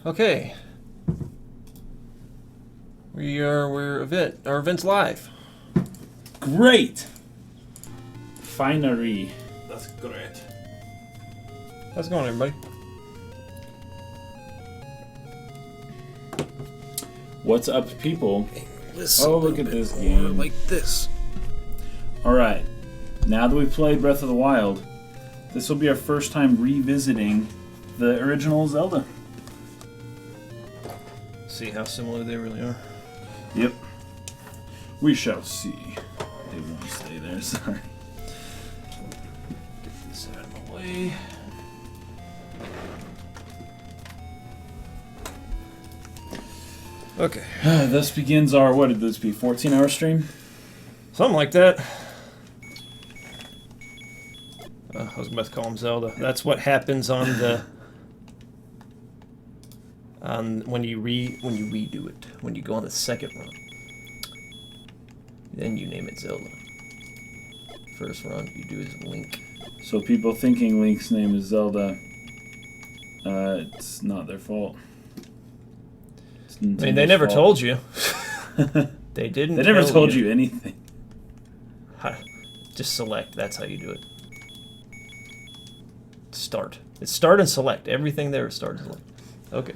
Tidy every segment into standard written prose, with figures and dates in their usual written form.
Okay. We're our event's live. Great. Finery. That's great. How's it going, everybody? What's up, people? Listen Oh, look at this game. like this. Alright, now that we've played Breath of the Wild, this will be our first time revisiting the original Zelda. See how similar they really are. Yep. We shall see. They won't stay there, sorry. Get this out of the way. Okay. Thus begins our, what did this be, 14-hour stream? Something like that. I was about to call him Zelda. That's what happens on the when you redo it. When you go on the second run, then you name it Zelda. First run you do is Link. So people thinking Link's name is Zelda, it's not their fault. I mean, they never told you. They didn't. They never told you anything. Just select. That's how you do it. Start. It's start and select. Everything there is start and select. Okay.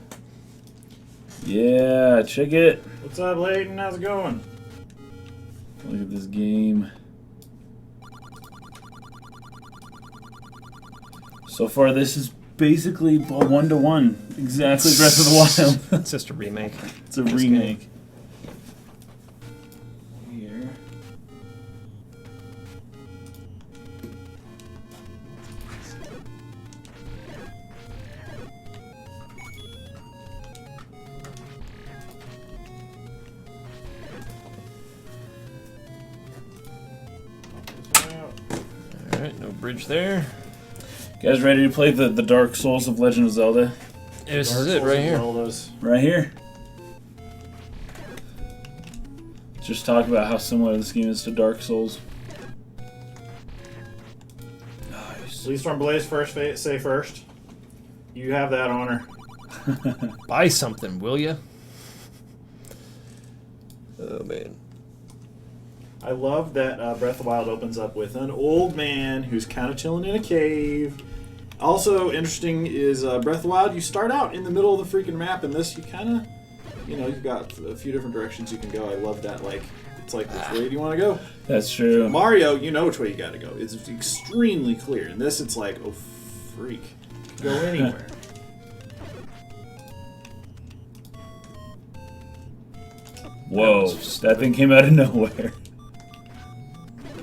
Yeah, check it. What's up, Layton? How's it going? Look at this game. So far, this is basically a 1-to-1. Exactly Breath of the Wild. It's just a remake. It's a remake. Here. Alright, no bridge there. You guys ready to play the Dark Souls of Legend of Zelda? This is it right here. Right here. Just talk about how similar this game is to Dark Souls. Nice. Please Storm Blaze first. Say first. You have that honor. Buy something, will ya? Oh man. I love that Breath of the Wild opens up with an old man who's kind of chilling in a cave. Also interesting is Breath of the Wild, you start out in the middle of the freaking map, and this you kind of, you've got a few different directions you can go. I love that, it's like, which way do you want to go? That's true. Mario, you know which way you got to go. It's extremely clear. In this, it's like, oh, freak. You can go anywhere. Whoa, that thing came out of nowhere.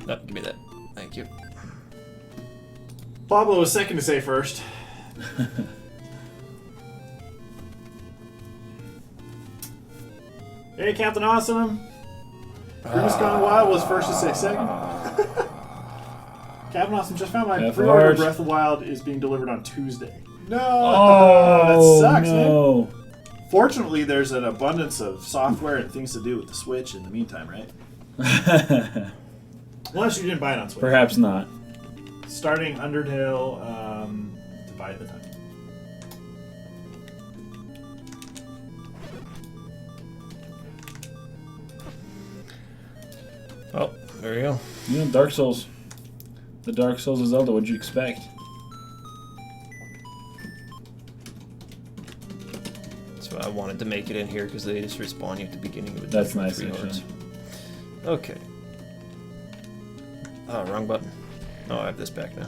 No, give me that. Thank you. Pablo was second to say first. Hey, Captain Awesome. Bruce Gone Wild was first to say second. Captain Awesome just found my pre-order Breath of the Wild is being delivered on Tuesday. No! Oh, that sucks, no. man. Fortunately, there's an abundance of software and things to do with the Switch in the meantime, right? Unless you didn't buy it on Switch. Perhaps not. Starting Undertale, divide the time. Oh, there you go. Dark Souls. The Dark Souls of Zelda, what'd you expect? So I wanted to make it in here because they just respawn you at the beginning of it. That's nice, actually. Okay. Oh, wrong button. Oh, I have this back now.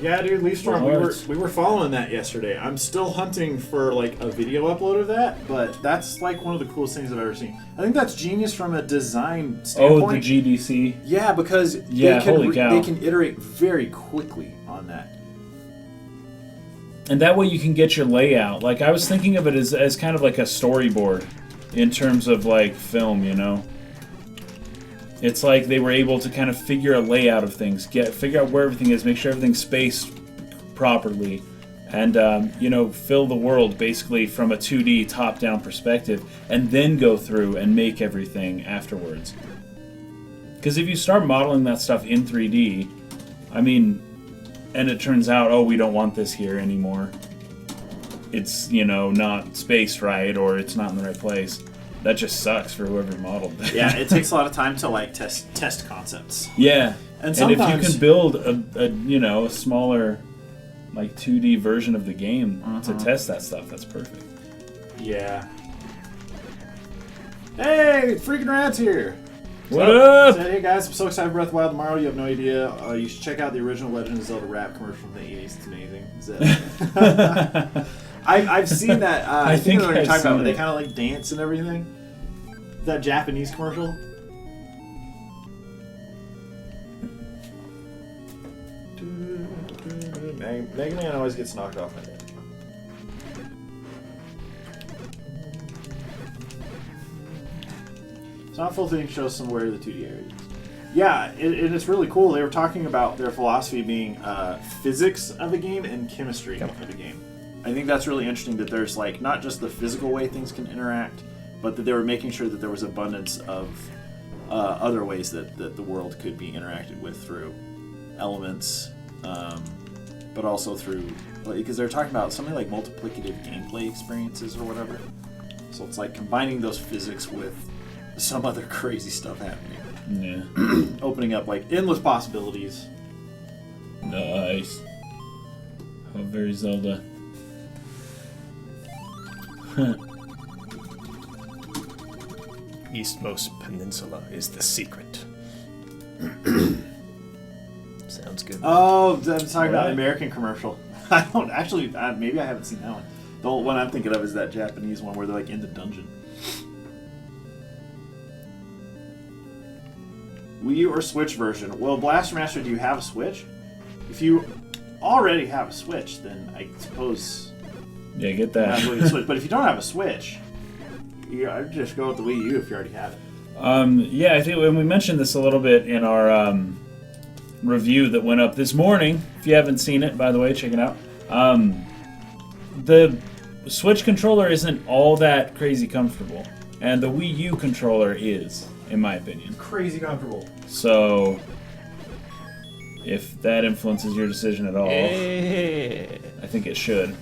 Yeah, dude, Leaf Storm, we were following that yesterday. I'm still hunting for like a video upload of that, but that's like one of the coolest things I've ever seen. I think that's genius from a design standpoint. Oh, the GDC. Yeah, because they can iterate very quickly on that. And that way you can get your layout. Like, I was thinking of it as kind of like a storyboard in terms of like film, It's like they were able to kind of figure a layout of things, figure out where everything is, make sure everything's spaced properly, and fill the world basically from a 2D top-down perspective, and then go through and make everything afterwards. Because if you start modeling that stuff in 3D, and it turns out, oh, we don't want this here anymore, it's not spaced right or it's not in the right place. That just sucks for whoever modeled that. Yeah, it takes a lot of time to like test concepts. Yeah, and if you can build a smaller like 2D version of the game to test that stuff, that's perfect. Yeah. Hey, freaking rats here! What up? So, hey guys, I'm so excited for Breath of the Wild tomorrow. You have no idea. You should check out the original Legend of Zelda rap commercial from the 80s. It's amazing. I've seen that. I think what you're talking about. They kind of like dance and everything. That Japanese commercial. Mega Man always gets knocked off my head. So not full thing shows somewhere the 2D areas. Yeah, it's really cool. They were talking about their philosophy being physics of the game and chemistry of the game. I think that's really interesting that there's like not just the physical way things can interact, but that they were making sure that there was abundance of other ways that the world could be interacted with through elements, but also through, because they're talking about something like multiplicative gameplay experiences or whatever. So it's like combining those physics with some other crazy stuff happening. Yeah. Opening up like endless possibilities. Nice. Oh, very Zelda. Eastmost Peninsula is the secret. Sounds good. Oh, I'm talking about the American commercial. I don't actually. Maybe I haven't seen that one. The one I'm thinking of is that Japanese one where they're like in the dungeon. Wii U or Switch version? Well, Blaster Master, do you have a Switch? If you already have a Switch, then I suppose. Yeah, get that. But if you don't have a Switch, I'd just go with the Wii U if you already have it. Yeah, I think when we mentioned this a little bit in our review that went up this morning. If you haven't seen it, by the way, check it out. The Switch controller isn't all that crazy comfortable, and the Wii U controller is, in my opinion. Crazy comfortable. So, if that influences your decision at all, I think it should.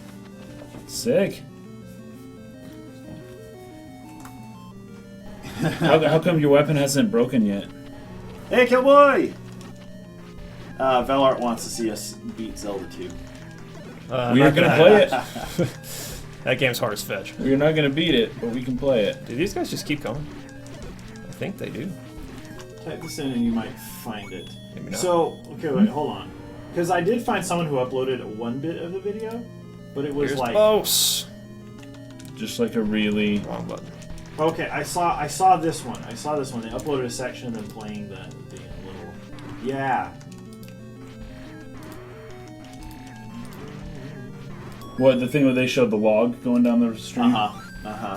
Sick. How come your weapon hasn't broken yet? Hey, Killboy! Velart wants to see us beat Zelda II. We're going to play it. That game's hard as fetch. We're not going to beat it, but we can play it. Do these guys just keep going? I think they do. Type this in and you might find it. Maybe not. So, okay, wait, hold on. Because I did find someone who uploaded one bit of the video, but it was like... Boss. Just like a really... Wrong button. Okay, I saw this one. They uploaded a section of them playing the little... Yeah. What, the thing where they showed the log going down the stream?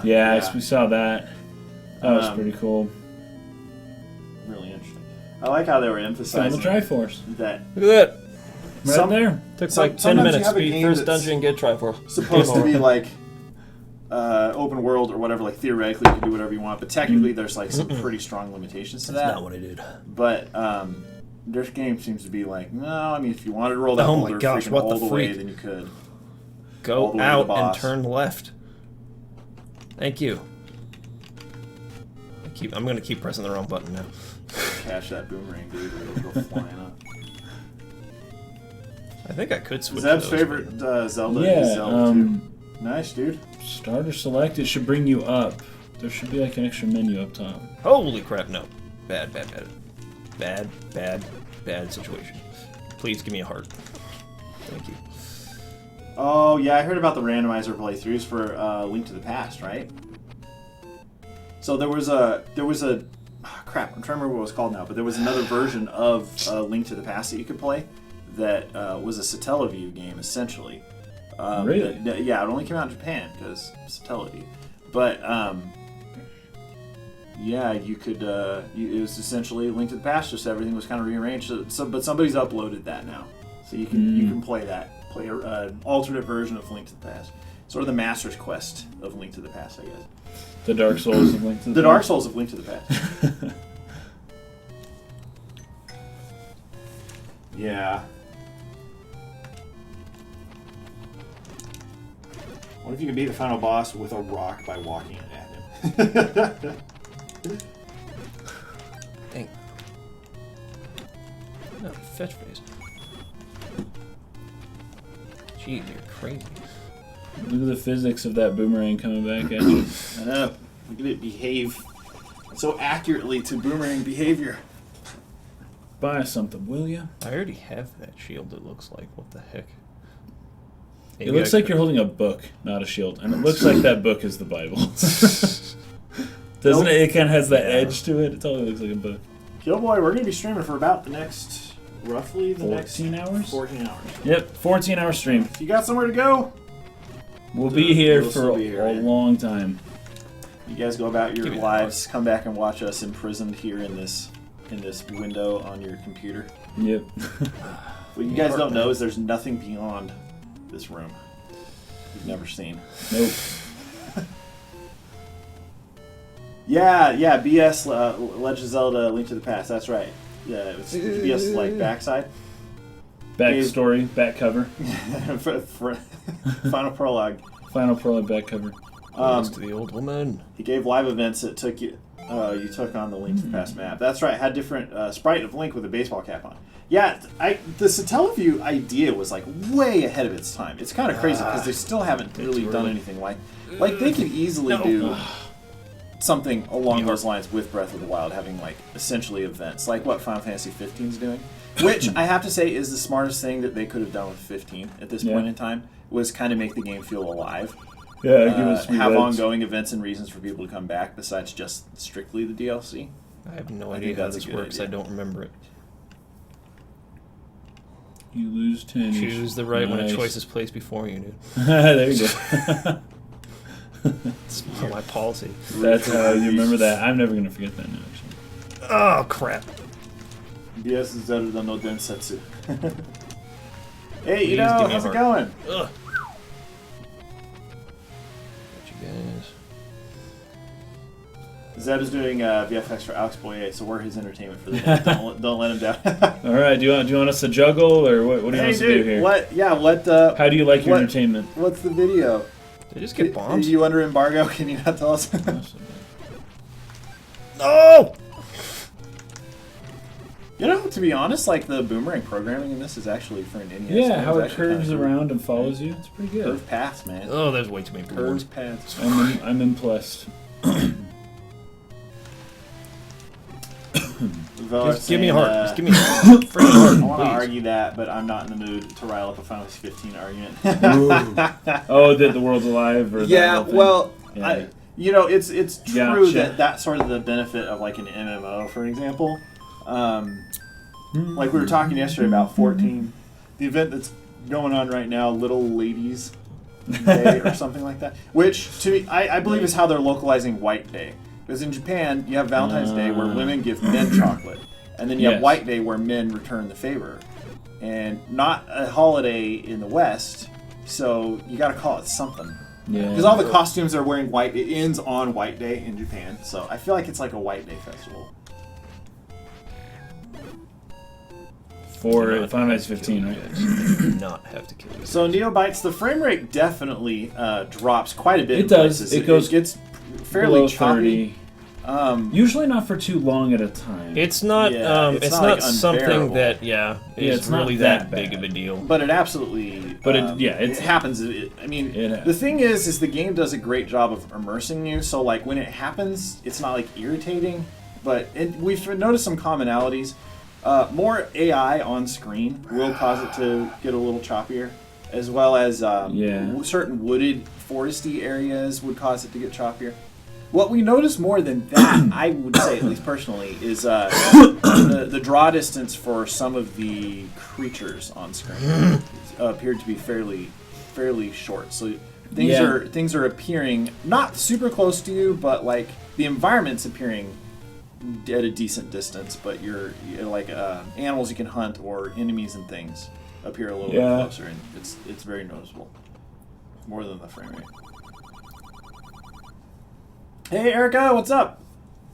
Yeah, we saw that. That was pretty cool. Really interesting. I like how they were emphasizing the Triforce. that. Look at that. Right there. Took like 10 minutes. Beat first dungeon, get Triforce. Supposed to be like open world or whatever. Like theoretically, you can do whatever you want, but technically, there's like some pretty strong limitations to that. That's not what I did. But this game seems to be like, no. I mean, if you wanted to roll that boulder freaking all the way, then you could. Go out and turn left. Thank you. I'm gonna keep pressing the wrong button now. Catch that boomerang, dude. It'll go flying up. I think I could switch. Zeb's favorite Zelda is Zelda 2. Nice, dude. Starter select. It should bring you up. There should be like an extra menu up top. Holy crap! No. Bad situation. Please give me a heart. Thank you. Oh yeah, I heard about the randomizer playthroughs for Link to the Past, right? So there was a crap. I'm trying to remember what it was called now, but there was another version of Link to the Past that you could play that was a Satellaview game essentially. Really? Yeah, it only came out in Japan because Satellaview. But yeah, you could. It was essentially Link to the Past. Just everything was kind of rearranged. But somebody's uploaded that now, so you can play that. Play an alternate version of Link to the Past. Sort of the Master's Quest of Link to the Past, I guess. The Dark Souls of Link to the Past. The Dark Souls of Link to the Past. Yeah. What if you can beat the final boss with a rock by walking it at him? Dang. No, fetch phase. Jeez, you're crazy. Look at the physics of that boomerang coming back at you. I know. Look at it behave so accurately to boomerang behavior. Buy something, will ya? I already have that shield, it looks like. What the heck? It looks like you're holding a book, not a shield. And it looks like that book is the Bible. Doesn't it? It kind of has that edge to it. It totally looks like a book. Killboy, we're going to be streaming for about the next, roughly the 14 next... hours? 14 hours. Yep, 14-hour stream. If you got somewhere to go, We'll be here We'll for still be here, a yeah. long time. you guys go about your Give me that lives, come back and watch us imprisoned here in this window on your computer. Yep. What you guys don't know is there's nothing beyond this room you've never seen. Nope. Yeah, BS Legend of Zelda: Link to the Past. That's right. Yeah, it was BS like backside. Backstory, back cover. Final prologue. Final prologue, back cover. Thanks to the old woman. He gave live events that took you. You took on the Link to the Past map. That's right. Had different sprite of Link with a baseball cap on. Yeah, the Satellaview idea was like way ahead of its time. It's kind of crazy because they still haven't really done anything like they could easily do something along those lines with Breath of the Wild, having like essentially events like what Final Fantasy 15 is doing, which I have to say is the smartest thing that they could have done with 15 at this point in time, was kind of make the game feel alive. Yeah, give us have events. ongoing events and reasons for people to come back besides just strictly the DLC. I have no I idea think how that's a this good works. idea. I don't remember it. You lose 10. Choose the right when a Nice. choice is placed before you, dude. There you go. It's my policy. That's how you remember that. I'm never going to forget that now, actually. Oh, crap. BS is better than no Densetsu. Hey, Please give me a how's it heart. going? Ugh. Got you guys. Zeb is doing VFX for Alex Boyer, so we're his entertainment for the day. Don't let him down. All right, do you want us to juggle, or what do you want us to do here? What? Yeah, what? How do you like your what- entertainment? What's the video? Did I just get bombed? Are you under embargo? Can you not tell us? No! You know, to be honest, like the boomerang programming in this is actually for an NES. Yeah, game, how is it actually kinda curves cool. around and follows you. It's pretty good. Curved paths, man. Oh, there's way too many boards. Curved paths. I'm impressed. Just give me a heart. Just give me a freaking I heart, want to please. argue that, but I'm not in the mood to rile up a Final Fantasy 15 argument. Oh, that the world's alive, or that Yeah, whole thing? well, Yeah. it's true Gotcha. that's sort of the benefit of like an MMO, for example. Like we were talking yesterday about 14, the event that's going on right now, Little Ladies Day or something like that, which to me, I believe is how they're localizing White Day. Because in Japan, you have Valentine's Day where women give men chocolate, and then you have Yes. White Day where men return the favor, and not a holiday in the West. So you got to call it something. Yeah. Because all the costumes are wearing white. It ends on White Day in Japan, so I feel like it's like a White Day festival. For Final Fantasy 15, right? You do not have to kill you. So Neobites, the frame rate definitely drops quite a bit. It in does. places. It goes gets fairly below choppy. 30. Usually not for too long at a time. It's not. Yeah, it's it's not, not, like, something unbearable. that. Yeah, is it's not really that that big bad. of a deal. But it absolutely. But it happens. I mean, the thing is the game does a great job of immersing you. So like when it happens, it's not like irritating. But we've noticed some commonalities. More AI on screen will cause it to get a little choppier, as well as certain wooded, foresty areas would cause it to get choppier. What we notice more than that, I would say, at least personally, is the draw distance for some of the creatures on screen appeared to be fairly short. So things are appearing not super close to you, but like the environment's appearing at a decent distance. But you're like animals you can hunt or enemies and things appear a little bit closer, and it's very noticeable, more than the frame rate. Hey Erica, what's up?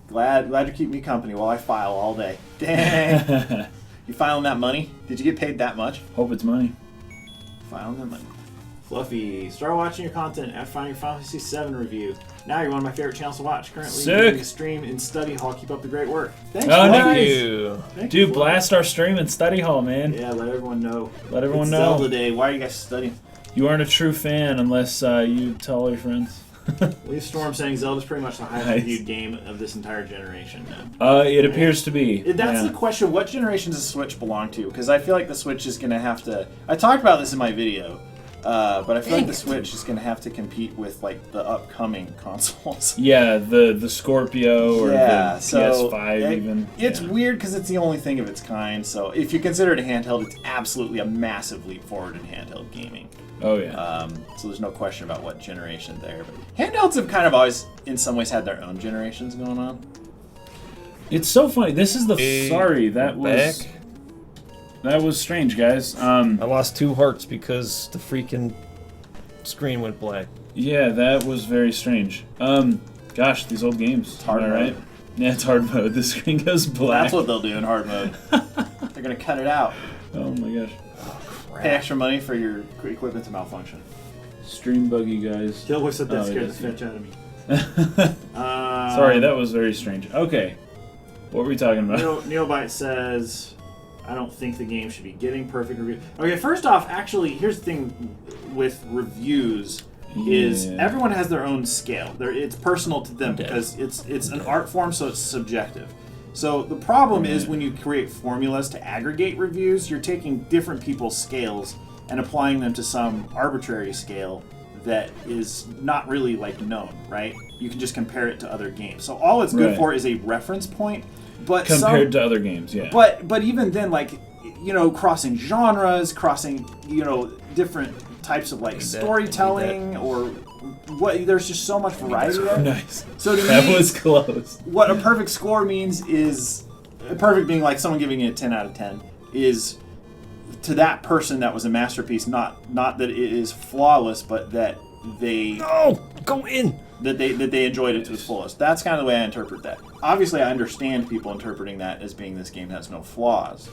Glad you keep me company while I file all day. Dang. You filing that money? Did you get paid that much? Hope it's money. Filing that money. Fluffy, start watching your content after finding Final Fantasy VII review. Now you're one of my favorite channels to watch. Currently Sick. doing a stream in study hall. Keep up the great work. Thanks, Oh, Fluffy. thank you. Thank you, Dude, Fluffy. blast our stream in study hall, man. Yeah, let everyone know. Let everyone It's know. Zelda Day. Why are you guys studying? You aren't a true fan unless you tell all your friends. Leaf Storm saying Zelda's pretty much the highest Nice. reviewed game of this entire generation now. It appears to be. That's yeah. the question. What generation does the Switch belong to? Because I feel like the Switch is going to have to... I talked about this in my video, but I feel like the Switch is going to have to compete with like the upcoming consoles. Yeah, the Scorpio or the so PS5 even. It's yeah. weird because it's the only thing of its kind. So if you consider it a handheld, it's absolutely a massive leap forward in handheld gaming. Oh, yeah. So there's no question about what generation there. But handhelds have kind of always, in some ways, had their own generations going on. It's so funny. This is the... Hey, sorry, that was... back. That was strange, guys. I lost 2 hearts because the freaking screen went black. Yeah, that was very strange. Gosh, these old games. It's hard Am I mode. right? Yeah, it's hard mode. The screen goes black. That's what they'll do in hard mode. They're going to cut it out. Oh my gosh. Pay extra money for your equipment to malfunction. Stream buggy, guys. Killboy said that Oh, scared yes, the fetch out of me. Sorry, that was very strange. Okay. What were we talking about? Neobite says, I don't think the game should be getting perfect reviews. Okay, first off, actually, here's the thing with reviews is Yeah. everyone has their own scale. It's personal to them because it's an art form, so it's subjective. So the problem is when you create formulas to aggregate reviews, you're taking different people's scales and applying them to some arbitrary scale that is not really like known, right? You can just compare it to other games. So all it's good Right. for is a reference point. But Compared to other games, yeah. but even then, like, crossing genres, crossing, different types of like storytelling or what. There's just so much variety there. Nice. So to That me, was close. what a perfect score means is perfect being like someone giving it a 10 out of 10 is to that person that was a masterpiece. Not that it is flawless, but that they No! Go in! that they enjoyed it to its fullest. That's kind of the way I interpret that. Obviously, I understand people interpreting that as being this game has no flaws,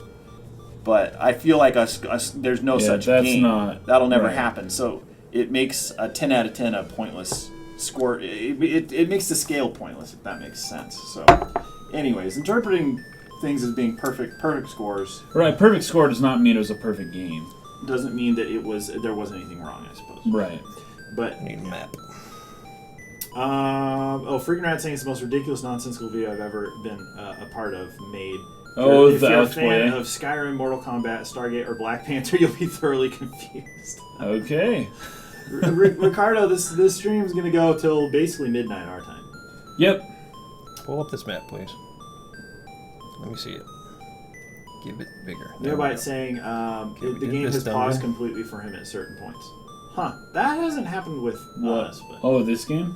but I feel like there's no Yeah, such that's game. not- That'll never right. happen. So it makes a 10 out of 10 a pointless score. It makes the scale pointless, if that makes sense. So, anyways, interpreting things as being perfect scores Right, perfect score does not mean it was a perfect game. doesn't mean that there wasn't anything wrong, I suppose. Right. But I need a map. Freaking Rat saying it's the most ridiculous, nonsensical video I've ever been a part of made. Oh, if the you're a Alex fan Boye. of Skyrim, Mortal Kombat, Stargate, or Black Panther, you'll be thoroughly confused. Okay. Ricardo, this stream's gonna go till basically midnight our time. Yep. Pull up this map, please. Let me see it. Give it bigger. There we Thereby go. saying Okay, we the did game this has down paused there. completely for him at certain points. Huh? That hasn't happened with What? us. But, Oh, this game?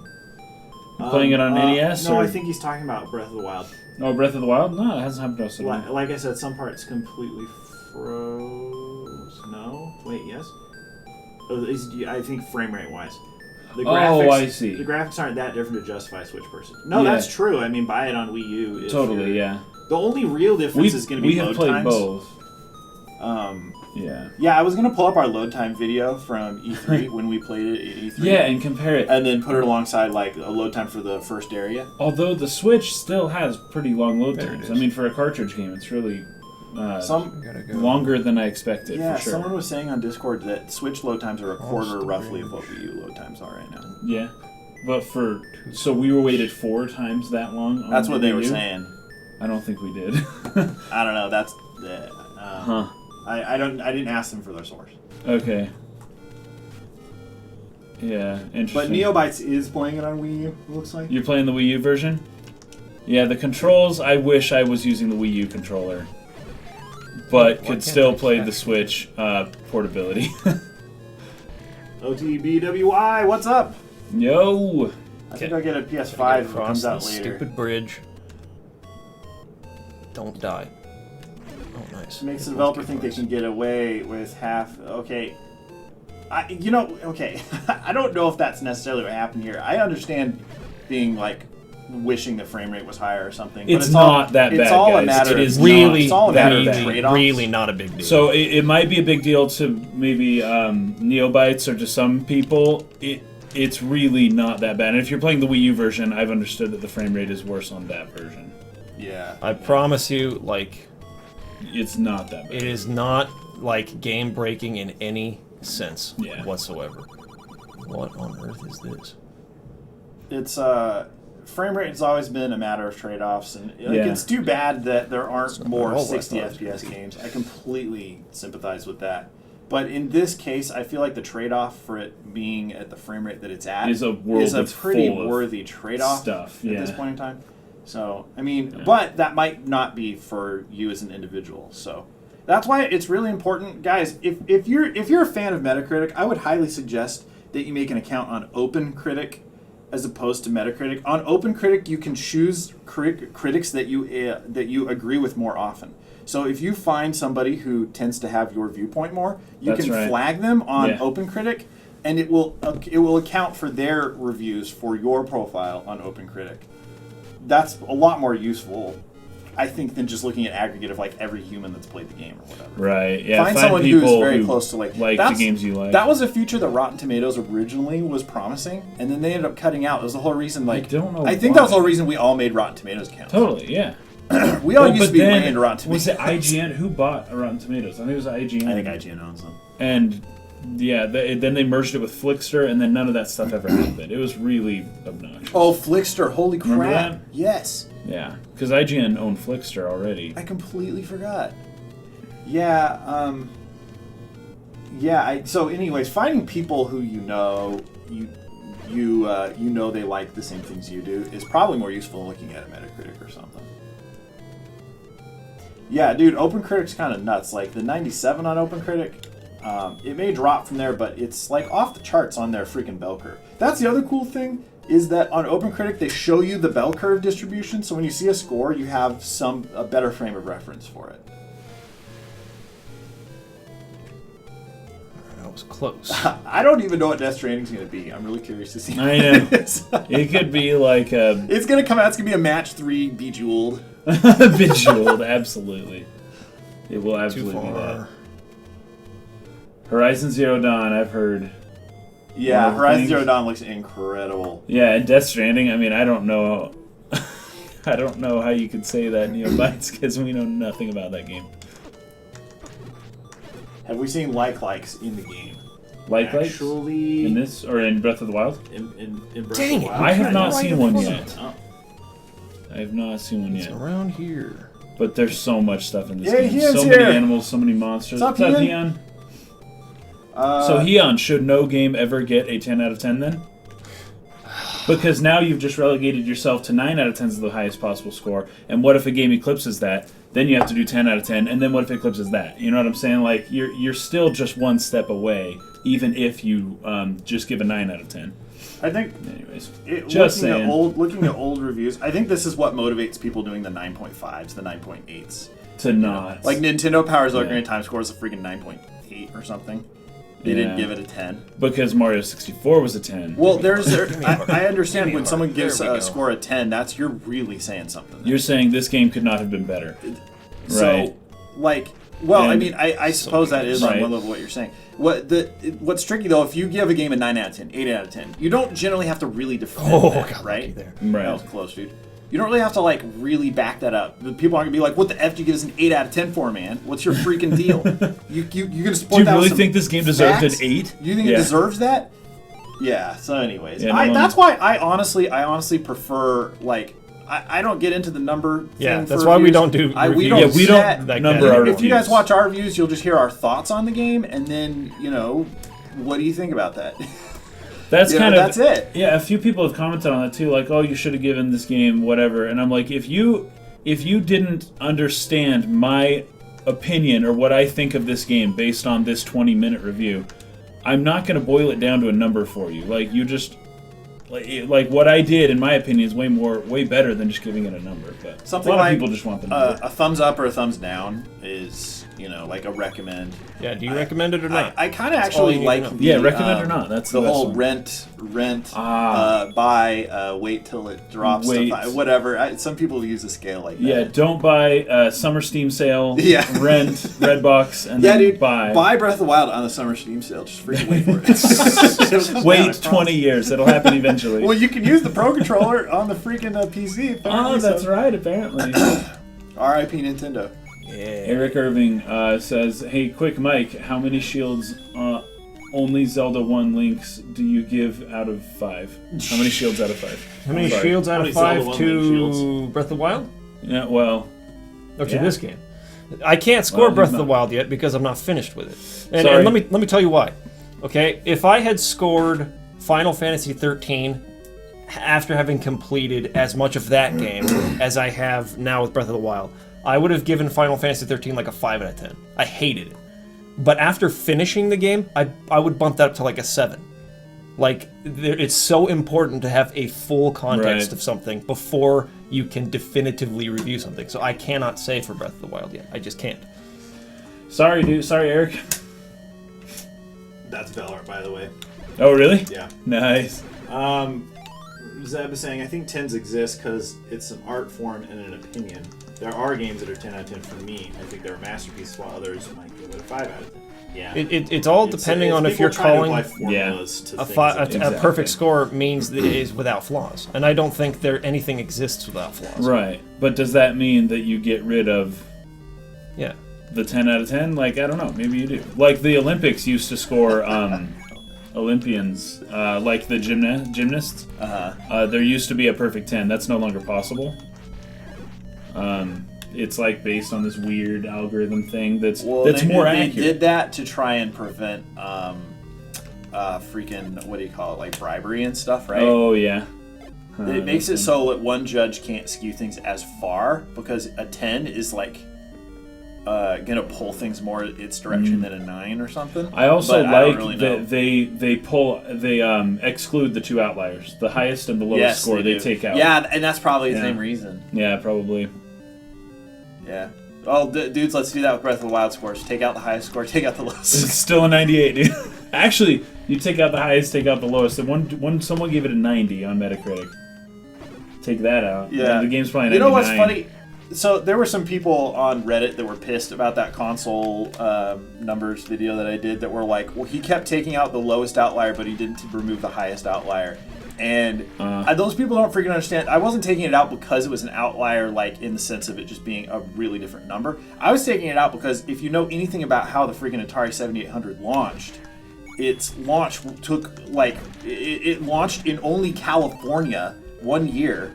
You playing it on NES? No, or? I think he's talking about Breath of the Wild. Oh, Breath of the Wild? No, it hasn't happened to us at all. Like I said, some parts completely froze. No, wait, yes. I think frame rate wise. The Oh, I see. The graphics aren't that different to justify a Switch person. No, Yeah. that's true. I mean, buy it on Wii U. if Totally, you're- yeah. The only real difference is going to be we load have played times. both. Um, Yeah. yeah, I was going to pull up our load time video from E3 when we played it at E3. Yeah, and compare it. And then put it alongside like a load time for the first area. Although the Switch still has pretty long load There it times. is. I mean, for a cartridge game, it's really We gotta go. longer than I expected, Yeah, for sure. someone was saying on Discord that Switch load times are a quarter Almost roughly of range. what Wii U load times are right now. Yeah. But so we were waited 4 times that long on That's what they Wii were U? saying. I don't think we did. I don't know. That's Huh. I didn't ask them for their source. Okay. Yeah, interesting. But Neobites is playing it on Wii U. It looks like. You're playing the Wii U version? Yeah, the controls, I wish I was using the Wii U controller. But Why could can't still I play check? the Switch portability. OTBWI, what's up? Yo! I think I'll get a PS5 if it Across comes out the later. stupid bridge. Don't die. Oh, nice. Makes the It developer won't think get they can get away with half. Okay. Okay. I don't know if that's necessarily what happened here. I understand being like wishing the frame rate was higher or something. It's but not that it's bad, all a guys. matter It is of, really, it's all a matter really, of trade-offs. really not a big deal. So it might be a big deal to maybe neobites or to some people. It's really not that bad. And if you're playing the Wii U version, I've understood that the frame rate is worse on that version. Yeah. I promise you, like, It's not that bad. it is not like game breaking in any sense Yeah. whatsoever. What on earth is this? It's frame rate has always been a matter of trade-offs, and like, Yeah. it's too bad that there aren't more all 60 I thought. FPS games. I completely sympathize with that. But in this case, I feel like the trade-off for it being at the frame rate that it's at Is a world that's pretty full of worthy trade-off stuff, at yeah. this point in time. So, I mean, but that might not be for you as an individual. So that's why it's really important, guys. If you're a fan of Metacritic, I would highly suggest that you make an account on OpenCritic as opposed to Metacritic. On OpenCritic, you can choose critics that you agree with more often. So if you find somebody who tends to have your viewpoint more, you That's can right. flag them on Yeah. OpenCritic, and it will account for their reviews for your profile on OpenCritic. That's a lot more useful, I think, than just looking at aggregate of like every human that's played the game or whatever. Right, yeah. Find someone who's people very who close to like the that's- games you like. That was a feature that Rotten Tomatoes originally was promising, and then they ended up cutting out. It was the whole reason. Like, don't know I think that was the why. whole reason we all made Rotten Tomatoes accounts. Totally, yeah. We all Well, used but to be then, way into Rotten Tomatoes. was it IGN? Who bought Rotten Tomatoes? I think it was IGN. I think IGN owns them. And yeah, then they merged it with Flickster, and then none of that stuff ever happened. It was really obnoxious. Oh, Flickster! Holy crap! Remember that? Yes, Yeah, because IGN owned Flickster already. I completely forgot. Yeah. Yeah. So, anyways, finding people who you know they like the same things you do is probably more useful than looking at a Metacritic or something. Yeah, dude, OpenCritic's kind of nuts. Like the 97 on OpenCritic, it may drop from there, but it's like off the charts on their freaking bell curve. That's the other cool thing, is that on OpenCritic they show you the bell curve distribution, so when you see a score, you have a better frame of reference for it. That was close. I don't even know what Death Stranding's going to be. I'm really curious to see. I know. It could be like a It's going to come out. It's going to be a match 3 Bejeweled. Bejeweled, absolutely. It will Too absolutely be that. far. Horizon Zero Dawn, I've heard. Yeah, One of the Horizon things- Zero Dawn looks incredible. Yeah, and Death Stranding, I mean, I don't know. I don't know how you could say that, Neobites, because we know nothing about that game. Have we seen likes in the game? Like Actually, in this or in Breath of the Wild? in Breath Dang of the it. Wild. I have not Why seen the one fuck? yet. Oh. I have not seen one It's yet. around here. But there's so much stuff in this Yeah, game. Heon's So here. many animals, so many monsters. What's up, Heon? Heon? So Heon, should no game ever get a 10 out of 10 then? Because now you've just relegated yourself to 9 out of 10 is the highest possible score. And what if a game eclipses that? Then you have to do 10 out of 10. And then what if it eclipses that? You know what I'm saying? Like, you're still just one step away, even if you just give a 9 out of 10. I think Anyways, looking just saying. at old reviews, I think this is what motivates people doing the 9.5s, the 9.8s. To not. Like Nintendo Power's Yeah. Ocarina of Time scores a freaking 9.8 or something. They didn't Yeah. give it a 10. Because Mario 64 was a 10. Well, I Give understand me a when heart. someone gives There we a go. score a 10, you're really saying something. You're saying this game could not have been better. So, Right. like, well, I And- mean, I suppose that is on Right. one level what you're saying. What's tricky though, if you give a game a 9 out of 10, 8 out of 10, you don't generally have to really defend Oh, that, got lucky right? there. Right. That was close, dude. You don't really have to like really back that up. The people aren't gonna be like, "What the f do you give us an 8 out of 10 for, man? What's your freaking deal?" You're gonna support Do you that with really some think this game deserved an facts? 8? You think it Yeah. deserves that? Yeah. So, anyways, Yeah, no, that's why I honestly prefer like. I don't get into the number thing. Yeah, that's for why we reviews. don't do we reviews. don't Yeah, we don't set- That number kind our of- if you guys reviews. watch our reviews, you'll just hear our thoughts on the game, and then what do you think about that? That's You know, kind of that's it. Yeah, a few people have commented on that too, like, "Oh, you should have given this game whatever." And I'm like, if you didn't understand my opinion or what I think of this game based on this 20-minute review, I'm not going to boil it down to a number for you. Like, you just like what I did, in my opinion, is way better than just giving it a number. But Something a lot like of people just want the number. a thumbs up or a thumbs down is like a recommend. Yeah, do you recommend it or not? I kind of That's all actually you need like to know. Yeah, recommend or not. That's the the best whole one. rent, Ah. buy, wait till it drops, Wait. whatever. Some people use a scale like that. Yeah, don't buy summer Steam sale. Yeah. Rent Redbox and Yeah, then dude, buy. Breath of the Wild on the summer Steam sale. Just freaking wait for it. It'll come Wait out, I 20 promise. years. It'll happen eventually. Well, you can use the Pro Controller on the freaking PC. Oh, that's right. Apparently. R.I.P. Nintendo. Yeah. Eric Irving says, "Hey, quick, Mike. How many shields? Only Zelda 1 links do you give out of 5? How many shields out of 5? How many Sorry. shields out How of many Zelda 5 one to link shields? Breath of the Wild? Yeah, well, Or to Yeah. this game? I can't score Well, Breath he's of the not. Wild yet because I'm not finished with it. And Sorry. let me tell you why. Okay, if I had scored Final Fantasy 13 after having completed as much of that game as I have now with Breath of the Wild, I would have given Final Fantasy 13 like a 5 out of 10. I hated it. But after finishing the game, I would bump that up to like a 7. Like, it's so important to have a full context Right. of something before you can definitively review something. So I cannot say for Breath of the Wild yet. I just can't. sorry, dude. Sorry, Eric. That's Valor, by the way. Oh, really? Yeah. Nice. Zeb is saying, I think 10s exist because it's an art form and an opinion. There are games that are 10 out of 10 for me. I think they're masterpieces, while others might give it a 5 out of 10. Yeah. It's all depending on if people you're trying to calling apply formulas to a, things fi- that a, don't a Exactly. perfect score means that it is without flaws. And I don't think anything exists without flaws. Right. But does that mean that you get rid of Yeah. the 10 out of 10? Like, I don't know. Maybe you do. Like, the Olympics used to score Olympians, like the gymnasts. There used to be a perfect 10. That's no longer possible. It's like based on this weird algorithm thing that's more they accurate. did that to try and prevent freaking, what do you call it, like bribery and stuff, right? Oh, yeah. It makes it so that one judge can't skew things as far because a 10 is like gonna pull things more its direction than a 9 or something. I also But I don't like really know. that they exclude the 2 outliers, the highest and the lowest Yes, score. They do. take out. Yeah, and that's probably the Yeah. same reason. Yeah, probably. Yeah. Oh, dudes, let's do that with Breath of the Wild scores. Take out the highest score, take out the lowest. It's still a 98, dude. Actually, you take out the highest, take out the lowest. And someone gave it a 90 on Metacritic. Take that out. Yeah. And the game's probably 99. You know what's funny? So there were some people on Reddit that were pissed about that console numbers video that I did that were like, well, he kept taking out the lowest outlier, but he didn't remove the highest outlier. And those people don't freaking understand. I wasn't taking it out because it was an outlier, like in the sense of it just being a really different number. I was taking it out because if you know anything about how the freaking Atari 7800 launched, its launch took like it launched in only California 1 year.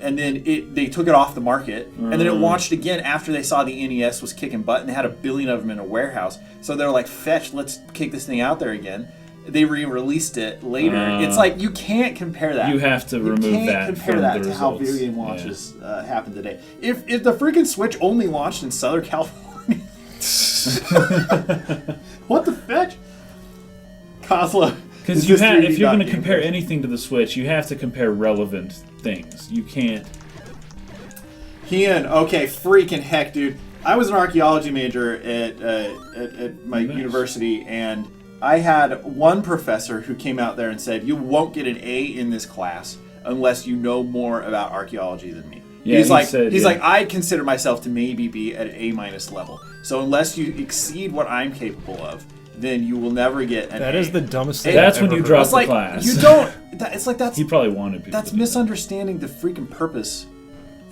And then they took it off the market, and then it launched again after they saw the NES was kicking butt, and they had 1 billion of them in a warehouse. So they're like, fetch, let's kick this thing out there again. They re-released it later. It's like, you can't compare that. You have to remove You that can't compare from that the to how results. video game launches happen today. If the freaking Switch only launched in Southern California, what the fetch? Kozla. Because if you're going to compare anything to the Switch, you have to compare relevant things. You can't. Ian, okay, freaking heck, dude. I was an archaeology major at my university, and I had one professor who came out there and said, you won't get an A in this class unless you know more about archaeology than me. Yeah, he's he like, I consider myself to maybe be at A- level. So unless you exceed what I'm capable of, then you will never get an A. That is the dumbest thing. That's I've when ever you heard. drop It's the like, class. you don't... It's like that's... He probably wanted people That's to do that. misunderstanding the freaking purpose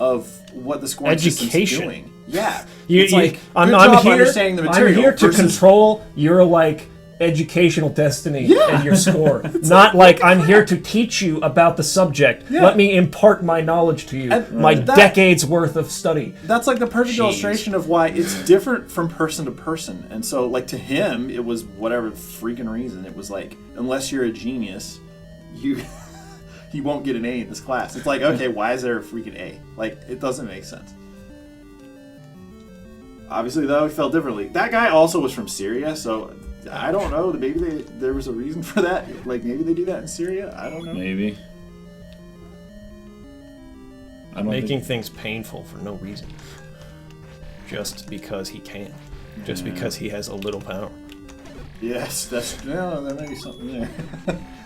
of what the scoring system's Education. doing. Yeah. It's like, I'm good job here. understanding the material. I'm here to versus- control your like educational destiny Yeah. and your score. Not like I'm here to teach you about the subject. Yeah. Let me impart my knowledge to you. And My that- decades worth of study. That's like the perfect Jeez. illustration of why it's different from person to person. And so, like, to him, it was whatever freaking reason. It was like, unless you're a genius, you won't get an A in this class. It's like, okay, why is there a freaking A? Like, it doesn't make sense. Obviously, though, he felt differently. That guy also was from Syria, so I don't know. Maybe there was a reason for that. Like, maybe they do that in Syria. I don't know. Maybe. I don't Making think... things painful for no reason. just because he can. Just because he has a little power. Yes, there may be something there.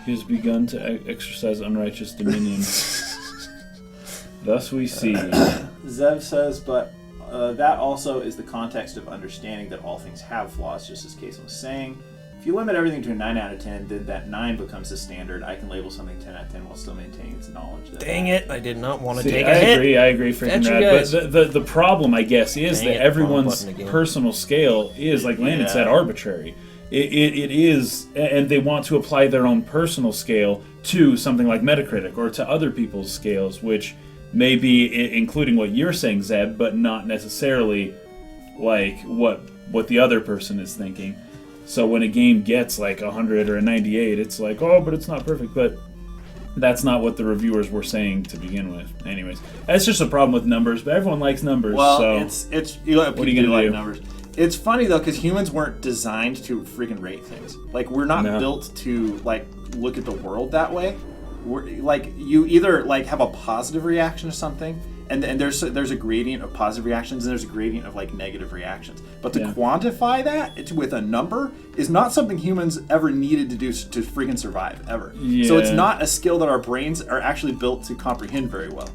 He has begun to exercise unrighteous dominion. Thus we see. Zev says, but that also is the context of understanding that all things have flaws, just as Kason was saying. If you limit everything to a 9 out of 10, then that 9 becomes the standard. I can label something 10 out of 10 while still maintaining its knowledge. Dang it, I did not want to See, take a hit. I agree freaking Fetch you rad. guys. But the problem, I guess, is Dang that it, everyone's wrong button again. personal scale is, like Landon Yeah. said, arbitrary. It is, and they want to apply their own personal scale to something like Metacritic or to other people's scales, which may be including what you're saying, Zeb, but not necessarily like what the other person is thinking. So when a game gets like 100 or a 98, it's like, oh, but it's not perfect. But that's not what the reviewers were saying to begin with. Anyways, that's just a problem with numbers, but everyone likes numbers. Well, so it's you know, what are you gonna like do? numbers. It's funny though because humans weren't designed to freaking rate things. Like we're not No. built to like look at the world that way. We're like you either like have a positive reaction to something, and there's a gradient of positive reactions and there's a gradient of like negative reactions. But to Yeah. quantify that with a number is not something humans ever needed to do to freaking survive ever. So it's Yeah. not a skill that our brains are actually built to comprehend very well.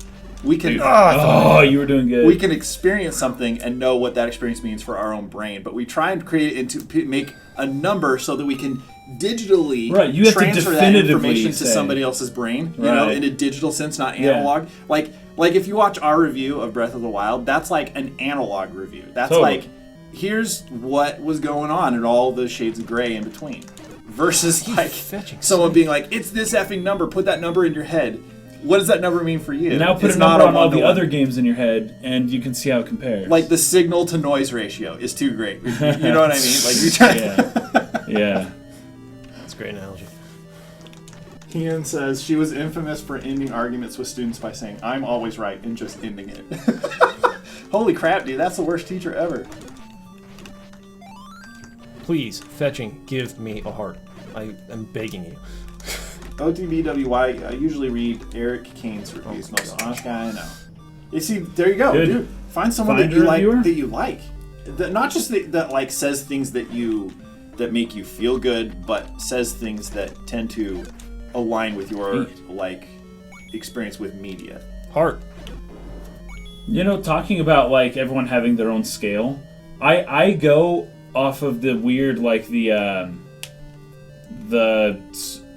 We can. Oh, you were doing good. We can experience something and know what that experience means for our own brain, but we try and create it make a number so that we can digitally Right, you have to transfer that definitively information to say. somebody else's brain, you know, Right. in a digital sense, not Yeah. analog. Like if you watch our review of Breath of the Wild, that's like an analog review. That's Totally. like, here's what was going on and all the shades of gray in between. Versus like fetching someone being like, it's this effing number, put that number in your head. What does that number mean for you? Now put It's a not number on all the one-to-one. other games in your head, and you can see how it compares. Like the signal to noise ratio is too great. You know what I mean? Like you try. yeah. That's a great analogy. Ian says she was infamous for ending arguments with students by saying, "I'm always right," and just ending it. Holy crap, dude! That's the worst teacher ever. Please, fetching, give me a heart. I am begging you. OTBWY. I usually read Eric Kane's reviews. Most honest guy I know. You see, there you go, Good. dude. Find someone Find that you a like. reviewer. That you like. Not just that like says things that make you feel good, but says things that tend to align with your like experience with media. Heart. You know, talking about like everyone having their own scale, I go off of the weird like the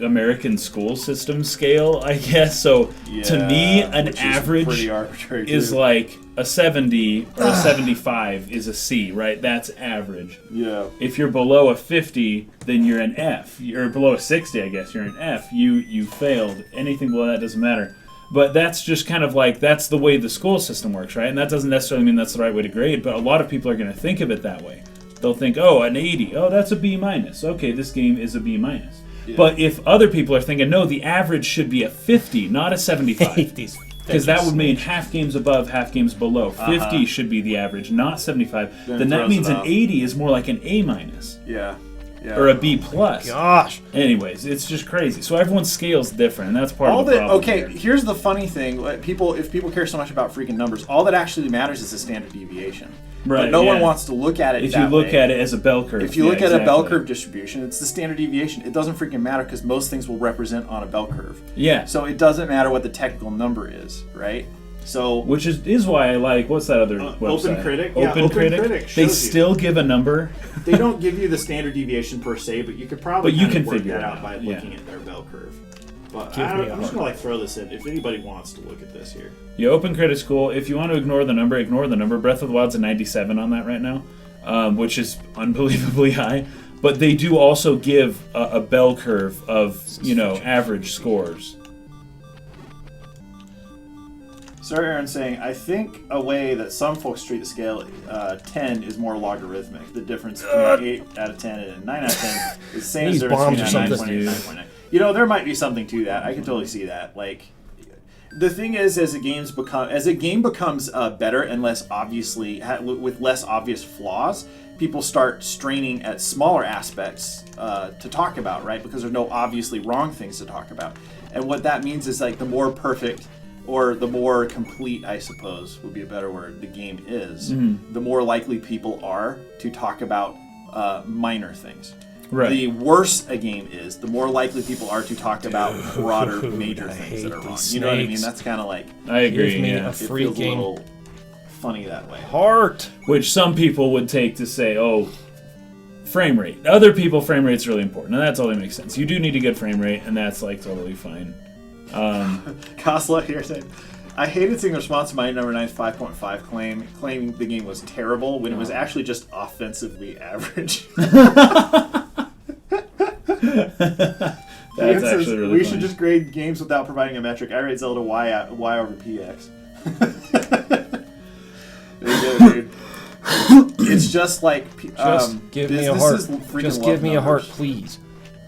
American school system scale, I guess. So to me, an which is average pretty arbitrary, is too. like a 70 or a 75 is a C, right? That's average. Yeah. If you're below a 50, then you're an F. You're below a 60, I guess. You're an F. You failed. Anything below that doesn't matter. But that's just kind of like, that's the way the school system works, right? And that doesn't necessarily mean that's the right way to grade, but a lot of people are going to think of it that way. They'll think, oh, an 80. Oh, that's a B minus. Okay, this game is a B minus. Yeah. But if other people are thinking, no, the average should be a 50, not a 75. Because that would mean half games above, half games below. 50 should be the average, not 75. Then that throws means it an off. 80 is more like an A minus Yeah. or a B plus. Gosh. Anyways, it's just crazy. So everyone's scale's different, and that's part of the problem. Okay, here. here's the funny thing. If people care so much about freaking numbers, all that actually matters is the standard deviation. Right, But no one yeah. wants to look at it If that you look way. at it as a bell curve. If you yeah, look at a bell exactly. curve distribution, it's the standard deviation. It doesn't freaking matter because most things will represent on a bell curve. Yeah. So it doesn't matter what the technical number is, right? So Which is why I like, what's that other website? OpenCritic? Yeah, OpenCritic They shows you. still give a number. They don't give you the standard deviation per se, but you could probably But you kind of can work figure that it out out, by yeah. looking at their bell curve. But Give me a I'm just heart. gonna like throw this in if anybody wants to look at this here. Yeah, OpenCritic's cool. If you want to ignore the number, ignore the number. Breath of the Wild's a 97 on that right now, which is unbelievably high. But they do also give a bell curve of, average scores. Sir Aaron saying, I think a way that some folks treat the scale 10 is more logarithmic. The difference between 8 out of 10 and a 9 out of 10 is the same as These the difference bombs between or 9.8 something. and 9.9. You know, there might be something to that. I can totally see that. Like, the thing is, as a game becomes better and less obviously with less obvious flaws, people start straining at smaller aspects to talk about, right? Because there's no obviously wrong things to talk about. And what that means is like the more perfect or the more complete, I suppose, would be a better word, the game is, the more likely people are to talk about minor things. Right. The worse a game is, the more likely people are to talk about broader, major things that are wrong. You know what I mean? That's kind of like... I agree, Give me a yeah. It free feels a game. little funny that way. Heart. Which some people would take to say, oh, frame rate. Other people, frame rate's really important, and that totally makes sense. You do need a good frame rate, and that's like totally fine. Kosla here saying, I hated seeing the response to my number 9's 5.5 claiming the game was terrible when it was actually just offensively average. That's actually really we funny. should just grade games without providing a metric. I rate Zelda Y over PX. There you go, dude. It's just like Just give me a heart. businesses freaking Just love give me a heart, numbers. please.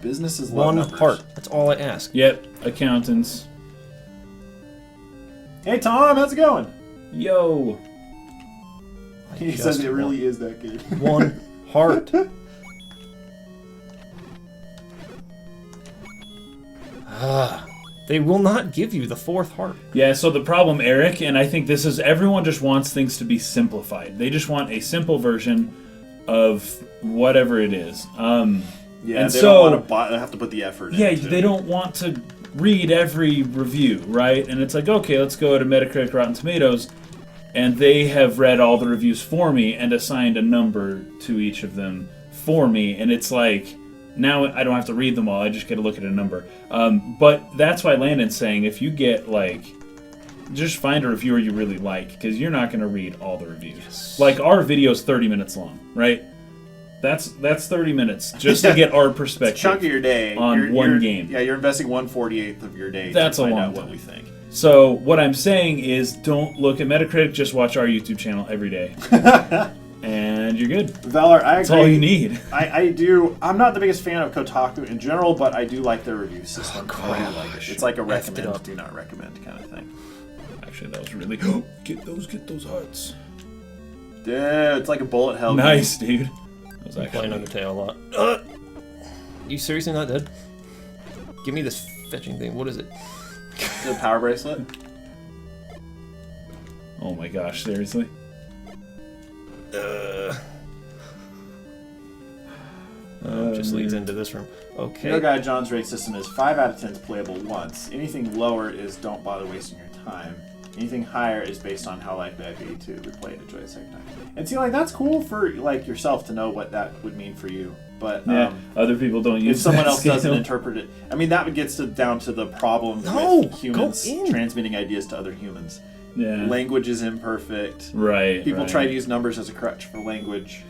Businesses love One numbers. heart. That's all I ask. Yep, accountants. Hey Tom, how's it going? Yo. He just says it really is that good. One heart. They will not give you the fourth heart. Yeah, so the problem, Eric, and I think this is everyone just wants things to be simplified. They just want a simple version of whatever it is. Yeah, And they so- don't want to have to put the effort Yeah, into they it. don't want to read every review, right? And it's like, okay, let's go to Metacritic, Rotten Tomatoes, and they have read all the reviews for me and assigned a number to each of them for me, and it's like, now I don't have to read them all, I just get to look at a number. But that's why Landon's saying, if you get, like, just find a reviewer you really like, because you're not going to read all the reviews. Yes. Like, our video's 30 minutes long, right? That's 30 minutes just to get our perspective. It's a chunk of your day on one game. Yeah, you're investing 1/48 of your day That's to a find long out what time. we think. So what I'm saying is, don't look at Metacritic. Just watch our YouTube channel every day, and you're good. Valor, I That's agree. all you need. I do. I'm not the biggest fan of Kotaku in general, but I do like their review system. crap. It's like a Effed it recommend, up. do not recommend kind of thing. Actually, that was really get those hearts. Dude, it's like a bullet hell. Nice, dude. That was Playing actually Undertale a lot. You seriously not dead? Give me this fetching thing. What is it? The power bracelet. oh my gosh, seriously. Just leads into this room. Okay. Hero Guide John's rate system is 5 out of 10 is playable once. Anything lower is don't bother wasting your time. Anything higher is based on how likely I'd be to replay and enjoy it a second time. And see, like, that's cool for, like, yourself to know what that would mean for you. But Yeah, other people don't use if someone that else doesn't scale. interpret it, I mean, that gets down to the problem No, with humans go in. transmitting ideas to other humans. Yeah. Language is imperfect. Right. People right. try to use numbers as a crutch for language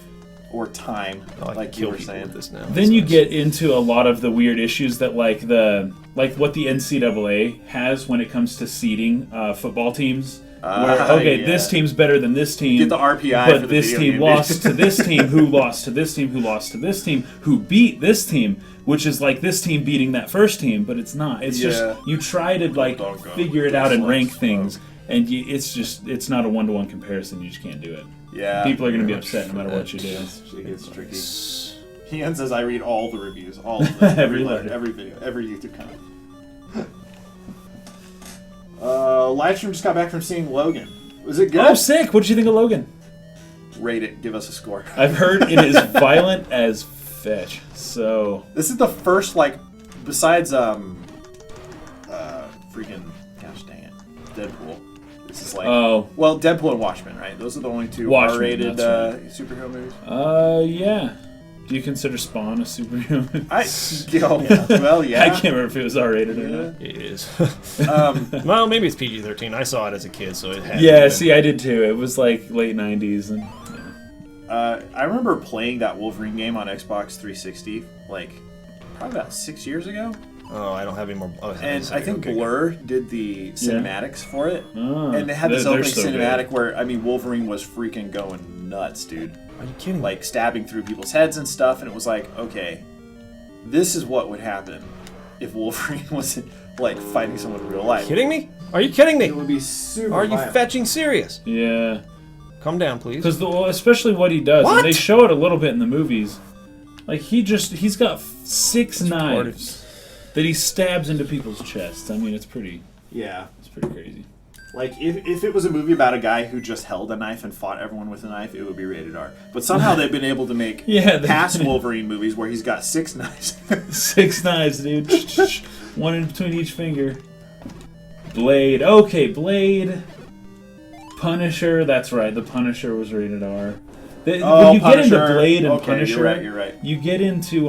or time, Oh, I like can you kill were people saying. with this now. Then you That's get into a lot of the weird issues that like what the NCAA has when it comes to seeding football teams. Where okay, yeah. this team's better than this team. Get the RPI but for the this video team game, lost dude. to this team, who lost to this team, who lost to this team, who beat this team, which is like this team beating that first team, but it's not. It's Yeah. just you try to like Doggone figure it out and this rank looks things, and it's not a one-to-one comparison. You just can't do it. Yeah. People are going to be upset no matter what you do. It gets tricky. Ian says I read all the reviews, all of them, every letter, letter. every video, every YouTube comment. Livestream just got back from seeing Logan. Was it good? Oh, sick! What did you think of Logan? Rate it. Give us a score. I've heard it is violent as fetch. So This is the first, like, besides freaking, gosh dang it, Deadpool. This is like, oh well, Deadpool and Watchmen, right? Those are the only two Watchmen, R-rated that's superhero movies. yeah. Do you consider Spawn a superhero? Well, yeah. I can't remember if it was R-rated or not. It is. Um, Well, maybe it's PG-13. I saw it as a kid, so it had. Yeah, see, I did too. It was like late '90s, and I remember playing that Wolverine game on Xbox 360, like, probably about 6 years ago. Oh, I don't have any more. Oh, And I think okay. Blur did the cinematics for it. Oh, And they had this they're opening so good. cinematic where, I mean, Wolverine was freaking going nuts, dude. Are you kidding? Like, stabbing through people's heads and stuff. And it was like, okay, this is what would happen if Wolverine wasn't, like, fighting someone in real life. kidding me? Are you kidding It me? would be super Are you violent. fetching serious? Yeah, Come down, please. because especially what he does, What? and they show it a little bit in the movies. Like he's got 6 knives that he stabs into people's chests. I mean, it's pretty Yeah. crazy. Like, if it was a movie about a guy who just held a knife and fought everyone with a knife, it would be rated R. But somehow they've been able to make past Wolverine movies where he's got 6 knives. 6 knives, dude. One in between each finger. Blade. Okay, Blade. Punisher. That's right. The Punisher was rated R. When you get into Blade and Punisher, you're right. You get into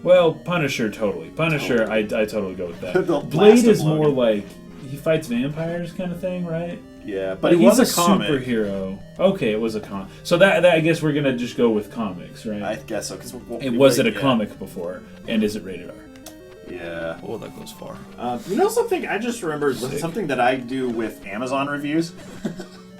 well, Punisher totally. Punisher, I totally go with that. Blade is more like he fights vampires kind of thing, right? Yeah, but he's was a comic. Superhero. Okay, it was a comic. So that I guess we're gonna just go with comics, right? I guess so. Cause was it a comic before, and is it rated R? Yeah. Oh, that goes far. You know something? I just remembered something that I do with Amazon reviews.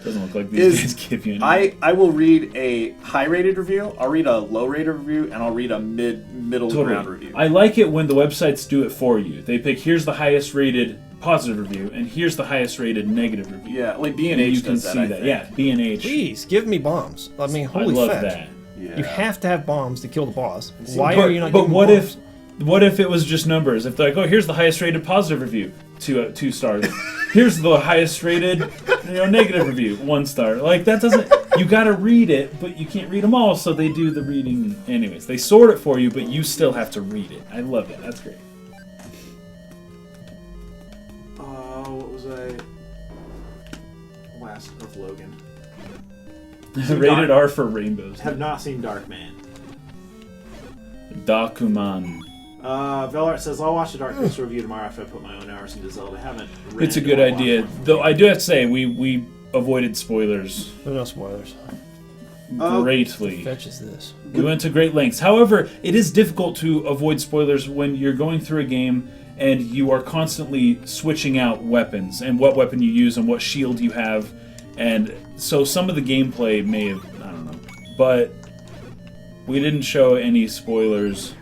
Doesn't look like these guys give you any. I will read a high-rated review, I'll read a low-rated review, and I'll read a middle ground review. I like it when the websites do it for you. They pick, here's the highest-rated positive review, and here's the highest-rated negative review. Yeah, like B&H you can does that, see that. Yeah, B&H. Please, give me bombs. I mean, holy I love fetch. that. Yeah. You have to have bombs to kill the boss. Why are you not But giving what bombs? what if it was just numbers? If they're like, oh, here's the highest-rated positive review, 2 stars. Here's the highest-rated, negative review, 1 star. Like that doesn't. You got to read it, but you can't read them all. So they do the reading anyways. They sort it for you, but you still have to read it. I love it. That's great. What was I? Last of Logan. Rated R for rainbows. Have not seen Darkman. Dakuman. Velart says, I'll watch the Dark Pixel review tomorrow after I put my own hours into Zelda. I haven't read It's a good idea. Though I do have to say, we avoided spoilers There's no spoilers. greatly. Fetch is this. We went to great lengths. However, it is difficult to avoid spoilers when you're going through a game and you are constantly switching out weapons and what weapon you use and what shield you have. And so some of the gameplay may have, I don't know. But we didn't show any spoilers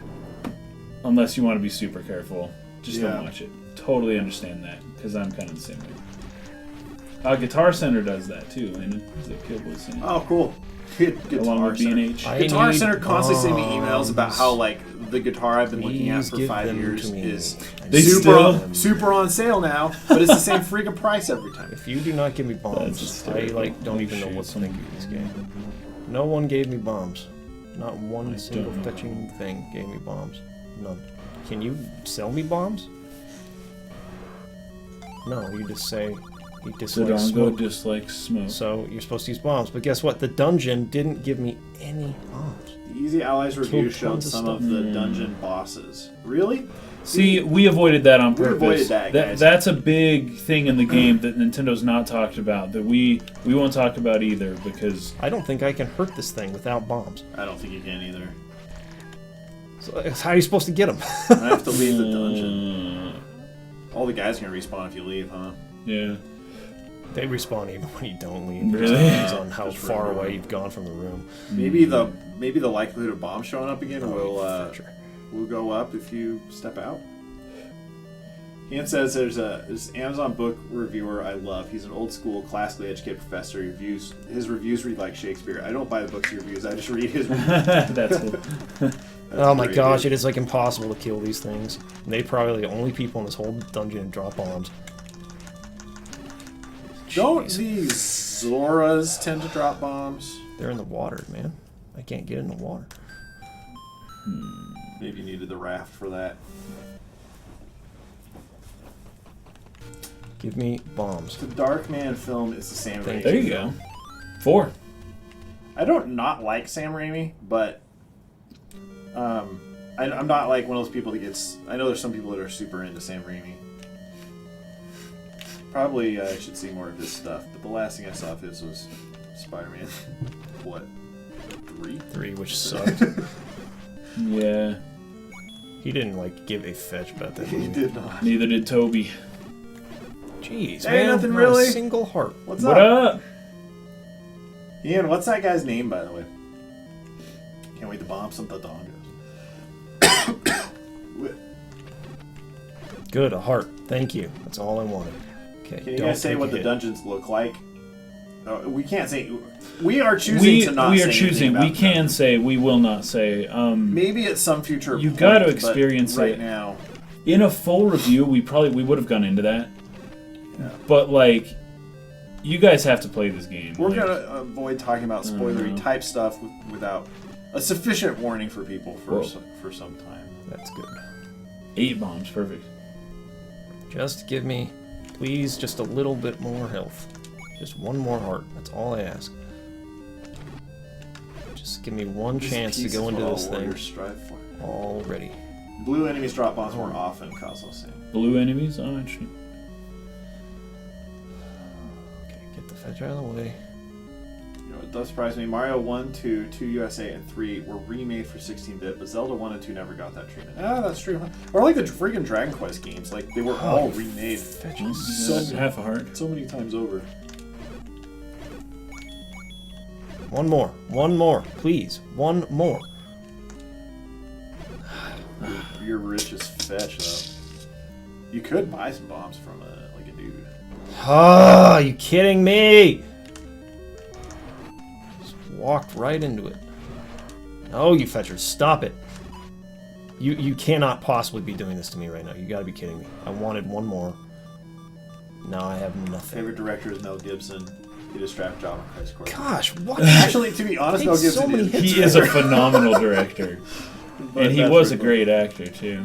unless you want to be super careful. Just don't watch it. Totally understand that, because I'm kind of the same way. Guitar Center does that too, and it's a Killboy Center. Oh, cool. Along with B&H. Guitar Center constantly send me emails about how the guitar I've been looking at for 5 years is super on sale now, but it's the same freaking price every time. If you do not give me bombs, I don't even know what to think of this game. No one gave me bombs. Not one single fetching thing gave me bombs. None. Can you sell me bombs? No, you just say you dislike smoke. Dislike smoke. So you're supposed to use bombs, but guess what? The dungeon didn't give me any bombs. The Easy Allies review showed some of the dungeon bosses. Really? See, we avoided that on purpose. We avoided that, guys. That's a big thing in the game that Nintendo's not talked about, that we won't talk about either, because... I don't think I can hurt this thing without bombs. I don't think you can either. So how are you supposed to get them? I have to leave the dungeon. All the guys can respawn if you leave, huh? Yeah. They respawn even when you don't leave. Really? It depends on how far away you've gone from the room. Maybe the likelihood of bombs showing up again will go up if you step out. Ian says there's this Amazon book reviewer I love. He's an old school, classically educated professor. His reviews read like Shakespeare. I don't buy the books he reviews. I just read his reviews. That's cool. Oh my gosh, it is like impossible to kill these things. And they probably the only people in this whole dungeon who drop bombs. Don't these Zoras tend to drop bombs? They're in the water, man. I can't get in the water. Maybe you needed the raft for that. Give me bombs. The Darkman film is the Sam Raimi. There you go. 4. I don't not like Sam Raimi, but I'm not like one of those people that gets... I know there's some people that are super into Sam Raimi. Probably I should see more of his stuff, but the last thing I saw of his was Spider-Man. What? 3? 3, which sucked. Yeah. He didn't give a fetch about that movie. He did not. Neither did Toby. Jeez, Hey, man. nothing not really. a single heart. What's What up? Ian, what's that guy's name, by the way? Can't wait to bomb some dongos. Good, a heart. Thank you. That's all I wanted. Okay. Can you guys say what the dungeons look like? We can't say. We are choosing to not. We say are anything choosing. about We can them. say. We will not say. Maybe at some future. You point, got to but experience right it. now. In a full review, we would have gone into that. But like, you guys have to play this game. We're like, gonna avoid talking about spoilery type stuff without a sufficient warning for people for some time. That's good. 8 bombs, perfect. Just give me, please, just a little bit more health. Just one more heart. That's all I ask. Just give me one chance to go into this thing already. Blue enemies drop bombs more often, Cosmo saying. Blue enemies? Oh, interesting. Okay, get the fetch out of the way. You know, it does surprise me. Mario 1, 2, 2 USA, and 3 were remade for 16-bit, but Zelda 1 and 2 never got that treatment. Ah, that's true. Or like the freaking Dragon Quest games. Like, they were all remade Half a heart. so many times over. One more, please. One more. You're rich as fetch, though. You could buy some bombs from like a dude. Ah, are you kidding me? Just walked right into it. Oh, you fetchers, stop it. You cannot possibly be doing this to me right now. You gotta be kidding me. I wanted one more. Now I have nothing. Favorite director is Mel Gibson. He did a strap job on Christ Court. Gosh, what? Actually, to be honest, Mel Takes so Gibson many is. hits. He is a phenomenal director. But And he that's was a pretty great actor, too.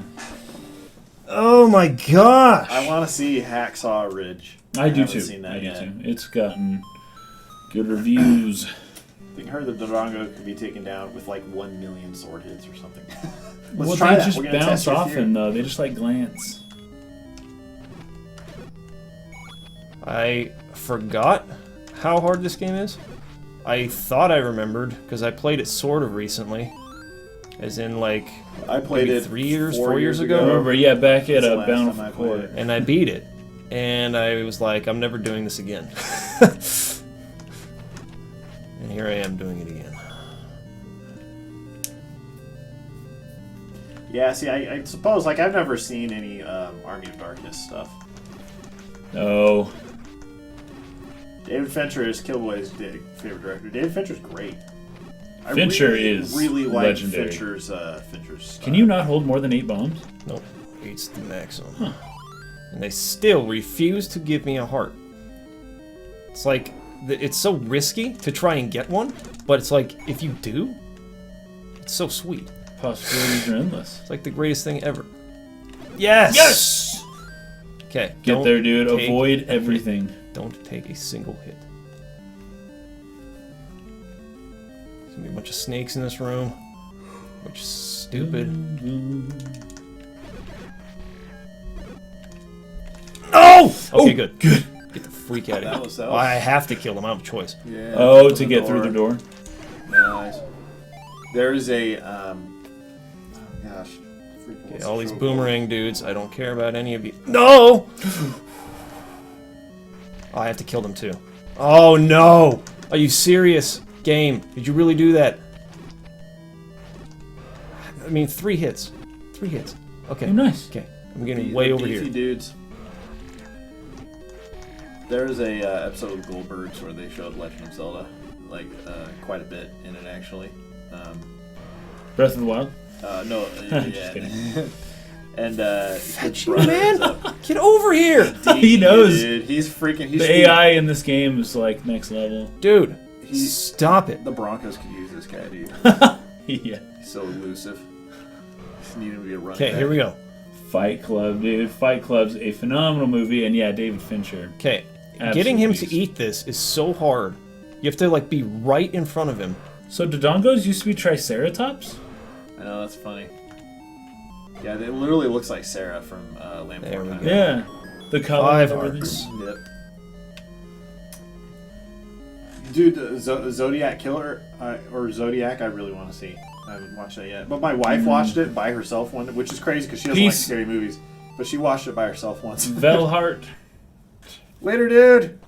Oh my gosh! I want to see Hacksaw Ridge. I do haven't too. seen that I do yet. too. It's gotten good reviews. I heard that Dodongo could be taken down with like 1 million sword hits or something. Let's Well, try they that. just We're gonna bounce test your off theory. him, though. They just like glance. I forgot how hard this game is. I thought I remembered, because I played it sort of recently. As in, like, I played maybe it 3 years, 4 4 years ago. I remember, yeah, back at That's the a last Bound time I for played Court. it. And I beat it. And I was like, I'm never doing this again. And here I am doing it again. Yeah, see, I suppose, like, I've never seen any Army of Darkness stuff. Oh. David Fincher is Killboy's favorite director. David Fincher's great. Fincher is really like legendary. Fincher's stuff. Can you not hold more than 8 bombs? Nope. 8's the maximum. And they still refuse to give me a heart. It's like, it's so risky to try and get one, but it's like, if you do, it's so sweet. Possibilities are endless. It's like the greatest thing ever. Yes! Yes! Okay. Get don't there, dude. take Avoid a hit. everything. Don't take a single hit. There's gonna be a bunch of snakes in this room. Which is stupid. No! Okay, good. Good. Get the freak out of That here. was- that Oh, I was- have to kill them. I don't have a choice. Yeah, Oh, open to get through the door. Nice. There's a oh gosh. Freaking Okay, what's all the these trope? boomerang dudes. I don't care about any of you. No! Oh, I have to kill them too. Oh no! Are you serious? Game, did you really do that? I mean, 3 hits. 3 hits. Okay. Oh, nice. Okay. I'm getting The way over beefy here. dudes. There's a episode of Goldbergs where they showed Legend of Zelda, like quite a bit in it actually. Breath of the Wild? No, Just yeah. kidding. And Fetch you, man! Get over here! He knows. Dude, he's freaking. He's The AI in this game is like next level. Dude, He's- stop it. The Broncos could use this guy, dude. Yeah. He's so elusive. Just need him to be a running Okay, back. here we go. Fight Club, dude. Fight Club's a phenomenal movie, and yeah, David Fincher. Okay. Absolute Getting him beast. to eat this is so hard. You have to, like, be right in front of him. So Dodongos used to be Triceratops? I know, that's funny. Yeah, it literally looks like Sarah from Lamb There we Fortnite. go. Yeah. The color 5 and everything. hearts. Yep. Dude, Zodiac Killer, or Zodiac, I really want to see. I haven't watched that yet. But my wife watched it by herself one, which is crazy because she doesn't like Peace. scary movies. But she watched it by herself once. Velhart. Later, dude!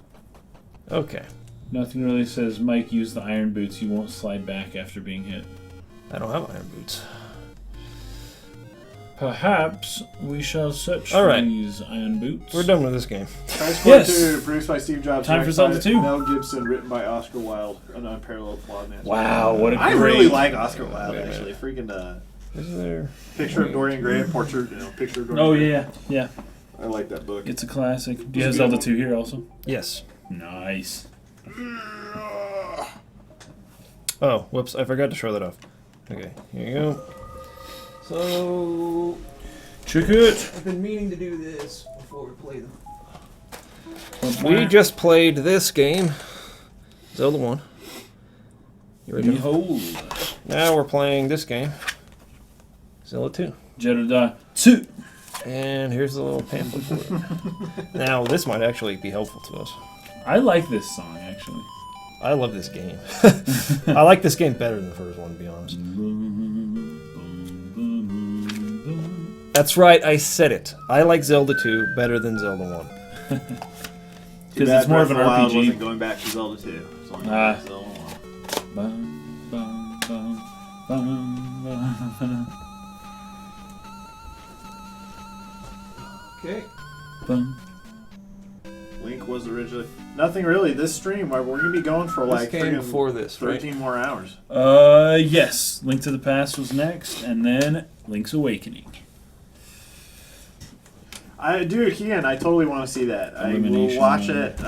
Okay. Nothing really says, Mike, use the iron boots. You won't slide back after being hit. I don't have iron boots. Perhaps we shall search All for right. these iron boots. We're done with this game. Christ Yes. 2, produced by Steve Jobs. Time for directed by Zelda 2. Mel Gibson, written by Oscar Wilde. An unparalleled flawed man. Wow, what a I great... really like Oscar Wilde, Wait a actually. Freaking Is there... picture of Dorian Gray, picture of Dorian Oh, Gray. yeah, yeah. I like that book. It's a classic. Do you have Zelda 2 here also? Yes. Nice. Oh, whoops! I forgot to show that off. Okay, here you go. So Check it. I've been meaning to do this before we play them. We just played this game, Zelda 1. The original. Behold. Now we're playing this game, Zelda 2. Zelda 2. And here's the little pamphlet for it. Now, this might actually be helpful to us. I like this song, actually. I love this game. I like this game better than the first one, to be honest. That's right, I said it. I like Zelda 2 better than Zelda 1. Because it's more of an Wild RPG. wasn't going back to Zelda 2. It's only going back to Zelda 1. Okay. Link was originally nothing really. This stream, we're going to be going for like This came before this, 13 more hours. Yes. Link to the Past was next, and then Link's Awakening. Dude, Kian, I totally want to see that. I will Illumination. watch it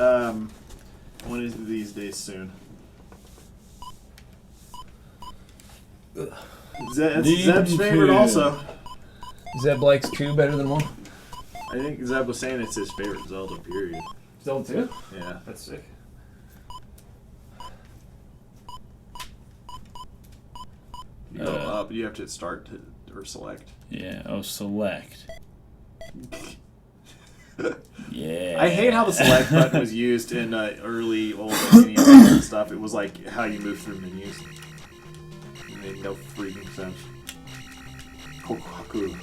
one of these days soon. Zeb's favorite also. Zeb likes 2 better than 1. I think Zeb was saying it's his favorite Zelda, period. Zelda 2? Yeah. That's sick. You go up, you have to start to, or select. Yeah, select. Yeah. I hate how the select button was used in early old Ocarina of Time and stuff. It was like how you move through menus. It made no freaking sense. Kokaku.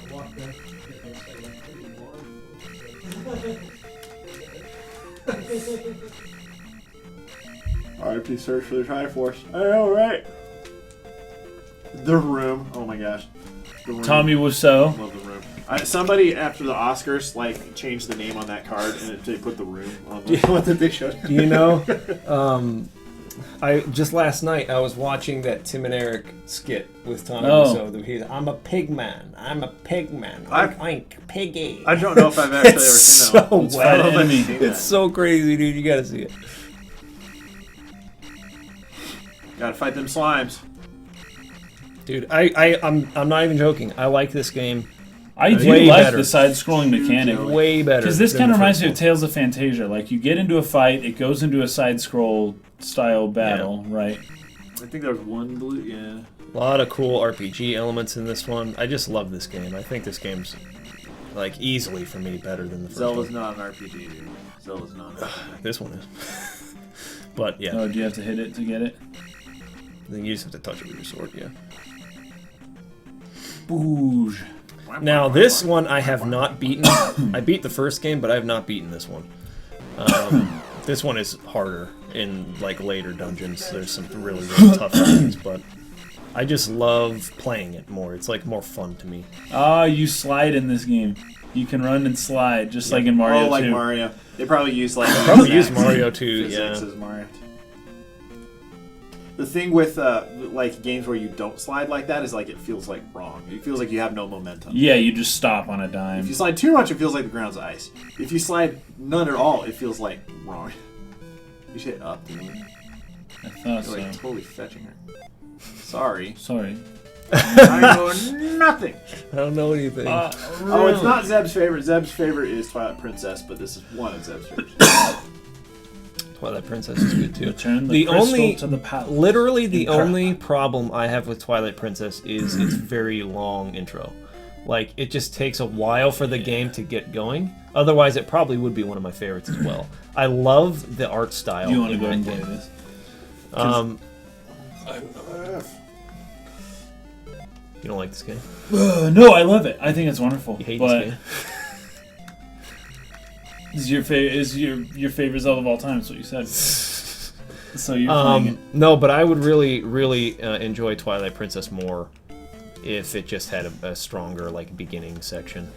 RP search for the Triforce. I know, right? The Room. Oh my gosh. The Room. Tommy Wiseau. Love The Room. Somebody after the Oscars like changed the name on that card and they put The Room on the one that they showed. You know, I just last night I was watching that Tim and Eric skit with Tommy Wiseau. I'm a pig man. I'm a pig man. Oink, oink, piggy. I don't know if I've actually ever seen that one. So Bad well. enemy. It's so crazy, dude. You gotta see it. Gotta fight them slimes. Dude, I'm not even joking. I like this game I do way like better. the side-scrolling mechanic. way better. Because this than kind the of reminds first me of one. Tales of Fantasia. Like, you get into a fight, it goes into a side-scroll style battle, right? I think there's one blue. Yeah. A lot of cool RPG elements in this one. I just love this game. I think this game's like easily for me better than the first Zelda's one. not an RPG, dude. Zelda's not an RPG. This one is. But yeah, Oh, do you have to hit it to get it? then you just have to touch it with your sword. Yeah. Booge. Now this one I have not beaten. I beat the first game, but I have not beaten this one. This one is harder in like later dungeons. There's some really tough dungeons, but I just love playing it more. It's like more fun to me. You slide in this game. You can run and slide, just like in Mario 2. Oh, like Mario. They probably use like Probably use exact Mario 2, physics yeah. as Mario. The thing with like games where you don't slide like that is like it feels like wrong. It feels like you have no momentum. Yeah, you just stop on a If dime. you slide too much, it feels like the ground's ice. If you slide none at all, it feels like wrong. You should hit up, dude. I thought You're like so. totally fetching her. Sorry. Sorry. I know nothing. I don't know anything. Oh, it's not Zeb's favorite. Zeb's favorite is Twilight Princess, but this is one of Zeb's favorites. Twilight Princess is good too. Return The crystal only, to the palace. literally the In Prague. only problem I have with Twilight Princess is its very long intro. Like, it just takes a while for the game to get going. Otherwise, it probably would be one of my favorites as well. I love the art style. Do you want to in go that and play game. this? You don't like this game? No, I love it. I think it's wonderful. You hate but this game? is your favorite Zelda of all time? Is what you said. So you're playing it. No, but I would really enjoy Twilight Princess more if it just had a stronger like beginning section.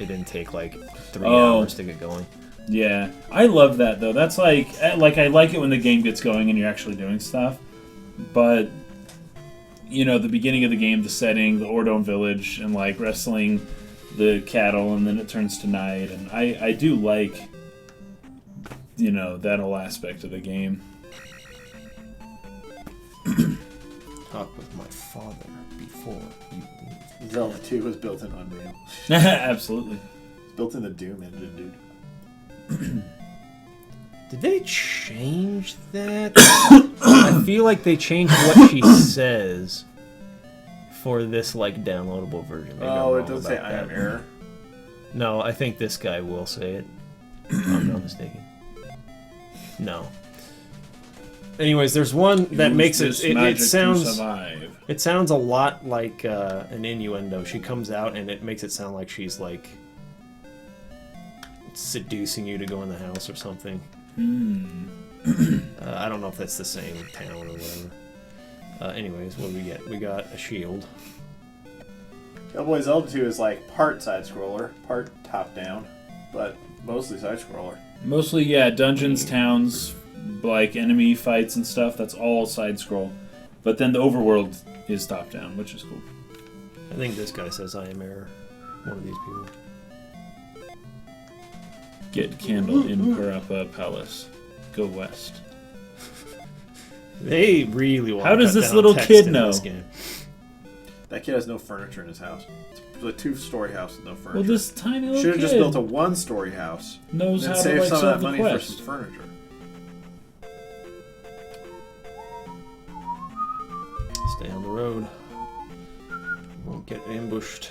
It didn't take like 3 hours to get going. Yeah, I love that though. That's like I like it when the game gets going and you're actually doing stuff. But you know, the beginning of the game, the setting, the Ordone village, and like wrestling the cattle, and then it turns to night. And I do like, you know, that whole aspect of the game. Talk with my father before you leave. Zelda 2 was built in Unreal. Absolutely. It's built in the Doom engine, dude. Did they change that? I feel like they changed what she says for this like downloadable version. Maybe I'm Oh, it wrong doesn't say about I am that. error. No, I think this guy will say it. If I'm not mistaken. No. Anyways, there's one that Use makes this it magic to sounds survive. it sounds a lot like an innuendo. She comes out and it makes it sound like she's like seducing you to go in the house or something. I don't know if that's the same town or whatever. Anyways, what do we get? We got a shield. Hellboy Zelda 2 is like part side-scroller, part top-down, but mostly side-scroller. Mostly, yeah, dungeons, towns, like enemy fights and stuff. That's all side scroll. But then the overworld is top down, which is cool. I think this guy says I am error. One of these people. Get candle in Parappa Palace. Go west. They really want. How to does cut this down little text kid in know? this game. That kid has no furniture in his house. It's a 2-story house with no furniture. Well, this tiny little should have kid just built a 1-story house. knows And how to save like some of solve that the money for quest. some furniture. Stay on the road. Won't get ambushed.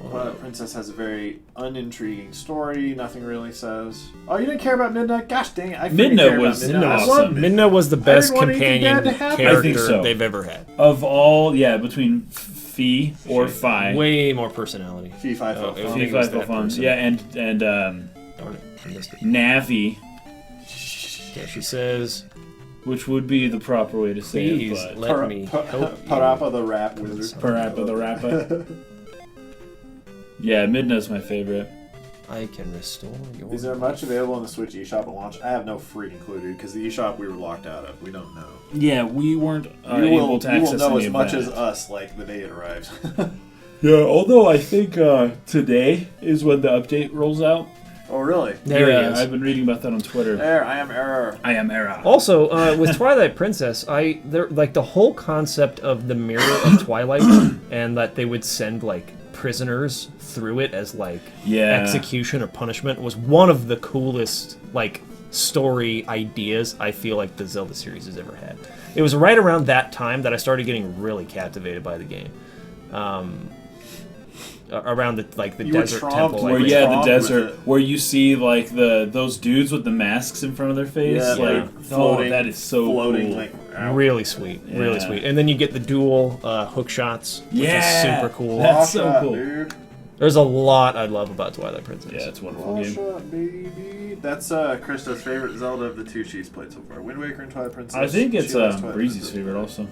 Twilight Princess has a very unintriguing story. Nothing really says. Oh, you didn't care about Midna? Gosh dang it! I freaking Midna care about was Midna. I awesome. love Midna. Midna was the best want anything companion bad to happen. character I think so. they've ever had. Of all, yeah, between Fi or Fi. Way more personality. Fee, fi, fo, Oh, fum. I think Fi it was Fi that Fun. person. Yeah, and Darn it, I missed it. Navi, Yeah, she says, which would be the proper way to say "Please it, but let me help you." Parappa the rap wizard. Parappa the Rappa. Yeah, Midna's my favorite. I can restore your. Is there much available in the Switch eShop at launch? I have no freaking clue, dude, because the eShop we were locked out of. We don't know. Yeah, we weren't You able to access know any as of much that. as us, like, the day it arrives. Yeah, although I think today is when the update rolls out. Oh, really? There yeah, he is. I've been reading about that on Twitter. There, I am error. I am Era. Also, with Twilight Princess, like the whole concept of the mirror of Twilight, and that they would send like prisoners through it as like execution or punishment was one of the coolest like story ideas I feel like the Zelda series has ever had. It was right around that time that I started getting really captivated by the game. Around the You were desert tromped temple, Where Like, yeah, the wrong with desert, it? where you see like those dudes with the masks in front of their face, Yeah, like floating, that is so floating, cool. like, ow. really sweet, really Yeah. sweet. And then you get the dual hook shots, which Yeah, is super cool. that's so Shot, cool. dude. There's a lot I love about Twilight Princess. Yeah, it's a wonderful Oh, game. shot, baby. That's Krista's favorite Zelda of the two she's played so far. Wind Waker and Twilight Princess. I think it's She loves Twilight Breezy's Princess. favorite also.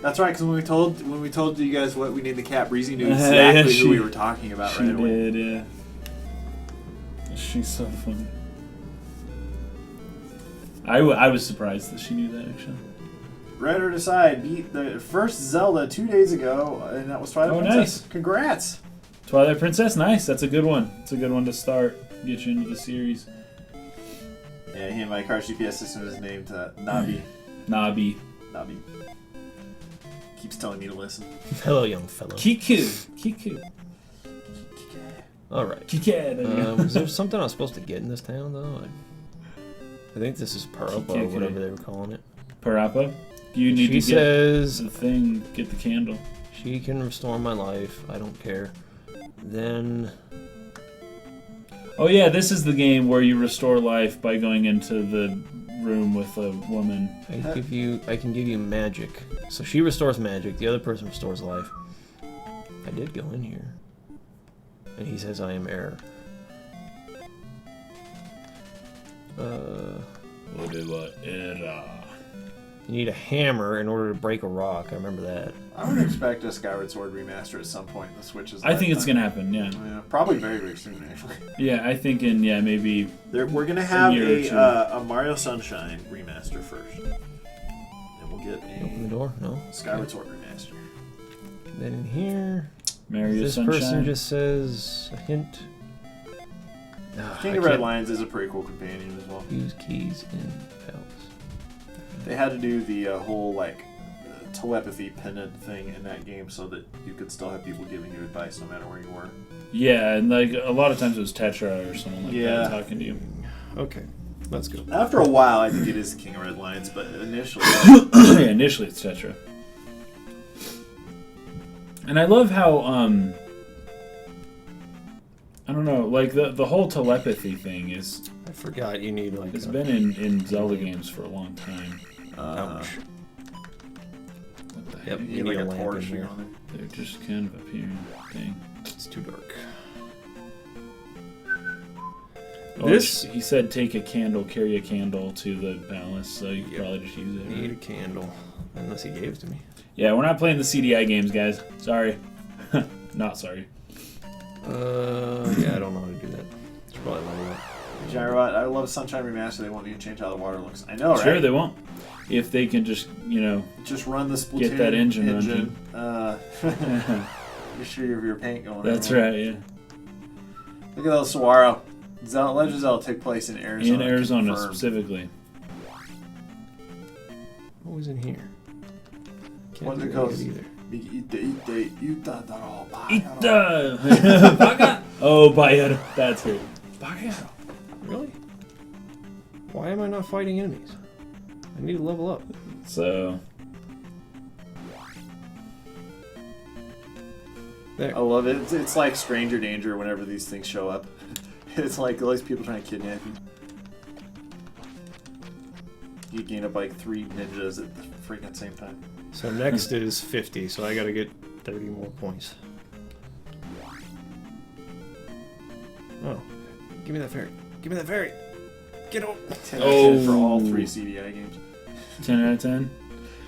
That's right, because when we told you guys what we named the cat, Breezy knew Yeah, exactly she- who we were talking about She right away. did, yeah. She's so funny. I was surprised that she knew that actually. Red or Decide beat the first Zelda 2 days ago, and that was Twilight Oh, Princess. nice. Congrats! Twilight Princess, nice. That's a good one. It's a good one to start. Get you into the series. Yeah, he and my car's GPS system is named Nabi. Nabi. Nabi. Keeps telling me to listen. Hello, young fellow. Kiku. All right. Kika. Was there something I was supposed to get in this town though? I think this is Parappa or Kike. whatever they were calling it. Parappa. You need She to get says the thing. Get the candle. she can restore my life. I don't care. Then Oh yeah, this is the game where you restore life by going into the room with a woman. I can give you magic. So she restores magic. The other person restores life. I did go in here, and he says I am error. You need a hammer in order to break a rock. I remember that. I would expect a Skyward Sword remaster at some point in the Switch's I think it's lifetime. gonna happen. Yeah. Yeah, probably very, very soon, actually. Yeah, I think maybe. We're gonna have year or two. a Mario Sunshine remaster first, and we'll get Open the a door. No. Skyward Sword remaster. Then in here, Mario this Sunshine. person just says a hint. King of Red Lions is a pretty cool companion as well. Use keys in palace. They had to do the whole like telepathy pendant thing in that game so that you could still have people giving you advice no matter where you were. Yeah, and like a lot of times it was Tetra or someone like that talking to you. Okay, let's go. After a while, I think it is King of Red Lions, but initially, Yeah, initially it's Tetra. And I love how I don't know, like the whole telepathy thing is. I forgot you need like. It's been in Zelda games for a long time. Ouch. What the Yep, heck? you like need a a lamp torch in here. on They're just kind of appearing. Dang. It's too dark. Oh, This- he said take a candle, carry a candle to the palace, so you could probably just use it. Need a candle, unless he gave it to me. Yeah, we're not playing the CDI games, guys. Sorry. Not sorry. Yeah, I don't know how to do that. Should probably level up. it. Gyrot, I love Sunshine Remaster. They want me to change how the water looks. I know, right? Sure, they won't. If they can just, Just run the Splatoon Get that engine You're sure you have your paint going. That's everywhere. right, yeah. Look at those saguaro. Legend of Zelda take place in Arizona. In Arizona confirmed. specifically. What was in here? Can't What do it that goes? either. Ita! Oh, Bayero. That's good. Bayero. Really? Why am I not fighting enemies? I need to level up. So, There. I love it. It's like Stranger Danger whenever these things show up. It's like all these people trying to kidnap you. You gain up like 3 ninjas at the freaking same time. So next is 50, so I gotta get 30 more points. Oh. Give me that fairy. Give me that fairy. Get over. 10 out of 10 for all 3 CDI games. 10 out of 10.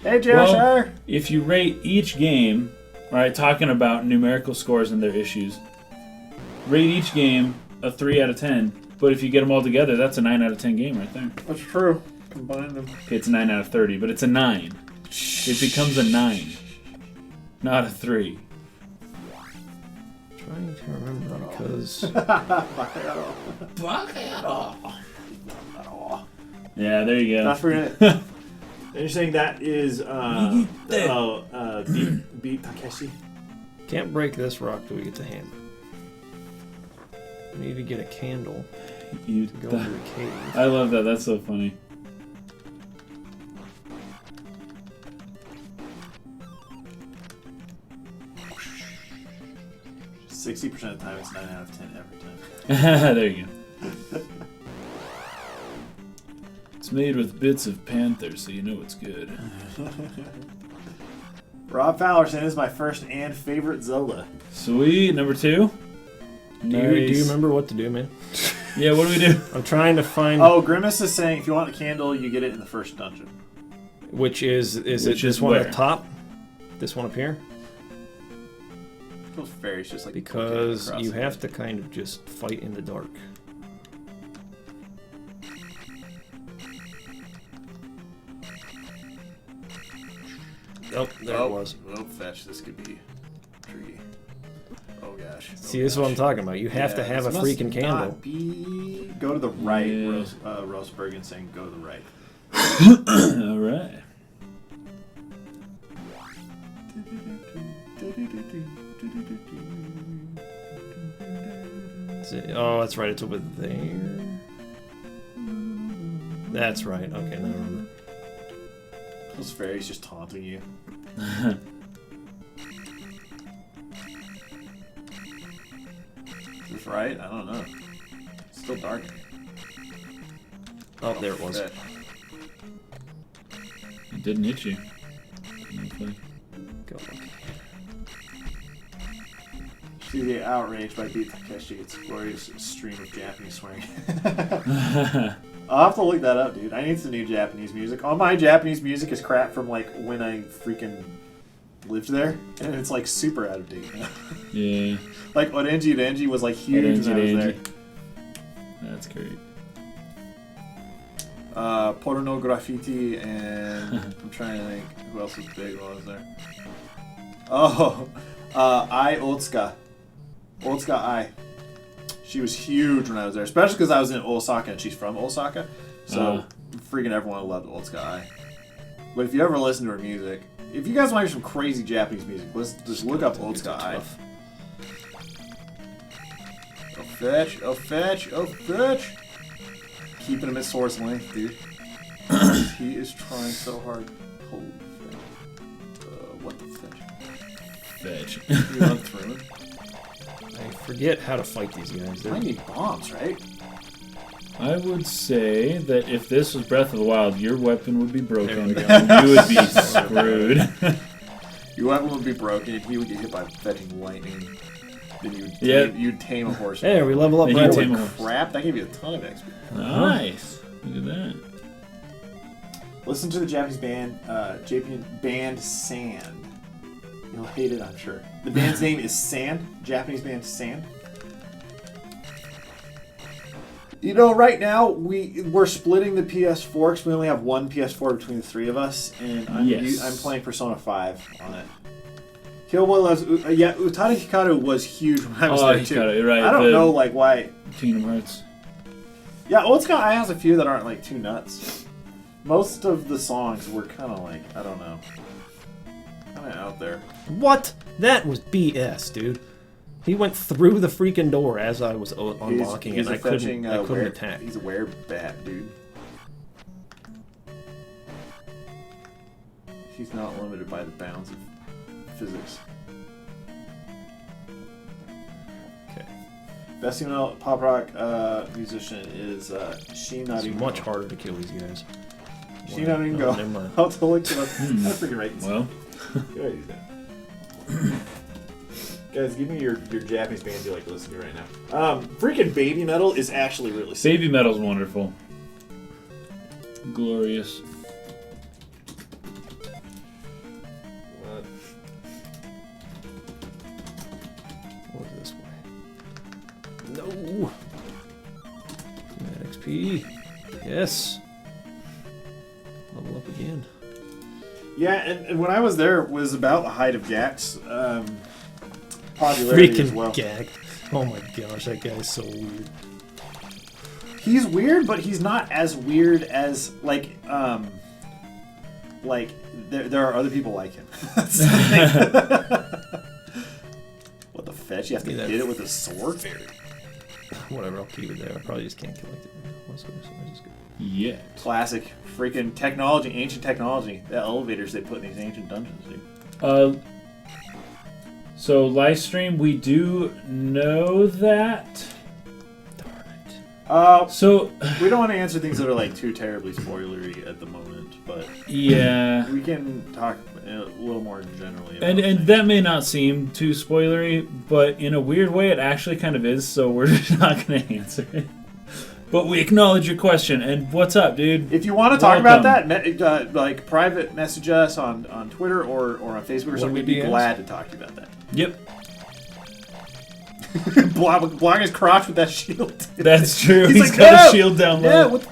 Hey, Josh! Well, if you rate each game, right, talking about numerical scores and their issues, rate each game a 3 out of 10, but if you get them all together, that's a 9 out of 10 game right there. That's true. Combine them. Okay, it's a 9 out of 30, but it's a 9. It becomes a 9, not a 3. Trying to remember because Yeah, there you Not go. forget. And you're saying that is beat Takeshi? can't break this rock till we get the hammer. I need to get a candle You to go into the cave. I love that. That's so funny. %60 of the time, it's 9 out of 10 every time. There you go. It's made with bits of panther, so you know it's good. Rob Fowler saying this is my first and favorite Zelda. Sweet. Number 2. Do you remember what to do, man? Yeah, what do we do? I'm trying to find Oh, Grimace is saying if you want a candle, you get it in the first dungeon. which is it Which this is one where? up top? This one up here? Those fairies just like Because across you the have to kind of just fight in the dark. Oh, there it was. Oh, fetch. This could be tricky. Oh gosh. See, this is what I'm talking about. You have to have a freaking candle. Go to the right. Yeah. Rosebergen saying go to the right. All right. Oh, that's right. It's over there. That's right. Okay, now I remember. Those fairies just taunting you. Is this right? I don't know. It's still dark. Oh, there it was. Fetch. It didn't hit you. Okay. Go. See the outrage by Beat Takeshi. It's a glorious stream of Japanese swearing. I'll have to look that up, dude. I need some new Japanese music. All my Japanese music is crap from like when I freaking lived there, and it's like super out of date now. Yeah. Like Orenji Renji was like huge when I was there. That's great. Porno Graffiti, and I'm trying to think who else was big while I was there. Oh, Ai Otsuka. Otsuka Ai. She was huge when I was there, especially because I was in Osaka and she's from Osaka. So freaking everyone loved Otsuka Ai. But if you ever listen to her music, if you guys want to hear some crazy Japanese music, let's just look up Otsuka Ai. Oh fetch, oh fetch, oh fetch. Keeping him at source length, dude. He is trying so hard. Holy fetch. What the fetch? Fetch. You run through him? I forget how to fight these guys. I need bombs, right? I would say that if this was Breath of the Wild, your weapon would be broken. There we And you would be screwed. Your weapon would be broken if he would get hit by fetching lightning. Then you'd tame a horse. There, we level up And right you away. tame a horse. Crap, that gave you a ton of XP. Nice. Look at that. Listen to the Japanese band Sand. You'll hate it, I'm sure. The band's name is Sand. Japanese band Sand. You know, right now we're splitting the PS4 because we only have one PS4 between the three of us, and I'm playing Persona 5 on it. Killboy loves Utada Hikaru was huge when I was there too. Hikaru, right, I don't know why. Kingdom Hearts. Yeah, Otsuka Ai has a few that aren't like too nuts. Most of the songs were kind of like, I don't know, kind of out there. What? That was BS, dude. He went through the freaking door as I was unlocking it. I couldn't attack. He's a werebat, dude. He's not limited by the bounds of physics. Okay. Best female pop rock musician is It's much harder to kill these guys. She not even go. Never mind. I'll have to look it up. I freaking right. Well. Good idea. Guys, give me your Japanese band you like to listen to right now. Freaking Baby Metal is actually really sick. Baby Metal's wonderful. Glorious. What is this way? No! That XP. Yes! Level up again. Yeah, and when I was there, it was about the height of Gak's popularity as well. Freaking Gak. Oh my gosh, that guy's so weird. He's weird, but he's not as weird as there are other people like him. What the fetch? You have to hit it with a sword? Whatever, I'll keep it there. I probably just can't collect it right now. So just go. Yeah. Classic freaking technology, ancient technology. The elevators they put in these ancient dungeons, dude. So live stream, we do know that. Darn it. So We don't want to answer things that are like too terribly spoilery at the moment, but yeah, we can talk a little more generally. About and things. that may not seem too spoilery, but in a weird way, it actually kind of is. So we're just not going to answer it. But we acknowledge your question, and what's up, dude? If you want to talk about that, like private message us on Twitter or on Facebook or something, we'd be glad to talk to you about that. Yep. Blocking his crotch with that shield. That's true. He's like, got "No!" a shield down low. Yeah, what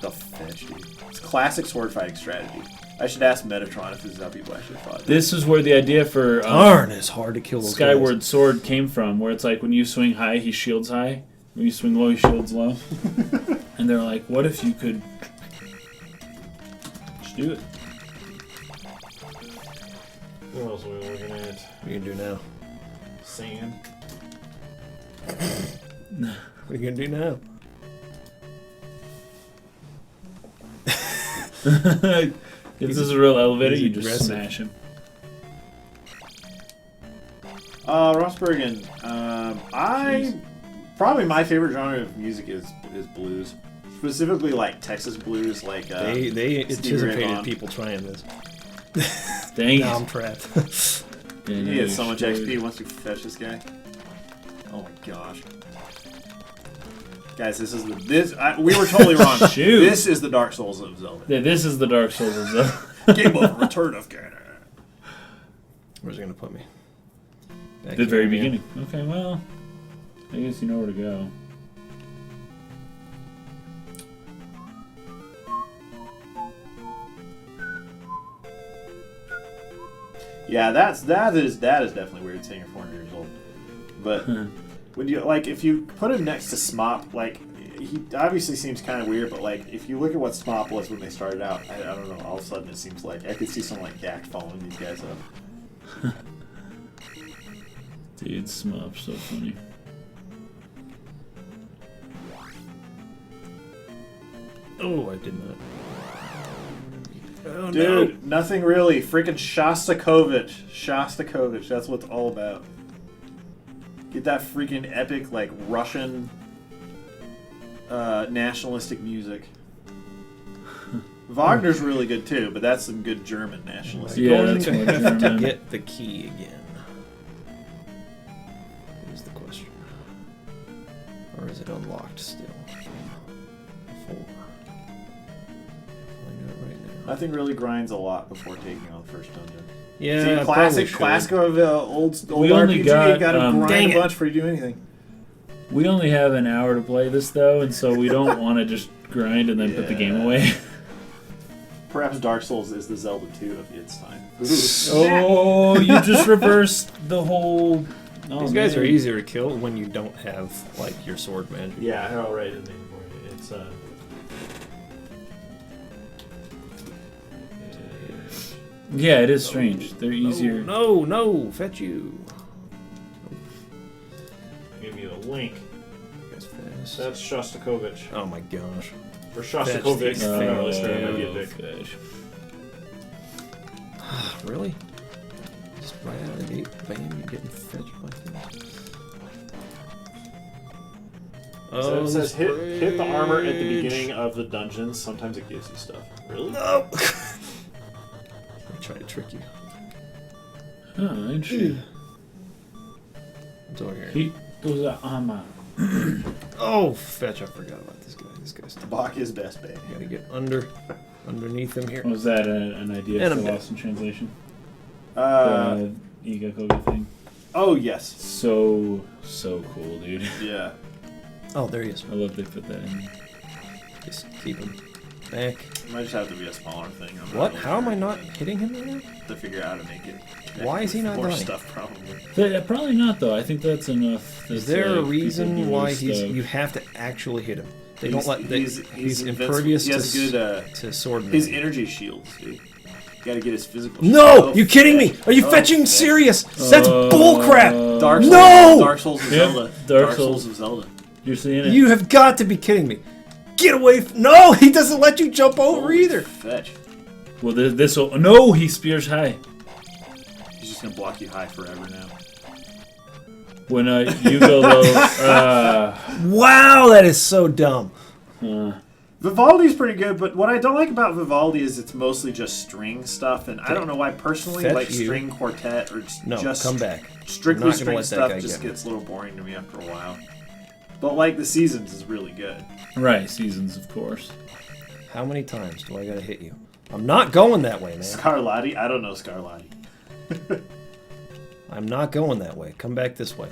the fetch, dude. It's classic sword fighting strategy. I should ask Metatron if this is how people actually fought. This is where the idea for Darn, it's hard to kill those Skyward guys. Sword came from, where it's like when you swing high, he shields high. When you swing low, he shields low. And they're like, what if you could just do it? What else are we looking at? What are you gonna do now? Sand. What are you gonna do now? If this is a real elevator, he's you just aggressive. smash him. Ross Bergen. Probably my favorite genre of music is blues, specifically like Texas blues. Like They Stevie Ray anticipated Vaughan. people trying this. Dang Now I'm it. trapped. He gets so much XP once you fetch this guy. Oh my gosh. Guys, we were totally wrong. Shoot. This is the Dark Souls of Zelda. Yeah, this is the Dark Souls of Zelda. Game over. Return of Ganon. Where's it gonna put me? Back The here very again. beginning. Okay, well, I guess you know where to go. Yeah, that is definitely weird saying you're 400 years old. But would you like if you put him next to Smop, like he obviously seems kind of weird, but like if you look at what Smop was when they started out, I don't know. All of a sudden, it seems like I could see someone like Dak following these guys up. Dude, Smop's so funny. Oh, I did not. Oh, Dude, nothing really. Freaking Shostakovich. That's what it's all about. Get that freaking epic, like, Russian nationalistic music. Wagner's really good too, but that's some good German nationalistic. Yeah, Going that's to more have to German. get the key again. Is the question. Or is it unlocked still? 4. I'll do it right now. Nothing really grinds a lot before taking on the first dungeon. Yeah, See, I probably should. classic of old We only RPG. got, You gotta dang grind it. a bunch before you do anything. We only have an hour to play this though, and so we don't want to just grind and then put the game away. Perhaps Dark Souls is the Zelda 2 of its time. Oh, you just reversed the whole. Oh, These guys man. are easier to kill when you don't have like your sword magic. Yeah, I'll write it in for you. It's Yeah, it is strange. They're easier. No, fetch you. give you the link. That's fast. That's Shostakovich. Oh my gosh. Or Shostakovich. these I things. don't know, might be a dick. fish. Really? Just right out of the gate, bam, you're getting fetched by things. So it says this hit the armor at the bridge. beginning of the dungeon. Sometimes it gives you stuff. Really? No! I try to trick you. Oh, interesting. What's over here? He goes armor. Oh, fetch! I forgot about this guy. This guy's. Bach is best, baby. Gotta get underneath him here. Was that an idea And for I'm dead. Lost in Translation? Uh, The Igakoga thing. oh, yes. So cool, dude. Yeah. Oh, there he is. I love they put that in. Just keep him back. It might just have to be a smaller thing. I'm not What? really How am sure. I not hitting him right now? To figure out how to make it. Why is he not more dying? stuff, probably. Probably not though. I think that's enough. Is That's, there a like, people reason do why stuff. you have to actually hit him? They don't let. He's invincible. impervious He has to good, to sword. his magic. energy shields, dude. You gotta get his physical. No! shield. You kidding me? Are you Oh, fetching okay. serious? That's bullcrap! Dark Souls, No! Dark Souls of Yep, Zelda. Dark Dark Souls Souls. of Zelda. You're seeing it. You have got to be kidding me. Get away from... No! He doesn't let you jump over Holy either. Fetch. Well, this will. No, he spears high. He's just gonna block you high forever now. When you go low. Wow, that is so dumb. Vivaldi's pretty good, but what I don't like about Vivaldi is it's mostly just string stuff, and I don't know why personally, Fetch like you. string quartet or No, just come back. strictly I'm not gonna string let that stuff guy just get me. gets a little boring to me after a while. But like the Seasons is really good. Right, seasons, of course. How many times do I gotta hit you? I'm not going that way, man. Scarlatti? I don't know Scarlatti. I'm not going that way. Come back this way.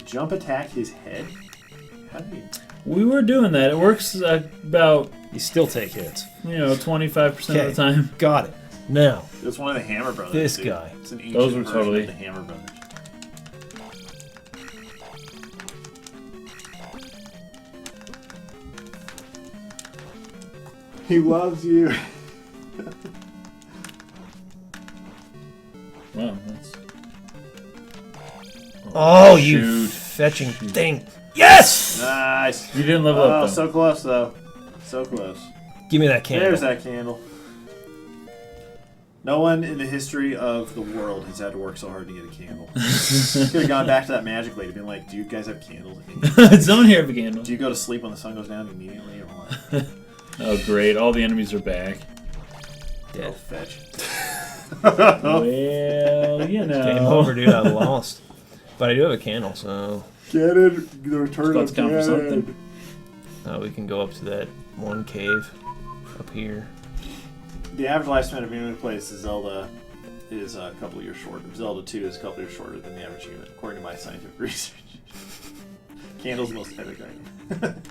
Jump attack his head? How do you... We were doing that. It works about You still take hits. 25% of Okay. the time. Got it. Now, It's one of the Hammer Brothers. This dude. guy. It's an ancient Those were version totally- of the Hammer Brothers. He loves you. Wow, that's. oh, you shoot. fetching thing. Yes! Nice. You didn't level up Oh, though. so close though. So close. Give me that candle. There's that candle. No one in the history of the world has had to work so hard to get a candle. Could have gone back to that magic lady, been like, "Do you guys have candles? Someone here have a candle. Do you go to sleep when the sun goes down immediately, or what?" Oh, great. All the enemies are back. Oh, Dead. fetch. Well, you know. Game over, dude. I lost. But I do have a candle, so Get it. The return About to count for something. we can go up to that one cave up here. The average lifespan of anyone who plays Zelda is a couple of years shorter. Zelda 2 is a couple of years shorter than the average human, according to my scientific research. Candle's the most epic item.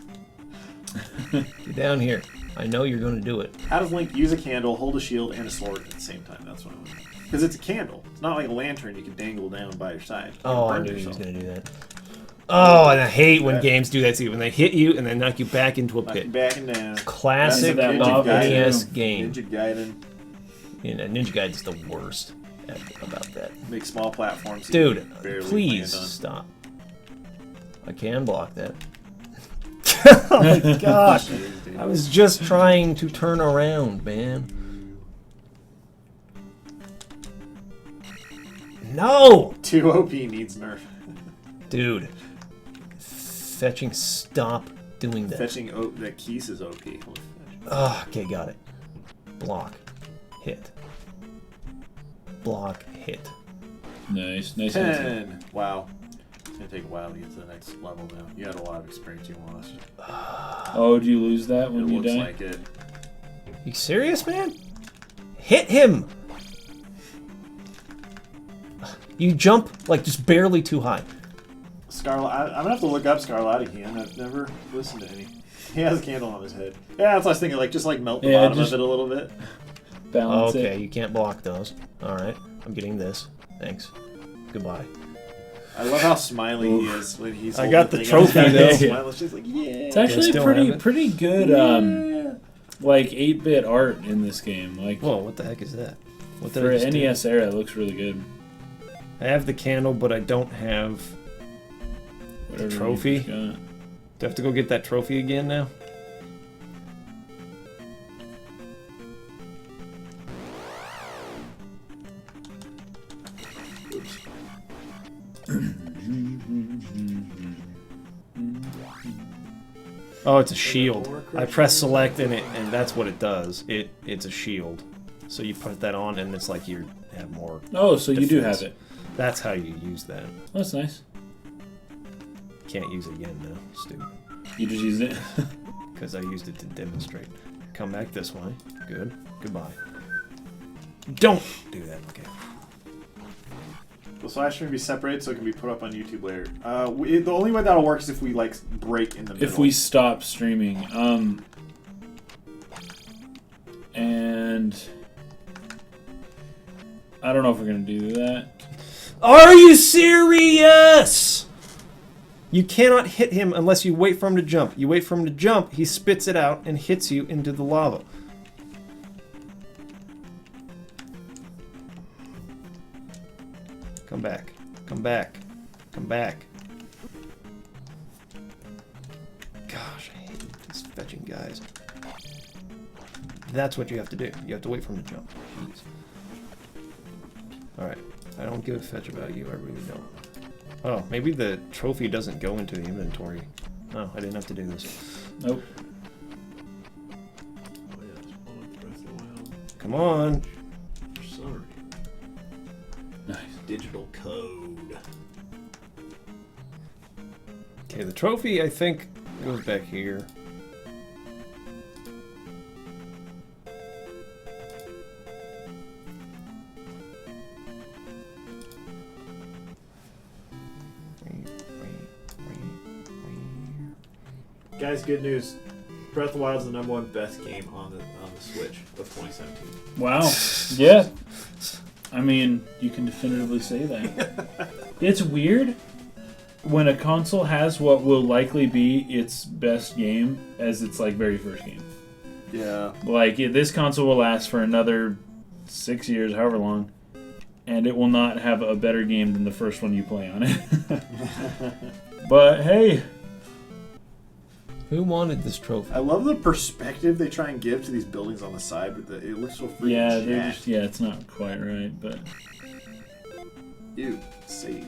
Get down here. I know you're going to do it. How does Link use a candle, hold a shield, and a sword at the same time? That's what I want. Because it's a candle. It's not like a lantern you can dangle down by your side. Oh, I knew he was going to do that. Oh, and I hate when games do that to you. When they hit you and then knock you back into a pit. Back and down. Classic That love Ninja NES Gaiden. game. Ninja Gaiden. Ninja Gaiden's the worst about that. Make small platforms. Dude, barely please land on. stop. I can block that. Oh my gosh. I was just trying to turn around, man. No! 2 OP needs nerf. Dude. Fetching, stop doing that. Fetching that Keys is OP. Oh, okay, got it. Block. Hit. Block. Hit. Nice, nice. 10. Wow. It's gonna take a while to get to the next level now. You had a lot of experience you lost. Oh, do you lose that when It you looks die? like it. You serious, man? Hit him! You jump, like, just barely too high. I'm gonna have to look up Scarlet again. I've never listened to any. He has a candle on his head. Yeah, that's what I was thinking. Like, just like melt the bottom of it a little bit. Balance Okay, it. you can't block those. Alright, I'm getting this. Thanks. Goodbye. I love how smiley he is when he's. I got holding the thing up. trophy, though. Smiling, it's just like, yeah. It's actually still have it? pretty good, Yeah. like 8-bit art in this game. Like Whoa, what the heck is that? What did for I just do? NES era, it looks really good. I have the candle, but I don't have... Whatever you trophy? just got. Do I have to go get that trophy again now? Oh, it's a shield. I press select and that's what it does. It's a shield. So you put that on and it's like you have more. Oh, so you do defense. have it. That's how you use that. That's nice. Can't use it again now. Stupid. You just used it. Because I used it to demonstrate. Come back this way. Good. Goodbye. Don't do that. Okay. The slash can be separated so it can be put up on YouTube later. The only way that'll work is if we like break in the middle. If we stop streaming, and I don't know if we're gonna do that. Are you serious? You cannot hit him unless you wait for him to jump. You wait for him to jump, he spits it out and hits you into the lava. Come back. Come back. Come back. Gosh, I hate these fetching guys. That's what you have to do. You have to wait for him to jump. Jeez. Alright. I don't give a fetch about you. I really don't. Oh, maybe the trophy doesn't go into the inventory. Oh, I didn't have to do this. Nope. Oh, yeah, there's one with Breath of the Wild. Come on. Sorry. Nice. Digital code. Okay, the trophy, I think, goes back here. Guys, good news. Breath of the Wild is the #1 best game on the Switch of 2017. Wow. Yeah. I mean, you can definitively say that. It's weird when a console has what will likely be its best game as its like very first game. Yeah. Like this console will last for another 6 years, however long, and it will not have a better game than the first one you play on it. But hey, Who wanted this trophy? I love the perspective they try and give to these buildings on the side, but it looks so freaking yeah, they're jacked. just, yeah, it's not quite right, but Ew, saved.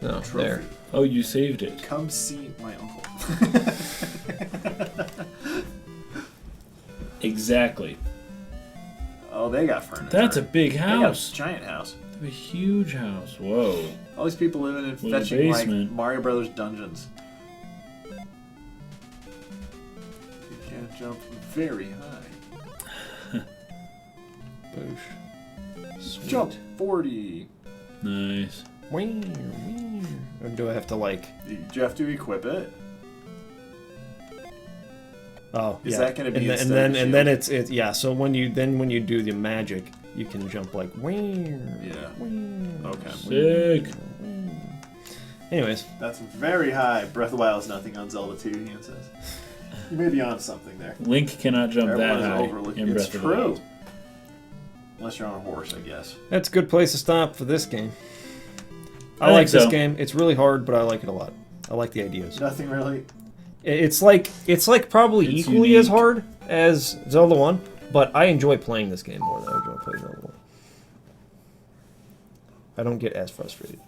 No, Trophy. there. oh, you saved it. Come see my uncle. Exactly. Oh, they got furniture. That's a big They got house. a giant house. A huge house. Whoa. All these people living in With a fetching like basement. Mario Brothers dungeons. You can't jump very high. Boosh. Sweet. Jump 40. Nice. Wee, wee. Or do I have to, like... Do you have to equip it? Oh, Is yeah. that gonna be and instead then of the and then shield? it's yeah. So when you do the magic, you can jump like Yeah. Okay. Sick. Anyways, That's very high. Breath of the Wild is nothing on Zelda 2, Ian says. You may be on something there. Link cannot jump Everyone that is high overlooking. in It's Breath of the true. Wild. Unless you're on a horse, I guess. that's a good place to stop for this game. I I like think this so. game. It's really hard, but I like it a lot. I like the ideas. Nothing really. It's like probably It's equally as unique. hard as Zelda 1, but I enjoy playing this game more than I enjoy playing Zelda 1. I don't get as frustrated.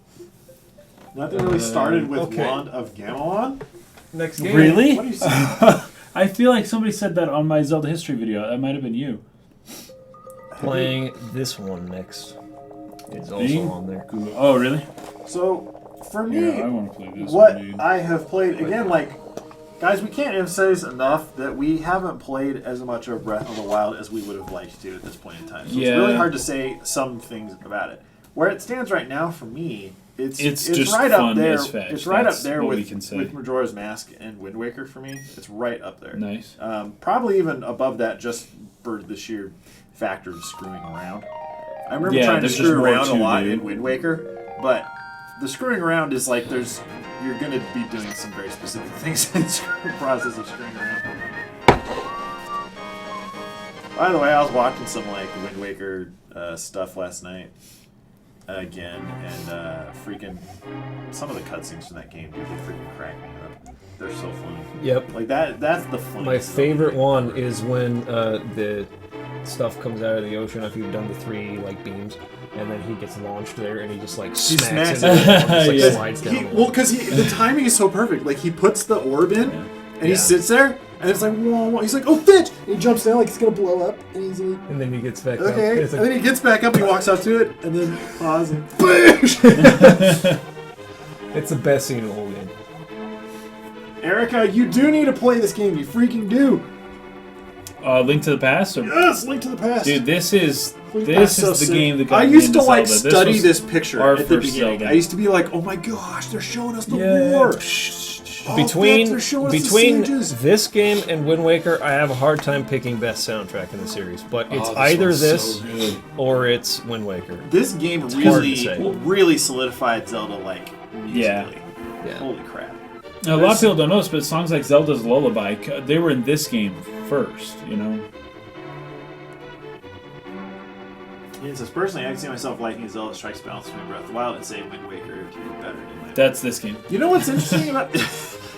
Nothing really started with okay. Wand of Gamelon. Next Really? What are you saying? I feel like somebody said that on my Zelda history video. That might have been you. Playing this one next. It's also Being on there. cool. Oh, really? So, for me, Yeah, I want to play this what one, dude. I have played, again, like, guys, we can't emphasize enough that we haven't played as much of Breath of the Wild as we would have liked to at this point in time. So Yeah. it's really hard to say some things about it. Where it stands right now for me, it's just right up fun there. as fetch. It's right up That's there what we with, can say. with Majora's Mask and Wind Waker for me. It's right up there. Nice. Probably even above that just for the sheer factor of screwing around. I remember Yeah, trying to there's just screw more around a to lot do. in Wind Waker, but the screwing around is like you're going to be doing some very specific things in the process of screwing around. By the way, I was watching some like Wind Waker stuff last night again, and freaking some of the cutscenes from that game, dude, they freaking crack me up. They're so funny. Yep. Like that's the funniest. My stuff favorite in one ever. is when the stuff comes out of the ocean after you've done the 3 like beams, and then he gets launched there, and he just like smacks smacks it, and just, like, Yeah. slides down. the Well, wall. because the timing is so perfect. Like, he puts the orb in, and he Yeah. sits there, and it's like, whoa, whoa. He's like, oh, bitch! And he jumps down like it's going to blow up, and he's like, And then he gets back up. okay. It's And like, then he gets back up, and he walks out to it, and then pauses, and boosh! it's the best scene in the whole game. Erica, you do need to play this game. You freaking do. Link to the Past? Or... Yes, Link to the Past. Dude, this is Link to the the Past, so sick. game that got I me used into to like Zelda. study was this picture our at the first beginning. Zelda. I used to be like, oh my gosh, they're showing us the Yeah. war. Psh, Oh, Between they're showing us the between sages. this game and Wind Waker, I have a hard time picking best soundtrack in the series. But it's either this or it's Wind Waker. This game hard to really, say. really solidified Zelda like musically. Yeah. Holy crap. Now, a lot of people don't know this, but songs like Zelda's Lullaby, they were in this game first, you know? Ian says, personally, I can see myself liking Zelda strikes balance between Breath of the Wild and say Wind Waker to be better in my That's this game. You know what's interesting about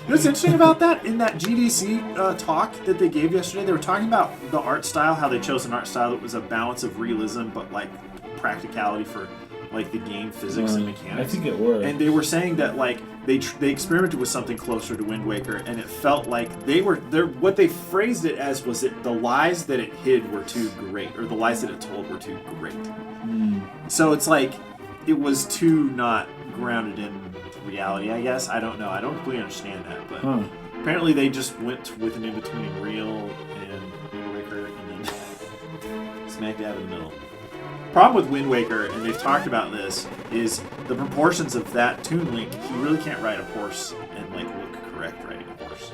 what's interesting about that? In that GDC talk that they gave yesterday, they were talking about the art style, how they chose an art style that was a balance of realism but like practicality for like the game physics and mechanics. I think it worked. And they were saying that like they experimented with something closer to Wind Waker, and it felt like what they phrased it as was that the lies that it hid were too great, or the lies that it told were too great. So it's like it was too not grounded in reality, I guess. I don't know. I don't completely understand that, but apparently they just went with an in-between real and Wind Waker, and then smack dab in the middle. Problem with Wind Waker, and they've talked about this, is the proportions of that Toon Link. He really can't ride a horse and like look correct riding a horse.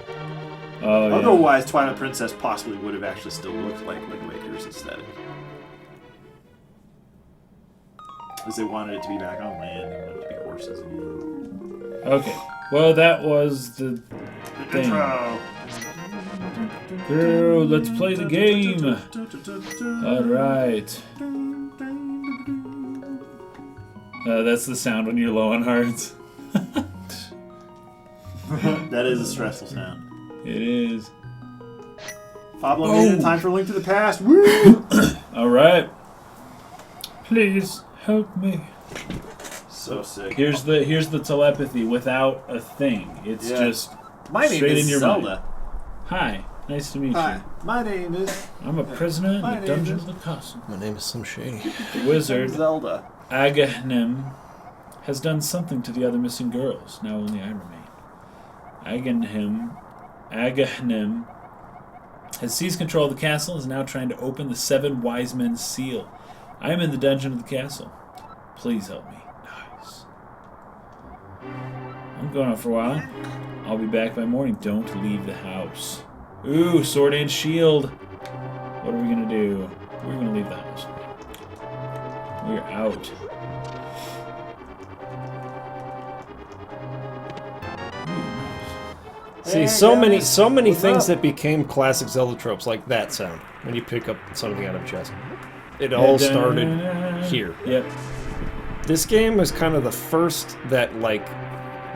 Oh, yeah. Otherwise, Twilight Princess possibly would have actually still looked like Wind Waker's aesthetic. Because they wanted it to be back on land and wanted it to be horses again. Okay. Well, that was the thing. Intro. Girl, let's play the game. Alright. That's the sound when you're low on hearts. That is a stressful sound. It is. Pablo made it in time for Link to the Past. Woo! Alright. Please help me. So sick. Here's the telepathy without a thing. It's Yeah. just My name straight is in your Zelda. mind. Hi, nice to meet Hi. you. My name is I'm a prisoner in My the name dungeon is- of the castle. My name is Slim Shady. The wizard, Zelda. Agahnim, has done something to the other missing girls. Now only I remain. Agahnim has seized control of the castle and is now trying to open the 7 wise men's seal. I am in the dungeon of the castle. Please help me. Nice. I'm going out for a while. I'll be back by morning. Don't leave the house. Ooh, sword and shield. What are we gonna do? We're gonna leave the house. We're out. See, Hey, so many guys. What's things up? that became classic Zelda tropes, like that sound when you pick up something out of a chest. It all started here. Yep. This game was kind of the first that like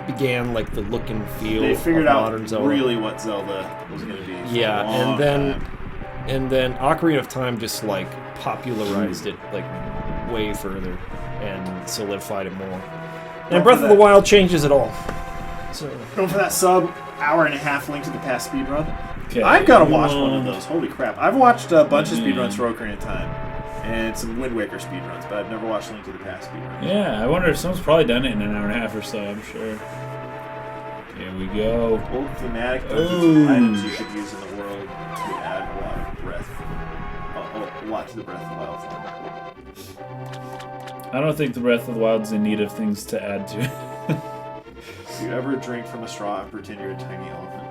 began like the look and feel They figured of out modern Zelda. really what Zelda was going to be. For Yeah, a long time. and then Ocarina of Time just like popularized it like way further and solidified it more. Don't And Breath of the forget- Wild changes it all. So Going for that sub hour and a half Link to the Past speedrun. Okay. I've got to watch one of those. Holy crap. I've watched a bunch of speedruns for Ocarina of Time and some Wind Waker speedruns, but I've never watched Link to the Past speedruns. Yeah, I wonder if someone's probably done it in an hour and a half or so, I'm sure. Here we go. Old thematic Ooh. items you could use in the world to add a lot of breath. A lot to the Breath of the Wild fun. I don't think the Breath of the Wild's in need of things to add to it. Do you ever drink from a straw and pretend you're a tiny elephant?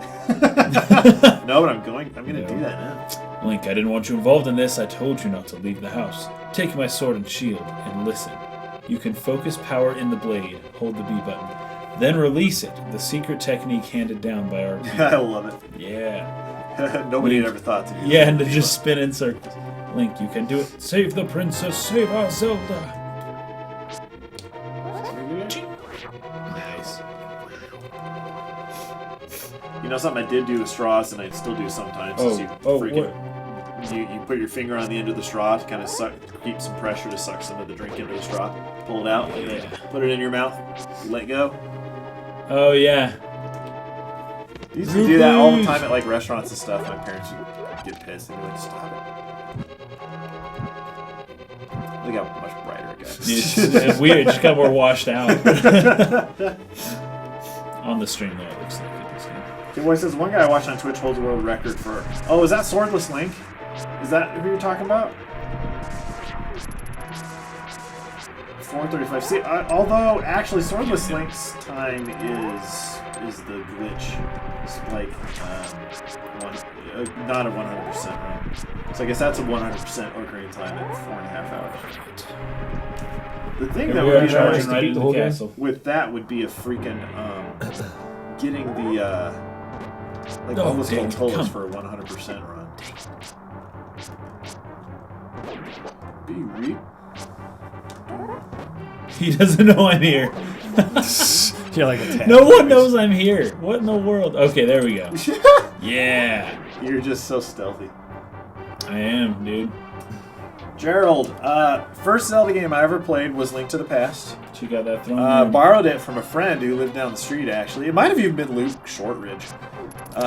No, but I'm gonna do that now. Link, I didn't want you involved in this. I told you not to leave the house. Take my sword and shield and listen. You can focus power in the blade. Hold the B button. Then release it. The secret technique handed down by our people. I love it. Yeah. Nobody had ever thought to do that. Yeah, and to just spin in circles. Link, you can do it. Save the princess. Save our Zelda. Nice. You know something I did do with straws, and I still do sometimes. Is you you put your finger on the end of the straw to kind of keep some pressure to suck some of the drink into the straw. Pull it out, Yeah. put it in your mouth, let go. Oh, yeah. You used to do that all the time at like restaurants and stuff. My parents would get pissed and be like, "Stop it!" Look how much brighter it got. It's weird. It just got more washed out. On the stream, though, it looks like it. Okay, boy, says one guy I watched on Twitch holds a world record for. Oh, is that Swordless Link? Is that who you're talking about? 4:35. See, although actually Swordless Link's time is the glitch. It's like not a 100% run. So I guess that's a 100% Ocarina time at 4.5 hours. The thing that We would are be charging nice right beat into the whole the game? castle. with that would be a freaking getting the like all Oh, the dang it, Skulltulas come. for a 100% run. Be reap. He doesn't know I'm here. you're like a tad. No one knows I'm here. What in the world? Okay, there we go. Yeah. You're just so stealthy. I am, dude. Gerald, first Zelda game I ever played was Link to the Past. She got that thrown. Borrowed it from a friend who lived down the street, actually. It might have even been Luke Shortridge.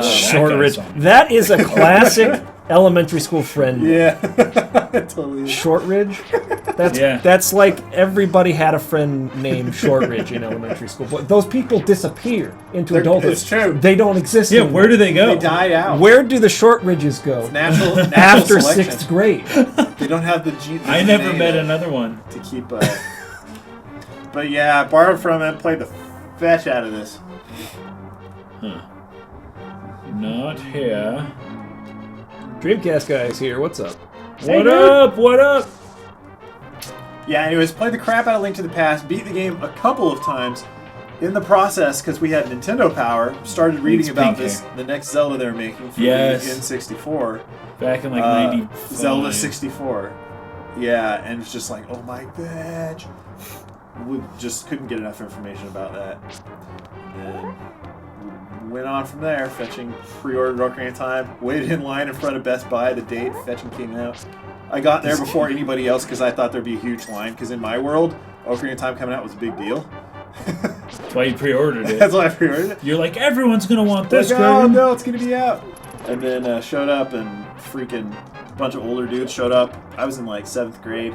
Shortridge. That guy's on. That is a classic elementary school friend. Yeah, totally. Shortridge. Yeah. That's like everybody had a friend named Shortridge in elementary school. But those people disappear into adulthood. it's true. They don't exist. Yeah, anymore. where do they go? They died out. Where do the Shortridges go? Natural After selection. 6th grade. They don't have the G. I never DNA met to- another one. to keep. But yeah, I borrowed from him, played the fetch out of this. Not here. Dreamcast guy is here. What's up? What up? What up? Yeah, anyways, played the crap out of Link to the Past, beat the game a couple of times. In the process, because we had Nintendo Power, started reading Link's about pink this, the next Zelda they're making for Yes. the N64. Back in like Uh, 95. Zelda 64. Yeah, and it's just like, oh my bitch. We just couldn't get enough information about that. And then went on from there, fetching pre-ordered Ocarina of Time, waited in line in front of Best Buy the date fetching came out. I got there before anybody else because I thought there'd be a huge line, because in my world, Ocarina of Time coming out was a big deal. That's why you pre-ordered it. That's why I pre-ordered it. You're like, everyone's gonna want this, Like, oh Gordon. no, it's gonna be out. And then showed up, and freaking a bunch of older dudes showed up. I was in like 7th grade,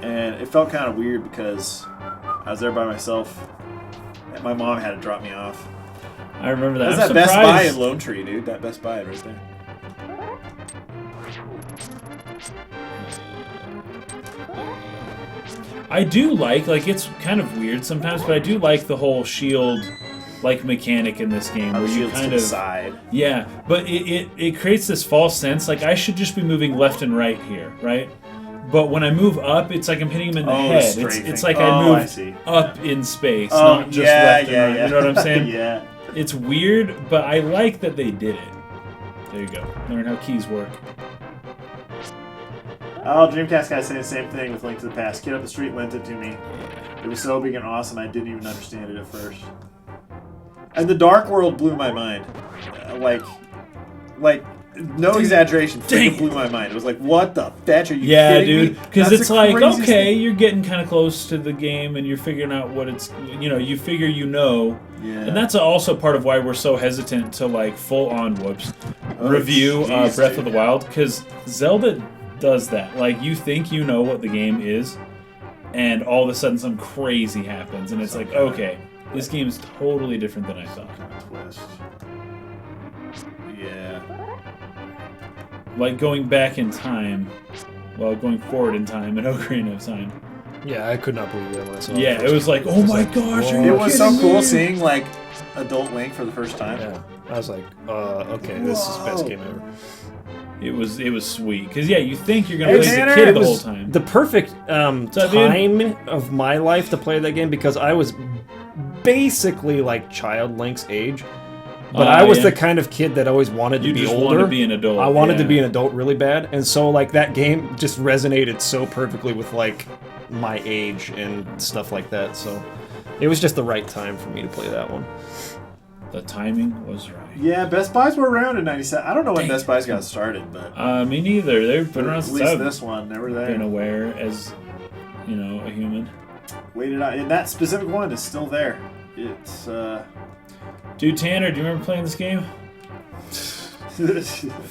and it felt kind of weird because I was there by myself, and my mom had to drop me off. I remember that. That's I'm that Best Buy surprised. in Lone Tree, dude. That Best Buy right there. I do like it's kind of weird sometimes, but I do like the whole shield like mechanic in this game where you kind of side. yeah, but it creates this false sense like I should just be moving left and right here, right? But when I move up, it's like I'm hitting him in the head. It's like I move up in space, not just left and right. You know what I'm saying? Yeah. It's weird, but I like that they did it. There you go. Learn how keys work. Oh, Dreamcast guy saying the same thing with Link to the Past. Kid up the street lent it to me. It was so big and awesome, I didn't even understand it at first. And the Dark World blew my mind. Like, no exaggeration, freaking blew my mind. It was like, what the fetch? Are you kidding me? Dude. Because it's like, okay, you're getting kind of close to the game and you're figuring out what it's, you figure Yeah. And that's also part of why we're so hesitant to, like, full-on, review Breath of the Wild. Because Zelda does that. Like, you think you know what the game is, and all of a sudden something crazy happens, and it's like, okay, this game is totally different than I thought. Twist. Yeah. Like going back in time, going forward in time in Ocarina of Time. Yeah, I could not believe that when I saw it. Yeah, it was like, oh my gosh, It was so cool seeing, like, adult Link for the first time. Yeah. I was like, okay, this is the best game ever. It was sweet. Because, you think you're going to play as a kid the whole time. The perfect time of my life to play that game because I was basically like child Link's age. But I was the kind of kid that always wanted to be older. You just wanted to be an adult. I wanted to be an adult really bad. And so, like, that game just resonated so perfectly with, like, my age and stuff like that. So it was just the right time for me to play that one. The timing was right. Yeah, Best Buys were around in '97. I don't know when Best Buys got started, but me neither. They've been around since at least this one. They were there. Been aware as, a human. Waited out, and that specific one is still there. It's Dude, Tanner, do you remember playing this game?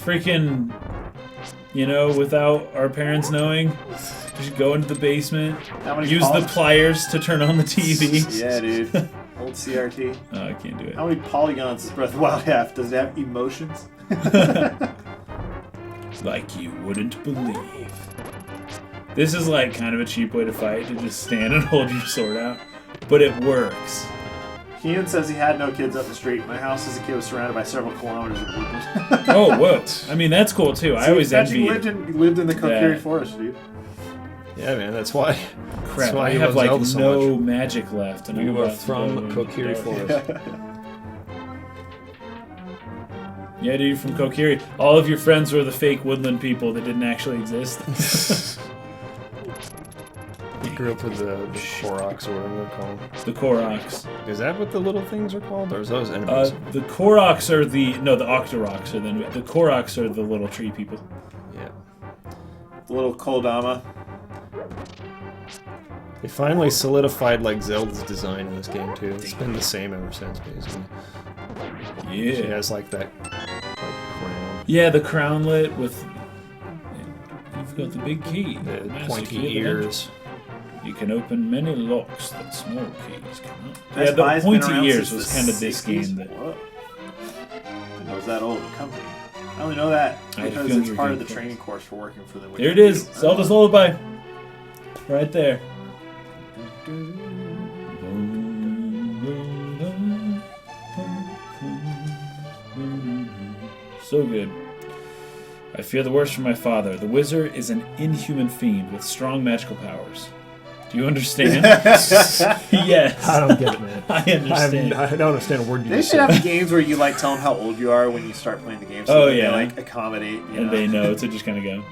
Freaking, without our parents knowing, just go into the basement, use the pliers to turn on the TV. Yeah, dude. Old CRT. Oh, I can't do it. How many polygons does Breath of the Wild have? Does it have emotions? Like you wouldn't believe. This is like kind of a cheap way to fight, to just stand and hold your sword out. But it works. Kean says he had no kids up the street. My house as a kid was surrounded by several kilometers of woodland. Oh, whoa. I mean, that's cool, too. I always envied. You lived in the Kokiri Forest, dude. Yeah, man, that's why. Crap, that's why I have, like, no magic left. And you are from Kokiri Forest. Yeah, dude, from Kokiri. All of your friends were the fake woodland people that didn't actually exist. You grew up with the Koroks or whatever they're called. The Koroks. Is that what the little things are called, or is those enemies? The Koroks are the Octoroks are the Koroks are the little tree people. Yeah. The little Kodama. They finally solidified like Zelda's design in this game too. It's been the same ever since, basically. Yeah. She has like that crown. Yeah, the crownlet with. You've got the big key. The pointy ears. You can open many locks that small keys cannot. Best The Buy's pointy been around ears since was the kind of this 60s. game that. Whoa. I didn't know it was that old of a company. I only know that because it's part of the training course for working for them. There it is, Zelda's Lullaby. Right there. So good. I fear the worst for my father. The wizard is an inhuman fiend with strong magical powers. Do you understand? Yes. I don't get it, man. I understand. I don't understand a word you They just should said. have games where you like tell them how old you are when you start playing the game. So they like accommodate. And they know to just kind of go.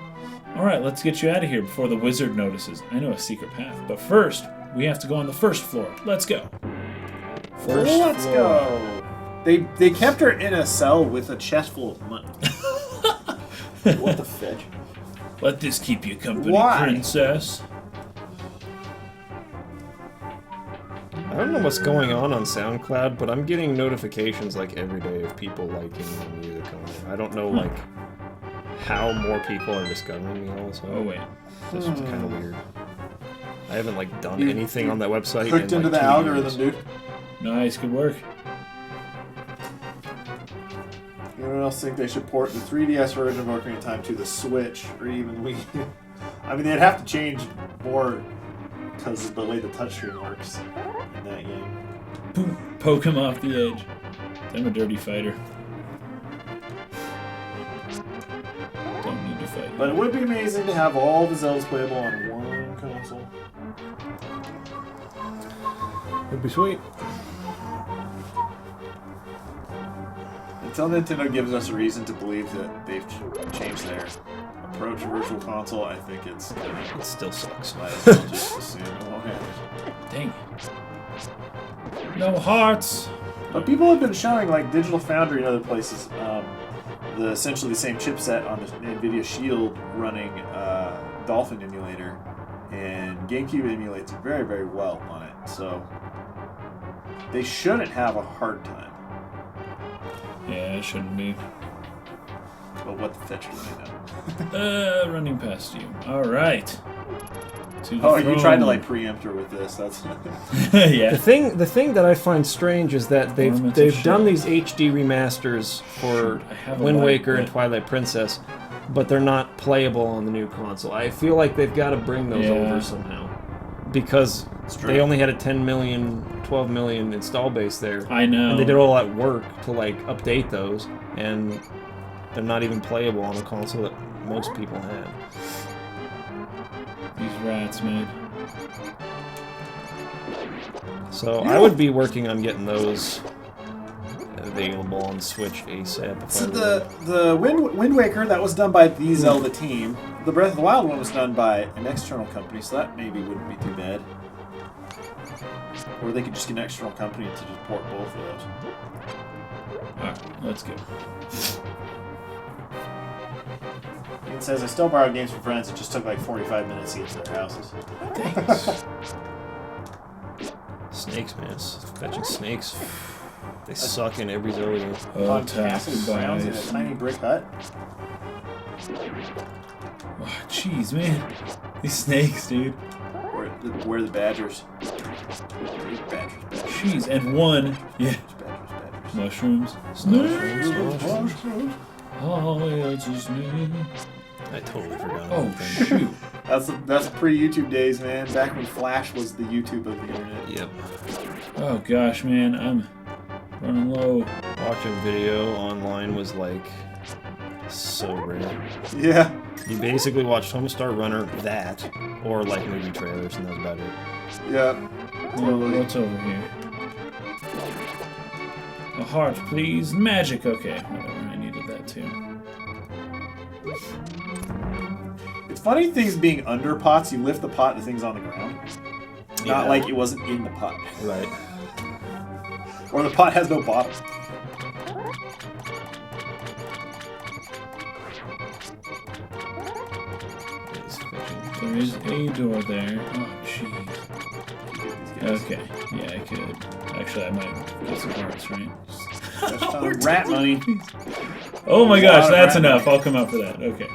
All right, let's get you out of here before the wizard notices. I know a secret path, but first we have to go on the first floor. Let's go. Let's go. They kept her in a cell with a chest full of money. What the fetch? Let this keep you company, Why? princess. I don't know what's going on SoundCloud, but I'm getting notifications like every day of people liking my music on there. I don't know like how more people are discovering me all of a sudden. Oh wait, This is kind of weird. I haven't like done anything on that website. Hooked in, into like, the 2 algorithm, years. dude. nice, good work. Anyone else think they should port the 3DS version of Ocarina of Time to the Switch or even Wii? I mean, they'd have to change more because of the way the touchscreen works in that game. Boom. Poke him off the edge. I'm a dirty fighter. Don't need to fight. But it would be amazing to have all the Zeldas playable on one console. Would be sweet. Until Nintendo gives us a reason to believe that they've changed their approach to Virtual Console, I think it still sucks. might as well just assume it won't happen. Dang it. No hearts! But people have been showing, like Digital Foundry and other places, essentially the same chipset on the NVIDIA Shield running Dolphin emulator, and GameCube emulates very, very well on it. So they shouldn't have a hard time. Yeah, it shouldn't be. But what the fetch do they know? Running past you. Alright. Oh, you tried to like preempt her with this. That's yeah. The thing that I find strange is that Ornaments they've of done shit. these HD remasters for I have a Wind lot, Waker and but- Twilight Princess, but they're not playable on the new console. I feel like they've got to bring those Yeah. over somehow, because true. they only had a 10 million, 12 million install base there. I know. And they did all that work to like update those, and they're not even playable on the console that most people have. These rats, man. So I would be working on getting those available on Switch ASAP. If So I were. the Wind Waker, that was done by the Zelda team. The Breath of the Wild one was done by an external company, so that maybe wouldn't be too bad. Or they could just get an external company to just port both of those. Alright, let's go. It says, I still borrowed games from friends. It just took like 45 minutes to get to their houses. Thanks. Snakes, man. Fetching snakes. They suck in every Zelda game. Oh, On castle grounds in a guys. tiny brick hut. Oh, jeez, man. These snakes, dude. Where the badgers. Badgers. Jeez, and one. Yeah. Badgers. Mushrooms. Mushrooms. Oh, it's just me. I totally forgot. Oh, about that. shoot. That's pre-YouTube days, man. Back when Flash was the YouTube of the internet. Yep. Oh, gosh, man. I'm running low. Watching video online was like so rare. Yeah. You basically watched Homestar Runner, that, or like movie trailers, and that's about it. Yeah. Well, what's over here? A heart, please. Magic. Okay, whatever. I needed that too. It's funny things being under pots. You lift the pot and the thing's on the ground. Not Yeah. like it wasn't in the pot. Right. Or the pot has no bottom. It's fetching. There is a door there. Oh, jeez. Okay, yeah, I could. Actually, I might get some hearts, right? Rat money. Oh my There's a lot gosh, of that's rat enough. money. I'll come out for that. Okay.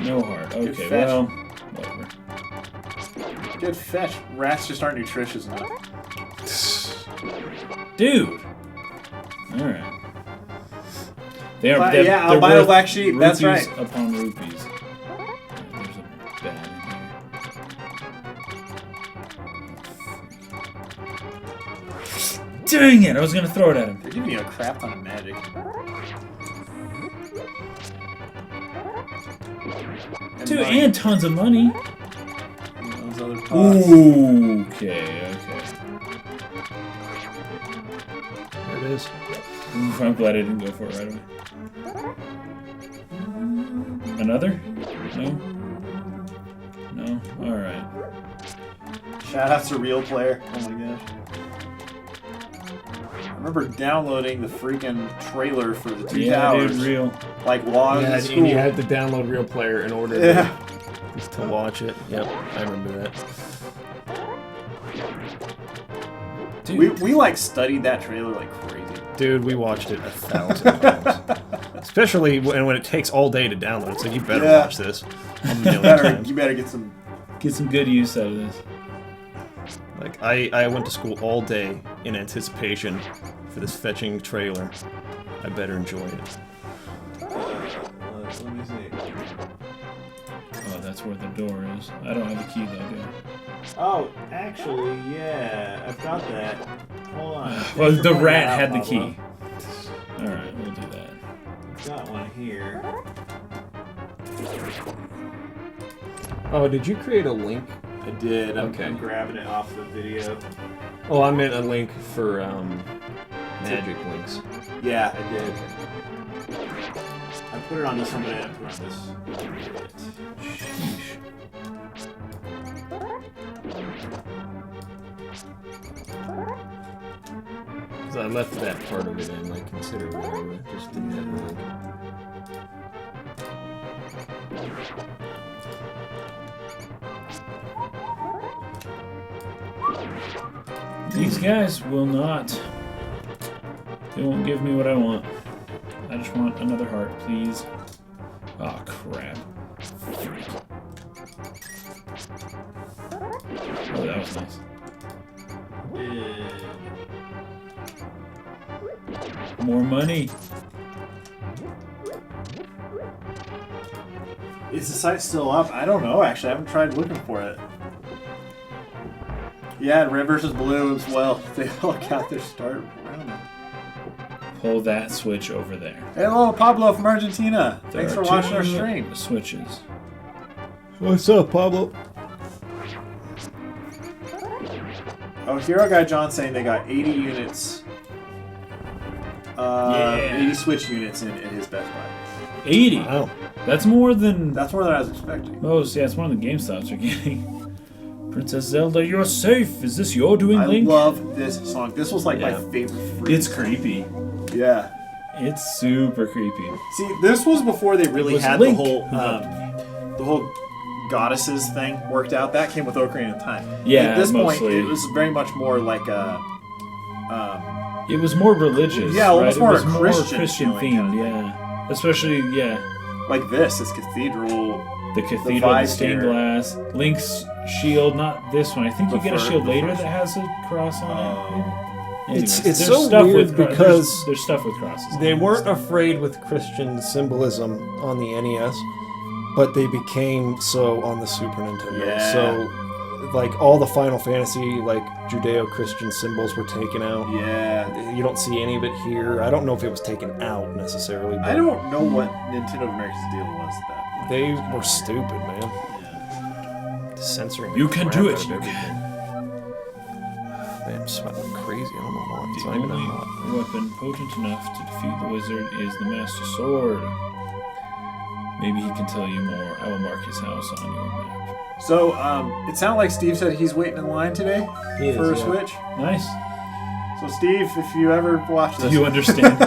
No heart. Okay, fetch. well, whatever. Good fetch. Rats just aren't nutritious enough. Dude! Alright. They are. Yeah, they're albino worth black sheep, that's rupees right. Upon rupees. There's a bad in here. Dang it! I was gonna throw it at him. They're giving you a crap ton of magic. Dude, money. and tons of money. Those other pots. Okay. There it is. Oof, I'm glad I didn't go for it right away. Another? No? No? Alright. Shout out to Real Player. Oh my gosh. I remember downloading the freaking trailer for the 2 Yeah, Towers. dude, real. Like while I was in And school. you had to download Real Player in order to watch it. Yep, I remember that. Dude, We like studied that trailer like crazy. Dude, we watched it 1,000 times. Especially when it takes all day to download. It's like, you better Yeah. watch this a million times. You better get some. get some good use out of this. Like, I went to school all day in anticipation for this fetching trailer. I better enjoy it. Let me see. Oh, that's where the door is. I don't have a key though, dude. Oh, actually, yeah, I've got that. Hold on. Well, Thanks for the pointing rat that had out, the key. Pablo. All right, we'll do that. Got one here. Oh, did you create a link? I did. Okay. I'm grabbing it off the video. Oh, I meant a link for magic links. Yeah, I did. I put it on this one, but I didn't put it on this. Sheesh. Because I left that part of it in, like, consider whatever. Just didn't have the link. These guys will not. They won't give me what I want. I just want another heart, please. Oh, crap. Oh, that was nice. More money. Is the site still up? I don't know, actually. I haven't tried looking for it. Yeah, Red vs. Blue as well. They all got their start. I don't know. Pull that switch over there. Hey, hello, Pablo from Argentina. There Thanks are for watching our two stream. Switches. What's up, Pablo? Oh, Hero Guy John saying they got 80 units. 80 Switch units in his Best Buy. 80. Wow. That's more than That's more than I was expecting. most. Yeah, it's more than GameStops are getting. Princess Zelda, you're safe. Is this your doing, I Link? love this song. This was like my Yeah. favorite free It's song. creepy. Yeah. It's super creepy. See, this was before they really was had Link. the whole goddesses thing worked out. That came with Ocarina of Time. Yeah, At this point, mostly. it was very much more like a. It was more religious. Yeah, almost right? more it was a more Christian Christian feeling themed. kind of Yeah, especially Like this cathedral. the cathedral, the vibes stained here. glass, Link's shield. Not this one. I think you The get a fir- shield the later first- that has a cross on it. It's Anyways, there's so stuff weird with because there's stuff with crosses. They weren't afraid with Christian symbolism on the NES, but they became so on the Super Nintendo. Yeah. So, like, all the Final Fantasy, like, Judeo-Christian symbols were taken out. Yeah. You don't see any of it here. I don't know if it was taken out necessarily, but I don't know what Nintendo of America's deal was at that point. they were stupid, man. Yeah. Censoring the You can crap do out it, of you everything. Man, I'm sweating like crazy. I don't know why. It's not even only hot. weapon potent enough to defeat the wizard is the Master Sword. Maybe he can tell you more. I will mark his house on your map. So, it sounded like Steve said he's waiting in line today He is, for a yeah. Switch. Nice. So, Steve, if you ever watch Do this, you understand?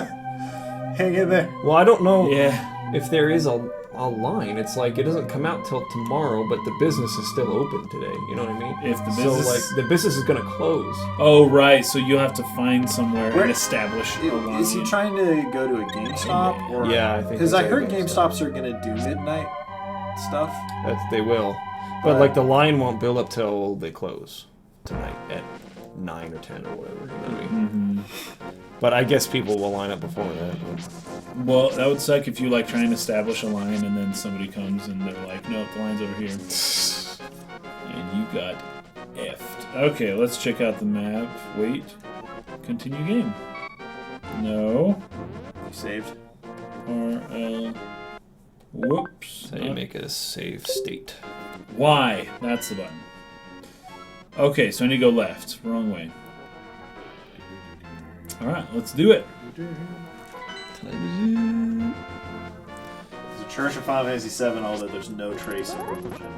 hang in there. Well, I don't know Yeah. if there is a line. It's like it doesn't come out till tomorrow, but the business is still open today. You know what I mean? If the So, business- like, the business is going to close. Oh, right. So you'll have to find somewhere Where- and establish a line. Is he trying to go to a GameStop? Or, Yeah, I think Because I it's heard a GameStops are going to do midnight stuff. They will. But, like, the line won't build up till they close tonight at 9 or 10 or whatever. You know what I mean? But I guess people will line up before that. Well, that would suck if you like try and establish a line and then somebody comes and they're like, "No, the line's over here," and you got effed. Okay, let's check out the map. Wait, continue game. No. You saved. RL. Whoops. So you make it a save state. Y. That's the button. Okay, so I need to go left. Wrong way. All right, let's do it. The Church of Final Fantasy VII, although there's no trace of religion.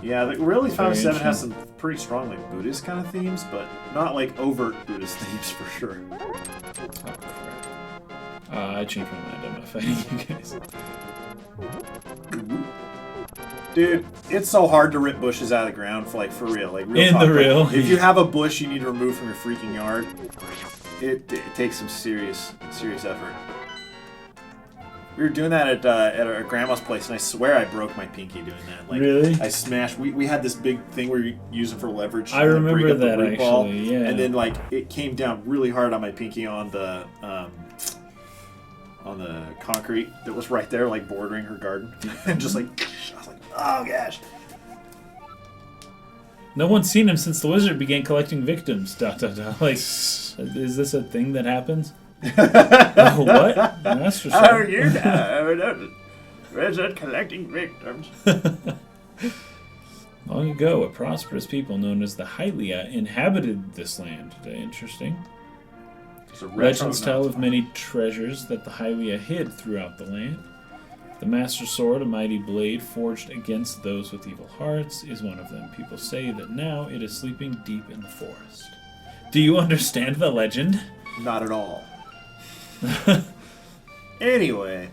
Yeah, really, Final Fantasy VII has some pretty strong like Buddhist kind of themes, but not like overt Buddhist themes for sure. Oh, crap. I changed my mind. I'm not fighting you guys. Dude, it's so hard to rip bushes out of the ground for real. Like real In talk. the Like, real. if you have a bush you need to remove from your freaking yard, it takes some serious effort. We were doing that at our grandma's place, and I swear I broke my pinky doing that. Like, Really? I smashed. We had this big thing where you use it for leverage. I and then remember break up the that, brick wall, actually, yeah. And then like it came down really hard on my pinky on the concrete that was right there, like bordering her garden, and just like I was like, oh gosh. No one's seen him since the wizard began collecting victims. ... Like, is this a thing that happens? Oh, what? Master How Sword. are you now? Wizard collecting victims. Long ago, a prosperous people known as the Hylia inhabited this land. Interesting. Legends tell of many treasures that the Hylia hid throughout the land. The Master Sword, a mighty blade forged against those with evil hearts, is one of them. People say that now it is sleeping deep in the forest. Do you understand the legend? Not at all. Anyway.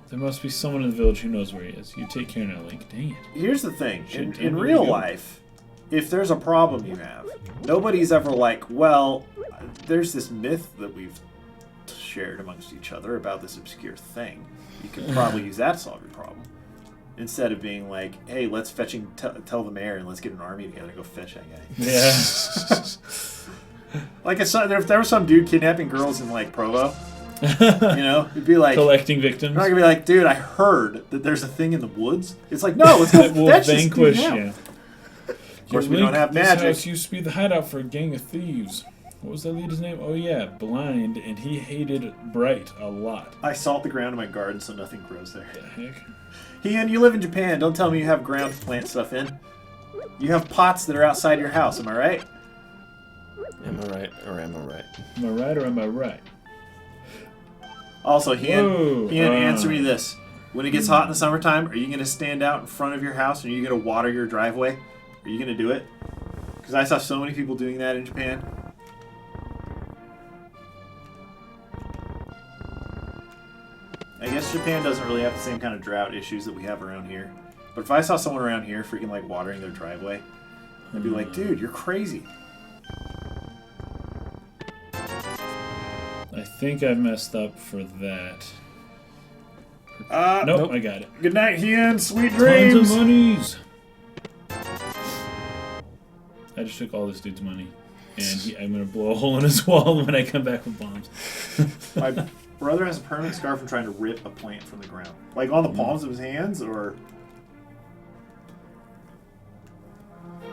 There must be someone in the village who knows where he is. You take care now, Link. Dang it. Here's the thing. Shouldn't In tell me real to go. life, if there's a problem you have, nobody's ever like, well, there's this myth that we've shared amongst each other about this obscure thing. You could probably use that to solve your problem. Instead of being like, hey, let's tell the mayor and let's get an army together and go fetch that guy. Yeah. Like, if there was some dude kidnapping girls in, like, Provo, it'd be like... Collecting victims. You're not going to be like, dude, I heard that there's a thing in the woods. It's like, no, let's go It will fetch this dude vanquish now. you. Of course, we don't have magic. This house used to be the hideout for a gang of thieves. What was that leader's name? Oh yeah, Blind, and he hated Bright a lot. I salt the ground in my garden so nothing grows there. What the heck? Ian, you live in Japan. Don't tell me you have ground to plant stuff in. You have pots that are outside your house, am I right? Am I right or am I right? Am I right or am I right? Also, Whoa, Ian, answer me this. When it gets hot in the summertime, are you going to stand out in front of your house and are you going to water your driveway? Are you going to do it? Because I saw so many people doing that in Japan. I guess Japan doesn't really have the same kind of drought issues that we have around here. But if I saw someone around here freaking like watering their driveway, I'd be like, dude, you're crazy. I think I messed up for that. Nope, Nope. I got it. Good night, Ian. Sweet Tons dreams. of monies. I just took all this dude's money, and I'm gonna blow a hole in his wall when I come back with bombs. My brother has a permanent scar from trying to rip a plant from the ground. Like on the palms of his hands, or...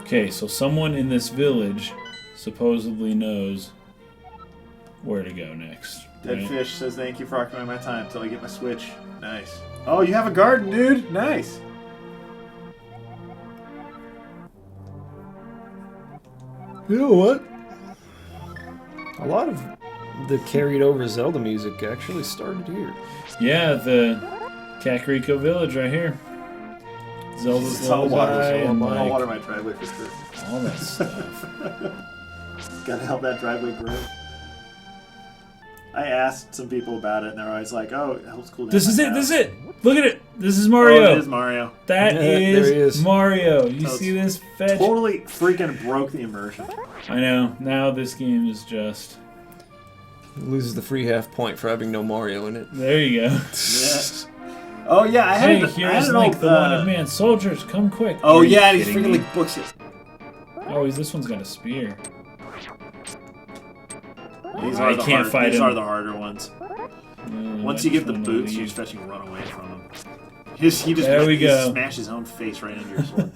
Okay, so someone in this village supposedly knows where to go next. Dead right? Fish says, thank you for occupying my time until I get my Switch. Nice. Oh, you have a garden, dude. Nice. You know what? A lot of the carried over Zelda music actually started here. Yeah, the Kakariko village right here. Zelda's I'll water, Lullaby and I'll like, water my driveway for sure. all that stuff. Gotta help that driveway grow. I asked some people about it, and they're always like, "Oh, it helps cool down." This is my it. house." This is it. Look at it. This is Mario. Oh, it is Mario. That Yeah, there he is is. Mario. You So see this fetch? Totally freaking broke the immersion. I know. Now this game is just. Loses the free half point for having no Mario in it. There you go. Yeah. Oh yeah, I had Hey, I had here's an Link, old, the wanted man. Soldiers, come quick. Oh Are you yeah, and he's kidding freaking me? like books it. Oh, this one's got a spear. These I are the can't hard, fight These him. are the harder ones. Once I you get just the wanna boots, leave. you're just fetching run away from him. He just There we go. smashed his own face right into your sword.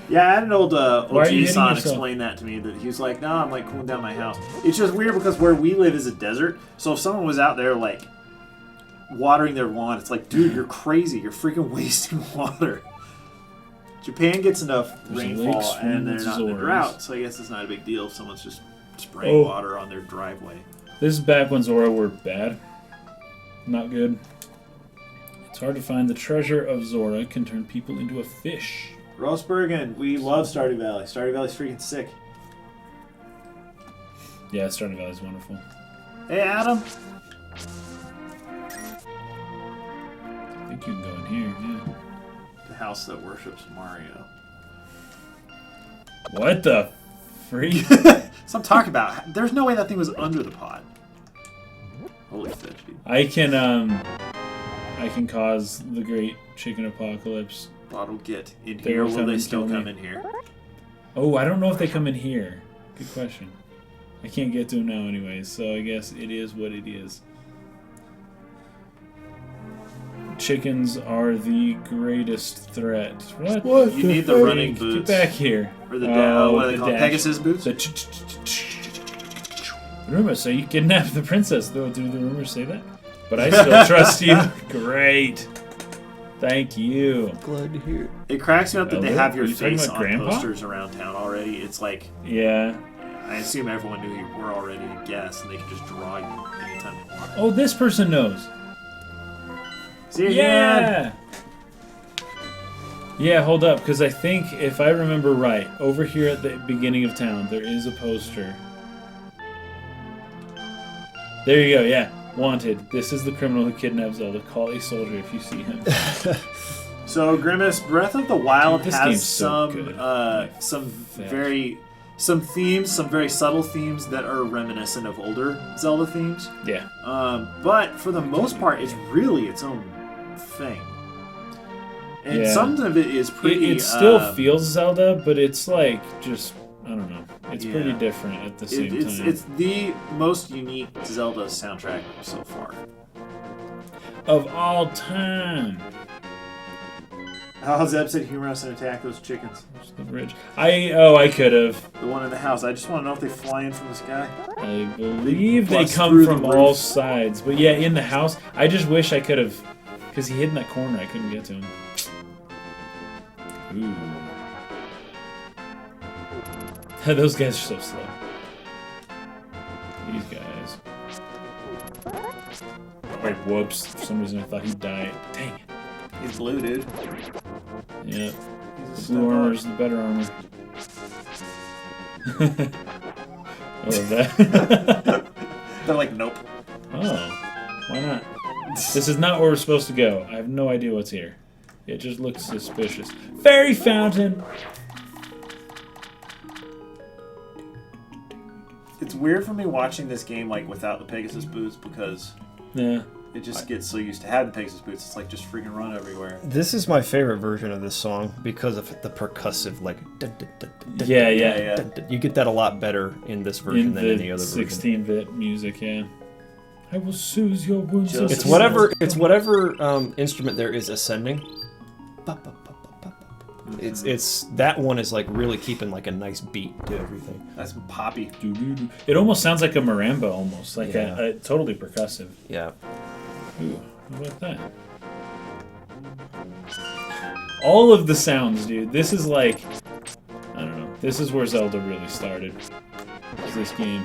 Yeah, I had an old Why are you hitting G-Son yourself? explain that to me. That he was like, "No, I'm like cooling down my house." It's just weird because where we live is a desert. So if someone was out there like watering their lawn, it's like, dude, you're crazy. You're freaking wasting water. Japan gets enough There's a rainfall lake and they're not in a Zores. drought, so I guess it's not a big deal if someone's just spraying Oh. water on their driveway. This is back when Zora were bad. Not good. It's hard to find the treasure of Zora can turn people into a fish. Rosebergen, we love Stardew Valley. Stardew Valley's freaking sick. Yeah, Stardew Valley's wonderful. Hey, Adam. I think you can go in here, yeah. The house that worships Mario. What the freak? So I'm talking about. There's no way that thing was under the pot. Holy fish, dude. I can cause the great chicken apocalypse. Bottle get in They here. will Will come they and still kill me. come in here? Oh, I don't know if they come in here. Good question. I can't get to them now anyways, so I guess it is what it is. chickens are the greatest threat. What? You need the running Get boots. back here. Or the what are they the called? dash. Pegasus boots? Rumors say you kidnapped the princess. Do the rumors say that? But I still trust you. Great. Thank you. Glad to hear it. It cracks me up that they have your Are you talking face about on Grandpa? posters around town already. It's like, Yeah. I assume everyone knew you were already a guest, and they can just draw you anytime they want. Oh, this person knows. See you again. Yeah, hold up, because I think, if I remember right, over here at the beginning of town, there is a poster. There you go, yeah. Wanted. This is the criminal who kidnapped Zelda. Call a soldier if you see him. So, Grimace, Breath of the Wild This has game's so good. some Fetch. some themes, some very subtle themes that are reminiscent of older Zelda themes. Yeah. But for the most part, it's really its own thing. And Yeah. some of it is pretty. It still feels Zelda, but it's like just, I don't know. It's Yeah. pretty different at the same time. It's the most unique Zelda soundtrack so far. Of all time. How's Zeb said humorous and attack those chickens? Where's the bridge? I could have. The one in the house. I just want to know if they fly in from the sky. I believe they bust come through from the all roof. sides. But yeah, in the house, I just wish I could have, because he hid in that corner. I couldn't get to him. Ooh. Those guys are so slow. These guys. Wait, whoops. For some reason I thought he'd die. Dang it. He's blue, dude. Yeah. He's The blue armor is the better armor. I love that. They're like, nope. Oh, why not? This is not where we're supposed to go. I have no idea what's here. It just looks suspicious. Fairy fountain! It's weird for me watching this game like without the Pegasus boots because Yeah. it just gets so used to having Pegasus boots. It's like just freaking run everywhere. This is my favorite version of this song because of the percussive, like. Yeah. Yeah. You get that a lot better in this version In than in the other the version. 16-bit music, yeah. I will soothe your wounds. Joseph- It's whatever. It's whatever instrument there is ascending. It's that one is like really keeping like a nice beat to everything. That's poppy. Doo-doo-doo. It almost sounds like a marimba, almost like Yeah. a totally percussive. Yeah. Ooh, how about that? All of the sounds, dude. This is like, I don't know. This is where Zelda really started. Is this game.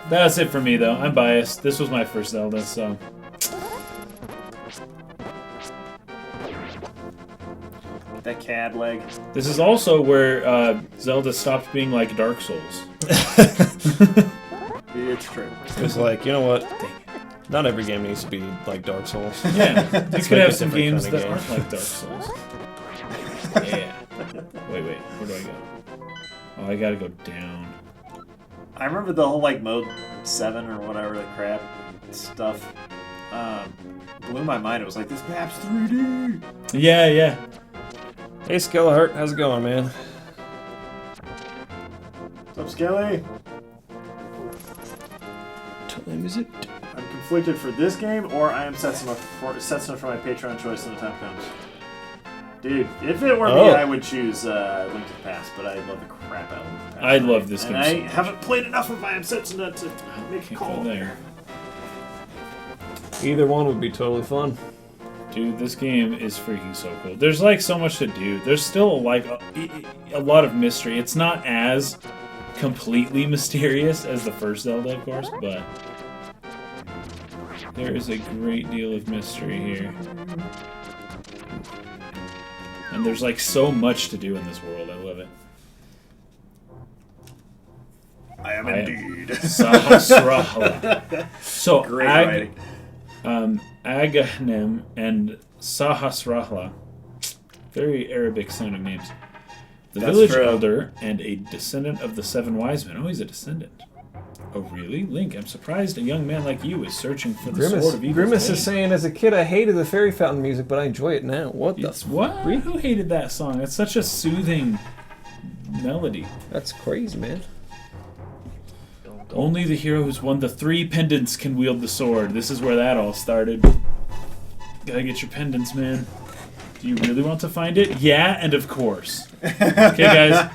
That's it for me, though. I'm biased. This was my first Zelda, so. That cad leg. This is also where Zelda stopped being like Dark Souls. It's true. It's like, you know what? Not every game needs to be like Dark Souls. Yeah, you Let's could make have a some different games kind of that game. aren't like Dark Souls. Yeah. Wait, where do I go? Oh, I gotta go down. I remember the whole like mode 7 or whatever the crap stuff blew my mind. It was like, this map's 3D. Yeah. Hey, Skellahart, how's it going, man? What's up, Skelly? Time is it? I'm conflicted for this game, or I am Setsuna for my Patreon choice when the time comes. Dude, if it were me, I would choose Link to the Past, but I love the crap out of Link to the Past. I love this game and so I much. haven't played enough of I am Setsuna to make a Can't call go there. Either one would be totally fun. Dude, this game is freaking so cool. There's like so much to do. There's still like a lot of mystery. It's not as completely mysterious as the first Zelda, of course, but there is a great deal of mystery here. And there's like so much to do in this world. I love it. I am indeed. Sahasrahla. So Great writing. Agahnim and Sahasrahla. Very Arabic sounding names. The That's village true. elder and a descendant of the 7 wise men. Oh, he's a descendant. Oh, really? Link, I'm surprised a young man like you is searching for the sword of evil. Grimace is saying, as a kid, I hated the fairy fountain music, but I enjoy it now. What the? It's what? Who hated that song? It's such a soothing melody. That's crazy, man. Only the hero who's won the 3 pendants can wield the sword. This is where that all started. Gotta get your pendants, man. Do you really want to find it? Yeah, and of course. Okay, guys.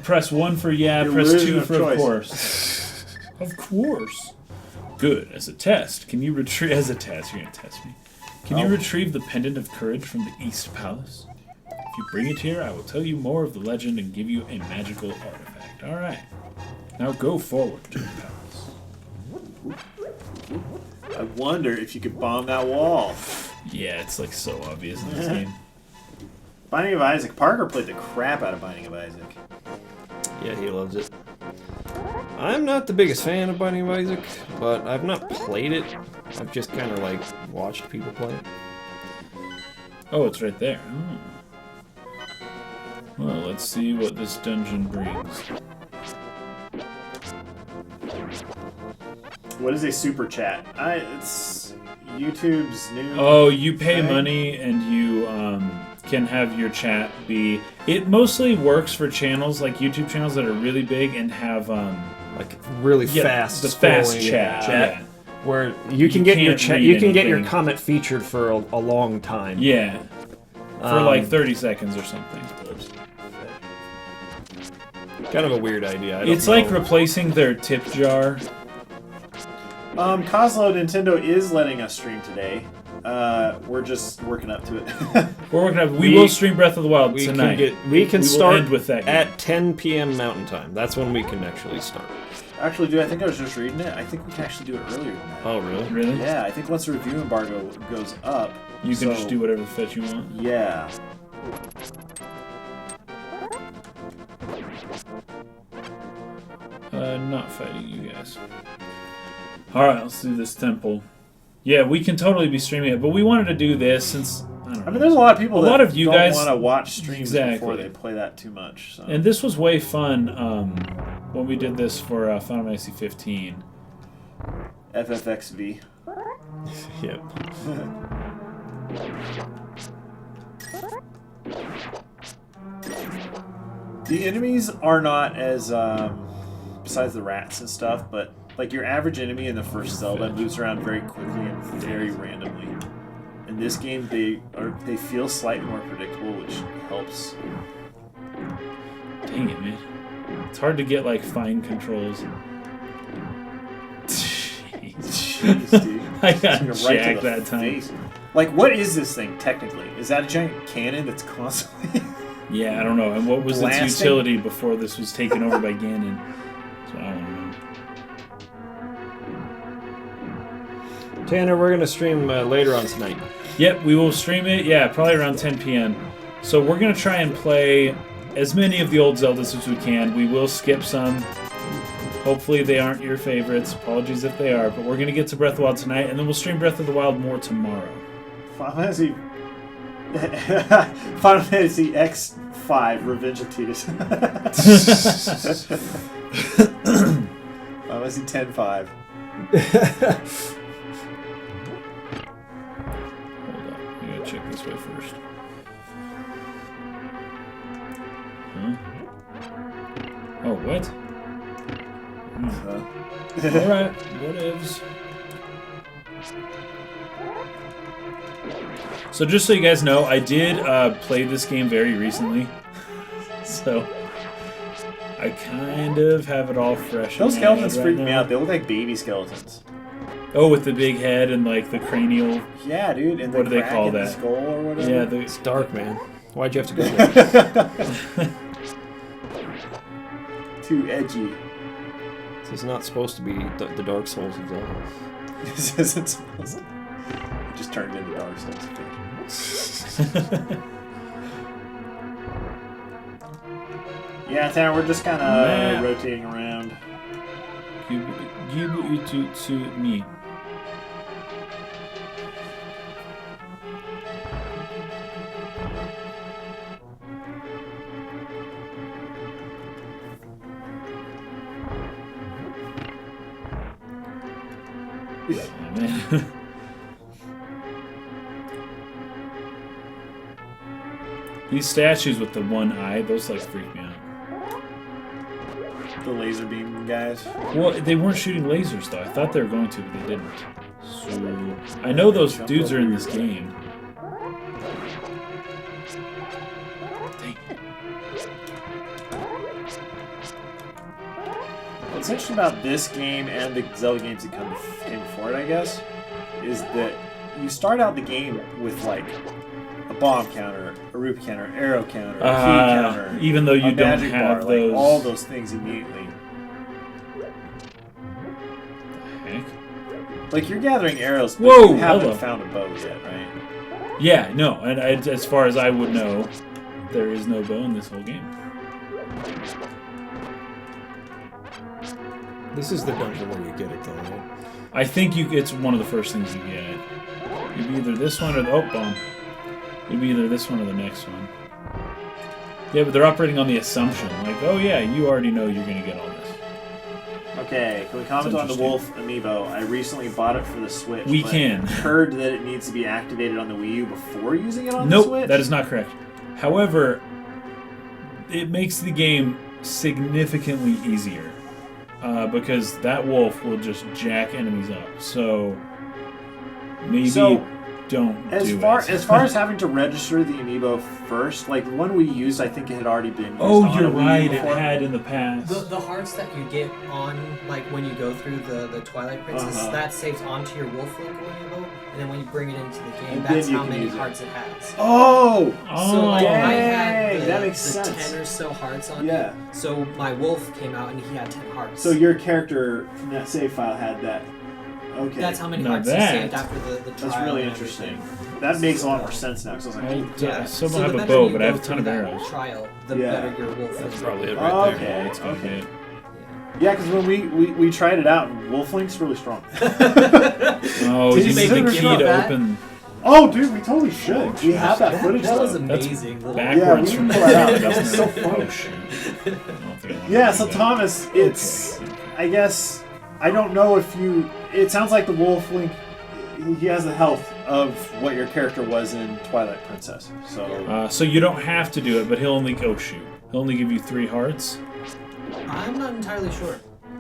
Press 1 for yeah, Your press 2 of for choice. of course. Of course. Good. As a test, can you retrieve... As a test, you're gonna test me. Can you retrieve the Pendant of Courage from the East Palace? If you bring it here, I will tell you more of the legend and give you a magical artifact. Alright. Now go forward to the palace. I wonder if you could bomb that wall. Yeah, it's like so obvious in this game. Binding of Isaac. Parker played the crap out of Binding of Isaac. Yeah, he loves it. I'm not the biggest fan of Binding of Isaac, but I've not played it. I've just kind of like watched people play it. Oh, it's right there. Oh. Well, let's see what this dungeon brings. What is a super chat? It's YouTube's new. Oh, you pay thing. money and you can have your chat be... It mostly works for channels like YouTube channels that are really big and have Like really yeah, fast, the fast scrolling chat. Yeah. where you can get your can't chat, read you can get your anything. comment featured for a long time. Yeah. For like 30 seconds or something. Kind of a weird idea. I don't It's know. like replacing their tip jar. Coslo Nintendo is letting us stream today. We're just working up to it. We're working up. We will stream Breath of the Wild we tonight. can will start end with that game. at 10 p.m. Mountain Time. That's when we can actually start. Actually, dude, I think I was just reading it. I think we can actually do it earlier than that. Oh, really? Really? Yeah, I think once the review embargo goes up, You can just do whatever the fetch you want. Yeah. Not fighting you guys. Alright, let's do this temple. Yeah, we can totally be streaming it, but we wanted to do this since... I don't know. I mean, there's a lot of people A that lot of you don't guys- want to watch streams Exactly. before they play that too much. So. And this was way fun when we did this for Final Fantasy 15. FFXV. Yep. The enemies are not as, besides the rats and stuff, but like your average enemy in the first Zelda moves around very quickly and very randomly. In this game, they feel slightly more predictable, which helps. Dang it, man. It's hard to get, like, fine controls. Jeez, dude. I got Right to jacked the that time. face. Like, what is this thing technically? Is that a giant cannon that's constantly? Yeah, I don't know. And what was Blasting? its utility before this was taken over by Ganon? So I don't know. Tanner, we're gonna stream later on tonight. Yep, we will stream it. Yeah, probably around 10 p.m. So we're going to try and play as many of the old Zeldas as we can. We will skip some. Hopefully they aren't your favorites. Apologies if they are. But we're going to get to Breath of the Wild tonight, and then we'll stream Breath of the Wild more tomorrow. Final Fantasy. Final Fantasy X5 Revenge of Tidus. Final Fantasy 10-5. Hold up. We got to check this way first. Huh? Oh, what? Alright, whatevs. So just so you guys know, I did play this game very recently. So I kind of have it all fresh. Those in my head skeletons right freak me now. out. They look like baby skeletons. Oh, with the big head and like the cranial. Yeah, dude. And What the do they crack call in the that? skull or whatever. Yeah, It's dark, man. Why'd you have to go there? Too edgy. This is not supposed to be the Dark Souls of Zelda. This isn't supposed to. It just turned into Dark Souls. Yeah, Tanner, we're just kind Map. of rotating around. Give it to me. Oh, man. These statues with the one eye, those like freak me out. The laser beam guys. Well, they weren't shooting lasers though. I thought they were going to, but they didn't. I know those dudes are in this game. What's interesting about this game and the Zelda games that came before it, I guess, is that you start out the game with like a bomb counter, a rupee counter, arrow counter, a key counter, even though you a don't magic have bar, those. like all those things immediately. Heck? Like you're gathering arrows, but Whoa, you haven't hello. found a bow yet, right? Yeah, no, and as far as I would know, there is no bow in this whole game. This is the dungeon where you get it, though, right? I think it's one of the first things you get. It'd be either this one or the bomb. It'd be either this one or the next one. Yeah, but they're operating on the assumption, like, oh yeah, you already know you're gonna get all this. Okay, can we comment on the interesting. Wolf amiibo? I recently bought it for the Switch. We but can. Heard that it needs to be activated on the Wii U before using it on the Nope, Switch. that is not correct. However, it makes the game significantly easier because that wolf will just jack enemies up. So maybe don't As do far it. as far as having to register the amiibo first, like the one we used, I think it had already been used Oh, on you're a Wii U right. It before. had in the past. The hearts that you get on, like when you go through the Twilight Princess, Uh-huh. that saves onto your Wolf Link amiibo, and then when you bring it into the game, And that's then you how can many use it. hearts it has. Oh, So like I dang, had the, that makes the sense. 10 or so hearts on Yeah. it. So my wolf came out and he had 10 hearts. so your character from that save file had that. Okay, that's how many Now hearts that- he saved after the trial. That's really and interesting. everything. That makes a lot more sense now. Because I was like, I, Yeah. I still so don't the have a better bow, you but I have go a ton through of that arrows. Trial, the Yeah. better your wolf That's is. probably it right Okay. there. That's gonna be Okay. it. yeah, because when we tried it out, Wolf Link's really strong. Oh, Did you you need make the a key game to of that? open Oh, dude, we totally should. We have that footage. That was though. amazing. backwards we from can pull that out. doesn't That's so it? funny. Oh, shoot. I don't think I wanna Yeah, do so that. Thomas, it's I guess I don't know if you. It sounds like the Wolf Link. He has the health of what your character was in Twilight Princess. So So you don't have to do it, but he'll only shoot. He'll only give you 3 hearts. I'm not entirely sure.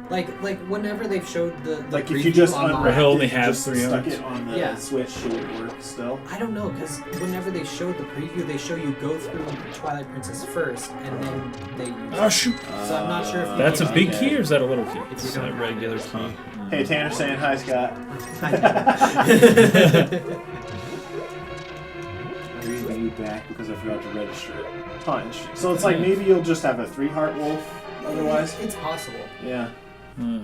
Like whenever they've showed the like if preview you just online, Or he'll only unwrapped it, have just 3 stuck hearts. it on the Yeah. Switch, should it work still? I don't know, because whenever they showed the preview, they show you go through Twilight Princess first, and then they use Oh shoot! So I'm not sure if you That's a can big do key, or is that a little key? If you It's a don't regular key. Hey, Tanner saying hi, Scott. I read you back because I forgot to register it. Huh, interesting. So it's like maybe you'll just have a 3-heart wolf otherwise? It's possible. Yeah. Hmm.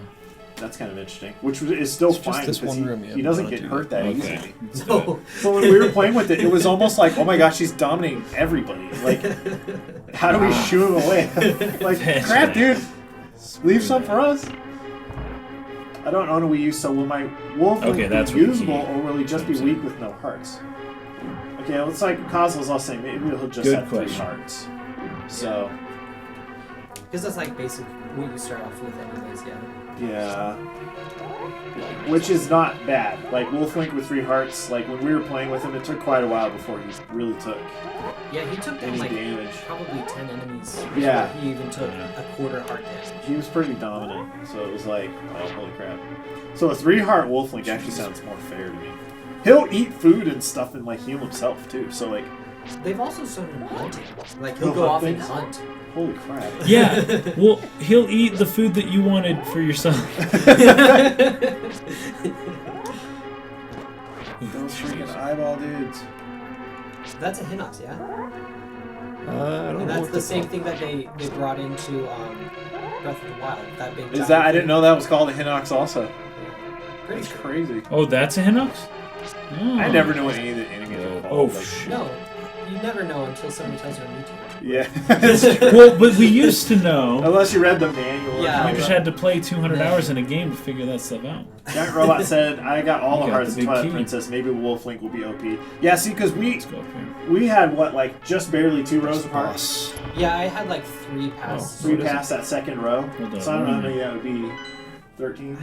That's kind of interesting. Which is still It's just fine this because one room, he yeah, doesn't we get wanna do hurt that Okay. easily. Let's do it. No. So when we were playing with it, it was almost like, oh my gosh, he's dominating everybody. Like, how do we shoo him away? Like, That's crap, right. dude. Leave some for us. I don't own a Wii U, so will my wolf Okay, that's be what the usable, key- or will he just be comes weak in. with no hearts? Okay, well, it's like Cosmo's also saying, maybe he'll just Good have 3 question. hearts. So, Because that's like basic what you start off with anyways, yeah. yeah. Which is not bad. Like, Wolf Link with 3 hearts, like, when we were playing with him, it took quite a while before he really took Yeah, he took down any like damage. probably 10 enemies. Yeah. before He even took a quarter heart damage. He was pretty dominant, so it was like, oh, holy crap. So a 3-heart Wolf Link actually sounds more fair to me. He'll eat food and stuff and, like, heal himself, too, so, like, They've also shown him hunting. Like he'll He'll go hunt off and things? hunt. holy crap. Yeah, well, he'll eat the food that you wanted for yourself. Those freaking eyeball dudes. That's a Hinox, yeah? I don't And know. that's what the same thing that they brought into Breath of the Wild. That big Is giant that, I thing. didn't know that was called a Hinox also. Pretty That's sure. crazy. Oh, that's a Hinox? Oh. I never knew what any of the enemies were Oh, called. like- shit. No, you never know until somebody tells you on YouTube. Yeah. Well, but we used to know. Unless you read the manual. or Yeah. We something. just had to play 200 hours in a game to figure that stuff out. Giant Robot said, I got all You the got hearts the of big Twilight key. Princess. Maybe Wolf Link will be OP. Yeah, see, because Let's go up here. we had, what, like, just barely 2 rows of hearts? Boss. Yeah, I had like 3 past. 3 What is past that second row. Hold on, So I don't know how wait a many that would be. 13?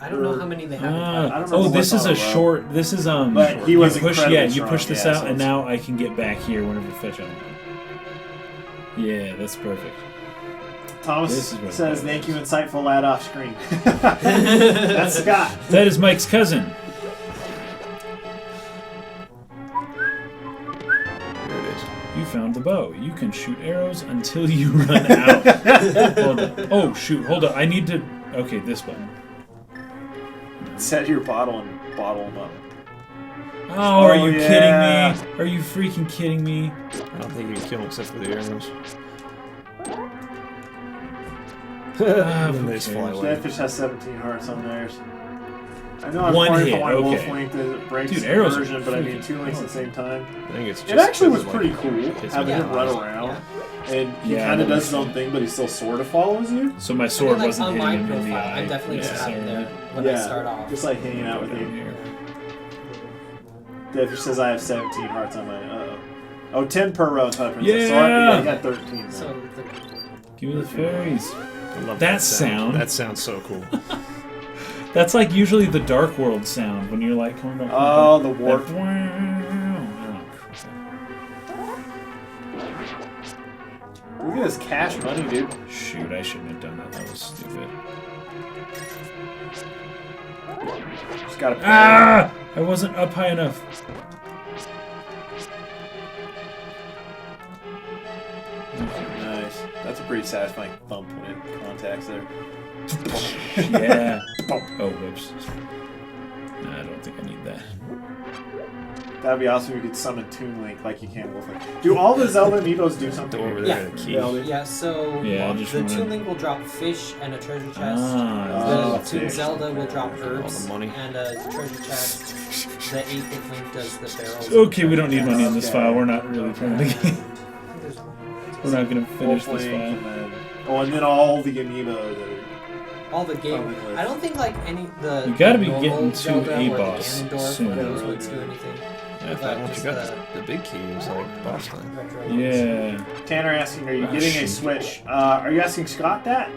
I don't know how many they have. I don't remember Oh, this what's is on a the row. short. This is But he was you push, incredibly yeah, you strong, push this yeah, out, so and it's- now I can get back here whenever you fetch on. Yeah, that's perfect. This Thomas is really says, bad. thank you, insightful lad off screen. That's Scott. That is Mike's cousin. You found the bow. You can shoot arrows until you run out. Hold on. Oh, shoot. Hold on. I need to... Okay, this button. Set your bottle and bottle them up. Oh, are you kidding me? Are you freaking kidding me? I don't think you can kill them except for the arrows. And then they just fly away. Deadfish has 17 hearts on theirs. I know I'm One sorry hit, if I want okay. Wolf Link that breaks Dude, the arrows are version, but I mean freaking 2 links at the same time. I think it's just It actually was like, pretty cool hits having me him in the run eyes. around. Yeah. And he Yeah, kind of that does was his own thing, but he still sort of follows you. So my And sword then, like, wasn't on hitting my him in the profile, eye. I definitely just have it there when I start off. Just like hanging out with Down you. here. Deadfish says I have 17 hearts on mine. Uh-oh. Oh, 10 per row in Twilight Princess. Yeah! So I got 13. So Give me the fairies. I love That sound. That sounds so cool. That's like usually the Dark World sound when you're like coming back. Oh, the warp. Oh, Look at this cash money, dude. shoot, I shouldn't have done that. That was stupid. Just gotta pay. Ah! I wasn't up high enough. Nice. That's a pretty satisfying thump when it contacts there. Yeah. Oh, whoops. No, I don't think I need that. That'd be awesome if you could summon Toon Link like you can Wolf Link. Do all the Zelda amiibos do something? Go over Yeah. there and a key. yeah, so Yeah, I'll just the run Toon in. Link will drop fish and a treasure chest. Ah, Oh, The Toon fish. Zelda will drop herbs All the money. and a treasure chest. The 8-bit Link does the barrels. okay, we don't need money in this Okay. file. We're not really playing the game. We're not going to finish Wolf this Link, file. and then, and then all the amiibo that are... All the game. I don't think like any the. You gotta be normal getting to Zelda a or boss the Ganondorf soon. or those ones do anything. Yeah, if But once you just got the big key, it was like boss time. retro ones. Yeah. Tanner asking, are you Oh, getting a shoot. Switch? Are you asking Scott that?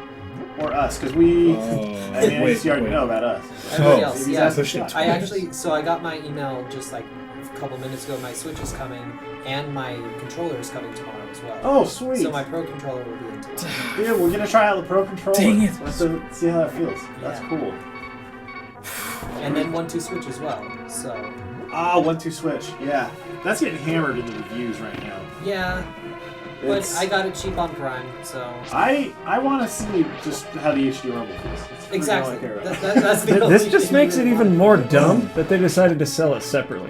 Or us? Because we... Oh, I mean, I wait, guess you already wait. know about us. Everybody Oh, else, he's yeah. asking Push it Scott. I actually, so I got my email just like a couple minutes ago. My Switch is coming, and my controller is coming tomorrow as well. Oh, sweet. So my Pro controller will be in tomorrow. Dude, we're gonna try out the Pro Controller. Dang it. Let's see how that feels. That's Yeah. cool. And then 1-2 Switch as well. So Ah, 1-2 Switch. Yeah. That's getting hammered in the reviews right now. yeah, but It's- I got it cheap on Prime, so I want to see just how the HD Rumble feels. It's really all exactly. I care about. That's the only This just thing makes you it really even want. more dumb that they decided to sell it separately.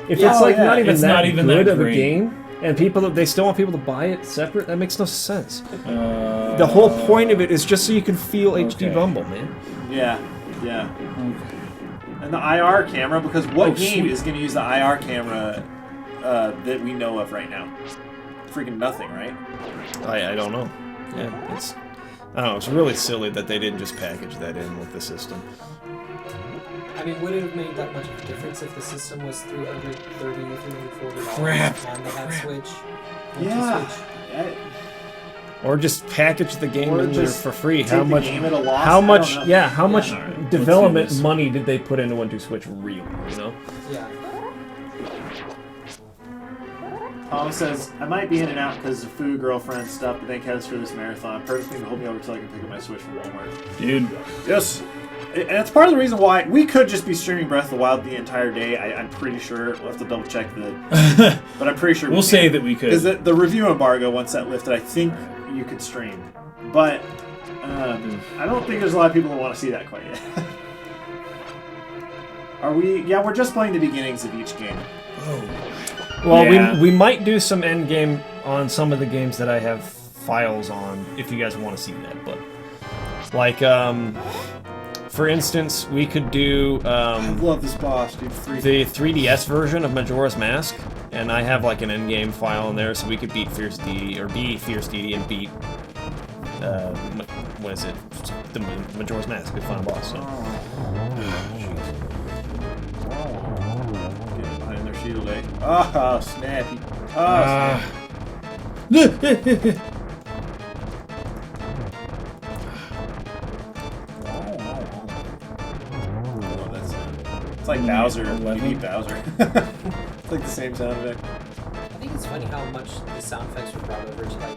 If Yeah. it's Oh, like yeah, not even it's that not even good that of a great. game, and they still want people to buy it separate, that makes no sense. Uh, The whole point of it is just so you can feel HD Okay. Rumble, man. Yeah. Yeah. Okay. And the IR camera, because what Oh, game sweet. is going to use the IR camera that we know of right now? Freaking nothing, right? I don't know. Yeah, it's I don't know. It's really silly that they didn't just package that in with the system. I mean, would it have made that much of a difference if the system was $330, $340 Crap. and they had Switch? Yeah. Switch? Or just package the game Or in there just for free. take How the much? game at a loss? How I much? don't know. Yeah, how much Alright, let's development do this. money did they put into 1-2 Switch? Really, you know? Yeah. Thomas says, I might be in and out because of food, girlfriend stuff, but thank heavens for this marathon. Perfect thing to hold me over till I can pick up my Switch from Walmart. Dude, Yes. And it's part of the reason why we could just be streaming Breath of the Wild the entire day. I'm pretty sure. We'll have to double check the. But I'm pretty sure we'll say that we Because could. the review embargo, once that lifted, I think you could stream. But I don't think there's a lot of people that want to see that quite yet. Are we? Yeah, we're just playing the beginnings of each game. Well, Yeah. we might do some end game on some of the games that I have files on if you guys want to see that. But like, for instance, we could do love this boss, dude. the 3DS version of Majora's Mask, and I have like an end game file in there, so we could beat Fierce Deity and beat what is it? The Majora's Mask, the final boss. So. Getting behind their shield, eh? Oh, snappy. Oh, Ah. I love that sound. It's like Bowser. When you beat Bowser. It's like the same sound effect. I think it's funny how much the sound effects were brought over to like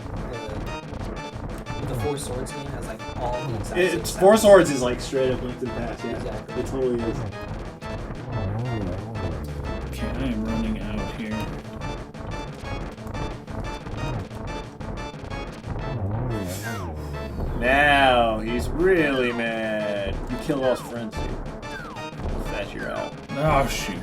the Four Swords game has like all the exact same It's sound. Four Swords is like straight up Link to the Past. Yeah, Exactly. it totally is. Okay, I am running out here. really mad. You killed all his friends, dude. That you're out. Oh, shoot.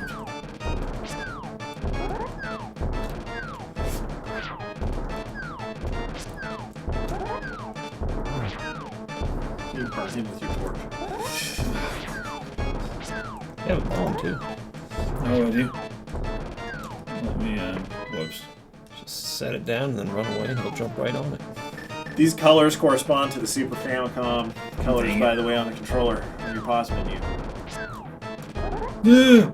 You burn him with your torch. Yeah, with bomb too. Oh, I do. Let me, whoops. Just set it down and then run away and he'll jump right on it. These colors correspond to the Super Famicom colors, Dang it. by the way, on the controller on your pause menu. Jeez.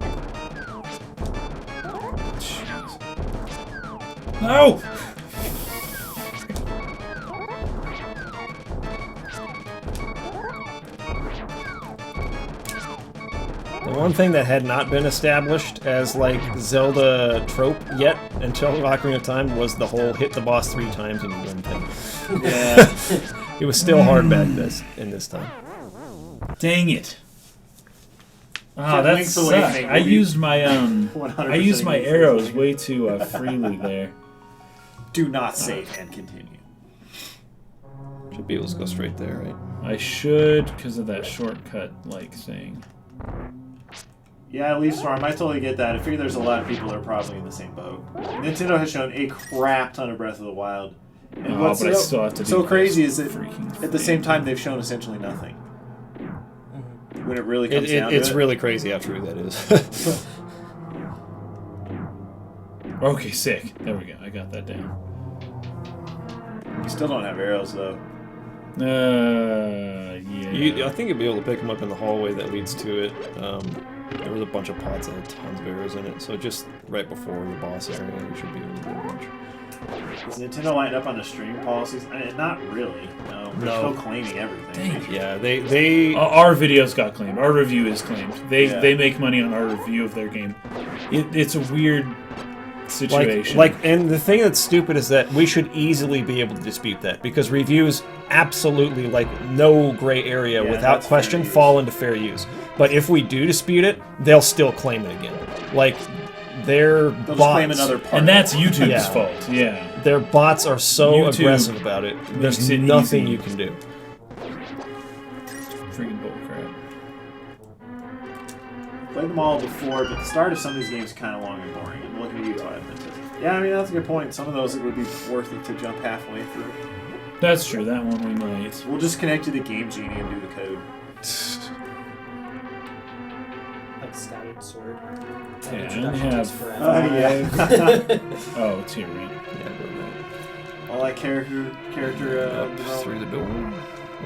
No! The one thing that had not been established as like Zelda trope yet until Ocarina of Time was the whole hit the boss 3 times and you win thing. Yeah. It was still hard back in this time. Dang it. Ah, Yeah, that Link's sucked. Awakening I will be used my 100% arrows easy. way too freely there. Do not save and continue. Should be able to go straight there, right? I should, because of that shortcut like thing. Yeah, Leaf Storm, I totally get that. I figure there's a lot of people that are probably in the same boat. Nintendo has shown a crap ton of Breath of the Wild. And Oh, what's but I still have to do so this crazy is that freaking at the thing. same time they've shown essentially nothing. When it really comes down It's to it. really crazy how true that is. Okay, sick. There we go. I got that down. You still don't have arrows, though. Yeah. I think you'll be able to pick them up in the hallway that leads to it. There was a bunch of pots that had tons of arrows in it, so just right before the boss area, you should be able to get a bunch. Is Nintendo lining up on the streaming policies? I mean, not really. No. They're No. still claiming everything. Dang. Yeah, they Our videos got claimed. Our review is claimed. Yeah. They make money on our review of their game. It's a weird situation. and the thing that's stupid is that we should easily be able to dispute that because reviews absolutely, like, no gray area Yeah, without that's question fair use. fall into fair use. But if we do dispute it, they'll still claim it again. Like, their They'll just bots, claim another part. and that's YouTube's Yeah. fault. Yeah. their bots are so YouTube aggressive about it. There's makes it nothing easy. you can do. Freaking bullcrap. Played them all before, but the start of some of these games is kind of long and boring. I'm looking at you, Twilight Princess. Yeah, I mean, that's a good point. Some of those it would be worth it to jump halfway through. That's true. That one we might. We'll just connect to the Game Genie and do the code. Like Scattered Sword. Yeah, I Introduction only have takes forever. Oh, it's here, right? Yeah, go that. All that character Up development. through the door.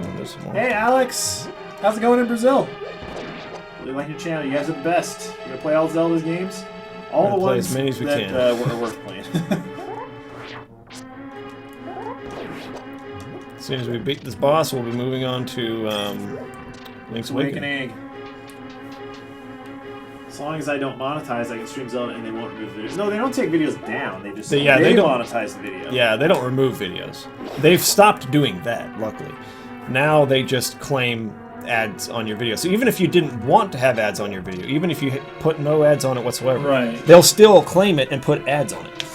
Oh, there's some more. Hey, Alex! How's it going in Brazil? Really like your channel. You guys are the best. You gonna play all Zelda's games? All We're the gonna play ones as many as we that can. Are worth playing. As soon as we beat this boss, we'll be moving on to Link's Awakening. Awakening. As long as I don't monetize, I can stream Zelda and they won't remove videos. No, they don't take videos down. They just They don't monetize the video. Yeah, they don't remove videos. They've stopped doing that, luckily. Now they just claim ads on your video. So even if you didn't want to have ads on your video, even if you put no ads on it whatsoever, Right. they'll still claim it and put ads on it.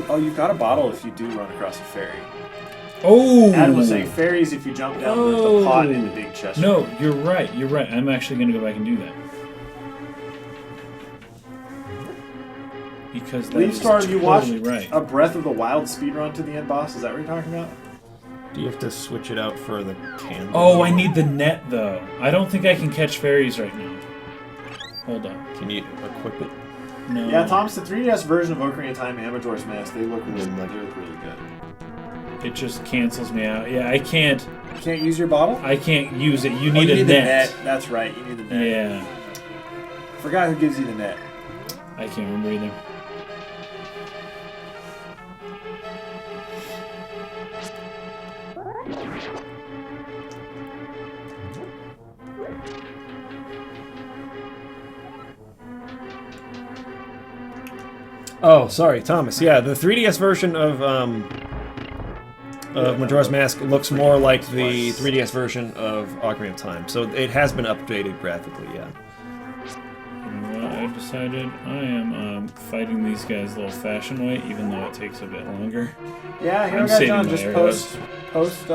Oh, you've got a bottle if you do run across a ferry. Oh! Adam was saying ferries if you jump down the pot in the big chest. No, you're right. You're right. I'm actually going to go back and do that. Because that Leaf is Storm, you watched totally right. a Breath of the Wild speedrun to the end boss. Is that what you're talking about? Do you have to switch it out for the candle? Oh, I need the net, though. I don't think I can catch fairies right now. Hold on. Can you equip it? No. Yeah, Thomas, the 3DS version of Ocarina of Time and Majora's Mask, they look really, Like- they look really good. It just cancels me out. Yeah, I can't. You can't use your bottle? I can't use it. You Oh, need you a need net. the net. That's right, you need the net. Yeah. Forgot who gives you the net. I can't remember either. Oh, sorry, Thomas. Yeah, the 3DS version of Majora's Mask looks more like the 3DS version of Ocarina of Time. So it has been updated graphically, yeah. You know what? I decided I am fighting these guys the old-fashioned way, even though it takes a bit longer. Yeah, here I'm we got saving John. my Just arrows. post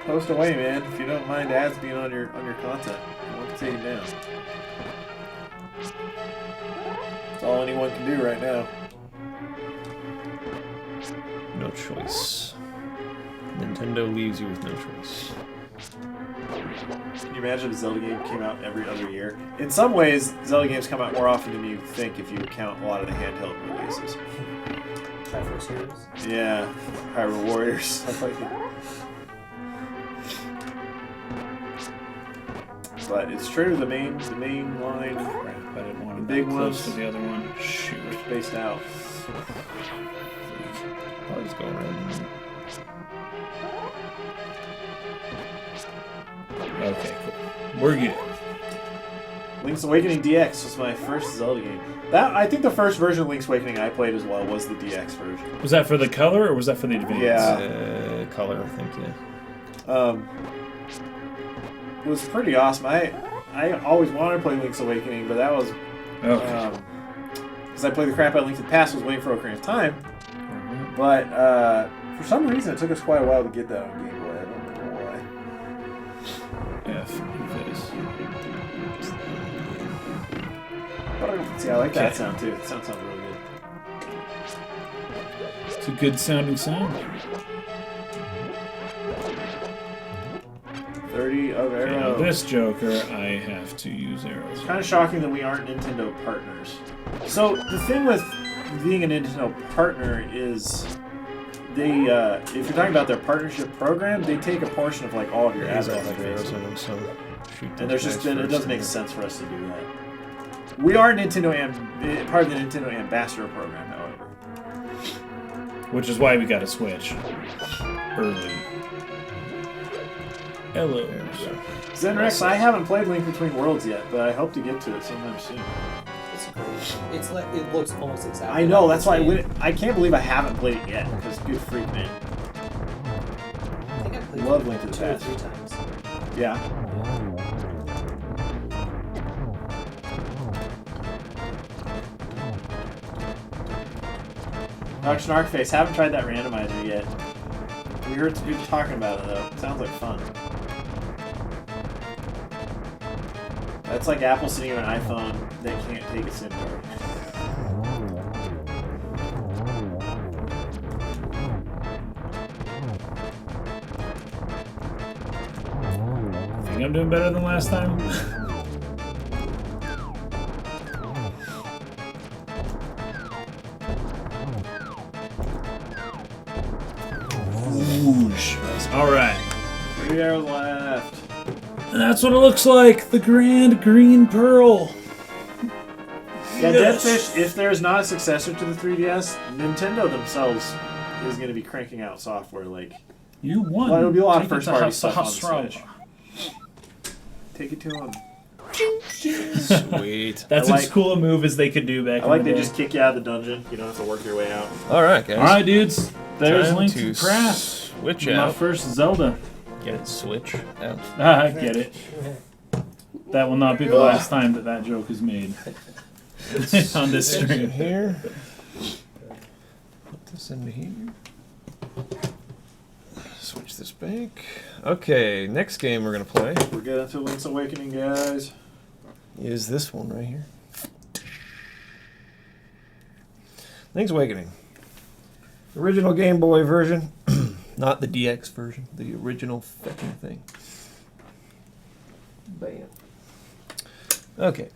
post away, man. If you don't mind ads being on your content, I want to take it down. That's all anyone can do right now. No choice. Nintendo leaves you with no choice. Can you imagine if a Zelda game came out every other year? In some ways, Zelda games come out more often than you think if you count a lot of the handheld releases. Triforce Heroes. Yeah, Hyrule Warriors, stuff like that. But it's true, the main line, I didn't want to big be close ones. to the other one. Shoot. are spaced out. I'll just go around. Okay, cool. We're good. Link's Awakening DX was my first Zelda game. I think the first version of Link's Awakening I played as well was the DX version. Was that for the color or was that for the advance? Yeah. Color, I think, yeah. It was pretty awesome. I always wanted to play Link's Awakening, but that was Okay. because I played the crap out of Link to the Past, was waiting for Ocarina of Time. But for some reason, it took us quite a while to get that on Game Boy. I don't know why. F face. But see, I like that sound too. It sounds really good. It's a good sounding sound. 30 of Okay, now arrow. this Joker, I have to use arrows. It's kind of shocking that we aren't Nintendo partners. So the thing with being a Nintendo partner is they, if you're talking about their partnership program, they take a portion of like all of your advertising. arrows in them, so shoot And there's just those it guys doesn't make first. sense for us to do that. We are Nintendo part of the Nintendo Ambassador program, however. Which is why we got to switch early. Hello. Zenrex, I haven't played Link Between Worlds yet, but I hope to get to it sometime soon. It's great. It's like it looks almost exactly. I know, like that's why this game. I can't believe I haven't played it yet, because good freak, man. I think I played Love it Link to the 2 or Past. 3 times. Yeah. Dark Snarkface, haven't tried that randomizer yet. We heard people talking about it though. Sounds like fun. That's like Apple sending you an iPhone that can't take a SIM card. Think I'm doing better than last time? Whoosh. Alright. 3 arrows left. And that's what it looks like. The Grand Green Pearl. Yeah, Yes. Deadfish, if there's not a successor to the 3DS, Nintendo themselves is going to be cranking out software like... You won. Well, it'll be a lot of Take it to first-party stuff on the Australia. Switch. Take it to them. Sweet. That's I as like- cool a move as they could do back I like in they the day. just kick you out of the dungeon. You don't have to work your way out. All right, guys. Alright, dudes. There's Time Link to to Craft. switch My out. first Zelda. Get it, switch out. Ah, I get it. That will not be the last time that joke is made on this In stream. here. Put this into here. Switch this back. Okay, next game we're gonna play We're getting to Link's Awakening, guys. is this one right here. Link's Awakening. Original Game Boy version, not the DX version, the original fucking thing. Bam. Okay.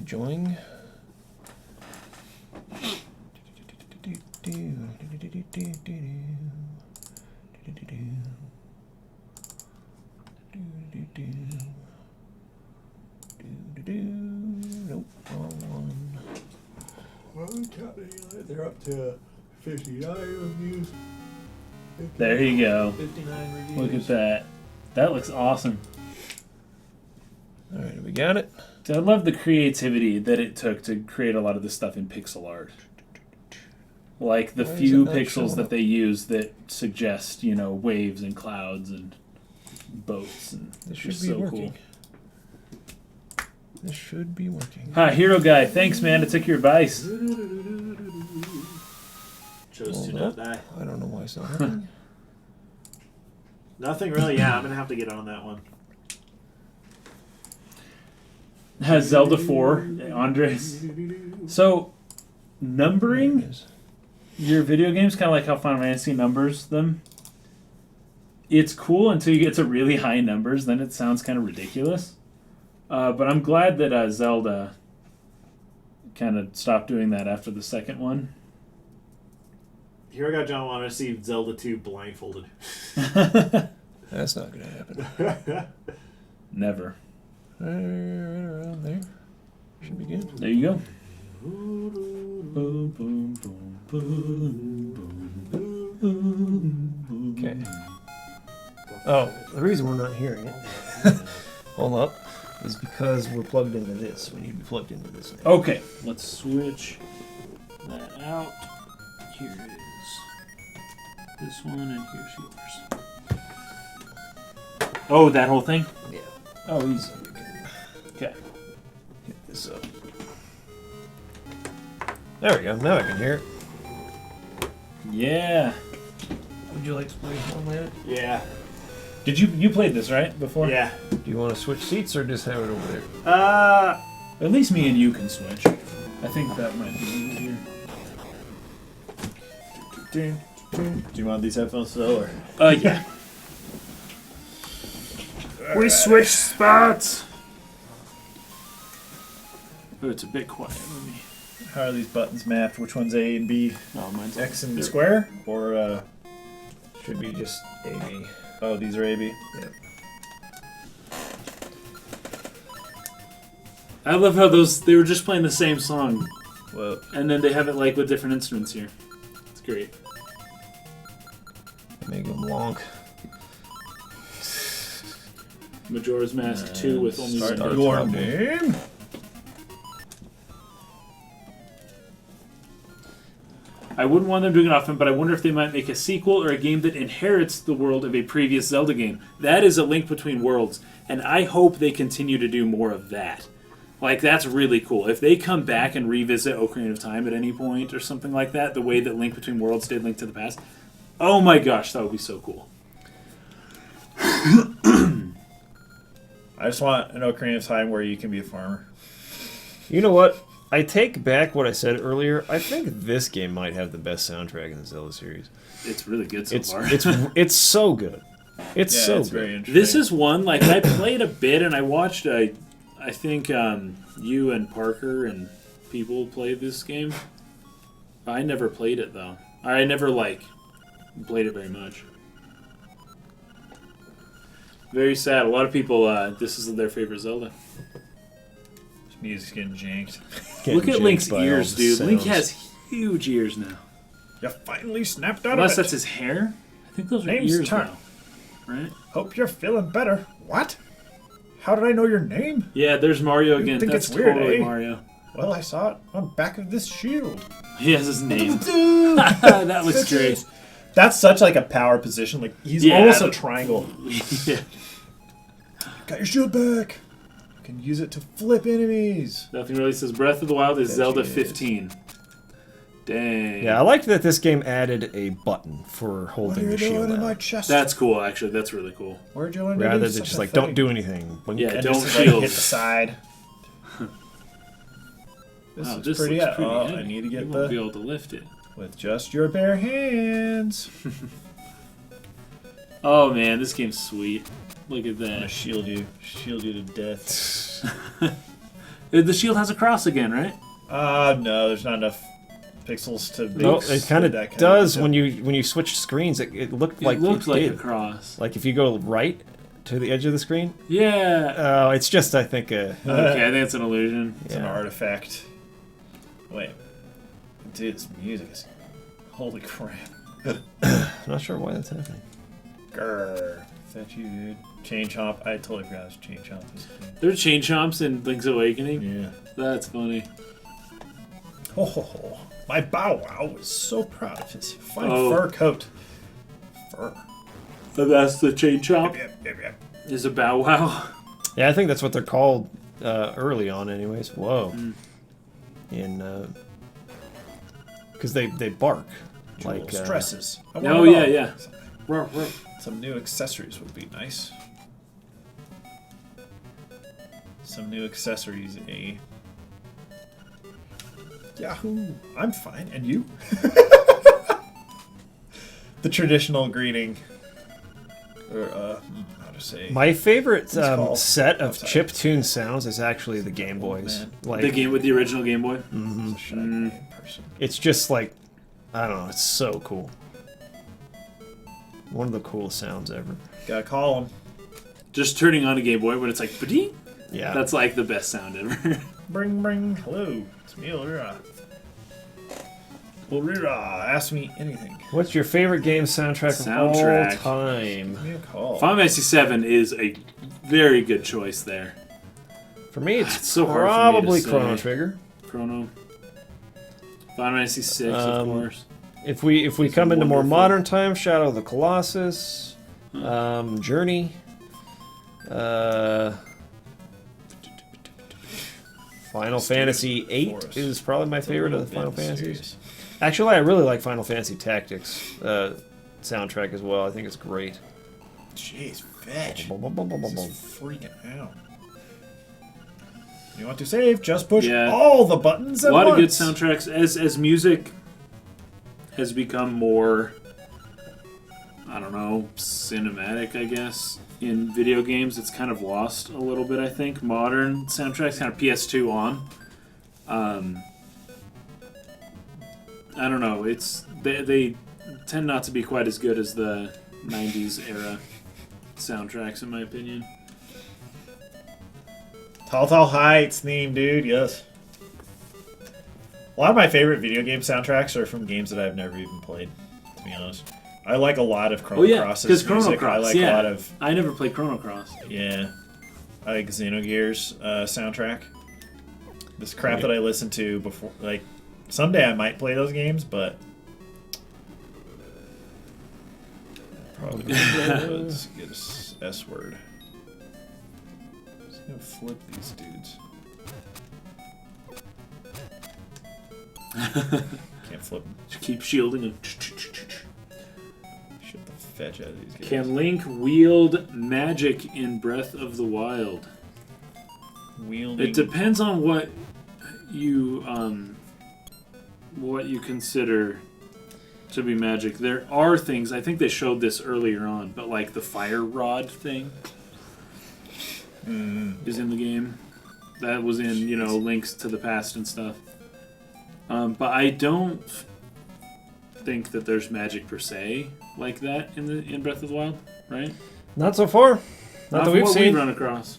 Join. Nope, wrong one. They're up to 59 reviews. There you go. 59 reviews. Look at that. That looks awesome. All right, we got it. I love the creativity that it took to create a lot of this stuff in pixel art. Like the Why is few it not pixels showing that up? they use that suggest, waves and clouds and boats, and This it's should just be so working. This should be working. cool. Hi, Hero Guy. Thanks, man. I took your advice. Chose to Hold not up. die. I don't know why it's not working. Nothing really. Yeah, I'm gonna have to get on that one. Has Zelda 4, Andres. So, numbering your video games, kind of like how Final Fantasy numbers them, it's cool until you get to really high numbers. Then it sounds kind of ridiculous. But I'm glad that Zelda kind of stopped doing that after the second one. Here I got John wanting to see Zelda 2 blindfolded. That's not going to happen. Never. Right around there. Should be good. There you go. Boom, boom, boom, boom, boom, boom. Okay. Oh, the reason we're not hearing it, hold up, is because we're plugged into this. We need to be plugged into this now. Okay, let's switch that out. Here it is. This one, and here's yours. Oh, that whole thing? Yeah. Oh, easy. Okay. Get this up. There we go. Now I can hear it. Yeah. Would you like to play one later? Yeah. Did you played this, right, before? Yeah. Do you want to switch seats or just have it over there? At least me and you can switch. I think that might be easier. Do you want these headphones still, or? Yeah. We switched spots. Oh, it's a bit quiet. Let me. How are these buttons mapped? Which one's A and B? Oh, mine's X and square? Or, Should be just AB. oh, these are AB? Yeah. I love how they were just playing the same song, Well, and then they have it like with different instruments here. It's great. Make them long. Majora's Mask 2 with only start one your button. name. I wouldn't want them doing it often, but I wonder if they might make a sequel or a game that inherits the world of a previous Zelda game. That is a link between worlds, and I hope they continue to do more of that. Like, that's really cool. If they come back and revisit Ocarina of Time at any point or something like that, the way that Link Between Worlds did Link to the Past, oh my gosh, that would be so cool. I just want an Ocarina of Time where you can be a farmer. You know what? I take back what I said earlier. I think this game might have the best soundtrack in the Zelda series. It's really good so far. It's so good. It's Yeah, so it's good. very interesting. This is one, like, I played a bit and I watched, I think you and Parker and people played this game. I never played it, though. I never, played it very much. Very sad. A lot of people, this is their favorite Zelda. This music's getting janked. Look at Link's by all ears, the dude. Link sounds. has huge ears now. You finally snapped out Unless of it. that's his hair. I think those are Name's ears Turn. now. Right? Hope you're feeling better. What? How did I know your name? Yeah, there's Mario again. think That's it's weird, totally eh? Mario. Well, I saw it on back of this shield. He has his name. That looks great. That's such like a power position. Like he's Yeah. almost a triangle. Yeah. Got your shield back. You can use it to flip enemies. Nothing really says Breath of the Wild is Bet Zelda you is. 15. Dang. Yeah, I liked that this game added a button for What are holding you the shield doing in my out. chest? That's cool, actually. That's really cool. Where'd you learn to Rather do than such just a like, thing? don't do anything. Blink. Yeah, And don't just, like, shield. hit the side. This Wow, is this pretty. looks pretty Oh, heavy. I need to You get won't be the able to lift it. with just your bare hands. Oh man, this game's sweet. Look at I'm gonna that. shield you to death. The shield has a cross again, right? No, there's not enough pixels to. No, make it kind of that does of when you switch screens. It looked like It looks it like did. a cross. Like if you go right to the edge of the screen. Yeah. Oh, it's just I think Okay, I think it's an illusion. It's an yeah. artifact. Wait, dude, this music is. Holy crap! I'm not sure why that's happening. Grr. Is that you, dude? Chain Chomp. I totally forgot it was Chain Chomp. There's chain chomps in Link's Awakening. Yeah. That's funny. Ho ho ho! My Bow Wow was so proud of his fine Oh. fur coat. Fur. So that's the chain chomp. Yep. Is a Bow Wow. Yeah, I think that's what they're called early on, anyways. Whoa. In because they bark like Stresses. I want Oh it yeah, all. yeah. Some new accessories would be nice. Some new accessories, eh? Yahoo! I'm fine, and you? The traditional greeting. Or, how to say... My favorite called? set of Outside. chiptune sounds is actually the Game Boys. man. Like, The game with the original Game Boy. It's a shy game person. it's just like, I don't know, it's so cool. One of the coolest sounds ever. Gotta call him. Just turning on a Game Boy when it's like, "Ba-dee." Yeah. That's like the best sound ever. Bring, bring. Hello, it's me, Ulrira. Ulrira, ask me anything. What's your favorite game soundtrack Soundtrack. of all time? Give me a call. Final Fantasy VII is a very good choice there. For me, it's It's so hard for me to probably say. Chrono Trigger. Chrono. Final Fantasy VI, of course. If we It's come into more wonderful. modern times, Shadow of the Colossus, Journey, Final Fantasy VIII Forest. is probably my It's a favorite little of the Final bit Fantasies. serious. Actually, I really like Final Fantasy Tactics soundtrack as well. I think it's great. Jeez, fetch. Boom, boom, boom, boom, boom, boom. Freaking out. You want to save? Just push Yeah. all the buttons at A lot of good once. soundtracks. As music has become more, I don't know, cinematic, I guess, in video games, it's kind of lost a little bit, I think. Modern soundtracks, kind of PS2 on. I don't know. They tend not to be quite as good as the 90s era soundtracks, in my opinion. Tall Heights theme, dude. Yes. A lot of my favorite video game soundtracks are from games that I've never even played. To be honest, I like a lot of Chrono Cross's because Chrono music. Cross. I like yeah. a lot of I never played Chrono Cross. yeah. I like Xenogears soundtrack. This crap that I listened to before, like someday I might play those games, but probably let's get a S word. Just gonna flip these dudes. Can't flip them. Just keep shielding them. Shit the fetch out of these guys. Can Link wield magic in Breath of the Wild? Wielding. It depends on what you consider to be magic. There are things, I think they showed this earlier on, but like the fire rod thing is in the game. That was in, Links to the Past and stuff. But I don't think that there's magic per se like that in Breath of the Wild, right? Not so far. Not that from we've what seen. we've run across.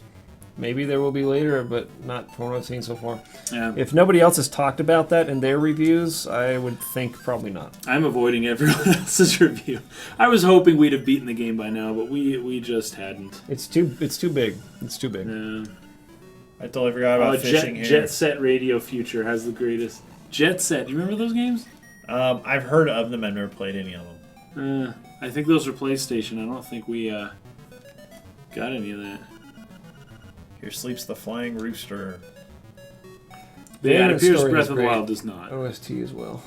Maybe there will be later, but not from what I've seen so far. Yeah. If nobody else has talked about that in their reviews, I would think probably not. I'm avoiding everyone else's review. I was hoping we'd have beaten the game by now, but we just hadn't. It's too big. It's too big. I totally forgot about fishing here. Jet Set Radio Future has the greatest. Jet Set, do you remember those games? I've heard of them. I've never played any of them. I think those are PlayStation. I don't think we got any of that. Here sleeps the flying rooster. But yeah, it Vagrant appears Story Breath is of the great. Wild does not. OST as well.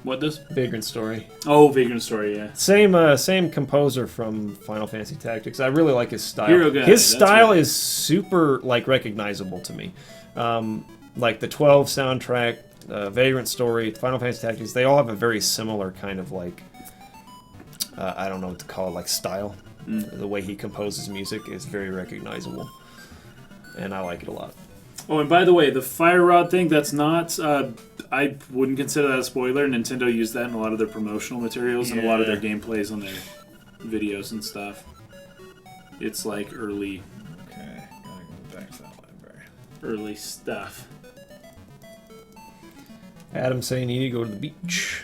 What does? Vagrant Story. Oh, Vagrant Story, yeah. Same composer from Final Fantasy Tactics. I really like his style. Hero Guy, His that's style right. is super recognizable to me. Like the 12 soundtrack, Vagrant Story, Final Fantasy Tactics. They all have a very similar kind of I don't know what to call it, style. The way he composes music is very recognizable, and I like it a lot. Oh, and by the way, the fire rod thing, that's not... I wouldn't consider that a spoiler. Nintendo used that in a lot of their promotional materials and a lot of their gameplays on their videos and stuff. It's early Okay, gotta go back to that library. early stuff. Adam saying you need to go to the beach.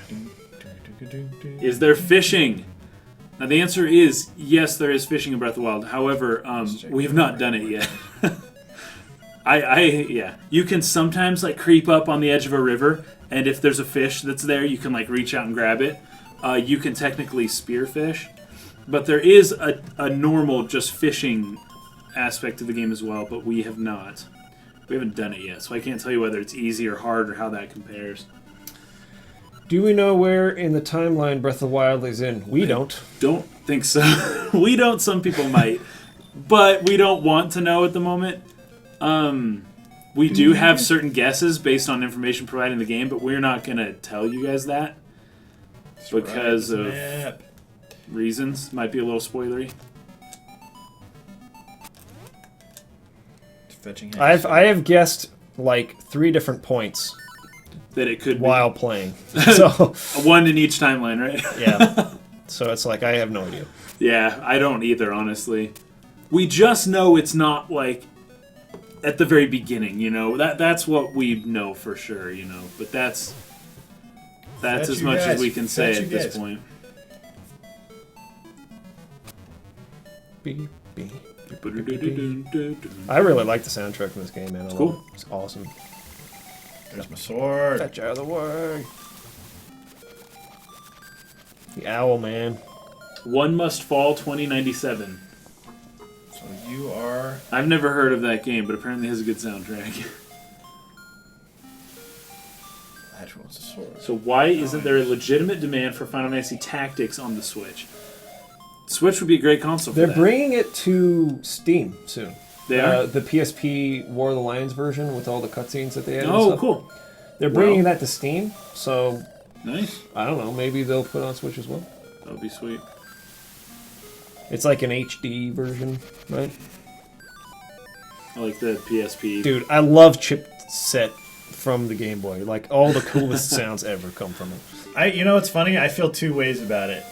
Is there fishing? Now the answer is yes, there is fishing in Breath of the Wild. However, we have not done it yet. Yeah. You can sometimes creep up on the edge of a river, and if there's a fish that's there, you can reach out and grab it. You can technically spearfish, but there is a normal just fishing aspect of the game as well. But we have not. We haven't done it yet, so I can't tell you whether it's easy or hard or how that compares. Do we know where in the timeline Breath of the Wild is in? We don't. think so. We don't. Some people might. But we don't want to know at the moment. We do have certain guesses based on information provided in the game, but we're not going to tell you guys that. Because of reasons. Might be a little spoilery. I have guessed like 3 different points that it could while playing. So one in each timeline, right? Yeah. So it's like I have no idea. Yeah, I don't either, honestly. We just know it's not like at the very beginning, you know. That's what we know for sure, you know. But that's as much as we can say at this point. Beep, beep. I really like the soundtrack in this game, man. Cool. It's awesome. There's my sword. Fetch out of the way. The owl, man. One Must Fall 2097. So you are... I've never heard of that game, but apparently it has a good soundtrack. Actually wants a sword. So why isn't there a legitimate demand for Final Fantasy Tactics on the Switch? Switch would be a great console for They're that. bringing it to Steam soon. They are? The PSP War of the Lions version with all the cutscenes that they had. Oh, and stuff. cool. They're bringing that to Steam, so Nice. I don't know. Maybe they'll put it on Switch as well. That would be sweet. It's like an HD version, right? I like the PSP. Dude, I love chipset from the Game Boy. Like all the coolest sounds ever come from it. You know what's funny? I feel 2 ways about it.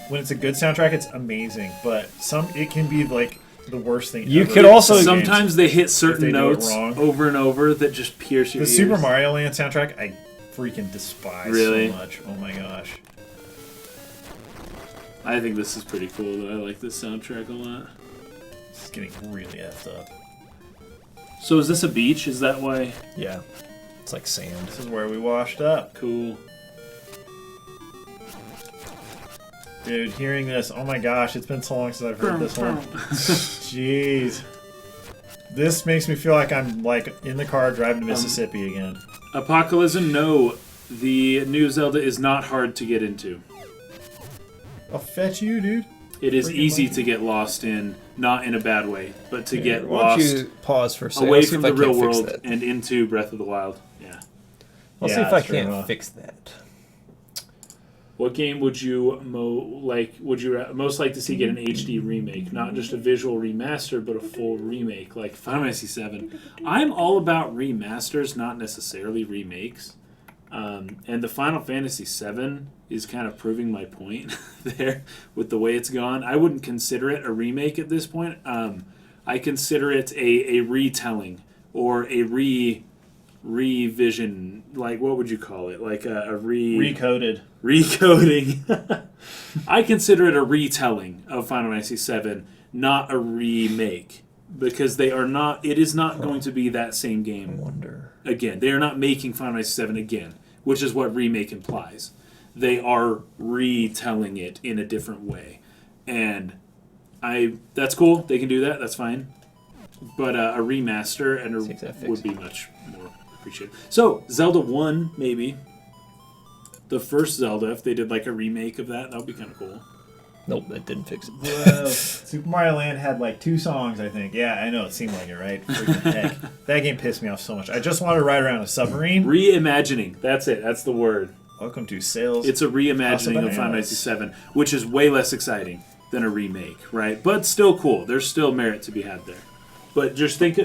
When it's a good soundtrack, it's amazing, but it can be like the worst thing. You ever. could also Sometimes they hit If certain they do it notes wrong. over and over that just pierce your The ears. Super Mario Land soundtrack, I freaking despise Really? so much. Oh my gosh. I think this is pretty cool, though. I like this soundtrack a lot. This is getting really effed up. So is this a beach? Is that why? Yeah, it's like sand. This is where we washed up. Cool. Dude, hearing this, oh my gosh, it's been so long since I've heard this one. Jeez. This makes me feel like I'm like in the car driving to Mississippi again. Apocalypse, no. The new Zelda is not hard to get into. I'll fetch you, dude. It is Freaking easy monkey. to get lost in, not in a bad way, but to get Why don't lost you pause for a second? away I'll see from if I the real can't fix world that. and into Breath of the Wild. Yeah. I'll see Yeah, if I that's true can't enough. fix that. What game would you most like to see get an HD remake? Not just a visual remaster, but a full remake, like Final Fantasy VII. I'm all about remasters, not necessarily remakes. And the Final Fantasy VII is kind of proving my point there with the way it's gone. I wouldn't consider it a remake at this point. I consider it a retelling or a revision. Like, what would you call it? Like a Recoded. recoding. I consider it a retelling of Final Fantasy VII, not a remake, because they are not. It is not going to be that same game Wonder. again. They are not making Final Fantasy VII again, which is what remake implies. They are retelling it in a different way, and that's cool. They can do that. That's fine. But a remaster See if that would fixes be much more appreciated. So Zelda 1, maybe. The first Zelda, if they did like a remake of that would be kind of cool. Nope, that didn't fix it. Whoa. Super Mario Land had like 2 songs, I think. Yeah, I know. It seemed like it, right? Freaking heck. That game pissed me off so much. I just wanted to ride around a submarine. Reimagining. That's it. That's the word. Welcome to Sales. It's a reimagining of Final Fantasy VII, which is way less exciting than a remake, right? But still cool. There's still merit to be had there. But just think,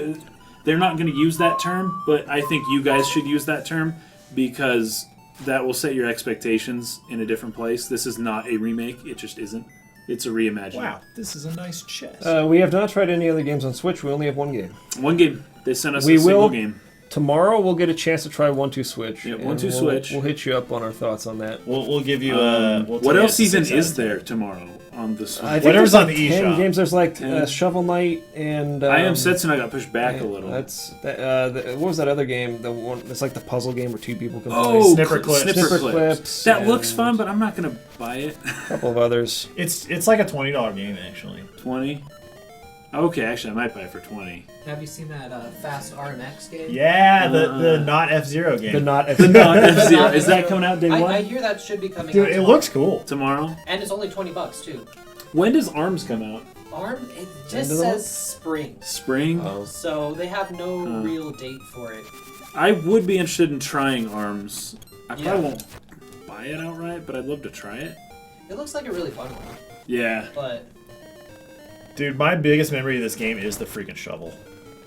they're not going to use that term, but I think you guys should use that term because that will set your expectations in a different place. This is not a remake. It just isn't. It's a reimagining. Wow, this is a nice chest. We have not tried any other games on Switch. We only have one game. One game. They sent us We a single will- game. Tomorrow we'll get a chance to try 1-2 Switch. Yeah, and 1-2 we'll- Switch. We'll hit you up on our thoughts on that. We'll give you What else even is there tomorrow on the Switch? I think Whatever's there's on like the 10 eShop. games. There's like 10. Shovel Knight and I Am Setsuna got pushed back a little. What was that other game? The one it's like the puzzle game where 2 people can Oh, play. Snipper Clips. Snipper Clips. That looks and fun, but I'm not going to buy it. A couple of others. It's like a $20 game, actually. 20? Okay, actually, I might buy it for 20. Have you seen that Fast RMX game? Yeah, the not F-Zero game. The not The F-Zero. Is that coming out day one? I hear that should be coming Dude, out it tomorrow. looks cool. Tomorrow? And it's only $20 too. When does ARMS come out? ARM, it End just of the month? says spring. Spring? Oh. So they have no real date for it. I would be interested in trying ARMS. I Yeah. probably won't buy it outright, but I'd love to try it. It looks like a really fun one, Yeah. but Dude, my biggest memory of this game is the freaking shovel.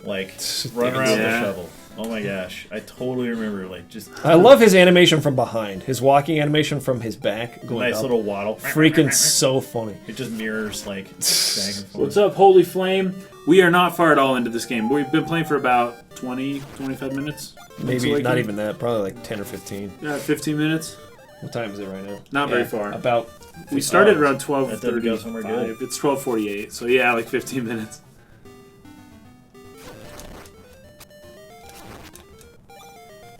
Like, run around with Yeah. the shovel. Oh my gosh. I totally remember, like, just I love his animation from behind. His walking animation from his back going nice up. little waddle. Freaking so funny. It just mirrors, like, back and forth. What's up, Holy Flame? We are not far at all into this game. We've been playing for about 20, 25 minutes. Maybe Looks like not it. even that. Probably like 10 or 15. 15 minutes. What time is it right now? Not very far. About. We started Oh, around that didn't go somewhere good. 12:35. It's 12:48, so yeah, like 15 minutes.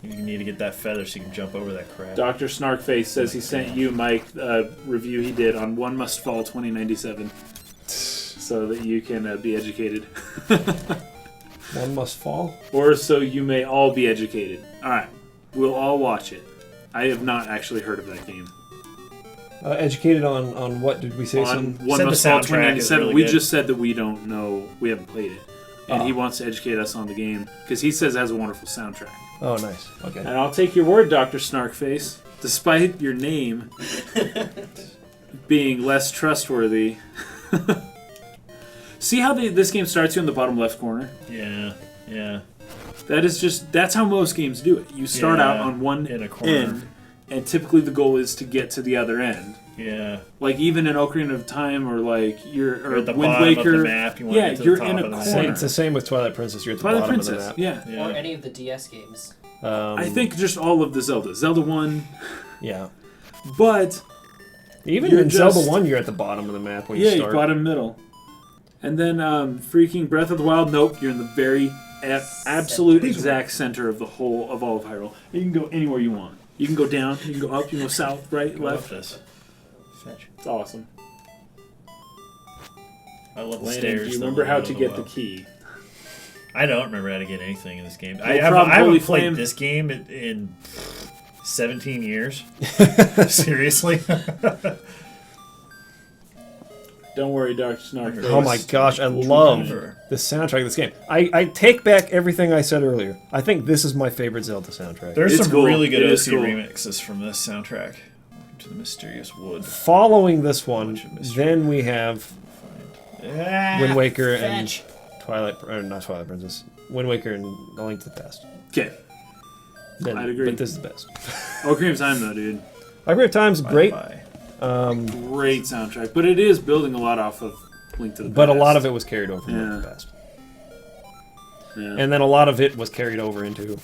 You need to get that feather so you can jump over that crap. Dr. Snarkface says he sent you, Mike, a review he did on One Must Fall 2097 so that you can be educated. One must fall. Or so you may all be educated. Alright, we'll all watch it. I have not actually heard of that game. Educated on what did we say? On Some One Said the Must Fall soundtrack is 2097, really we good. just said that we don't know, we haven't played it. And Oh. he wants to educate us on the game because he says it has a wonderful soundtrack. Oh, nice. Okay. And I'll take your word, Dr. Snarkface. Despite your name being less trustworthy. See how this game starts you in the bottom left corner? Yeah, yeah. That's how most games do it. You start out Yeah, on one in a corner. end, and typically the goal is to get to the other end. Yeah. Like even in Ocarina of Time or like You're at the Wind bottom Waker. of the map. You want Yeah, to get to you're the top in a of the corner. map. It's the same with Twilight Princess. You're at the Twilight bottom Princess. of the map. Yeah. Yeah. or any of the DS games. I think just all of the Zelda. Zelda 1, Yeah. but Even You're in Zelda just- 1, you're at the bottom of the map when yeah, you you start. bottom middle. And then freaking Breath of the Wild, nope, you're in the very absolute exact center of all of Hyrule. You can go anywhere you want. You can go down, you can go up, you can go south, right, Go up left. this. Fetch. It's awesome. I love the Landon, stairs. do you though, remember in how middle to of get the wild. key? I don't remember how to get anything in this game. No I problem, haven't Holy played Flame. this game in 17 years. Seriously? Don't worry, Dr. Snark. Oh my gosh, I love remember. the soundtrack of this game. I take back everything I said earlier. I think this is my favorite Zelda soundtrack. There's It's some cool. really good It is OC cool. remixes from this soundtrack. Welcome to the Mysterious Wood. Following this one, Bunch of mystery. then we have Ah, Wind Waker and Fetch. Twilight, or not Twilight Princess, Wind Waker and A Link to the Past. Okay. Then, I'd agree. But this is the best. Ocarina of Time, though, dude. Ocarina of Time's great, Bye-bye. Great soundtrack. But it is building a lot off of Link to the Past. but a lot of it was carried over from Link to Yeah. the Past. Yeah. And then a lot of it was carried over into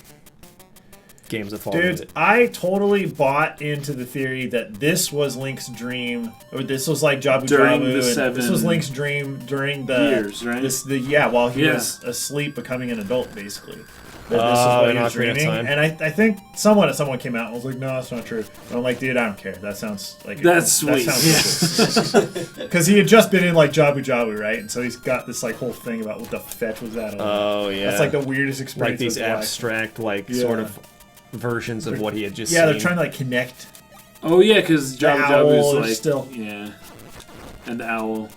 games that followed Dude, it. I totally bought into the theory that this was Link's dream, or this was like Jabu During Jabu, the and 7 this was Link's dream during the years, right? while he Yeah. was asleep, becoming an adult, basically. That this is Oh, what in he was Ocarina of dreaming, Time. and I think someone came out and was like, "No, that's not true." And I'm like, "Dude, I don't care. That sounds like That's sweet. Because he had just been in like Jabu Jabu, right? And so he's got this like whole thing about what the fetch was that. Oh, yeah. That's like the weirdest experience. like these of his life. abstract, like, Yeah. sort of versions of what he had just Yeah, seen. they're trying to like connect. Oh, yeah, because The Jabu owl Jabu is is like... still- Yeah. And the owl.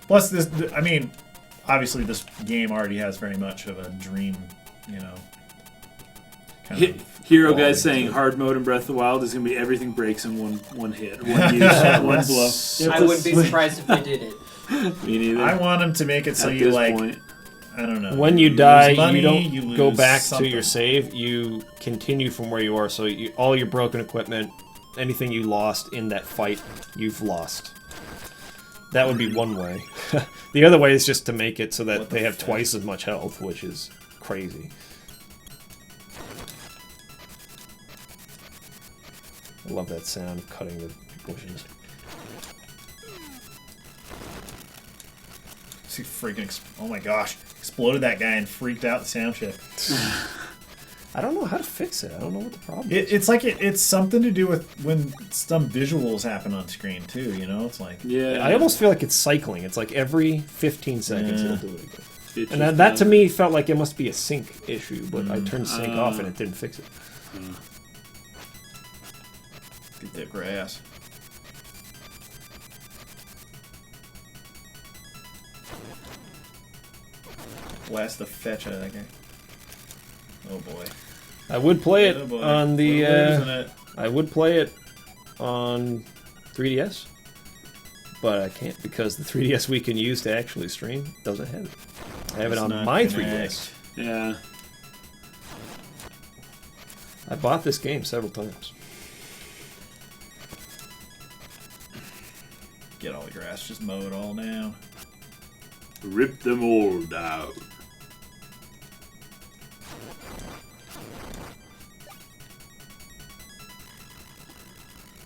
Plus, I mean, obviously, this game already has very much of a dream, you know. Kind of Hero quality guys saying to it. hard mode in Breath of the Wild is going to be everything breaks in one hit, one use, one blow. I wouldn't be surprised if they did it. Me neither. I want them to make it so At you this like, point. I don't know. When you lose die, money, you don't you go lose back something. to your save. You continue from where you are. So all your broken equipment, anything you lost in that fight, you've lost. That would be one way. The other way is just to make it so that What the they have fuck? twice as much health, which is crazy. I love that sound of cutting the bushes. See, freaking! Oh my gosh! Exploded that guy and freaked out the sound check. I don't know how to fix it. I don't know what the problem is. It's like it's something to do with when some visuals happen on screen too. You know, it's like Yeah. I almost feel like it's cycling. It's like every 15 seconds Yeah. it'll do it again. It And just that to does. me felt like it must be a sync issue, but I turned sync off and it didn't fix it. get that grass. blast the fetch out of that guy. Oh boy. I would play it Oh boy. on the. We're losing it. I would play it on 3DS, but I can't because the 3DS we can use to actually stream doesn't have it. I have it Does on not my connect. 3DS. Yeah. I bought this game several times. Get all the grass, just mow it all down. Rip them all down.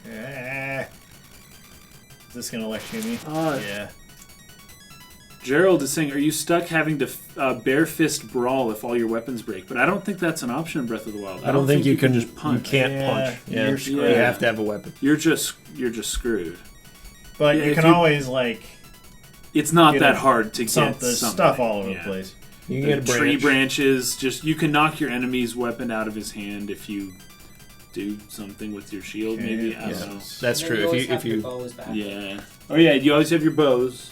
Yeah. Is this gonna lecture me? Yeah. Gerald is saying, are you stuck having to bare fist brawl if all your weapons break? But I don't think that's an option in Breath of the Wild. I don't think you can just punch. You can't Yeah, punch. Yeah, you're screwed. You have to have a weapon. You're just screwed. But Yeah, you if can you- always like It's not Get that a- hard to some get the something. stuff all over Yeah. the place. You can The get a tree branch. branches. Just you can knock your enemy's weapon out of his hand if you do something with your shield. Okay, Maybe I yeah. don't know. That's And then true. always If have your you bows back. Yeah. Oh yeah. You always have your bows.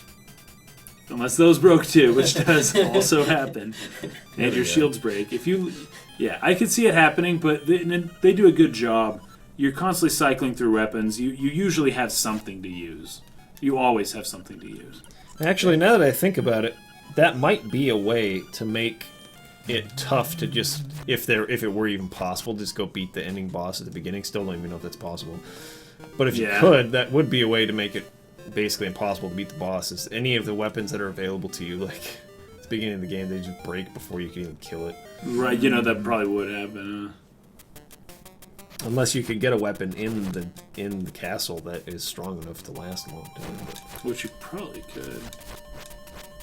Unless those broke too, which does also happen, and your shields break. If you, yeah, I could see it happening, but they do a good job. You're constantly cycling through weapons. You usually have something to use. You always have something to use. Actually, now that I think about it, that might be a way to make it tough to just, if it were even possible, just go beat the ending boss at the beginning. Still don't even know if that's possible. But if you Yeah. could, that would be a way to make it basically impossible to beat the bosses. Any of the weapons that are available to you, like at the beginning of the game, they just break before you can even kill it. Right. You know that probably would happen. Unless you could get a weapon in the castle that is strong enough to last a long time. But Which you probably could.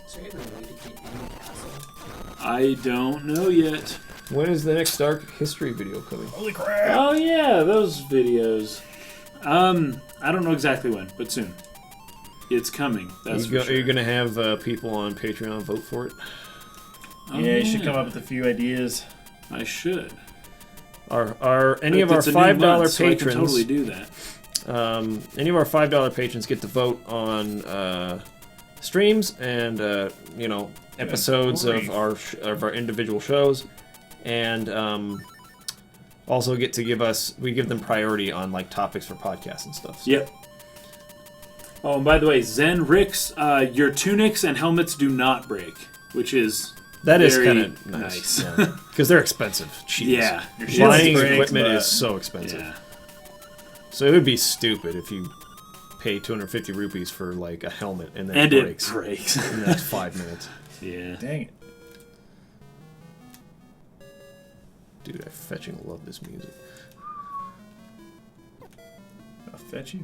Is there even a way to get in the castle? I don't know yet. when is the next Dark History video coming? Holy crap! Oh yeah, those videos. I don't know exactly when, but soon. It's coming. That's for Are you sure. gonna have people on Patreon vote for it? Oh, Yeah, you should come up with a few ideas. I should. Are any of But our it's a new $5 month, so I can patrons? totally do that. Any of our $5 patrons get to vote on streams and episodes of our individual shows, and also get to give them priority on like topics for podcasts and stuff. So. Yep. Oh, and by the way, Zen Ricks, your tunics and helmets do not break, which is That is very kind of nice because they're expensive. Jeez. Yeah. Your shield Buying breaks, equipment but- is so expensive. Yeah. So it would be stupid if you pay 250 rupees for like a helmet and then And it it breaks breaks. in the next 5 minutes. Yeah. Dang it. Dude, I fetching love this music. I'll fetch you.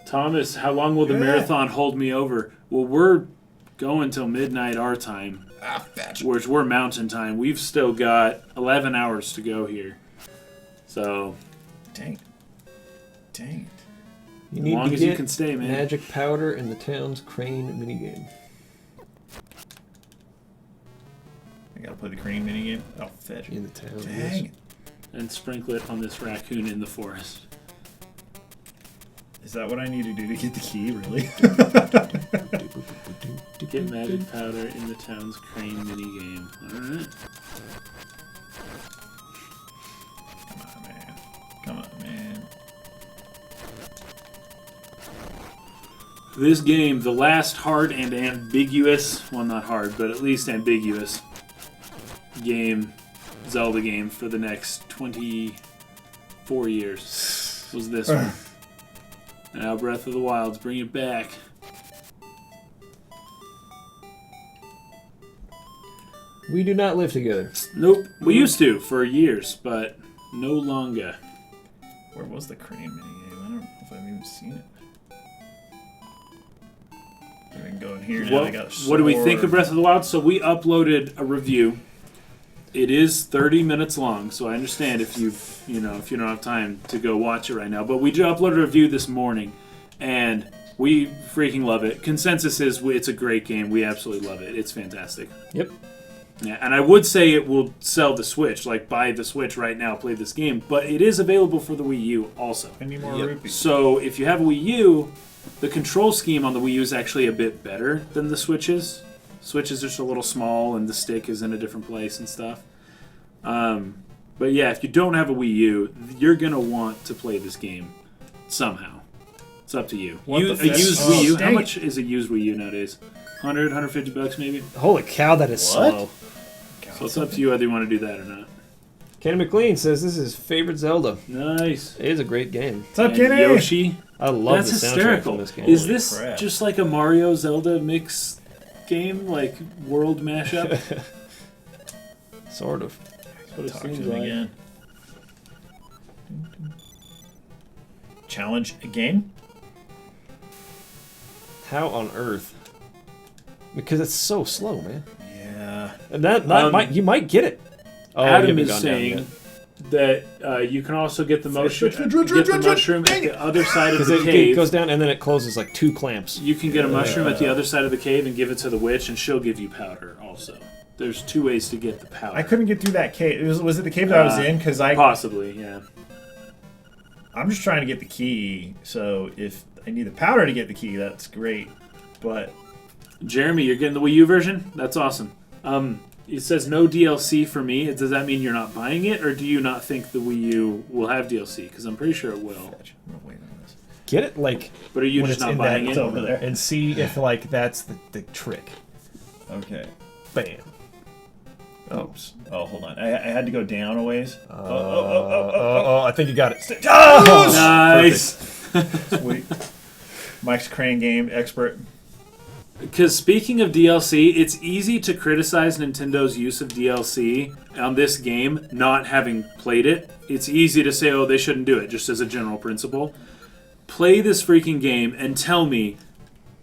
Thomas, how long will the Yeah. marathon hold me over? Well, we're going till midnight our time, I'll fetch which we're mountain time. We've still got 11 hours to go here. So, Dang it. Dang it. You as need long to as you get can stay, man. magic powder in the town's crane minigame. I gotta play the crane minigame. I'll fetch In it. the town. Dang it. And sprinkle it on this raccoon in the forest. Is that what I need to do to get the key, really? Get magic powder in the town's crane minigame. Alright. Come on, man. Come on, man. This game, the last hard and ambiguous, well, not hard, but at least ambiguous game, Zelda game for the next 24 years was this one. Now Breath of the Wild's bring it back. We do not live together. Nope, we used to for years, but no longer. Where was the crane minigame? I don't know if I've even seen it. I can go in here now. I got a What do we think of sword. Breath of the Wild? So we uploaded a review. It is 30 minutes long, so I understand if you don't have time to go watch it right now. But we just uploaded a review this morning, and we freaking love it. Consensus is it's a great game. We absolutely love it. It's fantastic. Yep. Yeah, and I would say it will sell the Switch. Like, buy the Switch right now, play this game. But it is available for the Wii U also. I need more Yep. rupees. So if you have a Wii U, the control scheme on the Wii U is actually a bit better than the Switch's. Switch is just a little small, and the stick is in a different place and stuff. But yeah, if you don't have a Wii U, you're gonna want to play this game somehow. It's up to you. A used Wii U. How much is a used Wii U nowadays? 100, 150 bucks maybe. Holy cow, that is slow. So it's up to you whether you want to do that or not. Kenny McLean says this is his favorite Zelda. Nice. It is a great game. What's up, And Kenny? Yoshi. I love That's the soundtrack hysterical. from this game. Is this crap. just like a Mario Zelda mix game, like world mashup? Sort of. That's what it Talk to seems him like. again. Challenge again? How on earth? Because it's so slow, man. Yeah. And that you might get it. Oh, you Adam haven't is gone down saying yet. that you can also get the mushroom, Switch, mushroom at dang the other side of Because the it cave. goes down and then it closes like 2 clamps. You can get a mushroom at the other side of the cave and give it to the witch, and she'll give you powder also. There's 2 ways to get the powder. I couldn't get through that cave. Was it the cave that I was in? Because Possibly, yeah. I'm just trying to get the key. So if I need the powder to get the key, that's great. But Jeremy, you're getting the Wii U version? That's awesome. It says no DLC for me. Does that mean you're not buying it, or do you not think the Wii U will have DLC? Because I'm pretty sure it will. I'm gonna wait on this. Get it like But are you when just it's not in buying that it? over there. and see if like that's the trick. Okay. Bam. Oops. Oh, hold on. I had to go down a ways. I think you got it. Oh! Nice. Sweet. Mike's Crane game expert. Because speaking of DLC, it's easy to criticize Nintendo's use of DLC on this game, not having played it. It's easy to say, oh, they shouldn't do it, just as a general principle. Play this freaking game and tell me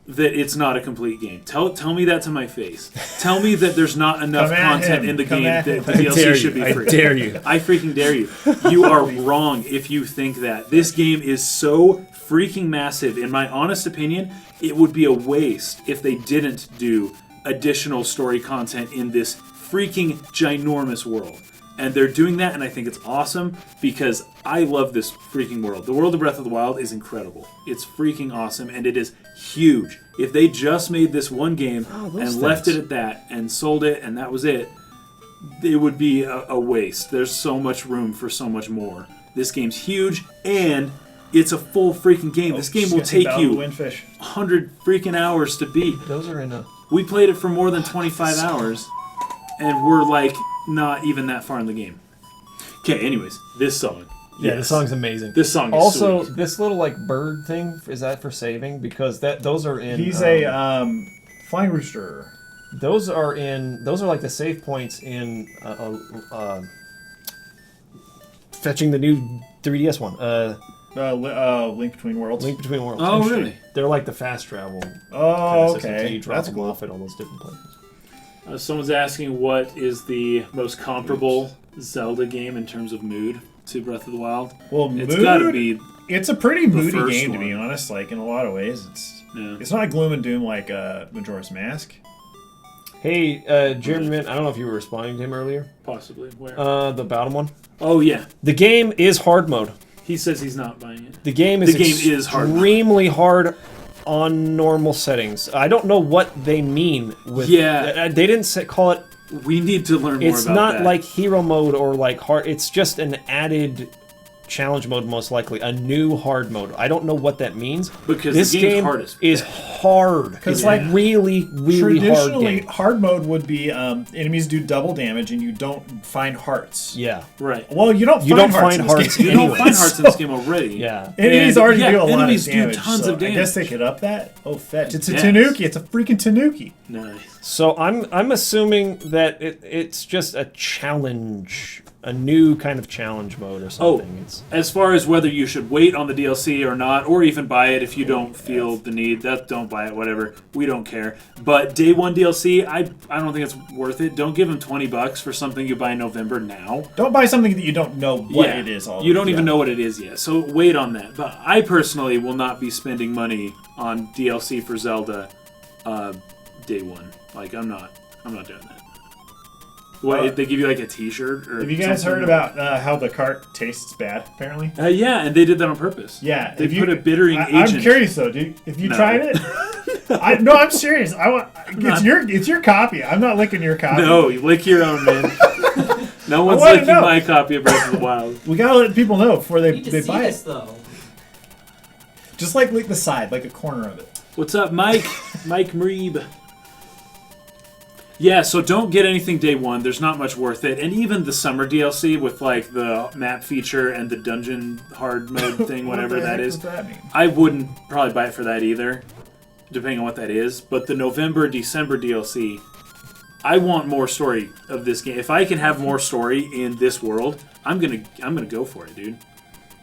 that it's not a complete game. Tell me that to my face. Tell me that there's not enough Come at content him. in the Come game at that him. the I DLC dare should be you. free. I dare you. I freaking dare you. You are wrong if you think that. This game is so freaking massive. In my honest opinion, it would be a waste if they didn't do additional story content in this freaking ginormous world. And they're doing that, and I think it's awesome because I love this freaking world. The world of Breath of the Wild is incredible. It's freaking awesome, and it is huge. If they just made this one game and left it at that and sold it and that was it, it would be a waste. There's so much room for so much more. This game's huge, and it's a full freaking game. This game will take you 100 freaking hours to beat. Those are in a. We played it for more than 25 hours, and we're like not even that far in the game. Okay, anyways, this song. Yeah, the song's amazing. This song is also, sweet. this little like bird thing, is that for saving? Because those are in. He's a flying rooster. Those are like the save points in fetching the new 3DS one. Link Between Worlds. Link Between Worlds. Oh, really? They're like the fast travel. Oh, kind of system, so okay. you drop That's them cool. off at all those different places. Someone's asking what is the most comparable Zelda game in terms of mood to Breath of the Wild. Well, It's got to be. It's a pretty moody first game, to be one. honest. Like, in a lot of ways, Yeah. it's not gloom and doom like Majora's Mask. Hey, Jeremy, man, I don't know if you were responding to him earlier. Possibly. Where? The bottom one. Oh, yeah. The game is hard mode. He says he's not buying it. The game is is hard mode. extremely hard on normal settings. I don't know what they mean with. Yeah. They didn't call it. We need to learn more It's about not that. like hero mode or like hard. It's just an added challenge mode, most likely a new hard mode. I don't know what that means. Because this the game's game hard as is fuck. hard. It's like, really, really hard Traditionally, game. hard mode would be enemies do double damage and you don't find hearts. Yeah. Right. Well, you don't You find don't hearts find in this hearts game. You don't anyway. find hearts in this game already. Yeah. Enemies And, already yeah, do a lot of enemies do damage. tons so of damage. I guess they could up that. Oh, fetch! It's a Yes. Tanuki. It's a freaking Tanuki. Nice. So I'm assuming that it's just a challenge, a new kind of challenge mode or something. It's As far as whether you should wait on the DLC or not, or even buy it if you don't feel the need, don't buy it, whatever. We don't care. But day one DLC, I don't think it's worth it. Don't give them $20 for something you buy in November now. Don't buy something that you don't know what it is. You don't even know what it is yet. So wait on that. But I personally will not be spending money on DLC for Zelda day one. Like I'm not doing that. What, they give you like a T-shirt? Or Have you guys something? heard about how the cart tastes bad? Apparently. Yeah, and they did that on purpose. Yeah. They if you- put a bittering I'm agent. curious though. If you No. tried it, I'm serious. It's your copy. I'm not licking your copy. No, you lick your own, man. No one's wanna licking know. my copy of Breath of the Wild. We gotta let people know before You they need to see buy this it. though. Just like lick the side, like a corner of it. What's up, Mike? Mike Mreeb. Yeah, so don't get anything day one. There's not much worth it. And even the summer DLC with like the map feature and the dungeon hard mode thing, whatever that is, What does that mean? I wouldn't probably buy it for that either, depending on what that is. But the November, December DLC, I want more story of this game. If I can have more story in this world, I'm gonna go for it, dude.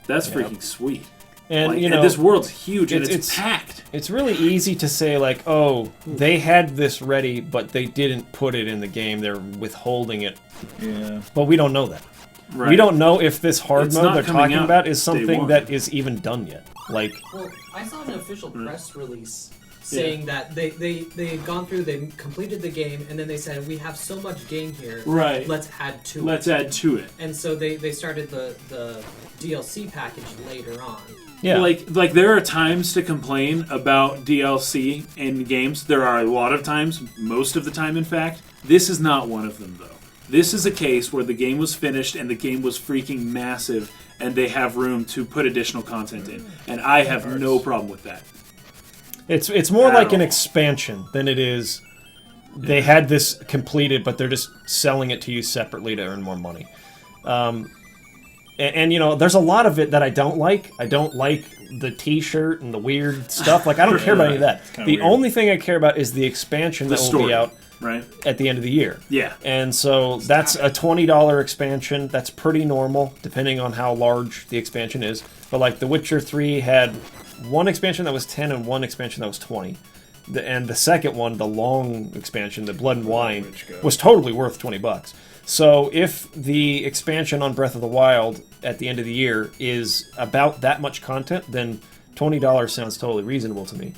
That's freaking sweet. And Like, you know, and this world's huge and it's- it's packed. it's really easy to say like, oh, they had this ready, but they didn't put it in the game. They're withholding it. Yeah. But we don't know that. Right. We don't know if this hard It's mode not they're coming talking out about is day something one. that is even done yet. Like, Well, I saw an official press release saying that they had gone through, they completed the game, and then they said, we have so much game here, Right. let's add to Let's it. add to it. And so they started the DLC package later on. yeah, Like there are times to complain about DLC in games. There are a lot of times, most of the time in fact. This is not one of them though. This is a case where the game was finished and the game was freaking massive and they have room to put additional content in. And I have no problem with that. it's more At like an all. expansion than it is. They had this completed, but they're just selling it to you separately to earn more money. And you know, there's a lot of it that I don't like. I don't like the T-shirt and the weird stuff. Like, I don't care about any of that. kinda The weird. only thing I care about is the expansion The that will story, be out right? at the end of the year. Yeah. And so that's a $20 expansion. That's pretty normal, depending on how large the expansion is. But like The Witcher 3 had one expansion that was 10 and one expansion that was 20. And the second one, the long expansion, the Blood and Wine, was totally worth $20. So if the expansion on Breath of the Wild at the end of the year is about that much content, then $20 sounds totally reasonable to me.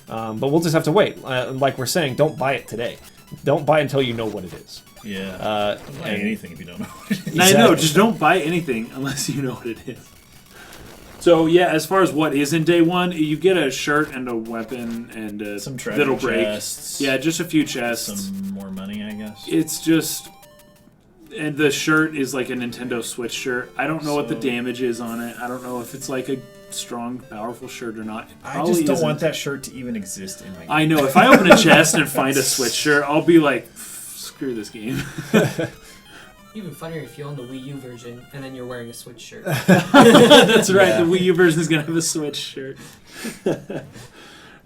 But we'll just have to wait. Like we're saying, don't buy it today. Don't buy it until you know what it is. Yeah. Don't buy anything if you don't know what it is. And I know, just don't buy anything unless you know what it is. So yeah, as far as what is in day one, you get a shirt and a weapon and Some treasure that'll break. chests. Yeah, just a few chests. Some more money, I guess. It's just, and the shirt is like a Nintendo Switch shirt. I don't know what the So- damage is on it. I don't know if it's like a strong, powerful shirt or not. It I probably just don't isn't. want that shirt to even exist in my game. I know. If I open a chest and find a Switch shirt, I'll be like, screw this game. Even funnier if you own the Wii U version and then you're wearing a Switch shirt. That's right. Yeah. The Wii U version is gonna have a Switch shirt.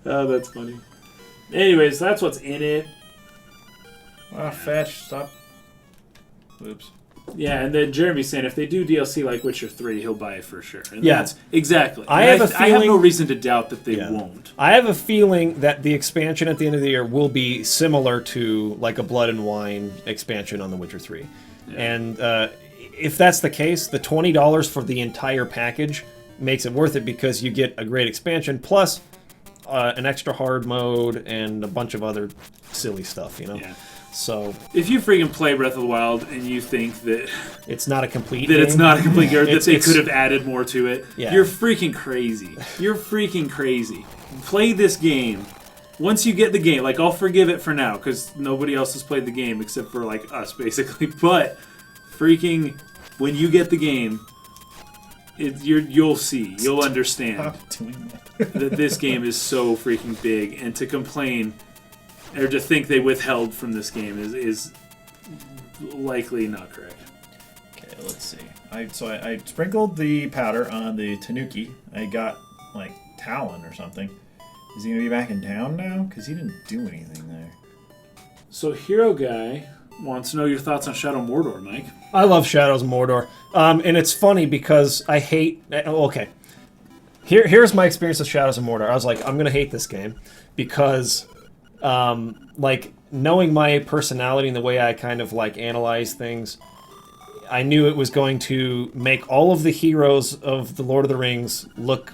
Oh, that's funny. Anyways, that's what's in it. Fetch, stop. Oops. Yeah, and then Jeremy's saying if they do DLC like Witcher 3, he'll buy it for sure. And Yeah. that's exactly. I And have a I have no feeling- reason to doubt that they Yeah. won't. I have a feeling that the expansion at the end of the year will be similar to like a Blood and Wine expansion on The Witcher 3. And if that's the case, the $20 for the entire package makes it worth it because you get a great expansion plus an extra hard mode and a bunch of other silly stuff, you know? Yeah. So If you freaking play Breath of the Wild and you think that it's not a complete it's game. not a complete game, that It's- they it's- could have added more to it, Yeah. you're freaking crazy. You're freaking crazy. Play this game. Once you get the game, like I'll forgive it for now because nobody else has played the game except for like us basically. But freaking, when you get the game, you'll see, you'll understand Stop doing that. that this game is so freaking big, and to complain or to think they withheld from this game is likely not correct. Okay, let's see. I sprinkled the powder on the Tanuki. I got like Talon or something. Is he gonna be back in town now? Because he didn't do anything there. So Hero Guy wants to know your thoughts on Shadow Mordor, Mike. I love Shadows of Mordor. And it's funny because I hate... Okay. Here's my experience with Shadows of Mordor. I was like, I'm going to hate this game because, like, knowing my personality and the way I kind of, like, analyze things, I knew it was going to make all of the heroes of The Lord of the Rings look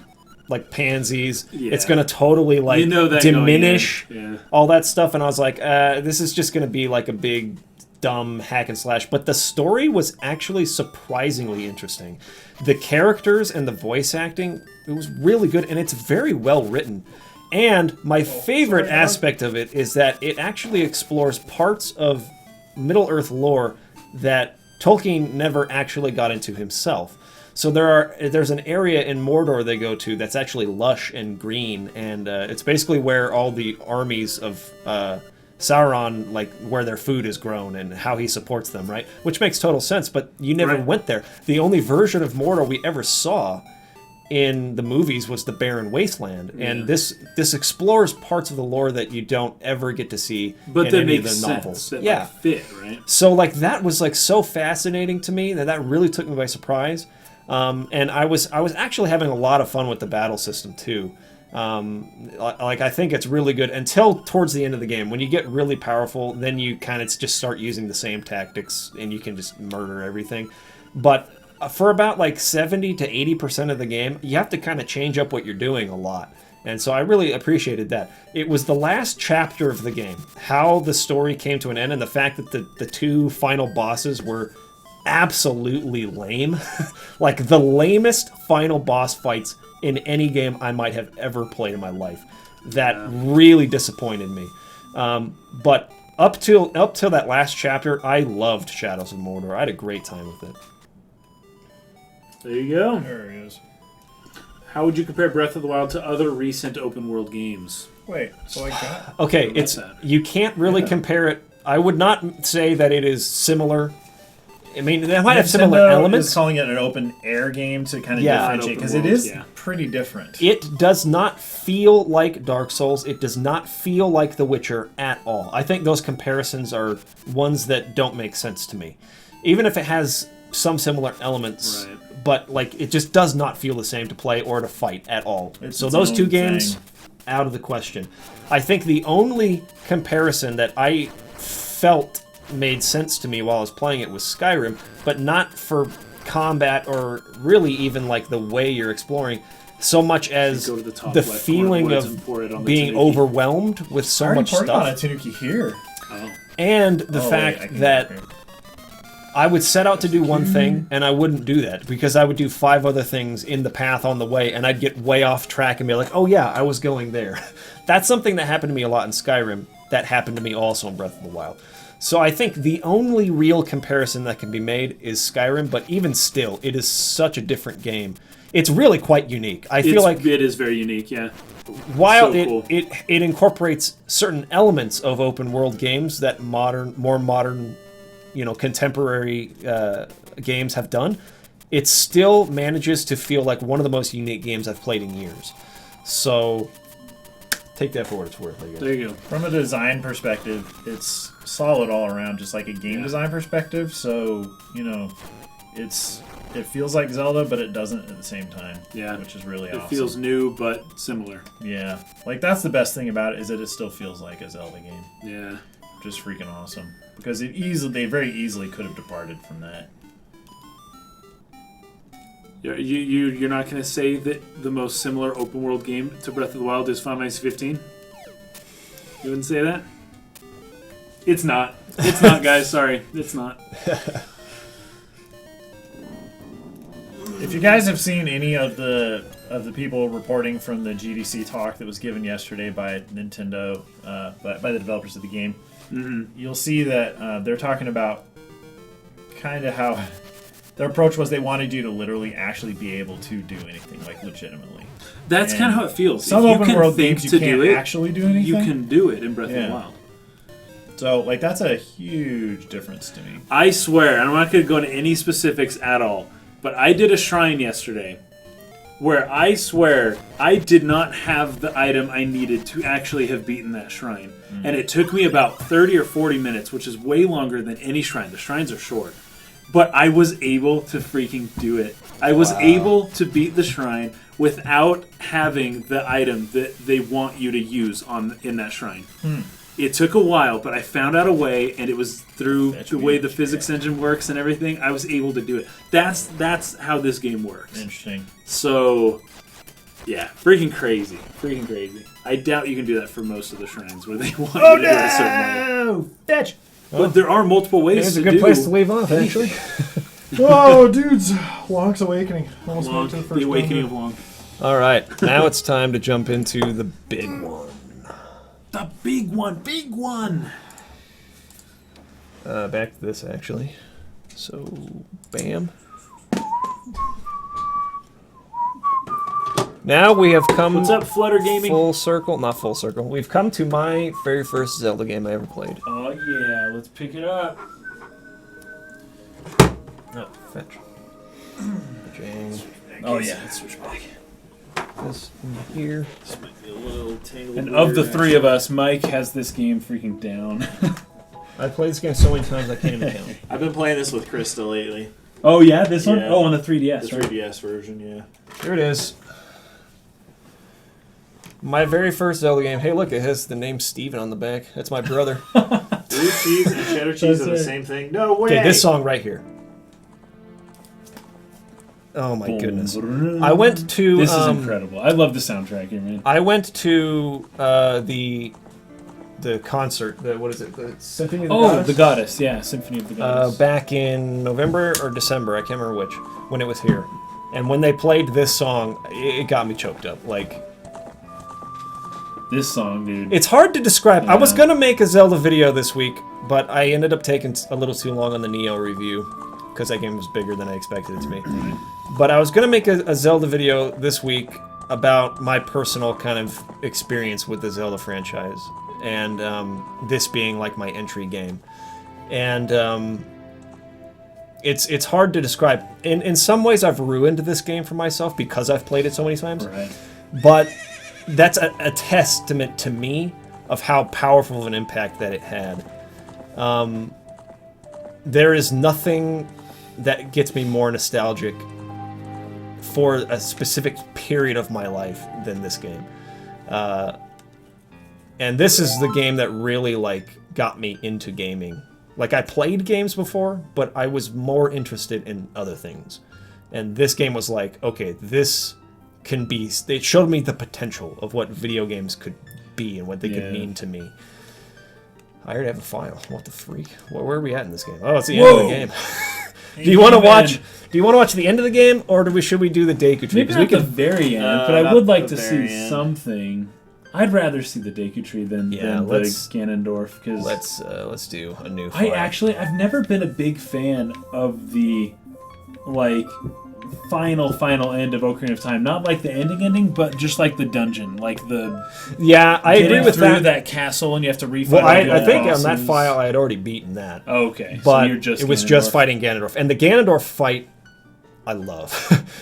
like pansies. Yeah. It's going to totally, like, You know that diminish going in. Yeah. all that stuff. And I was like, this is just going to be, like, a big... dumb hack and slash, but the story was actually surprisingly interesting. The characters and the voice acting, it was really good, and it's very well written. And my favorite aspect of it is that it actually explores parts of Middle-earth lore that Tolkien never actually got into himself. So there's an area in Mordor they go to that's actually lush and green, and it's basically where all the armies of Sauron, like where their food is grown and how he supports them, right? Which makes total sense, but you never went there. The only version of Mordor we ever saw in the movies was the barren wasteland, and this explores parts of the lore that you don't ever get to see but in any of makes the novels. Sense. That fit, right? So like that was like so fascinating to me that really took me by surprise. And I was actually having a lot of fun with the battle system too. Like I think it's really good until towards the end of the game. When you get really powerful, then you kind of just start using the same tactics and you can just murder everything. But for about like 70 to 80% of the game, you have to kind of change up what you're doing a lot. And so I really appreciated that. It was the last chapter of the game, how the story came to an end, and the fact that the two final bosses were absolutely lame. Like the lamest final boss fights in any game I might have ever played in my life. That really disappointed me. But up till that last chapter, I loved Shadows of Mordor. I had a great time with it. There you go. There he is. How would you compare Breath of the Wild to other recent open world games? Wait, so I got... Okay, you can't really compare it. I would not say that it is similar. I mean, they might have similar elements. Is calling it an open air game to kind of differentiate, because it is pretty different. It does not feel like Dark Souls. It does not feel like The Witcher at all. I think those comparisons are ones that don't make sense to me. Even if it has some similar elements, but like it just does not feel the same to play or to fight at all. So those two games, out of the question. I think the only comparison that I felt made sense to me while I was playing it was Skyrim, but not for combat or really even like the way you're exploring, so much as the feeling of being overwhelmed with so much stuff. I already poured on a Tanuki here. And the fact that I would set out to do one thing, and I wouldn't do that, because I would do 5 other things in the path on the way, and I'd get way off track and be like, oh yeah, I was going there. That's something that happened to me a lot in Skyrim, that happened to me also in Breath of the Wild. So I think the only real comparison that can be made is Skyrim, but even still, it is such a different game. It's really quite unique. I feel like it is very unique, yeah. While so cool. it incorporates certain elements of open world games that more modern, contemporary games have done, it still manages to feel like one of the most unique games I've played in years. So take that for what it's worth, I guess. There you go. From a design perspective, it's solid all around, just like a game design perspective. So, it feels like Zelda, but it doesn't at the same time. Yeah. Which is really awesome. It feels new, but similar. Yeah. Like, that's the best thing about it, is that it still feels like a Zelda game. Yeah. Just freaking awesome. Because they very easily could have departed from that. You're not going to say that the most similar open world game to Breath of the Wild is Final Fantasy 15? You wouldn't say that? It's not. It's not, guys. Sorry. It's not. If you guys have seen any of the people reporting from the GDC talk that was given yesterday by Nintendo, by the developers of the game, you'll see that they're talking about kind of how their approach was they wanted you to literally actually be able to do anything, like legitimately. That's kind of how it feels. Some open world games you can't actually do anything. You can do it in Breath of the Wild. So, like, that's a huge difference to me. I swear, and I'm not going to go into any specifics at all, but I did a shrine yesterday where I swear I did not have the item I needed to actually have beaten that shrine. And it took me about 30 or 40 minutes, which is way longer than any shrine. The shrines are short. But I was able to freaking do it. I was able to beat the shrine without having the item that they want you to use in that shrine. It took a while, but I found out a way, and it was through the way the physics engine works and everything. I was able to do it. That's how this game works. Interesting. So, yeah, freaking crazy. Freaking crazy. I doubt you can do that for most of the shrines where they want you to do it a certain way. Fetch! But there are multiple ways to do. It's a good place to leave off, actually. Whoa, dudes! Long's Awakening. Almost went to the first The Awakening of Long. All right, now it's time to jump into the big one. The big one, big one. Back to this, actually. So, bam. Now we have come What's up, Flutter Gaming? full circle. Not full circle. We've come to my very first Zelda game I ever played. Oh yeah, let's pick it up. Oh, fetch. Jang. Oh yeah, let's switch back. This in here. This might be a little tangled. And of the three of us, Mike has this game freaking down. I've played this game so many times I can't even count. I've been playing this with Krista lately. Oh yeah, this one? Yeah. Oh, on the 3DS, The right? 3DS version, yeah. Here it is. My very first Zelda game. Hey, look, it has the name Steven on the back. That's my brother. Blue cheese and cheddar cheese are the That's it. same thing. No way. Okay, this song right here. Oh my goodness. I went to. This is incredible. I love the soundtrack here, man. I went to the concert. What is it? The Symphony of the Oh, Goddess? the Goddess, yeah, Symphony of the Goddess. Back in November or December, I can't remember which, when it was here. And when they played this song, it got me choked up. Like, This song, dude. it's hard to describe. I was Yeah. gonna make a Zelda video this week, but I ended up taking a little too long on the Neo review because that game was bigger than I expected it to be. But I was gonna make a Zelda video this week about my personal kind of experience with the Zelda franchise, and this being like my entry game. And it's hard to describe. In some ways, I've ruined this game for myself because I've played it so many times. Right. But that's a testament to me of how powerful of an impact that it had. There is nothing that gets me more nostalgic for a specific period of my life than this game. And this is the game that really, like, got me into gaming. Like, I played games before, but I was more interested in other things. And this game was like, okay, this can be... It showed me the potential of what video games could be and what they could mean to me. I already have a file. What the freak? Where are we at in this game? Oh, it's the end of the game. Do you want to watch? Do you want to watch the end of the game, or should we do the Deku Tree? Maybe not the very end, but I not would like the to very see end. something. I'd rather see the Deku Tree than the Ganondorf, because let's do a new file. I've never been a big fan of the like final end of Ocarina of Time. Not like the ending, but just like the dungeon, like the I agree with through that. castle, and you have to refight. Well, all the I old think on bosses. that file I had already beaten that. Okay, But so you're just it was Ganondorf. just fighting Ganondorf, and the Ganondorf fight I love.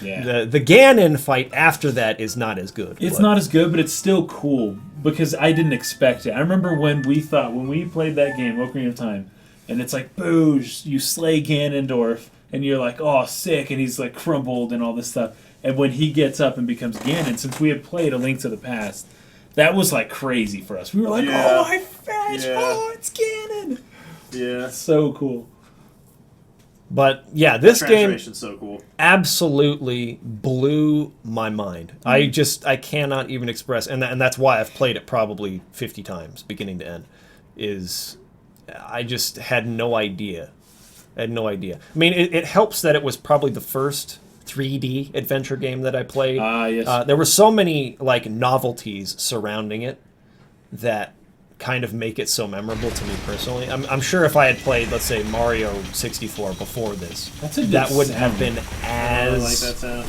Yeah. The Ganon fight after that is not as good. It's but- not as good, but it's still cool because I didn't expect it. I remember when we played that game, Ocarina of Time, and it's like, boosh, you slay Ganondorf, and you're like, oh, sick, and he's like crumbled and all this stuff. And when he gets up and becomes Ganon, since we had played A Link to the Past, that was like crazy for us. We were like, oh, my fetch, oh, it's Ganon. Yeah. So cool. But yeah, this game Transformation's so cool. absolutely blew my mind. I cannot even express, and that's why I've played it probably 50 times, beginning to end. I just had no idea. I mean, it helps that it was probably the first 3D adventure game that I played. Yes. There were so many like novelties surrounding it that kind of make it so memorable to me personally. I'm sure if I had played, let's say, Mario 64 before this, That's a good that wouldn't have sound. been I like that as sound.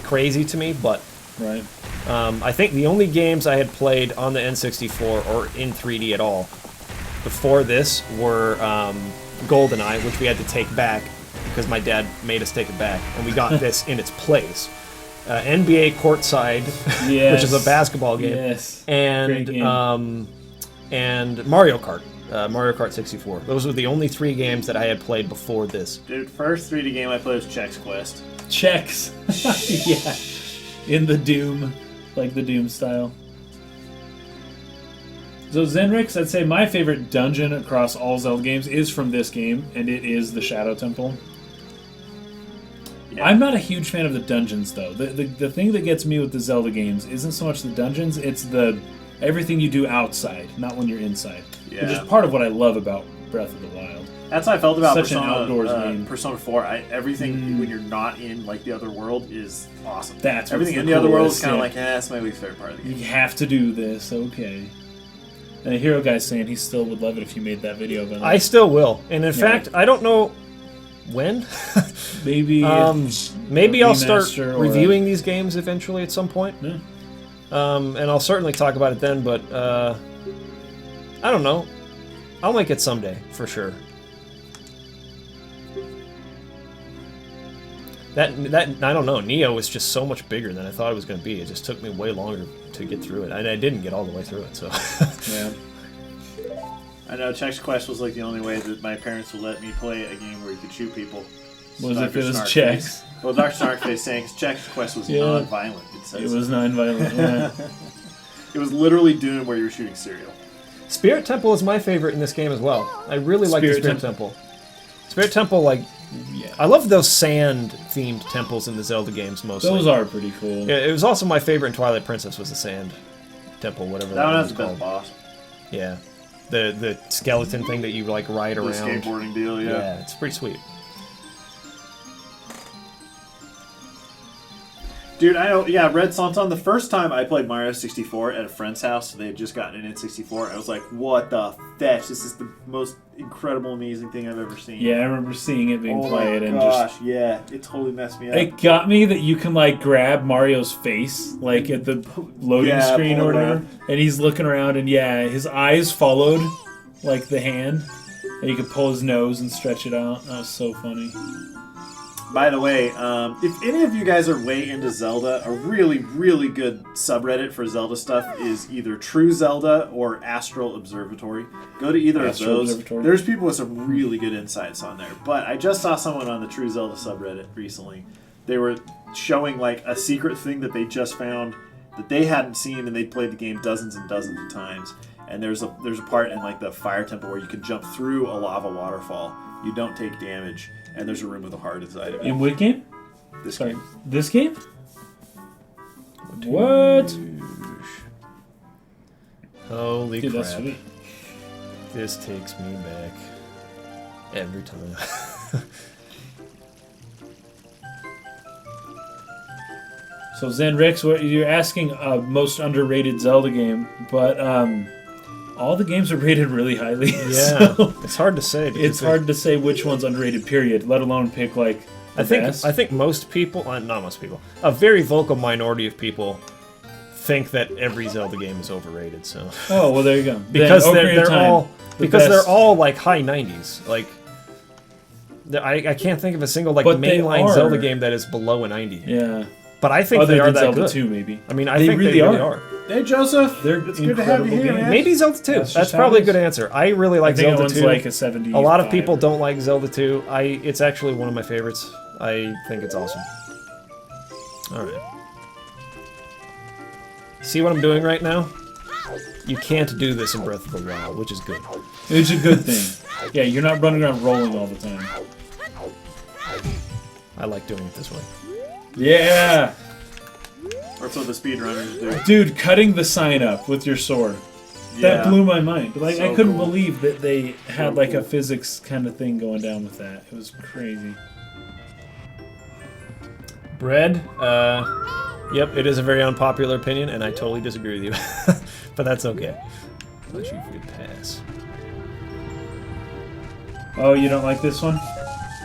crazy to me. But Right. I think the only games I had played on the N64 or in 3D at all before this were GoldenEye, which we had to take back because my dad made us take it back, and we got this in its place. NBA Courtside, which is a basketball game, Yes. Great game. and Mario Kart. Mario Kart 64. Those were the only 3 games that I had played before this. Dude, first 3D game I played was Chex Quest. Checks. Yeah. In the Doom. Like the Doom style. So Zenrix, I'd say my favorite dungeon across all Zelda games is from this game, and it is the Shadow Temple. Yeah. I'm not a huge fan of the dungeons, though. The thing that gets me with the Zelda games isn't so much the dungeons, it's the everything you do outside, not when you're inside. Which is Yeah. part of what I love about Breath of the Wild. That's how I felt about Such an Persona, outdoors game. Persona 4. Everything when you're not in like the other world is awesome. That's everything what's in the other world is coolest, kind of yeah. like, that's my least favorite part of the game. You have to do this, okay. And the Hero Guy's saying he still would love it if you made that video. But I still will, and in fact, I don't know when. maybe Maybe I'll start remaster or reviewing these games eventually at some point. Yeah. And I'll certainly talk about it then, but I don't know. I'll make it someday, for sure. That I don't know. Neo is just so much bigger than I thought it was going to be. It just took me way longer to get through it, and I didn't get all the way through it. So Yeah. I know Chex Quest was like the only way that my parents would let me play a game where you could shoot people. Was if Dr. it was Snarkface. Chex? Well, Dr. Snarkface saying Chex Quest was Yeah. non-violent. It was non-violent. Yeah. It was literally Doom where you were shooting cereal. Spirit Temple is my favorite in this game as well. I really like the Spirit Spirit Temple. Spirit Temple, like, Yeah. I love those sand-themed temples in the Zelda games mostly. Those are pretty cool. Yeah, it was also my favorite in Twilight Princess was the sand temple, whatever That one was has the best called. boss. Yeah, the skeleton thing that you like ride The around. skateboarding deal, yeah. Yeah, it's pretty sweet. Dude, I know, yeah, Red Santon, the first time I played Mario 64 at a friend's house, they had just gotten an N64, I was like, what the fetch? This is the most incredible, amazing thing I've ever seen. Yeah, I remember seeing it being Oh played my and gosh, just. yeah, it totally messed me up. It got me that you can like grab Mario's face like at the loading Yeah, screen or pull it whatever, around. and he's looking around and yeah, his eyes followed like the hand, and you could pull his nose and stretch it out. That was so funny. By the way, if any of you guys are way into Zelda, a really, really good subreddit for Zelda stuff is either True Zelda or Astral Observatory. Go to either Astral of those. Observatory. There's people with some really good insights on there. But I just saw someone on the True Zelda subreddit recently. They were showing like a secret thing that they just found that they hadn't seen, and they'd played the game dozens and dozens of times. And there's a part in like the fire temple where you can jump through a lava waterfall. You don't take damage, and there's a room with a heart inside of it. In what game? This Sorry, game. this game? What? Holy Dude, crap! that's sweet. This takes me back every time. So Zenrix, what you're asking most underrated Zelda game, but all the games are rated really highly. Yeah, so it's hard to say. because it's hard to say which one's underrated. Period. Let alone pick like the best. I think most people, not most people, a very vocal minority of people think that every Zelda game is overrated. So Oh well, there you go. because Then Ocarina of they're Time, all the because best. they're all like high 90s. Like I can't think of a single like But they mainline are. Zelda game that is below a 90. Yeah. But I think Other they are than that Zelda good. 2, maybe. I mean, I They think really they really are. are. Hey Joseph, They're it's good to have you incredible here, games. man. Maybe Zelda 2. That's That's just how probably it a good is. answer. I really I like think that Zelda one's 2. like a 70. A lot of people don't like Zelda 2. It's actually one of my favorites. I think it's awesome. All right. See what I'm doing right now? You can't do this in Breath of the Wild, which is good. It's a good thing. Yeah, you're not running around rolling all the time. I like doing it this way. Yeah, That's what the speedrunners do. dude, cutting the sign up with your sword. That blew my mind. Like So I couldn't cool. believe that they had like a physics kind of thing going down with that. It was crazy. Bread, yep, it is a very unpopular opinion, and I totally disagree with you. But that's okay. Unless you could pass. Oh, you don't like this one?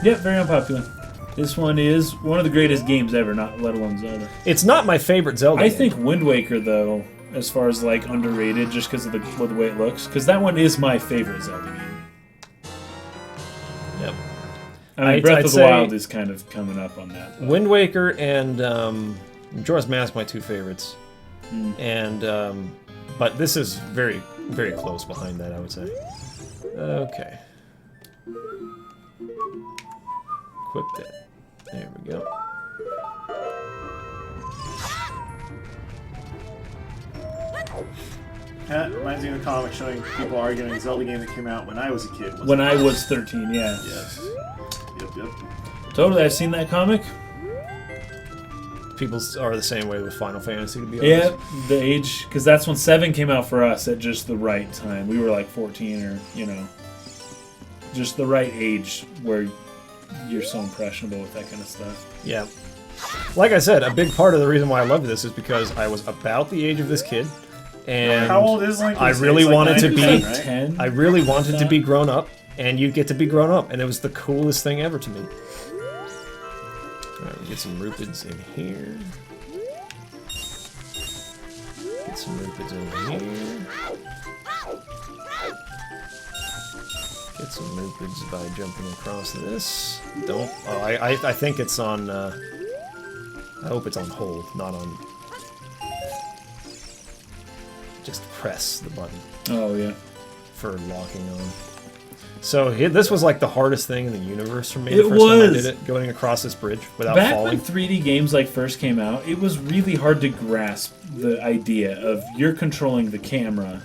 Yep, very unpopular. This one is one of the greatest games ever, not let alone Zelda. It's not my favorite Zelda I game. think Wind Waker though, as far as like underrated, just because of the way it looks, because that one is my favorite Zelda game. Yep. I mean, I'd Breath of the say- Wild is kind of coming up on that. Wind Waker and Majora's Mask, my two favorites. And but this is very, very close behind that, I would say. Okay. Equip that. There we go. That reminds me of a comic showing people arguing a Zelda game that came out when I was a kid. When I was 13, yeah. Yes. Yep. Totally, I've seen that comic. People are the same way with Final Fantasy, to be honest. Yeah, the age, because that's when 7 came out for us at just the right time. We were like 14 or, you know. just the right age where you're so impressionable with that kind of stuff. Yeah. Like I said, a big part of the reason why I loved this is because I was about the age of this kid, and How old is Link? I It's really like wanted to 9%, be. right? 10. I really wanted to be grown up, and you get to be grown up, and it was the coolest thing ever to me. Alright, we get some rupids in here. Get some rupids over here. Get some rupids by jumping across this. Don't. Oh, I think it's on. I hope it's on hold, not on. Just press the button Oh yeah. for locking on. So this was like the hardest thing in the universe for me. It the first time I was. did it, going across this bridge without Back falling. when 3D games like first came out, it was really hard to grasp the idea of you're controlling the camera.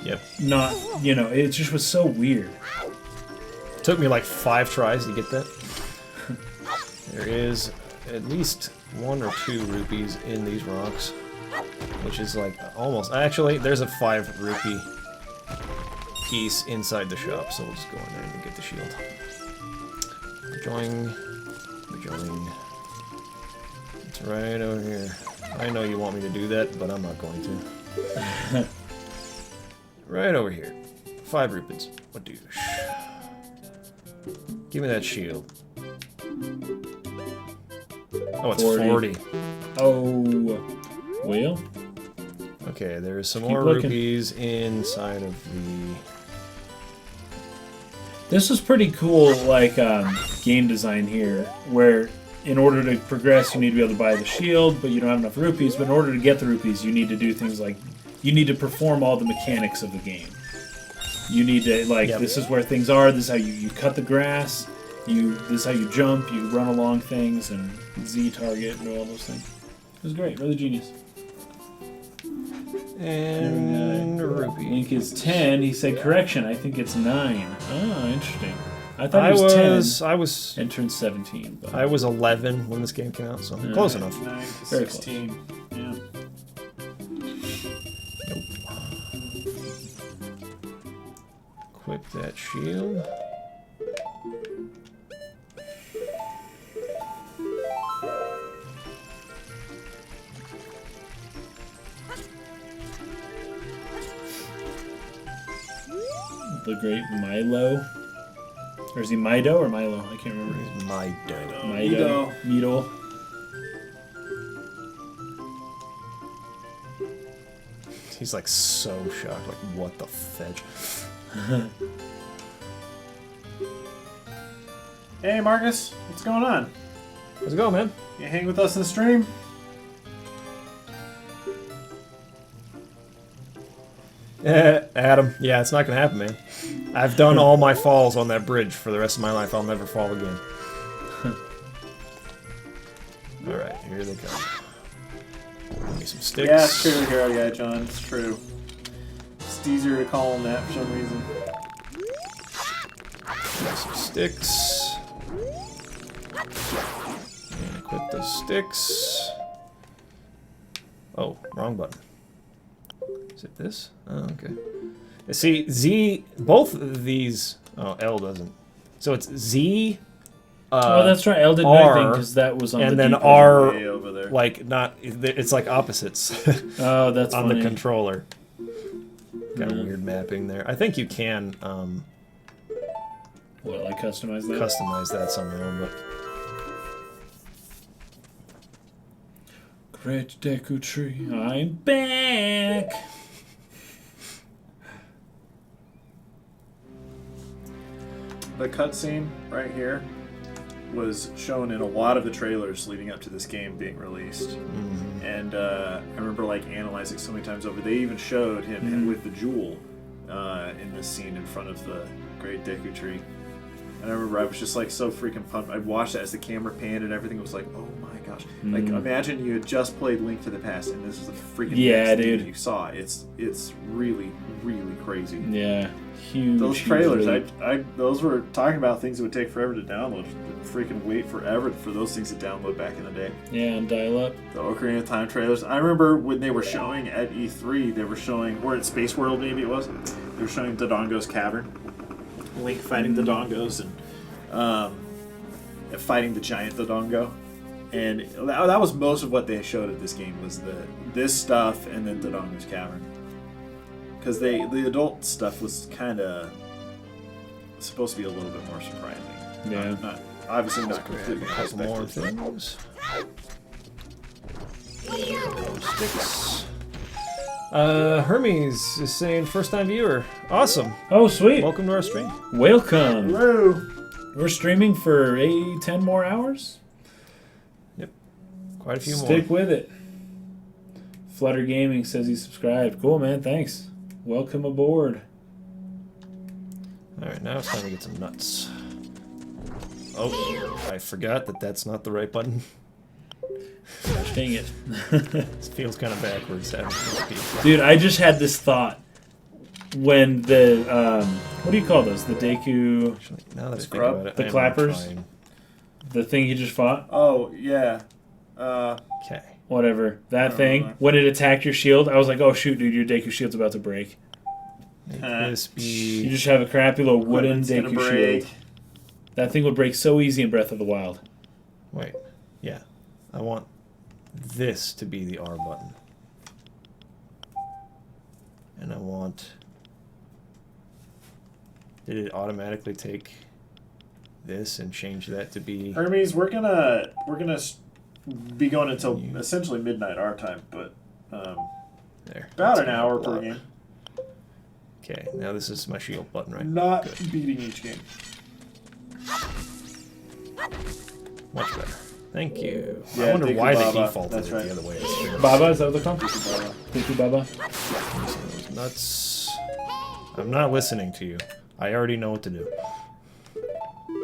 Yep. Not, it just was so weird. Took me like 5 tries to get that. There is at least 1 or 2 rupees in these rocks, which is like almost. Actually, there's a 5 rupee piece inside the shop, so we'll just go in there and get the shield. Join. It's right over here. I know you want me to do that, but I'm not going to. Right over here. 5 rupees. What douche. Give me that shield. Oh, it's 40. Oh, well. Okay, there's some Keep more looking. rupees inside of the... This was pretty cool, like, game design here, where in order to progress, you need to be able to buy the shield, but you don't have enough rupees, but in order to get the rupees, you need to do things like, you need to perform all the mechanics of the game. You need to, like, Yep. This is where things are, this is how you cut the grass, this is how you jump, you run along things, and Z target, and all those things. It was great, really genius. And rupee. Link is 10, he said correction, I think it's 9. Oh, interesting. I thought I it was 10. I was And turned 17. But I was 11 when this game came out, so close enough. 9 to Very 16. Yeah. Equip that shield. the great Milo. Or is he Mido or Milo? I can't remember. He's my dad. Mido. Mido. He's like so shocked, like what the fetch. Hey Marcus, what's going on? How's it going, man? You hang with us in the stream? Adam, yeah, it's not gonna happen, man. I've done all my falls on that bridge for the rest of my life. I'll never fall again. Alright, here they come. Give me some sticks. Yeah, it's true, Hero Guy John. It's true. It's easier to call him that for some reason. Give me some sticks. And equip those sticks. Oh, wrong button. Is it this? Oh, okay. See, Z, both of these... Oh, L doesn't. So it's Z... Oh, that's right. L did R, nothing because that was on and the then D-pad. R, Way over there. like, not... It's like opposites Oh, that's on funny. the controller. Got a weird mapping there. I think you can What, like customize that? customize that somehow, but... Great Deku Tree, I'm back! The cutscene right here was shown in a lot of the trailers leading up to this game being released. And I remember like analyzing so many times over. They even showed him with the jewel in this scene in front of the Great Deku Tree. And I remember I was just like so freaking pumped. I watched it as the camera panned and everything. It was like, oh my gosh! Like imagine you had just played Link to the Past and this is the freaking Yeah, next thing dude. you saw. It's really crazy. Yeah, huge. Those huge trailers, leap. those were talking about things that would take forever to download. Freaking wait forever for those things to download back in the day. Yeah, and dial up. The Ocarina of Time trailers. I remember when they were showing at E3, they were showing, or at Space World maybe it was, they were showing Dodongo's Cavern. Link fighting the Dongos and fighting the giant Dodongo. And that was most of what they showed at this game was this stuff and then Dodongo's Cavern. Because the adult stuff was kind of supposed to be a little bit more surprising. Yeah. Not obviously not completely A couple more unexpected. things. Sticks. Hermes is saying first time viewer. Awesome. Oh, sweet. Welcome to our stream. Welcome. Hello. We're streaming for 10 more hours. Quite a few Stick more. with it. Flutter Gaming says he subscribed. Cool, man. Thanks. Welcome aboard. Alright, now it's time to get some nuts. Oh, I forgot that that's not the right button. Gosh dang it. It feels kind of backwards having to speak. Dude, I just had this thought when the, what do you call those? The Deku, Actually, now that I think Scrub? about it, The I am clappers? trying- the thing he just fought? Oh yeah. Okay. Whatever. That Oh, thing. my. When it attacked your shield, I was like, oh shoot, dude, your Deku shield's about to break. Make Huh. this You be. just have a crappy little wooden It's gonna Deku break. shield. That thing would break so easy in Breath of the Wild. Wait. Yeah. I want this to be the R button. And I want. Did it automatically take this and change that to be. Hermes, we're gonna be going until essentially midnight our time, but There. about That's an hour a per lot. game. Okay, now this is my shield button, right? Not Good. beating each game. Much better. Thank you. I Yeah, wonder thank you, why they Baba. defaulted That's it right. the other way. I swear. Baba, is that what they're called? Thank you, Baba. Those nuts. I'm not listening to you. I already know what to do.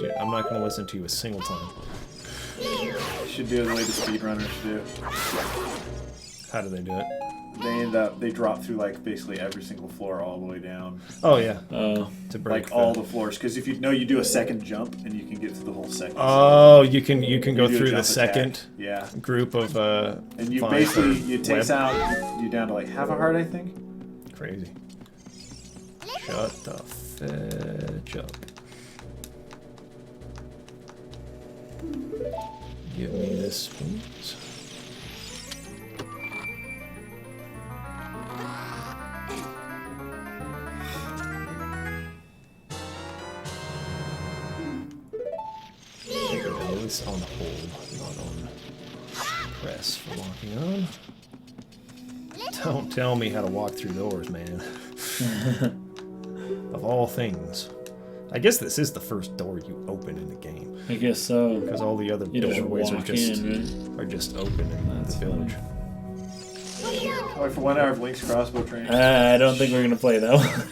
Dude, I'm not going to listen to you a single time. Should do the way the speedrunners do. How do they do it? They drop through like basically every single floor all the way down, Oh yeah, Oh. to break like all the floors. Because if you know, you do a second jump and you can get to the whole second. Oh, you can go You do a through the jump second attack. Yeah, group of and you fine basically for it takes web. out you down to like half a heart, I think. Crazy. Shut the fetch up. Give me this, please. At least on hold, not on press for walking on. Don't tell me how to walk through doors, man. Of all things. I guess this is the first door you open in the game. I guess so. Because all the other You just doorways walk in, are just open in the village. Oh, for 1 hour of Link's crossbow training. I don't think we're going to play that one.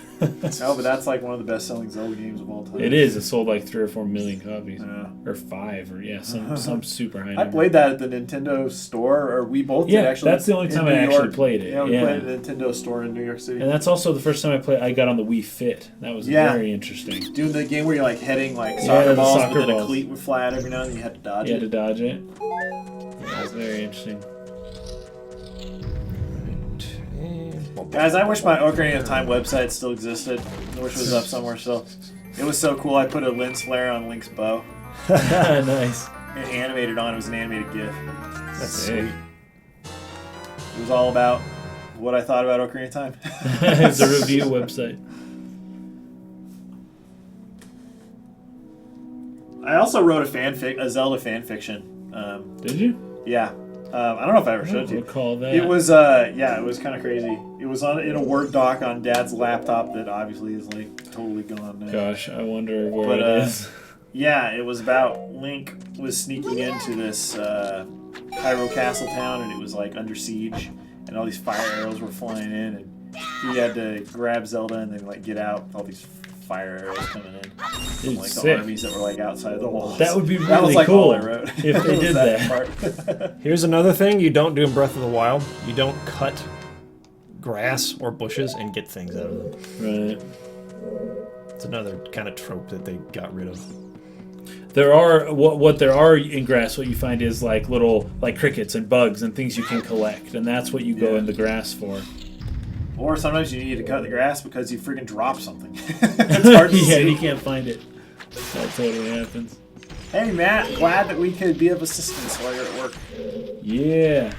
No, but that's like one of the best-selling Zelda games of all time. It is. It sold like 3 or 4 million copies. Yeah. Or 5, or yeah, some super high I number. played that at the Nintendo store, or we both Yeah, did actually. that's the only in time New I actually York. played it, Yeah, we yeah. played at the Nintendo store in New York City. And that's also the first time I got on the Wii Fit. That was Yeah. very interesting. Doing the game where you're like heading like Yeah, soccer the balls, soccer but then a balls. cleat would fly out every now and then. You had to dodge You had it. to dodge it. Yeah, it was very interesting. Guys, I wish my Ocarina of Time website still existed. I wish it was up somewhere still. It was so cool. I put a lens flare on Link's bow Nice. and animated on. It was an animated GIF. That's Sick. sweet. It was all about what I thought about Ocarina of Time. It's a review website. I also wrote a Zelda fan fiction. Did you? Yeah. I don't know if I ever I showed don't you. recall that. It was it was kind of crazy. It was in a Word doc on Dad's laptop that obviously is like totally gone now. Gosh, I wonder where But, it is. Yeah, it was about Link was sneaking into this Hyrule Castle town, and it was like under siege, and all these fire arrows were flying in, and he had to grab Zelda and then like get out with all these fire arrows coming in from Dude, like the sick. armies that were like outside the walls. That would be That was really like all cool I wrote. if they Was did that. part. Here's another thing you don't do in Breath of the Wild. You don't cut grass or bushes and get things out of them. Right. It's another kind of trope that they got rid of. There are what there are in grass. What you find is like little like crickets and bugs and things you can collect, and that's what you go Yeah. in the grass for. Or sometimes you need to cut the grass because you freaking drop something. It's hard to Yeah, see. you can't find it. That totally happens. Hey, Matt, glad that we could be of assistance while you're at work. Yeah.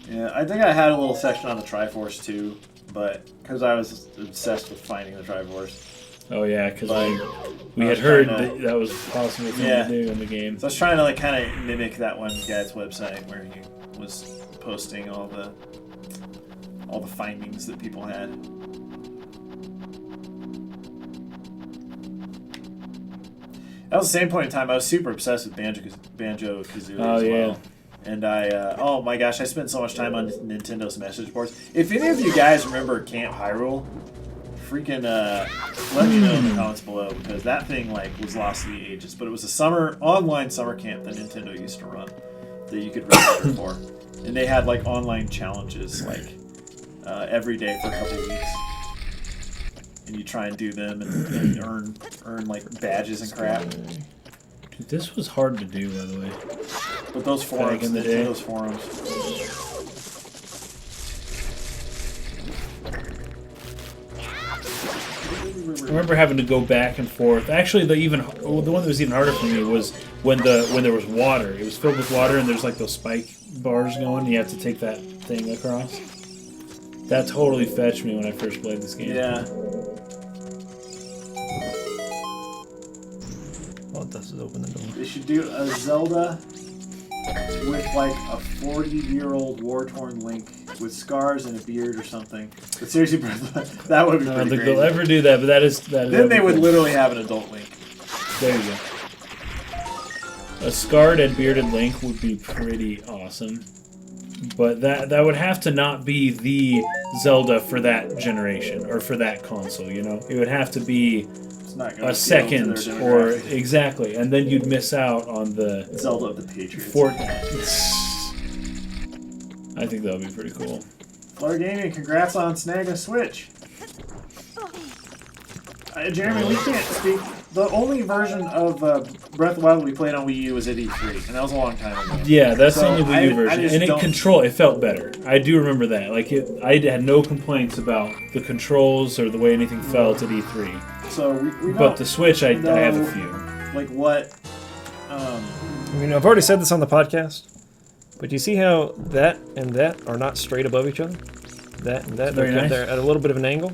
Yeah, I think I had a little section on the Triforce too, but because I was obsessed with finding the Triforce. Oh yeah, because we I had was heard trying to- that was a possible thing Yeah. to do in the game. So I was trying to like kind of mimic that one guy's website where he was posting all the findings that people had. That was the same point in time I was super obsessed with Banjo-Kazooie Oh, as well. yeah. And oh my gosh, I spent so much time on Nintendo's message boards. If any of you guys remember Camp Hyrule, freaking let me know in the comments below, because that thing like was lost to the ages. But it was a online summer camp that Nintendo used to run that you could register for, and they had like online challenges like every day for a couple weeks, and you try and do them and earn like badges and crap. Dude, this was hard to do, by the way. But those forums, Back in the day. Nintendo's forums. I remember having to go back and forth. Actually, the one that was even harder for me was when there was water. It was filled with water, and there's like those spike bars going. And you have to take that thing across. That totally fetched me when I first played this game. Yeah. All it does is open the door. They should do a Zelda with like a 40-year-old war-torn Link with scars and a beard or something. But seriously, that would be I pretty don't think crazy. they'll ever do that, but that is. Then they would literally have an adult Link. There you go. A scarred and bearded Link would be pretty awesome. But that would have to not be the Zelda for that generation or for that console, you know? It would have to be It's not gonna a appeal to second their or demographic. exactly, and then you'd miss out on the Zelda of the Patriots. I think that would be pretty cool. Fleur Gaming, congrats on snagging a Switch. Jeremy, we can't speak. The only version of Breath of the Wild we played on Wii U was at E3, and that was a long time ago. Yeah, that's So the only Wii U I version, just and don't- it felt better. I do remember that. Like I had no complaints about the controls or the way anything felt at E3. So we don't But the Switch, I have a know, few. like what. I mean, I've already said this on the podcast, but you see how that and that are not straight above each other? That and that, Very nice. they're at a little bit of an angle.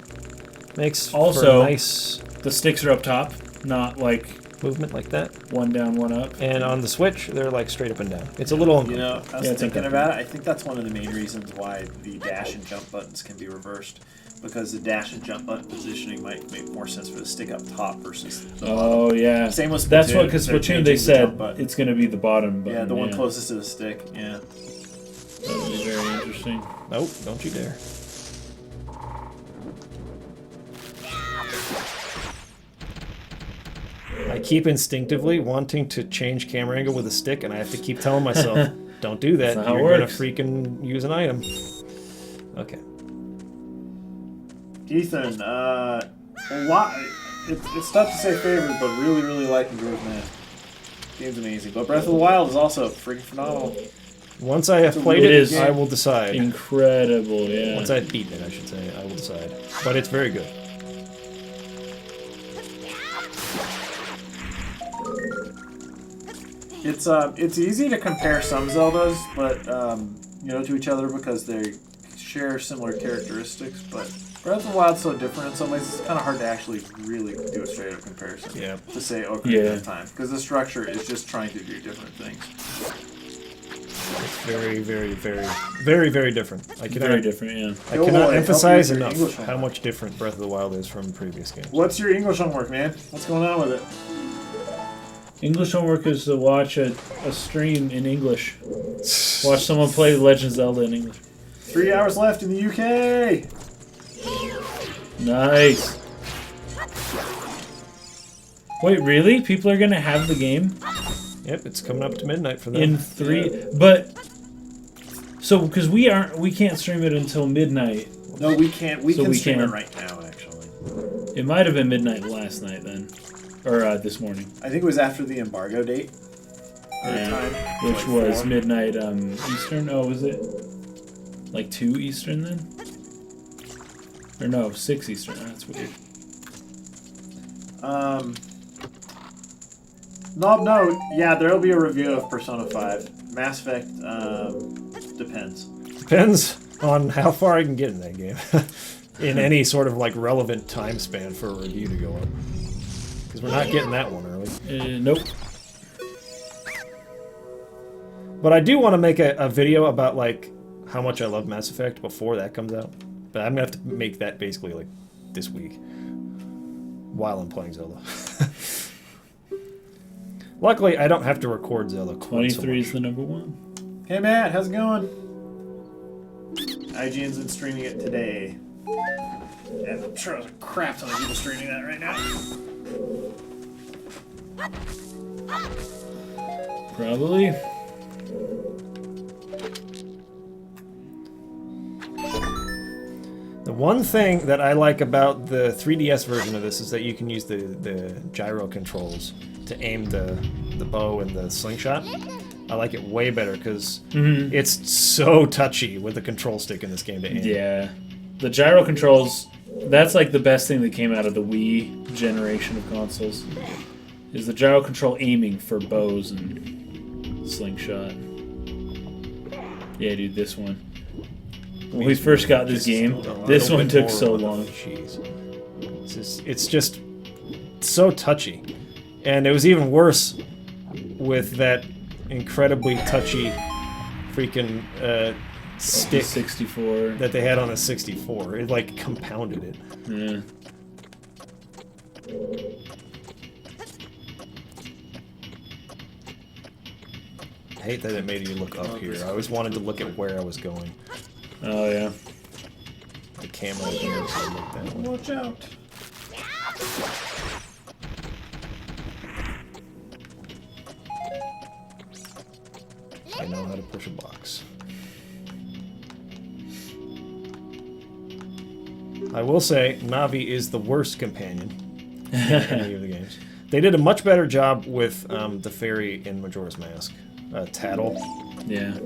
Makes Also- for a nice The sticks are up top, not like movement like that. one down, one up. And on the Switch, they're like straight up and down. It's a little You know, I was Yeah, it's thinking okay. about it. I think that's one of the main reasons why the dash and jump buttons can be reversed. Because the dash and jump button positioning might make more sense for the stick up top versus the bottom. Oh yeah, Same with that's Splatoon. what because They're Splatoon changing they the said jump button. it's going to be the bottom button. Yeah, the one closest to the stick. Yeah. That would be very interesting. Nope, don't you dare. I keep instinctively wanting to change camera angle with a stick, and I have to keep telling myself, don't do that. That's not how it You're gonna works. freaking use an item. Okay. Ethan, a lot. It's tough to say favorite, but really, really liking Groove Man. Game's amazing. But Breath of the Wild is also freaking phenomenal. Once I have played It it, is I will decide. Incredible, yeah. Once I've beaten it, I should say, I will decide. But it's very good. It's easy to compare some Zeldas, but to each other because they share similar characteristics. But Breath of the Wild's so different in some ways. It's kind of hard to actually really do a straight up comparison. Yeah. To say Ocarina of Yeah. Time, because the structure is just trying to do different things. It's very, very, very, very, very different. I cannot, Very different, yeah. I Oh, cannot boy, emphasize help me with your enough English how homework. much different Breath of the Wild is from previous games. What's your English homework, man? What's going on with it? English homework is to watch a stream in English. Watch someone play Legend of Zelda in English. 3 hours left in the UK. Nice. Wait, really? People are gonna have the game Yep, it's coming up to midnight for them. in 3, but so because we can't stream it until midnight. No, we can't. We So can we stream can. it right now, actually. It might have been midnight last night then, or this morning, I think it was after the embargo date. Or Yeah. time. which Like was 4. midnight Eastern. Oh, was it like 2 Eastern then? Or no, 6 Eastern. That's weird. No, yeah, there'll be a review of Persona 5. Mass Effect, depends. Depends on how far I can get in that game. In any sort of like relevant time span for a review to go up. Because we're not getting that one early. Nope. But I do want to make a video about like how much I love Mass Effect before that comes out. But I'm gonna have to make that basically like this week while I'm playing Zelda. Luckily, I don't have to record Zelda. 23 is the number 1. Hey Matt, how's it going? IGN's been streaming it today. And I'm sure there's a crap ton of people streaming that right now. Probably. The one thing that I like about the 3DS version of this is that you can use the gyro controls to aim the bow and the slingshot. I like it way better because it's so touchy with the control stick in this game to aim. Yeah. The gyro controls, that's like the best thing that came out of the Wii generation of consoles. Is the gyro control aiming for bows and slingshot. Yeah, dude, this one. When we first got this game, this one took so long. Jeez. It's just so touchy. And it was even worse with that incredibly touchy freaking stick 64 that they had on the 64. It like compounded it. Yeah. I hate that it made you look up here. I always wanted to look at where I was going. Oh yeah. The camera makes me look that way. Watch out. I know how to push a box. I will say, Navi is the worst companion in any of the games. They did a much better job with the fairy in Majora's Mask. Tattle. Yeah.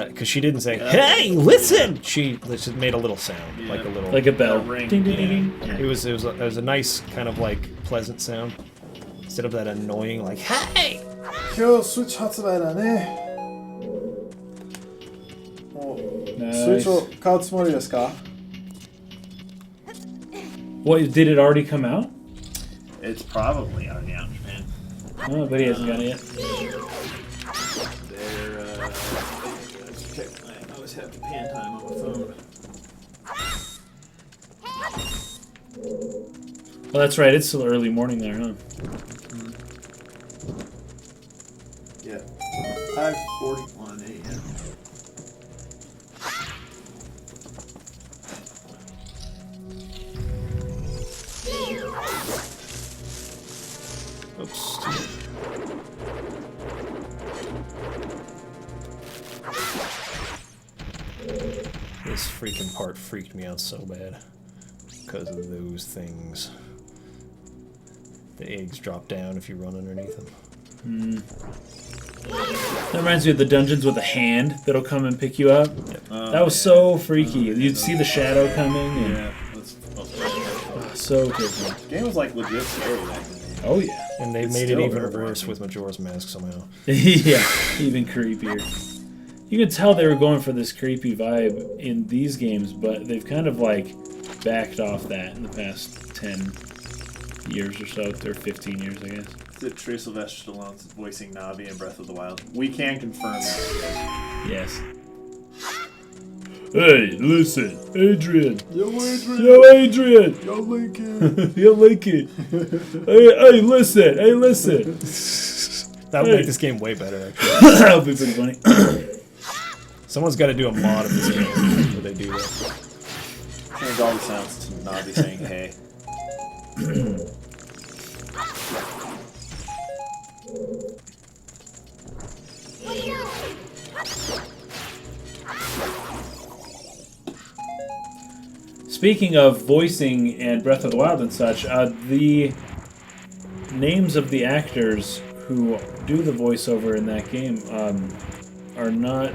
Because she didn't say, "Hey, listen!" She just made a little sound, like a little, Like a bell. ring. Ding, ding, ding, ding. It was a nice kind of like pleasant sound instead of that annoying like, "Hey!" 今日スイッチ発売だね。もう Nice. スイッチを買うつもりですか? What, did it already come out? It's probably already out in Japan. Oh, but he hasn't got it yet. Let's check. I always have Japan time on my phone. Well, that's right. It's still early morning there, huh? Yeah. 5:41 a.m. Oops. This freaking part freaked me out so bad because of those things. The eggs drop down if you run underneath them. That reminds me of the dungeons with a hand that'll come and pick you up. That was so freaky. You'd see the shadow coming. And, Yeah, that's so different. the game was like legit scary back then. Oh, yeah. And they It's made it still even very worse frightening. with Majora's Mask somehow. Yeah, even creepier. You can tell they were going for this creepy vibe in these games, but they've kind of like backed off that in the past 10 years or so, or 15 years, I guess. Is it True Sylvester Stallone's voicing Navi in Breath of the Wild? We can confirm that. Yes. Hey, listen, Adrian. Yo, Adrian! Yo, Adrian. Yo, Lincoln! Yo, Linky. Hey, listen. Hey, listen. That would Hey. make this game way better, actually. That would be pretty funny. Someone's got to do a mod of this game where they do that. Change all the sounds to Navi saying hey. Speaking of voicing and Breath of the Wild and such, the names of the actors who do the voiceover in that game are not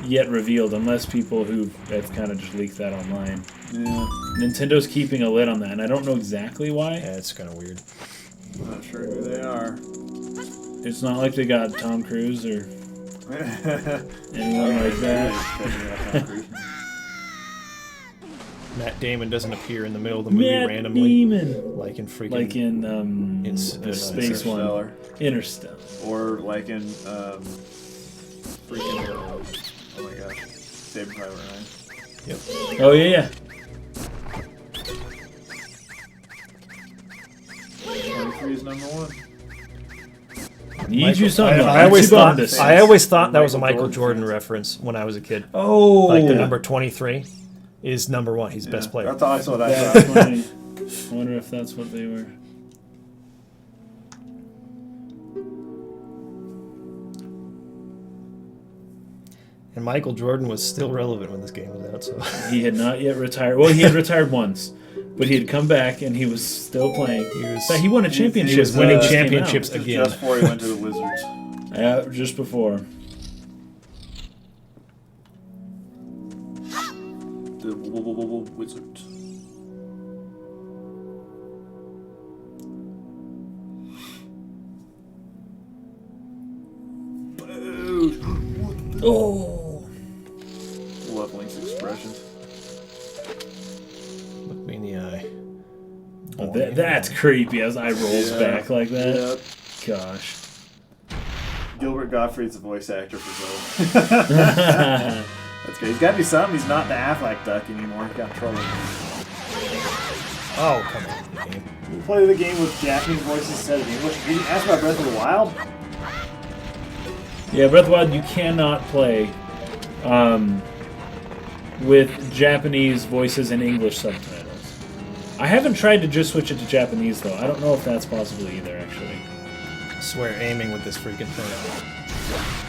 yet revealed, unless people who have kind of just leaked that online. Yeah, Nintendo keeping a lid on that, and I don't know exactly why. Yeah, it's kind of weird. I'm not sure who they are. It's not like they got Tom Cruise or anyone like that. Matt Damon doesn't appear in the middle of the movie Matt randomly, Damon. like in freaking Like in the Space One. Interstellar. Interstellar. Or like in freaking oh my gosh, Saving Private Ryan. Yep. Oh yeah. 23 is number 1. Need you something. I always thought that was a Michael Michael Jordan Jordan reference when I was a kid. Oh, Like the number 23 is number 1. He's the best player. That's what I That's thought. funny. I wonder if that's what they were. And Michael Jordan was still relevant when this game was out. So He had not yet retired. Well, he had retired once, but he had come back and he was still playing. He won a championship. he was when winning it came out. championships again. Just before he went to the Wizards. Yeah, just before. The Wizards. Oh. Love Link's expressions. Look me in the eye. That's creepy as I rolls Yeah. back like that. Yep. Gosh. Gilbert Gottfried's the voice actor for Zelda. That's good. He's got to do something. He's not the Affleck duck anymore. He got in trouble. Oh, come on. Game. You play the game with Japanese voices instead of English. Did you ask about Breath of the Wild? Yeah, Breath of the Wild, you cannot play with Japanese voices and English subtitles. I haven't tried to just switch it to Japanese, though. I don't know if that's possible either, actually. I swear, aiming with this freaking thing.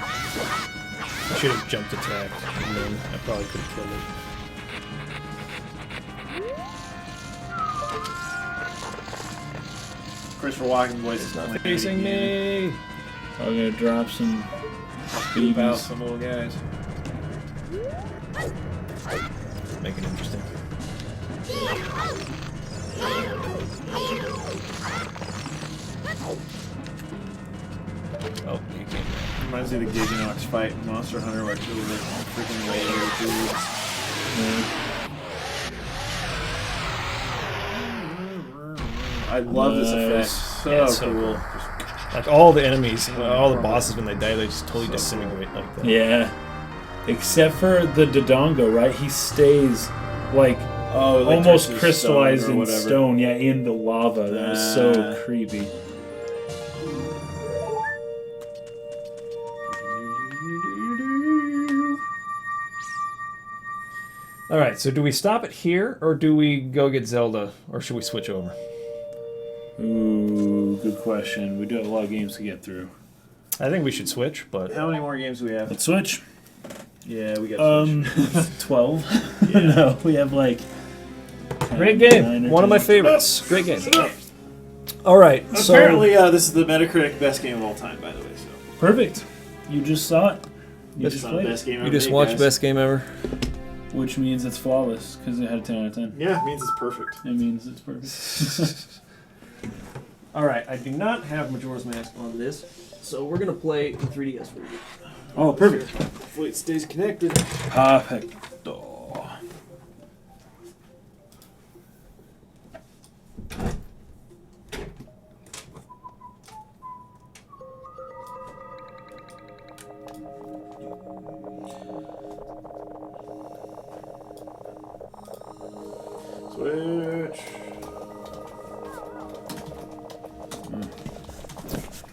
I should have jumped attack, and then I probably could have killed him. Christopher Walken voice is not Facing me! I'm gonna drop some Beep out BBs. some little guys. Make it interesting. Oh, you can't. Reminds me of the Giganox fight in Monster Hunter where it was like freaking laser dudes. I love this effect. So, Yeah, it's so cool. Like all the enemies, all the bosses when they die, they just totally disintegrate like that. Yeah. Except for the Dodongo, right? He stays, like, Oh, like almost touches crystallized stone or in whatever. stone. Yeah, in the lava. That was so creepy. All right, so do we stop it here, or do we go get Zelda, or should we switch over? Ooh, good question. We do have a lot of games to get through. I think we should switch, but How many more games do we have? Let's switch. Yeah, we got to 12. No, we have like. 10, great 9 game, or one of my 10. favorites. Great game. All right, so Apparently, this is the Metacritic best game of all time, by the way. So Perfect. You just saw it. You it's just not the played best it. game ever you just made, watched guys. best game ever. Which means it's flawless because it had a 10 out of 10. Yeah, it means it's perfect. It means it's perfect. All right, I do not have Majora's Mask on this, so we're gonna play in 3DS for you. Oh, perfect. Hopefully, it stays connected. Perfecto. Switch.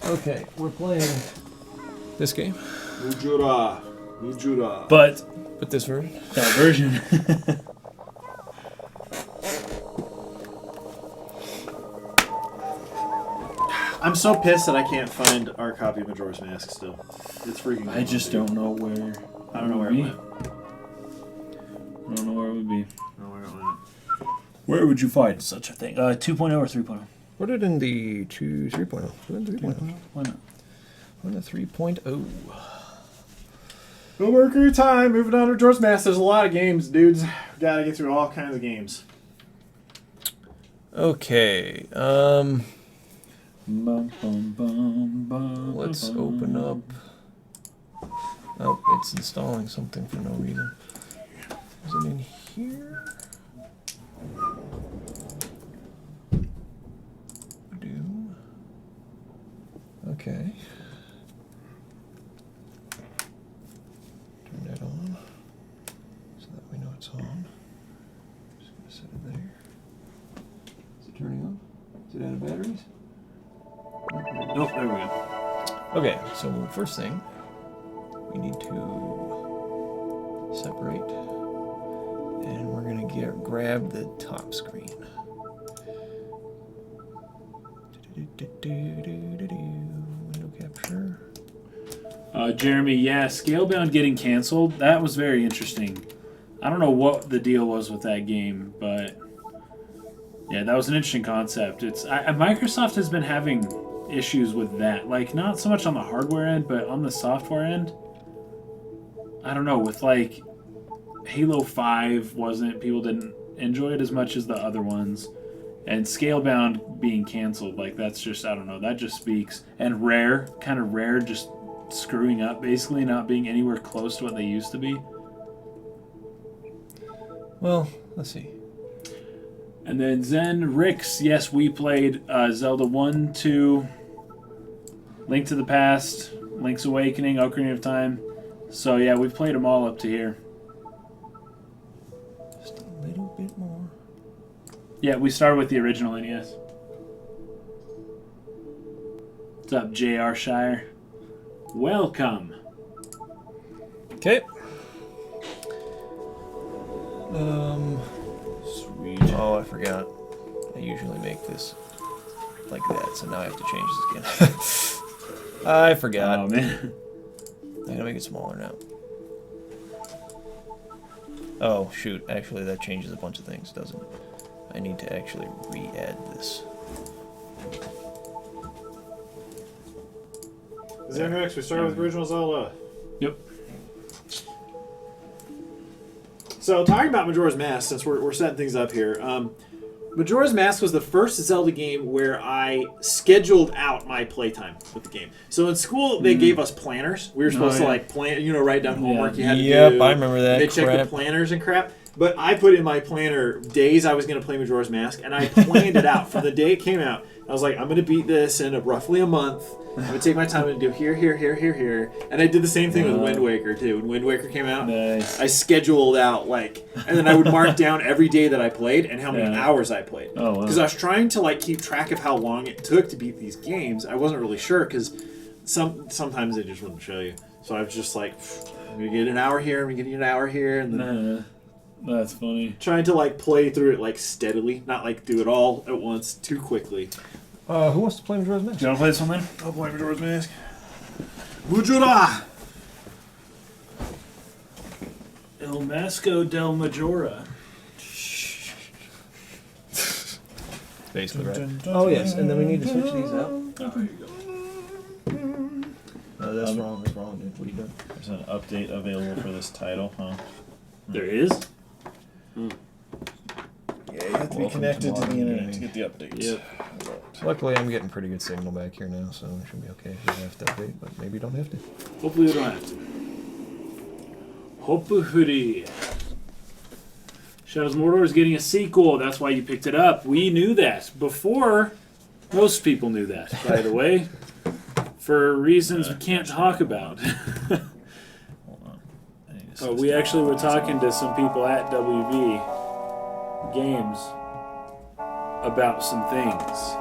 Okay, we're playing this game, Majora. Majora. But but this version. that version. I'm so pissed that I can't find our copy of Majora's Mask still. It's freaking. I just don't know where. I don't know where it went. I don't know where it would be. I don't know where it went. Where would you find such a thing? 2.0 or 3.0? Put it in the 3.0. Put it in 3.0. Why not? On the 3.0. No Mercury time. Moving on to Majora's Mask. There's a lot of games, dudes. Gotta get through all kinds of games. Okay. Bum, bum, bum, bum, Let's bum, open bum. up. Oh, it's installing something for no reason. Is it in here? Okay. Turn that on so that we know it's on. Just gonna set it there. Is it turning on? Is it out of batteries? Nope, there we go. Okay, so first thing, we need to separate, and we're gonna grab the top screen. Window capture. Jeremy, yeah, Scalebound getting canceled, that was very interesting. I don't know what the deal was with that game, but yeah, that was an interesting concept. Microsoft has been having issues with that, like not so much on the hardware end, but on the software end. I don't know, with like Halo 5 people didn't enjoy it as much as the other ones. And Scalebound being canceled, like that's just, I don't know, that just speaks. And Rare just screwing up, basically not being anywhere close to what they used to be. Well, let's see. And then Zen, Rix, yes, we played Zelda 1, 2, Link to the Past, Link's Awakening, Ocarina of Time. So yeah, we've played them all up to here. Just a little bit more. Yeah, we started with the original NES. What's up, J.R. Shire? Welcome. Okay. Sweet. Oh, I forgot. I usually make this like that, so now I have to change this again. I forgot. Oh, man. I gotta make it smaller now. Oh, shoot. Actually, that changes a bunch of things, doesn't it? I need to actually re-add this. Xenrex, we started with original Zelda. Yep. So, talking about Majora's Mask, since we're setting things up here, Majora's Mask was the first Zelda game where I scheduled out my playtime with the game. So in school, they gave us planners. We were supposed to like plan, write down homework you had to do. Yep, I remember that. They checked the planners and crap. But I put in my planner days I was going to play Majora's Mask, and I planned it out from the day it came out. I was like, I'm going to beat this in roughly a month. I'm going to take my time and do here. And I did the same thing with Wind Waker, too. When Wind Waker came out, Nice. I scheduled out, and then I would mark down every day that I played and how many hours I played. Oh, wow. Because I was trying to, keep track of how long it took to beat these games. I wasn't really sure, because sometimes they just wouldn't show you. So I was just like, I'm going to get an hour here, I'm going to get an hour here, and then... That's funny. Trying to play through it steadily, not do it all at once too quickly. Who wants to play Majora's Mask? Do you want to play this one then? I'll play Majora's Mask. Majora! El Masco del Majora. Basically, right? Oh, yes, and then we need to switch these out. Oh, there you go. No, that's wrong. That's wrong, dude. What are you doing? There's an update available for this title, huh? There is? Yeah, you have to be connected to the internet to get the updates. Yep. Luckily, I'm getting pretty good signal back here now, so it should be okay if you have to update, but maybe you don't have to. Hopefully we don't have to. Hopefully. Shadows of Mordor is getting a sequel. That's why you picked it up. We knew that before. Most people knew that, by the way. For reasons we can't talk about. Hold on. We actually were talking to some people at WV Games about some things.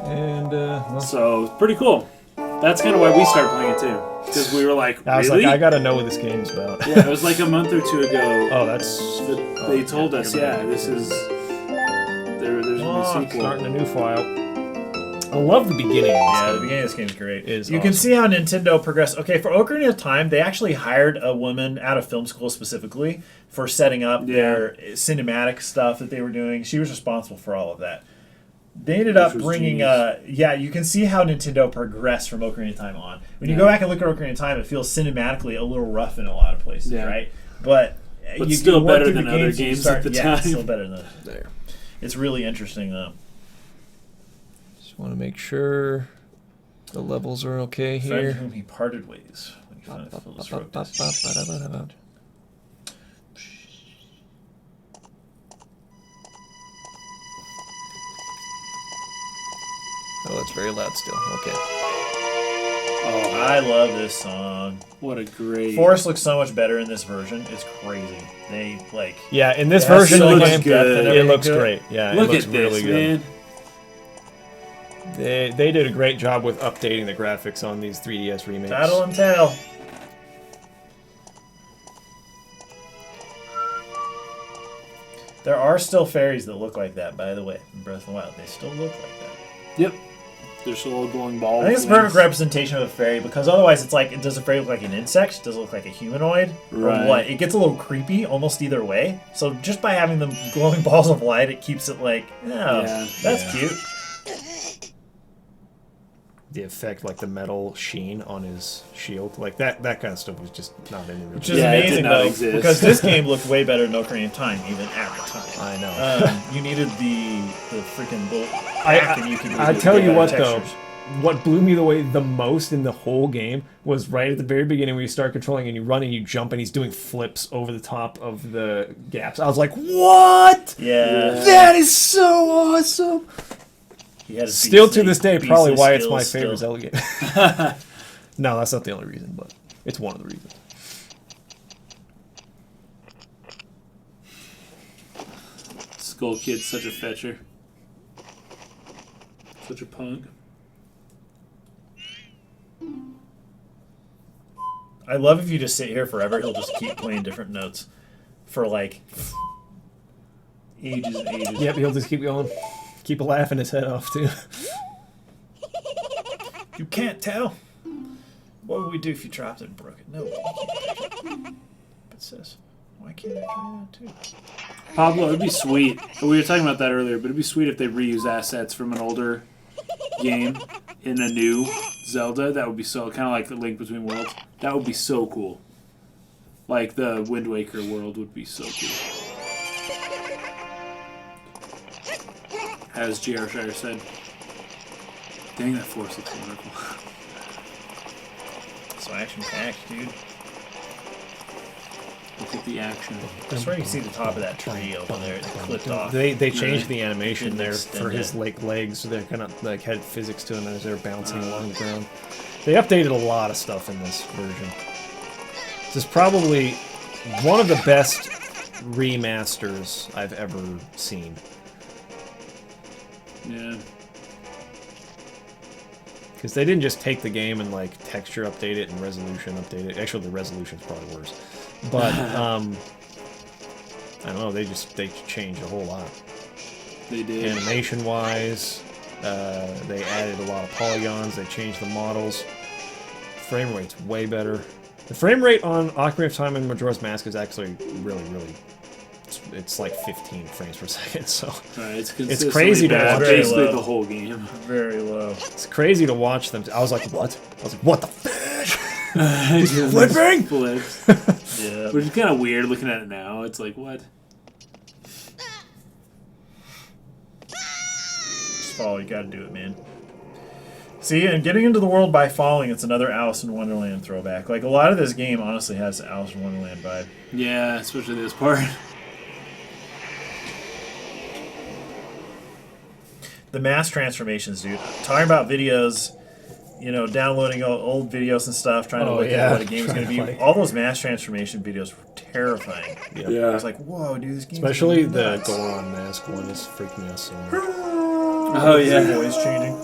And, well, So, pretty cool. That's kind of why we started playing it too. Because we were like, I was really? like, I gotta know what this game's about. Yeah, it was like a month or two ago. Oh, that's... that they told us, yeah, this is... There's going to be a sequel. Starting a new file. I love the beginning of this Yeah, the game. beginning of this game's great. Is You can awesome. see how Nintendo progressed. Okay, for Ocarina of Time, they actually hired a woman out of film school specifically for setting up their cinematic stuff that they were doing. She was responsible for all of that. They ended up Which was bringing, genius. you can see how Nintendo progressed from Ocarina of Time on. When you go back and look at Ocarina of Time, it feels cinematically a little rough in a lot of places, right? But you still work better through than the other games and you games at the time. Still better than There. It's really interesting, though. Just want to make sure the levels are okay Friend here. whom he parted ways when he finally fulfilled his road destiny. Oh, it's very loud still. Okay. Oh, I love this song. what a great. Forest looks so much better in this version. It's crazy. They Yeah, in this it has version so of the much game, depth and it everything looks to it. great. Yeah, Look it looks at this, really good. man. They did a great job with updating the graphics on these 3DS remakes. Tattle and Tail. There are still fairies that look like that, by the way, in Breath of the Wild. They still look like that. Yep. They're still a glowing ball. I think it's a with perfect wings. representation of a fairy because otherwise it's like, does a fairy look like an insect? Does it look like a humanoid? Right. Or what? It gets a little creepy almost either way. So just by having them glowing balls of light, it keeps it like, that's cute. The effect, like the metal sheen on his shield, like that kind of stuff was just not in the Which original. is Yeah, it did amazing not though, exist. because this game looked way better than Ocarina of Time, even at the time. I know. You needed the freaking little pack and you could I tell you better what textures. though, what blew me away the most in the whole game was right at the very beginning where you start controlling and you run and you jump and he's doing flips over the top of the gaps. I was like, what? Yeah. That is so awesome. He had his Still to beastly- this day, beastly probably why it's skills my favorite still. Zelda game. No, that's not the only reason, but it's one of the reasons. Skull Kid's such a fetcher. Such a punk. I love if you just sit here forever, he'll just keep playing different notes for like ages and ages. Yep, he'll just keep going. Keep laughing his head off, too. You can't tell. What would we do if you dropped it and broke it? No. But sis, why can't I try that too? Pablo, it'd be sweet. We were talking about that earlier, but it'd be sweet if they reuse assets from an older game in a new Zelda. That would be so kind of like the Link Between Worlds. That would be so cool. Like the Wind Waker world would be so cool. As J.R. Shire said. Dang, that force looks wonderful. So action packed, dude. Look at the action. I swear you can see the top of that tree over there. It's clipped off. They changed the animation Didn't there extend for his it. legs, so they kind of like had physics to him as they were bouncing along the ground. They updated a lot of stuff in this version. This is probably one of the best remasters I've ever seen. Yeah. Because they didn't just take the game and like texture update it and resolution update it. Actually, the resolution's probably worse. But I don't know. They changed a whole lot. They did. Animation wise, they added a lot of polygons. They changed the models. Frame rate's way better. The frame rate on Ocarina of Time and Majora's Mask is actually really. It's like 15 frames per second. So It's crazy to bad watch. basically Very low. the whole game. Very low. it's crazy to watch them. I was like, what? I was like, what the fish? He's flipping? Flips. Yeah. Which is kind of weird looking at it now. It's like, what? Just follow. You gotta do it, man. See, and getting into the world by falling, it's another Alice in Wonderland throwback. Like, a lot of this game honestly has the Alice in Wonderland vibe. Yeah, especially this part. The mass transformations, dude. Talking about videos, you know, downloading old videos and stuff, trying to look at what a game's going to be. Like- All those mass transformation videos were terrifying. Yeah. I was like, whoa, dude, this game's Especially gonna be the nuts. Goron Mask one is freaking me out so much. Oh, yeah. The voice changing.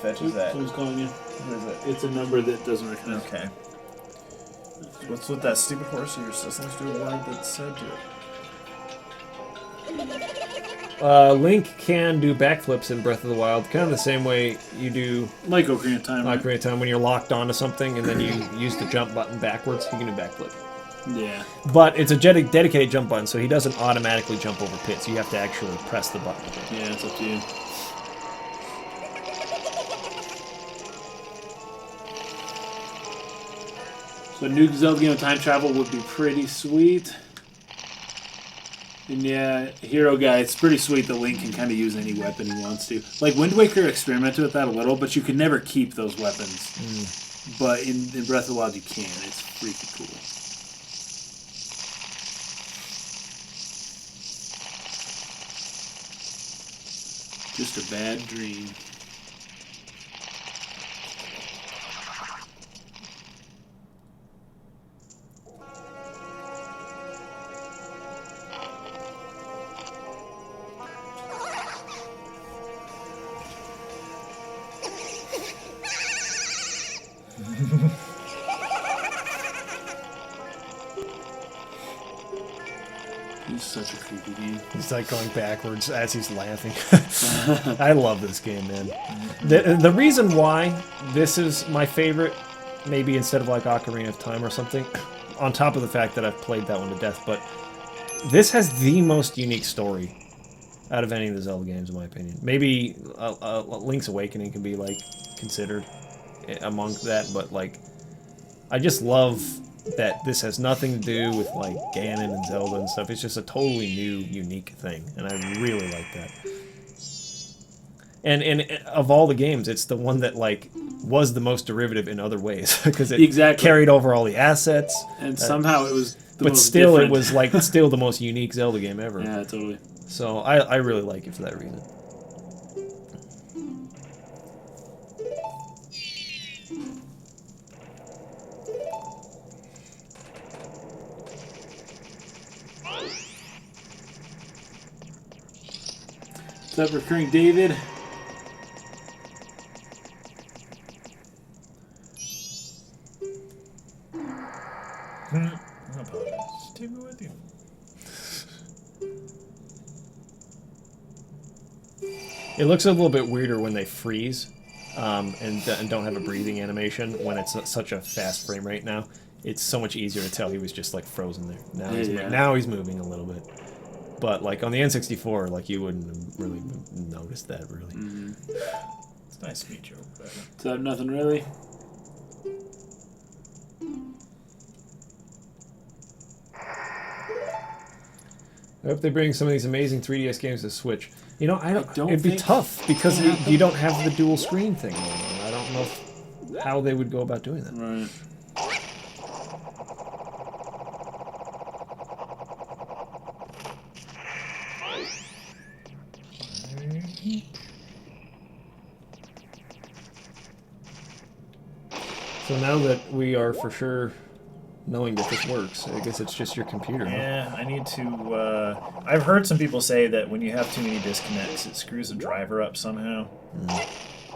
Fetches that. Someone's calling you. What is it? It's a number that doesn't recognize. Okay. What's with that stupid horse of your system's do a word that said to it? Link can do backflips in Breath of the Wild, kind of the same way you do Like Ocarina of Time. right? Ocarina of Time when you're locked onto something and then you use the jump button backwards. You can do backflip. Yeah. But it's a dedicated jump button, so he doesn't automatically jump over pits. You have to actually press the button. Yeah, it's up to you. So a new Zelda game of time travel would be pretty sweet. And yeah, Hero Guy, it's pretty sweet that Link can kind of use any weapon he wants to. Like, Wind Waker experimented with that a little, but you can never keep those weapons. But in Breath of the Wild, you can. It's freaking cool. Just a bad dream. He's such a creepy game. He's like going backwards as he's laughing. I love this game, man. The reason why this is my favorite, maybe instead of like Ocarina of Time or something, on top of the fact that I've played that one to death, but this has the most unique story out of any of the Zelda games, in my opinion. Maybe Link's Awakening can be like considered among that, but like I just love that this has nothing to do with like Ganon and Zelda and stuff. It's just a totally new, unique thing, and I really like that. And of all the games, it's the one that like was the most derivative in other ways because it carried over all the assets, and somehow it was. But still, it was like still the most unique Zelda game ever. Yeah, totally. So I really like it for that reason. What's up, Recurring David? I apologize. Take me with you. It looks a little bit weirder when they freeze and don't have a breathing animation when it's such a fast frame rate now. It's so much easier to tell he was just like frozen there. Now he's moving a little bit. But like on the N64, like you wouldn't have really noticed that really. It's nice to meet you. What's up, nothing really? I hope they bring some of these amazing 3DS games to Switch. You know, I don't it'd be think- tough because you don't have the dual screen thing going on. I don't know how they would go about doing that. Right. So now that we are for sure knowing that this works, I guess it's just your computer, huh? Yeah, I need to. I've heard some people say that when you have too many disconnects, it screws the driver up somehow.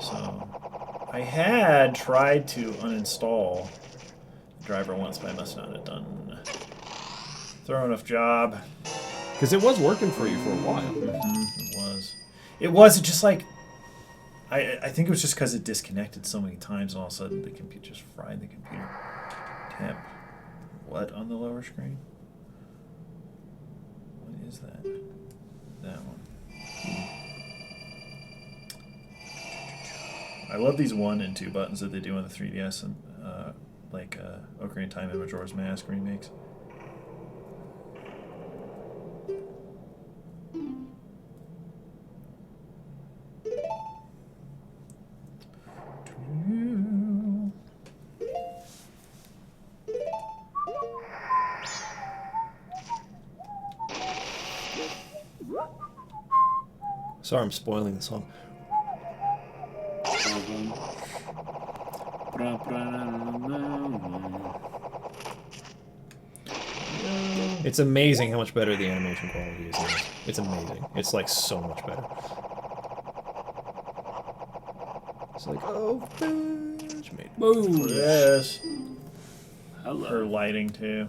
So I had tried to uninstall the driver once, but I must not have done a thorough enough job. Because it was working for you for a while. It was. It was just like. I think it was just because it disconnected so many times, and all of a sudden the computer just fried the computer. Temp. What on the lower screen? What is that? That one. I love these 1 and 2 buttons that they do on the 3DS and like Ocarina of Time and Majora's Mask remakes. Sorry, I'm spoiling the song. It's amazing how much better the animation quality is in this. It's amazing. It's like so much better. It's like, oh, bitch, made Boom. Yes. Hello. Her lighting too.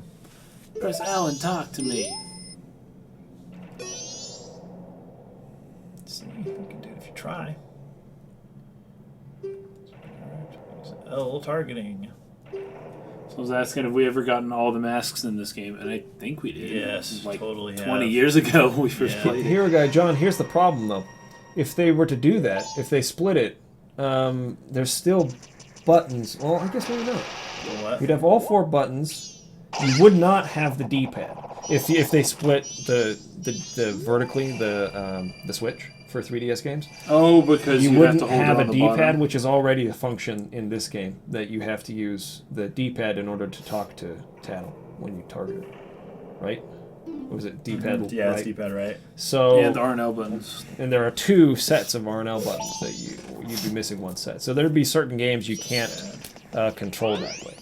Press L and talk to me. Let's see, you can do it if you try. L targeting. So I was asking if we ever gotten all the masks in this game, and I think we did. Yes, like totally 20 have. years ago when we first Yeah. played it. Here, John, here's the problem, though. If they were to do that, if they split it, there's still buttons. Well, I guess maybe not. What? You'd have all 4 buttons. You would not have the D-pad if they split the vertically the switch for 3DS games. Oh, because You you wouldn't have to hold have it a on the D-pad, bottom. which is already a function in this game that you have to use the D-pad in order to talk to Tattle when you target it, right? What was it D-pad? Yeah, right? it's D-pad, right? So And R&L buttons. and there are 2 sets of R&L buttons that you'd be missing 1 set. So there'd be certain games you can't control that way.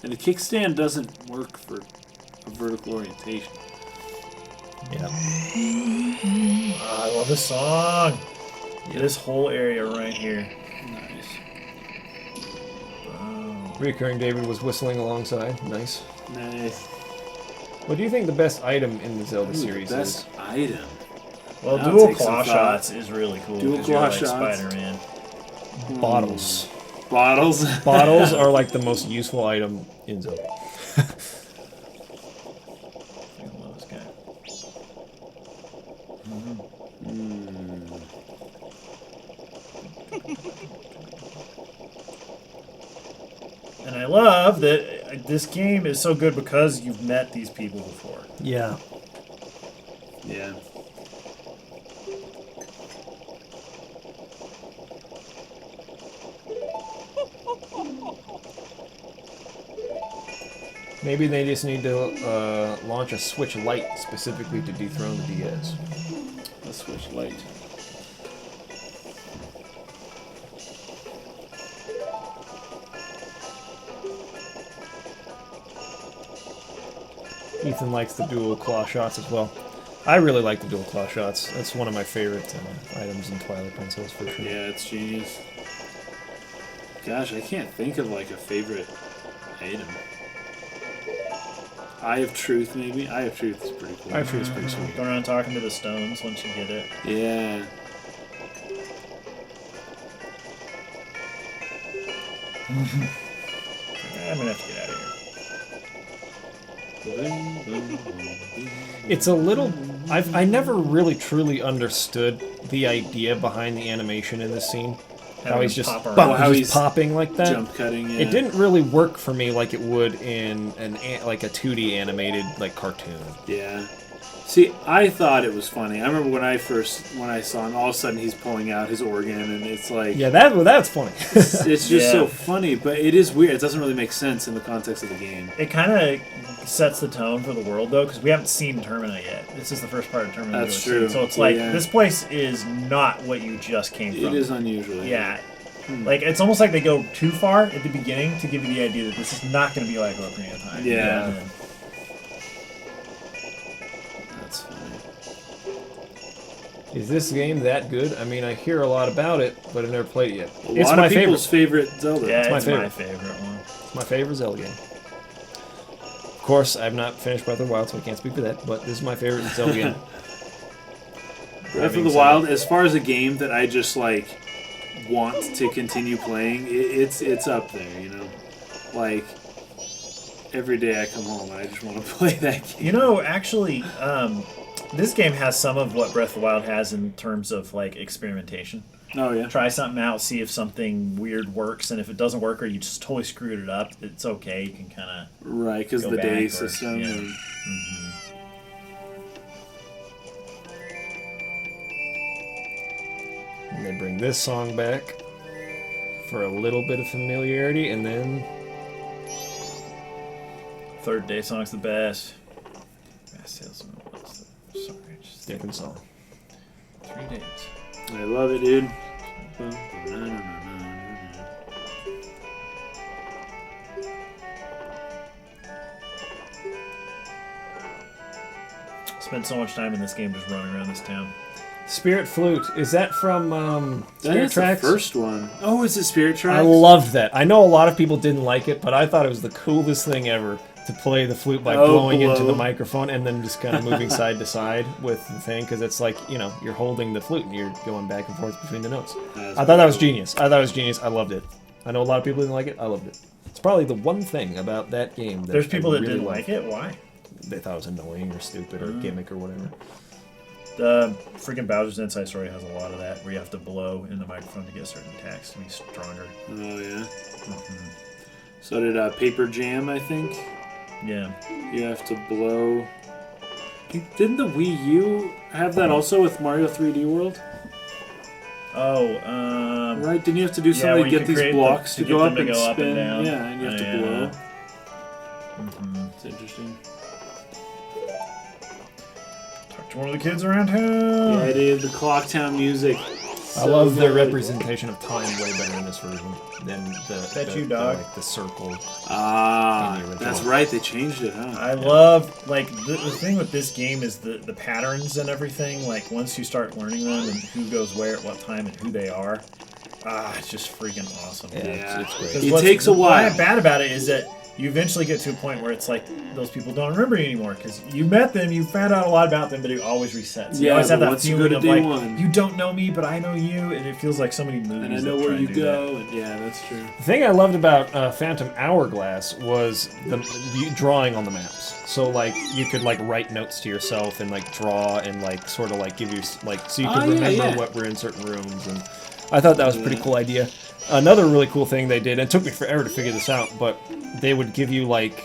And the kickstand doesn't work for a vertical orientation. Yeah. I love this song. This whole area right here. Nice. Reoccurring David was whistling alongside. Nice. Nice. What do you think the best item in the Zelda Ooh, series best is? item. Well, That'll dual take some claw thought. shots is really cool. Dual 'cause you're claw like shots. Spider-Man. Bottles. Bottles. Bottles are like the most useful item in Zelda. I love this guy. And I love that this game is so good because you've met these people before. Yeah. Yeah. Maybe they just need to launch a Switch Lite specifically to dethrone the DS. The Switch Lite. Ethan likes the dual claw shots as well. I really like the dual claw shots. That's one of my favorite items in Twilight Princess for sure. Yeah, it's genius. Gosh, I can't think of like a favorite item. Eye of Truth, maybe? Eye of Truth is pretty cool. I feel it's pretty sweet. Going around talking to the stones once you get it. Yeah. I'm gonna have to get out of here. It's a little. I never really truly understood the idea behind the animation in this scene. How Having he's him just, pop around. bop, How just he's popping like that. Jump cutting, yeah. It didn't really work for me like it would in like a 2D animated like cartoon. Yeah. See, I thought it was funny. I remember when I saw him, all of a sudden he's pulling out his organ, and it's like... Yeah, that's funny. It's just Yeah. so funny, but it is weird. It doesn't really make sense in the context of the game. It kind of sets the tone for the world, though, because we haven't seen Termina yet. This is the first part of Termina. That's we haven't true. seen. So it's like, Yeah. this place is not what you just came from. It is unusual. Yeah. Like, it's almost like they go too far at the beginning to give you the idea that this is not going to be like Ocarina of Time. Yeah. And That's funny. Is this game that good? I mean, I hear a lot about it, but I've never played it yet. A It's lot my of people's favorite. Zelda. yeah, my it's favorite. my favorite one. It's my favorite Zelda game. Of course, I've not finished Breath of the Wild, so I can't speak for that. But this is my favorite Zelda game. Breath of the Wild, as far as a game that I just like want to continue playing, it's up there, you know. Like every day I come home and I just want to play that game. You know, actually, this game has some of what Breath of the Wild has in terms of, like, experimentation. Oh yeah. Try something out, see if something weird works, and if it doesn't work or you just totally screwed it up, it's okay. You can kind of... Right, because Go the day backwards, system. yeah. And, And they bring this song back for a little bit of familiarity, and then Third Day song's the best. Mass Salesman was the... Sorry, just different song. 3 days. I love it, dude. Spent so much time in this game just running around this town. Spirit Flute, is that from Spirit That's the Tracks? first one. Oh, is it Spirit Tracks? I loved that. I know a lot of people didn't like it, but I thought it was the coolest thing ever to play the flute by blowing into the microphone and then just kind of moving side to side with the thing, because it's like, you know, you're holding the flute and you're going back and forth between the notes. I thought that was genius. I loved it. I know a lot of people didn't like it. I loved it. It's probably the one thing about that game that There's people I that really didn't loved. like it. Why? They thought it was annoying or stupid or gimmick or whatever. The freaking Bowser's Inside Story has a lot of that, where you have to blow in the microphone to get certain attacks to be stronger. Oh yeah. So did Paper Jam, I think. Yeah. You have to blow. Didn't the Wii U have that also with Mario 3D World? Oh, Right? Didn't you have to do yeah, something where to you get could these create blocks them to go up them and go spin? down. Yeah, and you have to Yeah. blow. Mm-hmm. It's interesting. Talk to one of the kids around town. Yeah, dude, the Clocktown music. I love their representation of time way better in this version than You, dog. like the circle. Ah, In the original. that's right. They changed it, huh? I love, like, the thing with this game is the patterns and everything. Like, once you start learning them and who goes where at what time and who they are, it's just freaking awesome. Yeah. It's great. 'Cause It what's takes a while. What's bad about it is that you eventually get to a point where it's like those people don't remember you anymore because you met them, you found out a lot about them, but it always resets. You Yeah, always have but that once you go feeling to of day like, one- you don't know me, but I know you, and it feels like so many movies. And I know that where try you and do go, and yeah, that's true. The thing I loved about Phantom Hourglass was the drawing on the maps. So like you could like write notes to yourself and like draw and like sort of like give you like so you could remember what were in certain rooms, and I thought that was a pretty cool idea. Another really cool thing they did, and it took me forever to figure this out, but they would give you like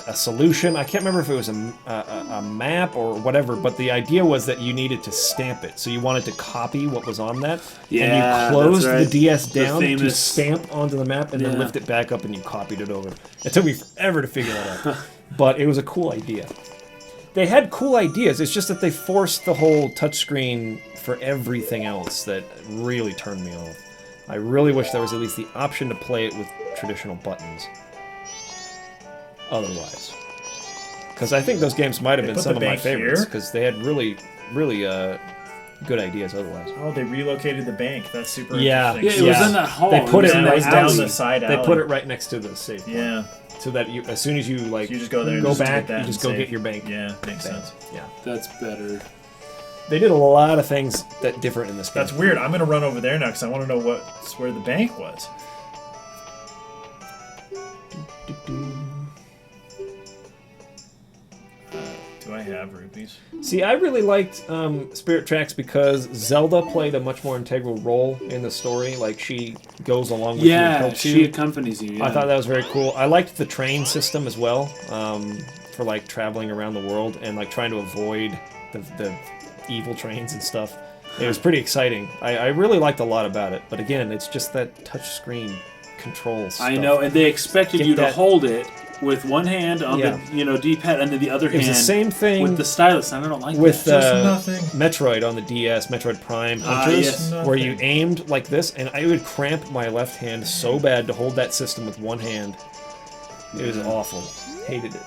a solution. I can't remember if it was a map or whatever, but the idea was that you needed to stamp it. So you wanted to copy what was on that, Yeah, and you closed that's right. the DS The down to famous- stamp onto the map and then Yeah. lift it back up and you copied it over. It took me forever to figure that out, but it was a cool idea. They had cool ideas, it's just that they forced the whole touchscreen for everything else that really turned me off. I really wish there was at least the option to play it with traditional buttons. Otherwise, because I think those games might have They been put some the of my bank favorites here? because they had really good ideas otherwise. Oh, they relocated the bank. That's super Yeah. interesting. Yeah, it was in that hall. They put was it in right that down alley. the side They alley. put it right next to the safe point. Yeah. So that you, as soon as you like, You just go there and go just back, get that you and just go save. get your bank. Yeah, makes Bank. sense. Yeah. That's better. They did a lot of things that different in this game. That's weird. I'm gonna run over there now because I want to know where the bank was. Do I have rupees? See, I really liked Spirit Tracks because Zelda played a much more integral role in the story. Like, she goes along with you and Yeah, helps she you. accompanies you. Yeah. I thought that was very cool. I liked the train system as well, for like traveling around the world and like trying to avoid the evil trains and stuff. It was pretty exciting. I really liked a lot about it. But again, it's just that touchscreen control stuff. I know, and they expected Get you to that- hold it with one hand on Yeah. the D-pad, and then the other It was hand the same thing with the stylus. And I don't like with that. nothing. Metroid on the DS, Metroid Prime Hunters, yes. where you aimed like this, and I would cramp my left hand so bad to hold that system with one hand. It was awful. Hated it.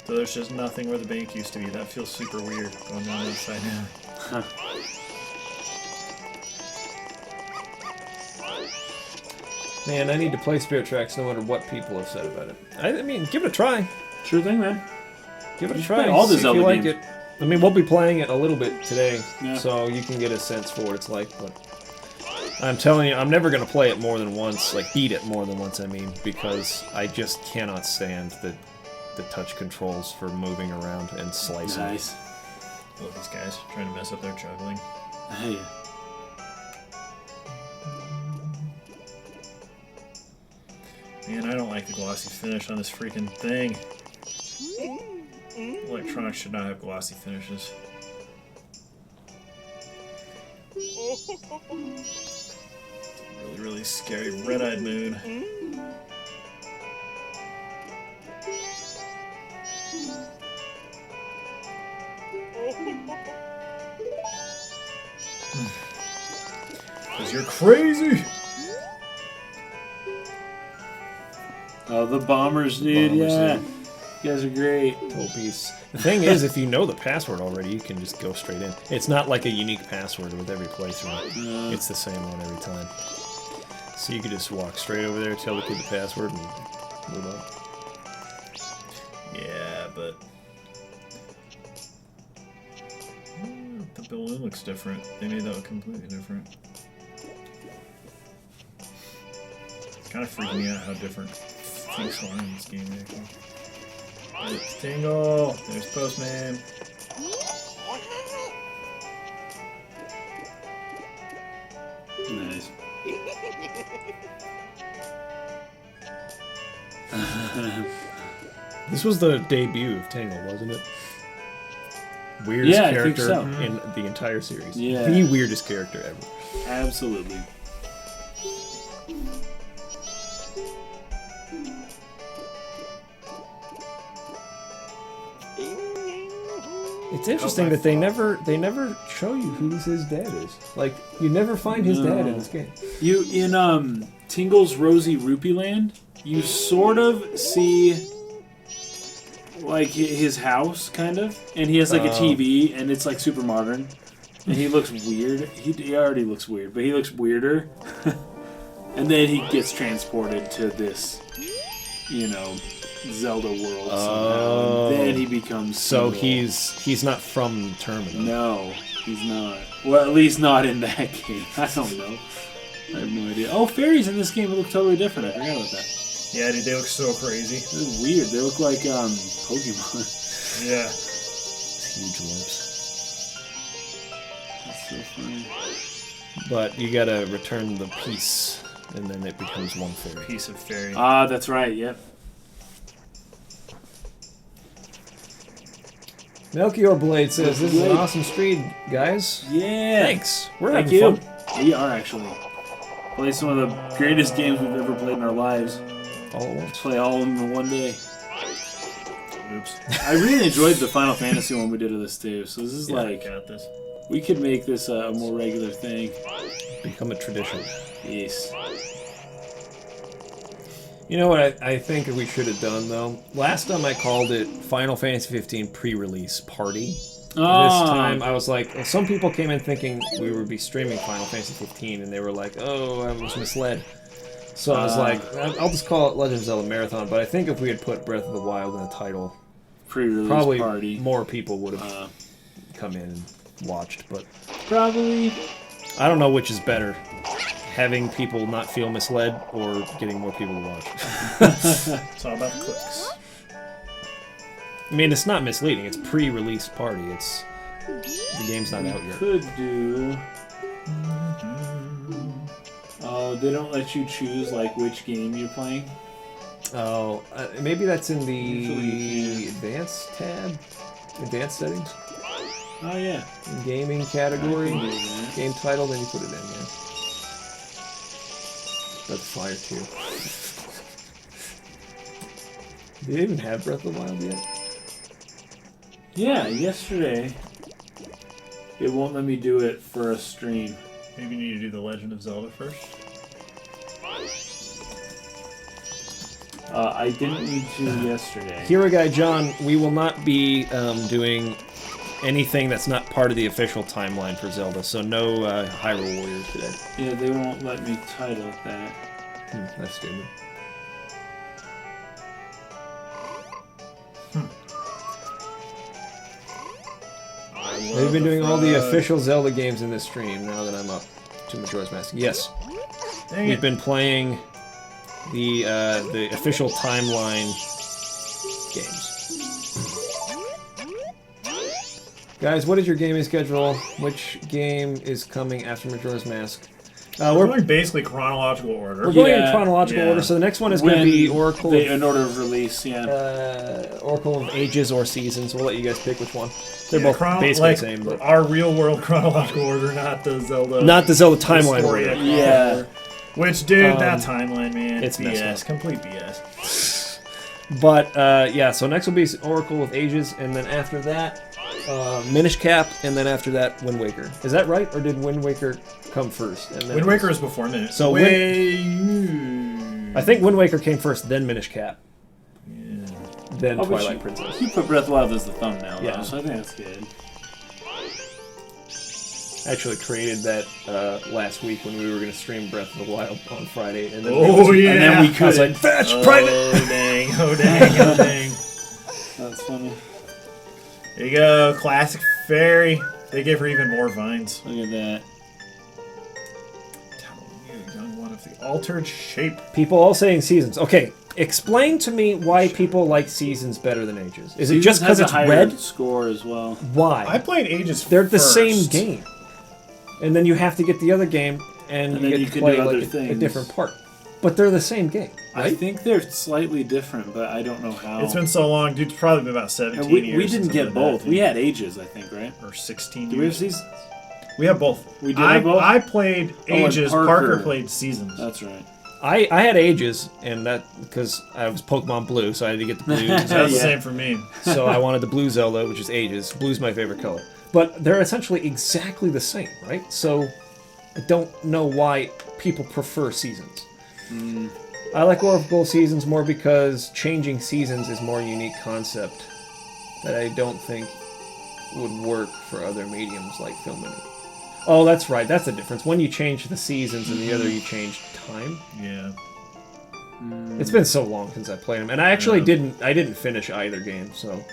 So there's just nothing where the bank used to be. That feels super weird going on upside down. Man, I need to play Spirit Tracks no matter what people have said about it. I mean, give it a try. Sure thing, man. Give it a You should try. play all the See if Zelda you like games. it. I mean, we'll be playing it a little bit today, Yeah. so you can get a sense for what it's like. But I'm telling you, I'm never going to play it more than once, like beat it more than once, I mean, because I just cannot stand the touch controls for moving around and slicing. Nice. Look, these guys trying to mess up their juggling. Hey. Man, I don't like the glossy finish on this freaking thing. Electronics should not have glossy finishes. Really, really scary red-eyed moon. Because you're crazy! Oh, the bombers, dude. Bombers, yeah. dude. You guys are great. Obese. The thing is, if you know the password already, you can just go straight in. It's not like a unique password with every playthrough. It's the same one every time. So you could just walk straight over there, tell the kid the password, and move on. Yeah, but the balloon looks different. They made that look completely different. It's kind of freaking me out how different things are in this game, actually. It's Tingle. There's Postman. Nice. This was the debut of Tangle, wasn't it? Weirdest Yeah, I think character so. in the entire series. Yeah. The weirdest character ever. Absolutely. It's interesting that they never show you who his dad is. Like, you never find his dad in this game. You in Tingle's Rosy Rupee Land, you sort of see like his house, kind of, and he has like a TV, and it's like super modern, and he looks weird. He already looks weird, but he looks weirder. And then he gets transported to this, Zelda world somehow, and then he becomes. So Tingle. he's not from Terminal. No, he's not. Well, at least not in that game. I don't know. I have no idea. Oh, fairies in this game look totally different. I forgot about that. Yeah, dude, they look so crazy. This is weird. They look like Pokemon. Yeah. Huge lips. That's so funny. But you gotta return the piece, and then it becomes one fairy. Piece of fairy. Ah, that's right. Yep. Melchior Blade says, "This is an awesome stream, guys." Yeah. Thanks. We're Thank having you. fun. We are actually. Play some of the greatest games we've ever played in our lives. All at once. Play all of them in one day. Oops. I really enjoyed the Final Fantasy one we did of this too. So this is I like, got this. we could make this a more regular thing. Become a tradition. Yes. You know what I think we should have done, though? Last time I called it Final Fantasy 15 pre-release party. Oh. This time I was like, well, some people came in thinking we would be streaming Final Fantasy 15, and they were like, oh, I was misled. So I was like, I'll just call it Legend of Zelda Marathon, but I think if we had put Breath of the Wild in the title, Pre-release probably party. more people would have come in and watched, but Probably. I don't know which is better. Having people not feel misled or getting more people to watch. It's all about the clicks. I mean, it's not misleading. It's pre-release party. It's the game's not out yet. Could do. They don't let you choose like which game you're playing. Oh, maybe that's in the Usually you advanced tab, advanced settings, Oh yeah. in gaming category, I can do that. game title. Then you put it in. Yeah, that's fire too. Did they even have Breath of the Wild yet? Yeah, yesterday. It won't let me do it for a stream. Maybe you need to do the Legend of Zelda first. I didn't need to yesterday. Hero Guy John, we will not be doing anything that's not part of the official timeline for Zelda, so no Hyrule Warriors today. Yeah, they won't let me title it that. That's stupid. They've been doing all the official Zelda games in this stream now that I'm up to Majora's Mask. Yes. Dang We've it. been playing the official timeline games. Guys, what is your gaming schedule? Which game is coming after Majora's Mask? We're going basically chronological order. We're going in Yeah, chronological yeah. order, so the next one is going to be Oracle In order of release, yeah. Oracle of Ages or Seasons. We'll let you guys pick which one. They're Yeah, both basically like the same, but our real world chronological order, not the Zelda. not the Zelda timeline Historia order. Yeah. Which, dude, that timeline, man, it's messed BS, up. complete BS. But yeah, so next will be Oracle of Ages, and then after that, Minish Cap, and then after that, Wind Waker. Is that right, or did Wind Waker come first? And then Wind Waker is before Minute. So I think Wind Waker came first, then Minish Cap. than Oh, but Twilight you- Princess. You put Breath of the Wild as the thumbnail, though, Yeah. so I think that's good. I actually created that last week when we were going to stream Breath of the Wild on Friday. And then Oh, yeah. And then we could. I was like, fetch, private! Oh, dang. Oh, dang. Oh, dang. That's funny. There you go. Classic fairy. They gave her even more vines. Look at that. Telling you, young one of the altered shape. People all saying seasons. Okay, explain to me why people like seasons better than ages. Is it Seasons just because has a it's higher red? score as well. Why? I played Ages They're the first. same game. And then you have to get the other game, and, And you then get you to can play do like other a things. different part. But they're the same game, I right? think they're slightly different, but I don't know how. It's been so long, dude. It's probably been about 17 And we years. didn't since get I've both. done We that, had ages, I think, right? or 16 Do we have years. seasons? We have both. We did have both? I played Oh, and Ages. Parker. Parker played Seasons. That's right. I had ages, and that because I was Pokemon Blue, so I had to get the blue That's Zelda. the same for me. So I wanted the blue Zelda, which is ages. Blue's my favorite color. But they're essentially exactly the same, right? So I don't know why people prefer seasons. I like Oracle Seasons more because changing seasons is more unique concept that I don't think would work for other mediums like film and... Oh, that's right. That's the difference. One you change the seasons, and the other you change time. Yeah. It's been so long since I played them, and I actually didn't finish either game. So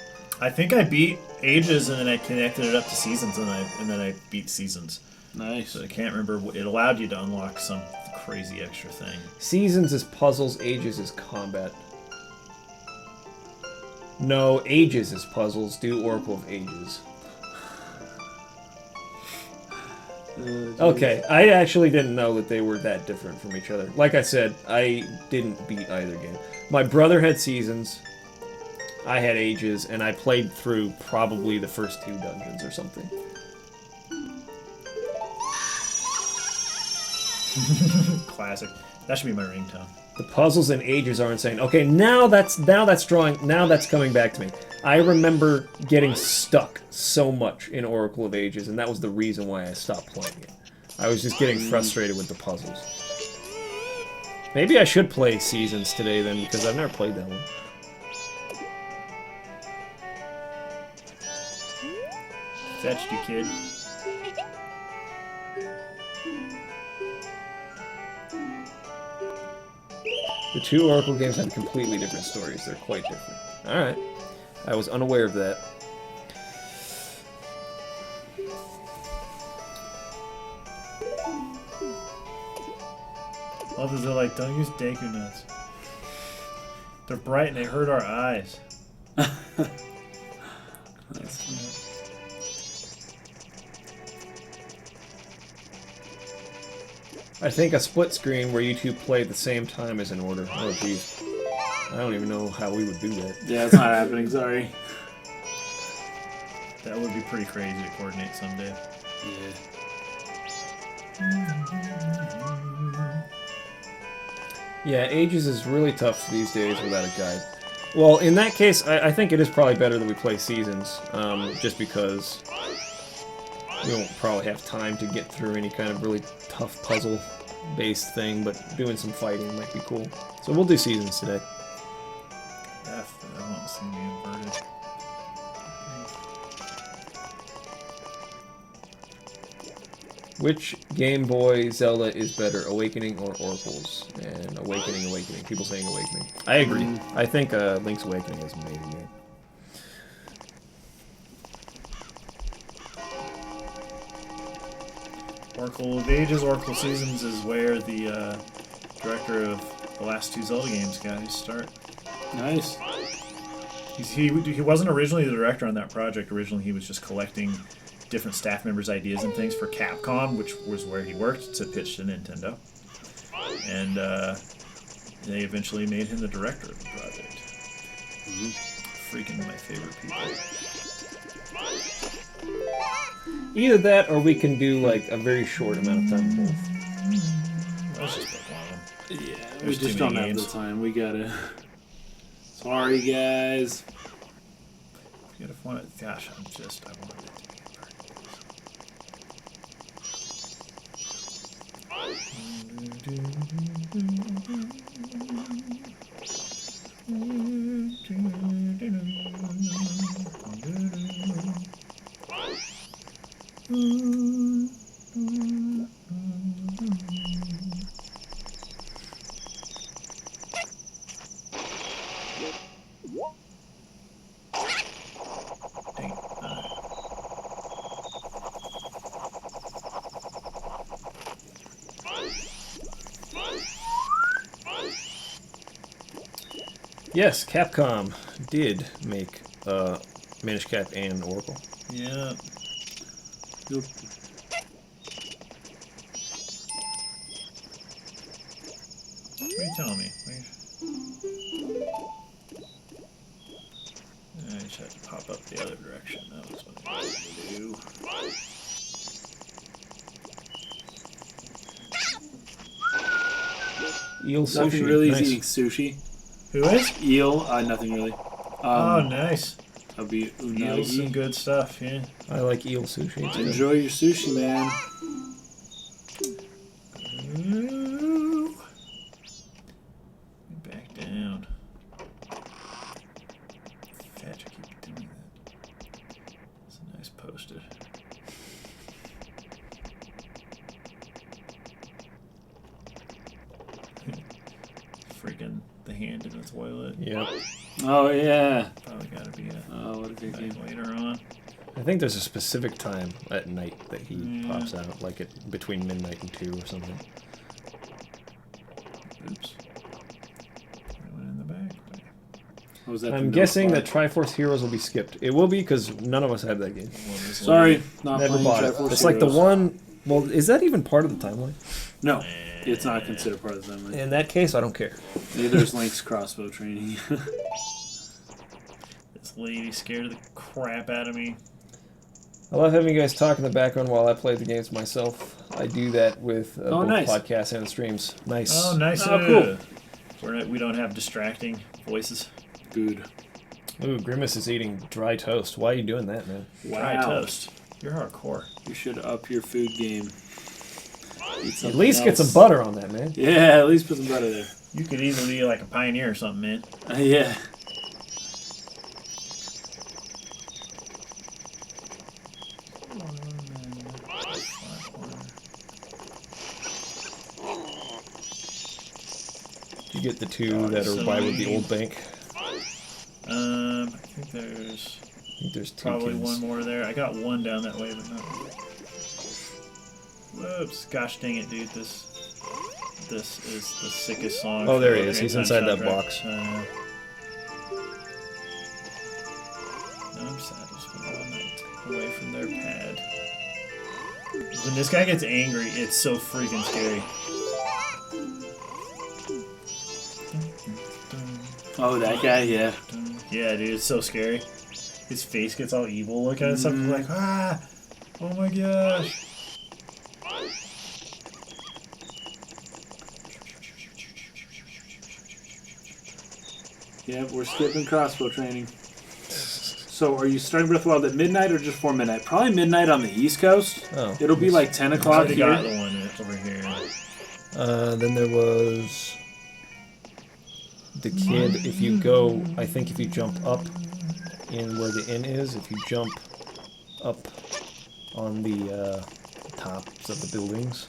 I think I beat Ages and then I connected it up to Seasons and then I beat Seasons. Nice. So I can't remember. It allowed you to unlock some crazy extra thing. seasons is puzzles, ages is combat. No, ages is puzzles. Do Oracle of Ages. Okay, I actually didn't know that they were that different from each other. Like I said, I didn't beat either game. My brother had seasons, I had ages, and I played through probably the first 2 dungeons or something. Classic. That should be my ringtone. The puzzles and ages are insane. Okay, now that's coming back to me. I remember getting stuck so much in Oracle of Ages, and that was the reason why I stopped playing it. I was just getting frustrated with the puzzles. Maybe I should play Seasons today then, because I've never played that one. Fetched you, kid. The 2 Oracle games have completely different stories. They're quite different. Alright. I was unaware of that. Love is they're like, don't use Deku nuts. They're bright and they hurt our eyes. I think a split screen where you two play at the same time is in order. Oh, jeez. I don't even know how we would do that. Yeah, it's not happening, sorry. That would be pretty crazy to coordinate someday. Yeah. Yeah, Ages is really tough these days without a guide. Well, in that case, I think it is probably better that we play Seasons, just because we won't probably have time to get through any kind of really tough puzzle-based thing, but doing some fighting might be cool. So we'll do Seasons today. F, I won't see me inverted. Which Game Boy Zelda is better, Awakening or Oracles? And Awakening. People saying Awakening. I agree. I think Link's Awakening is an amazing game. Oracle of Ages, Oracle Seasons is where the director of the last 2 Zelda games got his start. Nice. He wasn't originally the director on that project. Originally, he was just collecting different staff members' ideas and things for Capcom, which was where he worked, to pitch to Nintendo. And they eventually made him the director of the project. Freaking my favorite people. Either that, or we can do like a very short amount of time both. Let's just pick one of them. Yeah, we There's just too don't many have the games. time. We gotta. Sorry, guys. Forget if one. Gosh, I wanted it to be inverted. Yes, Capcom did make Minish Cap and Oracle. Yeah. Yep. What are you telling me? I just had to pop up the other direction. That was what I wanted to do. Eel Nothing sushi. really Nice. is eating sushi. Who is? Eel, nothing really. Oh, nice. That'll be Eels, some unagi. good stuff, yeah. I like eel sushi. It's good. Enjoy your sushi, man. Ooh. Back down. Fetch, I keep doing that. That's a nice post-it. Freaking the hand in the toilet. Yep. Oh, yeah. Probably gotta be a Oh, what a good game. later on. I think there's a specific time at night that he Yeah. pops out, like at between midnight and 2 or something. Oops. I went in the back way. What was that? I'm guessing that Triforce Heroes will be skipped. It will be because none of us have that game. Sorry, not Never playing bought it. Triforce It's like the Heroes. one. Well, is that even part of the timeline? No, it's not considered part of the timeline. In that case, I don't care. Neither is Link's crossbow training. This lady scared the crap out of me. I love having you guys talk in the background while I play the games myself. I do that with both nice. podcasts and streams. Nice. Oh, nice. Oh, cool. We don't have distracting voices. Good. Ooh, Grimace is eating dry toast. Why are you doing that, man? Dry Wow. toast. You're hardcore. You should up your food game. Eat At something least get some else. butter on that, man. Yeah, at least put some butter there. You could easily be like a pioneer or something, man. Yeah. You get the two that are by with the old bank. I think there's I think there's two probably kids. one more there. I got one down that way, but not. Whoops! Gosh dang it, dude! This is the sickest song. Oh, there he for is. He's anytime inside that soundtrack. box. No, I'm sad. Just one away from their pad. When this guy gets angry, it's so freaking scary. Oh, that guy, yeah. Yeah, dude, it's so scary. His face gets all evil looking at something like, ah! Oh my gosh! Yeah, we're skipping crossbow training. So, are you starting Breath of the Wild at midnight or just before midnight? Probably midnight on the East Coast. Oh. It'll be like 10 I o'clock already got here. the one over here. Then there was the kid. If you go, I think if you jump up in where the inn is, if you jump up on the tops of the buildings,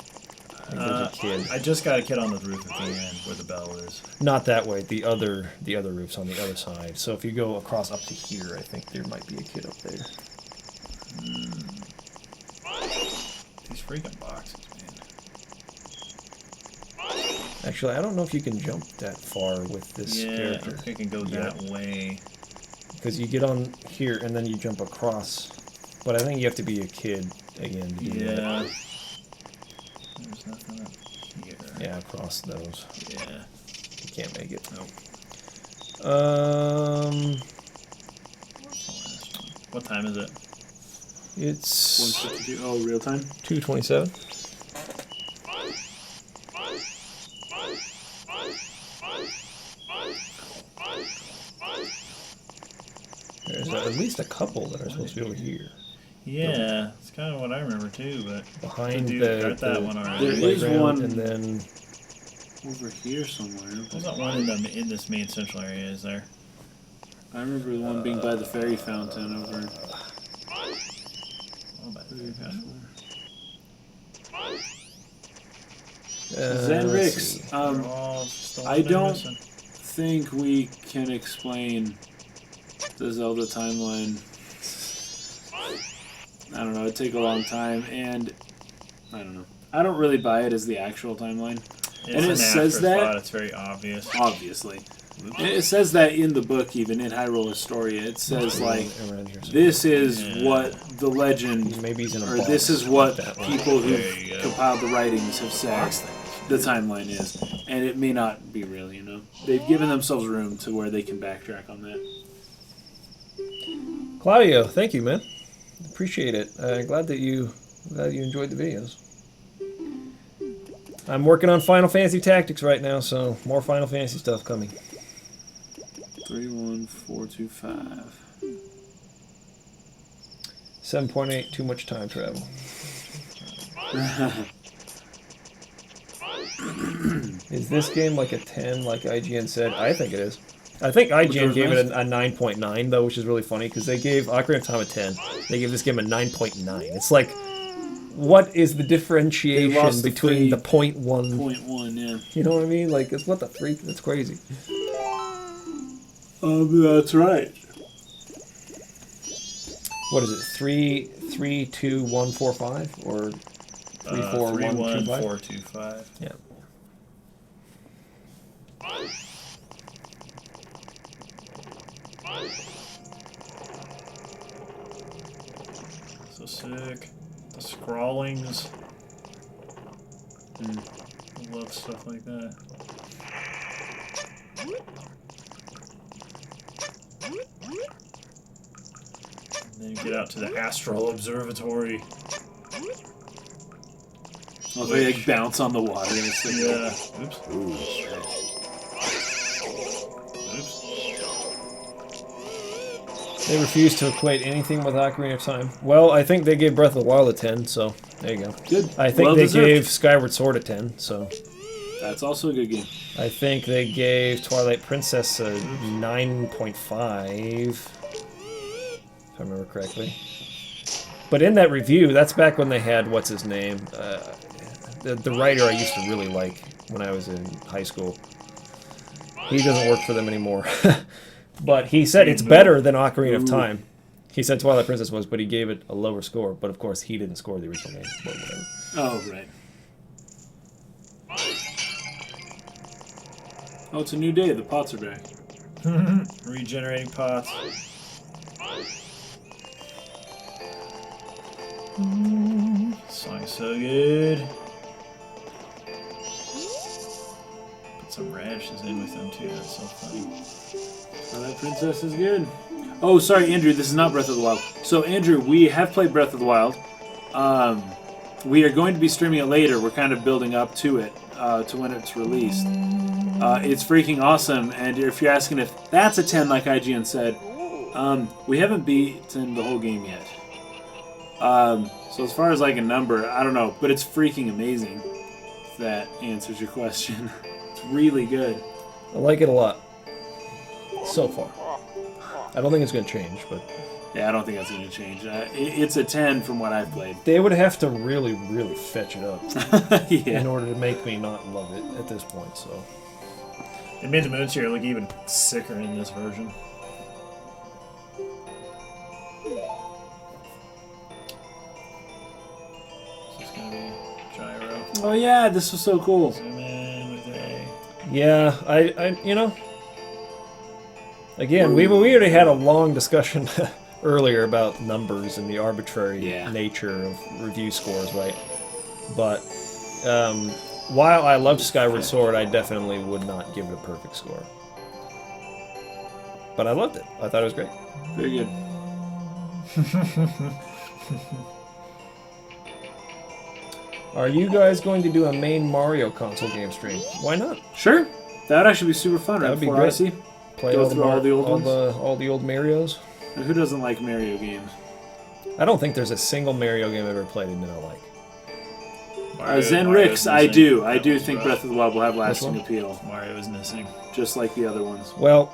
I think there's a kid. I just got a kid on the roof at the end where the bell is. Not that way. The other roof's on the other side. So if you go across up to here, I think there might be a kid up there. These freaking boxes, man. Actually, I don't know if you can jump that far with this Yeah, I character. think I can go that way. Because you get on here and then you jump across. But I think you have to be a kid again to do that. Yeah. There's nothing up here. Yeah, across those. Yeah. You can't make it. Nope. What time is it? It's 152. Oh, real time? 2:27. There's at least a couple that are supposed to be over here. Yeah, it's kind of what I remember too, but Behind dude, the, got that the one already. There is playground, one- and then Over here somewhere. There's not one in this main central area, is there? I remember the one being by the fairy fountain over. Oh, by the very past one. let's Zenrix, see. They're all just the ones I they're don't missing. think we can explain the Zelda timeline. I don't know, it'd take a long time, and I don't know. I don't really buy it as the actual timeline. It's and it an says that- afterthought, it's very obvious. Obviously. It says that in the book, even in Hyrule Historia. It says like, this is what the legend, Maybe he's in a or box. this is what That one. people There who've you go. compiled the writings have said the timeline is, and it may not be real. You know, they've given themselves room to where they can backtrack on that. Claudio, thank you, man. Appreciate it. Glad that you enjoyed the videos. I'm working on Final Fantasy Tactics right now, so more Final Fantasy stuff coming. 31425. 7.8, too much time travel. Is this game like a 10, like IGN said? I think it is. I think IGN gave it a 9.9, though, which is really funny, because they gave Ocarina of Time a 10. They gave this game a 9.9. It's like, what is the differentiation lost the between the free 0.1? 0.1, yeah. You know what I mean? Like, it's what the freak? That's crazy. That's right. What is it? 3-2-1-4-5 or 3-4-1-2-5? 3-1-4-2-5. Yeah. So sick. The scrawlings. I love stuff like that. And then you get out to the Astral Observatory. Oh, they like bounce on the water. And it's like, Yeah. Oops. Oops. They refuse to equate anything with Ocarina of Time. Well, I think they gave Breath of the Wild a 10, so there you go. Good. I think Well they deserved. gave Skyward Sword a 10, so... That's also a good game. I think they gave Twilight Princess a 9.5, if I remember correctly. But in that review, that's back when they had, what's his name? The writer I used to really like when I was in high school. He doesn't work for them anymore. But he said it's better than Ocarina of Time. He said Twilight Princess was, but he gave it a lower score. But of course, he didn't score the original game. But whatever. Oh, right. Oh, it's a new day. The pots are back. Regenerating pots. Song's so good. Put some radishes in with them too. That's so funny. Twilight Princess is good. Oh, sorry, Andrew. This is not Breath of the Wild. So, Andrew, we have played Breath of the Wild. We are going to be streaming it later. We're kind of building up to it, to when it's released. It's freaking awesome, and if you're asking if that's a 10 like IGN said, we haven't beaten the whole game yet. So as far as like a number, I don't know, but it's freaking amazing, if that answers your question. It's really good. I like it a lot. So far. I don't think it's going to change, but... Yeah, I don't think that's going to change. It's a 10 from what I've played. They would have to really, really fetch it up Yeah. in order to make me not love it at this point, so... They made the moon tier look even sicker in this version. This is gonna be gyro. Oh yeah, this was so cool. Zoom in with A. Yeah, I you know... Again, we already had a long discussion earlier about numbers and the arbitrary nature of review scores, right? But while I loved Skyward Sword, I definitely would not give it a perfect score. But I loved it. I thought it was great. Very good. Are you guys going to do a main Mario console game stream? Why not? Sure. That would actually be super fun, That right would be before great. Odyssey. Play Go all through all the old ones? all the old Marios. And who doesn't like Mario games? I don't think there's a single Mario game I've ever played and not like. Zenrix, I do. I do think Breath of the Wild will have lasting one? appeal, Mario is missing. just like the other ones. Well,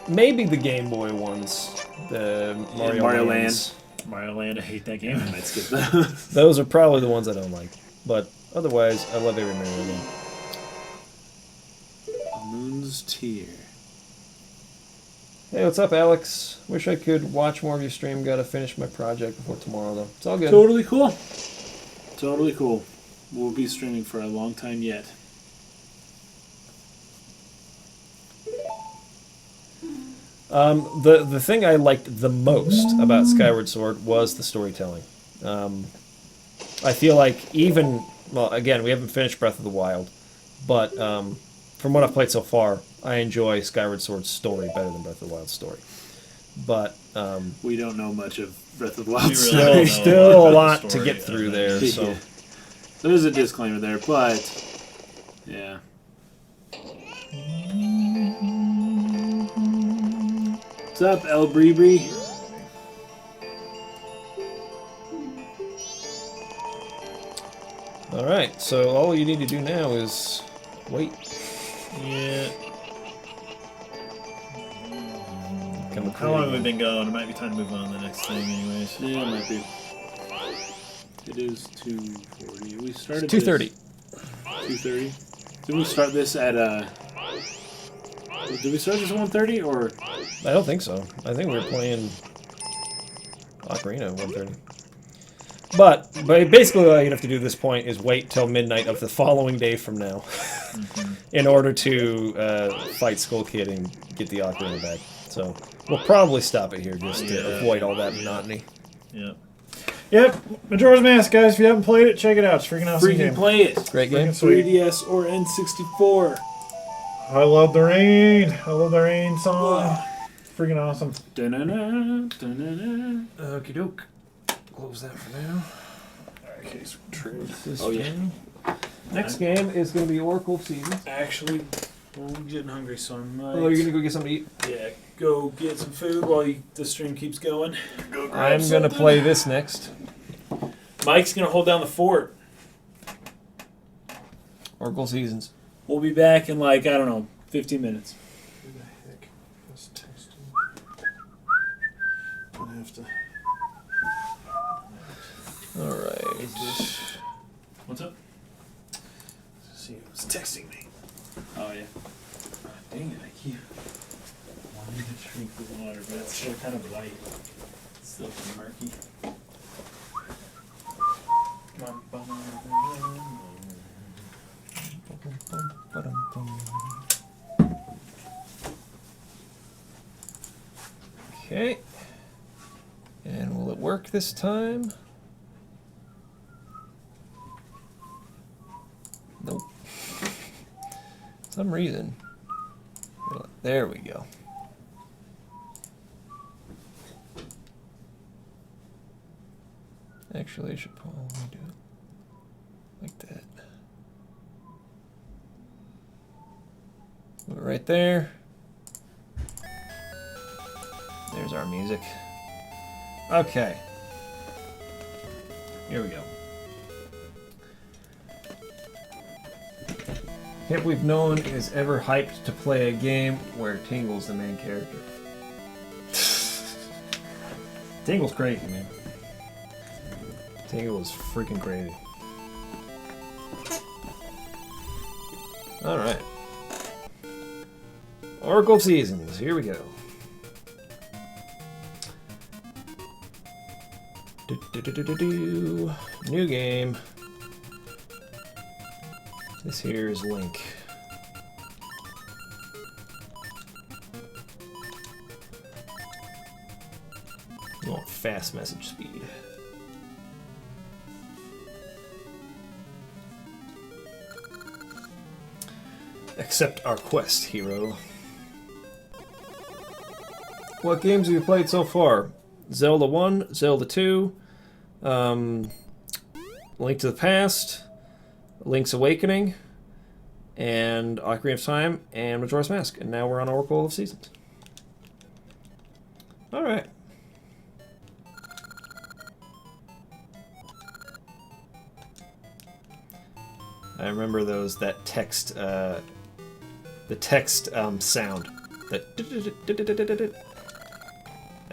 maybe the Game Boy ones, the Mario Land. Lands. Mario Land, I hate that game. I might skip those. Those are probably the ones I don't like. But otherwise, I love every Mario game. Moon's Tear. Hey, what's up, Alex? Wish I could watch more of your stream. Gotta finish my project before tomorrow, though. It's all good. Totally cool. Totally cool. We'll be streaming for a long time yet. The thing I liked the most about Skyward Sword was the storytelling. I feel like again, we haven't finished Breath of the Wild, but from what I've played so far, I enjoy Skyward Sword's story better than Breath of the Wild's story. But we don't know much of Breath of the Wild. Still a lot to get through there. So there's a disclaimer there, but yeah. What's up, El Bree? all right, so all you need to do now is wait. Yeah. How long have we been going? It might be time to move on to the next thing, anyways. Yeah, it might be. It is 2:40. We started 2:30. 2:30. Did we start this at Did we start this at 1:30 or? I don't think so. I think we were playing Ocarina at 1:30. But basically all you have to do at this point is wait till midnight of the following day from now in order to fight Skull Kid and get the Ocarina back. So we'll probably stop it here just to avoid all that monotony. Yep. Yep, Majora's Mask, guys. If you haven't played it, check it out. It's freaking awesome game. Play it. Great game. 3DS or N64. I love the rain. I love the rain song. Freaking awesome. Da-na-na, da-na-na. Okie doke. Close that for now. Okay, so trade. Oh yeah. Next game is going to be Oracle of Seasons. Actually, I'm getting hungry, so I might. Oh, you're going to go get something to eat? Yeah, go get some food while the stream keeps going. I'm going to play this next. Mike's going to hold down the fort. Oracle Seasons. We'll be back in 15 minutes. Who the heck was texting? I have to. Alright. What's up? Let's see who's texting me. Oh yeah. Dang it! I keep wanting to drink the water, but it's still kind of light. It's still kind of murky. Okay. And will it work this time? Nope. For some reason. There we go. Actually, I should probably do it like that. Put it right there. There's our music. Okay. Here we go. Can't believe no one is ever hyped to play a game where Tingle's the main character. Tingle's crazy, man. Tingle is freaking crazy. Alright. Oracle Seasons, here we go. New game. This here is Link. You want fast message speed. Accept our quest, hero. What games have you played so far? Zelda 1, Zelda 2, Link to the Past, Link's Awakening, and Ocarina of Time, and Majora's Mask. And now we're on Oracle of Seasons. Alright. I remember that text, the text sound. That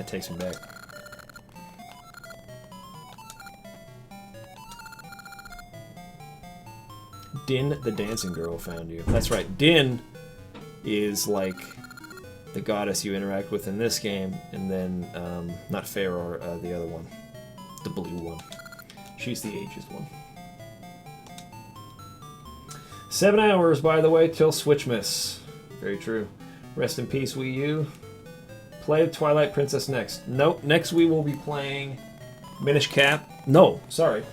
takes me back. Din, the dancing girl, found you. That's right. Din is like the goddess you interact with in this game, and then not Pharaoh, the other one, the blue one. She's the ageist one. 7 hours, by the way, till Switchmas. Very true. Rest in peace, Wii U. Play Twilight Princess next. Nope. Next we will be playing Minish Cap. No, sorry.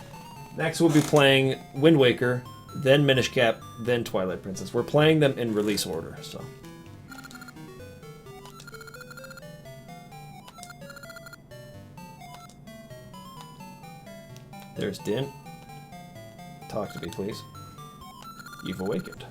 Next we'll be playing Wind Waker, then Minish Cap, then Twilight Princess. We're playing them in release order, so. There's Din. Talk to me, please. You've awakened.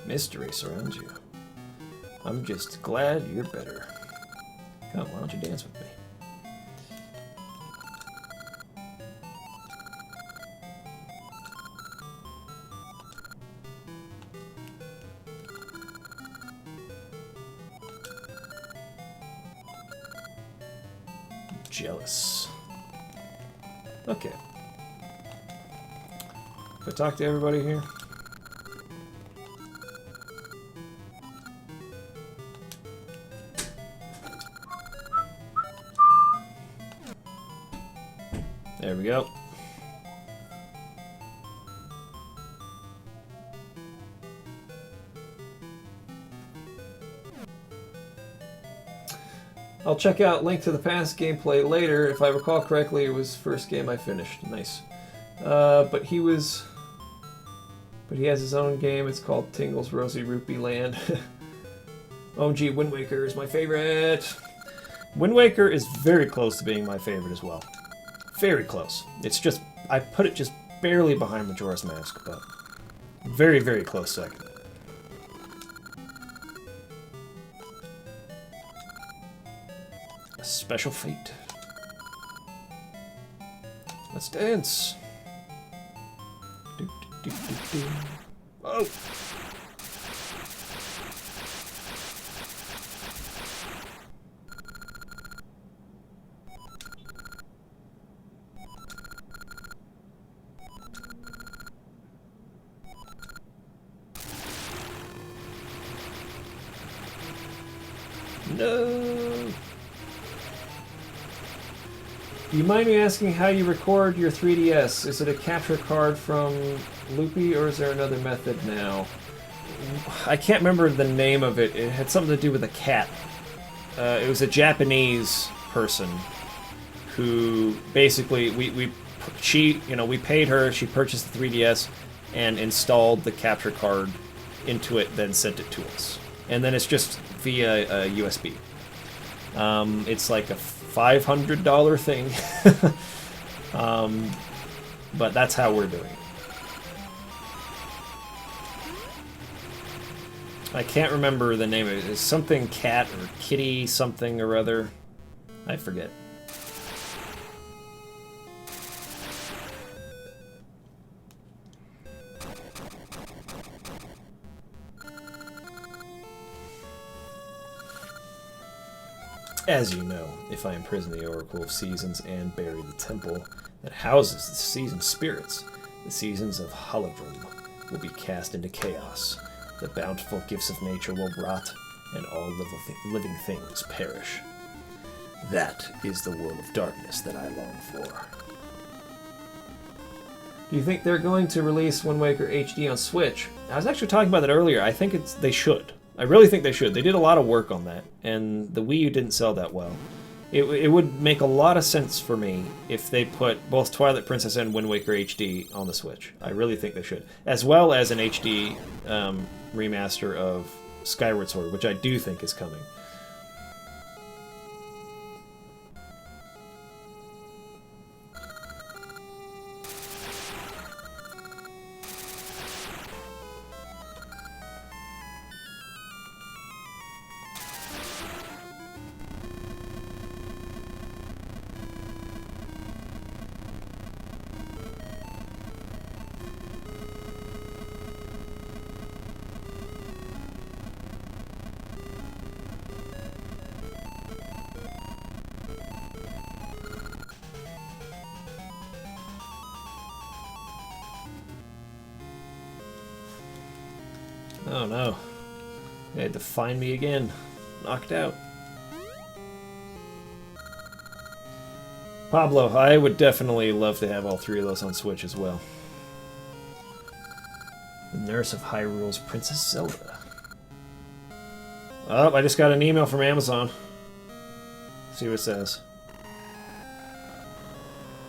Mystery surrounds you. I'm just glad you're better. Come, why don't you dance with me? Jealous. Okay. If I talk to everybody here. There we go. I'll check out Link to the Past gameplay later. If I recall correctly, it was first game I finished. Nice. But he has his own game. It's called Tingle's Rosy Rupee Land. OMG, Wind Waker is my favorite. Wind Waker is very close to being my favorite as well. Very close. It's just, I put it just barely behind Majora's Mask, but very, very close second. A special fate. Let's dance. Do, do, do, do, do. Oh! No. Do you mind me asking how you record your 3DS? Is it a capture card from Loopy, or is there another method now? I can't remember the name of it. It had something to do with a cat. It was a Japanese person who basically we paid her. She purchased the 3DS and installed the capture card into it, then sent it to us. And then it's just via a USB. It's like a $500 thing. But that's how we're doing it. I can't remember the name of it. It's something cat or kitty something or other. I forget. As you know, if I imprison the Oracle of Seasons and bury the temple that houses the season spirits, the seasons of Holodrum will be cast into chaos. The bountiful gifts of nature will rot, and all living things perish. That is the world of darkness that I long for. Do you think they're going to release Wind Waker HD on Switch? I was actually talking about that earlier. I think they should. I really think they should. They did a lot of work on that, and the Wii U didn't sell that well. It would make a lot of sense for me if they put both Twilight Princess and Wind Waker HD on the Switch. I really think they should. As well as an HD remaster of Skyward Sword, which I do think is coming. Oh no. They had to find me again. Knocked out. Pablo, I would definitely love to have all three of those on Switch as well. The Nurse of Hyrule's Princess Zelda. Oh, I just got an email from Amazon. See what it says.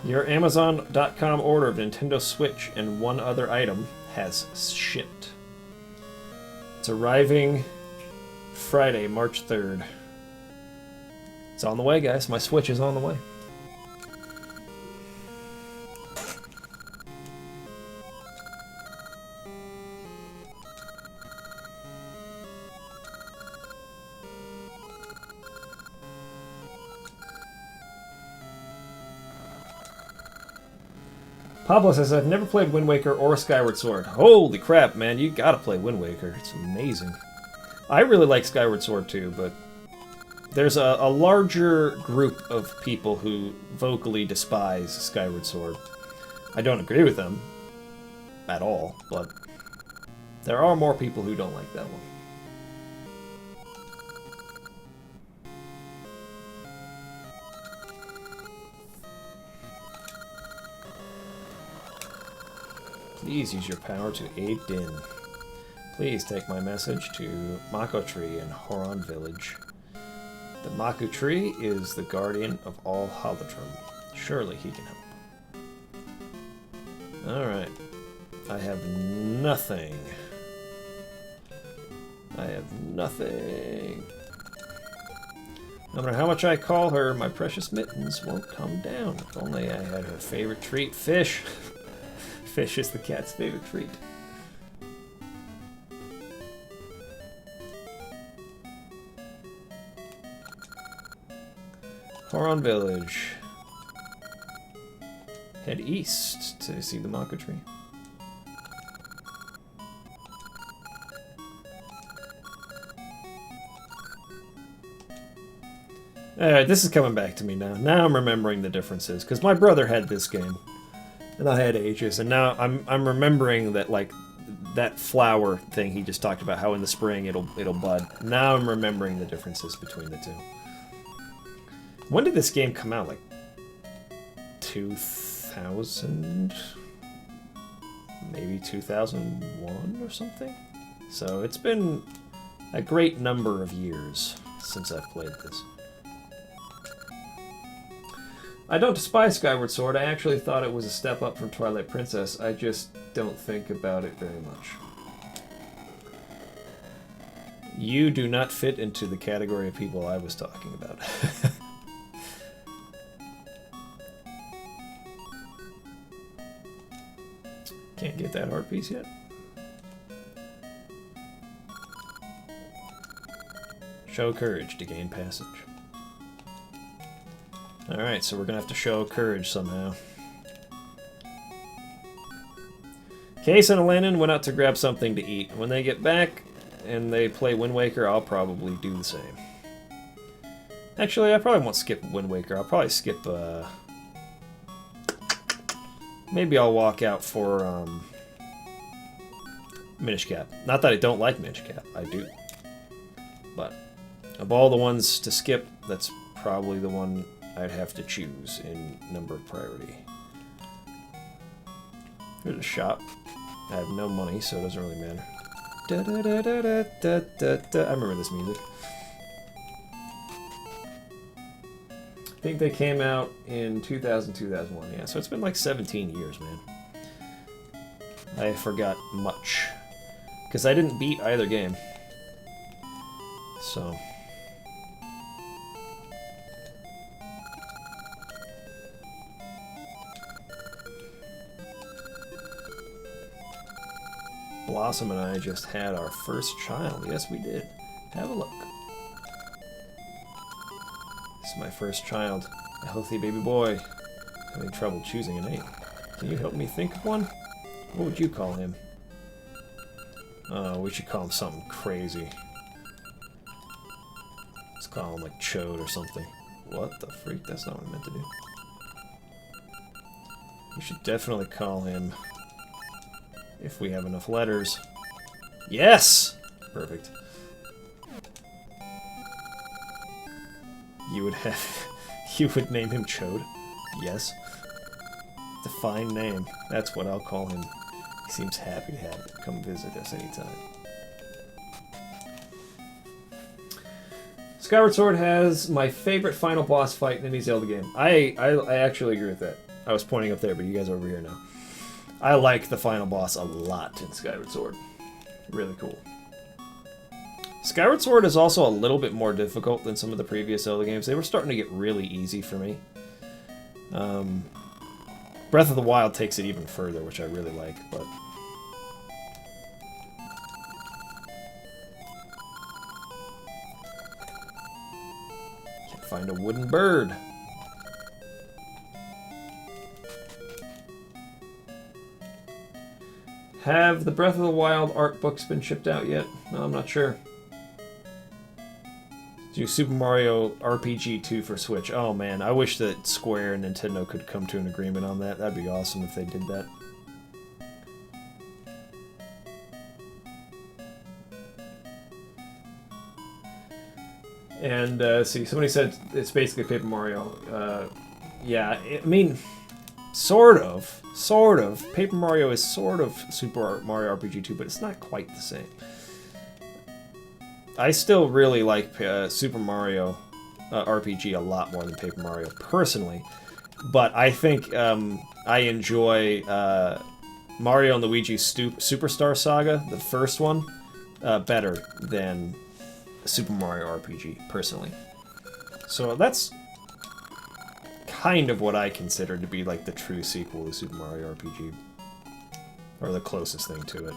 Your Amazon.com order of Nintendo Switch and one other item has shipped. It's arriving Friday, March 3rd. It's on the way, guys. My Switch is on the way. Pablo says, I've never played Wind Waker or Skyward Sword. Holy crap, man, you gotta play Wind Waker. It's amazing. I really like Skyward Sword too, but there's a larger group of people who vocally despise Skyward Sword. I don't agree with them at all, but there are more people who don't like that one. Please use your power to aid Din. Please take my message to Mako Tree in Horon Village. The Maku Tree is the guardian of all Holodrum. Surely he can help. Alright. I have nothing. I have nothing. No matter how much I call her, my precious mittens won't come down. If only I had her favorite treat, fish. Fish is the cat's favorite treat. Horon Village. Head east to see the Mako Tree. Alright, this is coming back to me now. Now I'm remembering the differences, because my brother had this game. And I had ages, and now I'm remembering that, like, that flower thing he just talked about, how in the spring it'll bud. Now I'm remembering the differences between the two. When did this game come out? Like 2000? Maybe 2001 or something? So it's been a great number of years since I've played this. I don't despise Skyward Sword. I actually thought it was a step up from Twilight Princess. I just don't think about it very much. You do not fit into the category of people I was talking about. Can't get that heart piece yet. Show courage to gain passage. Alright, so we're gonna have to show courage somehow. Case and Lennon went out to grab something to eat. When they get back and they play Wind Waker, I'll probably do the same. Actually, I probably won't skip Wind Waker. I'll probably skip, maybe I'll walk out for, Minish Cap. Not that I don't like Minish Cap. I do. But of all the ones to skip, that's probably the one I'd have to choose in number of priority. Here's a shop. I have no money, so it doesn't really matter. Da, da, da, da, da, da, da, da. I remember this music. I think they came out in 2000, 2001. Yeah, so it's been like 17 years, man. I forgot much. Because I didn't beat either game. So... Blossom and I just had our first child. Yes, we did. Have a look. This is my first child. A healthy baby boy. Having trouble choosing a name. Can you help me think of one? What would you call him? Oh, we should call him something crazy. Let's call him like Chode or something. What the freak? That's not what I meant to do. We should definitely call him... if we have enough letters. Yes! Perfect. You would have... you would name him Chode? Yes. It's a fine name. That's what I'll call him. He seems happy to have come visit us anytime. Skyward Sword has my favorite final boss fight in any Zelda game. I actually agree with that. I was pointing up there, but you guys are over here now. I like the final boss a lot in Skyward Sword. Really cool. Skyward Sword is also a little bit more difficult than some of the previous Zelda games. They were starting to get really easy for me. Breath of the Wild takes it even further, which I really like, but... Can't find a wooden bird. Have the Breath of the Wild art books been shipped out yet? No, I'm not sure. Do Super Mario RPG 2 for Switch. Oh man, I wish that Square and Nintendo could come to an agreement on that. That'd be awesome if they did that. And, see, somebody said it's basically Paper Mario. Yeah, I mean, sort of. Sort of. Paper Mario is sort of Super Mario RPG 2, but it's not quite the same. I still really like Super Mario RPG a lot more than Paper Mario, personally. But I think I enjoy Mario and Luigi's Superstar Saga, the first one, better than Super Mario RPG, personally. So that's kind of what I consider to be like the true sequel to Super Mario RPG. Or the closest thing to it.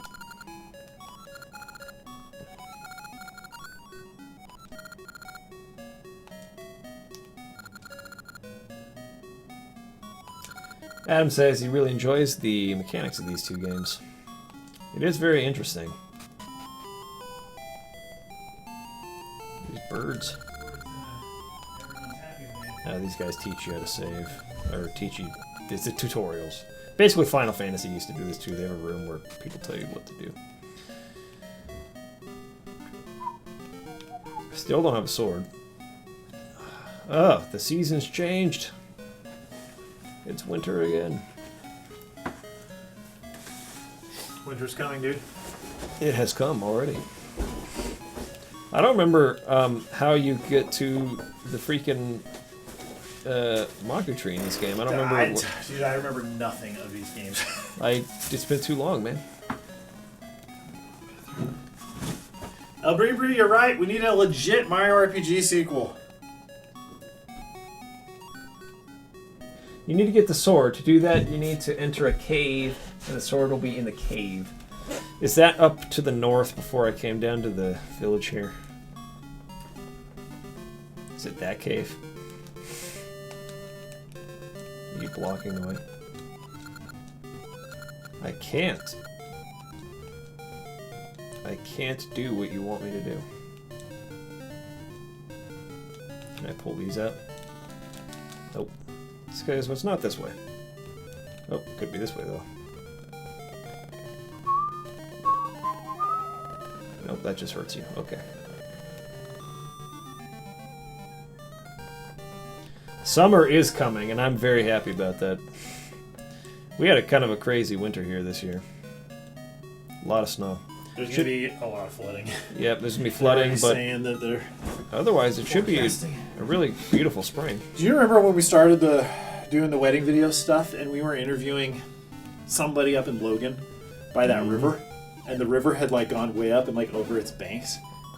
Adam says he really enjoys the mechanics of these two games. It is very interesting. These birds. These guys teach you how to save. Or teach you... It's the tutorials. Basically, Final Fantasy used to do this too. They have a room where people tell you what to do. Still don't have a sword. Oh, the season's changed. It's winter again. Winter's coming, dude. It has come already. I don't remember how you get to the freaking Maku tree in this game. I don't remember. Dude, I remember nothing of these games. It's been too long, man. El Bree, you're right. We need a legit Mario RPG sequel. You need to get the sword. To do that, you need to enter a cave, and the sword will be in the cave. Is that up to the north before I came down to the village here? Is it that cave? Are you blocking the way? I can't. I can't do what you want me to do. Can I pull these out? Nope. This guy's what's not this way. Oh, could be this way though. Nope, that just hurts you. Okay. Summer is coming, and I'm very happy about that. We had a kind of a crazy winter here this year. A lot of snow. There's going to be a lot of flooding. Yep, there's going to be flooding, but saying that they're otherwise it should be a really beautiful spring. Do you remember when we started doing the wedding video stuff and we were interviewing somebody up in Logan by that river, and the river had like gone way up and like over its banks?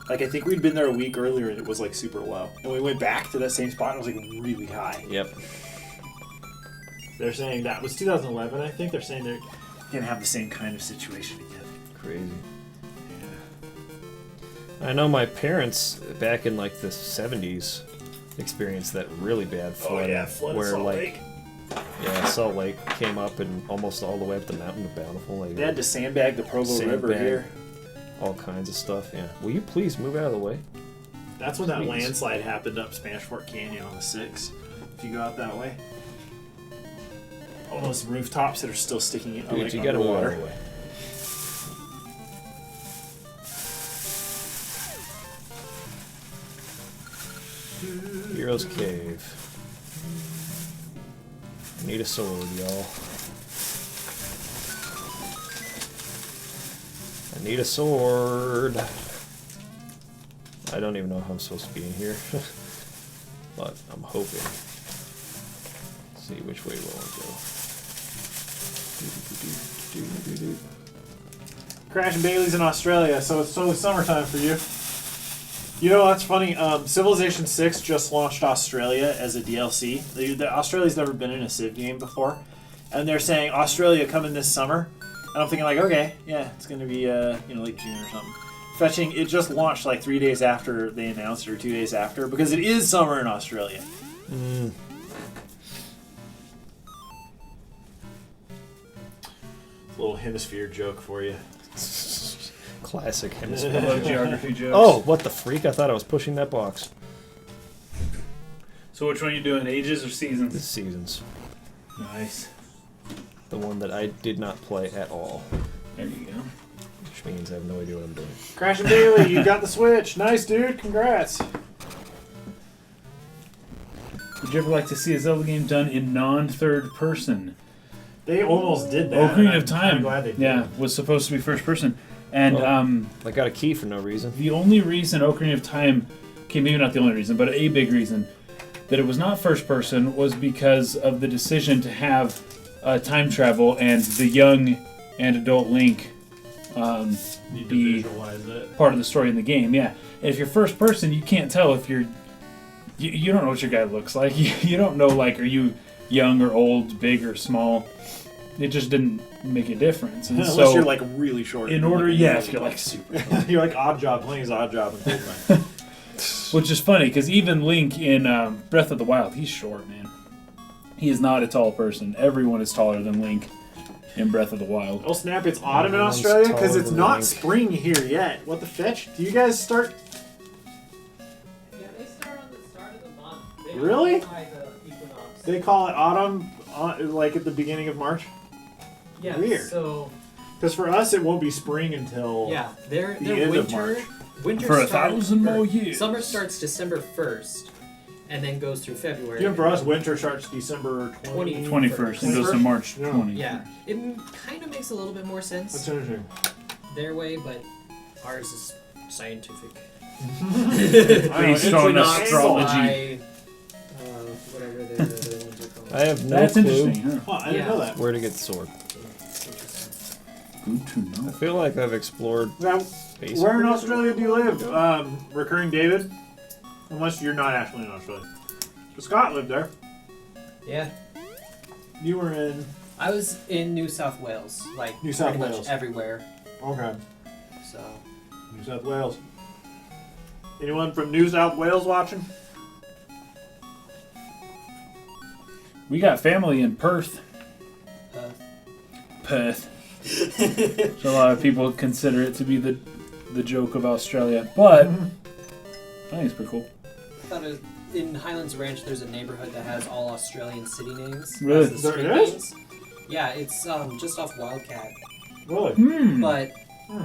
Like, I think we'd been there a week earlier and it was like super low. And we went back to that same spot and it was like really high. Yep. They're saying that was 2011, I think. They're saying they're going to have the same kind of situation again. Crazy. I know my parents back in like the 70s experienced that really bad flooding. Where Salt Lake. Yeah, Salt Lake came up and almost all the way up the mountain to Bountiful. Like, they had to sandbag the Provo River here. All kinds of stuff, yeah. Will you please move out of the way? That's when that landslide happened up Spanish Fork Canyon on the 6. If you go out that way. All those rooftops that are still sticking out like you gotta move out underwater. of the way. Hero's Cave. Need a sword, y'all. I need a sword. I don't even know how I'm supposed to be in here. But I'm hoping. Let's see which way will I go. Crash and Bailey's in Australia, so it's totally summertime for you. You know what's funny? Civilization 6 just launched Australia as a DLC. Australia's never been in a Civ game before, and they're saying Australia coming this summer. And I'm thinking like, okay, yeah, it's gonna be like June or something. Fetching, it just launched like 3 days after they announced it, or 2 days after, because it is summer in Australia. Little hemisphere joke for you. Classic I hemisphere. love geography jokes. Oh, what the freak? I thought I was pushing that box. So which one are you doing? Ages or seasons? This season's Nice. the one that I did not play at all. There you go. Which means I have no idea what I'm doing. Crash and Bailey, you got the Switch. Nice, dude. Congrats. Would you ever like to see a Zelda game done in non-third person? They almost did that. Ocarina I'm of Time, kinda glad they did. yeah, was supposed to be first person. And Well, I got a key for no reason. the only reason Ocarina of Time, okay, maybe not the only reason, but a big reason that it was not first person was because of the decision to have time travel and the young and adult Link Need to be visualize it. part of the story in the game. Yeah, and if you're first person, you can't tell if you're. You don't know what your guy looks like. You don't know, like, are you young or old, big or small. It just didn't make a difference. And Unless so, you're like really short. in order, yeah, if you're like super. You're like Odd Job, playing as Odd Job in Fortnite. Which is funny, because even Link in Breath of the Wild, he's short, man. He is not a tall person. Everyone is taller than Link in Breath of the Wild. Oh snap! It's autumn in Everyone's Australia because taller it's than not Link. spring here yet. What the fetch? Do you guys start? Yeah, they start on the start of the month. They Really? occupy the equinox. They call it autumn, like at the beginning of March. Yeah, Weird. So Because for us, it won't be spring until yeah, their the end of winter March. winter For starts- 1,000 more or years. Summer starts December 1st, and then goes through February. Even for us, winter starts December 20. 21st and goes to March Yeah. 20. Yeah, it kind of makes a little bit more sense That's interesting. their way, but ours is scientific. Based on Equinox astrology. by, whatever the other ones are called. I have no That's clue interesting, huh? Huh, I didn't Yeah. know that. where to get the sword. Good to I know. feel like I've explored Now, basically. where in Australia do you live, Recurring David? Unless you're not actually in Australia. But Scott lived there. Yeah, You were in. I was in New South Wales, like New South pretty Wales. much everywhere. Okay. So New South Wales. Anyone from New South Wales watching? We got family in Perth. uh, Perth. So a lot of people consider it to be the joke of Australia, but I think it's pretty cool. I thought it was, in Highlands Ranch, there's a neighborhood that has all Australian city names. Really? As the There street it is? names. Yeah, it's just off Wildcat. Really? But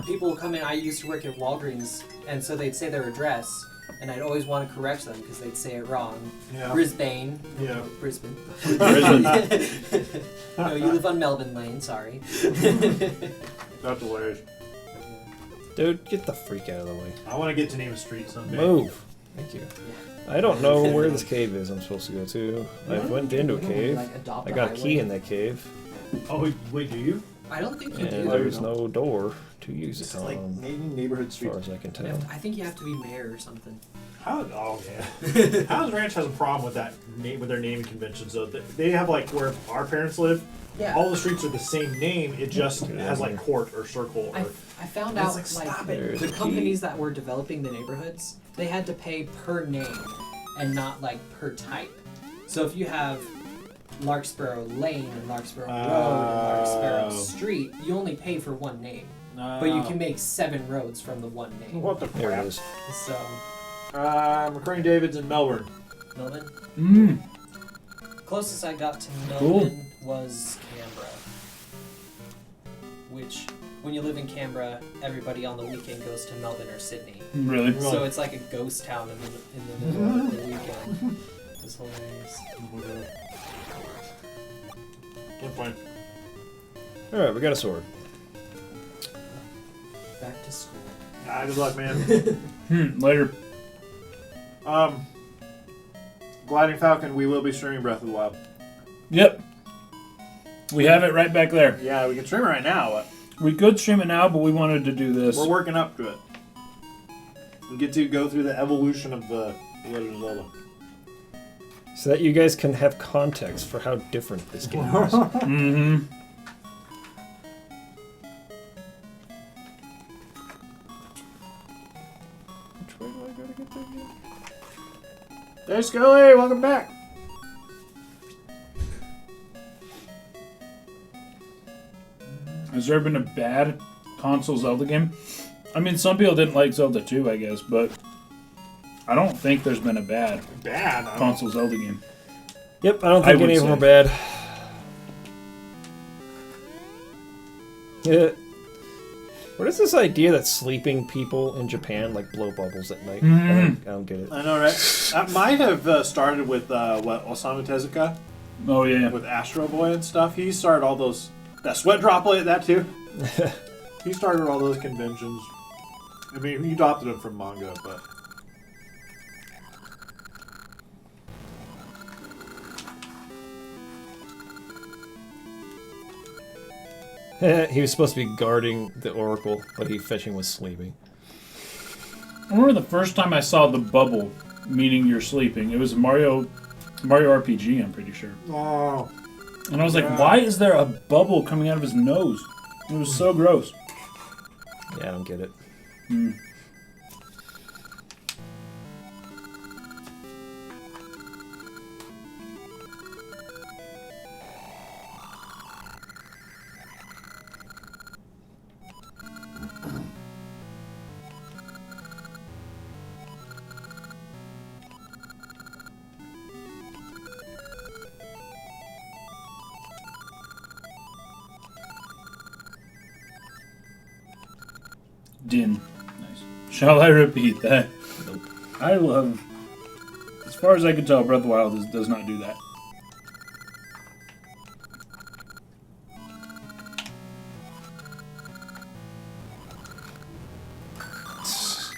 people will come in. I used to work at Walgreens, and so they'd say their address, and I'd always want to correct them because they'd say it wrong. Yeah. Brisbane. Yeah. Brisbane. Brisbane. No, you live on Melbourne Lane. Sorry. That's hilarious. Dude, get the freak out of the way. I want to get to name a street someday. Move. Thank you. I don't know where this cave is I'm supposed to go to. I went into a cave. Like, adopt I the got a highway. key in that cave. Oh, wait, do you? I don't think you And do. there's no door to use it It's like on, naming neighborhood as streets. far as I can You have tell. to- I think you have to be mayor or something. Oh yeah. Highlands Ranch has a problem with that name with their naming conventions though. They have like where our parents live. Yeah. All the streets are the same name. It just has like court or circle. Or, I found It's out like, stop it. There's the a key. companies that were developing the neighborhoods, they had to pay per name and not like per type. So if you have Larkspur Lane and Larkspur Road and Larkspur Street, you only pay for one name. But you can make 7 roads from the one name. What the There crap? it is. So, McCrane David's in Melbourne. Melbourne. Closest I got to Melbourne was Canberra. Which, when you live in Canberra, everybody on the weekend goes to Melbourne or Sydney. Really? So it's like a ghost town in the middle of the weekend. It's hilarious. I'm fine. All right, we got a sword. Back to school. Good luck, man. Later. Gliding Falcon, we will be streaming Breath of the Wild. Yep. We have it right back there. Yeah, we can stream it right now. But We could stream it now, but we wanted to do this. we're working up to it. We get to go through the evolution of the Legend of Zelda. So that you guys can have context for how different this game is. Mm-hmm. Which way do I gotta get there again? Hey, Scully, welcome back. Has there been a bad console Zelda game? I mean, some people didn't like Zelda 2, I guess, but I don't think there's been a bad console Zelda game. Yep, I don't I think would any of them say. are bad. Yeah. What is this idea that sleeping people in Japan like blow bubbles at night? I don't get it. I know, right? That might have started with Osamu Tezuka Oh, yeah. with Astro Boy and stuff. He started all those. That sweat droplet, that too. He started all those conventions. I mean, he adopted them from manga, but. He was supposed to be guarding the Oracle, but he fetching was sleeping. I remember the first time I saw the bubble, meaning you're sleeping. It was Mario RPG, I'm pretty sure. Oh. And I was like, why is there a bubble coming out of his nose? It was so gross. Yeah, I don't get it. Din. Nice. Shall I repeat that? Nope. I love... As far as I can tell, Breath of the Wild does not do that.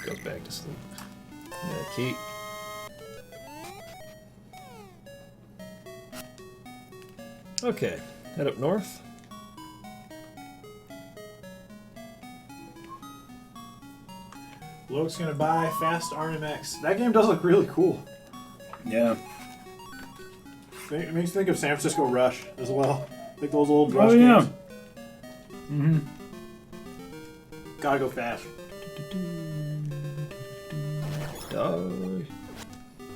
Goes back to sleep. Yeah, key. Okay, head up north. Luke's gonna buy Fast RMX. That game does look really cool. Yeah. It makes me think of San Francisco Rush as well. Like those old Rush Oh, yeah. games. Mm-hmm. Gotta go fast. Die.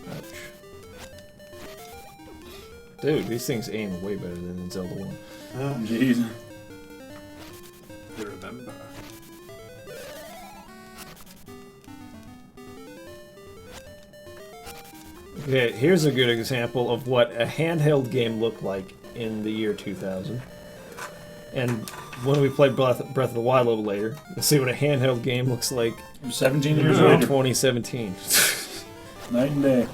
Ouch. Dude, these things aim way better than in Zelda 1. Jeez. Remember. Okay, here's a good example of what a handheld game looked like in the year 2000. And when we play Breath of the Wild a little later, we'll see what a handheld game looks like 17 in years later. 2017. Night and day.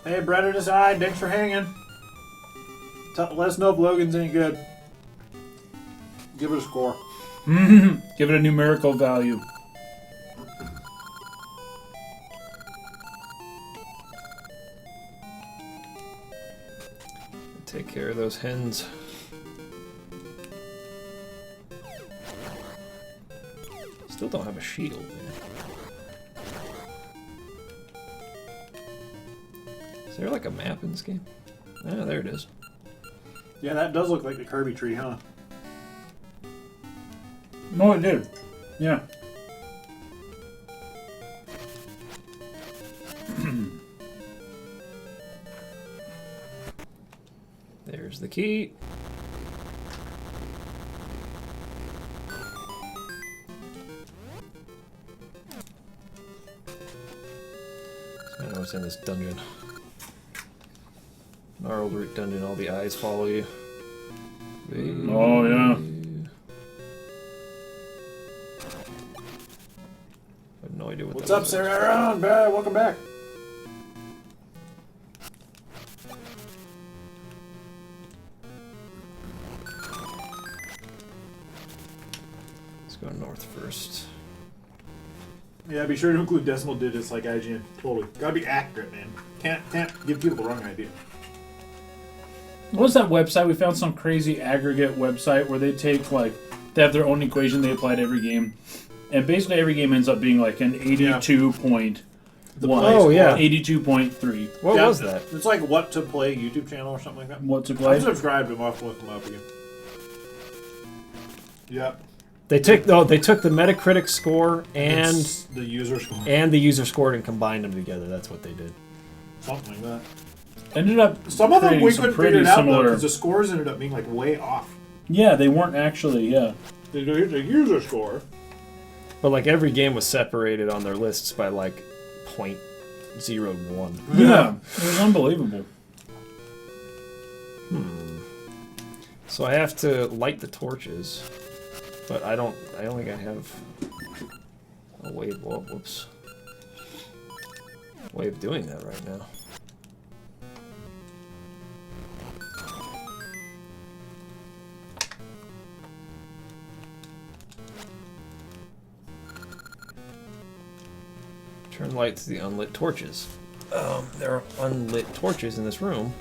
Hey, Brett at his eye, thanks for hanging. Let us know if Logan's any good. Give it a score. Give it a numerical value. Take care of those hens. Still don't have a shield, man. Is there like a map in this game? Ah, there it is. Yeah, that does look like the Kirby tree, huh? No, it did. Yeah. There's the key. So I know what's in this dungeon. Gnarled root dungeon, all the eyes follow you. Oh, yeah. I have no idea what What's that up, is. Sarah? Welcome back. go north first. Yeah, be sure to include decimal digits like IGN. Totally. Gotta be accurate, man. Can't give people the wrong idea. What was that website? We found some crazy aggregate website where they take they have their own equation they apply to every game, and basically every game ends up being like an 82.1. Oh, yeah. 82.3. What was that? It's like What to Play YouTube channel or something like that. What to play? I'm subscribed to them. I'll have to look them up again. Yep. They took the Metacritic score and It's the user score. the user score and combined them together. That's what they did. Something like that. Ended up Some of them creating we some couldn't pretty figure it out similar. because the scores ended up being like way off. Yeah, they weren't actually. Yeah. The user score. But like every game was separated on their lists by like 0.01. Yeah, it was unbelievable. So I have to light the torches, but I don't think I have a way. Whoops. Way of doing that right now. Turn light to the unlit torches. There are unlit torches in this room,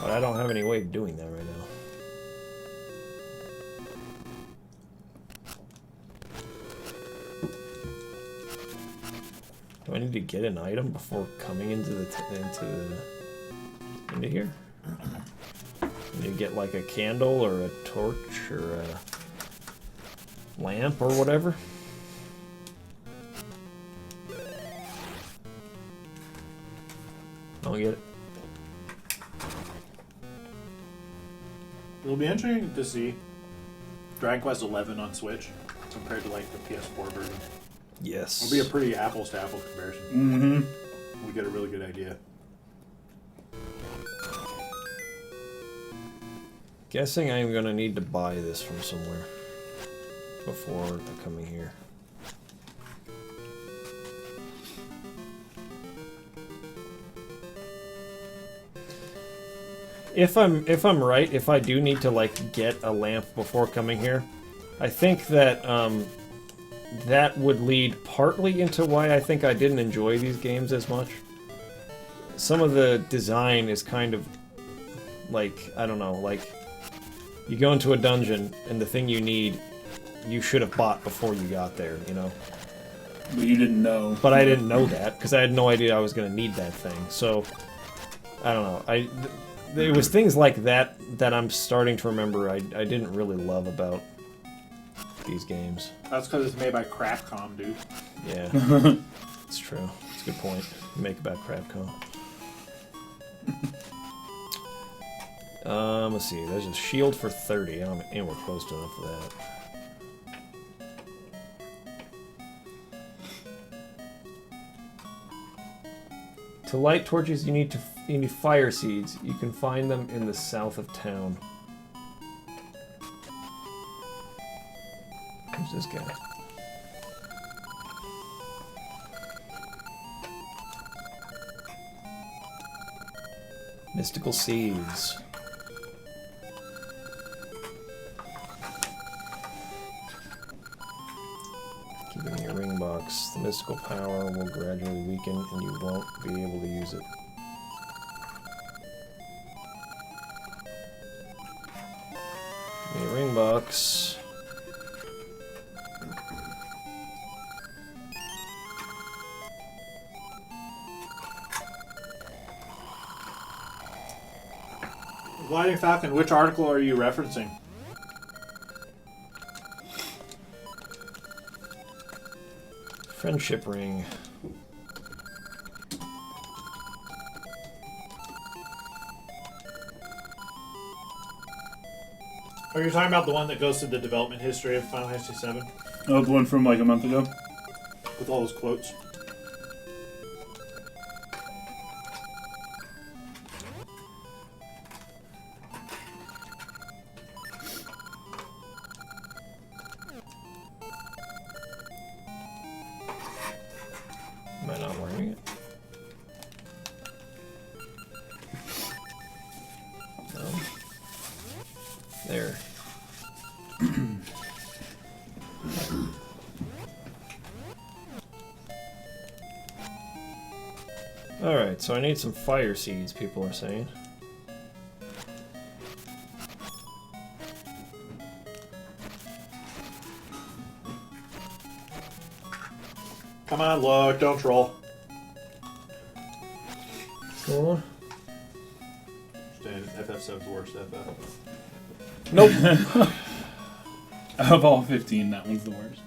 but I don't have any way of doing that right now. Do I need to get an item before coming into here? Need to get like a candle or a torch or a lamp or whatever? I'll get it. It'll be interesting to see Dragon Quest XI on Switch compared to like the PS4 version. Yes. It'll be a pretty apples to apples comparison. Mm-hmm. We get a really good idea. Guessing I'm gonna need to buy this from somewhere before coming here. If I'm right, if I do need to like get a lamp before coming here, I think that that would lead partly into why I think I didn't enjoy these games as much. Some of the design is kind of like, I don't know, like you go into a dungeon and the thing you need you should have bought before you got there, you know. But you didn't know. But I didn't know that because I had no idea I was going to need that thing. So I don't know. It was things like that that I'm starting to remember I didn't really love about these games. That's because it's made by Crapcom, dude. Yeah, it's true. It's a good point you make about Crapcom. Let's see. There's a shield for 30. I'm anywhere close to enough for that. To light torches, you need fire seeds. You can find them in the south of town. Who's this guy? Mystical seeds. Keep it in your ring box. The mystical power will gradually weaken and you won't be able to use it. Give me a ring box. Gliding Falcon, which article are you referencing? Friendship ring. Are you talking about the one that goes through the development history of Final Fantasy VII? Oh, the one from like a month ago. With all those quotes? Am I not wearing it? No. There. Alright, so I need some fire seeds, people are saying. Come on, look, don't troll. Cool. FF7's worst at that. Nope. Of all 15, that one's the worst.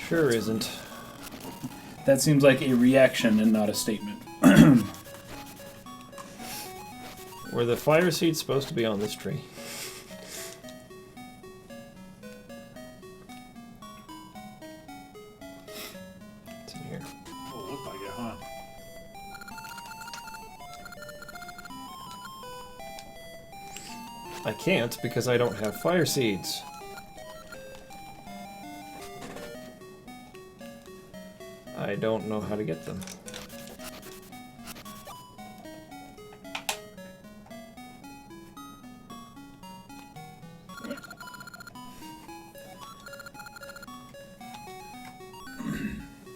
Sure isn't. That seems like a reaction and not a statement. Were the fire seeds supposed to be on this tree? It's in here. Oh, look like it, huh? I can't because I don't have fire seeds. I don't know how to get them.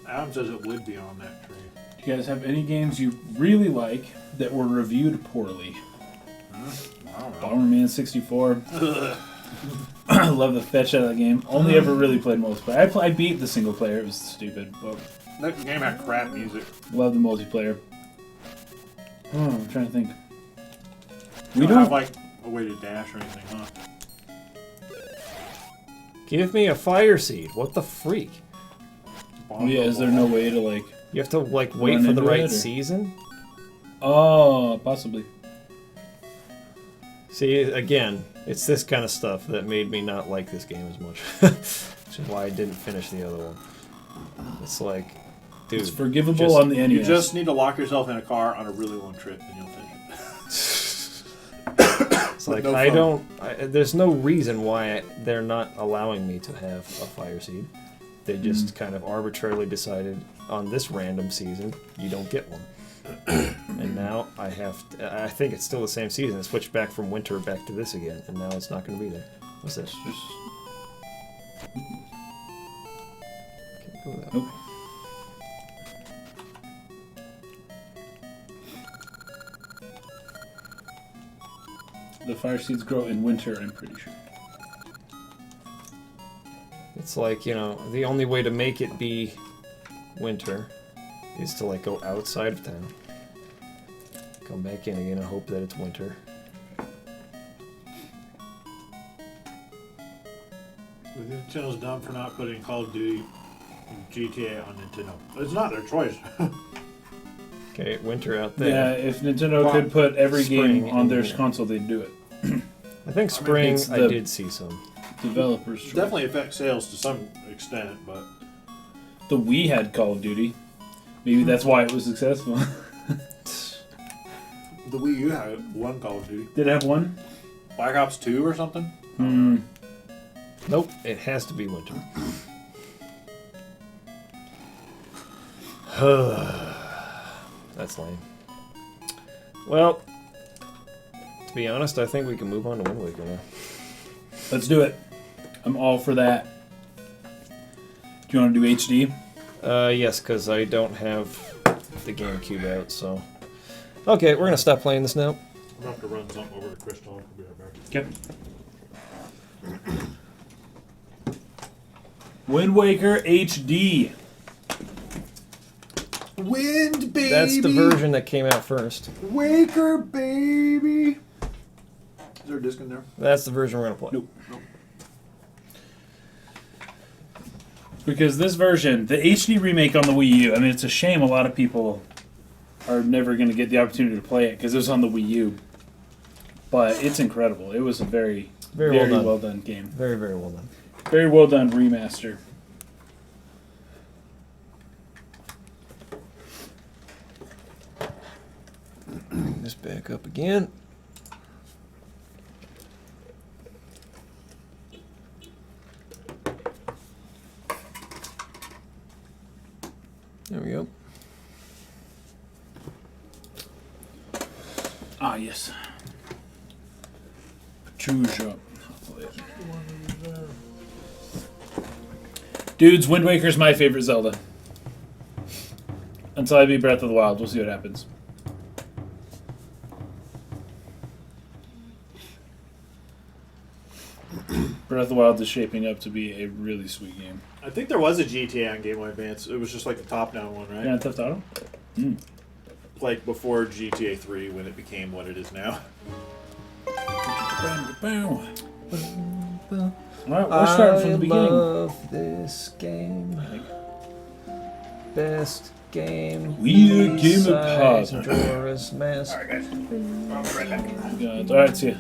Adam says it would be on that tree. Do you guys have any games you really like that were reviewed poorly? I don't know. Bomberman 64. I love the fetch out of that game. Only ever really played multiplayer. I beat the single player. It was stupid, but That game had crap music. love the multiplayer. Oh, I'm trying to think. We don't have like a way to dash or anything, huh? Give me a fire seed. What the freak? Yeah, is there no way to like? You have to like wait Run for the into right it, or- season? Oh, possibly. See, again, it's this kind of stuff that made me not like this game as much. Which is why I didn't finish the other one. It's like, dude, It's forgivable just- on the NES. You just need to lock yourself in a car on a really long trip and you'll finish it's like no I fun. don't. There's no reason why they're not allowing me to have a fire seed. They just kind of arbitrarily decided on this random season you don't get one. And now I have. I think it's still the same season. It switched back from winter back to this again, and now it's not going to be there. What's this? Can't go that way. Nope. The fire seeds grow in winter, I'm pretty sure. It's like, you know, the only way to make it be winter is to like go outside of town, come back in again and hope that it's winter. Nintendo's dumb for not putting Call of Duty and GTA on Nintendo. It's not their choice. Okay, winter out Yeah, there. if Nintendo could put every Spring game on in their here. console, they'd do it. I think spring it's I the- did see some. Developers. choice. Definitely affects sales to some extent, but The Wii had Call of Duty. Maybe that's why it was successful. the Wii U had one Call of Duty. Did it have one? Black Ops 2 or something? Hmm. Nope, it has to be winter. That's lame. Well, to be honest, I think we can move on to Wind Waker now. Let's do it. I'm all for that. Do you want to do HD? Yes, because I don't have the GameCube out, so... Okay, we're gonna stop playing this now. I'm gonna have to run something over to Crystal. I'll be right back. Okay. Wind Waker HD. Wind, baby! That's the version that came out first. Waker, baby! Is there a disc in there? That's the version we're gonna play. Nope. Because this version, the HD remake on the Wii U, I mean, it's a shame a lot of people are never going to get the opportunity to play it because it was on the Wii U. But it's incredible. It was a very, Very well done. well done game. Very, very well done. Very well done remaster. Bring this back up again. There we go. Ah, yes. Choose up. Dudes, Wind Waker's my favorite Zelda. until I beat Breath of the Wild. We'll see what happens. Breath of the Wild is shaping up to be a really sweet game. I think there was a GTA on Game Boy Advance. It was just like a top-down one, right? Grand Theft Auto? Like before GTA 3 when it became what it is now. Alright, we're starting from the beginning. I love this game. Best game. Weird game of besides pub. Majora's Mask. Alright, see ya.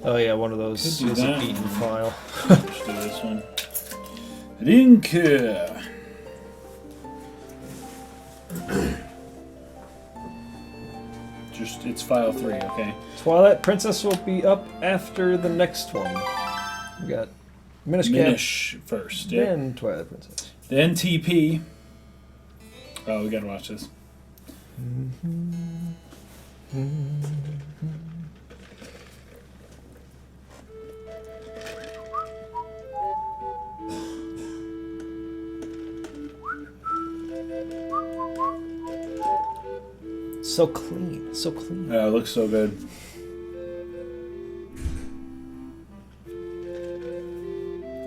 Oh yeah, one of those Could do is an that. eaten file. Let's do this one. Link. Just, it's file 3, okay? Twilight Princess will be up after the next one. We got Minish Cap, Minish first. Yeah. then Twilight Princess. Then TP. Oh, we gotta watch this. So clean, so clean. Oh, it looks so good.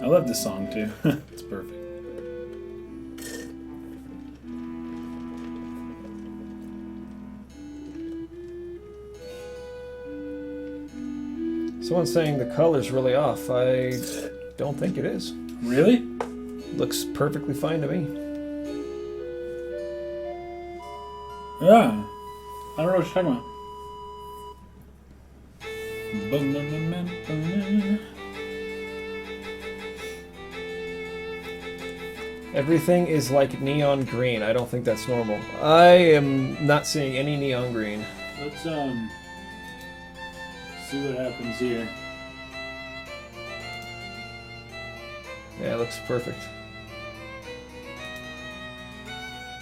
I love this song too. It's perfect. Someone's saying the color's really off. I don't think it is. Really? Looks perfectly fine to me. Yeah. I don't know what you're talking about. Everything is like neon green. I don't think that's normal. I am not seeing any neon green. Let's see what happens here. Yeah, it looks perfect.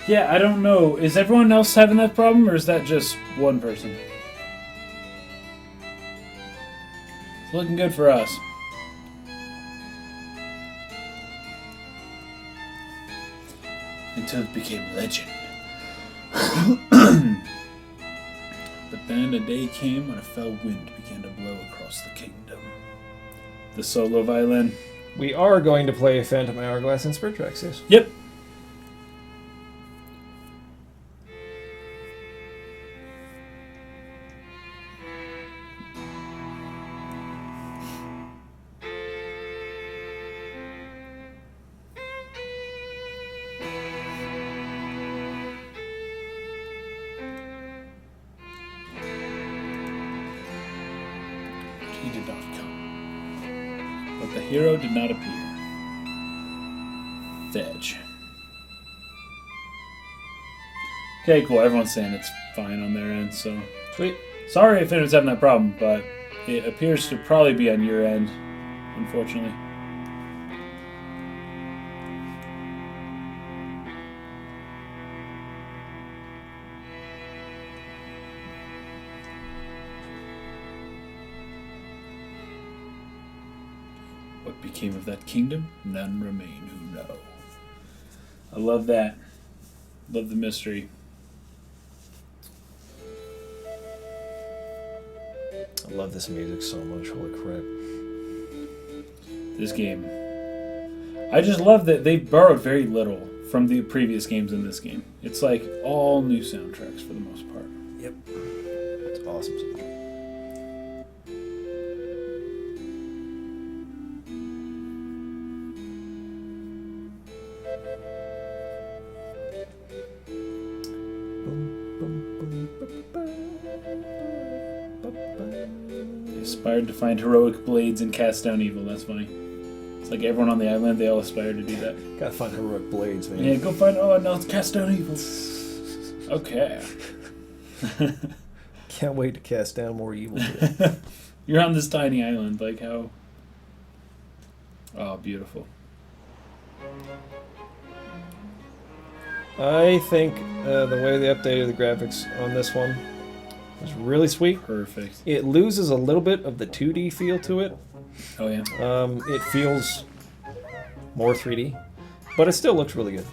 Yeah, I don't know. Is everyone else having that problem, or is that just one person? It's looking good for us. Until it became legend. But then a day came when a fell wind began to blow across the kingdom. The solo violin. We are going to play Phantom Hourglass and Spirit Tracks, yes. Yep. He did not come. But the hero did not appear. Fetch. Okay, cool. Everyone's saying it's fine on their end, so... Sweet. Sorry if anyone's having that problem, but it appears to probably be on your end, unfortunately. What became of that kingdom? None remain who know. I love that. Love the mystery. I love this music so much. Holy crap. This game. I just love that they borrowed very little from the previous games in this game. It's like all new soundtracks for the most part. Yep. It's awesome. They aspired to find heroic blades and cast down evil. That's funny. It's like everyone on the island, they all aspire to do that. Gotta find heroic blades, man. Yeah, go find. Oh, no, it's cast down evil. Okay. Can't wait to cast down more evil. You're on this tiny island. Like how. Oh, beautiful. I think the way they updated the graphics on this one is really sweet. Perfect. It loses a little bit of the 2D feel to it. Oh, yeah. It feels more 3D, but it still looks really good.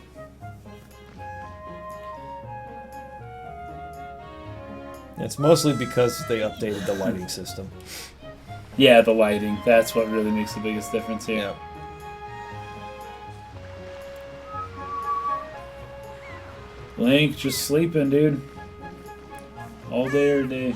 It's mostly because they updated the lighting system. Yeah, the lighting. That's what really makes the biggest difference here. Yeah. Link, just sleeping, dude. All day or day.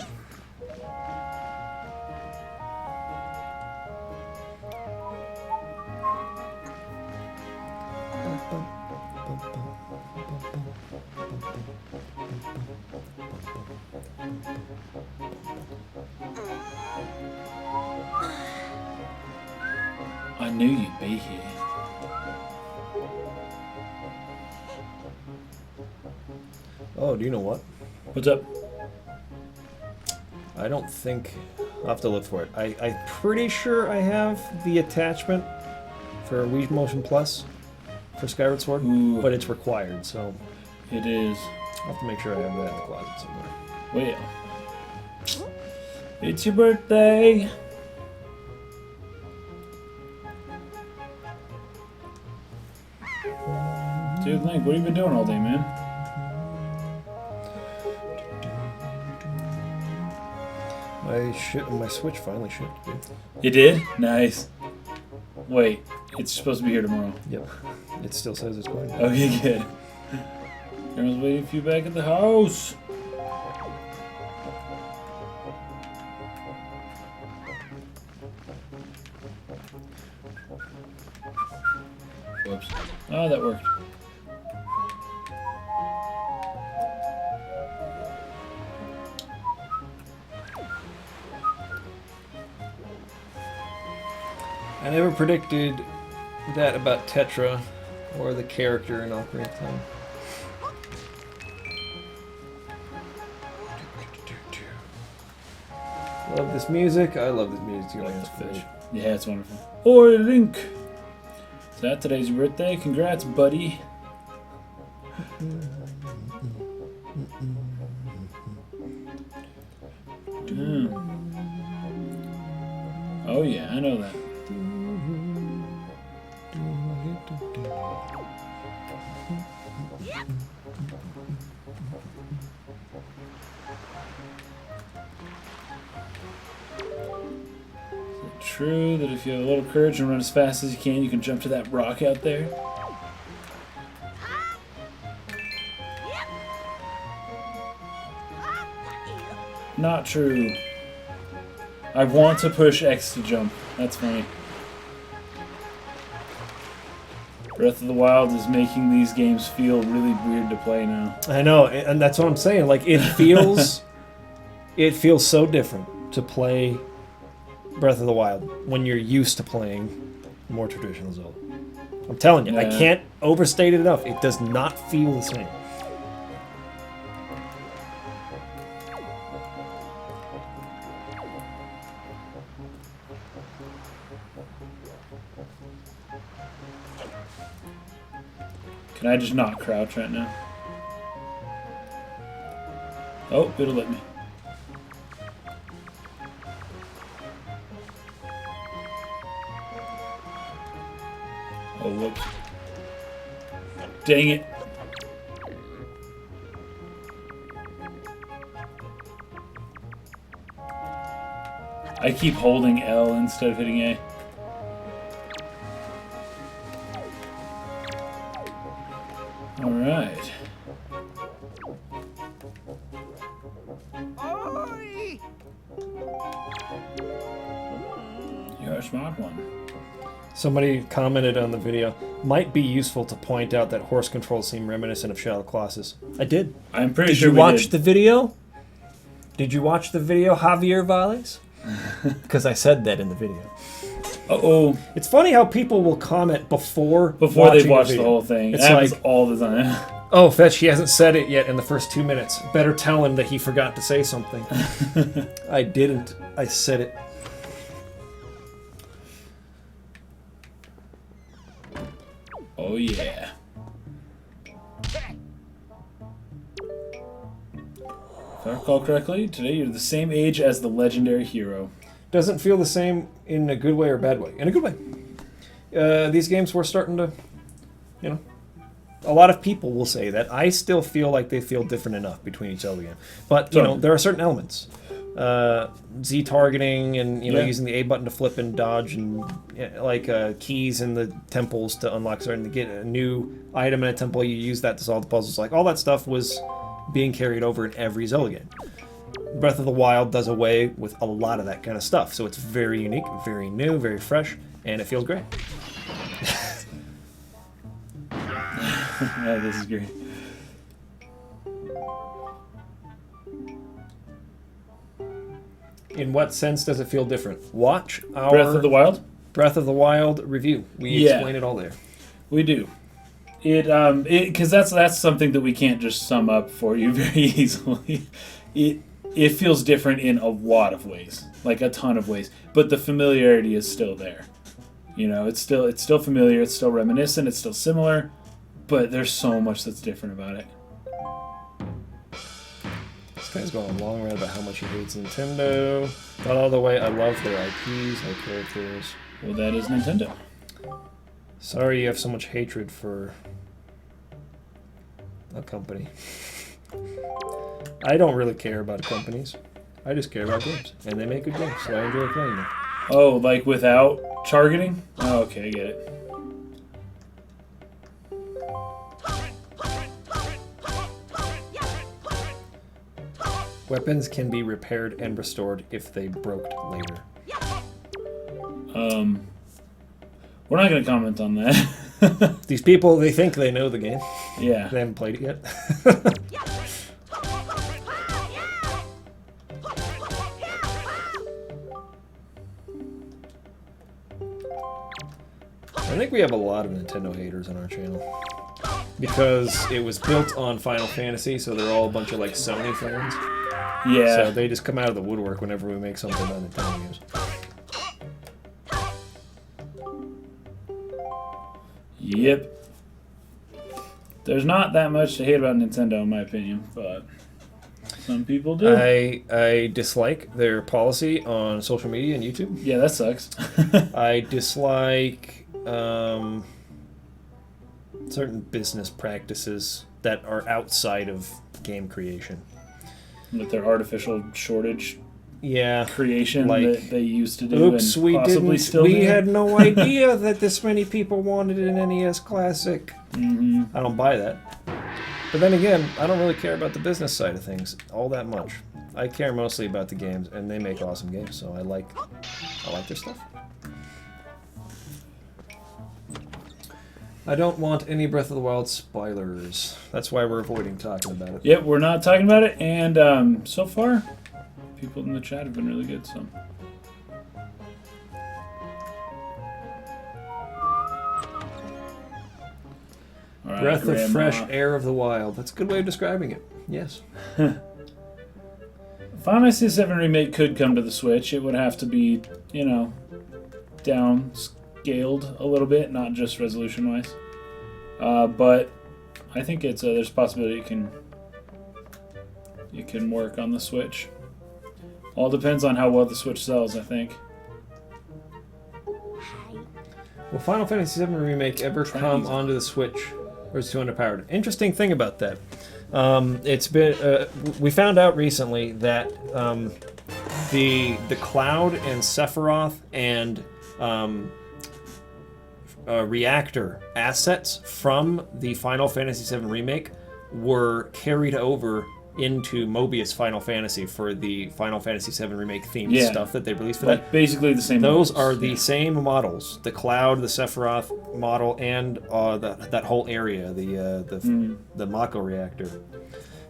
I knew you'd be here. Oh, do you know what? What's up? I don't think... I'll have to look for it. I'm pretty sure I have the attachment for Wii Motion Plus for Skyward Sword, Ooh. but it's required, so It is. I'll have to make sure I have that in the closet somewhere. Well, it's your birthday. Dude, Link, what have you been doing all day, man? My Switch finally shipped, dude. You did? Nice. Wait, it's supposed to be here tomorrow. Yep. It still says it's going. Okay, good. Everyone's waiting for you back at the house. Whoops. Oh, that worked. I never predicted that about Tetra or the character in Ocarina of Time. Love this music. I love this music. I like It's the great. fish. Yeah, it's wonderful. Oi, Link! Is that today's your birthday? Congrats, buddy. Oh yeah, I know that. Is it true that if you have a little courage and run as fast as you can jump to that rock out there? Not true. I want to push X to jump. That's funny. Breath of the Wild is making these games feel really weird to play now. I know, and that's what I'm saying. Like, it feels, it feels so different to play Breath of the Wild when you're used to playing more traditional Zelda. I'm telling you, I Yeah. can't overstate it enough. It does not feel the same. Can I just not crouch right now? Oh, it'll let me. Oh, whoops. Dang it. I keep holding L instead of hitting A. Alright. You're a smart one. Somebody commented on the video, might be useful to point out that horse controls seem reminiscent of Shadow Colossus. I did. I'm pretty Did sure you we watch did. the video? Did you watch the video, Javier Valles? Because I said that in the video. Uh-oh. It's funny how people will comment before Before watching they've watched the video. whole thing. It's It happens like, all the time. oh, Fetch, he hasn't said it yet in the first 2 minutes. Better tell him that he forgot to say something. I didn't. I said it. Oh, yeah. If I recall correctly, today you're the same age as the legendary hero. Doesn't feel the same in a good way or bad way. In a good way. These games were starting to, you know, a lot of people will say that. I still feel like they feel different enough between each Zelda game. But, you know, there are certain elements. Z targeting and, you know, using the A button to flip and dodge and, keys in the temples to unlock certain, to get a new item in a temple, you use that to solve the puzzles. Like, all that stuff was being carried over in every Zelda game. Breath of the Wild does away with a lot of that kind of stuff. So it's very unique, very new, very fresh, and it feels great. Yeah, this is great. In what sense does it feel different? Watch our Breath of the Wild? Breath of the Wild review. We explain it all there. We do. Because that's something that we can't just sum up for you very easily. It feels different in a lot of ways, like a ton of ways, but the familiarity is still there. You know, it's still familiar, it's still reminiscent, it's still similar, but there's so much that's different about it. This guy's going a long rant about how much he hates Nintendo. Not all the way. I love their IPs, their characters. Well, that is Nintendo. Sorry you have so much hatred for a company. I don't really care about companies. I just care about games. And they make good games, so I enjoy playing them. Oh, like without targeting? Oh, okay, I get it. Weapons can be repaired and restored if they broke later. We're not going to comment on that. These people, they think they know the game. Yeah. They haven't played it yet. I think we have a lot of Nintendo haters on our channel. Because it was built on Final Fantasy, so they're all a bunch of like Sony fans. Yeah. So they just come out of the woodwork whenever we make something about Nintendo games. Yep. There's not that much to hate about Nintendo, in my opinion, but some people do. I dislike their policy on social media and YouTube. Yeah, that sucks. I dislike certain business practices that are outside of game creation. With their artificial shortage Yeah. creation Like, that they used to do. Oops, and we possibly didn't. Still We do. had no idea that this many people wanted an NES Classic. Mm-hmm. I don't buy that. But then again, I don't really care about the business side of things all that much. I care mostly about the games, and they make awesome games, so I like their stuff. I don't want any Breath of the Wild spoilers. That's why we're avoiding talking about it. Yep, we're not talking about it, and so far, people in the chat have been really good. So. All right, Breath of Grandma. fresh air of the wild. That's a good way of describing it. Yes. Final Fantasy VII Remake could come to the Switch. It would have to be, you know, downscaled a little bit, not just resolution-wise. But I think it's there's a possibility it can work on the Switch. All depends on how well the Switch sells, I think. Will Final Fantasy VII Remake ever come onto the Switch, or is it too underpowered? Interesting thing about that. It's been we found out recently that the Cloud and Sephiroth and Reactor assets from the Final Fantasy VII Remake were carried over into Mobius Final Fantasy for the Final Fantasy VII Remake themed stuff that they released for that. Basically the same. Those models. are the same models: the Cloud, the Sephiroth model, and that whole area, the Mako reactor,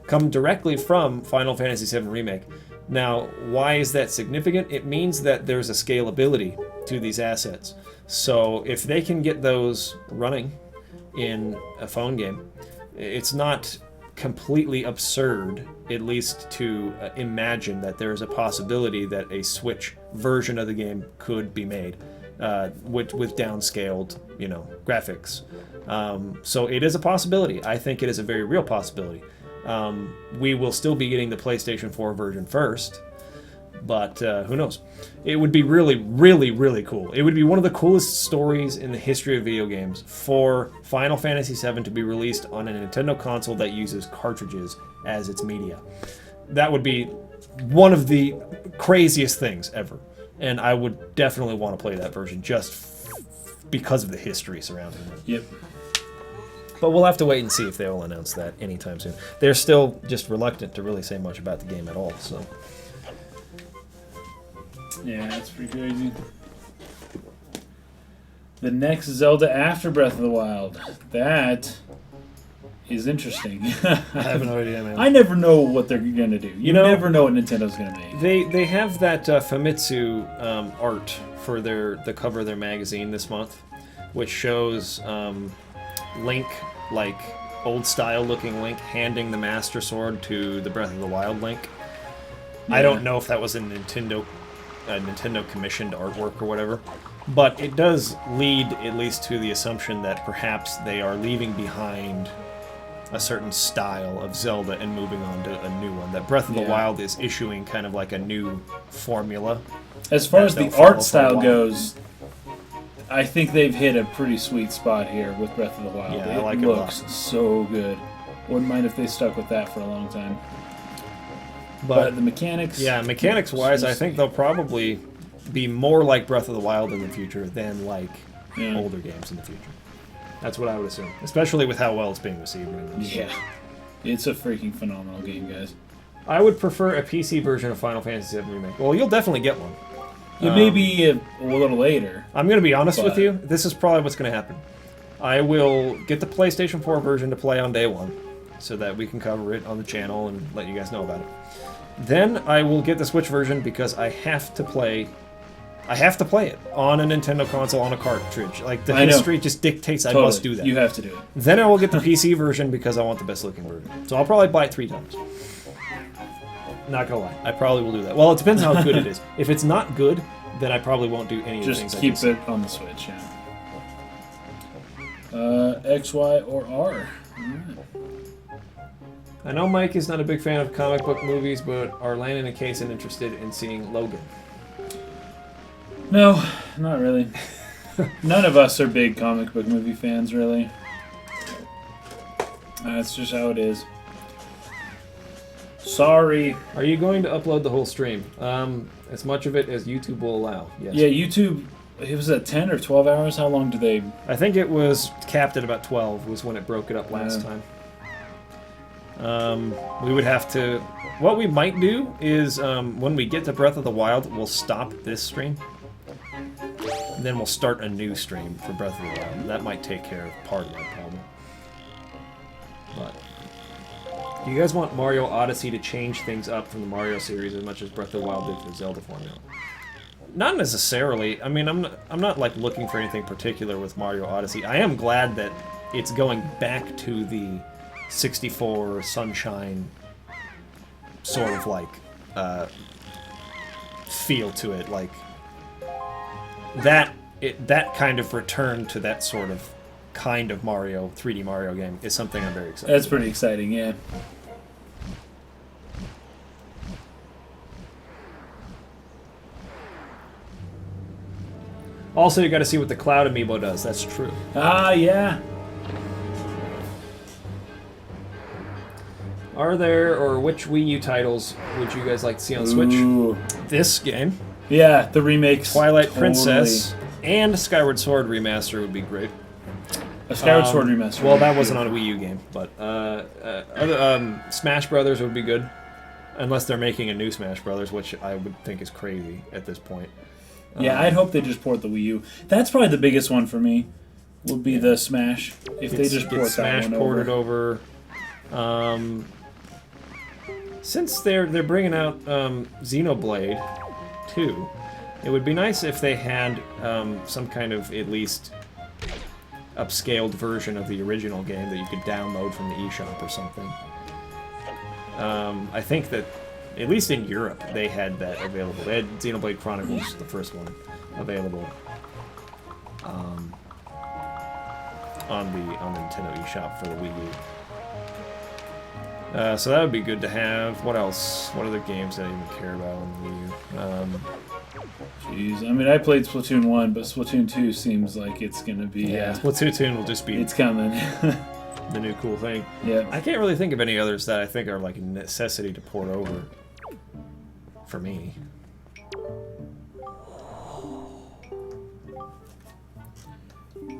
come directly from Final Fantasy VII Remake. Now, why is that significant? It means that there's a scalability to these assets. So if they can get those running in a phone game, it's not completely absurd, at least to imagine that there is a possibility that a Switch version of the game could be made with downscaled, graphics. So it is a possibility. I think it is a very real possibility. We will still be getting the PlayStation 4 version first, But who knows? It would be really, really, really cool. It would be one of the coolest stories in the history of video games for Final Fantasy VII to be released on a Nintendo console that uses cartridges as its media. That would be one of the craziest things ever. And I would definitely want to play that version just because of the history surrounding it. Yep. But we'll have to wait and see if they will announce that anytime soon. They're still just reluctant to really say much about the game at all, so... Yeah, that's pretty crazy. The next Zelda after Breath of the Wild. That is interesting. I have no idea, man. I never know what they're going to do. You know, never know what Nintendo's going to make. They have that Famitsu art for the cover of their magazine this month, which shows Link, like old-style looking Link, handing the Master Sword to the Breath of the Wild Link. Yeah. I don't know if that was a Nintendo commissioned artwork or whatever, but it does lead at least to the assumption that perhaps they are leaving behind a certain style of Zelda and moving on to a new one. That Breath of the Wild is issuing kind of like a new formula. As far as the art style goes, I think they've hit a pretty sweet spot here with Breath of the Wild. Yeah, it I like it a lot. looks so good. Wouldn't mind if they stuck with that for a long time. But the mechanics... Yeah, mechanics-wise, I think they'll probably be more like Breath of the Wild in the future than like older games in the future. That's what I would assume. Especially with how well it's being received right now. Yeah. It's a freaking phenomenal game, guys. I would prefer a PC version of Final Fantasy VII Remake. Well, you'll definitely get one. It may be a little later. I'm going to be honest with you. This is probably what's going to happen. I will get the PlayStation 4 version to play on day one so that we can cover it on the channel and let you guys know about it. Then I will get the Switch version because I have to play it on a Nintendo console on a cartridge. Like, the history just dictates I must do that. You have to do it. Then I will get the PC version because I want the best looking version. So I'll probably buy it 3 times. Not gonna lie, I probably will do that. Well, it depends how good it is. If it's not good, then I probably won't do any of the things Just I keep just said. it on the Switch, yeah. X, Y, or R. I know Mike is not a big fan of comic book movies, but are Landon and Kaysen interested in seeing Logan? No, not really. None of us are big comic book movie fans, really. That's just how it is. Sorry. Are you going to upload the whole stream? As much of it as YouTube will allow, yes. Yeah, YouTube, it was at 10 or 12 hours? How long do they... I think it was capped at about 12 was when it broke it up last time. We would have to... What we might do is, when we get to Breath of the Wild, we'll stop this stream. And then we'll start a new stream for Breath of the Wild. That might take care of part of that problem. But... Do you guys want Mario Odyssey to change things up from the Mario series as much as Breath of the Wild did for the Zelda formula? Not necessarily. I mean, I'm not like looking for anything particular with Mario Odyssey. I am glad that it's going back to the 64 Sunshine sort of like feel to it, like that kind of return to that sort of kind of Mario 3D Mario game is something I'm very excited. That's pretty exciting, yeah. Also, you got to see what the Cloud Amiibo does. That's true. Ah, yeah. Are there, or which Wii U titles would you guys like to see on Switch? Ooh. This game. Yeah, the remakes. Twilight Princess and Skyward Sword remaster would be great. A Skyward Sword remaster. Well, that wasn't on a Wii U game, but other Smash Brothers would be good, unless they're making a new Smash Brothers, which I would think is crazy at this point. Yeah, I'd hope they just port the Wii U. That's probably the biggest one for me. Would be the Smash. If they just port Smash that one ported over. Since they're bringing out Xenoblade 2, it would be nice if they had some kind of at least upscaled version of the original game that you could download from the eShop or something. I think that, at least in Europe, they had that available. They had Xenoblade Chronicles, the first one, available on the Nintendo eShop for the Wii U. So that would be good to have. What else? What other games that I even care about on the Wii U? Jeez, I mean, I played Splatoon 1, but Splatoon 2 seems like it's gonna be. Yeah, Splatoon will just be It's coming. the new cool thing. Yeah. I can't really think of any others that I think are like a necessity to port over for me.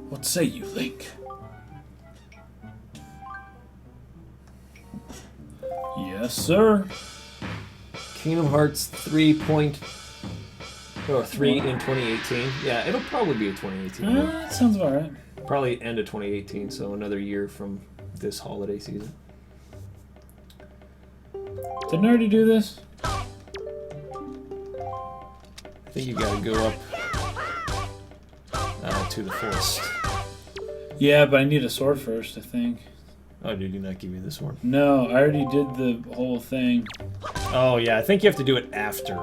What say you, Link? Yes, sir. Kingdom Hearts 3 in 2018. Yeah, it'll probably be a 2018. That sounds about right. Probably end of 2018, so another year from this holiday season. Didn't I already do this? I think you gotta go up to the forest. Yeah, but I need a sword first, I think. Oh, did you not give me this one? No, I already did the whole thing. Oh, yeah, I think you have to do it after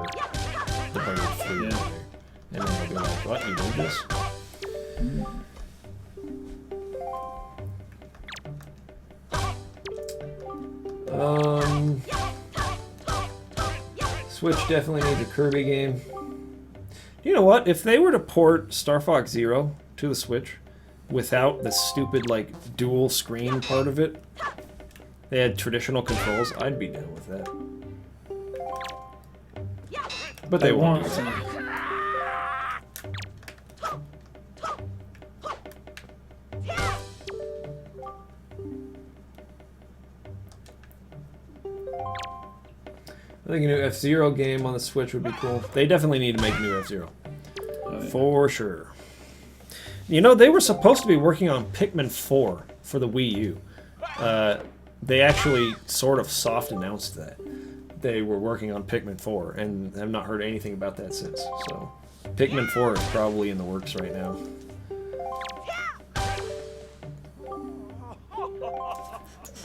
the bird flew. Yeah. And then they'll be like, what, you did this? Switch definitely needs a Kirby game. You know what? If they were to port Star Fox Zero to the Switch without the stupid, like, dual screen part of it, they had traditional controls, I'd be down with that. But they won't. I think a new F-Zero game on the Switch would be cool. They definitely need to make a new F-Zero. Oh, yeah. For sure. You know, they were supposed to be working on Pikmin 4 for the Wii U. They actually sort of soft announced that. They were working on Pikmin 4, and have not heard anything about that since. So, Pikmin 4 is probably in the works right now.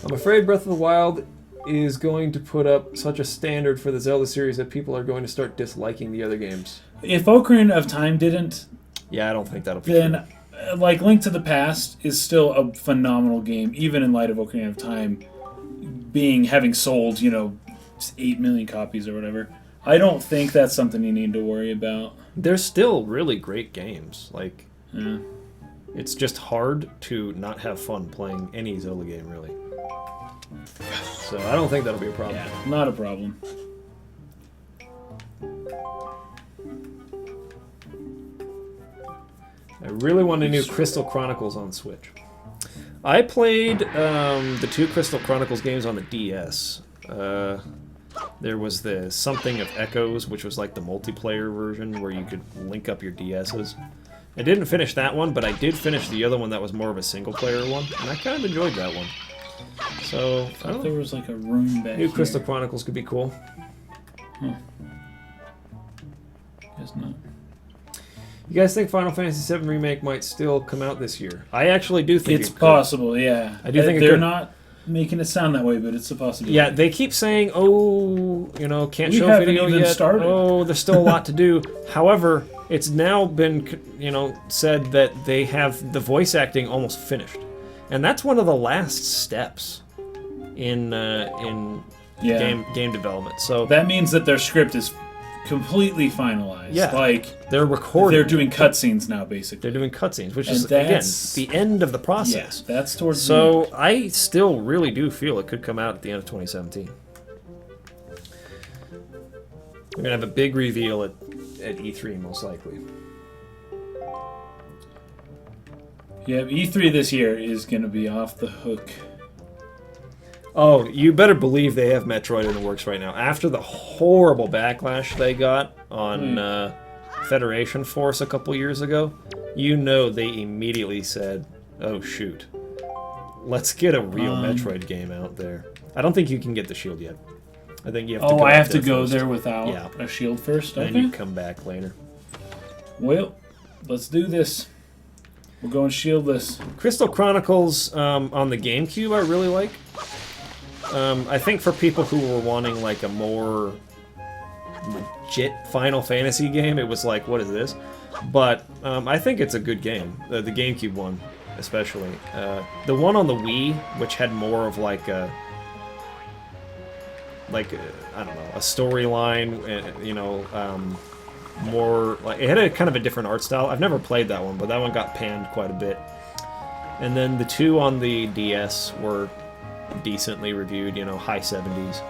I'm afraid Breath of the Wild is going to put up such a standard for the Zelda series that people are going to start disliking the other games. If Ocarina of Time didn't, Yeah, I don't think that'll be then true. like Link to the Past is still a phenomenal game, even in light of Ocarina of Time having sold, 8 million copies or whatever. I don't think that's something you need to worry about. They're still really great games. Like, Yeah. it's just hard to not have fun playing any Zelda game, really. So I don't think that'll be a problem. Yeah, not a problem. I really want a new Crystal Chronicles on Switch. I played the 2 Crystal Chronicles games on the DS. There was the Something of Echoes, which was like the multiplayer version where you could link up your DSs. I didn't finish that one, but I did finish the other one that was more of a single-player one, and I kind of enjoyed that one. So, I I don't thought there know. was like a room back New here. Crystal Chronicles could be cool. Guess not. You guys think Final Fantasy VII Remake might still come out this year? I actually do think It's it could. possible, yeah. I do think it they're could. not making it sound that way, but it's a possibility. Yeah, they keep saying, oh, can't We show haven't video even yet. started. Oh, there's still a lot to do. However, it's now been, said that they have the voice acting almost finished. And that's one of the last steps in Yeah. game development. So That means that their script is completely finalized. Yeah. Like, they're recording. they're doing cutscenes now, basically. They're doing cutscenes, which And is, again, that's- the end of the Yeah, process. that's towards the So end. I still really do feel it could come out at the end of 2017. We're gonna have a big reveal at E3 most likely. Yeah, E3 this year is going to be off the hook. Oh, you better believe they have Metroid in the works right now. After the horrible backlash they got on Federation Force a couple years ago, they immediately said, "Oh shoot, let's get a real Metroid game out there." I don't think you can get the shield yet. I think you have to. Oh, go I out have to go first, there without Yeah. a shield first? and Okay. then you come back later. Well, let's do this. We're going shieldless. Crystal Chronicles on the GameCube, I really like. I think for people who were wanting like a more legit Final Fantasy game, it was like, what is this? But I think it's a good game. The GameCube one, especially. The one on the Wii, which had more of like a like I don't know, a storyline, you know, more like it had a kind of a different art style. I've never played that one, but that one got panned quite a bit. And then the two on the DS were decently reviewed, you know, high 70s.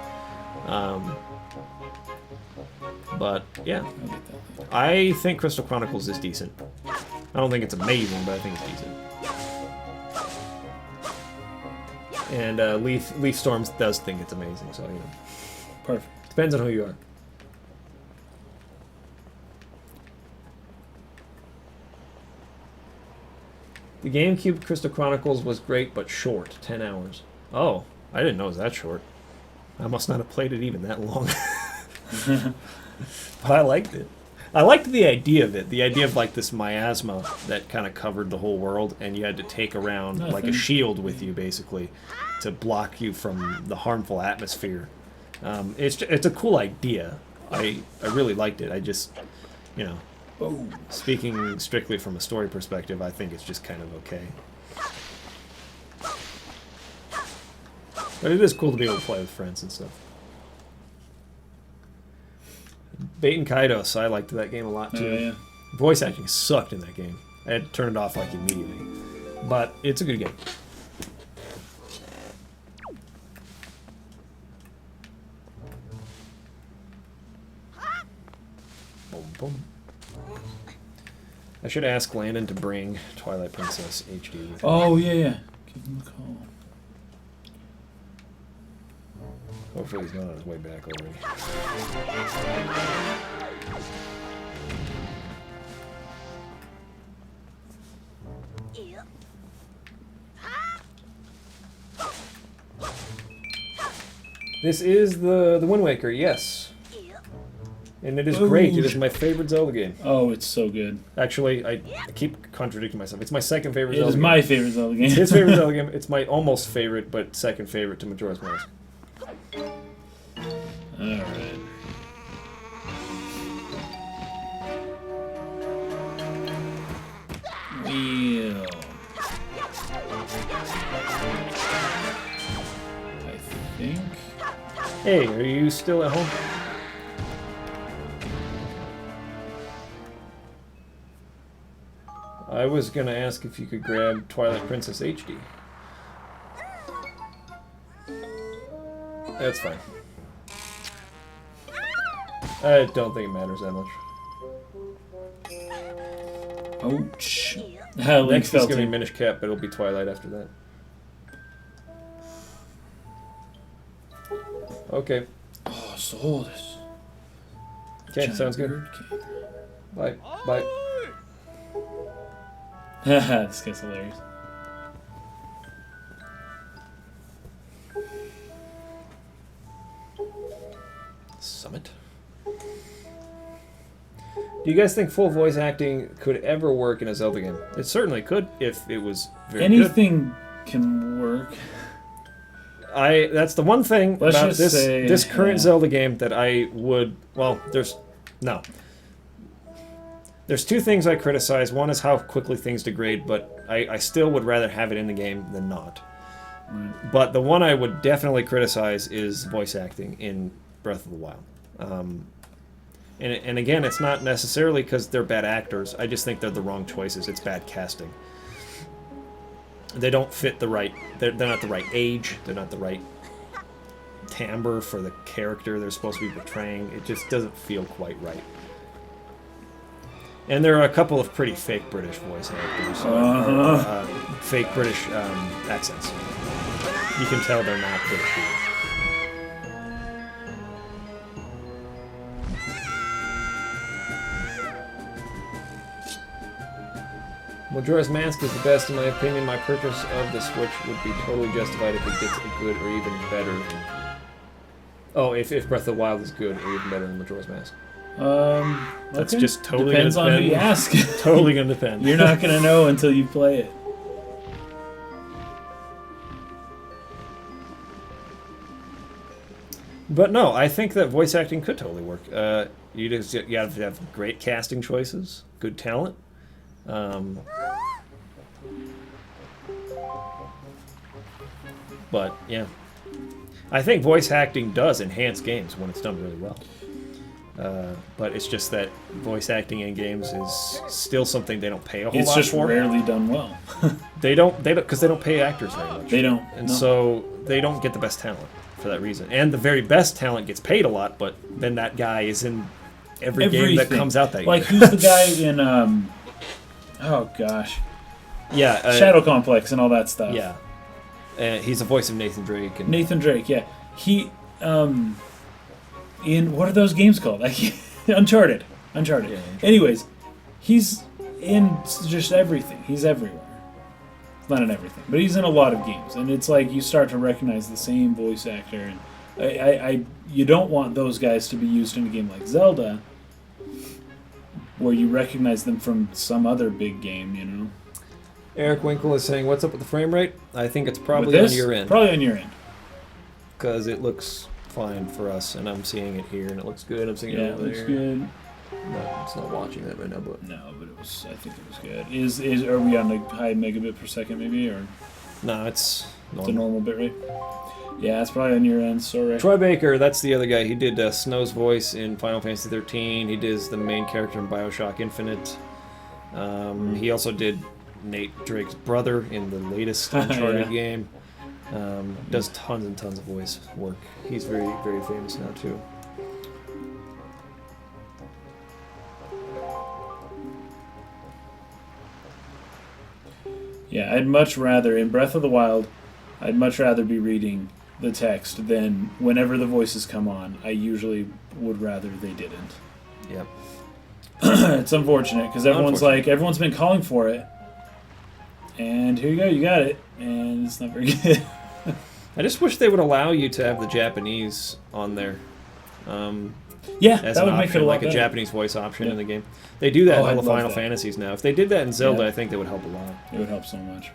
But yeah, I think Crystal Chronicles is decent. I don't think it's amazing, but I think it's decent. And Leaf Storms does think it's amazing, so you know. Perfect. Depends on who you are. The GameCube Crystal Chronicles was great, but short, 10 hours. Oh, I didn't know it was that short. I must not have played it even that long. But I liked it. I liked the idea of it. The idea of like this miasma that kind of covered the whole world, and you had to take around like a shield with you, basically, to block you from the harmful atmosphere. It's a cool idea. I really liked it. I just, you know, speaking strictly from a story perspective, I think it's just kind of okay. But it is cool to be able to play with friends and stuff. Bait and Kaidos, I liked that game a lot too. Oh, yeah. Voice acting sucked in that game. I had to turn it off like immediately. But it's a good game. Boom, boom. I should ask Landon to bring Twilight Princess HD with him. Oh, yeah. Give him a call. Hopefully he's not on his way back already. This is the Wind Waker, yes. And it is great. It is my favorite Zelda game. Oh, it's so good. Actually, I keep contradicting myself. It's my second favorite It Zelda is game. my favorite Zelda game. It's his favorite Zelda game. It's my almost favorite, but second favorite to Majora's Mask. Alright. Wheel. I think. Hey, are you still at home? I was gonna ask if you could grab Twilight Princess HD. That's fine. I don't think it matters that much. Ouch. Next is gonna be Minish Cap, but it'll be Twilight after that. Okay. Oh, sold it. Okay, sounds good. Bye. Bye. This guy's hilarious. Summit. Do you guys think full voice acting could ever work in a Zelda game? It certainly could if it was very Anything can work. good. That's the one thing Let's about just this say, this current yeah. Zelda game that I would. Well, there's two things I criticize. One is how quickly things degrade, but I still would rather have it in the game than not. Right. But the one I would definitely criticize is voice acting in Breath of the Wild. And again, it's not necessarily because they're bad actors. I just think they're the wrong choices. It's bad casting. They don't fit the right... They're not the right age. They're not the right timbre for the character they're supposed to be portraying. It just doesn't feel quite right. And there are a couple of pretty fake British voice actors. Fake British accents. You can tell they're not British people. Majora's Mask is the best in my opinion. My purchase of the Switch would be totally justified if it gets a good or even better. Oh, if Breath of the Wild is good or even better than Majora's Mask. That's Okay. just totally Depends gonna on who depend. you ask. Totally gonna depend. You're not gonna know until you play it. But no, I think that voice acting could totally work. You have to have great casting choices, good talent. But yeah, I think voice acting does enhance games when it's done really well. But it's just that voice acting in games is still something they don't pay a whole It's lot just for. rarely done well. They don't because they don't pay actors very much. They don't. And no. so they don't get the best talent for that reason. And the very best talent gets paid a lot, but then that guy is in every game that Everything. comes out that Like, year. who's the guy in, oh gosh, Yeah. Shadow Complex and all that stuff? Yeah. He's the voice of Nathan Drake. And Nathan Drake, yeah. He, in, what are those games called? Uncharted. Yeah, Anyways, he's in just everything. He's everywhere. Not in everything, but he's in a lot of games. And it's like you start to recognize the same voice actor. And you don't want those guys to be used in a game like Zelda, where you recognize them from some other big game, you know? Eric Winkle is saying, what's up with the frame rate? I think it's With probably on this, your end. Probably on your end. Because it looks fine for us, and I'm seeing it here, and it looks good. I'm seeing Yeah, it it over looks there. good. No, it's not watching that right now, but No, but it was. I think it was good. Are we on the high megabit per second maybe, or no, it's the normal. normal bit rate? Yeah, it's probably on your end. Sorry. Troy Baker, that's the other guy. He did Snow's voice in Final Fantasy 13. He did the main character in Bioshock Infinite. He also did Nate Drake's brother in the latest Uncharted Yeah. game. Does tons and tons of voice work. He's very, very famous now, too. Yeah, I'd much rather in Breath of the Wild, I'd much rather be reading the text than whenever the voices come on. I usually would rather they didn't. Yep. It's unfortunate because everyone's Unfortunate. like everyone's been calling for it, and here you go, you got it, and it's not very good. I just wish they would allow you to have the Japanese on there. Yeah, As that an would make it option, a lot like a better. Japanese voice option Yeah. in the game. They do that Oh, in all I'd the love Final that. Fantasies now. If they did that in Zelda, Yeah. I think that would help a lot. It would help so much.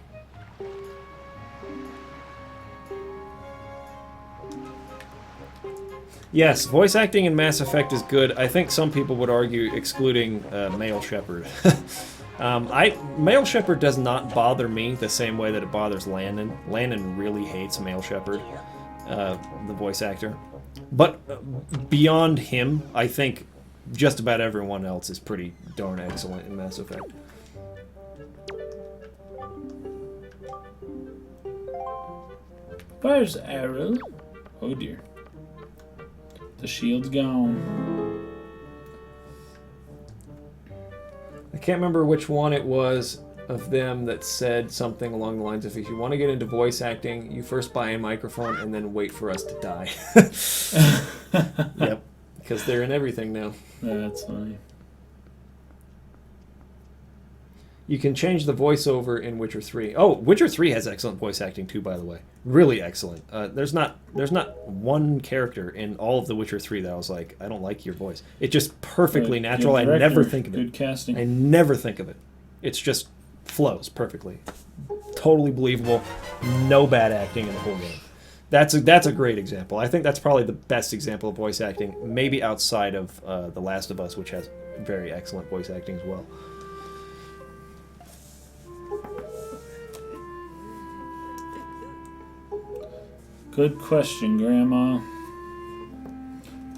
Yes, voice acting in Mass Effect is good. I think some people would argue excluding Male Shepard. Male Shepard does not bother me the same way that it bothers Landon. Landon really hates Male Shepard, the voice actor. But beyond him, I think just about everyone else is pretty darn excellent in Mass Effect. Where's Arrow? Oh dear. The shield's gone. I can't remember which one it was of them that said something along the lines of, if you want to get into voice acting, you first buy a microphone and then wait for us to die. Yep, because they're in everything now. That's funny. You can change the voiceover in Witcher 3. Oh, Witcher 3 has excellent voice acting too, by the way. Really excellent. There's not one character in all of the Witcher 3 that I was like, I don't like your voice. It's just perfectly Good natural. I director, never think of Good it. casting. I never think of it. It's just flows perfectly. Totally believable. No bad acting in the whole game. That's a great example. I think that's probably the best example of voice acting, maybe outside of The Last of Us, which has very excellent voice acting as well. Good question, Grandma.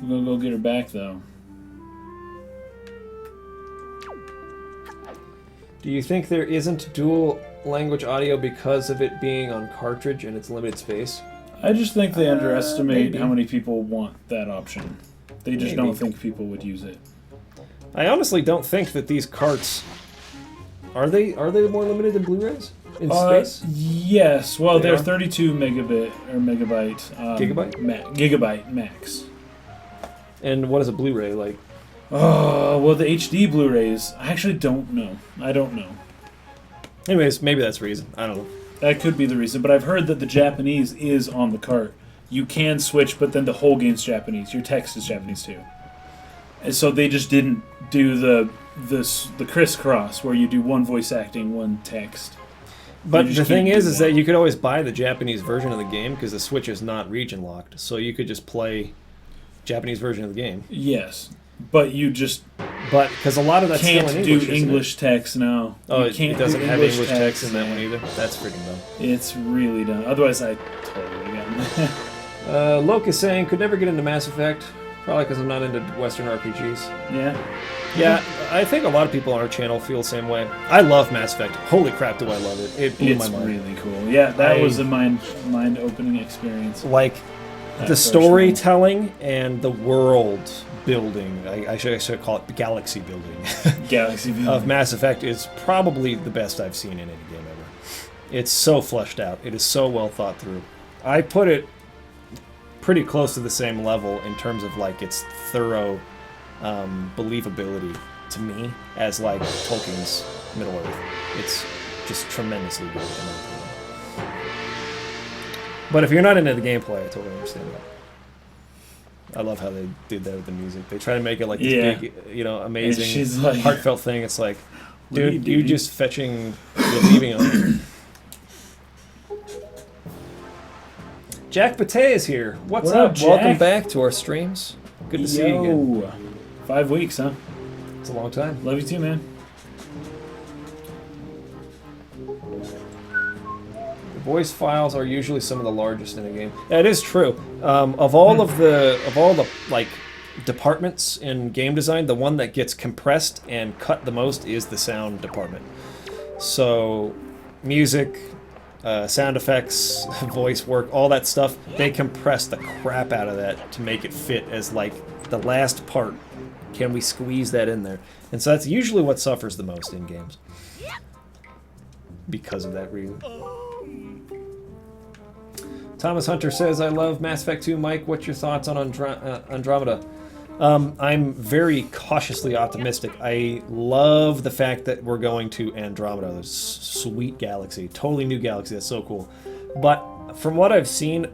We're gonna go get her back, though. Do you think there isn't dual language audio because of it being on cartridge and its limited space? I just think they underestimate maybe. how many people want that option. They just Maybe. don't think people would use it. I honestly don't think that these carts are they more limited than Blu-rays in space? Yes. Well, They they're are? 32 megabit or megabyte. Gigabyte? Gigabyte max. And what is a Blu-ray like? Oh, well, the HD Blu-rays, I actually don't know. I don't know. Anyways, maybe that's the reason. I don't know. That could be the reason, but I've heard that the Japanese is on the cart. You can switch, but then the whole game's Japanese. Your text is Japanese too. And so they just didn't do the crisscross where you do one voice acting, one text. But just the thing can't do is that you could always buy the Japanese version of the game because the Switch is not region locked, so you could just play Japanese version of the game. Yes, but you just But because a lot of that's can't still in do English, isn't it? English text now. Oh, You can't it doesn't do have English text in that yeah. one either. That's freaking dumb. It's really dumb. Otherwise, I totally got it. Locust saying, could never get into Mass Effect. Probably because I'm not into Western RPGs. Yeah. Yeah, I think a lot of people on our channel feel the same way. I love Mass Effect. Holy crap, do I love it. It blew my It's mind. really cool. Yeah, that was a mind-opening experience. Like, the storytelling and the world building, I should call it galaxy building, Galaxy View. of Mass Effect is probably the best I've seen in any game ever. It's so fleshed out. It is so well thought through. I put it pretty close to the same level in terms of like its thorough believability to me as like Tolkien's Middle Earth. It's just tremendously good in my opinion. But if you're not into the gameplay, I totally understand that. I love how they did that with the music. They try to make it like this big, amazing, she's like, heartfelt thing. It's like, What are dude, you you doing? just fetching, you're leaving on. Jack Pate is here. What's What up? up, Jack? Welcome back to our streams. Good to see you again. Yo. 5 weeks, huh? It's a long time. Love you too, man. The voice files are usually some of the largest in a game. That is true. Of all the like departments in game design, the one that gets compressed and cut the most is the sound department. So, music, sound effects, voice work, all that stuff, they compress the crap out of that to make it fit as like the last part. Can we squeeze that in there? And so that's usually what suffers the most in games. Because of that reason. Thomas Hunter says, I love Mass Effect 2. Mike, what's your thoughts on Andromeda? I'm very cautiously optimistic. I love the fact that we're going to Andromeda, this sweet galaxy, totally new galaxy. That's so cool. But from what I've seen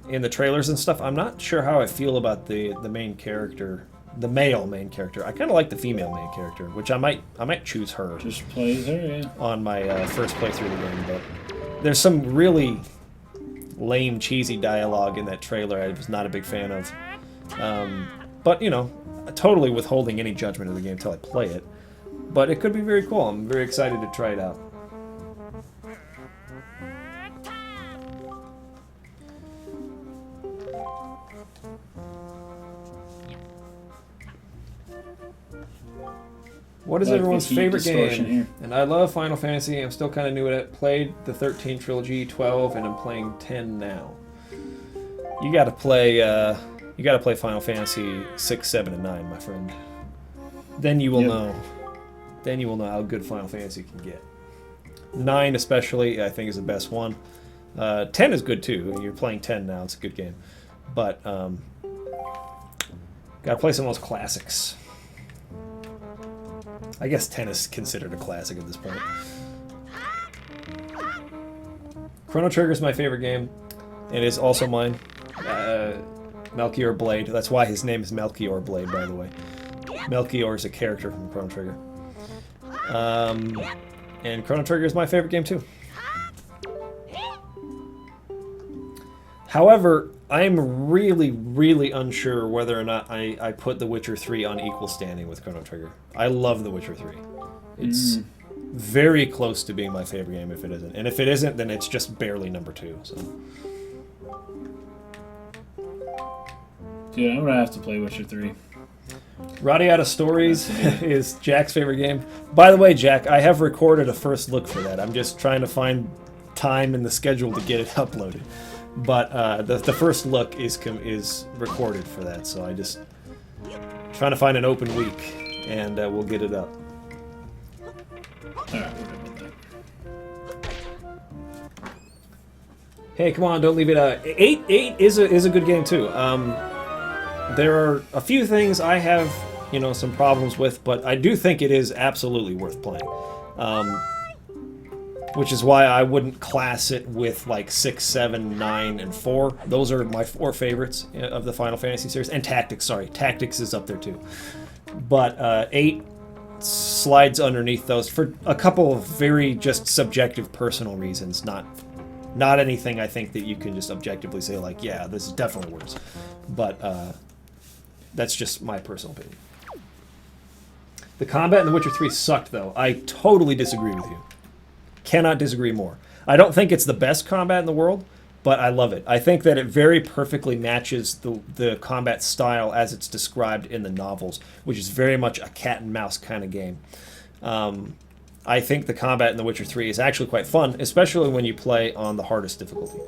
in the trailers and stuff, I'm not sure how I feel about the main character, the male main character. I kind of like the female main character, which I might choose her. Just plays her, yeah. On my first playthrough of the game. But there's some really lame, cheesy dialogue in that trailer I was not a big fan of. But, totally withholding any judgment of the game until I play it. But it could be very cool. I'm very excited to try it out. What is Like the everyone's heat favorite distortion game? here. And I love Final Fantasy. I'm still kind of new at it. Played the 13 trilogy, 12, and I'm playing 10 now. You got to play. You got to play Final Fantasy 6, 7, and 9, my friend. Then you will know. Then you will know how good Final Fantasy can get. 9 especially, I think, is the best one. 10 is good too. You're playing 10 now. It's a good game. But got to play some of those classics. I guess 10 is considered a classic at this point. Chrono Trigger is my favorite game. It is also mine. Melchior Blade. That's why his name is Melchior Blade, by the way. Melchior is a character from Chrono Trigger. And Chrono Trigger is my favorite game too. However, I'm really, really unsure whether or not I put The Witcher 3 on equal standing with Chrono Trigger. I love The Witcher 3. It's very close to being my favorite game if it isn't. And if it isn't, then it's just barely number 2. So. Dude, I'm gonna have to play Witcher 3. Radiata Stories is Jack's favorite game. By the way, Jack, I have recorded a first look for that. I'm just trying to find time in the schedule to get it uploaded. But the first look is recorded for that, so I just trying to find an open week, and we'll get it up. Alright, we're good with that. Hey, come on, don't leave it out. 8 is a good game too. There are a few things I have, some problems with, but I do think it is absolutely worth playing. Which is why I wouldn't class it with like 6, 7, 9, and 4. Those are my 4 favorites of the Final Fantasy series. And Tactics, sorry. Tactics is up there too. But 8 slides underneath those for a couple of very just subjective personal reasons. Not anything I think that you can just objectively say like, yeah, this is definitely worse. But that's just my personal opinion. The combat in The Witcher 3 sucked though. I totally disagree with you. Cannot disagree more. I don't think it's the best combat in the world, but I love it. I think that it very perfectly matches the combat style as it's described in the novels, which is very much a cat and mouse kind of game. I think the combat in The Witcher 3 is actually quite fun, especially when you play on the hardest difficulty.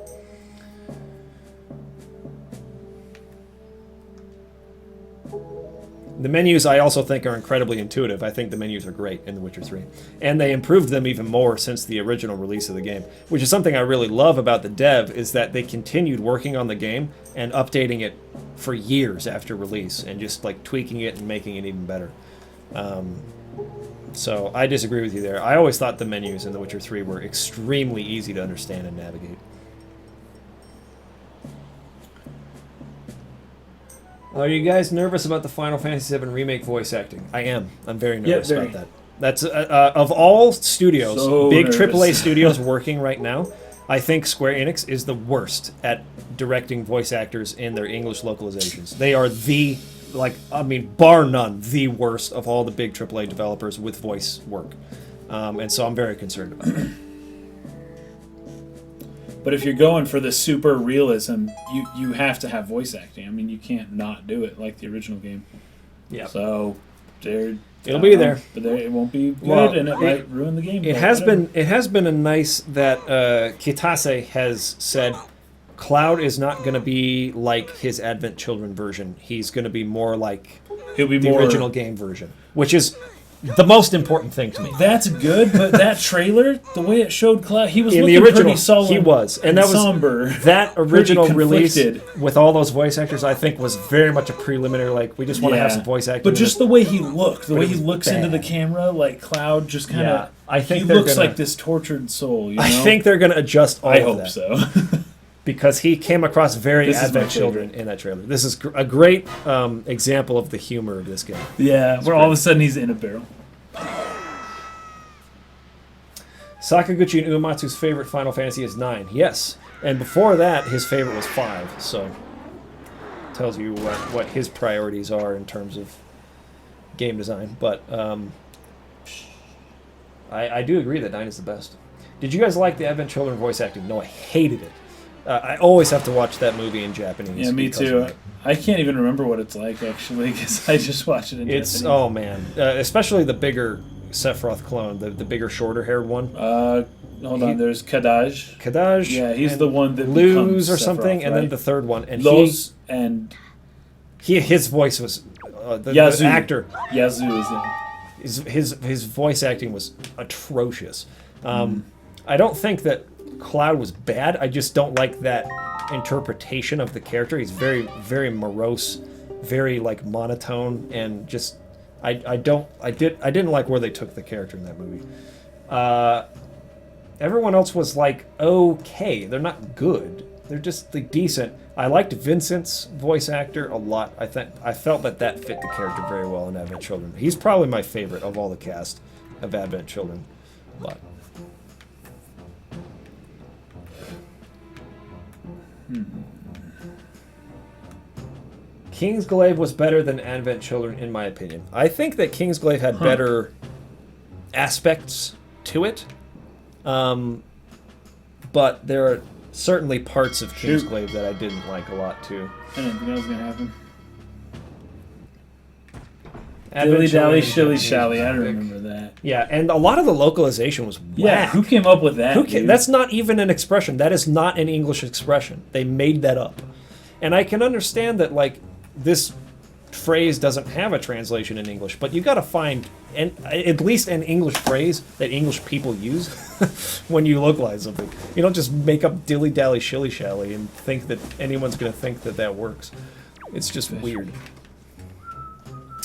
The menus I also think are incredibly intuitive. I think the menus are great in The Witcher 3. And they improved them even more since the original release of the game, which is something I really love about the dev, is that they continued working on the game and updating it for years after release and just like tweaking it and making it even better. So I disagree with you there. I always thought the menus in The Witcher 3 were extremely easy to understand and navigate. Are you guys nervous about the Final Fantasy VII Remake voice acting? I am. I'm very nervous about that. That's of all studios, So big nervous. AAA studios working right now, I think Square Enix is the worst at directing voice actors in their English localizations. They are bar none, the worst of all the big AAA developers with voice work. And so I'm very concerned about it. But if you're going for the super realism, you have to have voice acting. I mean, you can't not do it like the original game. Yeah. So It'll be there. But it won't be good, Well, and it might ruin the game. It has been a nice that Kitase has said Cloud is not going to be like his Advent Children version. He's going to be more like He'll be the more original game version, which is the most important thing to me. That's good, but that trailer, the way it showed Cloud, he was In looking the original, pretty sullen. he was, and that was somber. that original Pretty release conflicted. with all those voice actors. I think was very much a preliminary. Like we just want to have some voice acting. But just the way he looked, the But way it he was looks into the bad. camera, like Cloud just kind of. Yeah, I think he they're looks gonna- like this tortured soul. You know? I think they're going to adjust all I of hope that. so. Because he came across very This is my Advent Children in that trailer. This is a great example of the humor of this game. Yeah, where all of a sudden he's in a barrel. Sakaguchi and Uematsu's favorite Final Fantasy is 9. Yes. And before that, his favorite was 5. So, tells you what his priorities are in terms of game design. But I do agree that 9 is the best. Did you guys like the Advent Children voice acting? No, I hated it. I always have to watch that movie in Japanese. Yeah, me because too. of it. I can't even remember what it's like actually because I just watched it in It's Japanese. oh man, especially the bigger Sephiroth clone, the bigger, shorter-haired one. Hold on. There's Kadaj. Kadaj. Yeah, he's and the one that Luz becomes or something, Sephiroth, and then right? the third one, and Los and his voice was the Yazoo. actor. Yazoo is in. His voice acting was atrocious. I don't think that Cloud was bad. I just don't like that interpretation of the character. He's very, very morose, very like monotone, and just I didn't like where they took the character in that movie. Everyone else was like okay. They're not good. They're just like decent. I liked Vincent's voice actor a lot. I felt that fit the character very well in Advent Children. He's probably my favorite of all the cast of Advent Children. But Kingsglaive was better than Advent Children in my opinion. I think that Kingsglaive had better aspects to it. But there are certainly parts of Kingsglaive that I didn't like a lot too. I didn't think that was gonna happen. Advent Dilly dally, Children shilly is shally. I epic. remember that. Yeah, and a lot of the localization was Yeah, whack. who came up with that? dude? That's not even an expression. That is not an English expression. They made that up. And I can understand that, like, this phrase doesn't have a translation in English, but you got to find at least an English phrase that English people use when you localize something. You don't just make up dilly dally shilly shally and think that anyone's going to think that that works. It's just weird.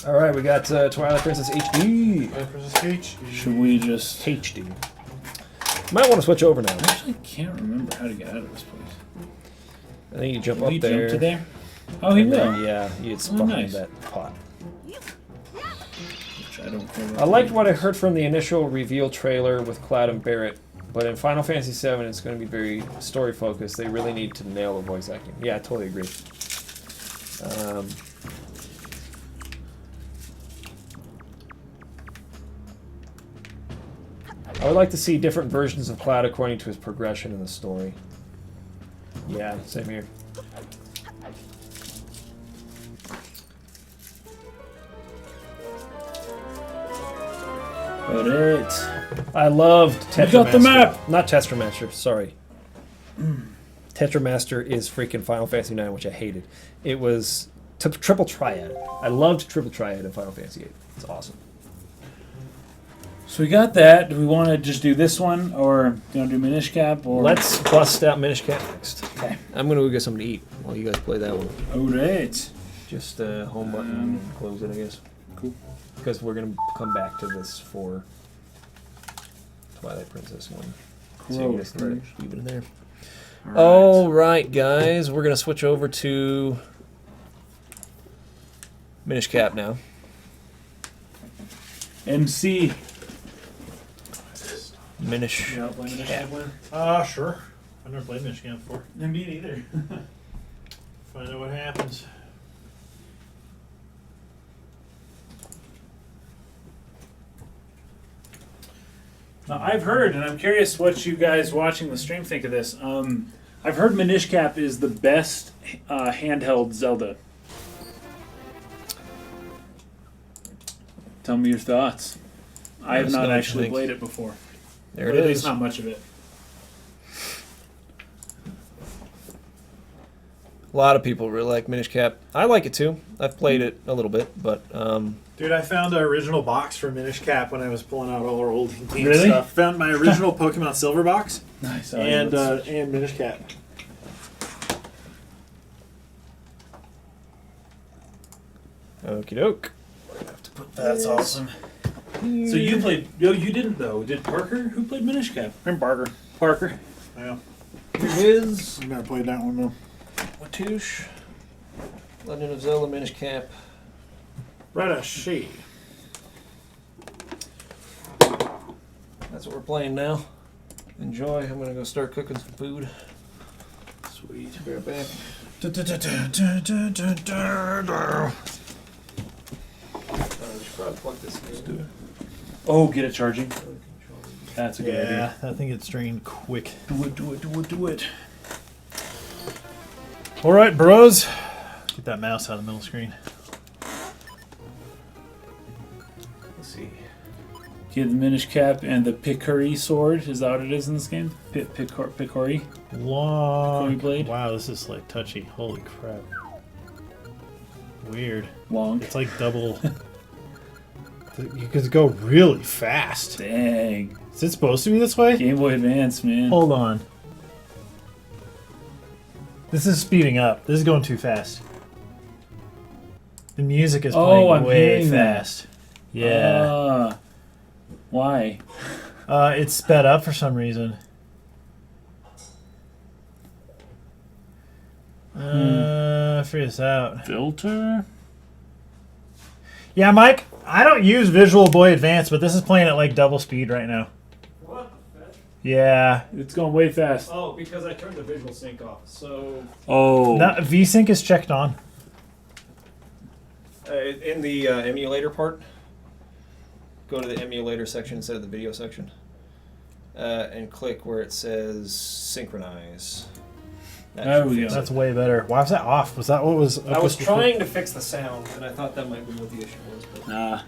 All right, we got Twilight Princess HD. Should we just? HD. Might want to switch over now. I actually can't remember how to get out of this place. I think you jump Did up we there. jump to there? Oh, he And then, will. yeah, it's Oh, behind nice. that pot. Which I don't care. I liked what I heard from the initial reveal trailer with Cloud and Barrett, but in Final Fantasy VII, it's going to be very story focused. They really need to nail the voice acting. Yeah, I totally agree. I would like to see different versions of Cloud according to his progression in the story. Yeah, same here. But it. I loved Tetramaster. You got the map! Not Tetramaster, sorry. Tetramaster is freaking Final Fantasy IX, which I hated. It was Triple Triad. I loved Triple Triad in Final Fantasy VIII. It's awesome. So we got that. Do we want to just do this one, or do you want to do Minish Cap? Or Let's bust out Minish Cap next. Okay. I'm going to go get something to eat while you guys play that one. Alright. Just home button and close it, I guess. Cool. Because we're going to come back to this for Twilight Princess one. So you guys can leave it in there. All right, guys. We're going to switch over to Minish Cap now. MC. Minish Yeah, play Minish Cap. Cap sure. I've never played Minish Cap before. Me neither. Find out what happens. Now, I've heard, and I'm curious what you guys watching the stream think of this. I've heard Minish Cap is the best handheld Zelda. Tell me your thoughts. I have Let us know not what you actually think. played it before. There Or it at is. least not much of it. A lot of people really like Minish Cap. I like it too. I've played it a little bit, but Dude, I found the original box for Minish Cap when I was pulling out all our old game Really? stuff. Found my original Pokemon Silver box Nice. and Minish Cap. okie doke. That's awesome. So you played... No, you didn't, though. Did Parker? Who played Minish Cap? I'm Barker. Parker. Yeah. Here it is. I never played that one though. Watouche. Legend of Zelda Minish Cap. Right a she. That's what we're playing now. Enjoy. I'm gonna go start cooking some food. Sweet. Be right back. We should probably plug this in. Oh, get it charging. That's a good idea. Yeah, that thing gets drained quick. Do it, do it, do it, do it. All right, bros. Get that mouse out of the middle screen. Let's see. Get the Minish Cap and the Picori sword. Is that what it is in this game? Picori? Long Picori blade? Wow, this is like touchy. Holy crap. Weird. Long. It's like double. You could go really fast. Dang. Is it supposed to be this way? Game Boy Advance, man. Hold on. This is speeding up. This is going too fast. The music is playing I'm way hearing that. fast. Yeah. Why? It's sped up for some reason. Figure this out. Filter? Yeah, Mike, I don't use Visual Boy Advance, but this is playing at like double speed right now. What the fuck? Yeah. It's going way fast. Oh, because I turned the visual sync off. So Oh. No, VSync is checked on. in the emulator part, go to the emulator section instead of the video section, and click where it says synchronize. That There should we fix go. it. That's way better. Why was that off? Was that what was up I was with before? trying to fix the sound, and I thought that might be what the issue was. But Nah.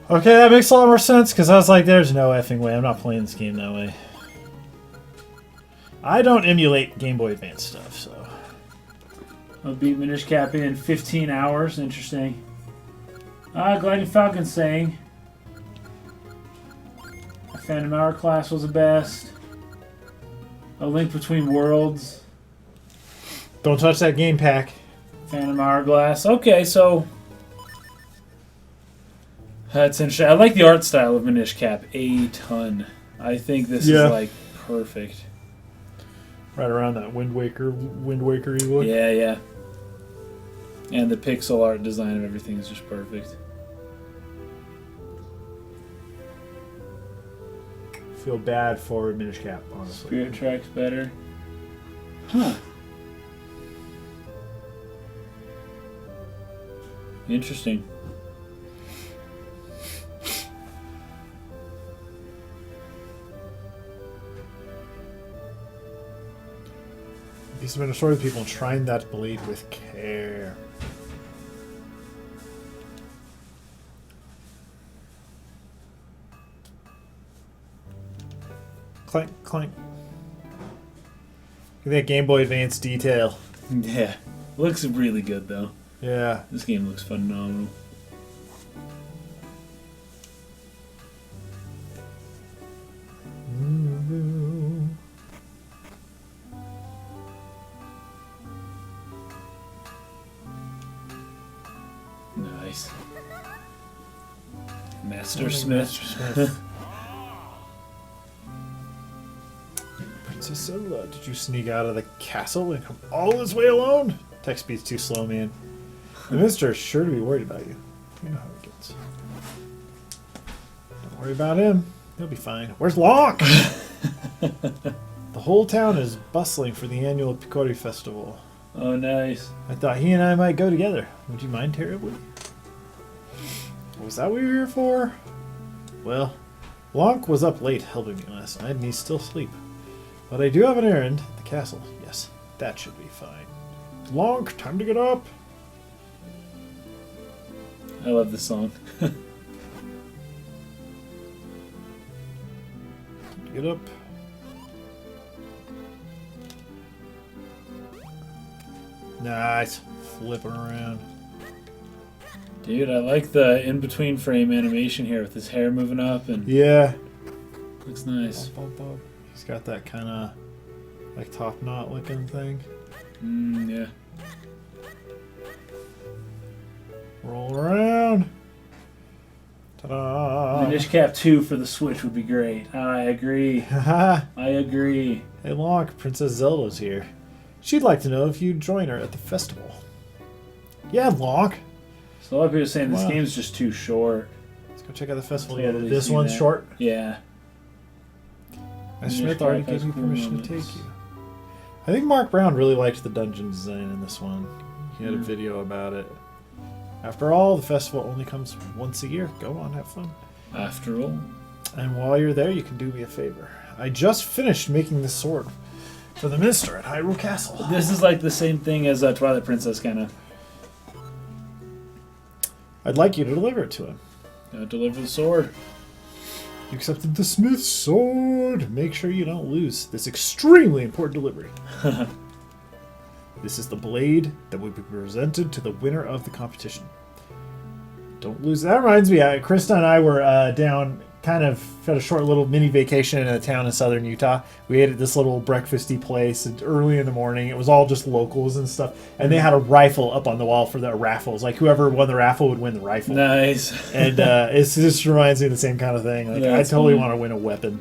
Okay, that makes a lot more sense, because I was like, there's no effing way. I'm not playing this game that way. I don't emulate Game Boy Advance stuff, so... I'll beat Minish Cap in 15 hours. Interesting. Gliding Falcon saying Phantom Hourglass was the best. A Link Between Worlds. Don't touch that game pack. Phantom Hourglass. Okay, so that's interesting. I like the art style of Minish Cap a ton. I think this Yeah. is like perfect. Right around that Wind Waker-y look. Yeah, yeah. And the pixel art design of everything is just perfect. Feel bad for Minish Cap, honestly. Spirit Track's better. Huh. Interesting. These have been restored to people and shrine that blade with care. Clank, clank. Look at that Game Boy Advance detail. Yeah. Looks really good, though. Yeah. This game looks phenomenal. Nice. Master Smith. Princess Zelda, did you sneak out of the castle and come all this way alone? Text speed's too slow, man. The minister is sure to be worried about you. You know how it gets. Don't worry about him. He'll be fine. Where's Locke? The whole town is bustling for the annual Picori Festival. Oh, nice. I thought he and I might go together. Would you mind terribly? Was that what you were here for? Well, Blanc was up late helping me last night, and he's still asleep. But I do have an errand at the castle. Yes, that should be fine. Blanc, time to get up. I love this song. Get up. Nice. Flipping around. Dude, I like the in-between frame animation here with his hair moving up and Yeah. looks nice. Bump, bump, bump. He's got that kind of like top knot looking thing. Yeah. Roll around. Ta-da. Minish Cap 2 for the Switch would be great. I agree. Haha. I agree. Hey, Locke, Princess Zelda's here. She'd like to know if you'd join her at the festival. Yeah, Locke. So a lot of people are saying this Wow. game's just too short. Let's go check out the festival Totally together. This see one's that. short. Yeah. And Minish Smith Cap already has gave you cool permission moments. to take you. I think Mark Brown really liked the dungeon design in this one. He had a video about it. After all, the festival only comes once a year. Go on, have fun. After all. And while you're there, you can do me a favor. I just finished making this sword for the minister at Hyrule Castle. This is like the same thing as Twilight Princess, kind of. I'd like you to deliver it to him. Deliver the sword. You accepted the smith's sword. Make sure you don't lose this extremely important delivery. This is the blade that will be presented to the winner of the competition. Don't lose. That reminds me, Krista and I were down, kind of had a short little mini vacation in a town in southern Utah. We ate at this little breakfasty place early in the morning. It was all just locals and stuff. And they had a rifle up on the wall for the raffles. Like whoever won the raffle would win the rifle. Nice. And it just reminds me of the same kind of thing. Like I That's totally funny. want to win a weapon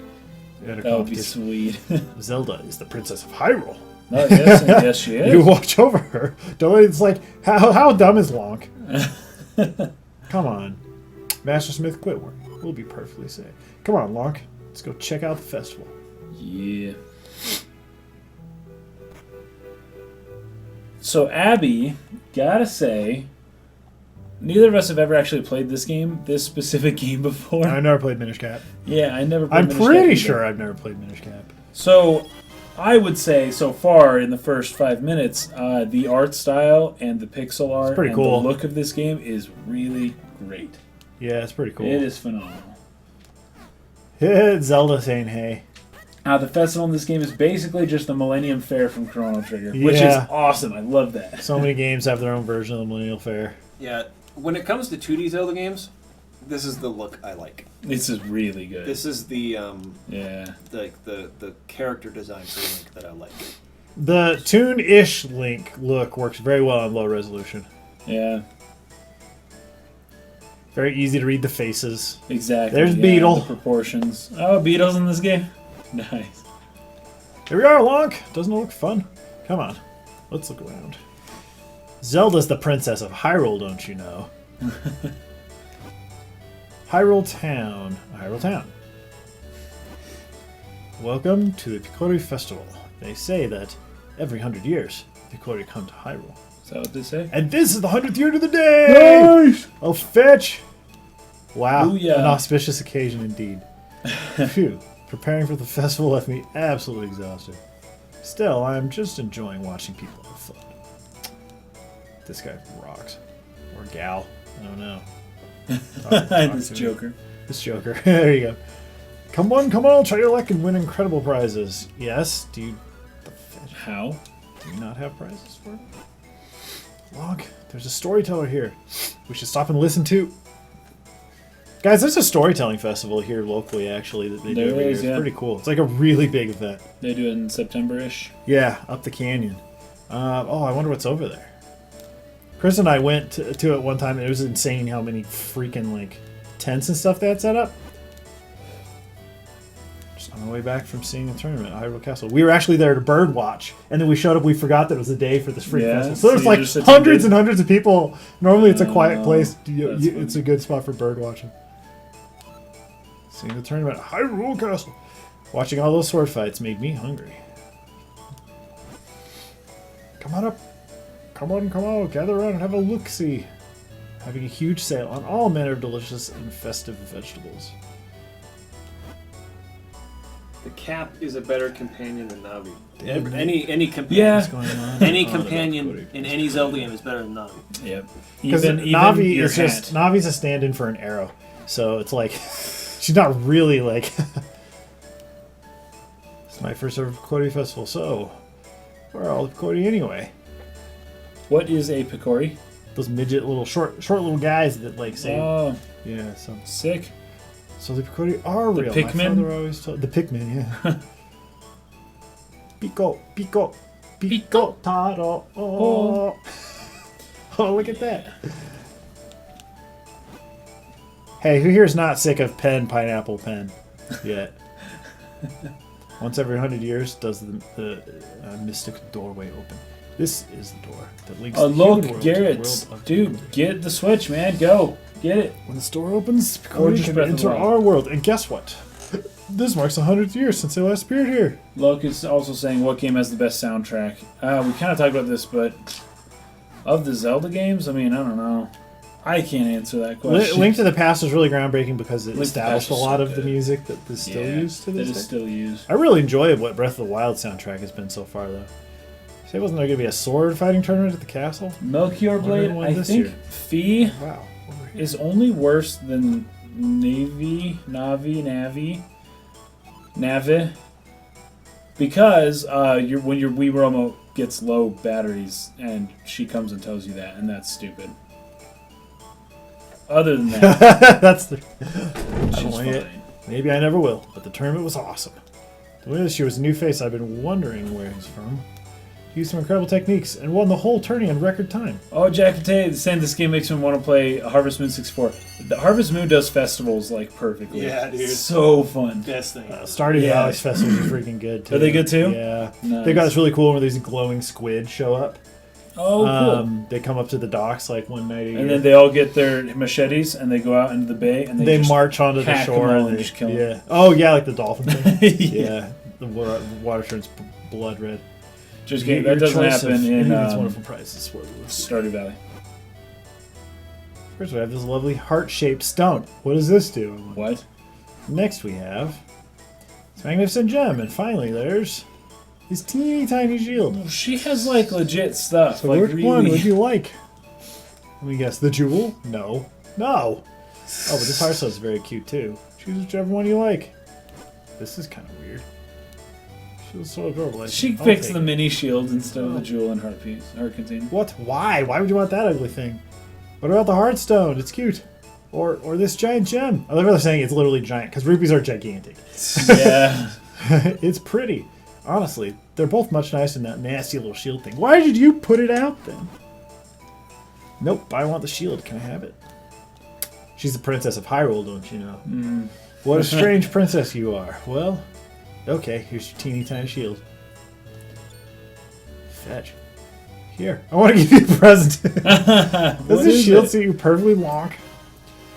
in a That would be competition. sweet. Zelda is the princess of Hyrule. Oh, yes, yes, she is. You watch over her. Don't. It's like how dumb is Lonk? Come on, Master Smith, quit work. We'll be perfectly safe. Come on, Lonk. Let's go check out the festival. Yeah. So Abby, gotta say, neither of us have ever actually played this specific game before. I've never played Minish Cap. Yeah, I never played I'm Minish Cap pretty either. sure I've never played Minish Cap. So, I would say so far in the first 5 minutes, the art style and the pixel art pretty and cool. the look of this game is really great. Yeah, it's pretty cool. It is phenomenal. It's Zelda saying hey. The festival in this game is basically just the Millennium Fair from Chrono Trigger, which is Yeah. awesome. I love that. So many games have their own version of the Millennial Fair. Yeah, when it comes to 2D Zelda games, this is the look I like. This is really good. This is the Yeah. the character design for Link that I like. The Toon-ish Link look works very well on low resolution. Yeah. Very easy to read the faces. Exactly. There's yeah, Beetle. The proportions. Oh, Beetle's in this game? Nice. Here we are, Lonk. Doesn't it look fun? Come on. Let's look around. Zelda's the princess of Hyrule, don't you know? Hyrule Town. Hyrule Town. Welcome to the Picori Festival. They say that every 100 years, Picori come to Hyrule. Is that what they say? And this is the 100th year to the day! Nice! Oh, fetch! Wow, Booyah. an auspicious occasion indeed. Phew, preparing for the festival left me absolutely exhausted. Still, I'm just enjoying watching people have fun. This guy rocks. Or gal. I don't know. Talk This to me. Joker. This Joker. There you go. Come on, try your luck and win incredible prizes. Yes, do you How? do you not have prizes for it? Look, there's a storyteller here. We should stop and listen to. Guys, there's a storytelling festival here locally, actually, that they do There every year. is, It's yeah. pretty cool. It's like a really big event. They do it in September-ish. Yeah, up the canyon. Oh, I wonder what's over there. Chris and I went to it one time, and it was insane how many freaking, like, tents and stuff they had set up. Just on the way back from seeing the tournament at Hyrule Castle. We were actually there to bird watch, and then we showed up, we forgot that it was the day for this free Yeah, festival. So there's so you just like attended? hundreds and hundreds of people. Normally it's a quiet Oh, place. that's It's funny. a good spot for bird watching. Seeing the tournament at Hyrule Castle. Watching all those sword fights made me hungry. Come on up. Come on. Gather around and have a look-see. Having a huge sale on all manner of delicious and festive vegetables. The cap is a better companion than Navi. Damn, Any companion, Yeah. What's going on? any Oh, companion in any Zelda game is better than Navi. Yep. Because Even Navi your is just hat. Navi's a stand-in for an arrow, so it's like she's not really like. It's my first ever Picori festival, so where are all the Picori anyway? What is a Picori? Those midget little short little guys that like say Oh, yeah. sick. So the Picori are The real. Pikmin? My father always told the Pikmin, yeah. Pico, Taro. Oh. Oh, look at that. Hey, who here's not sick of pineapple pen yet? Once every 100 years does the mystic doorway open. This is the door that links Oh, the human look, world Garrett's. to the world of Dude, get the Switch, man. Go. Get it. When the store opens, Or Picori just can Breath of the enter Wild. our world. And guess what? This marks the 100th year since they last appeared here. Look is also saying what game has the best soundtrack. We kind of talked about this, but of the Zelda games, I mean, I don't know. I can't answer that question. Link to the Past was really groundbreaking because it Link to the established Past a was lot so of the good. music that is still used to that this is day. still used. I really enjoy what Breath of the Wild soundtrack has been so far, though. Say, wasn't there going to be a sword fighting tournament at the castle? Melchior Blade, Wondering what I this think year. Fee Wow. Over here. is only worse than Navi, because when your Wii remote gets low batteries, and she comes and tells you that, and that's stupid. Other than that, That's the. she's don't like it. fine. Maybe I never will, but the tournament was awesome. The winner this year was a new face I've been wondering where he's from. He used some incredible techniques and won the whole tourney in record time. Oh, Jack and Tay saying this game makes me want to play Harvest Moon 64. The Harvest Moon does festivals like perfectly. Yeah, dude. So fun. Best thing. Stardew Yeah. Valley's festival is freaking good too. Are they good too? Yeah. Nice. They got this really cool where these glowing squid show up. Oh, cool. They come up to the docks like one night a year. And then they all get their machetes and they go out into the bay and they just march onto the hack shore them all and and they just kill 'em. yeah. Oh yeah, like the dolphin thing. Yeah. Yeah. The water turns blood red. Just Your kidding. That doesn't choice happen of in any of these wonderful prizes. Stardew Valley. First we have this lovely heart-shaped stone. What does this do? What? Next we have this magnificent gem, and finally there's this teeny tiny shield. She has like legit stuff. So like which one really. would you like? Let me guess. The jewel? No. No. Oh, but this heart stone is very cute too. Choose whichever one you like. This is kind of weird. She was so adorable. She I'll picks take the it. mini shield instead of the Oh. jewel and heart piece, heart container. What? Why? Why would you want that ugly thing? What about the heart stone? It's cute. Or this giant gem. I love how they're saying it's literally giant because rupees are gigantic. Yeah. It's pretty. Honestly, they're both much nicer than that nasty little shield thing. Why did you put it out then? Nope, I want the shield. Can I have it? She's the princess of Hyrule, don't you know? Mm. What a strange princess you are. Well, okay, here's your teeny tiny shield. Fetch. Here, I want to give you a present. Does this shield suit you perfectly long?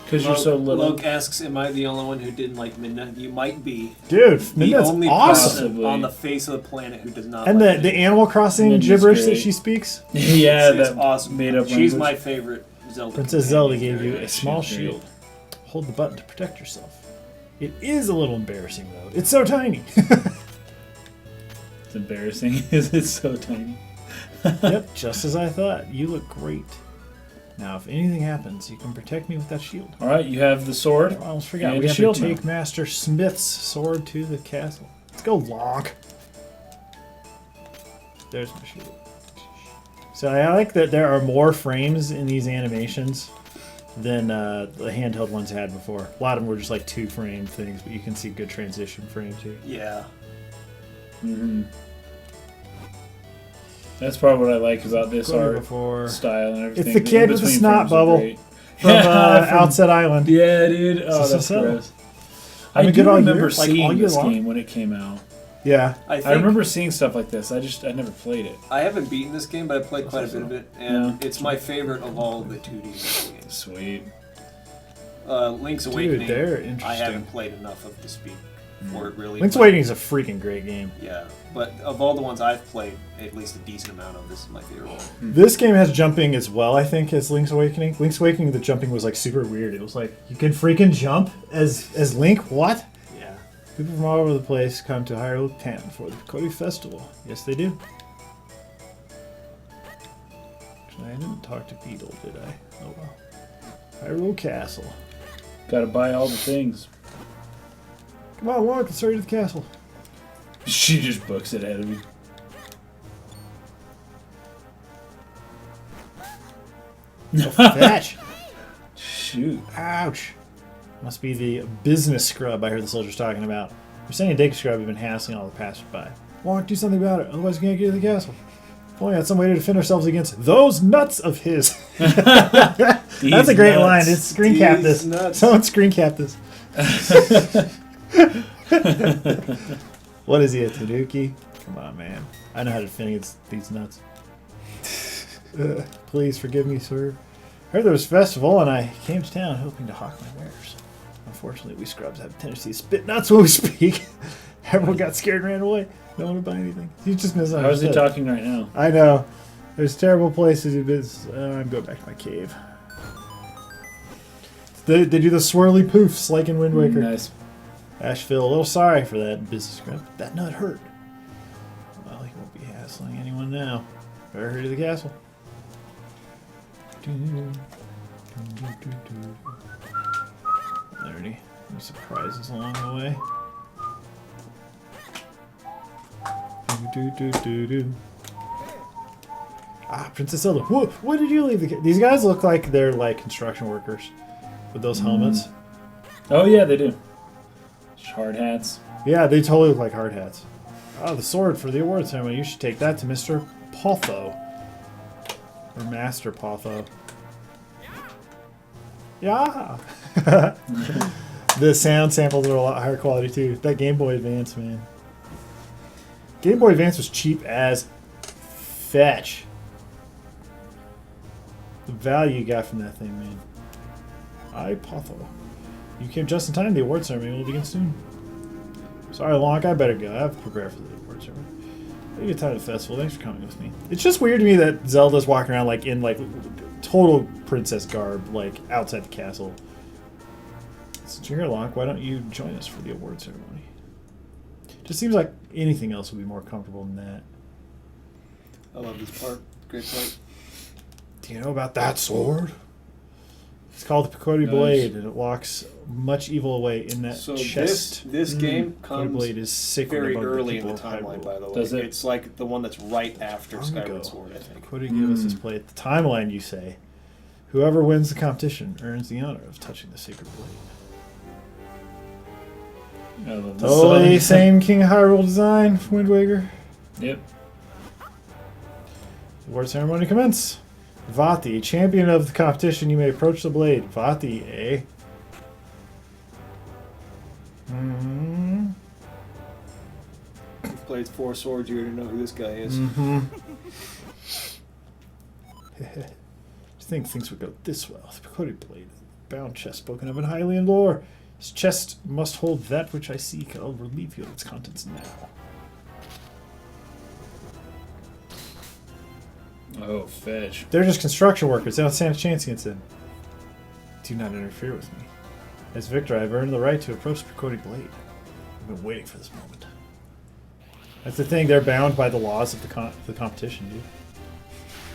Because you're so little. Luke asks, "Am I the only one who didn't like Midna?" You might be Dude, the Midna's only awesome. person Possibly. on the face of the planet who does not. And like the Midna. Animal Crossing Midna's gibberish that great. she speaks. Yeah, It's that awesome. made up She's language. my favorite Zelda. Princess Zelda companion. gave you a She's small great. shield. Hold the button to protect yourself. It is a little embarrassing, though. It's so tiny. It's embarrassing. It's so tiny. Yep, just as I thought. You look great. Now, if anything happens, you can protect me with that shield. All right, you have the sword. I almost forgot. And We a have shield to now. take Master Smith's sword to the castle. Let's go, Lonk. There's my shield. So I like that there are more frames in these animations than the handheld ones had before. A lot of them were just like 2-frame things, but you can see good transition frames here. Yeah. Mm-hmm. That's probably what I like about this Go art before. style and everything. It's the kid with the in-between snot frames are bubble. great. From Outset Island. Yeah, dude. Oh, This is that's so- gross. I I mean, do good all year, remember like, all seeing year this long. game when it came out. Yeah. I remember seeing stuff like this. I never played it. I haven't beaten this game, but I played quite a bit of it, and it's my favorite of all the 2D Zelda games. Sweet. Link's Awakening. they're I interesting. haven't played enough of to speak for it really. Link's but- Awakening is a freaking great game. Yeah, but of all the ones I've played, at least a decent amount of, this is my favorite one. This game has jumping as well, I think, as Link's Awakening. Link's Awakening, the jumping was like super weird. It was like, you can freaking jump as Link? What? Yeah. People from all over the place come to Hyrule Town for the Cody Festival. Yes, they do. Actually, I didn't talk to Beetle, did I? Oh well. Hyrule Castle. Gotta buy all the things. Come on, walk, let's hurry to the castle. She just books it ahead of me. Fetch! Shoot. Ouch! Must be the business scrub I heard the soldiers talking about. We're sending a dick scrub who've been hassling all the passersby. Walk, do something about it, otherwise we can't get to the castle. If only had some way to defend ourselves against those nuts of his. That's a great line. It's screen cap this. nuts. Someone screen cap this. What is he, a Tanuki? Come on, man. I know how to defend against these nuts. Please forgive me, sir. I heard there was a festival, and I came to town hoping to hawk my wares. Unfortunately, we scrubs have a tendency to spit nuts when we speak. Everyone got scared and ran away. No one would buy anything. He just misunderstood. How's he talking right now? I know. There's terrible places to visit. I'm going back to my cave. They do the swirly poofs like in Wind Waker. Nice. Asheville, a little sorry for that business scrub. That nut hurt. Well, he won't be hassling anyone now. Better hurry to the castle. Alrighty. Any surprises along the way? Ah, Princess Zelda. What did you leave the? These guys look like they're like construction workers with those helmets. Oh yeah, they do. Hard hats. Yeah, they totally look like hard hats. Oh, the sword for the award ceremony. You should take that to Mr. Potho. Or Master Potho. Yeah. The sound samples are a lot higher quality too. That Game Boy Advance, man. Game Boy Advance was cheap as fetch. The value you got from that thing, man. Potho. You came just in time. The award ceremony will begin soon. Sorry, Lonk. I better go. I have to prepare for the award ceremony. Have a good time at the festival. Thanks for coming with me. It's just weird to me that Zelda's walking around like in like total princess garb, like outside the castle. Since you're here, Lonk, why don't you join us for the award ceremony? Just seems like anything else would be more comfortable than that. I love this part. Great part. Do you know about that sword? It's called the Picoti Nice. Blade, and it locks much evil away in that So chest. this game Picoti comes Blade is sacred very among early in people the of timeline, Hyrule. by the way. Does it? It's like the one that's right after Long Skyward ago. Sword, I think. Picoti gave us this blade. The timeline, you say. Whoever wins the competition earns the honor of touching the sacred blade. I love this Totally song. same King of Hyrule design from Wind Waker. Yep. Award ceremony commence. Vati, champion of the competition, you may approach the blade. Vati, eh? Mm-hmm. You've played 4 Swords, you already know who this guy is. Mm-hmm. Do you think things would go this well? The Picoti Blade, bound chest spoken of in Hylian lore. His chest must hold that which I seek. I'll relieve you of its contents now. Oh, fetch. They're just construction workers. They don't stand a chance against him. Do not interfere with me. As victor, I have earned the right to approach the Picoti Blade. I've been waiting for this moment. That's the thing. They're bound by the laws of the competition, dude.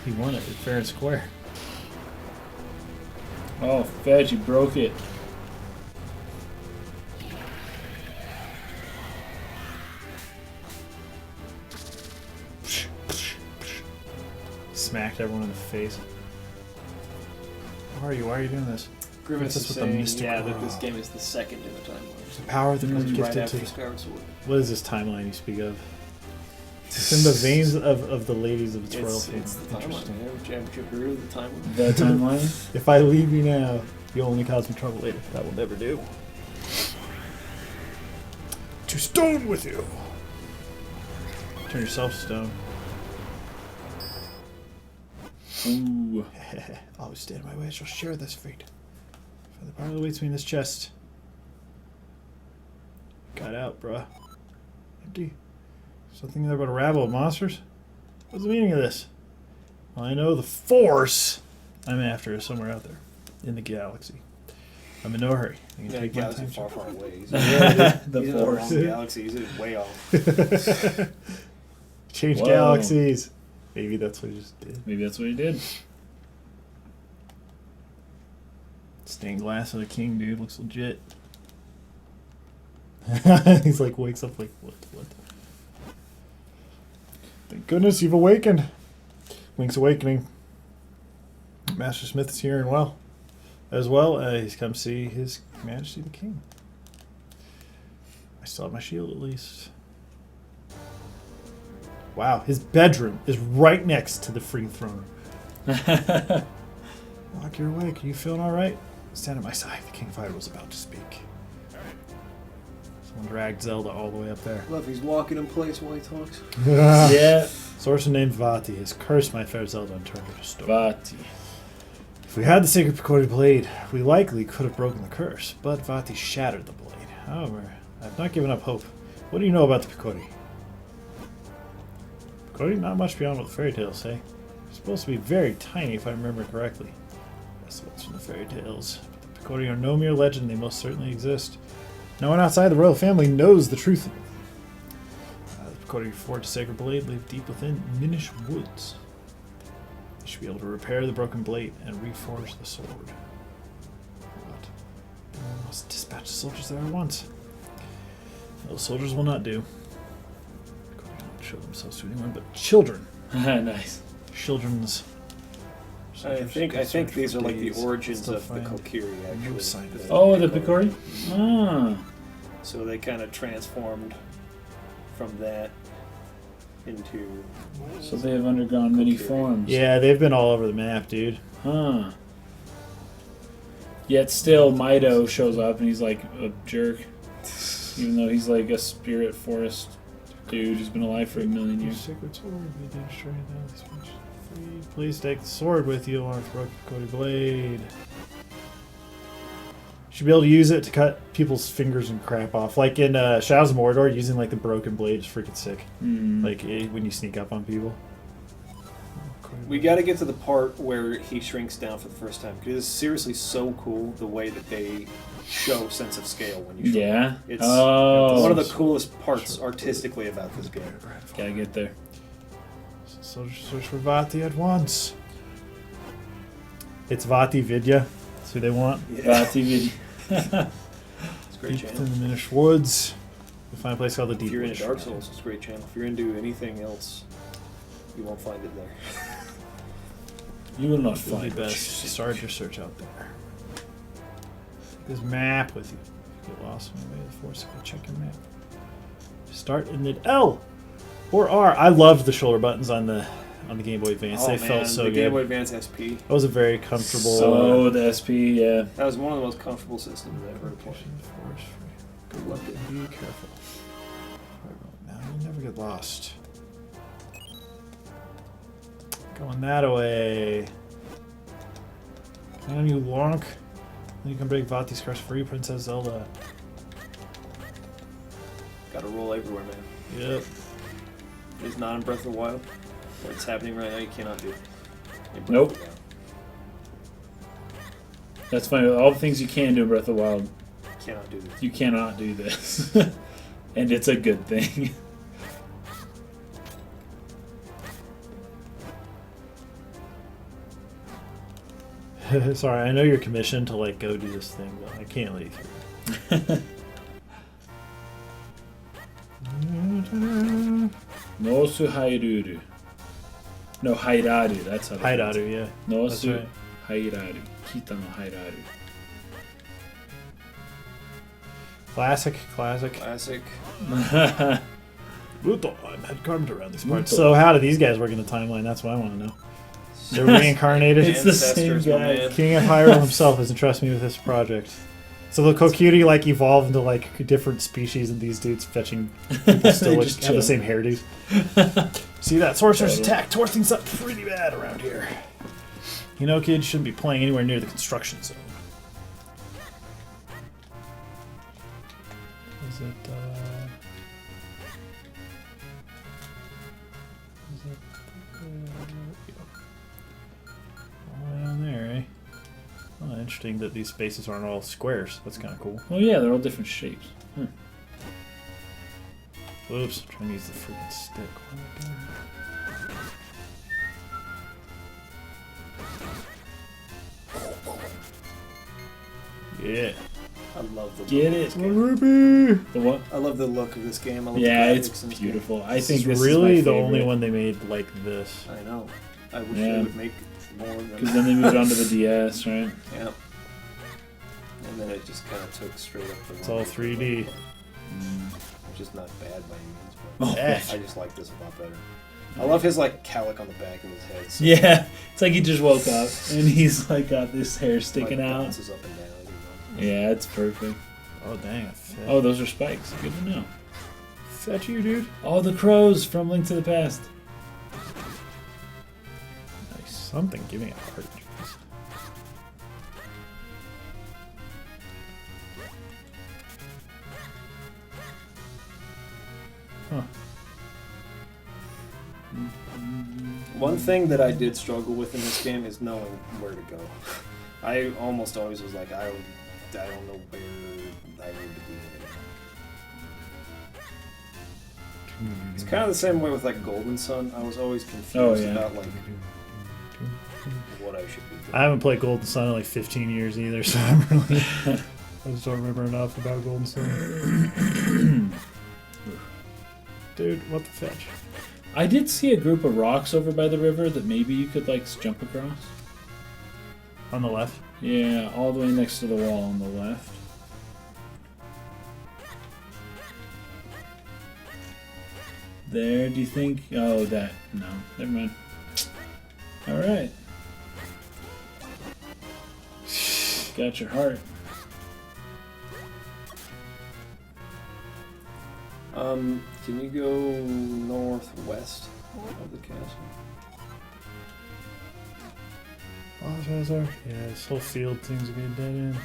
He won it fair and square. Oh, Fudge, you broke it. Smacked everyone in the face. Why are you doing this? Grimace is That's what the saying, mystic yeah, that are. this game is the second in the timeline. The power that was Right gifted after to. Skyward Sword. What is this timeline you speak of? It's in the veins of the ladies of its royalty. It's the timeline, Interesting. man. Haven't you heard of the timeline? The timeline? If I leave you now, you'll only cause me trouble later. That will never do. To stone with you. Turn yourself to stone. Ooh. Always stand in my way. I shall share this fate. For the power that waits me in this chest. Got out, bruh. Empty. Something there about a rabble of monsters? What's the meaning of this? Well, I know the force I'm after is somewhere out there. In the galaxy. I'm in no hurry. I can Yeah, take my galaxy time. far, far away. He's The he's in the wrong force. galaxy. He's way off. Change Whoa. galaxies. Maybe that's what he just did. Maybe that's what he did. Stained glass of the king, dude. Looks legit. He's like, wakes up like, what? Thank goodness you've awakened. Link's awakening. Master Smith is here and as well. He's come see His Majesty the King. I still have my shield at least. Wow, his bedroom is right next to the freaking throne room. Lock, you're awake. Are you feeling all right? Stand at my side. The King Fighter was about to speak. Someone dragged Zelda all the way up there. Love, he's walking in place while he talks. Yeah. Sorcerer named Vati has cursed my fair Zelda and turned her to stone. Vati. If we had the sacred Picori blade, we likely could have broken the curse, but Vati shattered the blade. However, I've not given up hope. What do you know about the Picori? Picori? Not much beyond what the fairy tales say. They're supposed to be very tiny, if I remember correctly. That's what's from the fairy tales. But the Picori are no mere legend, they most certainly exist. No one outside the royal family knows the truth of them. The Picori forged sacred blade live deep within Minish Woods. They should be able to repair the broken blade and reforge the sword. But we must dispatch the soldiers there at once. Those soldiers will not do. Picori do not show themselves to anyone but children. Nice. Children's. I think these are like the origins Still of the find Kokiri, no actually. sign of it. Oh, the Picori? Ah. So they kind of transformed from that into... So they have undergone many forms. Yeah, they've been all over the map, dude. Huh. Yet still, Mido shows up and he's like a jerk. Even though he's like a spirit forest dude who's been alive for 1,000,000 years. Sacred sword, we did destroy that. Please take the sword with you, along with the broken Picori blade. Should be able to use it to cut people's fingers and crap off. Like in Shadows of Mordor, using like the broken blade is freaking sick. Like when you sneak up on people. We got to get to the part where he shrinks down for the first time, because it's seriously so cool the way that they show sense of scale when you shrink. Yeah? It's Oh. one of the coolest parts artistically about this game. Gotta get there. So search for Vati at once. It's Vati Vidya. That's who they want. Vati. It's a great Deep channel. within the Minish Woods. You'll find a place called the Deep If you're Woods. into Dark Souls, it's a great channel. If you're into anything else, you won't find it there. You will not It would be find best to start your search out there. This map with you. If you get lost on the way to the force, go check your map. Start in the L or R. I loved the shoulder buttons on the Game Boy Advance. Oh, They man, felt so the good. Game Boy Advance SP. That was a very comfortable. So the SP, yeah. That was one of the most comfortable systems I've ever played. Good luck and be careful. Now you'll never get lost. Going that way. Can you lonk? Then you can break Vati's curse free, Princess Zelda. Gotta roll everywhere, man. Yep. It's not in Breath of the Wild. What's happening right now, you cannot do. In Breath Nope. of the Wild. That's funny. All the things you can do in Breath of the Wild, Cannot do this. you cannot do this. And it's a good thing. Sorry, I know you're commissioned to like go do this thing, but I can't let you through. Nosu Hairuru. No, Hairaru. That's how. Hairaru, yeah. Nosu That's Hairaru. Kita no Hairaru. Classic. Brutal. I'm head carved around these parts. So how do these guys work in the timeline? That's what I want to know. They're reincarnated. It's the same Ancestors, my guy. man. King of Hyrule himself has entrusted me with this project. So the Kokiri like evolved into like different species, and these dudes fetching people still They like, just have the chill. same hairdos. See that sorcerer's attack tore things up pretty bad around here. You know, kids shouldn't be playing anywhere near the construction zone. Is it? All the way down there, eh? Oh, interesting that these spaces aren't all squares. That's kind of cool. Oh yeah, they're all different shapes. Oops, I'm trying to use the freaking stick. What am I doing? Yeah. I love the Get look it? of this game. Ruby! The what? I love the look of this game. I love Yeah, the it's graphics in this game. beautiful. I This think is this really is my the only favorite. one they made like this. I know. I wish Yeah. they would make more of them. Because then they moved on to the DS, right? Yeah. And then it just kind of took straight up the It's all 3D. Which is not bad by any means, Oh, but Yeah. I just like this a lot better. I love his like cowlick on the back of his head. So Yeah, it's like he just woke up and he's like got this hair sticking like, out. bounces up and down. You know? Yeah, it's perfect. Oh, dang. A fish. Oh, those are spikes. Good to know. Fetch you, dude. Oh, the crows from Link to the Past. Nice. Something. Give me a heart. Jeez. Huh. One thing that I did struggle with in this game is knowing where to go. I almost always was like, I don't know where I need to be. It's kind of the same way with like Golden Sun. I was always confused Oh, yeah. about like what I should be doing. I haven't played Golden Sun in like 15 years either, so I'm really. I just don't remember enough about Golden Sun. Dude, what the fetch? I did see a group of rocks over by the river that maybe you could like jump across. On the left? Yeah, all the way next to the wall on the left. There, do you think? Oh, that. No, never mind. Alright. Got your heart. Can you go northwest of the castle? Balthazar? Yeah, this whole field seems to be a dead end.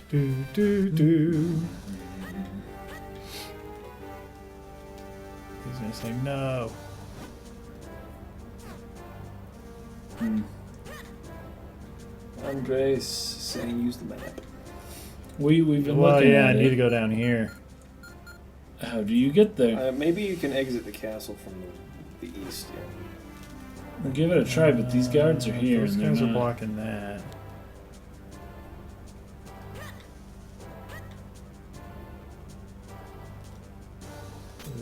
Do. He's gonna say no. Andres saying use the map. We've been Well, looking yeah, I at need it. to go down here. How do you get there? Maybe you can exit the castle from the east. Yeah. We'll give it a try, but these guards are here. Those and they're guys are not. blocking that.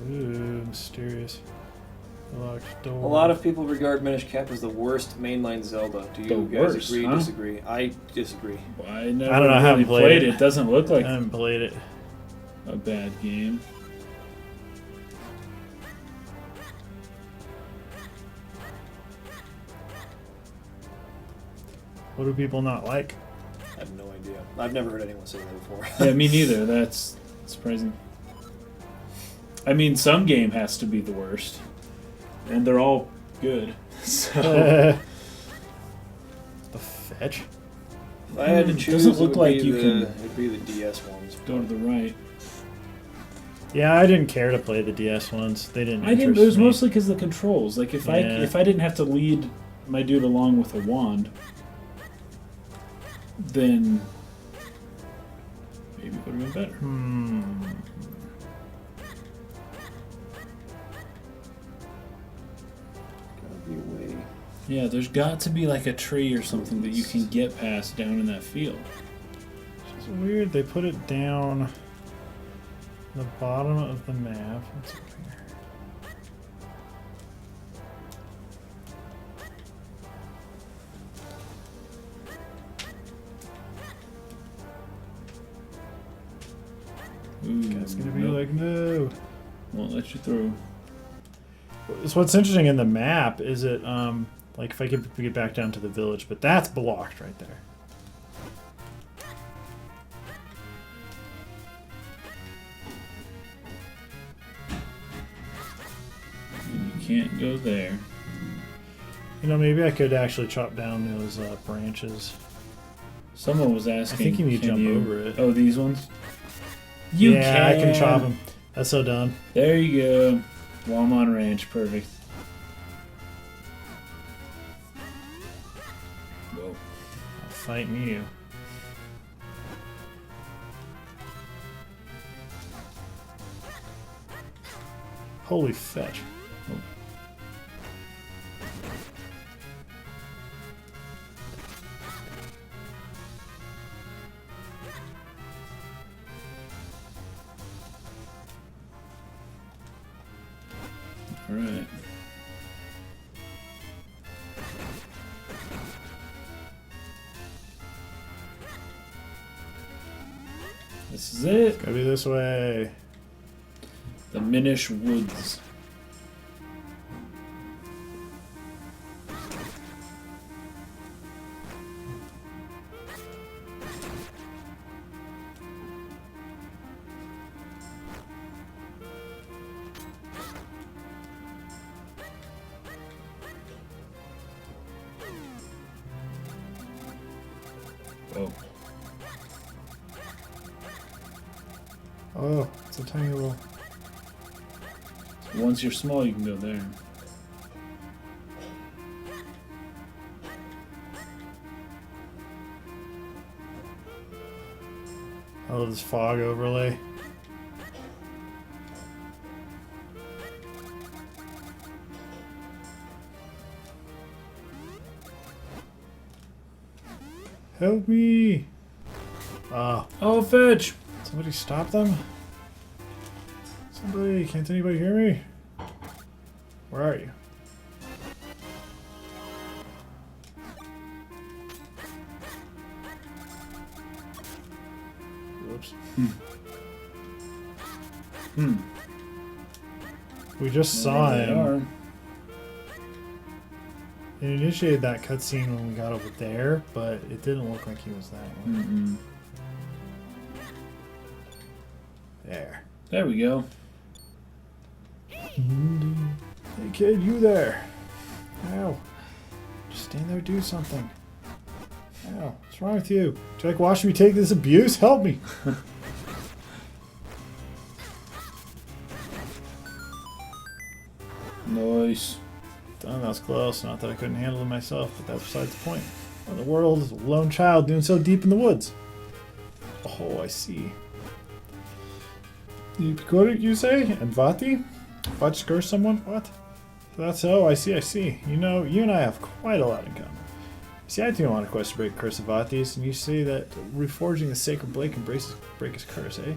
Ooh, mysterious. Locked door. A lot of people regard Minish Cap as the worst mainline Zelda. Do you The guys worst, agree? huh? Disagree? I disagree. Well, I never I don't know, I really haven't played it. It doesn't look like I haven't played it. a bad game. What do people not like? I have no idea. I've never heard anyone say that before. Yeah, me neither. That's surprising. I mean, some game has to be the worst, and they're all good. So The fetch? If I had to choose, Doesn't it look would like be you the, can- It'd be the DS ones. go to the right. Yeah, I didn't care to play the DS ones. They didn't. I didn't. It interest was me. mostly because of the controls. Like if I didn't have to lead my dude along with a wand, then maybe it would have been better. Yeah, there's got to be like a tree or something that you can get past down in that field. It's weird. They put it down the bottom of the map. What's up here? It's gonna be like, no. Won't let you through. So what's interesting in the map is it, like if I could get back down to the village, but that's blocked right there. And you can't go there. You know, maybe I could actually chop down those branches. Someone was asking. I think you need to can jump over it. Oh, these ones? You yeah, can. I can chop them. That's so dumb. There you go. Walmart Ranch, perfect. Whoa. I'll fight you. Holy fetch. Oh. Alright. This is it. Gotta be this way. The Minish Woods. Oh. Oh, it's a tiny little. Once you're small, you can go there. I love this fog overlay. Help me! Ah, Oh, fetch! somebody stop them? Somebody, can't anybody hear me? Where are you? Whoops. We just saw There they him. are. It initiated that cutscene when we got over there, but it didn't look like he was that one. There. There we go. Hey kid, you there. Ow. Just stand there, do something. Ow, what's wrong with you? Would you like watching me take this abuse? Help me. Nice. Done, that was close. Not that I couldn't handle it myself, but that's besides the point. What in the world is a lone child doing so deep in the woods? Oh, I see. The Picoric, you say? And Vati? Vati curse someone? What? That's so. I see. You know, you and I have quite a lot in common. See, I do want a quest to break Curse of Vatis, and you say that reforging the sacred blade can break his curse, eh?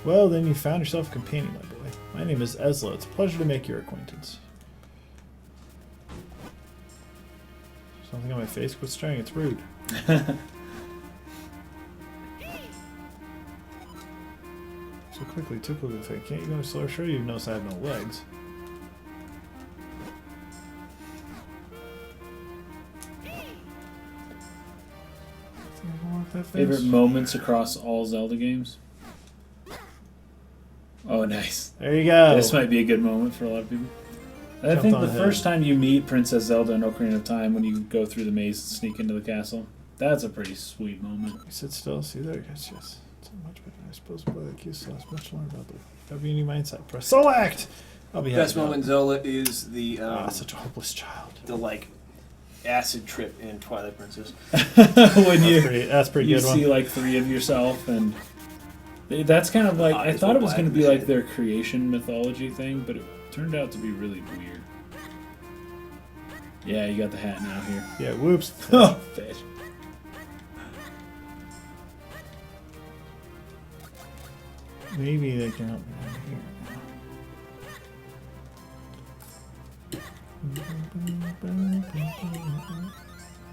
Well, then you found yourself a companion, my boy. My name is Ezla. It's a pleasure to make your acquaintance. Something on my face? Quit staring. It's rude. So quickly, too quickly. Can't you go slower? Sure, you notice I have no legs. Favorite moments across all Zelda games? Oh, nice. There you go. This might be a good moment for a lot of people. I Jumped think on the ahead. first time you meet Princess Zelda in Ocarina of Time, when you go through the maze and sneak into the castle, that's a pretty sweet moment. You sit still. See there? Yes. It's much better. I suppose play like you still has much to learn about the WNE mindset. Press select. I'll be happy. Best moment in Zelda is the such a hopeless child. the like acid trip in Twilight Princess. When That's pretty you good one. see like three of yourself, and that's kind of like I Eyes thought were it was going to black be and like their creation mythology thing, but it turned out to be really weird. Yeah, you got the hat now here. Yeah, whoops. Oh, fish. Maybe they can help me out here.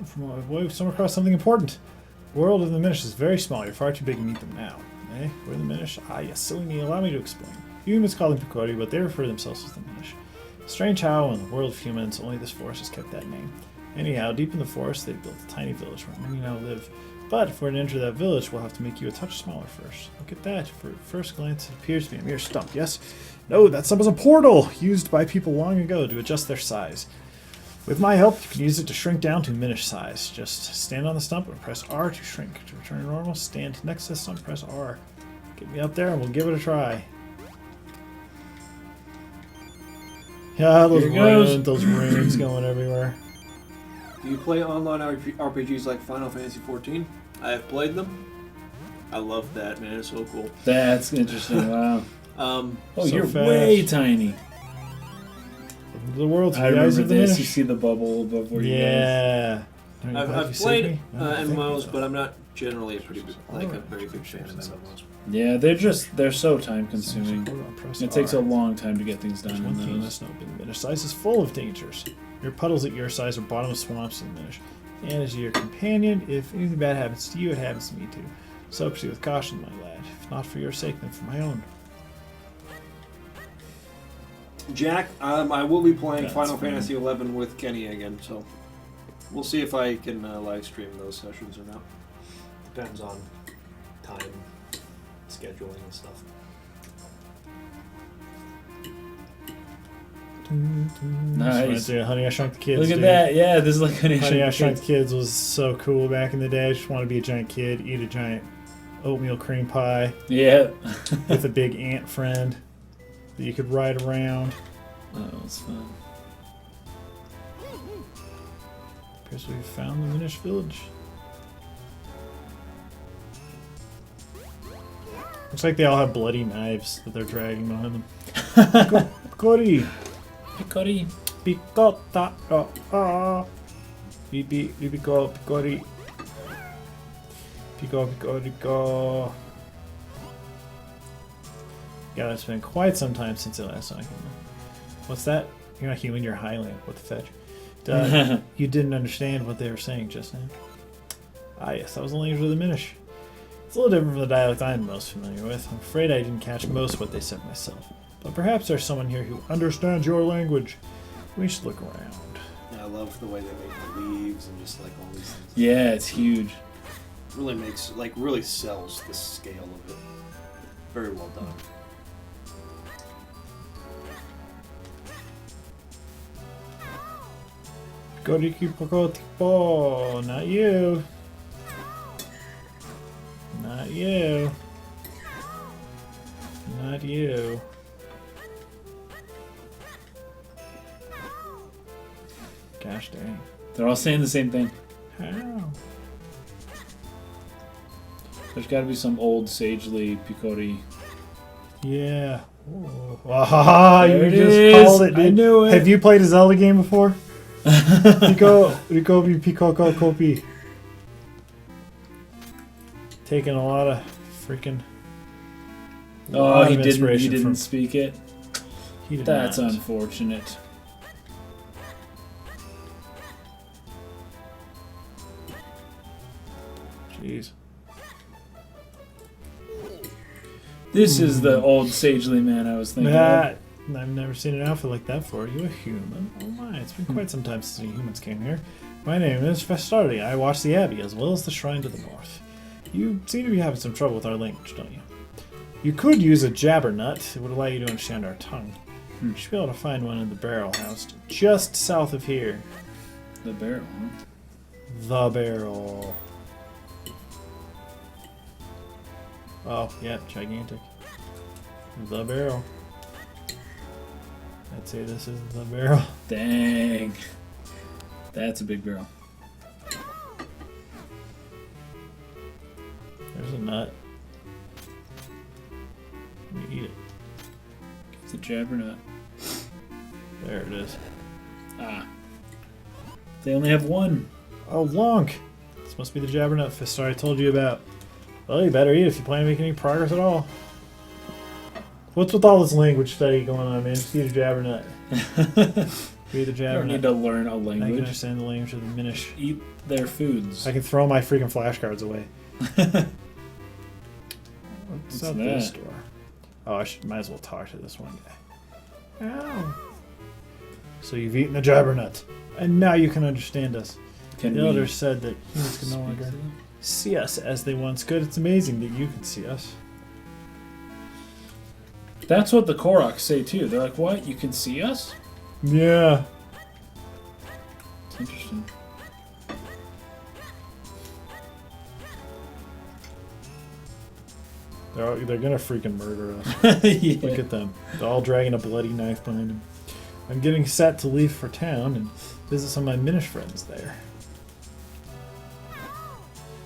From my boy, we've stumbled across something important. The world of the Minish is very small. You're far too big to meet them now. Eh? We're the Minish? Ah, yes, silly me. Allow me to explain. Humans call them Picori, but they refer to themselves as the Minish. Strange how, in the world of humans, only this forest has kept that name. Anyhow, deep in the forest, they've built a tiny village where many now live. But if we're to enter that village, we'll have to make you a touch smaller first. Look at that. For first glance, it appears to be a mere stump, yes? No, that stump is a portal, used by people long ago to adjust their size. With my help, you can use it to shrink down to Minish size. Just stand on the stump and press R to shrink. To return to normal, stand next to the stump, press R. Get me up there and we'll give it a try. Yeah, those runes going everywhere. Do you play online RPGs like Final Fantasy XIV? I have played them. I love that, man. It's so cool. That's interesting. Wow. Oh, so you're you're way tiny. The world's I the eyes remember of the this. Minish. You see the bubble above where you guys. Yeah. I've played MMOs, but I'm not generally a very big fan of MMOs. Yeah, they're so time consuming. It takes a long time to get things done One in thing you those. must know, being Minish size is full of dangers. Your puddles at your size are bottomless swamps in Minish. And as your companion, if anything bad happens to you, it happens to me too. So proceed with caution, my lad. If not for your sake, then for my own. Jack, I will be playing That's Final fine. Fantasy XI with Kenny again, so we'll see if I can live stream those sessions or not. Depends on time, scheduling, and stuff. Nice. Honey, I Shrunk the Kids. Look at dude. that. Yeah, this is like an Honey, I Shrunk the Kids was so cool back in the day. I just want to be a giant kid, eat a giant oatmeal cream pie Yeah. with a big ant friend that you could ride around. That was fun. Appears we found the Minish village. Looks like they all have bloody knives that they're dragging behind them. Picori! Picori. Picota! Pico, Picori. Pico. Yeah, it's been quite some time since the last time I came in. What's that? You're not human, you're Highland. What the fetch? You didn't understand what they were saying just now. Ah, yes, that was the language of the Minish. It's a little different from the dialect I'm most familiar with. I'm afraid I didn't catch most of what they said myself. But perhaps there's someone here who understands your language. We should look around. Yeah, I love the way they make the leaves and just like all these things. Yeah, it's huge. Really makes, really sells the scale of it. Very well done. Picori, not you. Not you. Not you. Gosh dang. They're all saying the same thing. How? There's got to be some old sagely Picori. Yeah. Whoa. Ah, There you it just is. called it, dude. I knew it. Have you played a Zelda game before? Pico, Kopi. Taking a lot of freaking. Oh, lot he of didn't. He inspiration didn't from- speak it. He did That's not. unfortunate. Jeez. This is the old sagely man I was thinking of. That I've never seen an outfit like that before. Are you a human? Oh my! It's been quite some time since any humans came here. My name is Festardi. I watch the Abbey as well as the Shrine to the North. You seem to be having some trouble with our language, don't you? You could use a jabbernut. It would allow you to understand our tongue. You should be able to find one in the barrel house just south of here. The barrel, huh? The barrel. Oh, yeah, gigantic. The barrel. I'd say this is the barrel. Dang. That's a big barrel. There's a nut. Let me eat it. It's a jabbernut. There it is. Ah. They only have one. Oh, Lonk. This must be the Jabbernut Fistar I told you about. Well, you better eat if you plan to make any progress at all. What's with all this language study going on, man? Just eat a Jabbernut. Eat a You don't Jabbernut. need to learn a I can language. understand the language of the Minish. Eat their foods. I can throw my freaking flashcards away. What's What's up that? this door? Oh, might as well talk to this one guy. Ow. So you've eaten the Jabbernut, and now you can understand us. Can The we elders said that humans can no speak longer to them? see us as they once could. It's amazing that you can see us. That's what the Koroks say too. They're like, "What? You can see us?" Yeah. It's interesting. They're gonna freaking murder us. Yeah. Look at them. They're all dragging a bloody knife behind them. I'm getting set to leave for town and visit some of my Minish friends there.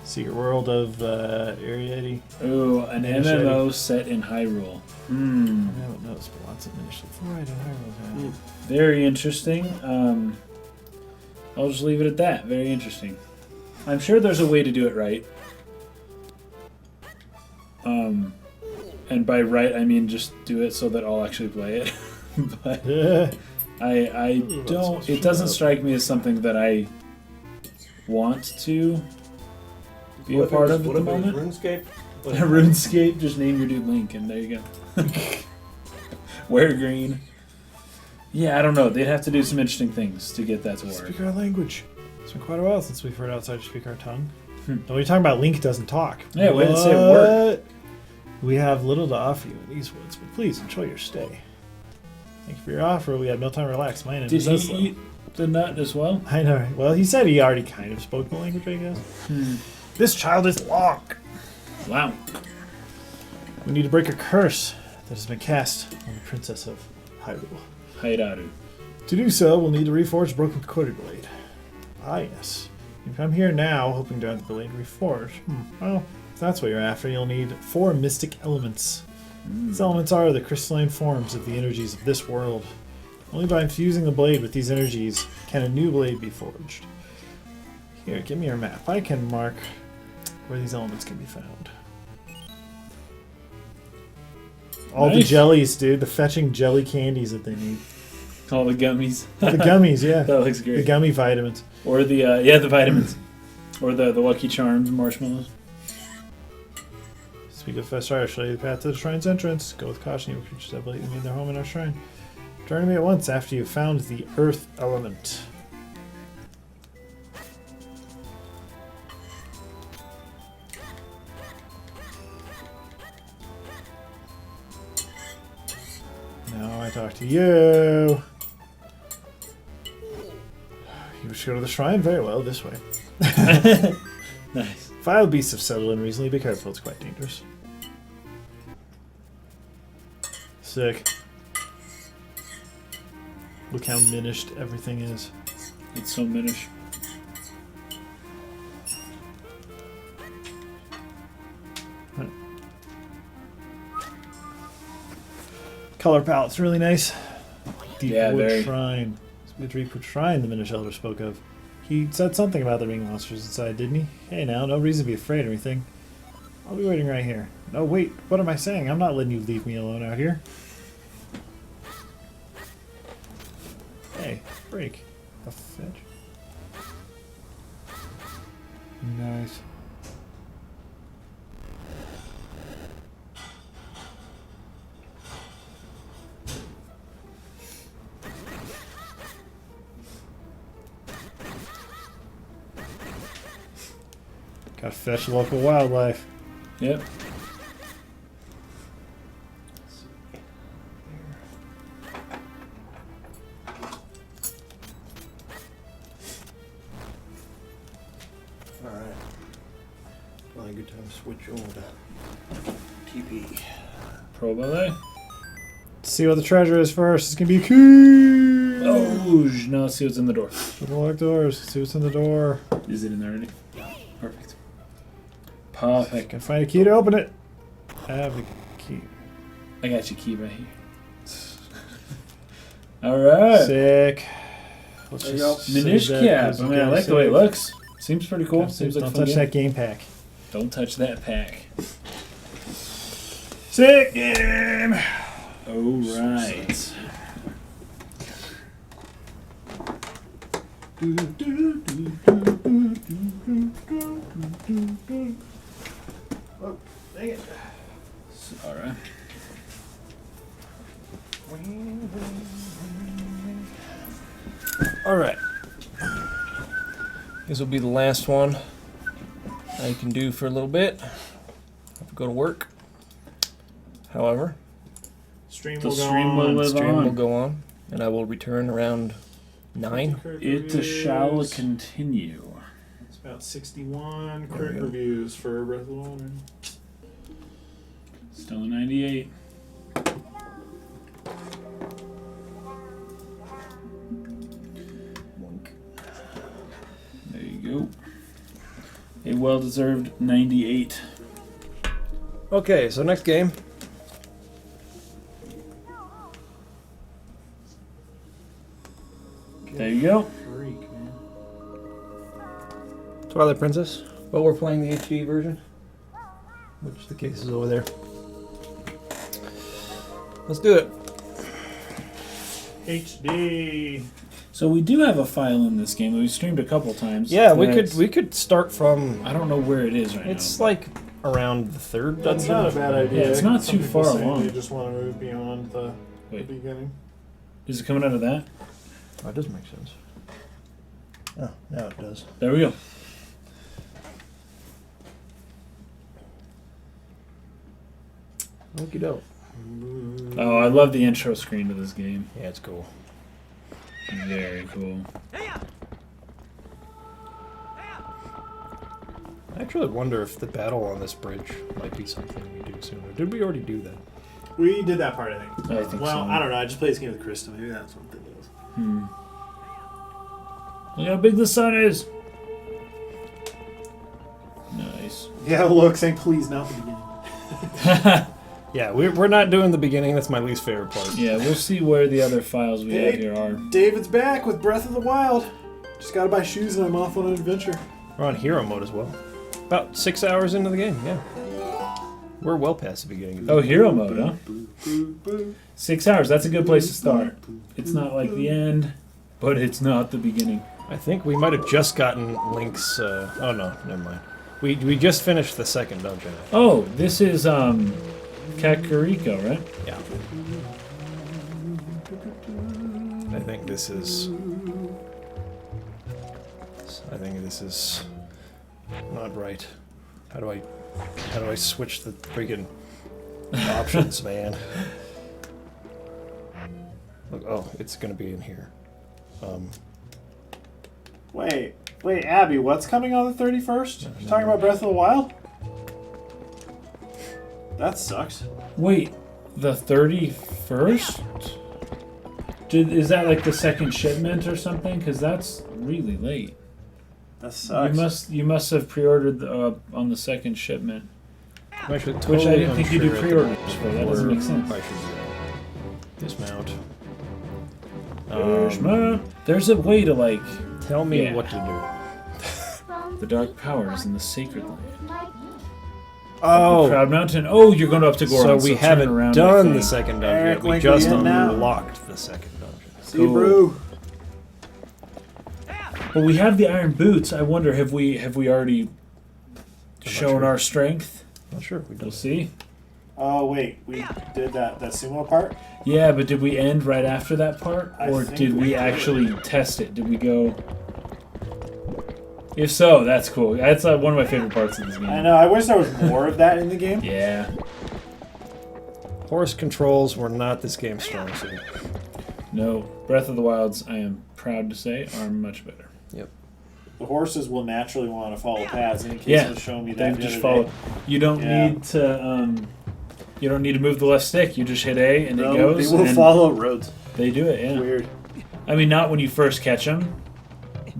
Secret World of Ariete. Ooh, an Minish MMO set in Hyrule. I haven't noticed, but lots of Minish before I don't have Very interesting. I'll just leave it at that. Very interesting. I'm sure there's a way to do it right. And by right, I mean just do it so that I'll actually play it. But I Ooh, that's don't. what's It doesn't up. strike me as something that I want to be a part of at the moment. RuneScape? RuneScape, just name your dude Link, and there you go. Wear green. Yeah, I don't know. They'd have to do some interesting things to get that to work. Speak our language. It's been quite a while since we've heard outsiders speak our tongue. No, you're talking about Link doesn't talk. Yeah, we didn't say a word. What? We have little to offer you in these woods, but please enjoy your stay. Thank you for your offer. We have no time to relax. My name Did is he Eslo. eat the nut as well? I know. Well, he said he already kind of spoke the language, I guess. This child is Lonk. Wow. We need to break a curse that has been cast on the Princess of Hyrule. Hairaru. To do so, we'll need to reforge broken quarter blade. Ah, yes. You come here now, hoping to have the blade reforged. Well, if that's what you're after, you'll need 4 mystic elements. These elements are the crystalline forms of the energies of this world. Only by infusing the blade with these energies can a new blade be forged. Here, give me your map. I can mark where these elements can be found. All the Nice. jellies, dude. The fetching jelly candies that they need. All the gummies. The gummies, yeah. That looks The great. gummy vitamins. Or the the vitamins. Or the Lucky Charms marshmallows. Speak of Festar, I'll show you the path to the shrine's entrance. Go with caution, you creatures have lately made their home in our shrine. Return to me at once after you've found the earth element. Now I talk to you. You wish to go to the shrine? Very well, this way. Nice. Wild beasts have settled in recently. Be careful, it's quite dangerous. Sick. Look how minished everything is. It's so minish. Color palette's really nice. Deep Yeah, wood very. shrine. It's the Deepwood shrine the Minish Elder spoke of. He said something about there being monsters inside, didn't he? Hey now, no reason to be afraid or anything. I'll be waiting right here. No, wait, what am I saying? I'm not letting you leave me alone out here. Hey, break. A fetch. Nice. Gotta fetch local wildlife. Yep. Alright. Probably a good time to switch over to TP. Pro ballet. Let's see what the treasure is first. It's gonna be a key. Oh, now let's see what's in the door. Open the locked doors. See what's in the door. Is it in there already? Perfect. I Perfect. can find a key to open it. I have the key. I got your key right here. All right. Sick. Let's There you go. just save Minish that cap. as I a mean, I game like the way it save. looks. Seems pretty cool. Seems like a Don't fun touch game. that game pack. Don't touch that pack. Sick game. All right. Dang it. All right. All right. This will be the last one I can do for a little bit. Have to go to work. However, Stream The will go stream will on. live stream on. will go on, and I will return around 9. Crit It shall reviews. continue. It's about 61 There crit we go. reviews for Breath of the Wild. Still a 98. There you go. A well-deserved 98. Okay, so next game. There you go. Freak, man. Twilight Princess. But we're playing the HD version, which the case is over there. Let's do it. HD. So we do have a file in this game that we streamed a couple times. Yeah, we That's- could start from. I don't know where it is right now. It's but- like around the third That's dungeon. not a bad idea. Yeah, it's not Some too people far say along. They just want to move beyond the Wait. beginning. Is it coming out of that? Oh, it does make sense. Oh, now it does. There we go. Okie doke. Oh, I love the intro screen to this game. Yeah, it's cool. Very cool. I actually wonder if the battle on this bridge might be something we do sooner. Did we already do that? We did that part, I think. I think Well, so. I don't know. I just played this game with Krista. Maybe that's what it is. Look how big the sun is. Nice. Yeah, look, saying please, not the beginning. Yeah, we're not doing the beginning. That's my least favorite part. Yeah, we'll see where the other files we have here are. David's back with Breath of the Wild. Just gotta buy shoes and I'm off on an adventure. We're on hero mode as well. About 6 hours into the game, yeah. We're well past the beginning. Of the Oh, hero mode, huh? 6 hours. That's a good place to start. It's not like the end, but it's not the beginning. I think we might have just gotten Link's. Oh no, never mind. We just finished the second dungeon. Oh, this is Kakariko, right? Yeah. I think this is. I think this is not right. How do I switch the freaking options, man? Look, oh, it's gonna be in here. Wait, Abby, what's coming on the 31st? No, You no, talking no. about Breath of the Wild? That sucks. Wait, the 31st? Is that like the second shipment or something? Because that's really late. That sucks. You must have pre-ordered on the second shipment. I'm actually Which totally I didn't think you do unsure at the pre-orders moment for. That doesn't where make sense. I should dismount. There's a way to like Tell me Yeah. what to do. the dark powers in the sacred land. Oh, Proud Mountain. Oh, you're going up to Goron. so we turn haven't around, I done the think. second dungeon. Eric, yet. We Winkle, just you in now? unlocked the second dungeon. See, Cool. bro. Well, we have the iron boots. I wonder, have we already shown sure. our strength? Not sure if we We'll done. see. Oh, wait. We did that sumo part? Yeah, but did we end right after that part, I or think did we we did. actually test it? Did we go? If so, that's cool. That's one of my favorite parts of this game. I know. I wish there was more of that in the game. Yeah. Horse controls were not this game's strong suit. No, Breath of the Wilds, I am proud to say, are much better. The horses will naturally want to follow paths. In case Yeah, was showing me They that the just other follow. day. You don't Yeah. need to. You don't need to move the left stick. You just hit A and No, it goes. they will and follow roads. They do it. Yeah. Weird. I mean, not when you first catch them,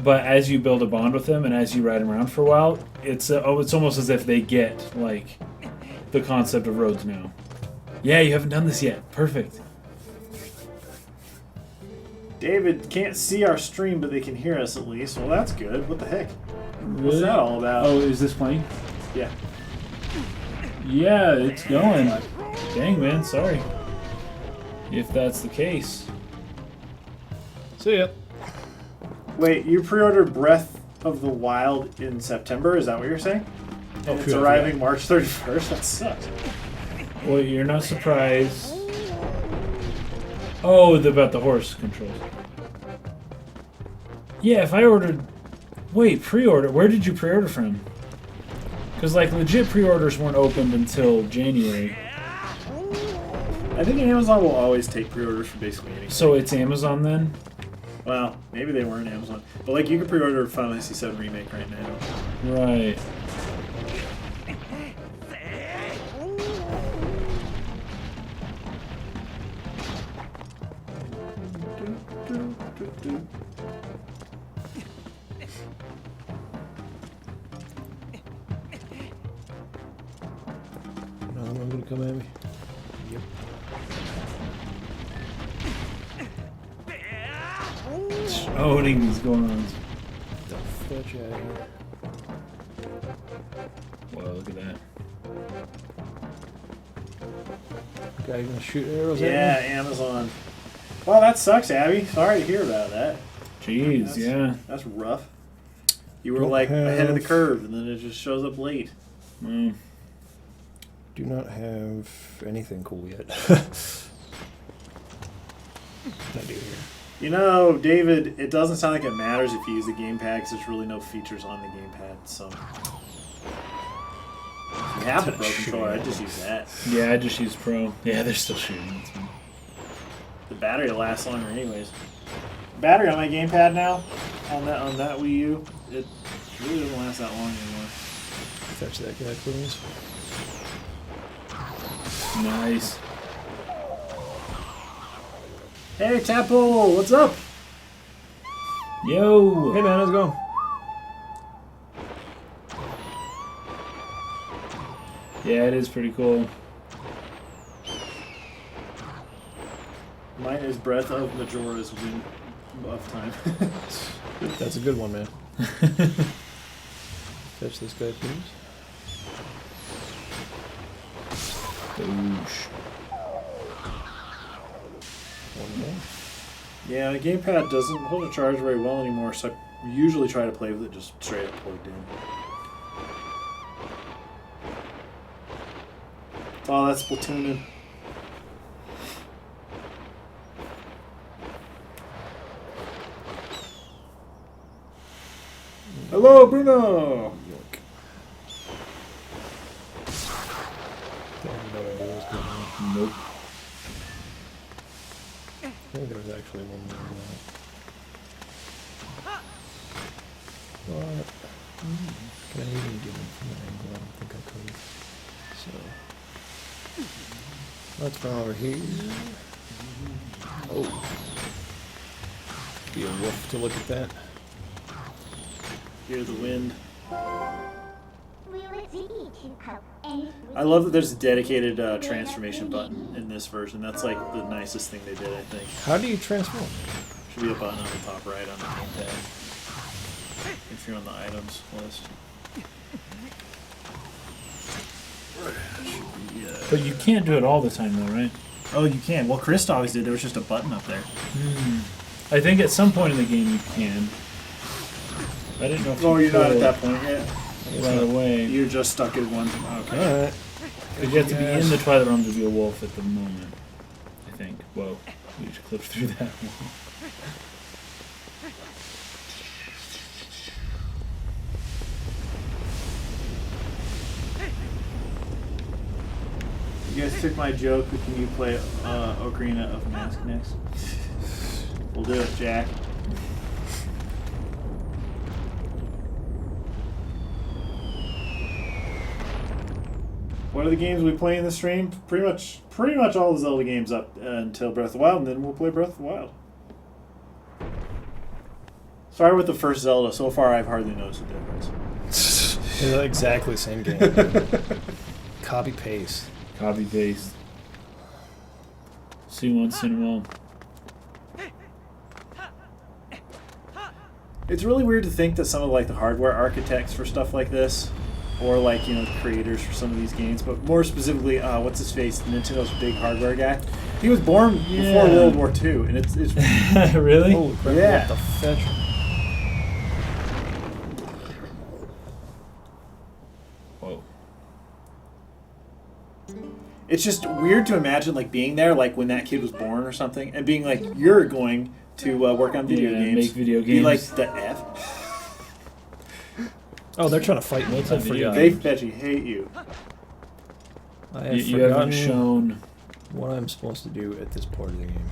but as you build a bond with them and as you ride them around for a while, it's almost as if they get like the concept of roads now. Yeah, you haven't done this yet. Perfect. David can't see our stream, but they can hear us at least. Well, that's good. What the heck? Really? What's that all about? Oh, is this playing? Yeah. Yeah, it's going. Dang, man, sorry. If that's the case. See ya. Wait, you pre-ordered Breath of the Wild in September? Is that what you're saying? Oh, And it's arriving March 31st? That sucks. Well, you're not surprised. Oh, about the horse controls. Yeah, if I ordered... Wait, pre-order? Where did you pre-order from? Because, like, legit pre-orders weren't opened until January. I think Amazon will always take pre-orders for basically anything. So it's Amazon then? Well, maybe they weren't Amazon. But, like, you can pre-order Final Fantasy VII Remake right now. Right. Another one gonna come at me. Yep. Owning these going on. The fetch out of here. Wow, look at that. Guy gonna shoot arrows Yeah, at me? Amazon. Well, that sucks, Abby. Sorry to hear about that. Jeez, yeah. That's rough. You were Don't like ahead of the have- curve, and then it just shows up late. Mm. Do not have anything cool yet. I do here. You know, David, it doesn't sound like it matters if you use the gamepad because there's really no features on the gamepad. So, if you have the Pro controller, I'd just use that. Yeah, I just use Pro. Yeah, they're still shooting. That's fine. The battery will last longer, anyways. Battery on my gamepad now, on that Wii U, it really doesn't last that long anymore. Fetch that guy, please. Nice. Hey, Tapo, what's up? Yo! Hey man, how's it going? Yeah, it is pretty cool. Mine is Breath of Majora's Wind of Time. That's a good one, man. Fetch this guy, please. Boosh. One more. Yeah, the gamepad doesn't hold a charge very well anymore, so I usually try to play with it just straight up plugged in. Oh, that's Splatooning. Hello, Bruno! Yoink. Don't know what I was going on. Nope. I think there was actually one more than that. But, can I even get him from that angle? I don't think I could. So, let's go over here. Oh. Be a wolf to look at that. Hear the wind. I love that there's a dedicated transformation button in this version. That's like the nicest thing they did, I think. How do you transform? Should be a button on the top right on the gamepad. If you're on the items list. But you can't do it all the time, though, right? Oh, you can. Well, Chris always did. There was just a button up there. I think at some point in the game you can. I didn't know if Oh, you you're not could at that point yet. right away. You're just stuck in one. Okay. Alright. Because you have to be in the Twilight Realm to be a wolf at the moment, I think. Whoa, we just clipped through that one. You guys took my joke, but can you play Ocarina of Mask next? We'll do it, Jack. What are the games we play in the stream? Pretty much all the Zelda games up until Breath of the Wild, and then we'll play Breath of the Wild. Sorry with the first Zelda. So far, I've hardly noticed a difference. They're exactly the same game. Copy paste. Copy paste. See once in a while. It's really weird to think that some of like the hardware architects for stuff like this, or like creators for some of these games, but more specifically, what's his face, Nintendo's big hardware guy. He was born before World War II, and it's really? Holy crap! Yeah. What the fetch? Whoa. It's just weird to imagine like being there, like when that kid was born or something, and being like, you're going to work on video games, make video Be games. like the F. Oh, they're trying to fight me. What's I a video forgot. They fetchy hate you. I have You haven't forgotten shown. what I'm supposed to do at this part of the game.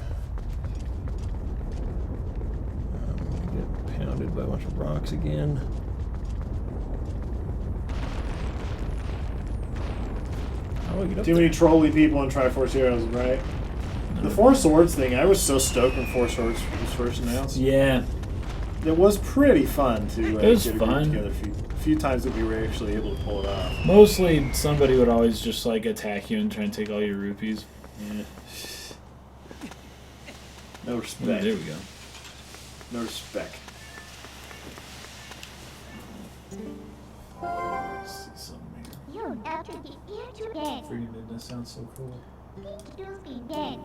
I'm gonna get pounded by a bunch of rocks again. How do I get up Too many trolly people in Triforce Heroes, right? The Four Swords thing, I was so stoked when Four Swords was first announced. Yeah. It was pretty fun to It was get a group fun. together a few times that we were actually able to pull it off. Mostly, somebody would always just like attack you and try and take all your rupees. Yeah. No Oh, respect. there we go. No respect. Let's see something here. You have to be here today. Freedom Midnight sounds so cool. Don't be dead.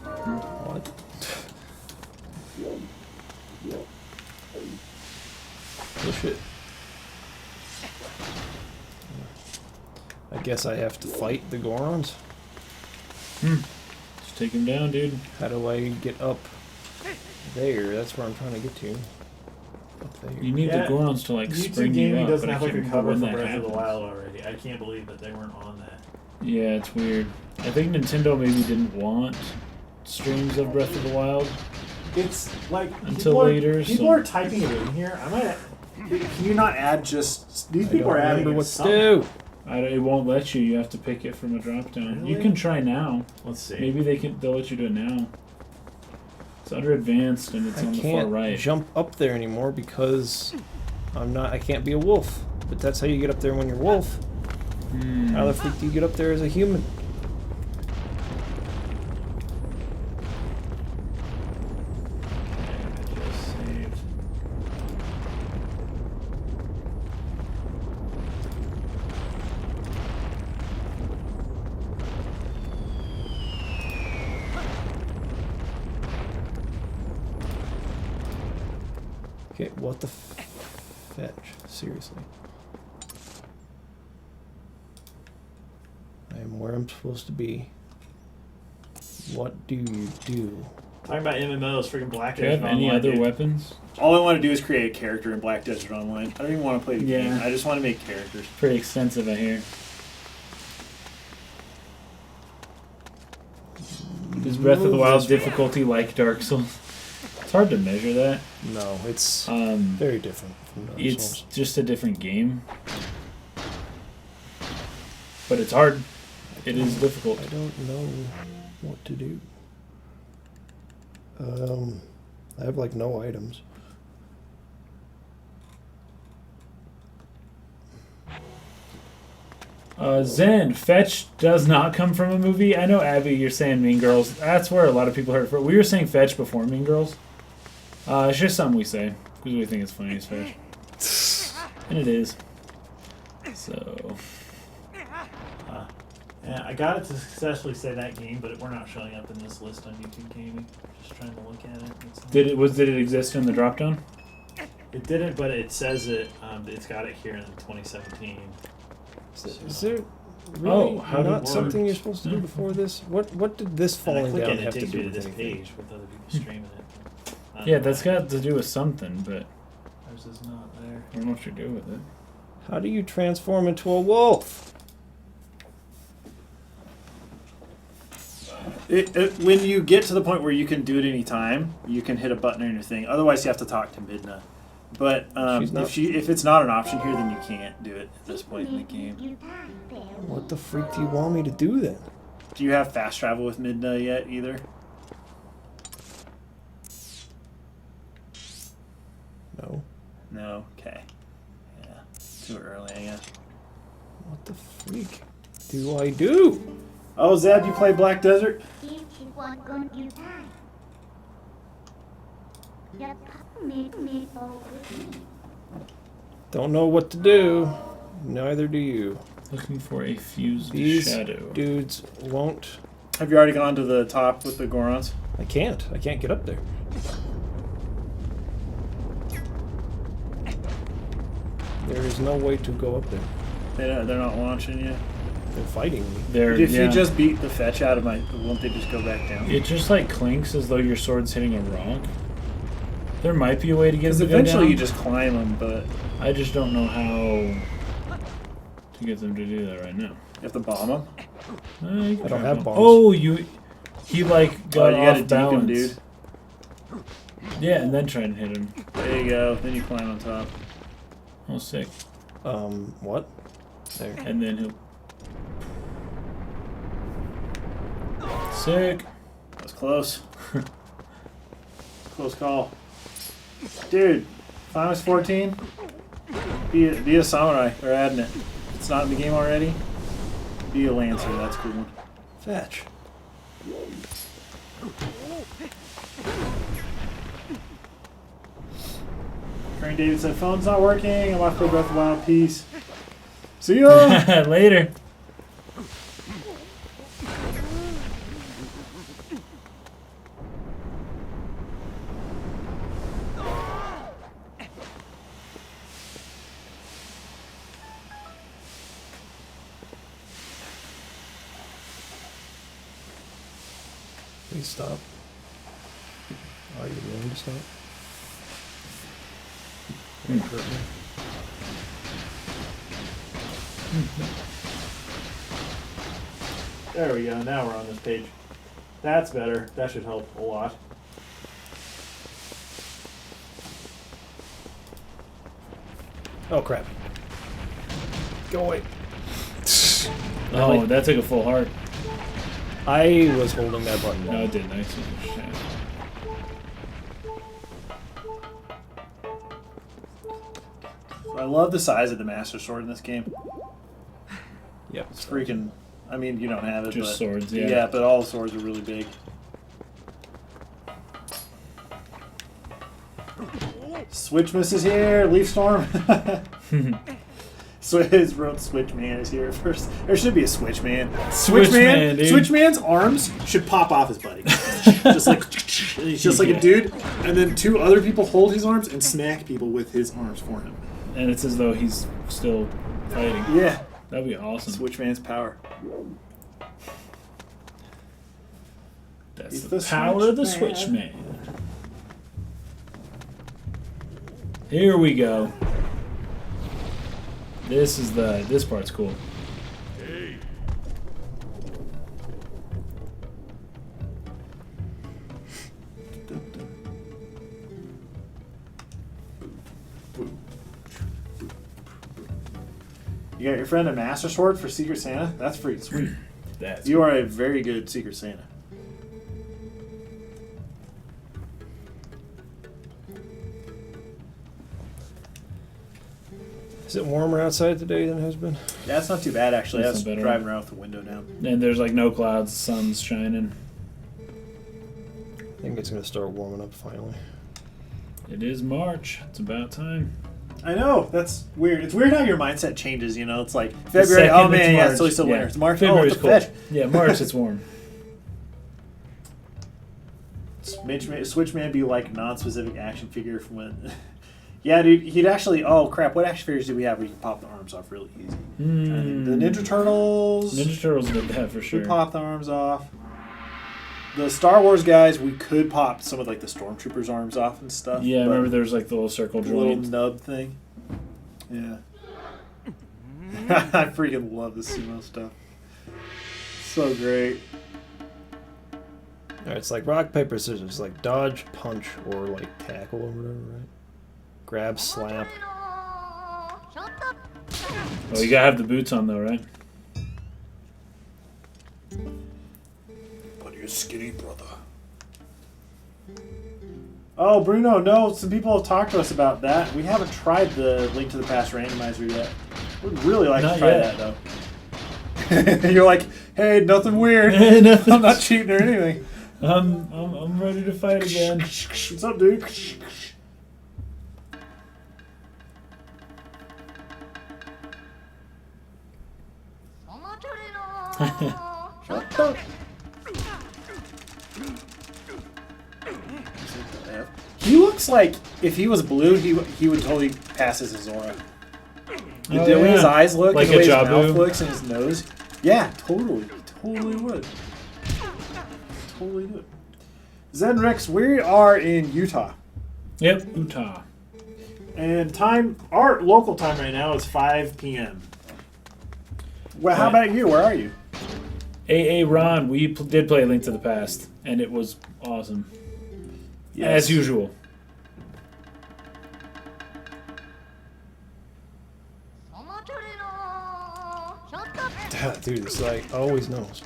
What? Oh shit. I guess I have to fight the Gorons? Just take him down, dude. How do I get up there? That's where I'm trying to get to. Up there. You need Yeah. the Gorons to like YouTube spring you Gaming up. doesn't but I have like can't a remember cover when for that Breath of the happens. Wild already. I can't believe that they weren't on that. Yeah, it's weird. I think Nintendo maybe didn't want streams of Breath of the Wild. It's like Until people later, People so- are typing it in here. I might. Can you not add just these I people don't are adding remember it what to somehow. do. It won't let you. You have to pick it from a drop down. You Really? can try now. Let's see. Maybe they'll let you do it now. It's under advanced and it's I on the far can't right. jump up there anymore because I can't be a wolf. But that's how you get up there when you're wolf. How the freak do you get up there as a human? Just saved. Okay, what the fetch? Seriously. I am where I'm supposed to be. What do you do? Talking about MMOs, freaking Black Do you Desert have any Online, other dude. weapons? All I want to do is create a character in Black Desert Online. I don't even want to play the Yeah. game. I just want to make characters. Pretty extensive, I hear. Is Breath of the Wild difficulty like Dark Souls? It's hard to measure that. No, it's Um, very different from Dark it's Souls. just a different game. But it's hard. It is difficult. I don't know what to do. I have like no items. Zen, Fetch does not come from a movie. I know, Abby, you're saying Mean Girls. That's where a lot of people heard it from. We were saying Fetch before Mean Girls. It's just something we say because we think it's funny as Fetch. And it is. So, Yeah, I got it to successfully say that game, but we're not showing up in this list on YouTube Gaming. Just trying to look at it. did it exist in the drop down? It didn't, but it says it. It's got it here in 2017. Is there really how did not it something work? you're supposed to do before this? What did this And I falling click down it, and have it to takes do me to with this anything? page with other people streaming it. I don't Yeah, know that's why. got to do with something, but Ours is not there. I don't know what to do with it. How do you transform into a wolf? When you get to the point where you can do it anytime, you can hit a button on your thing. Otherwise, you have to talk to Midna. But She's not- if it's not an option here, then you can't do it at this point in the game. You time, Phil. What the freak do you want me to do then? Do you have fast travel with Midna yet either? No. No? Okay. Yeah. Too early, I guess. What the freak do I do? Oh, Zeb, you play Black Desert? If you want, go you time. The pup made all with me. Don't know what to do. Neither do you. Looking for a fused These shadow. dudes won't. Have you already gone to the top with the Gorons? I can't get up there. There is no way to go up there. They're not launching you. They're fighting me. If you just beat the fetch out of my, won't they just go back down? It just like clinks as though your sword's hitting a rock. There might be a way to get Because them to go eventually down. you just climb them, but I just don't know how to get them to do that right now. you have to bomb them. I don't have bombs. Oh, he like got You off gotta deke balance. him, dude. Yeah, and then try and hit him. There you go. Then you climb on top. Oh, sick. What? There. And then he'll. Sick. That was close. Close call. Dude, Final 14? Be a samurai. They're adding it. It's not in the game already. Be a lancer. That's a good one. Fetch. Frank David said, phone's not working. I'm off for Breath of the Wild. Peace. See ya! Later. Please stop. Are you willing to stop? Don't hurt me. There we go. Now we're on this page. That's better. That should help a lot. Oh crap. Go away. Oh, that took a full heart. I was holding that button down. No, it didn't. I see what you're saying. I love the size of the Master Sword in this game. Yep. It's freaking... I mean, you don't have it, Just but... swords, yeah. Yeah, but all the swords are really big. Switchmas is here! Leaf Storm! Switchman is here first. There should be a Switchman. Switchman, dude. Switchman's arms should pop off his buddy. just like he's just like a dude, and then two other people hold his arms and smack people with his arms for him. And it's as though he's still fighting. Yeah. That'd be awesome. Switchman's power. That's He's the the power of the Switchman. Switchman. Here we go. This part's cool. You got your friend a Master Sword for Secret Santa? That's freaking sweet. That's You are a very good Secret Santa. Is it warmer outside today than it has been? Yeah, it's not too bad actually. I That's was not better. driving around with the window down. And there's like no clouds, the sun's shining. I think it's gonna start warming up finally. It is March. It's about time. I know, that's weird. It's weird how your mindset changes, you know? It's like The February, second oh man, it's yeah, March. it's still Yeah. winter. It's March, February's oh, cool. it's a fetch. Yeah, March it's warm. Switchman be like non-specific action figure from when... Yeah, dude, he'd actually... Oh, crap, what action figures do we have where you can pop the arms off really easy? The Ninja Turtles... Ninja Turtles did that for We sure. pop the arms off. The Star Wars guys, we could pop some of like the Stormtroopers' arms off and stuff. Yeah, I but remember there's like the little circle the little joint. nub thing. Yeah. I freaking love the sumo stuff. So great. Alright, it's like rock, paper, scissors. Like dodge, punch, or like tackle or whatever, right? Grab, slap. Oh, you gotta have the boots on though, right? But you're skinny, brother. Oh, Bruno, no, some people have talked to us about that. We haven't tried the Link to the Past randomizer yet. We'd really like Not to try yet. that, though. You're like, hey, nothing weird. Nothing. I'm not cheating or anything. I'm ready to fight again. What's up, dude? Shut up. He looks like if he was blue, he would totally pass as a Zora. The way his eyes look, Like and the way his a mouth Jabu? looks, and his nose. Yeah, totally would. Totally would. Zen Rex, we are in Utah, Yep, Utah. and our local time right now is 5 p.m. Well, how Right. about you? Where are you? AA Ron, we did play Link to the Past, and it was awesome. As usual. Dude, this guy always knows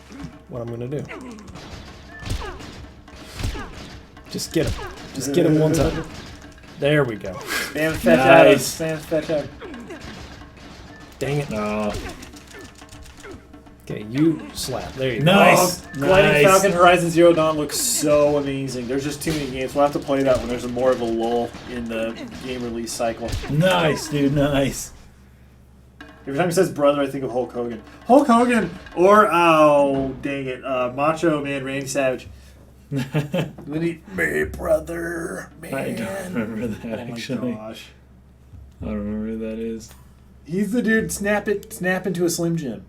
what I'm gonna do. Just get him. Just get him one time. There we go. Spam fetch Nice. out. Spam fetch out. Dang it. No. Okay, you slap. There you go. Nice. Gliding Nice. Falcon Horizon Zero Dawn looks so amazing. There's just too many games. We'll have to play that when there's more of a lull in the game release cycle. Nice, dude. Nice. Every time he says brother, I think of Hulk Hogan. Hulk Hogan, or oh dang it, Macho Man Randy Savage. My brother, man. I don't remember that Oh my actually. gosh, I don't remember who that is. he's the dude snap into a Slim Jim.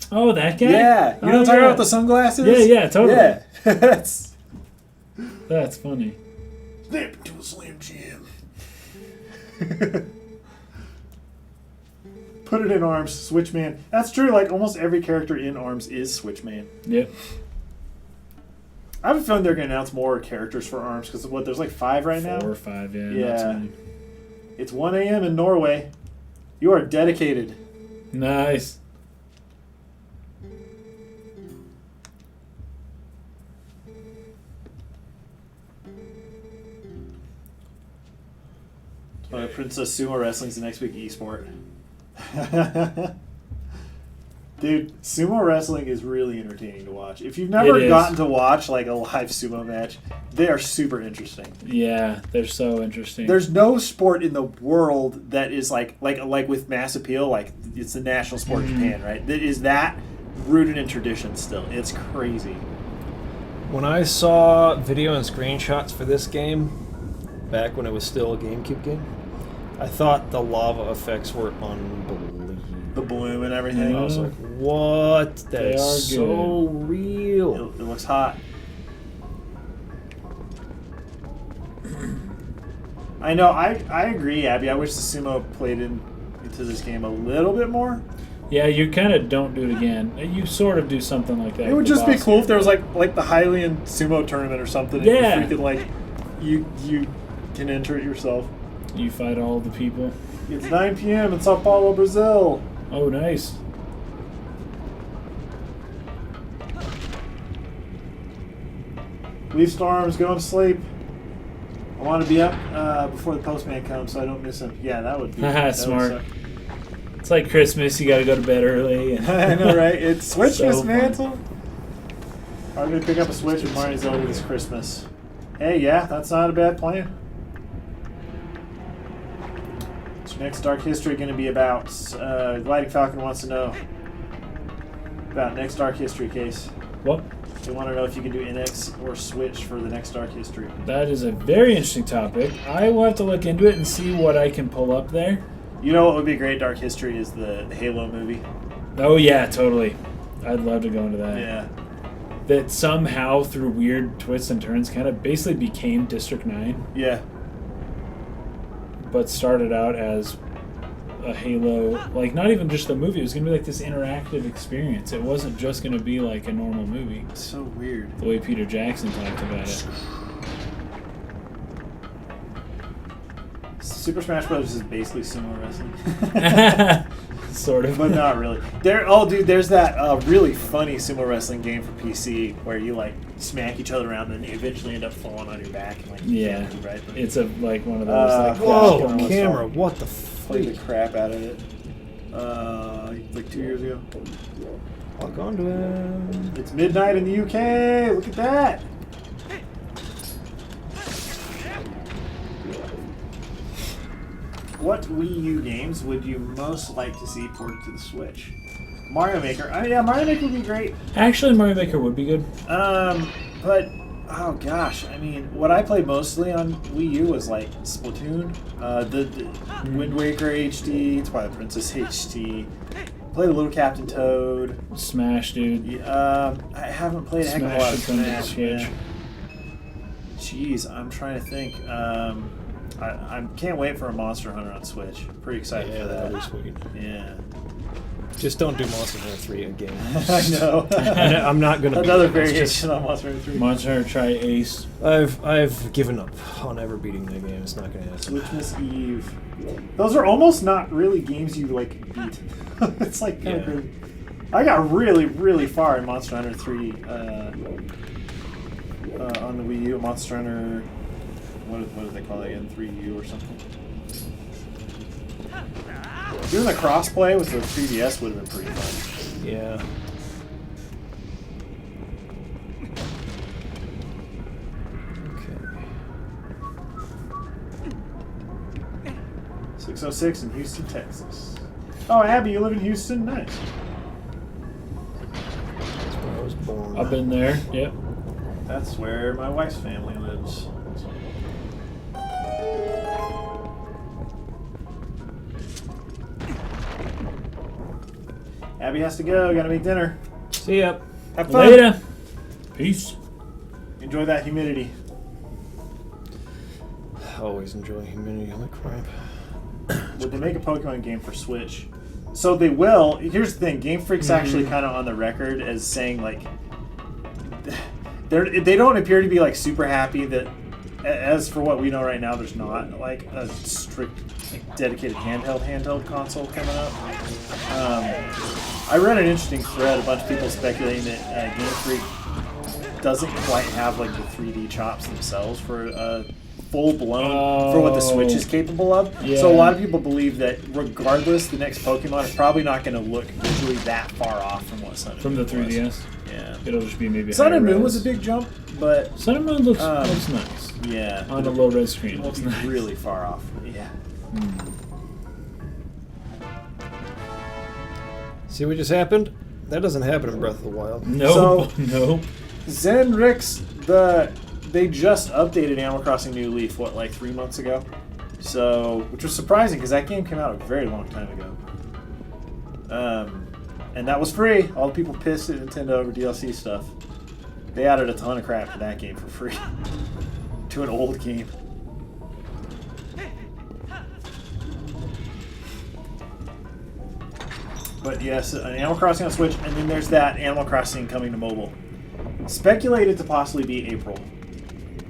Oh, that guy? Yeah, you know what I'm talking about with the sunglasses? Yeah, totally. Yeah, that's That's funny. snap into a Slim Jim. Put it in ARMS, Switchman. That's true. Like almost every character in ARMS is Switchman. Yep. I have a feeling they're going to announce more characters for ARMS because there's like 5 right now. 4 or 5, yeah. Yeah. Not so many. It's 1 a.m. in Norway. You are dedicated. Nice. Princess Sumo Wrestling's the next big esport. Dude, sumo wrestling is really entertaining to watch. If you've never It is. gotten to watch like a live sumo match, they are super interesting. Yeah, they're so interesting. There's no sport in the world that is like with mass appeal. Like it's the national sport in Japan, right? That is that rooted in tradition still. It's crazy. When I saw video and screenshots for this game, back when it was still a GameCube game, I thought the lava effects were unbelievable. The bloom and everything. I was like, what? That They is are so real. It looks hot. I know. I agree, Abby. I wish the sumo played into this game a little bit more. Yeah, you kind of don't do it again. You sort of do something like that. It would with the just be boss cool if there was character. like the Hylian sumo tournament or something. Yeah. And you freaking like you can enter it yourself. You fight all the people. It's 9 p.m. in Sao Paulo, Brazil. Oh, nice. Leave Storm's going to sleep. I want to be up before the postman comes so I don't miss him. Yeah, that would be that would Smart. suck. It's like Christmas. You got to go to bed early. I know, right? It's Switchmas, So man. fun. I'm going to pick up a Switch with Mario Zelda this Christmas. Hey, yeah, that's not a bad plan. What's your next Dark History going to be about? Gliding Falcon wants to know about next Dark History case. What? They want to know if you can do NX or Switch for the next Dark History. That is a very interesting topic. I will have to look into it and see what I can pull up there. You know what would be a great Dark History is the Halo movie. Oh, yeah, totally. I'd love to go into that. Yeah. That somehow, through weird twists and turns, kind of basically became District 9, Yeah. but started out as a Halo, like not even just a movie. It was going to be like this interactive experience. It wasn't just going to be like a normal movie, It's so weird. the way Peter Jackson talked about it. Super Smash Bros. Is basically sumo wrestling. Sort of. But not really. There's that really funny sumo wrestling game for PC where you like smack each other around and you eventually end up falling on your back and like you Yeah. can't move, right? But It's like one of those. Like, Whoa, Gosh, almost camera, fun. what the played the freak? crap out of it. Like 2 years ago. Log on to him. It's midnight in the UK. Look at that. what Wii U games would you most like to see ported to the Switch? Mario Maker. Yeah, Mario Maker would be great. Actually, Mario Maker would be good. But oh gosh, I mean, what I played mostly on Wii U was like Splatoon, the Wind Waker HD, Twilight Princess HD. Played a little Captain Toad. Smash, dude. Yeah, I haven't played a heck of a lot of Smash should come to the Smash. Switch. Yeah. Jeez, I'm trying to think. I can't wait for a Monster Hunter on Switch. Pretty excited Yeah, for that. that'll be sweet. Yeah. Just don't do Monster Hunter 3 again. I know. I'm not gonna. Another beat it. It's variation on Monster Hunter 3. Monster Hunter try Ace. I've given up on ever beating that game. It's not gonna happen. Switchness Eve. Those are almost not really games you like beat. It's like kind of crazy. I got really, really far in Monster Hunter 3 on the Wii U. Monster Hunter, what do they call it again? 3U or something. Doing the crossplay with the 3DS would have been pretty fun. Yeah. Okay. 606 in Houston, Texas. Oh, Abby, you live in Houston? Nice. That's where I was born. I've been there. Yep. That's where my wife's family lives. Abby has to go. Gotta make dinner. See ya. Have fun. Later. Peace. Enjoy that humidity. Always enjoy humidity. Holy crap. Would they make a Pokemon game for Switch? So they will. Here's the thing. Game Freak's actually kind of on the record as saying like they don't appear to be like super happy that. As for what we know right now, there's not like a strict, dedicated handheld console coming up. I read an interesting thread. A bunch of people speculating that Game Freak doesn't quite have like the 3D chops themselves for full blown for what the Switch is capable of. Yeah. So a lot of people believe that regardless, the next Pokemon is probably not going to look visually that far off from what Sun and From the Moon was. 3DS. Yeah. It'll just be maybe Sun and higher Moon was a res. big jump, but Sun and Moon looks nice. yeah, On a low res screen. it It won't looks be nice. really far off. Yeah. See what just happened? That doesn't happen in Breath of the Wild. Nope. So- nope. Zenrix, they just updated Animal Crossing New Leaf, like 3 months ago? So, which was surprising because that game came out a very long time ago. And that was free. All the people pissed at Nintendo over DLC stuff. They added a ton of crap to that game for free. To an old game. But yes, an Animal Crossing on Switch, and then there's that Animal Crossing coming to mobile. Speculated to possibly be April.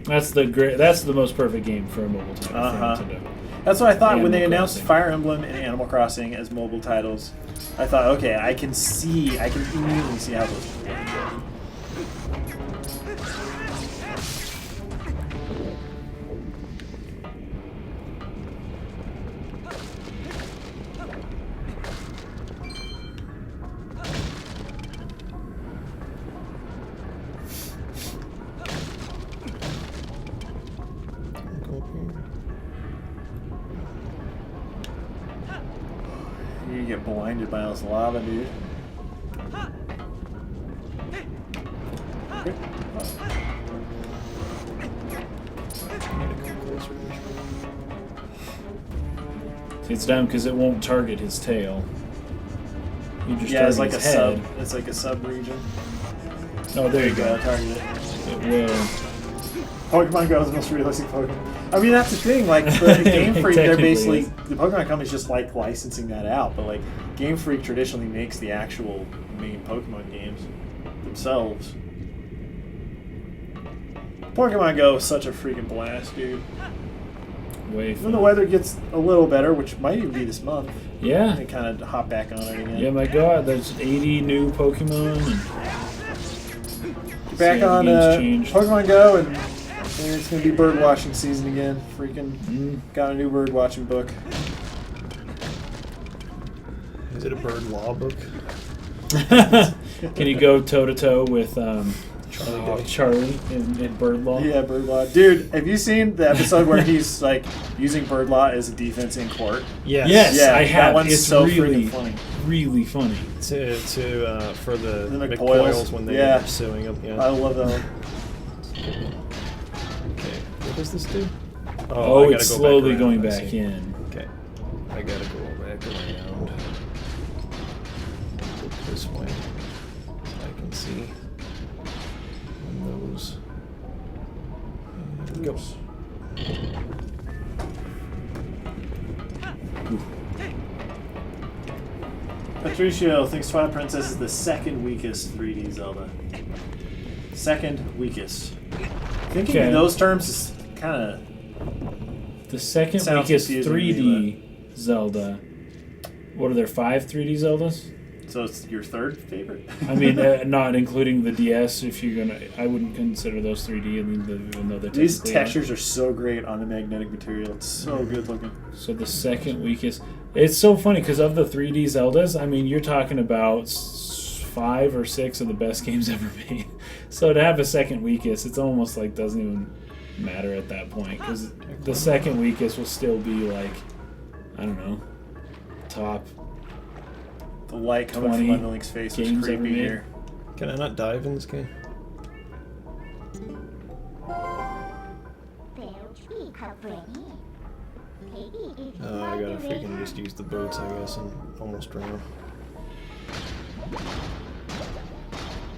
That's the most perfect game for a mobile title Uh-huh. for Nintendo. That's what I thought when Animal they announced Crossing. Fire Emblem and Animal Crossing as mobile titles. I thought, okay, I can immediately see how those will work. You get blinded by this lava, dude. Okay. See, it's dumb because it won't target his tail. You just Yeah, it's target like a his head. sub. It's like a sub region. Oh, there you go. Target it. It will. Pokemon Go is the most realistic Pokemon. I mean, that's the thing. Like the Game Freak, they're Technically, basically yes. the Pokemon company's just like licensing that out. But like Game Freak traditionally makes the actual main Pokemon games themselves. Pokemon Go is such a freaking blast, dude. Way When the fun. weather gets a little better, which might even be this month, Yeah. they kind of hop back on it again. Yeah, my God, there's 80 new Pokemon. And Get back See how on the game's changed. Pokemon Go, and it's gonna be bird watching season again. Freaking got a new bird watching book. Is it a bird law book? Can you go toe to toe with Charlie in Bird Law. Yeah, Bird Law. Dude, have you seen the episode where he's like using Bird Law as a defense in court? Yes. Yes, Yeah, I have. that one's It's so really, freaking funny. really funny. For the The McPoyles when they Yeah. end up suing him. Yeah. I love that one. Okay. What does this do? Oh, I gotta it's go slowly around, going I back see. in. Okay. I gotta go back around. This way. So I can see when those. And go. Patricio thinks Twilight Princess is the second weakest 3D Zelda. Second weakest. Thinking Okay. in those terms is kind of. The second Sounds weakest confusing to 3D Zelda. What are there, 5 3D Zeldas? So it's your third favorite? I mean, not including the DS. If you're gonna, I wouldn't consider those 3D, even though they're These technically textures are so great on the magnetic material. It's so good looking. So the second weakest. It's so funny because of the 3D Zeldas, I mean, you're talking about 5 or 6 of the best games ever made. So to have a second weakest, it's almost like doesn't even matter at that point because the second weakest will still be like, I don't know, top. The light coming 20 from Underlink's face was games ever creepy made. here. Can I not dive in this game? I gotta freaking just use the boats, I guess, and almost drown.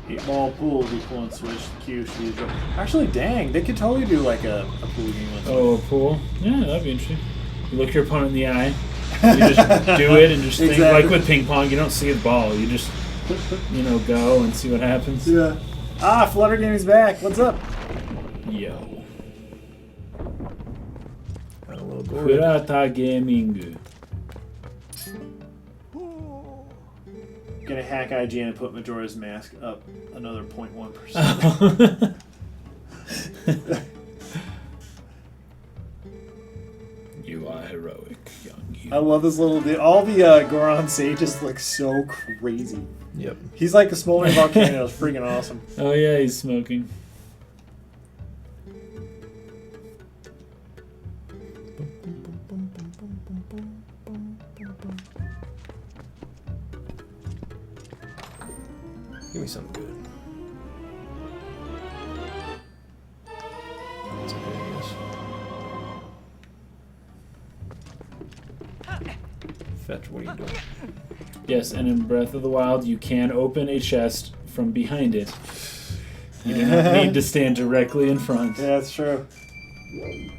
8-ball pool, be cool and switch. Q should be a joke. Actually, dang, they could totally do like a pool game with Oh, a pool? Yeah, that'd be interesting. You look your opponent in the eye. You just do it and just think, Exactly. like with ping pong, you don't see the ball. You just, go and see what happens. Yeah. Ah, Flutter Gaming's back. What's up? Yo. Got a little gory. Pirata Gaming. Gonna hack IGN and put Majora's Mask up another 0.1%. You are heroic, young you. I love this little dude. All the Goron sages look so crazy. Yep. He's like a smoldering volcano. It's freaking awesome. Oh yeah, he's smoking. Give me something good. That's okay, I guess. Fetch, what are you doing? Yes, and in Breath of the Wild, you can open a chest from behind it. You do not need to stand directly in front. Yeah, that's true.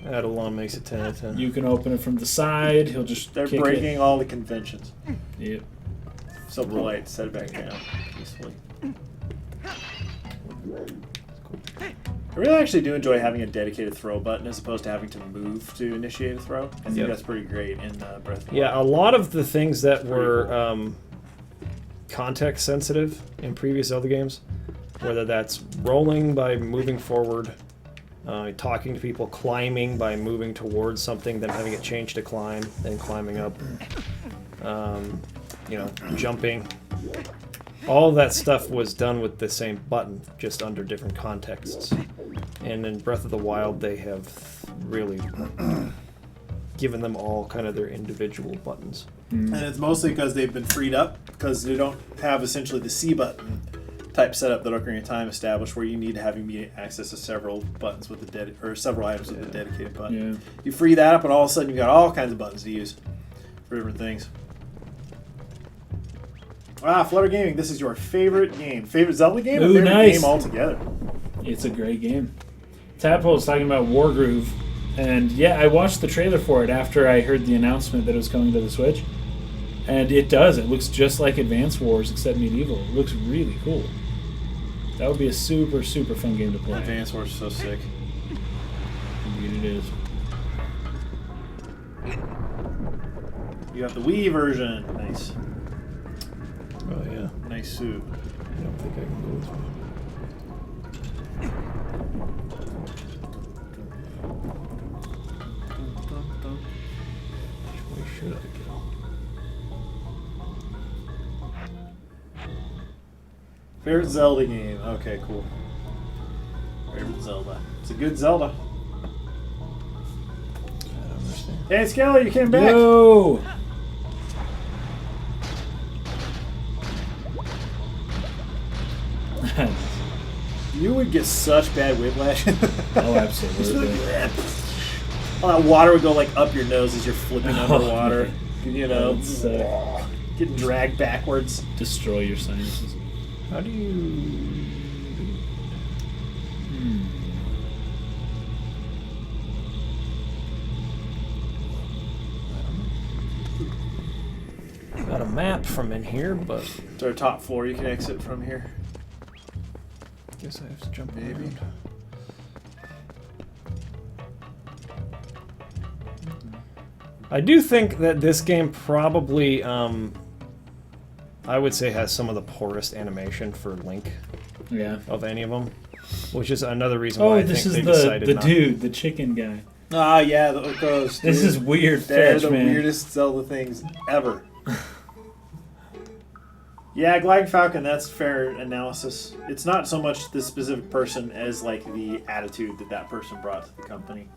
That alone makes it 10 out of 10. You can open it from the side. He'll just They're kick breaking all the conventions. it. Yep. So polite. Set it back down. Peacefully. I really actually do enjoy having a dedicated throw button as opposed to having to move to initiate a throw. I think Yep. that's pretty great in Breath of the Yeah, Wild. a lot of the things that were context sensitive in previous Zelda games, whether that's rolling by moving forward, talking to people, climbing by moving towards something, then having it change to climb, then climbing up, jumping. All of that stuff was done with the same button, just under different contexts. And in Breath of the Wild, they have really given them all kind of their individual buttons. And it's mostly because they've been freed up because they don't have essentially the C button type setup that Ocarina of Time established, where you need to have immediate access to several buttons with the several items with a dedicated button. Yeah. You free that up, and all of a sudden you've got all kinds of buttons to use for different things. Ah, Flutter Gaming, this is your favorite game. Favorite Zelda game or Ooh, favorite nice. game altogether? It's a great game. Tadpole's talking about Wargroove, and yeah, I watched the trailer for it after I heard the announcement that it was coming to the Switch, and it does. It looks just like Advance Wars except medieval. It looks really cool. That would be a super, super fun game to play. Advance Wars is so sick. Indeed it is. You have the Wii version. Nice. Oh, yeah. Nice suit. I don't think I can go this way. Which way should I go? Favorite Zelda game. Okay, cool. Zelda. It's a good Zelda. I don't understand. Hey, Skelly, you came back. Yo! You would get such bad whiplash. Oh, absolutely. All that water would go like up your nose as you're flipping underwater. You know, It's, getting dragged backwards. destroy your sinuses. How do you... Got a map from in here, but To our top floor, you can exit from here. guess I have to jump around. I do think that this game probably, I would say, has some of the poorest animation for Link Yeah. of any of them, which is another reason why Oh, I this think is they decided the not. dude, the chicken guy. Ah, yeah, those. This is weird They're fetch, the man. weirdest Zelda things ever. Yeah, Gliding Falcon, that's fair analysis. It's not so much the specific person as like the attitude that that person brought to the company.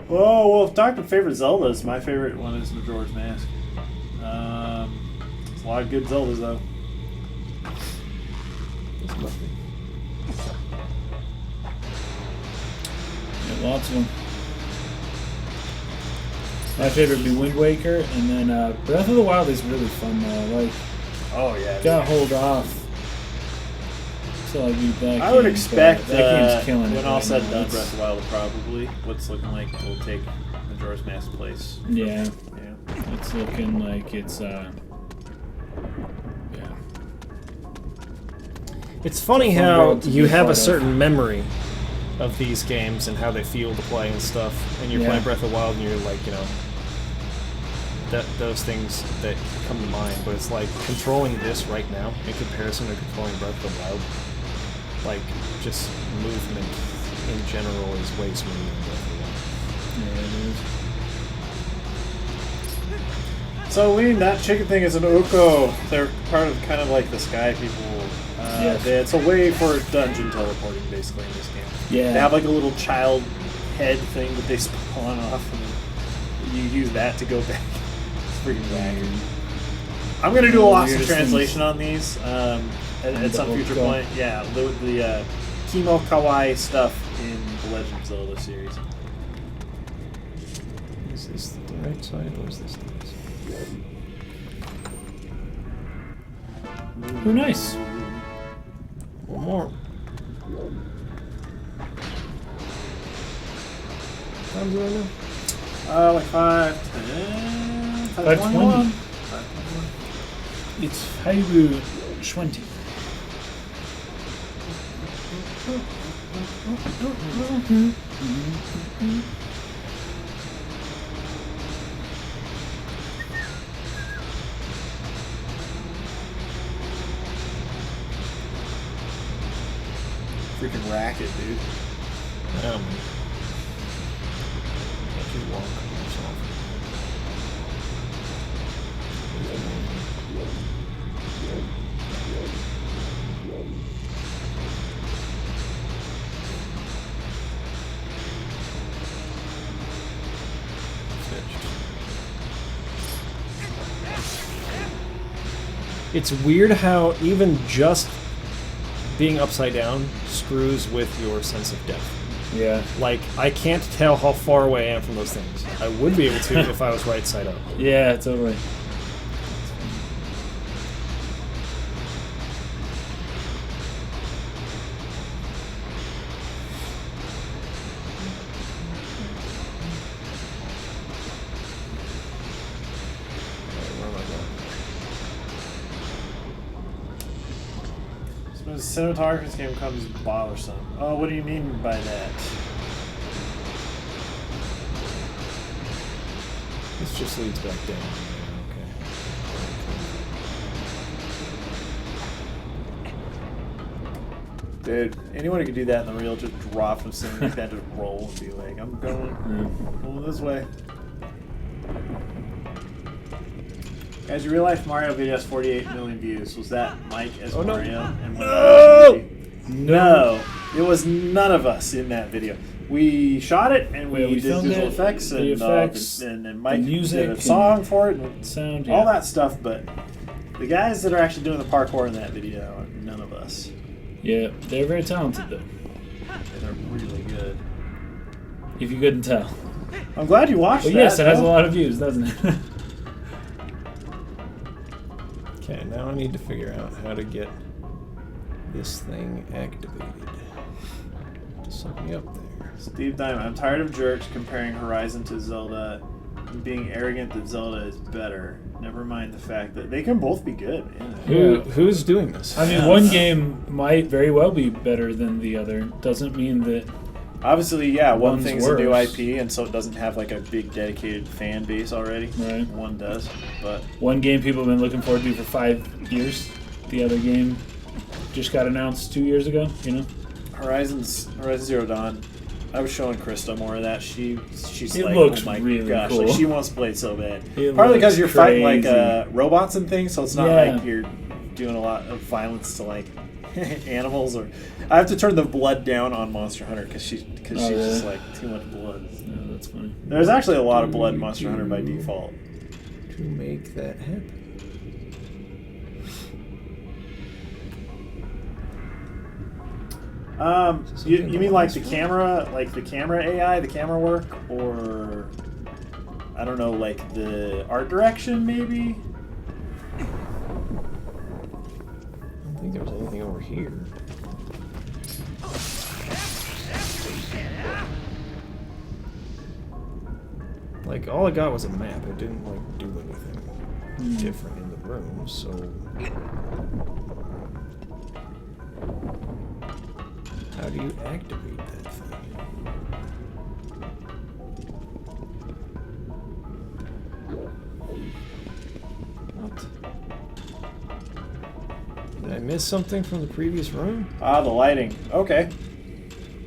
Oh, well, if talking favorite Zeldas, my favorite one is Majora's Mask. It's a lot of good Zeldas, though. Yeah, lots of them. My favorite would be Wind Waker, and then Breath of the Wild is really fun though. Like, Oh, yeah. gotta hold off till I beat that. I would game, expect but that game's killing it when all right said and now. done, It's- Breath of the Wild will probably what's looking like will take Majora's Mask place. Yeah, Yeah. it's looking like it's yeah. It's funny Fun how world to you be have a part of. certain memory of these games and how they feel to play and stuff, and you're Yeah. playing Breath of the Wild and you're like, you know, those things that come to mind, but it's like controlling this right now in comparison to controlling Breath of the Wild, like just movement in general is way smoother than Breath of the Wild. Yeah, it is. So, Lean, that chicken thing is an Oko. They're part of kind of like the Sky people. Yes. It's a way for dungeon teleporting, basically, in this game. Yeah. They have like a little child head thing that they spawn off, and you use that to go back. It's freaking wacky. I'm gonna do a lost in Weirdest translation on these at some future Oko. point. Yeah, the Kimo Kawaii stuff in the Legend of Zelda series. Is this the right side or is this the right side? Oh, nice. One more. Time's right now. Like 5:10, 5:21. 5:21. It's 5:20. Freaking racket, dude. Can't you walk yourself? It's weird how even just being upside down screws with your sense of depth. Yeah. Like, I can't tell how far away I am from those things. I would be able to if I was right side up. Yeah, totally. Where am I going? The cinematography in this game becomes bothersome. Oh, what do you mean by that? This just leads back down. Okay. Dude, anyone who could do that in the real, just drop from something like that, just roll and be like, I'm going this way. Guys, your real life Mario video has 48 million views. Was that Mike as Mario? And no, it was none of us in that video. We shot it and we did filmed visual it, effects the effects, and Mike music, did a song for it and sound, all that stuff. But the guys that are actually doing the parkour in that video are none of us. Yeah, they're very talented though. They're really good. If you couldn't tell. I'm glad you watched But that. yes, it has a though. lot of views, doesn't it? Okay, now I need to figure out how to get this thing activated. Just suck me up there. Steve Diamond, I'm tired of jerks comparing Horizon to Zelda and being arrogant that Zelda is better. Never mind the fact that they can both be good. Yeah. Who's doing this? I mean, one game might very well be better than the other. Doesn't mean that. Obviously, yeah, one One's thing's a new worse. IP, and so it doesn't have like a big dedicated fan base already. Right. One does, but One game people have been looking forward to for 5 years. The other game just got announced 2 years ago. You know. Horizon Zero Dawn. I was showing Krista more of that. She's It like, looks oh my really gosh, cool. like she wants to play it so bad. It Partly because looks you're fighting like crazy. robots and things, so it's not Yeah. like you're doing a lot of violence to like animals. Or I have to turn the blood down on Monster Hunter because she's just like too much blood. No, that's funny. There's actually a lot of blood in Monster Hunter by default. To make that happen. You mean like the camera AI, the camera work, or I don't know, like the art direction maybe? I don't think there was anything over here. Like, all I got was a map. It didn't, like, do anything different in the room, so... How do you activate that thing? What? Did I miss something from the previous room? Ah, the lighting. Okay.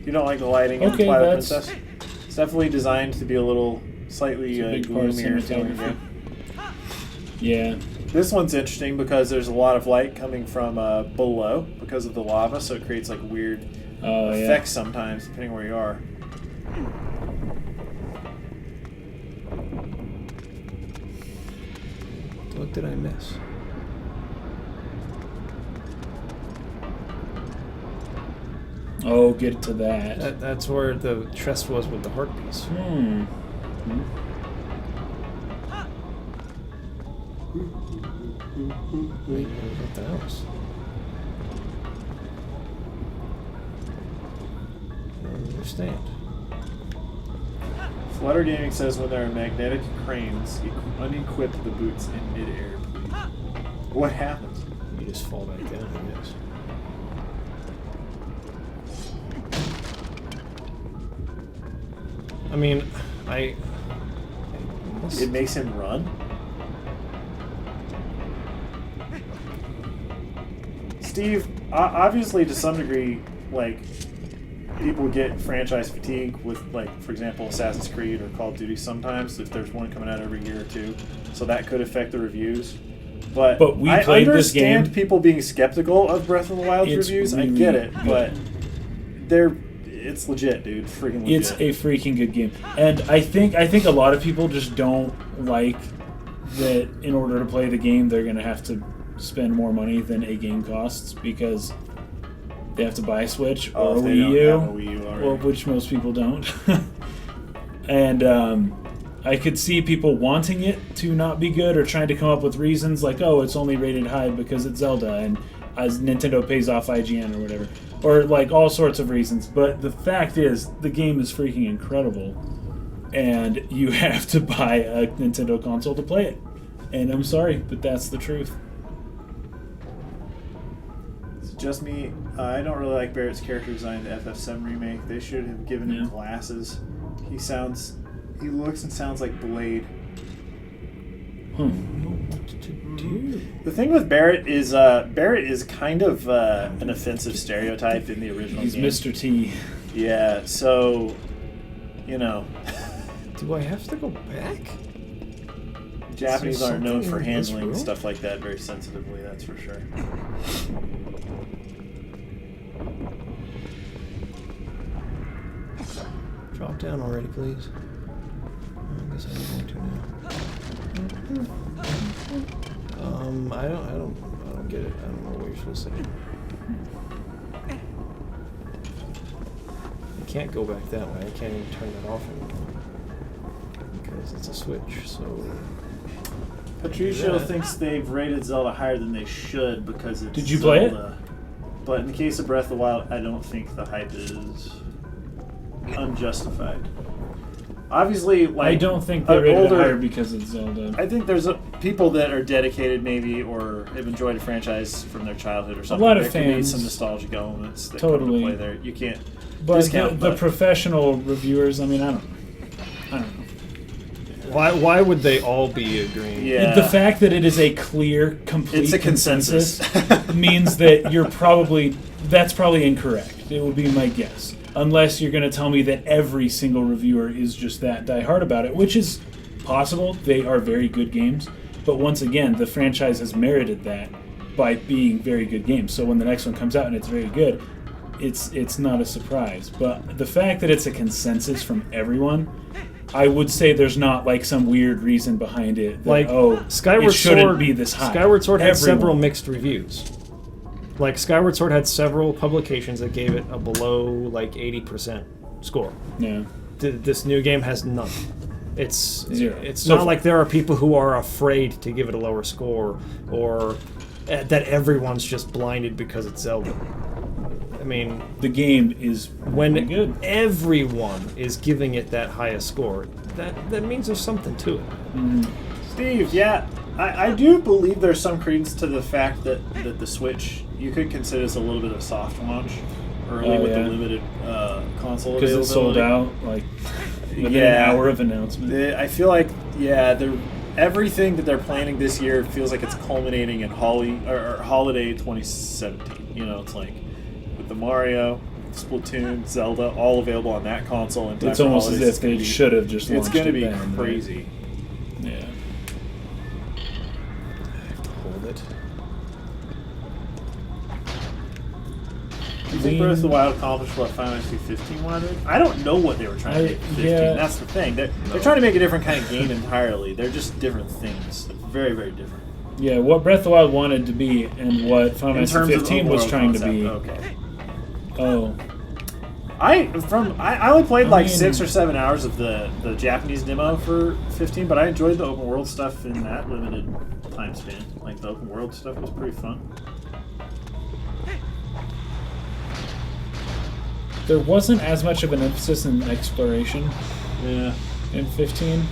You don't like the lighting in Okay, Twilight that's- Princess? It's definitely designed to be a little slightly It's a big part of gloomier. cinematography. Yeah. This one's interesting because there's a lot of light coming from below because of the lava, so it creates like weird Oh, yeah. effects sometimes, depending where you are. What did I miss? Oh, get to that. That's where the chest was with the heart piece. Hmm. Wait, what the else? I don't understand. Flutter Gaming says when there are magnetic cranes, unequip the boots in midair, please. What happens? You just fall back down, I guess. I mean, I must... It makes him run? Steve, obviously to some degree, like, people get franchise fatigue with, like, for example, Assassin's Creed or Call of Duty sometimes, if there's one coming out every year or two. So that could affect the reviews. But we I played this understand game. people being skeptical of Breath of the Wild's It's reviews. I really get it, good. but it's legit, dude. Freaking legit. It's a freaking good game, and I think a lot of people just don't like that. In order to play the game, they're gonna have to spend more money than a game costs because they have to buy a Switch or a if they Wii don't U, have a Wii U already. well, which most people don't. And I could see people wanting it to not be good or trying to come up with reasons like, oh, it's only rated high because it's Zelda and as Nintendo pays off IGN or whatever, or like all sorts of reasons. But the fact is, the game is freaking incredible, and you have to buy a Nintendo console to play it. And I'm sorry, but that's the truth. It's just me. I don't really like Barrett's character design in the FF7 remake. They should have given him glasses. He looks and sounds like Blade. Hmm. The thing with Barrett is kind of an offensive stereotype in the original He's game. Mr. T. Yeah, so, you know, Do I have to go back? Japanese aren't known something for in this handling room? stuff like that very sensitively, that's for sure. Drop down already, please. I guess I'm going to now. I don't get it. I don't know what you're supposed to say. You can't go back that way. I can't even turn that off anymore because it's a switch. So. Patricio Yeah. thinks they've rated Zelda higher than they should because it's Did you play it? Zelda. But in the case of Breath of the Wild, I don't think the hype is unjustified. Obviously, like I don't think they rated older, it higher because it's Zelda. I think there's people that are dedicated, maybe, or have enjoyed a franchise from their childhood or something. lot of there could be fans. some nostalgic elements that come Totally. into play there. You can't But discount the but professional reviewers, I mean, I don't know. Why would they all be agreeing? Yeah. The fact that it is a clear, complete It's a consensus. means that that's probably incorrect. It would be my guess. Unless you're going to tell me that every single reviewer is just that diehard about it, which is possible. They are very good games. But once again, the franchise has merited that by being very good games. So when the next one comes out and it's very good, it's not a surprise. But the fact that it's a consensus from everyone, I would say there's not like some weird reason behind it. That, Like, Skyward it shouldn't Sword be this high. Skyward Sword had Everyone. several mixed reviews. Like Skyward Sword had several publications that gave it a below like 80% score. Yeah. This new game has none. It's 0. It's So not far. like there are people who are afraid to give it a lower score, or that everyone's just blinded because it's Zelda. I mean, The game is when really good. everyone is giving it that highest score, that means there's something to it. Steve, yeah, I do believe there's some credence to the fact that the Switch, you could consider this a little bit of a soft launch early with the limited console Because availability. it's sold out like within Yeah. an hour of announcement. I feel like, everything that they're planning this year feels like it's culminating in holiday 2017. You know, it's like with the Mario, Splatoon, Zelda, all available on that console. And It's almost as if they should have just launched It's going to it be then, crazy. right? Yeah. Hold it. Do you think Breath of the Wild accomplished what Final Fantasy 15 wanted? I don't know what they were trying to make with 15. Yeah. That's the thing. They're trying to make a different kind of game entirely. They're just different things. Very, very different. Yeah, what Breath of the Wild wanted to be and what Final In Fantasy terms of 15 was overall trying concept. to be. Okay. Oh. I only played like mean- 6 or 7 hours of the Japanese demo for 15, but I enjoyed the open world stuff in that limited time span. Like the open world stuff was pretty fun. There wasn't as much of an emphasis in exploration Yeah. in 15.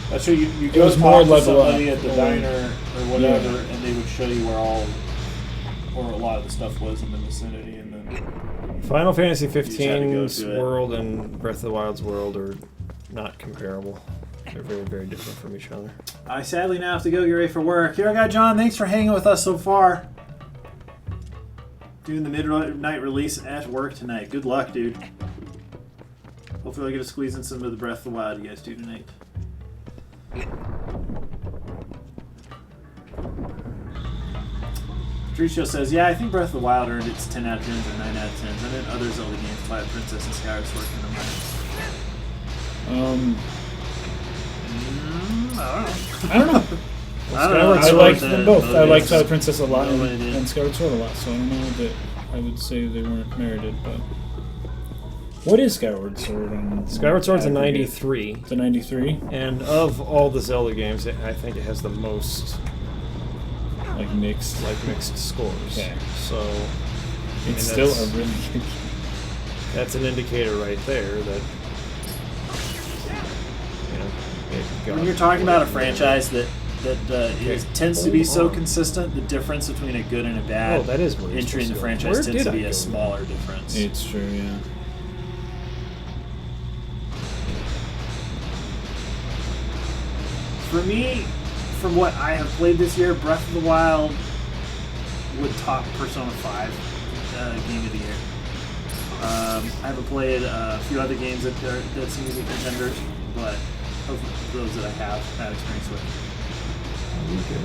That's true. You It go was talk more to level somebody up, at the or- diner or whatever, Yeah. and they would show you where a lot of the stuff was in the vicinity, and then Final Fantasy just had to go 15's to it. world and Breath of the Wild's world are not comparable. They're very, very different from each other. I sadly now have to go get ready for work. Here I got John. Thanks for hanging with us so far. Doing the midnight release at work tonight. Good luck, dude. Hopefully I get to squeeze in some of the Breath of the Wild you guys do tonight. Patricio says, yeah, I think Breath of the Wild earned its 10 out of 10s or 9 out of 10s, and then other Zelda games, Twilight Princess and Skyward Sword come to mind. I don't know. Skyward I Sword, liked them both. I liked yes. Twilight Princess a lot No, I didn't. and Skyward Sword a lot, so I don't know that I would say they weren't merited, but... What is Skyward Sword on Skyward Sword's a aggregate? 93, It's a 93? and of all the Zelda games, I think it has the most Like mixed? mixed scores. Okay. So It's mean, still that's- a really good... that's an indicator right there that it got When you're talking about a franchise that Okay. tends to be Hold so on. consistent, the difference between a good and a bad Oh, that is where you're entry in the supposed to go. franchise Where tends to did be I a go? smaller difference. It's true, yeah. For me, from what I have played this year, Breath of the Wild would top Persona 5 game of the year. I haven't played a few other games that seem to be contenders, but of those that I have had experience with. Okay.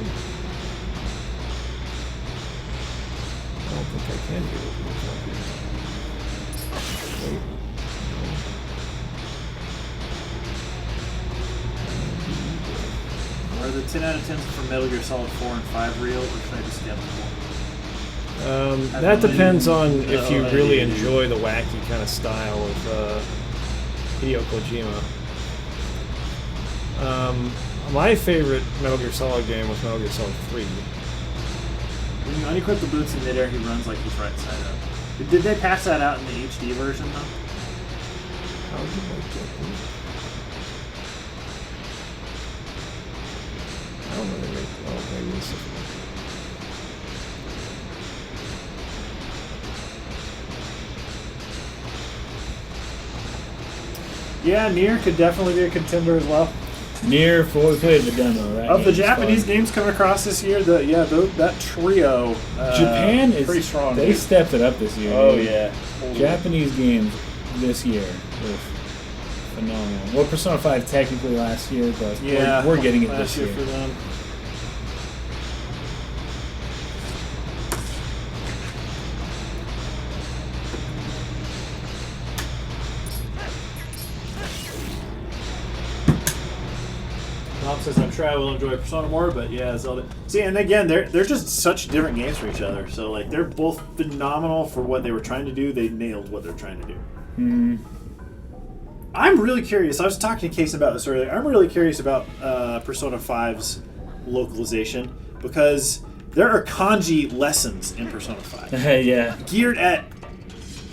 I don't think I can do it. Wait. Are the 10 out of 10s for Metal Gear Solid 4 and 5 real, or should I be skeptical? That depends on if you really enjoy the wacky kind of style of Hideo Kojima. My favorite Metal Gear Solid game was Metal Gear Solid 3. When you unequip the boots in midair, he runs like he's right side up. Did they pass that out in the HD version, though? How would you like that? I don't know. They make. Oh, maybe this is. Yeah, Nier could definitely be a contender as well. Near before we played the demo, right? Of the Japanese games coming across this year, that trio, Japan is pretty strong. They stepped it up this year. Oh dude. yeah, Japanese games this year were phenomenal. Well, Persona 5 technically last year, but yeah, we're getting it last this year. for them. Mom says I'm sure I will enjoy Persona more, but yeah, Zelda. See, and again, they're just such different games for each other. So like, they're both phenomenal for what they were trying to do. They nailed what they're trying to do. I'm really curious. I was talking to Case about this earlier. I'm really curious about Persona 5's localization because there are kanji lessons in Persona 5 Yeah. geared at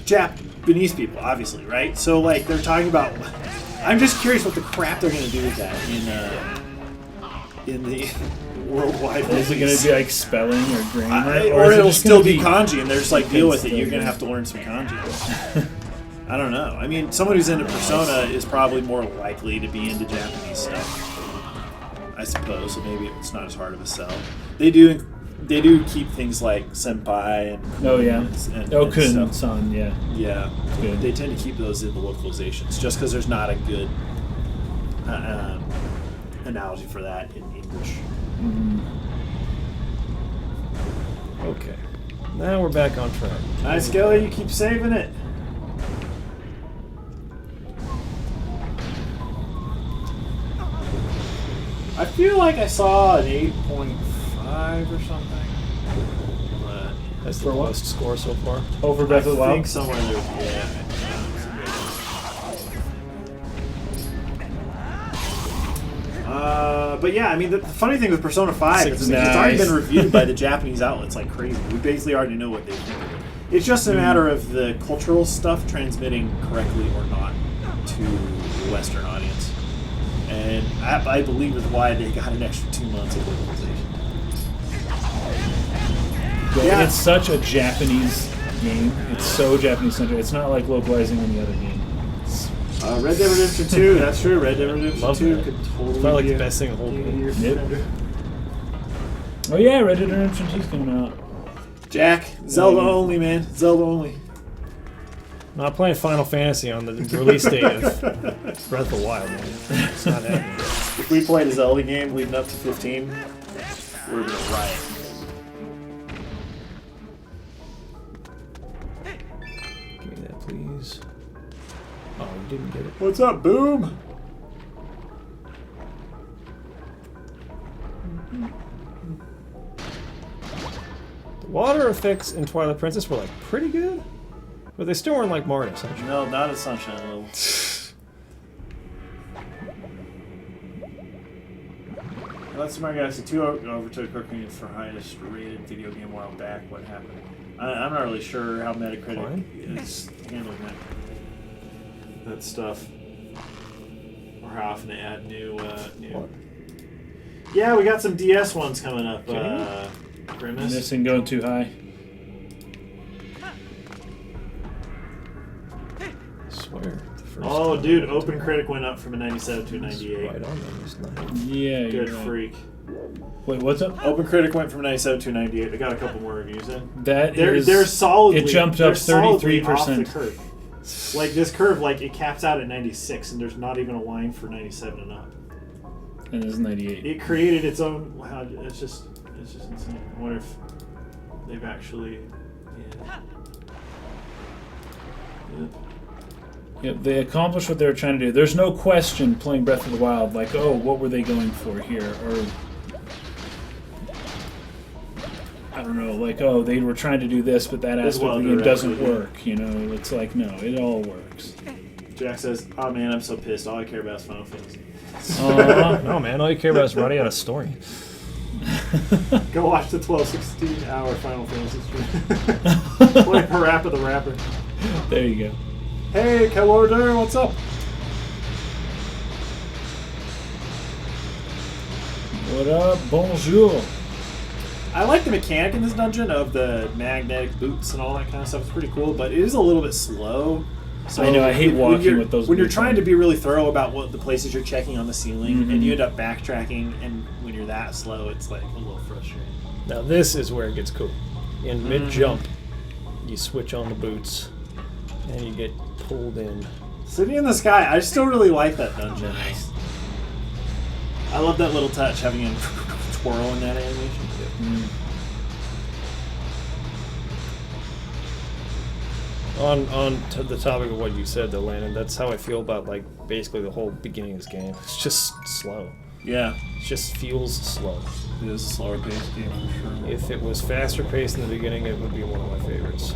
Japanese people, obviously, right? So like, they're talking about. I'm just curious what the crap they're going to do with that in the worldwide. Is it going to be like spelling or grammar? Or is it'll just still gonna be kanji, and they're just like, deal with it. You're still going to have to learn some kanji. I don't know. I mean, someone who's into Persona is probably more likely to be into Japanese stuff, I suppose. So maybe it's not as hard of a sell. They do keep things like senpai and Oh yeah. and Okun-san, stuff. yeah. Yeah, Good. they tend to keep those in the localizations just because there's not a good analogy for that in English. Okay. Now we're back on track. Nice, Skelly, you keep saving it. I feel like I saw an 8.5 or something. But That's the lowest score so far. Over Breath of the I Wild. think somewhere there. Yeah. But yeah, I mean, the funny thing with Persona 5 is it's already been reviewed by the Japanese outlets like crazy. We basically already know what they think of it. It's just a matter of the cultural stuff transmitting correctly or not to the Western audience. And I believe is why they got an extra 2 months of localization. Yeah. It's such a Japanese game. It's so Japanese centered. It's not like localizing any other game. Red Dead Redemption 2, that's true. Red Dead Redemption Love 2 that. could totally It's probably like be the a best thing in the whole game. Yep. Oh yeah, Red Dead Redemption 2's coming out. Jack, Zelda only, man. Zelda only. Not playing Final Fantasy on the release date of Breath of the Wild, man. It's not happening. If we played a Zelda game leading up to 15, we're gonna riot. Give me that, please. Oh, you didn't get it. What's up, Boom? The water effects in Twilight Princess were like pretty good, but they still weren't like Mario Sunshine. No, not a Sunshine level. Let's Super Mario Galaxy 2 overtook Ocarina for highest rated video game a while back. What happened? I'm not really sure how Metacritic is handling that stuff, or how often they add new. Yeah, we got some DS ones coming up. Grimace. Missing going too high. I swear. The first Oh, dude, OpenCritic went up from a 97 to a 98. Right on those lines. Yeah, Good you're right. freak. Wait, what's up? OpenCritic went from 97 to 98. They got a couple more reviews in. That They're solidly. It jumped they're up solidly off the 33%. curve. Like this curve, like it caps out at 96, and there's not even a line for 97 and up. And it's 98. It created its own. Wow, it's just insane. I wonder if they've actually. Yeah. Yeah, they accomplished what they were trying to do. There's no question playing Breath of the Wild, like, oh, what were they going for here? Or, I don't know, like, oh, they were trying to do this, but that This aspect of the one game doesn't directly, yeah. work. You know, it's like, no, it all works. Jack says, "Oh man, I'm so pissed. All I care about is Final Fantasy." No, man. All you care about is writing out a story. Go watch the 12-16-hour Final Fantasy stream. Play Parappa the Rapper. There you go. Hey, Kelorder, what's up? What up? Bonjour. I like the mechanic in this dungeon of the magnetic boots and all that kind of stuff. It's pretty cool, but it is a little bit slow. So I know, I hate walking with those When you're boots trying on. to be really thorough about what the places you're checking on the ceiling, Mhm. and you end up backtracking, and when you're that slow, it's like a little frustrating. Now this is where it gets cool. In mid-jump, you switch on the boots, and you get pulled in. City in the Sky, I still really like that dungeon. Nice. I love that little touch, having a twirl in that animation. On to the topic of what you said, though, Landon, that's how I feel about like basically the whole beginning of this game. It's just slow. Yeah, It just feels slow. it is a slower paced game for sure. If it was faster paced in the beginning, it would be one of my favorites.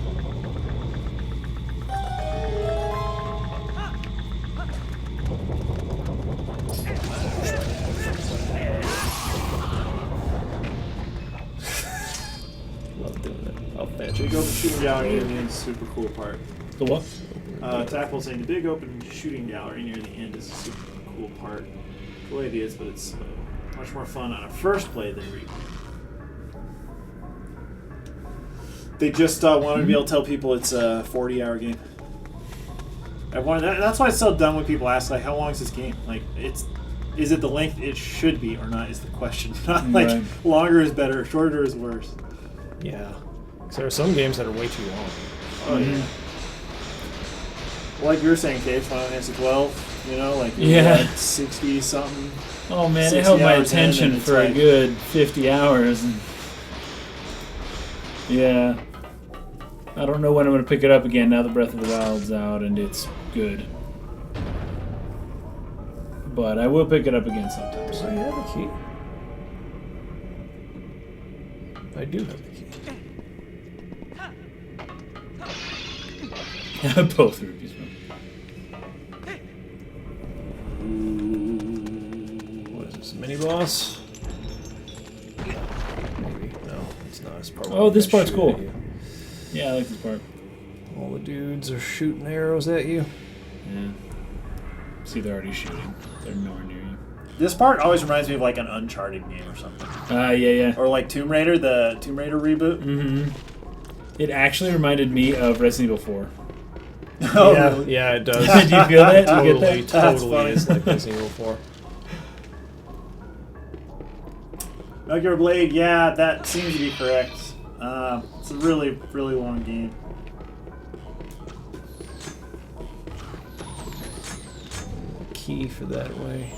Love doing that. I'll fetch Big it. open shooting gallery near the end is a super cool part. The what? Tackle saying the big open shooting gallery near the end is a super cool part. The way it is, but it's much more fun on a first play than replay. They just wanted to be able to tell people it's a 40-hour game. That's why it's so dumb when people ask, like, how long is this game? Like, is it the length it should be or not is the question. Not like Right. longer is better, shorter is worse. Yeah. 'Cause there are some games that are way too long. Oh, yeah. Like you were saying, Cage, Final Fantasy 12, you know, like Yeah. 60 something. Oh man, it 60 held my hours in, attention and it's for a like- good 50 hours. And yeah. I don't know when I'm going to pick it up again now that Breath of the Wild's out and it's good. But I will pick it up again sometimes. I have a key. I do have the key. Both rupees. What is this, a mini boss? Maybe. No, it's not. It's part Oh, one. this They part's shoot cool. at you. Yeah, I like this part. All the dudes are shooting arrows at you. Yeah. See, they're already shooting. They're nowhere near you. This part always reminds me of like an Uncharted game or something. Yeah. Or like Tomb Raider, the Tomb Raider reboot. Mm-hmm. It actually reminded me of Resident Evil 4. Oh, yeah, really? yeah, it does. Did you feel that? Did you get Totally, that? That's totally funny. is like Resident Evil 4. Metal Gear Blade, yeah, that seems to be correct. It's a really, really long game. Key for that way.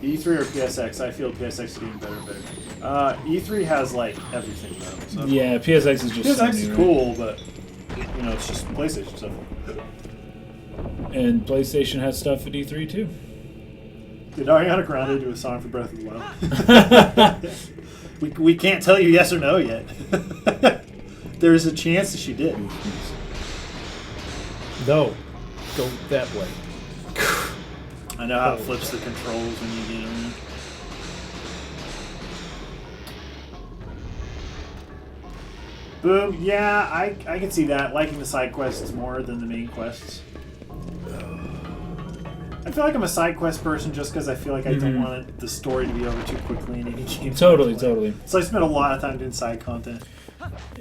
E3 or PSX? I feel PSX is getting better and better. E3 has like everything though. So. Yeah, PSX is just PSX Sony, is right? cool, but you know it's just PlayStation stuff. And PlayStation has stuff at E3 too. Did Ariana Grande do a song for Breath of the Wild? we can't tell you yes or no yet. There's a chance that she did. No, go that way. I know how it flips the controls when you get them. Boom. Yeah, I can see that. Liking the side quests more than the main quests. feel like I'm a side quest person just because I feel like I don't want the story to be over too quickly in any game. Totally, totally. So I spent a lot of time doing side content.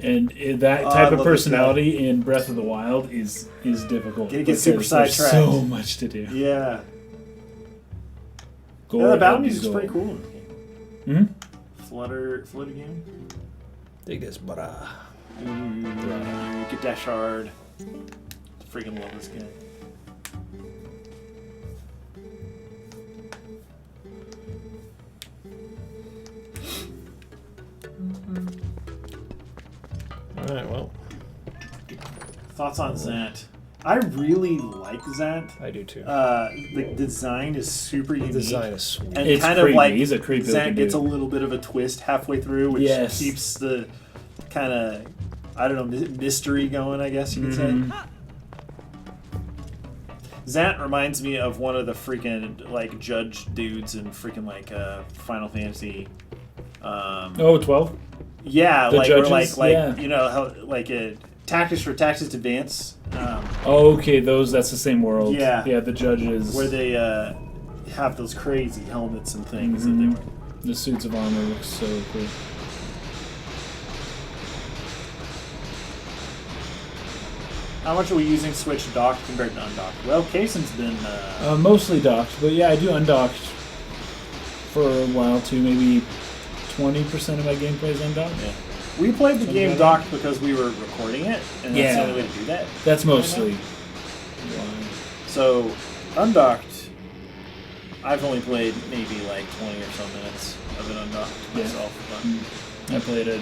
And that type of personality in Breath of the Wild is difficult. It gets super because there's sidetracked. so much to do. Yeah. Go Yeah, the battle ahead, music's go. pretty cool. Hmm? Flutter game. Dig this, brah. Get that shard. Freaking love this game. All right, well, Thoughts on Zant? I really like Zant. I do too. The design is super unique. The design is sweet. And It's kind creepy. of like He's a creepy Zant looking gets a dude. little bit of a twist halfway through, which Yes. keeps the kind of, I don't know, mystery going, I guess you could say. Zant reminds me of one of the freaking like judge dudes in freaking like Final Fantasy. Oh, 12? Yeah, The like judges? or like Yeah. you know how like a Tactics for Tactics Advance. Oh, okay, that's the same world. Yeah. Yeah, the judges. Where they have those crazy helmets and things that they wear. The suits of armor look so cool. How much are we using Switch docked compared to undocked? Well, Kaysen's been Mostly docked, but yeah, I do undocked for a while too. Maybe 20% of my gameplay is undocked. Yeah. We played the Something game like docked because we were recording it, and that's Yeah. the only way to do that. That's mostly why. So, undocked, I've only played maybe like 20 or so minutes of it undocked Yeah. myself. I played it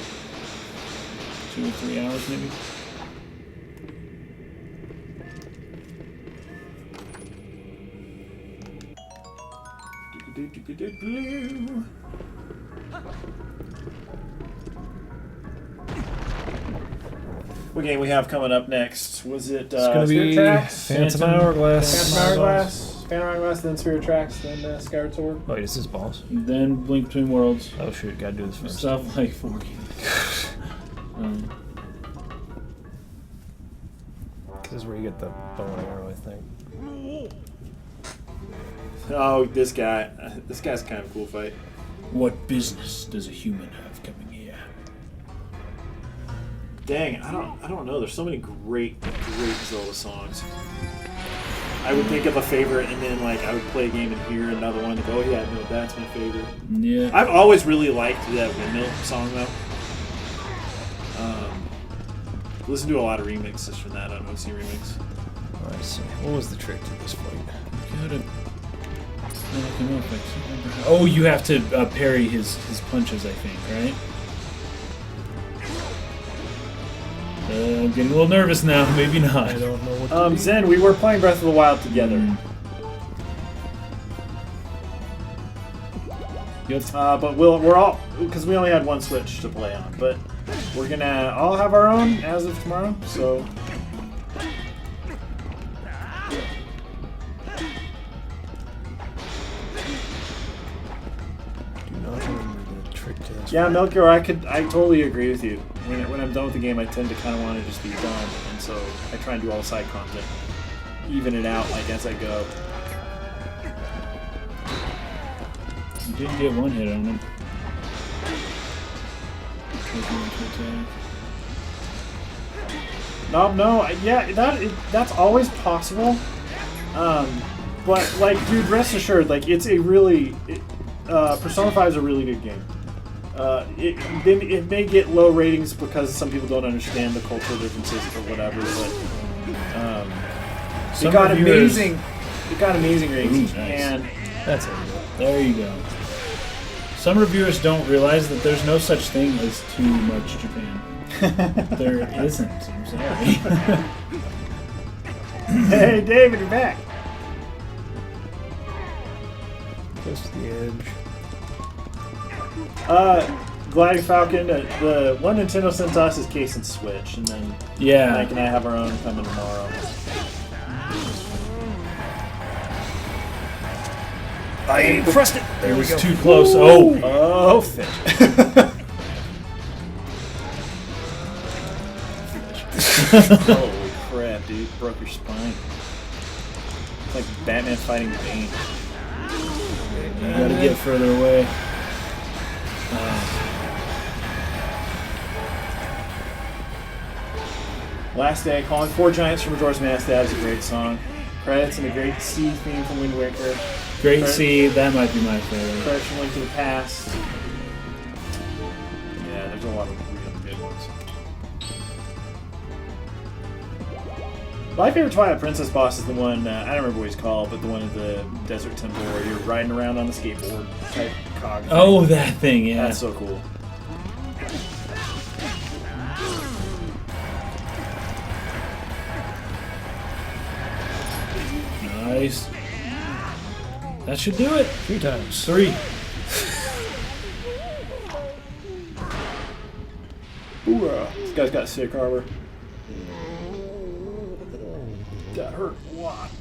2 or 3 hours maybe. What game we have coming up next? Was it It's gonna Spirit be Tracks? Phantom Hourglass. Phantom Hourglass, then Spirit Tracks, then Skyward Sword. Wait, is this boss? Then Blink Between Worlds. Oh shoot, gotta do this first. Stuff like 4 This is where you get the bow and arrow, I think. Oh, this guy. This guy's kind of a cool fight. What business does a human have coming here? Dang, I don't know. There's so many great Zelda songs. I would think of a favorite, and then like I would play a game and hear another one and go, "Oh yeah, no, that's my favorite." Yeah. I've always really liked that Windmill song though. Listen to a lot of remixes from that on OC Remix. Alright, see. What was the trick to this fight? Gotta knock him up, I can't remember how. Oh, you have to parry his punches, I think, right? I'm getting a little nervous now. Maybe not. I don't know what to do. Zen, we were playing Breath of the Wild together. Yep. But we're all, because we only had one Switch to play on, but we're gonna all have our own as of tomorrow, so. Do not remember the trick to this. Yeah, Melchior, I totally agree with you. When I'm done with the game, I tend to kind of want to just be done, and so I try and do all the side content, even it out like as I go. You didn't get one hit on him. Yeah, that's always possible. But like, dude, rest assured, like it's a really Persona 5 is a really good game. It may get low ratings because some people don't understand the cultural differences or whatever, but it got amazing ratings. Ooh, nice. And That's it. There you go. Some reviewers don't realize that there's no such thing as too much Japan. There isn't. I'm sorry. hey, David, you're back. Close to the edge. Gliding Falcon, the one Nintendo sent us is Case and Switch, and then Yeah. Mike and I have our own coming tomorrow. I pressed it! It was too close. Oh! Oh, fit. Holy crap, dude. Broke your spine. It's like Batman fighting Bane. You gotta get further away. Last Day, Calling 4 Giants from Majora's Mask. That was a great song. Credits and a great sea theme from Wind Waker. Great Sea, that might be my favorite. Credits from Link to the Past. Yeah, there's a lot of really good ones. My favorite Twilight Princess boss is the one, I don't remember what he's called, but the one at the Desert Temple where you're riding around on the skateboard type cog thing. Oh, that thing, yeah. That's so cool. Nice. That should do it. 3 times. 3. Hoorah. This guy's got sick armor. That hurt a lot.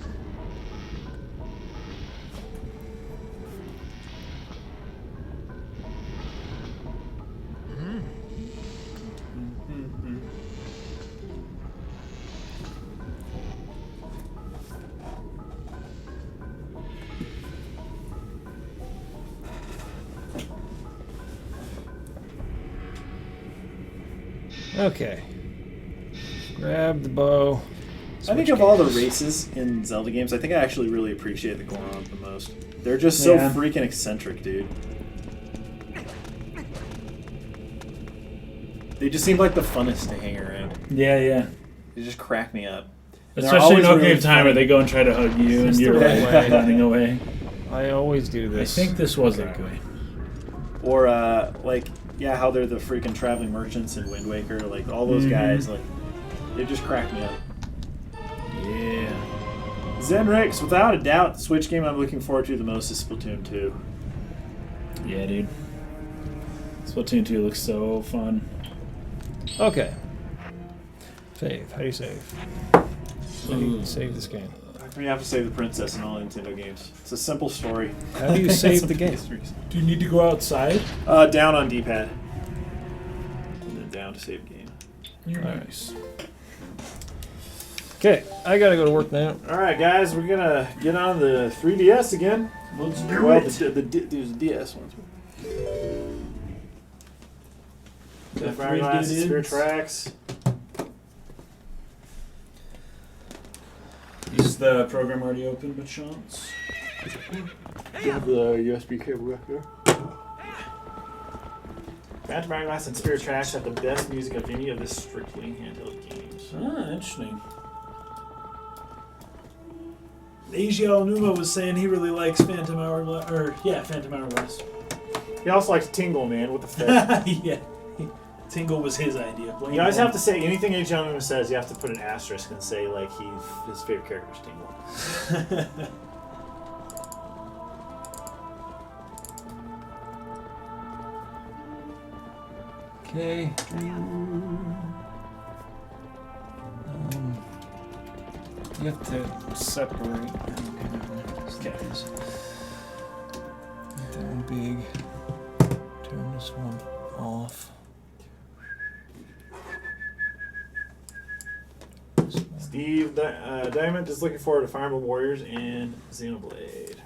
Okay. Grab the bow. I think of all the races in Zelda games, I think I actually really appreciate the Goron the most. They're just so freaking eccentric, dude. They just seem like the funnest to hang around. Yeah, yeah. They just crack me up. And they're Especially in always Ocarina really of Time where they go and try to hug you and you're the right way. running away. I always do I this. think this was that way. Or, like, yeah, how they're the freaking traveling merchants in Wind Waker. Like, all those guys, like, they just crack me up. Yeah. Zenrix, without a doubt, the Switch game I'm looking forward to the most is Splatoon 2. Yeah, dude. Splatoon 2 looks so fun. Okay. Save. How do you save? How do you save this game? You have to save the princess in all Nintendo games. It's a simple story. How do you save the game? Do you need to go outside? Down on D-pad. And then down to save game. Nice. Okay, I gotta go to work now. All right, guys, we're gonna get on the 3DS again. Let's There's DS ones. The Hourglass, Spirit Tracks. Is the program already open, but chance? You have the USB cable back there. Phantom Hourglass and Spirit Tracks have the best music of any of the strictly handheld games. Ah, interesting. Eiji Aonuma was saying he really likes Phantom Hourglass, Phantom Hourglass. He also likes Tingle, man. What the fuck? Yeah. Tingle was his idea. You guys have to say anything Eiji Aonuma says. You have to put an asterisk and say like his favorite character is Tingle. Okay. You have to separate. Okay. That one big. Turn this one off. Steve Diamond is looking forward to Fire Emblem Warriors and Xenoblade.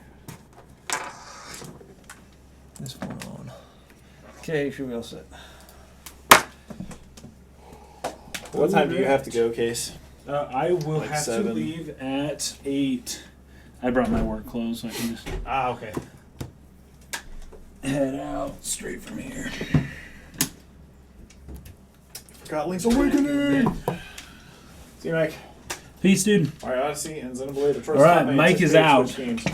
This one on. Okay, should be all set. What time do you have to go, Case? I will Like have 7. to leave at 8. I brought my work clothes, so I can just Okay. head out straight from here. Forgot Link's Awakening! See you, Mike. Peace, dude. Alright, Odyssey and Xenoblade. The first All right, time I Mike is anticipate out. Switch games.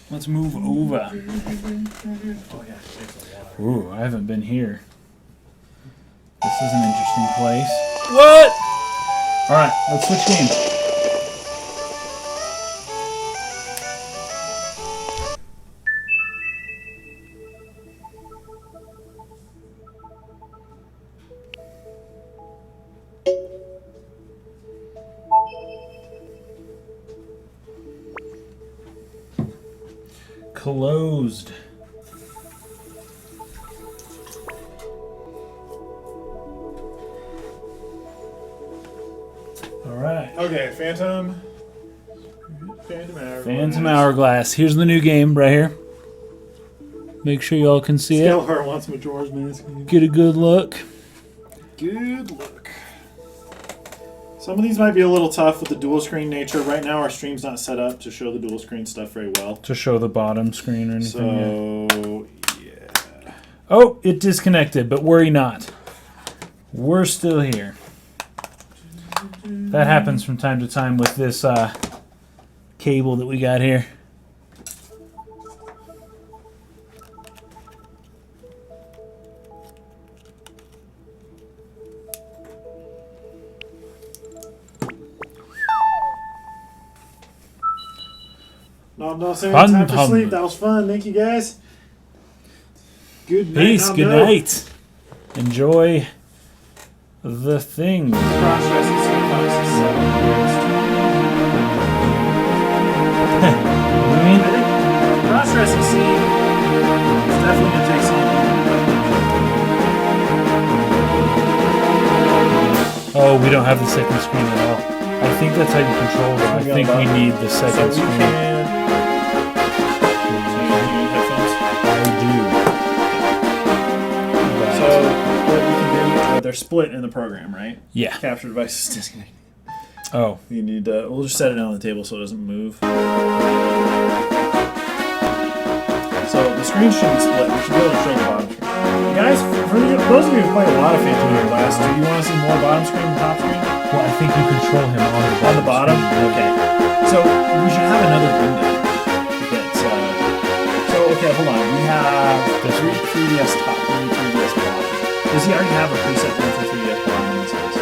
Let's move over. Oh, yeah. Thanks a lot. Ooh, I haven't been here. This is an interesting place. What? All right, let's switch games. Closed. All right. Okay, Phantom. Phantom Hourglass. Here's the new game right here. Make sure you all can see it. Skellheart wants Majora's Mask. Get a good look. Good look. Some of these might be a little tough with the dual screen nature. Right now, our stream's not set up to show the dual screen stuff very well. To show the bottom screen or anything. So, yeah. Oh, it disconnected, but worry not. We're still here. That happens from time to time with this cable that we got here. No, time for sleep. That was fun. Thank you, guys. Good night. Peace. Good night. Enjoy the thing. Cross-dressing St. Fox's 7 years. What do you mean? I think cross-dressing scene is definitely going to take something. Oh, we don't have the second screen at all. I think that's how you control it. I think we need the second So we screen. can... So what we can do, they're split in the program, right? Yeah. Capture device is disconnected. Oh. You need we'll just set it on the table so it doesn't move. So the screen shouldn't split. We should be able to show the bottom screen. Guys, for those of you who play a lot of Phantom Hourglass, do you want to see more bottom screen than top screen? Well, I think you control him On the bottom? screen. Okay. So we should have another window. That's so okay, hold on. We have the 3DS top, we need 3DS bottom. Does he already have a preset one for 3DS bottom in his house?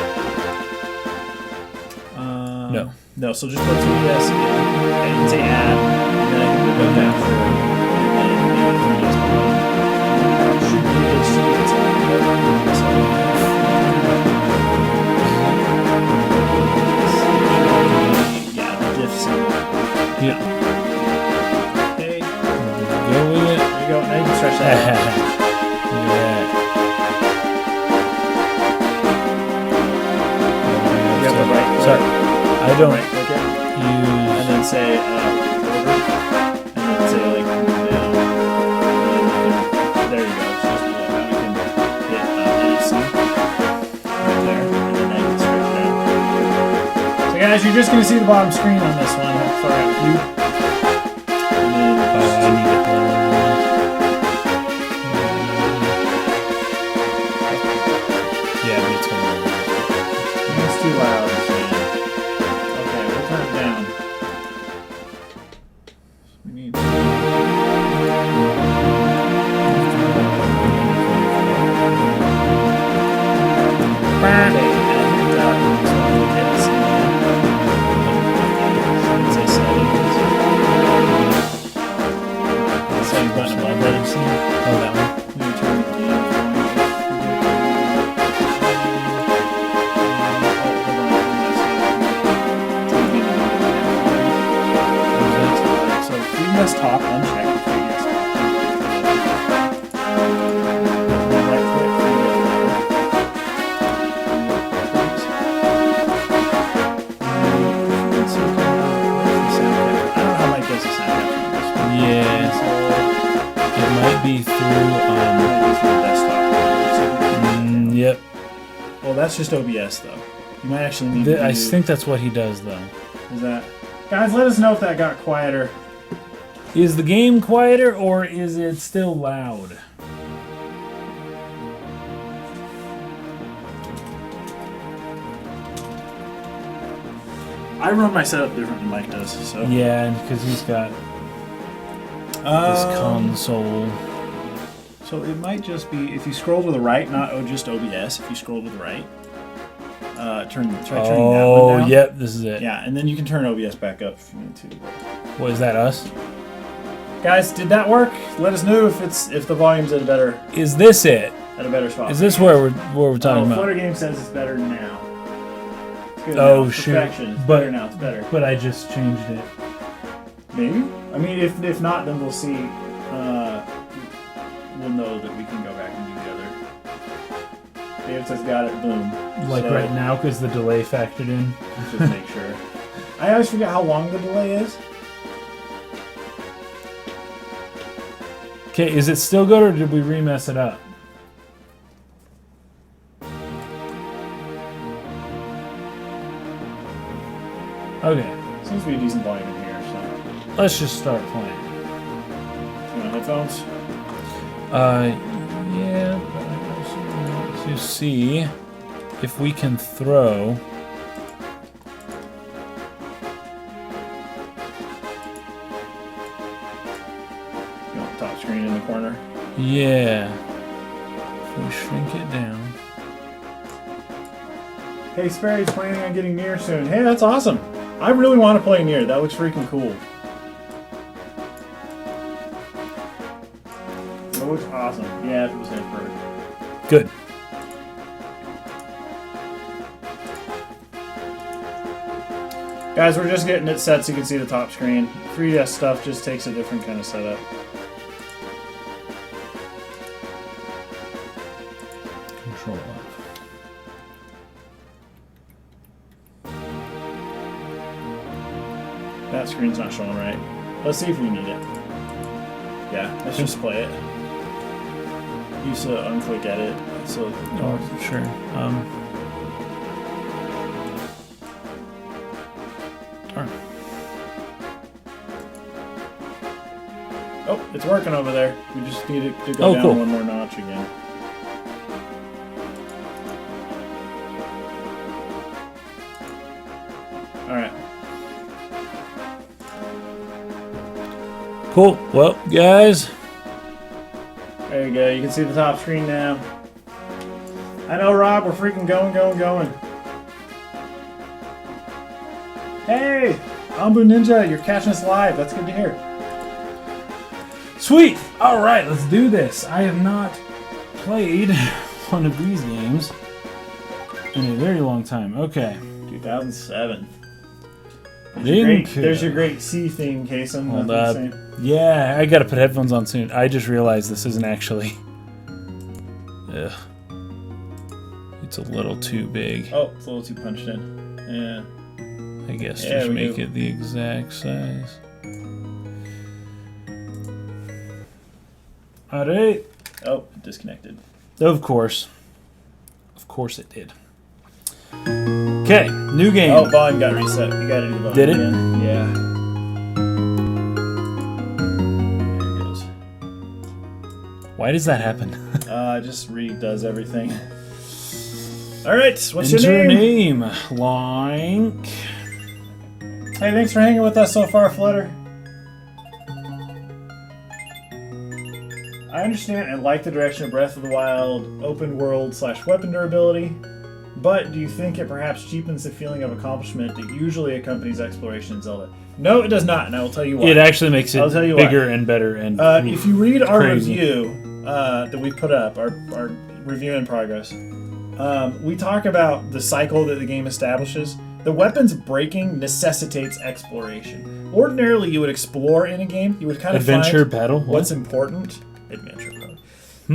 No. No, so just put 3DS in and say add, and then I think we'll go down for and then maybe 3DS bottom. Should be able to see it's yeah, the diff symbol. Yeah. Okay. Go with it. There you go. Now you can stretch that out. Yeah. You have the right. Sorry. I don't Right click it. use. And then say order. And then say like down. And then there you go. It's just below. Now we can hit edit C. Right there. And then I can stretch it out. So guys, you're just gonna see the bottom screen on this one. Sorry, you. And then I need it lower. Yeah, but it's going to be. it's too loud. Okay, we'll turn it down. We need. Same button above that. Oh, that one. Let me turn the so 3DS top unchecked. 3DS top. Right click 3DS. I don't know how Mike does the sound capture on this one. Yeah. It might be through. Yep. Well, that's just OBS though. You might actually need to I do- think that's what he does, though. Is that... Guys, let us know if that got quieter. Is the game quieter or is it still loud? I run my setup different than Mike does, so... Yeah, because he's got this console. So it might just be, if you scroll to the right, not just OBS, if you scroll to the right, try turning that one Oh, down. yep, this is it. Yeah, and then you can turn OBS back up if you need to. What, is that us? Guys, did that work? Let us know if the volume's at a better Is this it? spot. Is this where we're talking about? Flutter Game says it's better now. It's good Oh, now. shoot. Perfection. It's But- better now. It's better. But I just changed it. Maybe. I mean, if not, then we'll see. We'll know that we can go back and do the other. David says got it. Boom. Like So, right now, because the delay factored in. let's just make sure. I always forget how long the delay is. Okay, is it still good or did we remess it up? Okay, Seems to be a decent volume in here, so. let's just start playing. You want headphones? Yeah, but I also want to see if we can throw. You want the top screen in the corner? Yeah. If we shrink it down. Hey, Sperry's planning on getting Nier soon. Hey, that's awesome. I really want to play Nier. That looks freaking cool. That looks awesome. Yeah, if it was Hanford. Good. Guys, we're just getting it set so you can see the top screen. 3DS stuff just takes a different kind of setup. Control F. That screen's not showing right. Let's see if we need it. Yeah, let's just play it. Use the unclick edit. So, Oh, sure. Alright. oh, it's working over there. We just need it to go down cool. one more notch again. Alright. Cool. Well, guys. There you go. You can see the top screen now. I know, Rob. We're freaking going. Hey! Ambu Ninja, you're catching us live. That's good to hear. Sweet. All right, let's do this. I have not played one of these games in a very long time. Okay. 2007. Link. There's your great C theme, Kason. Hold Nothing up. to say. Yeah, I gotta put headphones on soon. I just realized this isn't actually. Ugh. It's a little too big. Oh, it's a little too punched in. Yeah. I guess Yeah, just we make do. it the exact size. Alright. Oh, disconnected. Of course. Of course it did. Okay, new game. Oh, volume got reset. You gotta do the volume Did it? again. Yeah. There it goes. Why does that happen? It just redoes everything. Alright, what's Enter your name? name. Link. Hey, thanks for hanging with us so far, Flutter. I understand and like the direction of Breath of the Wild, open world / weapon durability, but do you think it perhaps cheapens the feeling of accomplishment that usually accompanies exploration in Zelda? No, it does not, and I will tell you why. It actually makes it I'll tell you why. bigger and better. And If you read our crazy. review that we put up, our review in progress, we talk about the cycle that the game establishes. The weapons breaking necessitates exploration. Ordinarily, you would explore in a game. You would kind of Adventure find battle. what's important. Adventure mode.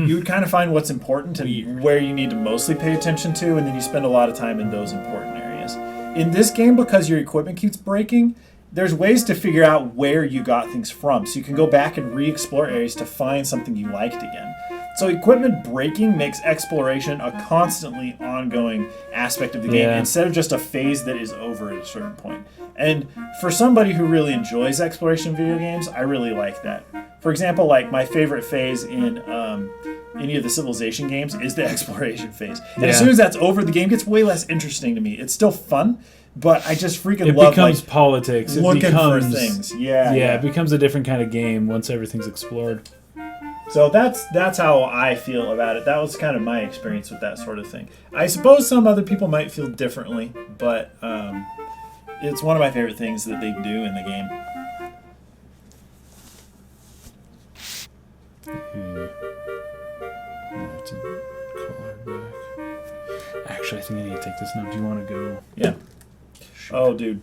You would kind of find what's important and where you need to mostly pay attention to, and then you spend a lot of time in those important areas. In this game, because your equipment keeps breaking, there's ways to figure out where you got things from. So you can go back and re-explore areas to find something you liked again. So equipment breaking makes exploration a constantly ongoing aspect of the game instead of just a phase that is over at a certain point. And for somebody who really enjoys exploration in video games, I really like that. For example, like my favorite phase in any of the Civilization games is the exploration phase. And as soon as that's over, the game gets way less interesting to me. It's still fun, but I just freaking It love becomes like, politics. It looking becomes for things. Yeah, Yeah. it becomes a different kind of game once everything's explored. So that's how I feel about it. That was kind of my experience with that sort of thing. I suppose some other people might feel differently, but it's one of my favorite things that they do in the game. Actually, I think I need to take this now. Do you want to go? Yeah. Oh, dude.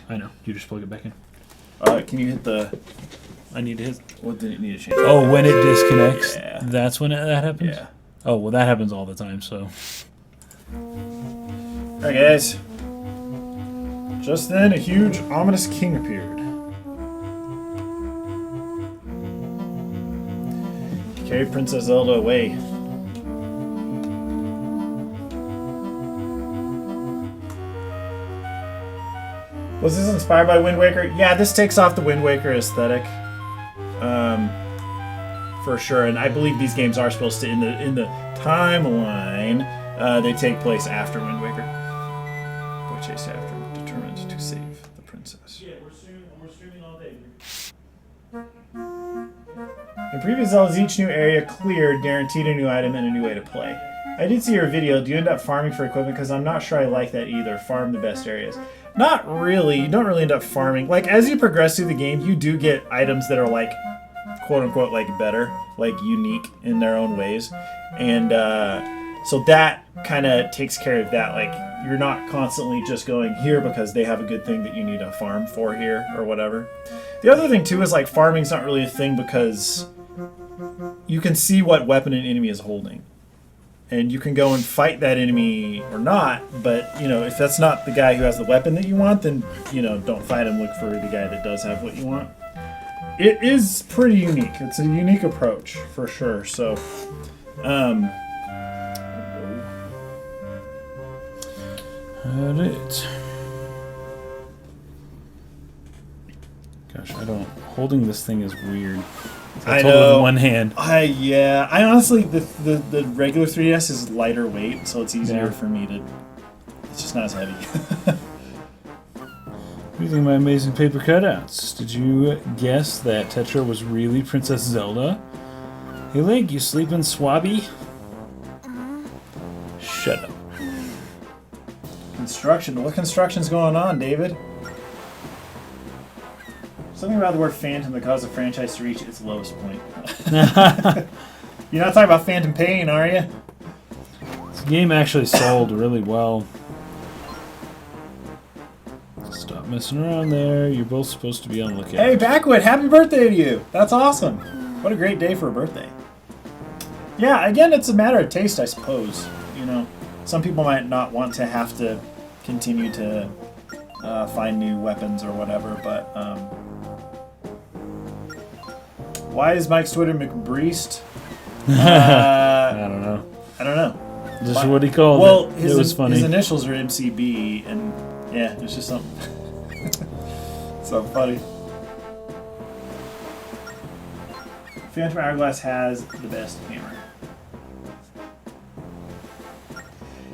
I know. You just plug it back in. Can you hit the... I need to hit. What did it need to change? Oh, when it disconnects, Yeah. that's when that happens? Yeah. Oh, well, that happens all the time, so. Alright, guys. Just then, a huge, ominous king appeared. Carry Princess Zelda away. Was this inspired by Wind Waker? Yeah, this takes off the Wind Waker aesthetic, for sure. And I believe these games are supposed to, in the timeline, they take place after Wind Waker. Boy chased after him, determined to save the princess. Yeah, we're streaming all day. In previous Zeldas, each new area cleared guaranteed a new item and a new way to play. I did see your video. Do you end up farming for equipment? Because I'm not sure I like that either. Farm the best areas. Not really. You don't really end up farming. Like, as you progress through the game, you do get items that are, like, quote-unquote, like, better. Like, unique in their own ways. And, so that kind of takes care of that. Like, you're not constantly just going here because they have a good thing that you need to farm for here or whatever. The other thing, too, is, like, farming's not really a thing because you can see what weapon an enemy is holding. And you can go and fight that enemy or not, but, you know, if that's not the guy who has the weapon that you want, then, you know, don't fight him. Look for the guy that does have what you want. It is pretty unique. It's a unique approach, for sure. So, Alright. Gosh, holding this thing is weird. I hold it know. with one hand. I honestly, the regular 3DS is lighter weight, so it's easier Yeah. for me to. It's just not as heavy. What do you think of my amazing paper cutouts? Did you guess that Tetra was really Princess Zelda? Hey Link, you sleeping, Swabby? Shut up. Construction. What construction's going on, David? Something about the word Phantom that caused the franchise to reach its lowest point. You're not talking about Phantom Pain, are you? This game actually sold really well. Stop messing around there. You're both supposed to be on the lookout. Hey, Backwood, happy birthday to you. That's awesome. What a great day for a birthday. Yeah, again, it's a matter of taste, I suppose. You know, some people might not want to have to continue to find new weapons or whatever, but why is Mike's Twitter McBreast? I don't know. I don't know. Just what he called Well, it. It was funny. His initials are MCB, and yeah, it's just something. So funny. Phantom Hourglass has the best hammer.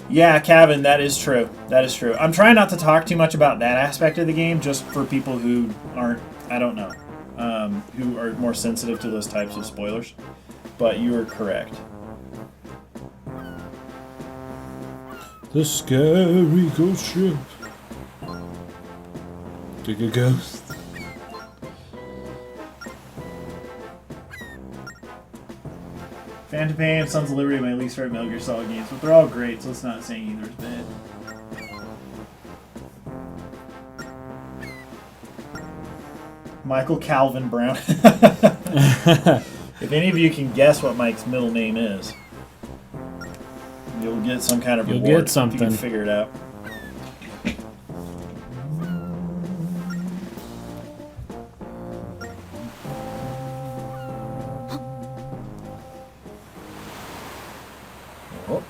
Yeah, Kevin, that is true. That is true. I'm trying not to talk too much about that aspect of the game, just for people who aren't, I don't know, who are more sensitive to those types of spoilers. But you are correct. The scary ghost ship. Dig a ghost. Phantom Pain and Sons of Liberty are my least favorite Metal Gear Solid games, but they're all great, so it's not saying either is bad. Michael Calvin Brown. If any of you can guess what Mike's middle name is, you'll get some kind of You'll reward get something. if you can figure it out. Oh.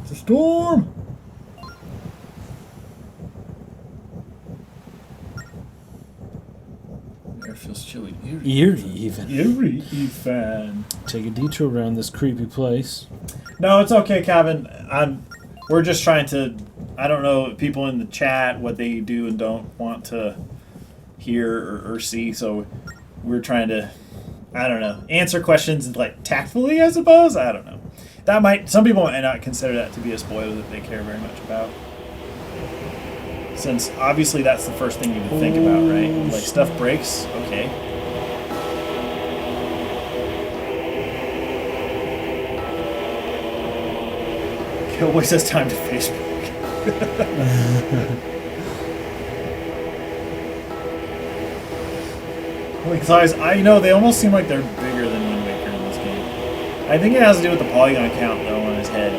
It's a storm! Air feels chilly. Eerie, even. Eerie, Ethan. Take a detour around this creepy place. No, it's okay, Kevin. We're just trying to. I don't know people in the chat what they do and don't want to hear or see, so we're trying to. I don't know. Answer questions like tactfully, I suppose. I don't know. That might. Some people might not consider that to be a spoiler that they care very much about. Since obviously that's the first thing you would think about, right? Like stuff breaks. Okay. Killboy says time to Facebook. Because I know they almost seem like they're bigger than Wind Waker in this game. I think it has to do with the polygon count though on his head.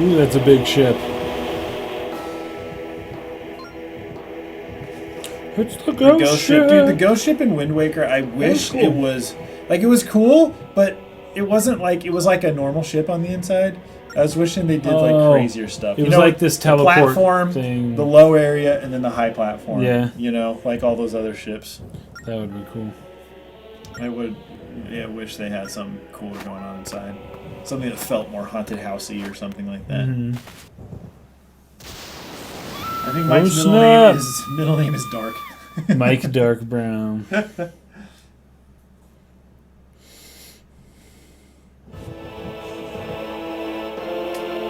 Ooh, that's a big ship. It's the ghost ship. Dude, the ghost ship in Wind Waker, I wish cool. it was Like, it was cool, but it wasn't like, it was like a normal ship on the inside. I was wishing they did like crazier stuff. It was like this the teleport platform, thing. the low area, and then the high platform. Yeah. You know, like all those other ships. That would be cool. I would, wish they had something cooler going on inside. Something that felt more haunted housey or something like that. Mm-hmm. I think Mike's snap. middle name is Dark. Mike Dark Brown.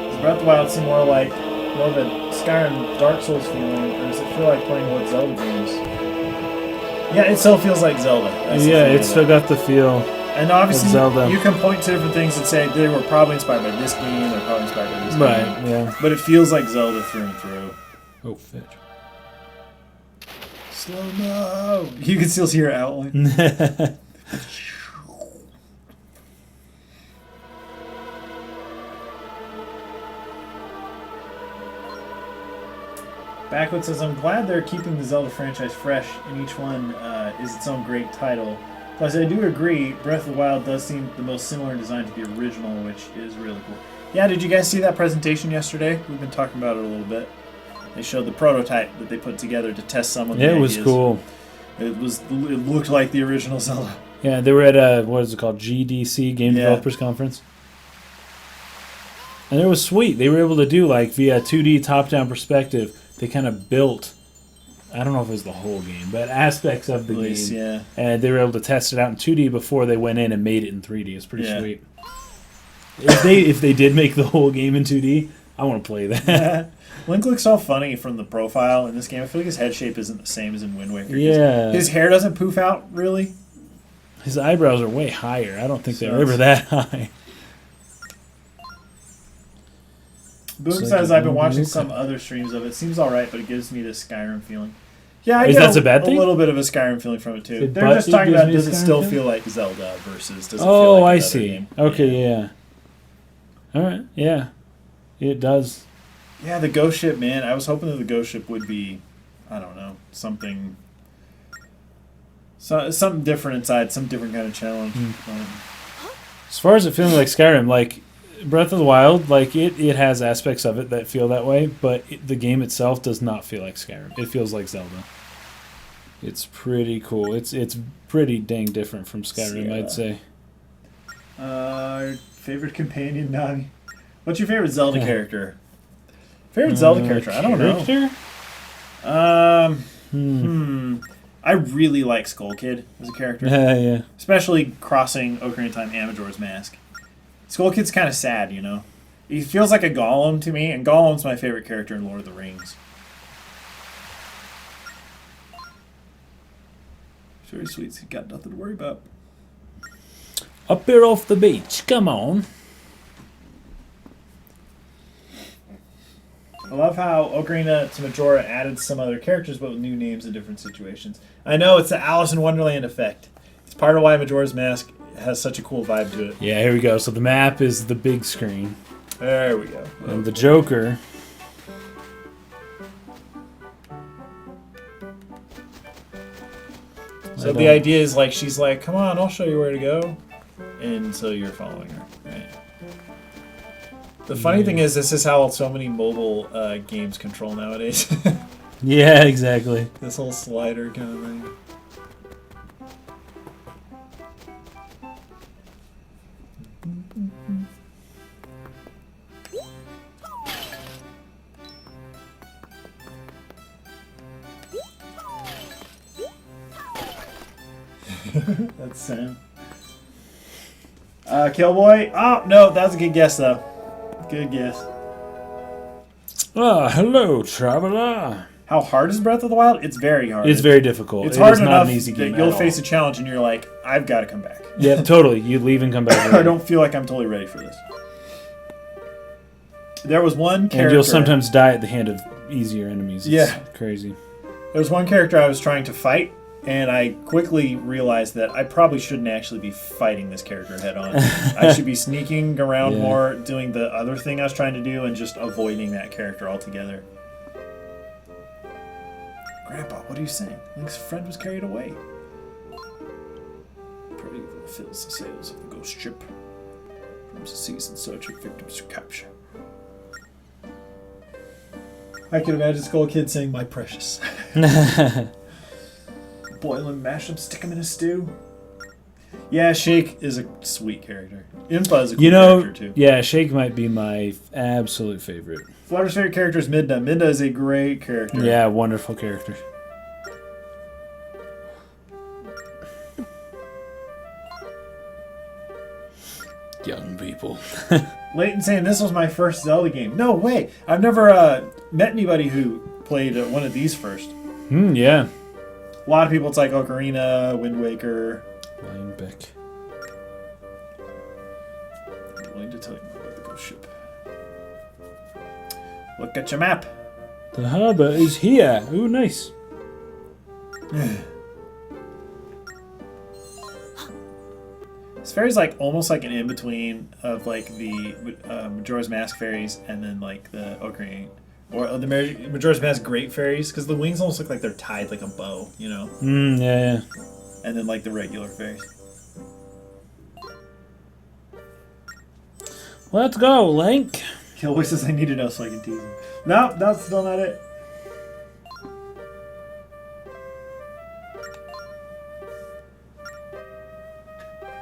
Does Breath of the Wild seem more like more of a Skyrim Dark Souls feeling, or does it feel like playing old Zelda games? Yeah, it still feels like Zelda. That's the Yeah, thing it's about still it. got the feel. And obviously, Zelda. you can point to different things and say they were probably inspired by this game, they're probably inspired by this game. Right, yeah. But it feels like Zelda through and through. Oh, fetch. Slow-mo! You can still see her outline. Backwood says, I'm glad they're keeping the Zelda franchise fresh, and each one is its own great title. Plus, I do agree, Breath of the Wild does seem the most similar in design to the original, which is really cool. Yeah, did you guys see that presentation yesterday? We've been talking about it a little bit. They showed the prototype that they put together to test some of the Yeah, it was ideas. cool. It looked like the original Zelda. Yeah, they were at a, what is it called, GDC, Game Yeah. Developers Conference. And it was sweet. They were able to do, like, via 2D top-down perspective, they kind of built, I don't know if it was the whole game, but aspects of the At least, game. yeah. And they were able to test it out in 2D before they went in and made it in 3D. It's pretty Yeah. sweet. If they did make the whole game in 2D, I want to play that. Link looks so funny from the profile in this game. I feel like his head shape isn't the same as in Wind Waker. 'Cause Yeah. His hair doesn't poof out, really. His eyebrows are way higher. I don't think they So were ever that high. Boom It's says, like I've been a watching movie. some other streams of it. Seems alright, but it gives me this Skyrim feeling. Yeah, I Is get that a bad thing? A little bit of a Skyrim feeling from it, too. They're But just it talking gives about, me a does it Skyrim still feeling? feel like Zelda versus does it feel Oh, like I another see. game? Okay, yeah. All right, yeah. It does. Yeah, the ghost ship, man. I was hoping that the ghost ship would be, I don't know, something different inside, some different kind of challenge. As far as it feeling like Skyrim, like Breath of the Wild, like it has aspects of it that feel that way, but the game itself does not feel like Skyrim. It feels like Zelda. It's pretty cool. It's pretty dang different from Skyrim, Yeah. I'd say. Favorite companion, Navi? What's your favorite Zelda character? Favorite Zelda character? I don't know. I really like Skull Kid as a character. Yeah. Especially crossing Ocarina of Time and Majora's Mask. Skull Kid's kind of sad, you know? He feels like a Gollum to me, and Gollum's my favorite character in Lord of the Rings. Very sweet, so you got nothing to worry about. Up here off the beach, come on. I love how Ocarina to Majora added some other characters, but with new names in different situations. I know, it's the Alice in Wonderland effect. It's part of why Majora's Mask has such a cool vibe to it. Yeah, here we go. So the map is the big screen. There we go. And the Joker. So the idea is like, she's like, come on, I'll show you where to go. And so you're following her, right? The funny thing is, this is how so many mobile games control nowadays. Yeah, exactly. This whole slider kind of thing. That's Sam. Killboy? Oh, no, that was a good guess, though. Good guess. Ah, hello, traveler. How hard is Breath of the Wild? It's very hard. It's very difficult. It's It hard is not enough an easy game that you'll at face all. a challenge and you're like, I've got to come back. Yeah, totally. You leave and come back. I don't feel like I'm totally ready for this. There was one character. And you'll sometimes die at the hand of easier enemies. It's Yeah. crazy. There was one character I was trying to fight, and I quickly realized that I probably shouldn't actually be fighting this character head on. I should be sneaking around Yeah. more, doing the other thing I was trying to do, and just avoiding that character altogether. Grandpa, what are you saying? Link's friend was carried away. fills the sails of the ghost ship. Comes the seas in search of victims to capture. I can imagine Skull Kid saying, "My precious." Boil him, mash him, stick him in a stew. Yeah, Shake is a sweet character. Impa is a cool character too. Yeah, Shake might be my absolute favorite. Flutter's favorite character is Midna. Midna is a great character. Yeah, wonderful character. Young people. Leighton saying this was my first Zelda game. No way. I've never met anybody who played one of these first. Yeah. A lot of people, it's like Ocarina, Wind Waker. Linebeck. I'm willing to tell you more about the ghost ship. Look at your map. The harbor is here. Ooh, nice. This fairy's like almost like an in-between of like the Majora's Mask fairies and then like the Ocarina. Or the Majora's Mask Great Fairies, because the wings almost look like they're tied like a bow, you know? Yeah. And then like the regular fairies. Let's go, Link. Killboy says I need to know so I can tease him. No, that's still not it.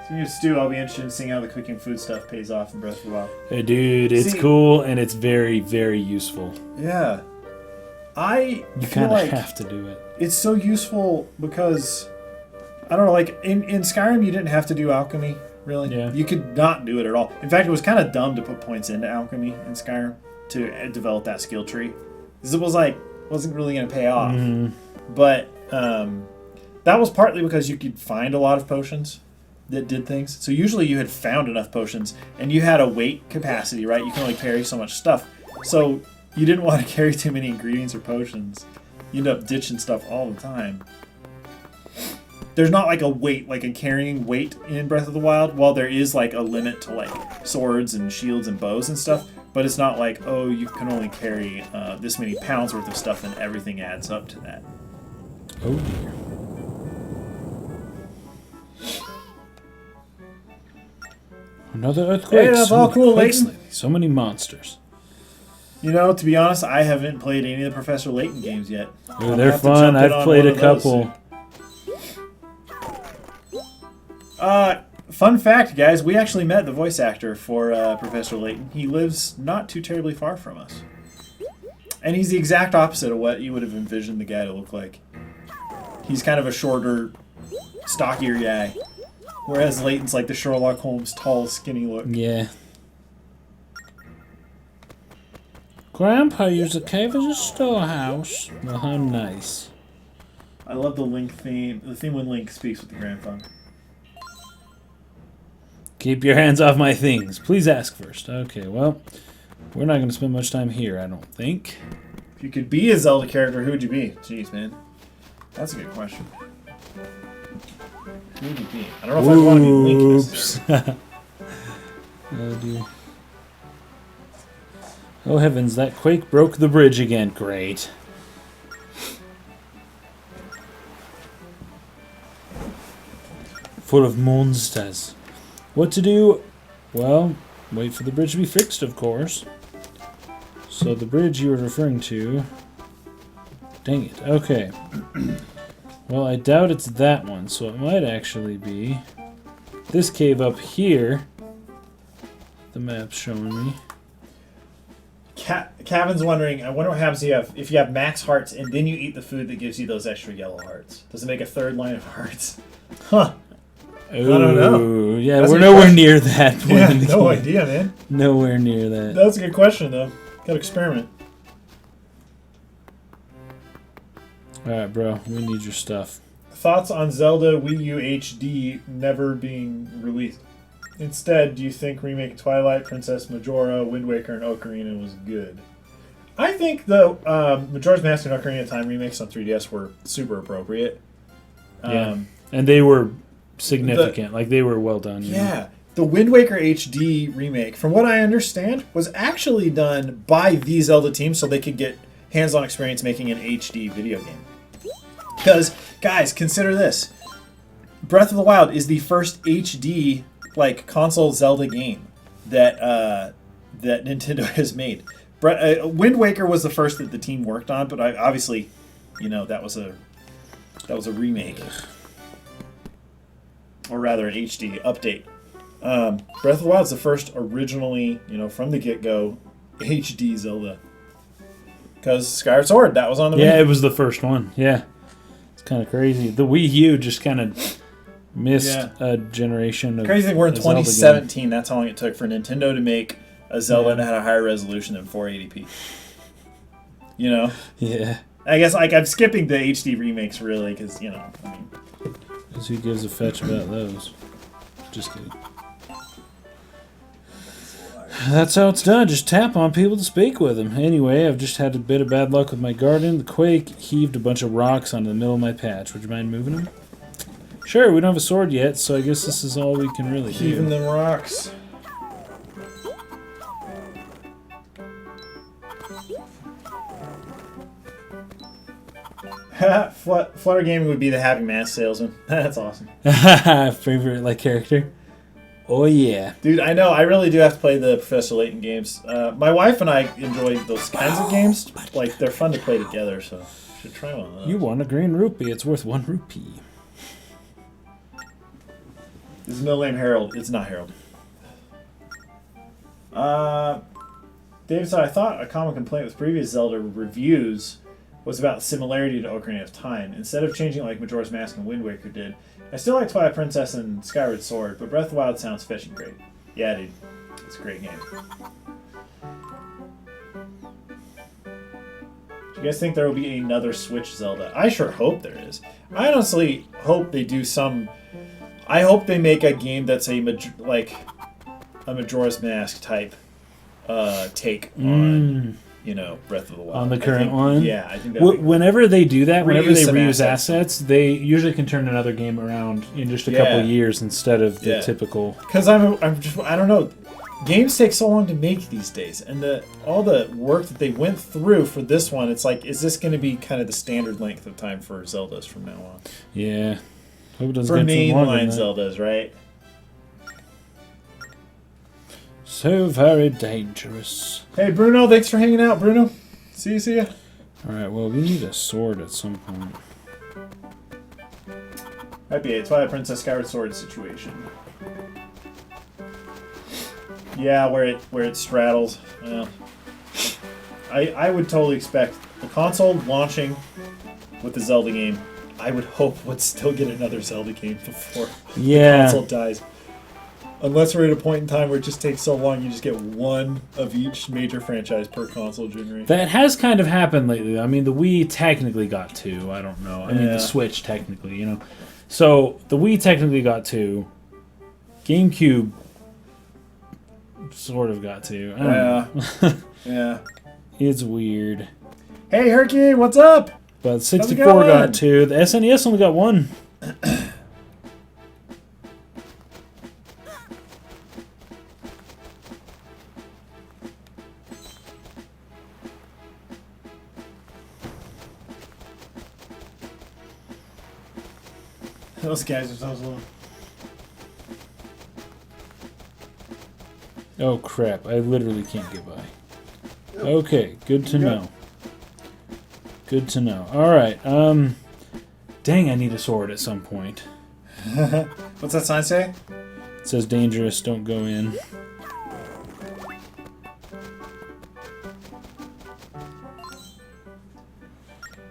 Speaking of stew, I'll be interested in seeing how the cooking food stuff pays off in Breath of the Wild. Hey, dude, it's cool and it's very, very useful. Yeah. You feel kind of like have to do it. it's so useful because, I don't know, like in Skyrim you didn't have to do alchemy, really. Yeah. You could not do it at all. In fact, it was kind of dumb to put points into alchemy in Skyrim to develop that skill tree. Because it was like, wasn't really going to pay off. But that was partly because you could find a lot of potions that did things. So usually you had found enough potions and you had a weight capacity, right? You can only carry so much stuff. So you didn't want to carry too many ingredients or potions. You end up ditching stuff all the time. There's not like a weight, like a carrying weight in Breath of the Wild. While there is like a limit to like swords and shields and bows and stuff, but it's not like, oh, you can only carry this many pounds worth of stuff and everything adds up to that. Oh, dear. Another earthquake. Hey, that's all cool, quakes Layton. lately. So many monsters. You know, to be honest, I haven't played any of the Professor Layton games yet. Ooh, they're fun. I've played a couple. Fun fact, guys, we actually met the voice actor for Professor Layton. He lives not too terribly far from us. And he's the exact opposite of what you would have envisioned the guy to look like. He's kind of a shorter, stockier guy. Whereas Layton's like the Sherlock Holmes tall, skinny look. Yeah. Grandpa used the cave as a storehouse. Well, how nice. I love the Link theme. The theme when Link speaks with the grandfather. Keep your hands off my things. Please ask first. Okay, well, we're not going to spend much time here, I don't think. If you could be a Zelda character, who would you be? Jeez, man. That's a good question. Who would you be? I don't know if I'd want to be Link necessarily. Oh, dear. Oh, heavens, that quake broke the bridge again. Great. Full of monsters. What to do? Well, wait for the bridge to be fixed, of course. So the bridge you were referring to... Dang it. Okay. Well, I doubt it's that one, so it might actually be this cave up here. The map's showing me. Cavin's wondering, I wonder what happens if you have max hearts and then you eat the food that gives you those extra yellow hearts. Does it make a third line of hearts? Huh. Ooh, I don't know. Yeah, That's we're a good nowhere question. near that point Yeah, in the no game. idea, man. Nowhere near that. That's a good question, though. Gotta experiment. Alright, bro. We need your stuff. Thoughts on Zelda Wii U HD never being released? Instead, do you think remake Twilight Princess, Majora, Wind Waker, and Ocarina was good? I think the Majora's Mask and Ocarina of Time remakes on 3DS were super appropriate. Yeah. And they were significant. Like, they were well done. you know? Yeah. The Wind Waker HD remake, from what I understand, was actually done by the Zelda team so they could get hands-on experience making an HD video game. Because, guys, consider this. Breath of the Wild is the first HD like console Zelda game that that Nintendo has made. Wind Waker was the first that the team worked on, but obviously, that was a remake, or rather an HD update. Breath of the Wild is the first originally, from the get-go, HD Zelda. Because Skyward Sword, that was on the Wii. Yeah, it was the first one. Yeah. It's kind of crazy. The Wii U just kind of missed a generation of crazy thing, we're in a Zelda 2017. That's how long it took for Nintendo to make a Zelda that had a higher resolution than 480p. Yeah. I guess I'm skipping the HD remakes, really, because, Because who gives a fetch about those? Just kidding. That's how it's done. Just tap on people to speak with them. Anyway, I've just had a bit of bad luck with my garden. The quake heaved a bunch of rocks onto the middle of my patch. Would you mind moving them? Sure, we don't have a sword yet, so I guess this is all we can really do. Heaving them rocks. Flutter Gaming would be the Happy Mask salesman. That's awesome. Favorite character? Oh yeah, dude. I know. I really do have to play the Professor Layton games. My wife and I enjoy those kinds of games. They're fun to play together. So should try one of those. You won a green rupee. It's worth 1 rupee. His middle name Harold. It's not Harold. David said, I thought a common complaint with previous Zelda reviews was about the similarity to Ocarina of Time. Instead of changing like Majora's Mask and Wind Waker did, I still like Twilight Princess and Skyward Sword, but Breath of the Wild sounds fetching great. Yeah, dude. It's a great game. Do you guys think there will be another Switch Zelda? I sure hope there is. I honestly hope they do some... I hope they make a game that's a Majora's Mask type take on... Breath of the Wild. On the current one? Yeah, I think that whenever they do that, whenever they reuse assets, they usually can turn another game around in just a couple of years instead of the typical... Because I don't know. Games take so long to make these days, and all the work that they went through for this one, it's like, is this going to be kind of the standard length of time for Zeldas from now on? Yeah. Hope it doesn't for get too long mainline Zeldas, right? So very dangerous. Hey, Bruno, thanks for hanging out, Bruno. See ya. Alright, well, we need a sword at some point. Might be a Twilight Princess Skyward Sword situation. Yeah, where it straddles. Well, I would totally expect the console launching with the Zelda game. I would hope would still get another Zelda game before the console dies. Unless we're at a point in time where it just takes so long, you just get one of each major franchise per console generation. That has kind of happened lately. I mean, the Wii technically got 2. I don't know. I mean, the Switch technically, So, the Wii technically got 2. GameCube sort of got 2. I don't know. Yeah. It's weird. Hey, Herky, what's up? But 64 got 2. The SNES only got 1. Those guys are so slow. Oh crap, I literally can't get by. Okay, good to know. Good to know. Alright, dang, I need a sword at some point. What's that sign say? It says dangerous, don't go in.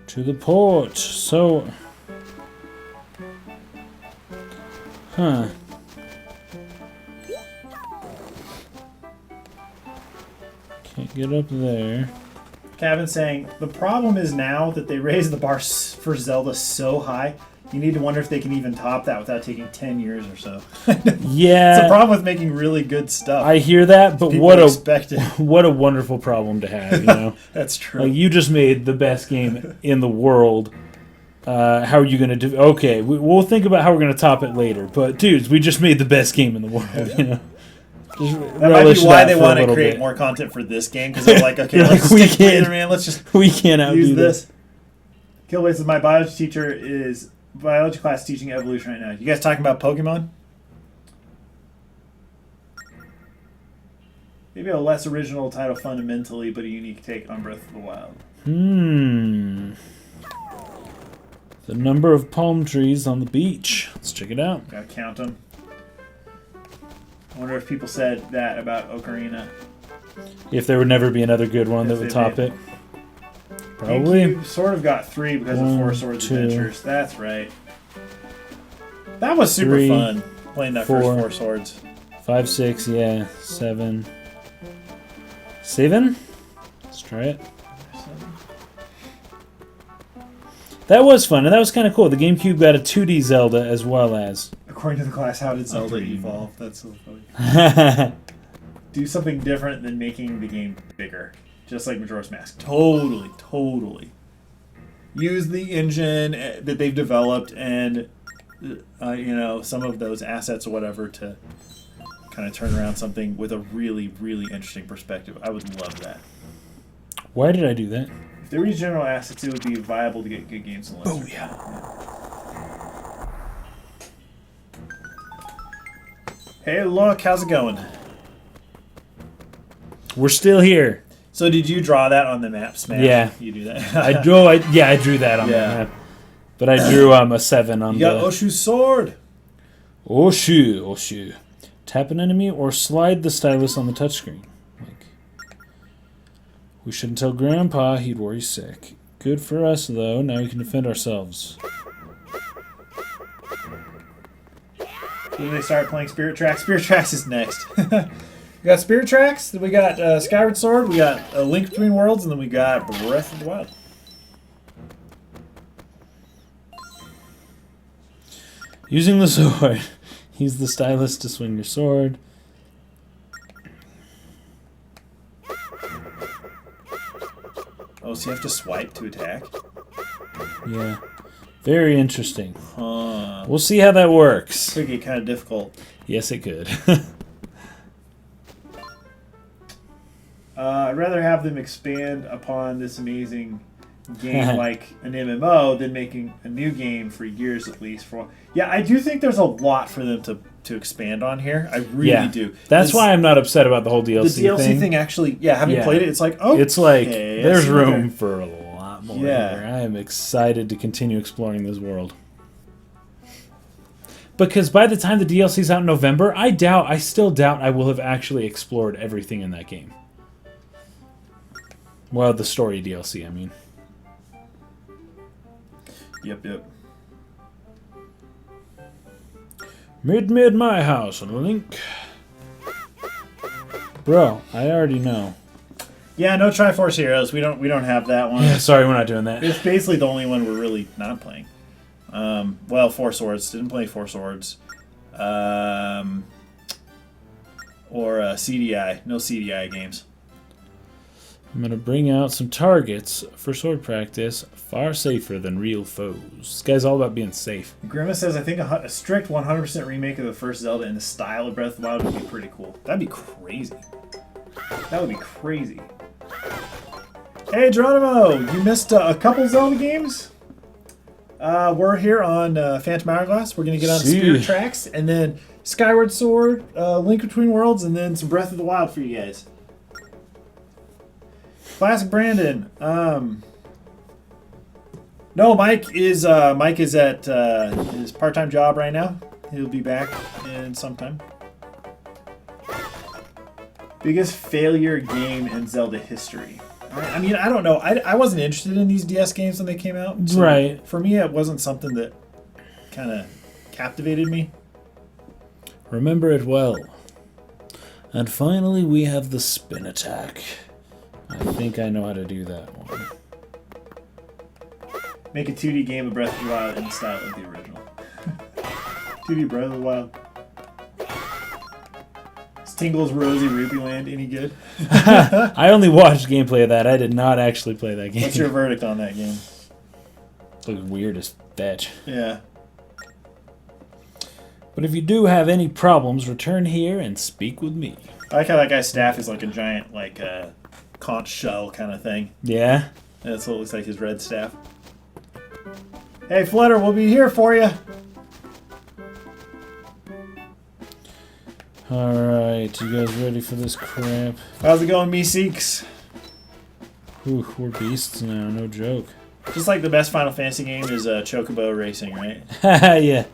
To the port, so... Huh. Can't get up there. Kevin's saying, the problem is now that they raised the bar for Zelda so high, you need to wonder if they can even top that without taking 10 years or so. Yeah. It's a problem with making really good stuff. I hear that, but People what a wonderful problem to have, That's true. Like, you just made the best game in the world. How are you going to do... Okay, we'll think about how we're going to top it later. But, dudes, we just made the best game in the world, Just that might be why they want to create more content for this game, because they're like, okay, let's stick together, man. Let's just we can't outdo use this. Killbase is my biology teacher is biology class teaching evolution right now. You guys talking about Pokemon? Maybe a less original title fundamentally, but a unique take on Breath of the Wild. The number of palm trees on the beach. Let's check it out. Gotta count them. I wonder if people said that about Ocarina. If there would never be another good one that If would they top did. it. Probably. GameCube sort of got 3 because of 4 Swords Adventures. That's right. That was super 3, fun, playing that 4. first 4 Swords. 5, 6, yeah. 7. 7? Let's try it. That was fun, and that was kind of cool. The GameCube got a 2D Zelda as well as... According to the class, how did Zelda evolve? That's so funny. Do something different than making the game bigger. Just like Majora's Mask. Totally, totally. Use the engine that they've developed and, some of those assets or whatever to kind of turn around something with a really, really interesting perspective. I would love that. Why did I do that? If there were general assets, it would be viable to get good games in Oh, yeah. Hey, look, how's it going? We're still here. So did you draw that on the map, Smash? Yeah. You do that? I drew that on the Yeah. map. But I drew a 7 on You got the... Oshu's sword. Oshu. Tap an enemy or slide the stylus on the touchscreen. We shouldn't tell Grandpa, he'd worry sick. Good for us, though. Now we can defend ourselves. When they start playing Spirit Tracks, Spirit Tracks is next. We got Spirit Tracks, then we got Skyward Sword, we got A Link Between Worlds, and then we got Breath of the Wild. Using the sword. Use the stylus to swing your sword. Oh, so you have to swipe to attack? Yeah. Very interesting. Huh. We'll see how that works. Could get kind of difficult. Yes, it could. I'd rather have them expand upon this amazing game like an MMO than making a new game for years at least. Yeah, I do think there's a lot for them to expand on here. I really do. That's why I'm not upset about the whole DLC the DLC thing actually, having played it, it's like, oh, it's like there's room for a lot more. Yeah. Here. I am excited to continue exploring this world. Because by the time the DLC's out in November, I still doubt I will have actually explored everything in that game. Well, the story DLC, I mean. Yep. Mid my house, Link. Bro, I already know. Yeah, no Triforce Heroes. We don't have that one. Yeah, sorry, we're not doing that. It's basically the only one we're really not playing. Well, 4 Swords. Didn't play 4 Swords. Or CDI. No CDI games. I'm going to bring out some targets for sword practice, far safer than real foes. This guy's all about being safe. Grimace says, I think a strict 100% remake of the first Zelda in the style of Breath of the Wild would be pretty cool. That'd be crazy. That would be crazy. Hey, Geronimo! You missed a couple Zelda games? We're here on Phantom Hourglass. We're going to get on Spirit Tracks, and then Skyward Sword, Link Between Worlds, and then some Breath of the Wild for you guys. Classic Brandon. No, Mike is at his part-time job right now. He'll be back in sometime. Biggest failure game in Zelda history. I mean, I don't know. I wasn't interested in these DS games when they came out. So right. For me, it wasn't something that kind of captivated me. Remember it well. And finally, we have the spin attack. I think I know how to do that one. Make a 2D game of Breath of the Wild in the style of the original. 2D Breath of the Wild. Is Tingle's Rosy Rupee Land any good? I only watched gameplay of that. I did not actually play that game. What's your verdict on that game? Looks weird as fetch. Yeah. But if you do have any problems, return here and speak with me. I like how that guy's staff is like a giant, conch shell kind of thing. Yeah? That's what it looks like, his red staff. Hey, Flutter, we'll be here for you. Alright, you guys ready for this crap? How's it going, me Seeks? Whew, we're beasts now, no joke. Just like the best Final Fantasy game is Chocobo Racing, right? Yeah.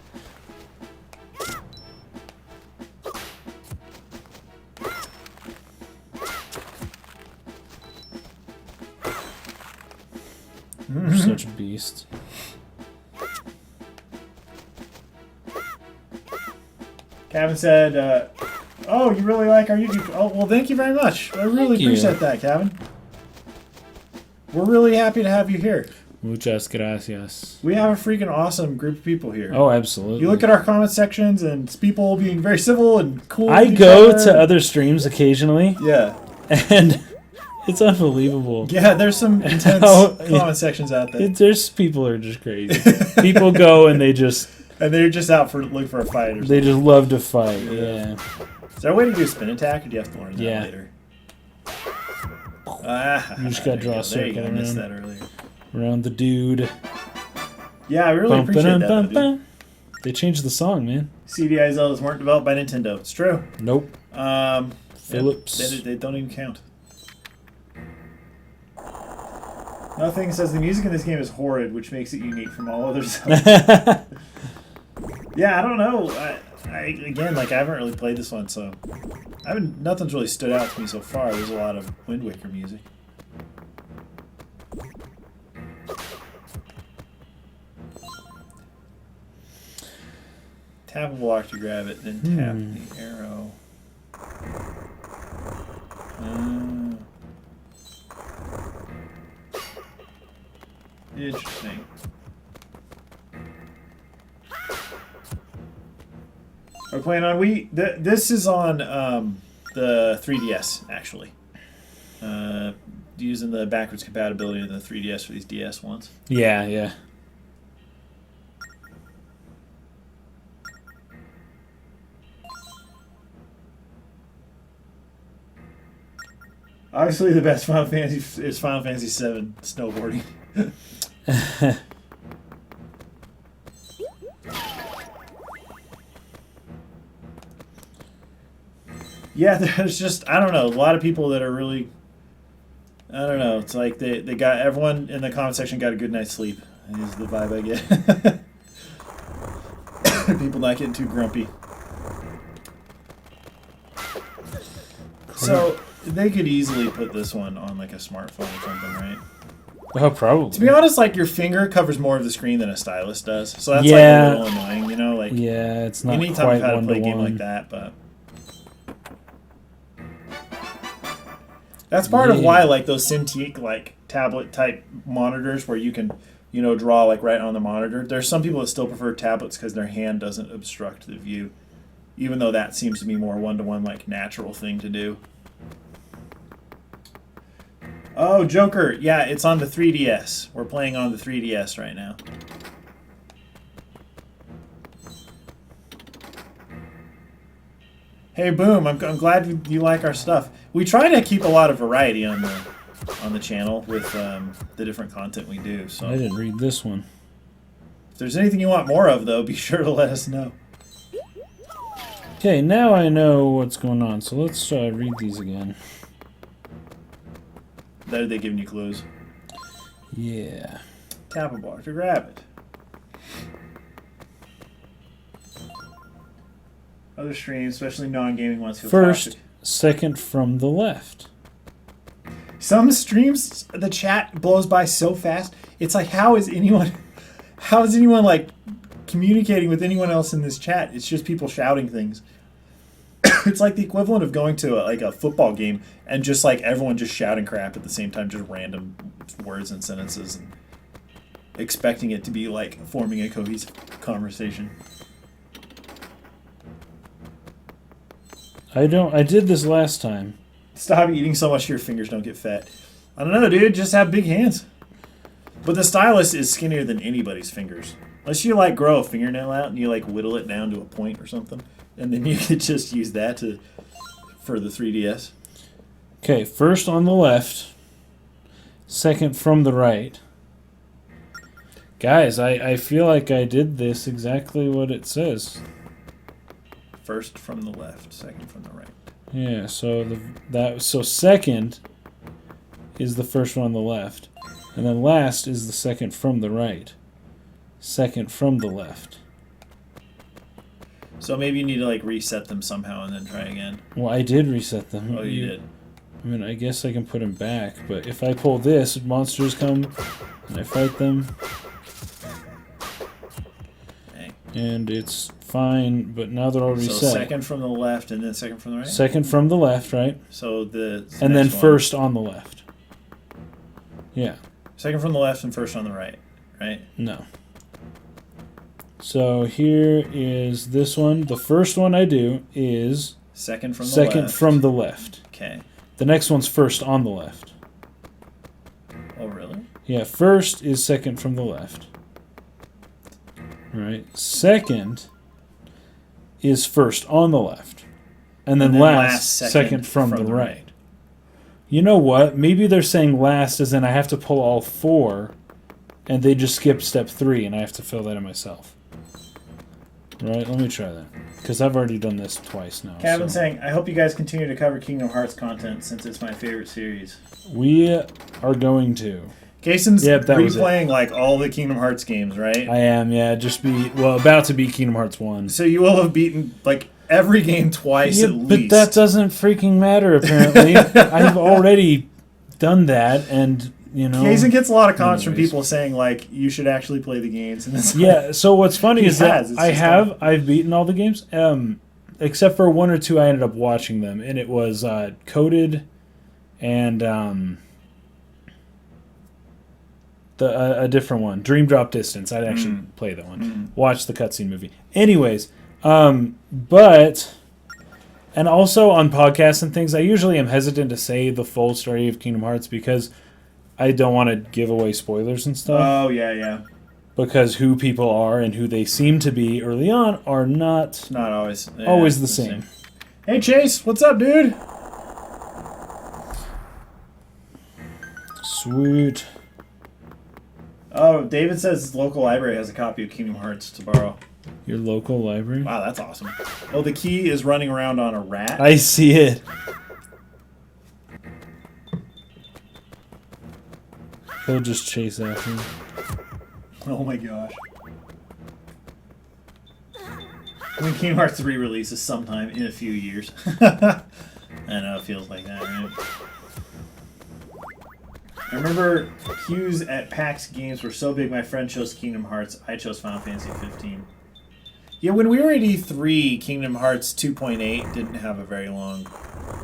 You're such a beast. Kevin said, oh, you really like our YouTube? Oh, well, thank you very much. I really Thank you. appreciate that, Kevin. We're really happy to have you here. Muchas gracias. We have a freaking awesome group of people here. Oh, absolutely. You look at our comment sections and it's people being very civil and cool. I with each go other. to other streams occasionally, Yeah. and it's unbelievable. Yeah, there's some intense Oh, yeah. comment sections out there. There's people are just crazy. People go and they just And they're just out for looking for a fight or something. they just love to fight. Yeah. Is there a way to do a spin attack or do you have to learn that Yeah. later? You just gotta draw a there you go. circle I missed around. that earlier. Around the dude. Yeah, I really appreciate that, though, dude. Bum. They changed the song, man. CDI Zeldas weren't developed by Nintendo. It's true. Nope. Philips. They don't even count. Nothing says the music in this game is horrid, which makes it unique from all other Zeldas. Yeah, I don't know. Again, like I haven't really played this one, so nothing's really stood out to me so far. There's a lot of Wind Waker music. Tap a block to grab it, then tap the arrow. Interesting. We're playing on Wii. This is on the 3DS, actually. Using the backwards compatibility of the 3DS for these DS ones. Yeah, yeah. Obviously, the best Final Fantasy is Final Fantasy VII snowboarding. Yeah, there's just, I don't know, a lot of people that are really, I don't know, it's like they got, everyone in the comment section got a good night's sleep. Is the vibe I get. People not getting too grumpy. So, they could easily put this one on like a smartphone or something, right? Oh, probably. To be honest, like your finger covers more of the screen than a stylus does, so that's Yeah. like a little annoying, you know. Like Yeah, it's not anytime quite I've had to one play to a game like one. that, but that's part of Yeah. why like those Cintiq like tablet type monitors where you can, you know, draw like right on the monitor. There's some people that still prefer tablets because their hand doesn't obstruct the view, even though that seems to be more one-to-one like natural thing to do. Oh, Joker. Yeah, it's on the 3DS. We're playing on the 3DS right now. Hey, Boom. I'm glad you like our stuff. We try to keep a lot of variety on the channel with the different content we do. So I didn't read this one. if there's anything you want more of, though, be sure to let us know. Okay, now I know what's going on, so let's read these again. Are they giving you clues? Yeah. Tap a block to grab it. Other streams, especially non-gaming ones, feel First, toxic. second from the left. Some streams, the chat blows by so fast. It's like, how is anyone like communicating with anyone else in this chat? It's just people shouting things. It's like the equivalent of going to a football game and just like everyone just shouting crap at the same time, just random words and sentences, and expecting it to be like forming a cohesive conversation. I did this last time. Stop eating so much your fingers don't get fat. I don't know, dude. Just have big hands. But the stylus is skinnier than anybody's fingers. Unless you like grow a fingernail out and you like whittle it down to a point or something, and then you could just use that for the 3DS. Okay, first on the left, second from the right. Guys, I feel like I did this exactly what it says. First from the left, second from the right. Yeah, so so second is the first one on the left, and then last is the second from the right. Second from the left. So maybe you need to like reset them somehow and then try again. Well, I did reset them. Oh, you did. I mean, I guess I can put them back, but if I pull this, monsters come and I fight them. Okay. And it's fine, but now they're all reset. So second from the left and then second from the right? Second from the left, right? So and then first on the left. Yeah. Second from the left and first on the right, right? No. So here is this one. The first one I do is second from the second left. from the left. Okay. The next one's first on the left. Oh, really? Yeah, first is second from the left. Right. Second is first on the left. And then last second from the right. You know what? Maybe they're saying last as in I have to pull all 4 and they just skip step 3 and I have to fill that in myself. Right, let me try that. Because I've already done this twice now. Kevin's saying, I hope you guys continue to cover Kingdom Hearts content since it's my favorite series. We are going to. Kason's Yep, that was replaying like all the Kingdom Hearts games, right? I am, yeah. About to beat Kingdom Hearts 1. So you will have beaten like every game twice at least. But that doesn't freaking matter, apparently. I've already done that, and, you know... Kason gets a lot of comments from people saying, like, you should actually play the games. And it's yeah, so what's funny is that I've beaten all the games, except for 1 or 2 I ended up watching them, and it was Coded and a different one, Dream Drop Distance. I'd actually play that one. Watch the cutscene movie. Anyways, but... And also on podcasts and things, I usually am hesitant to say the full story of Kingdom Hearts because I don't want to give away spoilers and stuff. Oh, yeah. Because who people are and who they seem to be early on are not always the same. Hey, Chase, what's up, dude? Sweet. Oh, David says his local library has a copy of Kingdom Hearts to borrow. Your local library? Wow, that's awesome. Oh, the key is running around on a rat? I see it. He'll just chase after me. Oh my gosh. When Kingdom Hearts 3 releases sometime in a few years. I know, it feels like that, right? I remember queues at PAX games were so big my friend chose Kingdom Hearts, I chose Final Fantasy 15. Yeah, when we were at E3, Kingdom Hearts 2.8 didn't have a very long...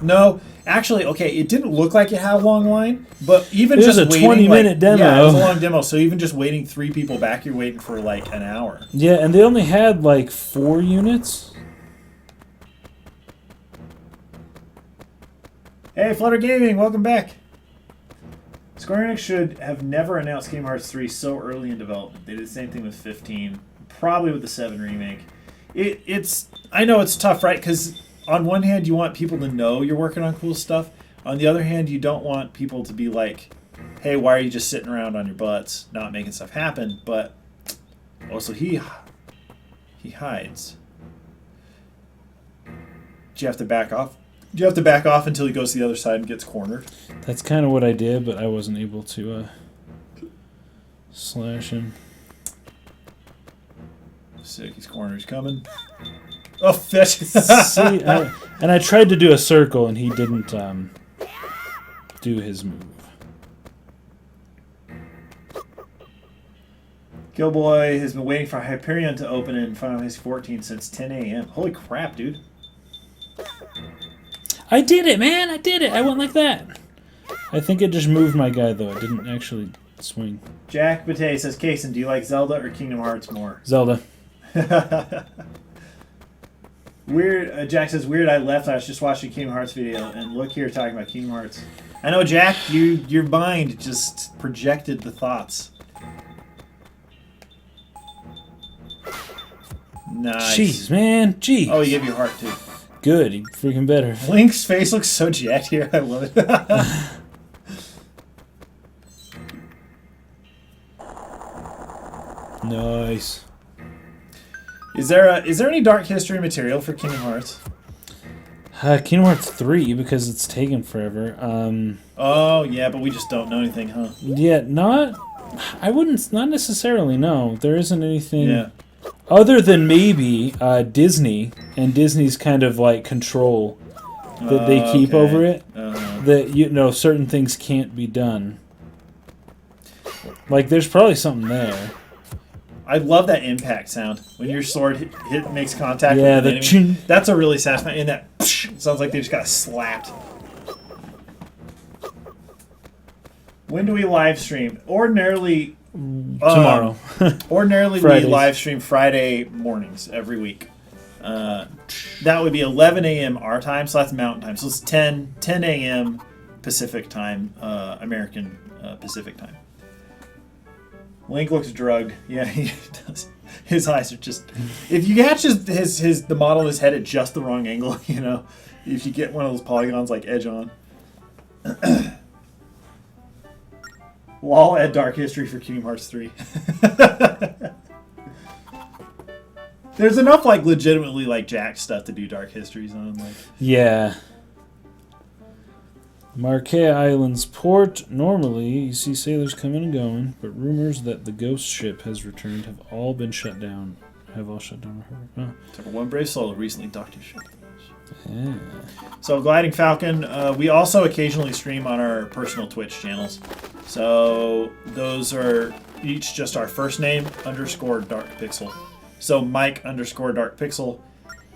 No, actually, okay, it didn't look like it had a long line, but even just waiting... It was a 20-minute demo. Yeah, it was a long demo, so even just waiting 3 people back, you're waiting for like an hour. Yeah, and they only had like 4 units. Hey, Flutter Gaming, welcome back. Square Enix should have never announced Kingdom Hearts 3 so early in development. They did the same thing with 15, probably with the 7 remake. I know it's tough, right? Because on one hand, you want people to know you're working on cool stuff. On the other hand, you don't want people to be like, hey, why are you just sitting around on your butts, not making stuff happen? But also, he hides. Do you have to back off? Do you have to back off until he goes to the other side and gets cornered? That's kind of what I did, but I wasn't able to slash him. Sick, his corner's coming. Oh, fetch! See, and I tried to do a circle, and he didn't do his move. Gilboy has been waiting for Hyperion to open in Final Fantasy 14 since 10 a.m. Holy crap, dude. I did it, man! I did it! I went like that. I think it just moved my guy, though. It didn't actually swing. Jack Bate says, Kason, do you like Zelda or Kingdom Hearts more? Zelda. Weird. Jack says, weird, I left. I was just watching a Kingdom Hearts video, and look here talking about Kingdom Hearts. I know, Jack, your mind just projected the thoughts. Nice. Jeez, man. Jeez. Oh, he gave you a heart, too. Good. He freaking better. Link's face looks so jacked here. I love it. Nice. Is there any dark history material for Kingdom Hearts? Kingdom Hearts 3 because it's taken forever. Oh yeah, but we just don't know anything, huh? Yeah, not necessarily. No, there isn't anything. Yeah. Other than maybe Disney and Disney's kind of like control that they keep Okay. over it. Uh-huh. That certain things can't be done. Like there's probably something there. I love that impact sound when your sword makes contact Yeah, with the an enemy. ching. That's a really satisfying. And that sounds like they just got slapped. When do we live stream? Ordinarily, Tomorrow. Ordinarily, we Fridays. live stream Friday mornings every week. That would be 11 a.m. our time, so that's Mountain Time. So it's 10 a.m. Pacific Time, American Pacific Time. Link looks drugged. Yeah, he does. His eyes are just... If you catch the model of his head at just the wrong angle, you know, if you get one of those polygons like edge on. Lol, add dark history for Kingdom Hearts 3. There's enough like legitimately like Jack stuff to do dark histories on. Like Yeah. Marquet Island's port. Normally, you see sailors coming and going, but rumors that the ghost ship has returned have all been shut down. Have all shut down. Oh. except for one brave soul who recently docked his ship. Yeah. So Gliding Falcon, we also occasionally stream on our personal Twitch channels. So those are each just our first name _ Dark Pixel. So Mike _ Dark Pixel,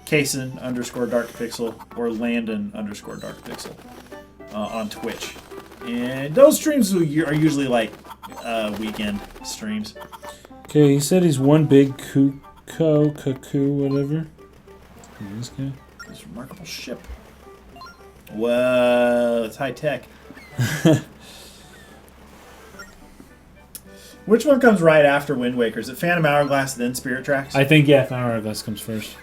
Kason _ Dark Pixel, or Landon _ Dark Pixel on Twitch. And those streams are usually like weekend streams. Okay, he said he's one big cuckoo, whatever. This guy. This remarkable ship. Whoa, it's high tech. Which one comes right after Wind Waker? Is it Phantom Hourglass, then Spirit Tracks? I think, yeah, Hourglass comes first.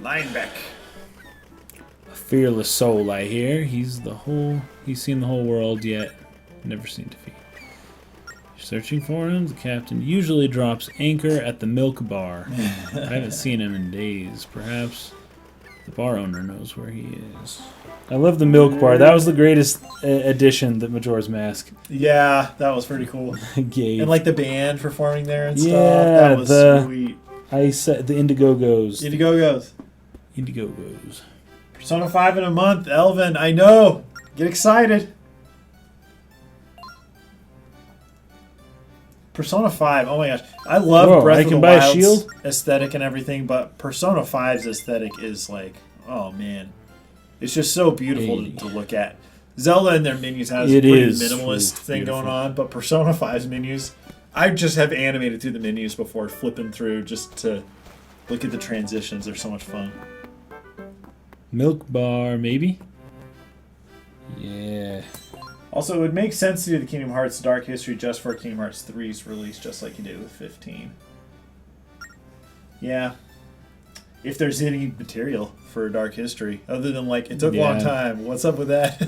Linebeck. A fearless soul, I hear. He's seen the whole world, yet never seen defeat. Searching for him, the captain usually drops anchor at the milk bar. I haven't seen him in days. Perhaps the bar owner knows where he is. I love the milk bar. That was the greatest addition that Majora's Mask Yeah, that was pretty cool. gave. And like the band performing there and stuff. Yeah, That was sweet. I said the Indigogos. Indiegogo's. Indigogos. Persona 5 in a month. Elvin, I know. Get excited. Persona 5, oh my gosh. I love Whoa, Breath I of the can buy a Wild's shield? aesthetic and everything, but Persona 5's aesthetic is like, oh man. It's just so beautiful to look at. Zelda and their menus has a It pretty is minimalist thing beautiful. going on, but Persona 5's menus, I just have animated through the menus before flipping through just to look at the transitions. They're so much fun. Milk bar, maybe? Yeah. Also, it would make sense to do the Kingdom Hearts Dark History just for Kingdom Hearts 3's release, just like you did with 15. Yeah. If there's any material for Dark History, other than like, it took a long Yeah. time. What's up with that?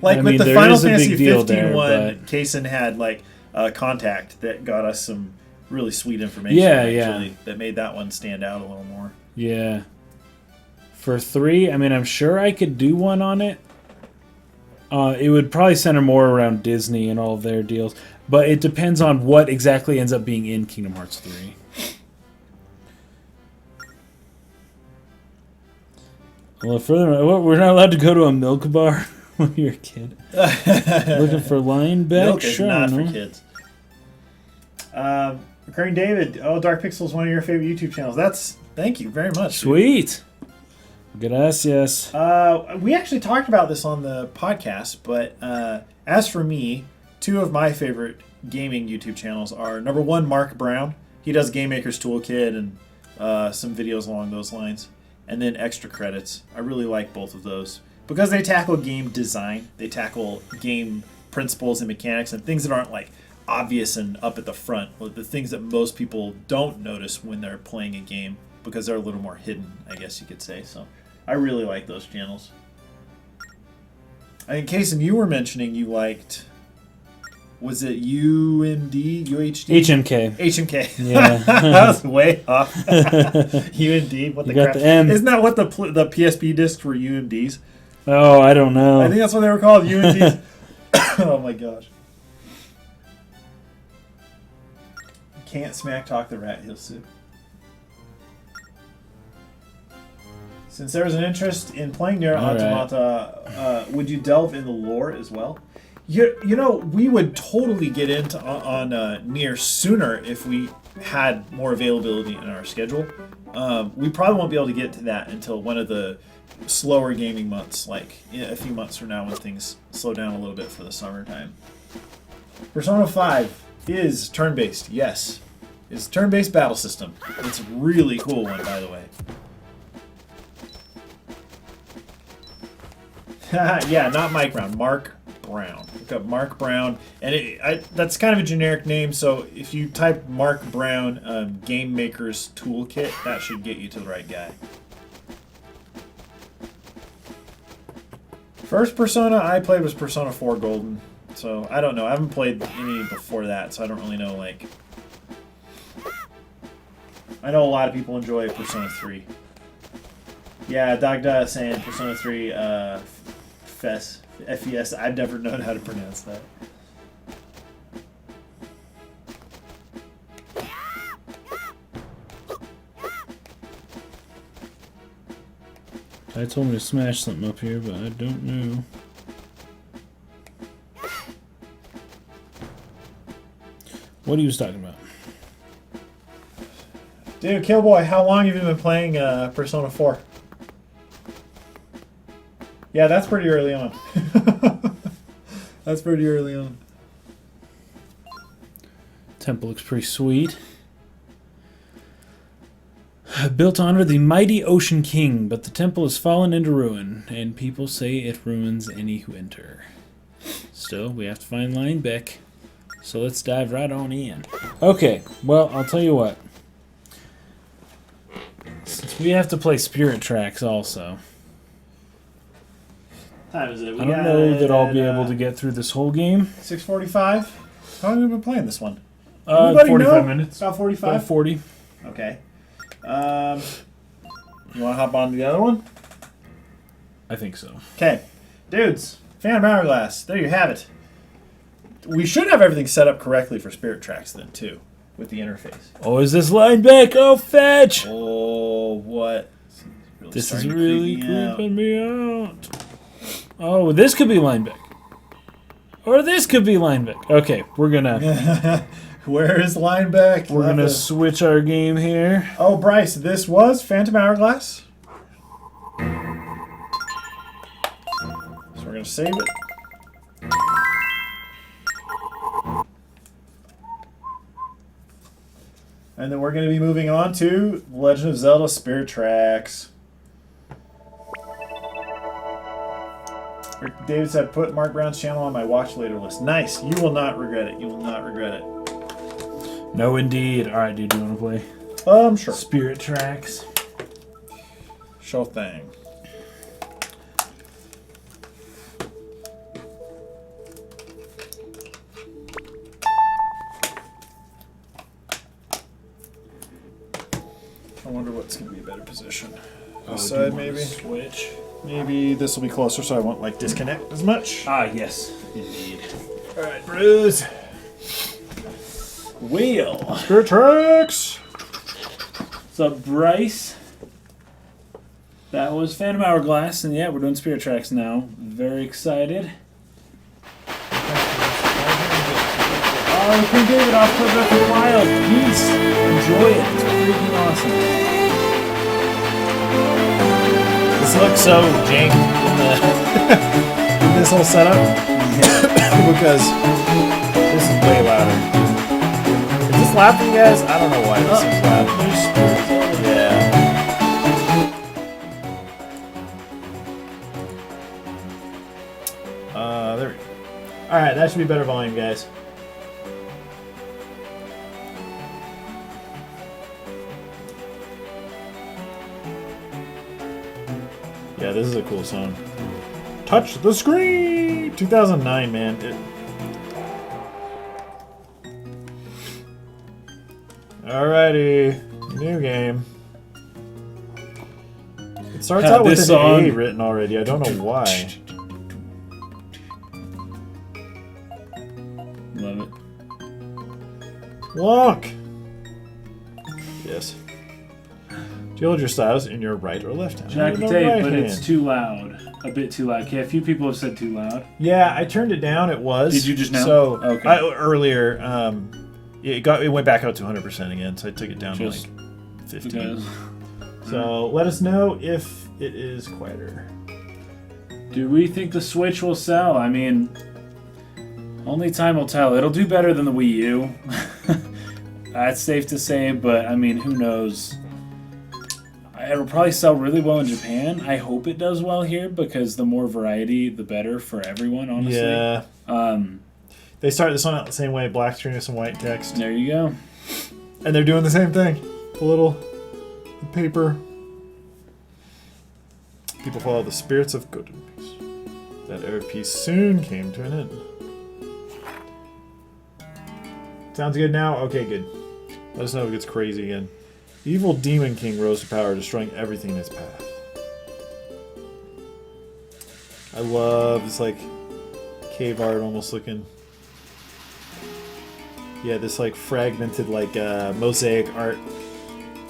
Like I with mean, the there Final is a Fantasy big deal 15 there, one, but- Kason had like a contact that got us some really sweet information. Yeah, actually, yeah. that made that one stand out a little more. Yeah. For 3, I mean, I'm sure I could do one on it. It would probably center more around Disney and all of their deals, but it depends on what exactly ends up being in Kingdom Hearts 3. Well, furthermore, we're not allowed to go to a milk bar when you're a kid. Looking for line back? Milk is Sure, not for no. kids. Recurring David, Dark Pixel is one of your favorite YouTube channels. Thank you very much. Sweet. Gracias. We actually talked about this on the podcast, but as for me, 2 of my favorite gaming YouTube channels are number 1, Mark Brown. He does Game Maker's Toolkit and some videos along those lines. And then Extra Credits. I really like both of those because they tackle game design. They tackle game principles and mechanics and things that aren't like obvious and up at the front, or the things that most people don't notice when they're playing a game because they're a little more hidden, I guess you could say. So I really like those channels. In case you were mentioning you liked Was it UMD? UHD? HMK. HMK. Yeah. That was way off. UMD. What the You got crap? the M. Isn't that what the PSP discs were? UMDs. Oh, I don't know. I think that's what they were called. UMDs. Oh my gosh. Can't smack talk the rat. He'll sue. Since there was an interest in playing Nier Automata, would you delve in the lore as well? You know, we would totally get into on Nier sooner if we had more availability in our schedule. We probably won't be able to get to that until one of the slower gaming months, like a few months from now when things slow down a little bit for the summertime. Persona 5 is turn-based, yes. It's a turn-based battle system. It's a really cool one, by the way. Yeah, not Mike Brown. Mark Brown. Look up Mark Brown. And that's kind of a generic name, so if you type Mark Brown Game Maker's Toolkit, that should get you to the right guy. First Persona I played was Persona 4 Golden. So, I don't know. I haven't played any before that, so I don't really know, like... I know a lot of people enjoy Persona 3. Yeah, Dagda is saying Persona 3, FES. F-E-S. I've never known how to pronounce that. I told me to smash something up here, but I don't know. What he was talking about? Dude, Killboy, how long have you been playing Persona 4? Yeah, that's pretty early on. That's pretty early on. Temple looks pretty sweet. Built to honor the mighty Ocean King, but the temple has fallen into ruin, and people say it ruins any who enter. Still, we have to find Linebeck, so let's dive right on in. Okay, well, I'll tell you what. Since we have to play Spirit Tracks also, Time is it? I don't know that I'll be able to get through this whole game. 6:45. How long have you been playing this one? 45 minutes. About 45. About 40. Okay. You want to hop on to the other one? I think so. Okay, dudes. Phantom Hourglass. There you have it. We should have everything set up correctly for Spirit Tracks then too, with the interface. Oh, is this Linebeck? Oh, fetch! Oh, what? This is really creeping me out. Oh, this could be Linebeck. Or this could be Linebeck. Okay, we're gonna... Where is Linebeck? We're gonna switch our game here. Oh, Bryce, this was Phantom Hourglass. So we're gonna save it. And then we're gonna be moving on to Legend of Zelda Spirit Tracks. David said, put Mark Brown's channel on my watch later list. Nice. You will not regret it. You will not regret it. No, indeed. All right, dude, do you want to play? Sure. Spirit Tracks. Sure thing. I wonder what's going to be a better position. This side, maybe? Switch. Maybe this will be closer so I won't, like, disconnect as much. Ah, yes. Indeed. All right, Bruce. Wheel. Spirit Tracks. What's up, Bryce? That was Phantom Hourglass, and yeah, we're doing Spirit Tracks now. Very excited. Oh, King David off to Breath of the Wild. Peace. Enjoy it. It's freaking awesome. This looks so jank in this whole setup. Because this is way louder. Is this loud for you guys? I don't know why this is loud. Yeah. There we go. Alright, that should be better volume, guys. Yeah, this is a cool song. Touch the screen! 2009, man. Alrighty, new game. It starts Had out with this an song. A written already. I don't know why. Love it. Wonk. Yes. Do you hold your stylus in your right or left hand? Jack In the the tape, right but hand. it's too loud. A bit too loud. Okay, a few people have said too loud. Yeah, I turned it down. It was. Did you just now? So Okay. earlier, it went back out to 100% again. So I took it down Just to like 15. because. So let us know if it is quieter. Do we think the Switch will sell? I mean, only time will tell. It'll do better than the Wii U. That's safe to say, but I mean, who knows? It'll probably sell really well in Japan. I hope it does well here because the more variety, the better for everyone, honestly. Yeah. Um, They start this one out the same way, black screen with some white text. there you go. And they're doing the same thing. The paper. People follow the spirits of good and peace. That era of peace soon came to an end. Sounds good now? Okay, good. Let us know if it gets crazy again. The evil Demon King rose to power, destroying everything in its path. I love this, like, cave art almost looking. Yeah, this, like, fragmented, like, mosaic art.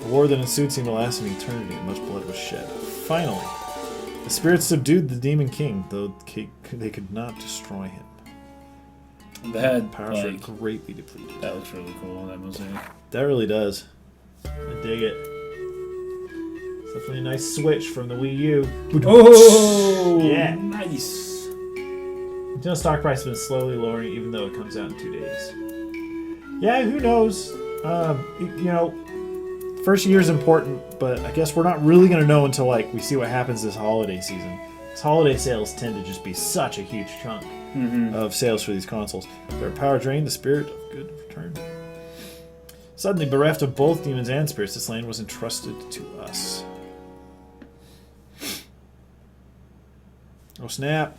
The war that ensued seemed to last an eternity, and much blood was shed. Finally, the spirits subdued the Demon King, though they could not destroy him. That, Powers were like, greatly depleted. that looks really cool, that mosaic. That really does. I dig it. It's definitely a nice switch from the Wii U. Oh! Yeah. Nice. Nintendo stock price has been slowly lowering, even though it comes out in 2 days. Yeah, who knows? First year is important, but I guess we're not really going to know until like we see what happens this holiday season. Because holiday sales tend to just be such a huge chunk of sales for these consoles. If their power drained, the spirit of good returned. Suddenly, bereft of both demons and spirits, this land was entrusted to us. Oh snap!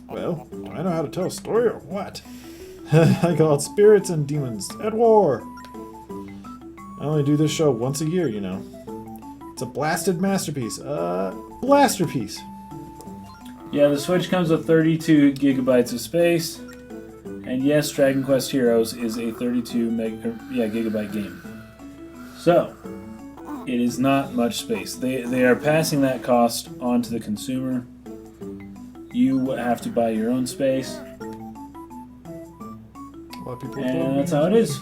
Well, I know how to tell a story or what? I call it spirits and demons at war. I only do this show once a year, you know. It's a blasted masterpiece. Blasterpiece. Yeah, the Switch comes with 32 gigabytes of space. And yes, Dragon Quest Heroes is a 32 gigabyte game. So, it is not much space. They are passing that cost on to the consumer. You have to buy your own space. A lot of people And that's how it is.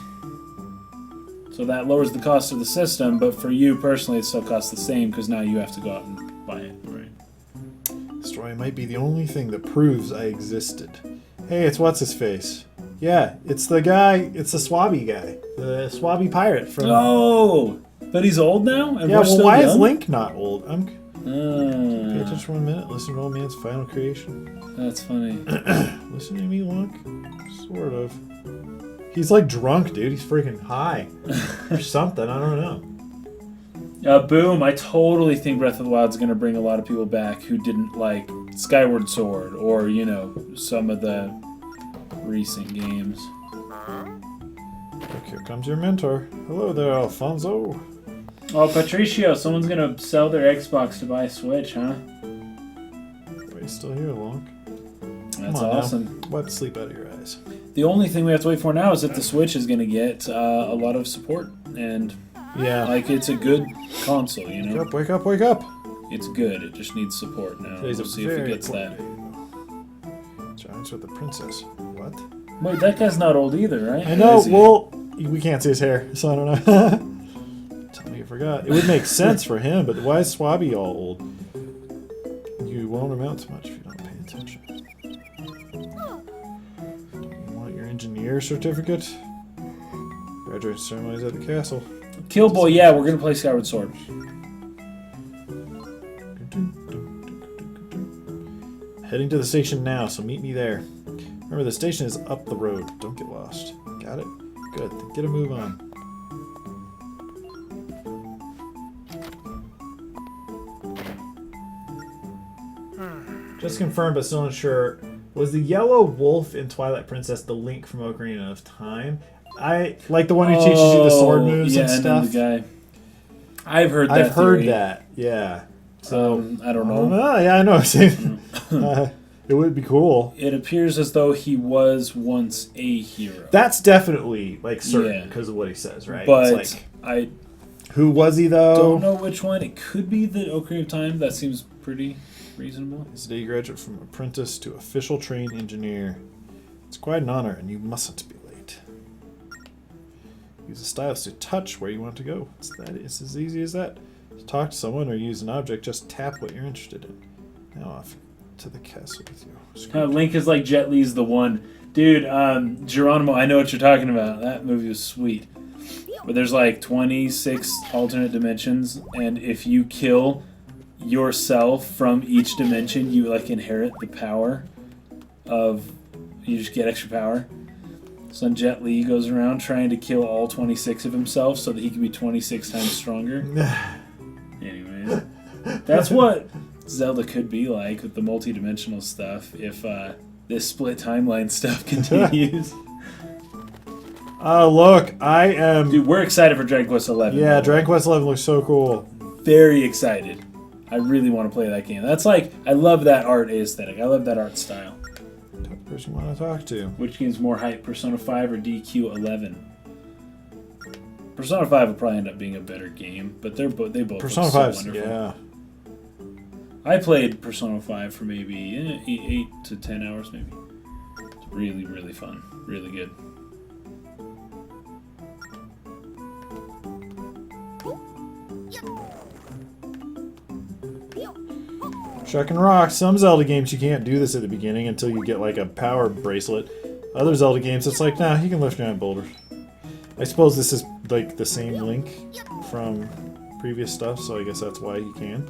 So that lowers the cost of the system, but for you personally, it still costs the same because now you have to go out and buy it. Right. This story might be the only thing that proves I existed. Hey, it's what's-his-face. Yeah, it's the guy, it's the Swabby guy. The Swabby pirate from... Oh! But he's old now? And yeah, we're well, still why young? is Link not old? Pay attention for 1 minute, listen to old man's final creation. That's funny. Listen to me, Link? Sort of. He's like drunk, dude. He's freaking high. Or something, I don't know. Boom, I totally think Breath of the Wild is going to bring a lot of people back who didn't like Skyward Sword or, some of the recent games. Look, here comes your mentor. Hello there, Alfonso. Oh, Patricio, someone's going to sell their Xbox to buy a Switch, huh? Wait, he's still here, Link. That's Come on awesome. now. Wipe the sleep out of your eyes. The only thing we have to wait for now is that the Switch is going to get a lot of support. And, Yeah. it's a good console, Wake up, wake up, wake up. It's good. It just needs support now. Today's We'll a see if it very gets that. important day. Giants with the princess. What? Wait, that guy's not old either, right? I know, Is he? well, we can't see his hair, so I don't know. Tell me you forgot. It would make sense for him, but why is Swabby all old? You won't amount to much if you don't pay attention. You want your engineer certificate? Graduation ceremonies at the castle. Killboy, yeah, we're going to play Skyward Sword. Heading to the station now, so meet me there. Remember, the station is up the road. Don't get lost. Got it? Good. Then get a move on. Just confirmed, but still unsure Was the yellow wolf in Twilight Princess the Link from Ocarina of Time? I like the one who teaches you the sword moves and stuff. And then the guy. I've heard that. I've heard theory. that. Yeah. So I don't know. Yeah, I know. It would be cool. It appears as though he was once a hero. That's definitely like certain because of what he says, right? But it's like, I who was he though? don't know which one. It could be the Ocarina of Time. That seems pretty reasonable. He's a day graduate from apprentice to official trained engineer. It's quite an honor, and you mustn't be late. Use the stylus to touch where you want to go. It's as easy as that. To talk to someone or use an object, just tap what you're interested in. Now off to the castle with you. Link is like Jet Li's the one. Dude, Geronimo, I know what you're talking about. That movie was sweet. But there's like 26 alternate dimensions, and if you kill yourself from each dimension, you like inherit the power of... You just get extra power. So Jet Li goes around trying to kill all 26 of himself so that he can be 26 times stronger. Anyways, that's what Zelda could be like with the multi-dimensional stuff if this split timeline stuff continues. Oh, look, I am... Dude, we're excited for Dragon Quest XI. Yeah, Dragon Quest XI looks so cool. Very excited. I really want to play that game. That's like, I love that art aesthetic. I love that art style. What person you want to talk to? Which game's more hype, Persona 5 or DQ11? Persona 5 will probably end up being a better game, but they both Persona look so 5, wonderful. yeah. I played Persona 5 for maybe 8 to 10 hours, maybe. It's really, really fun. Really good. Shuck and rock. Some Zelda games you can't do this at the beginning until you get like a power bracelet. Other Zelda games it's like, nah, you can lift giant boulders. I suppose this is like the same Link from previous stuff, so I guess that's why he can.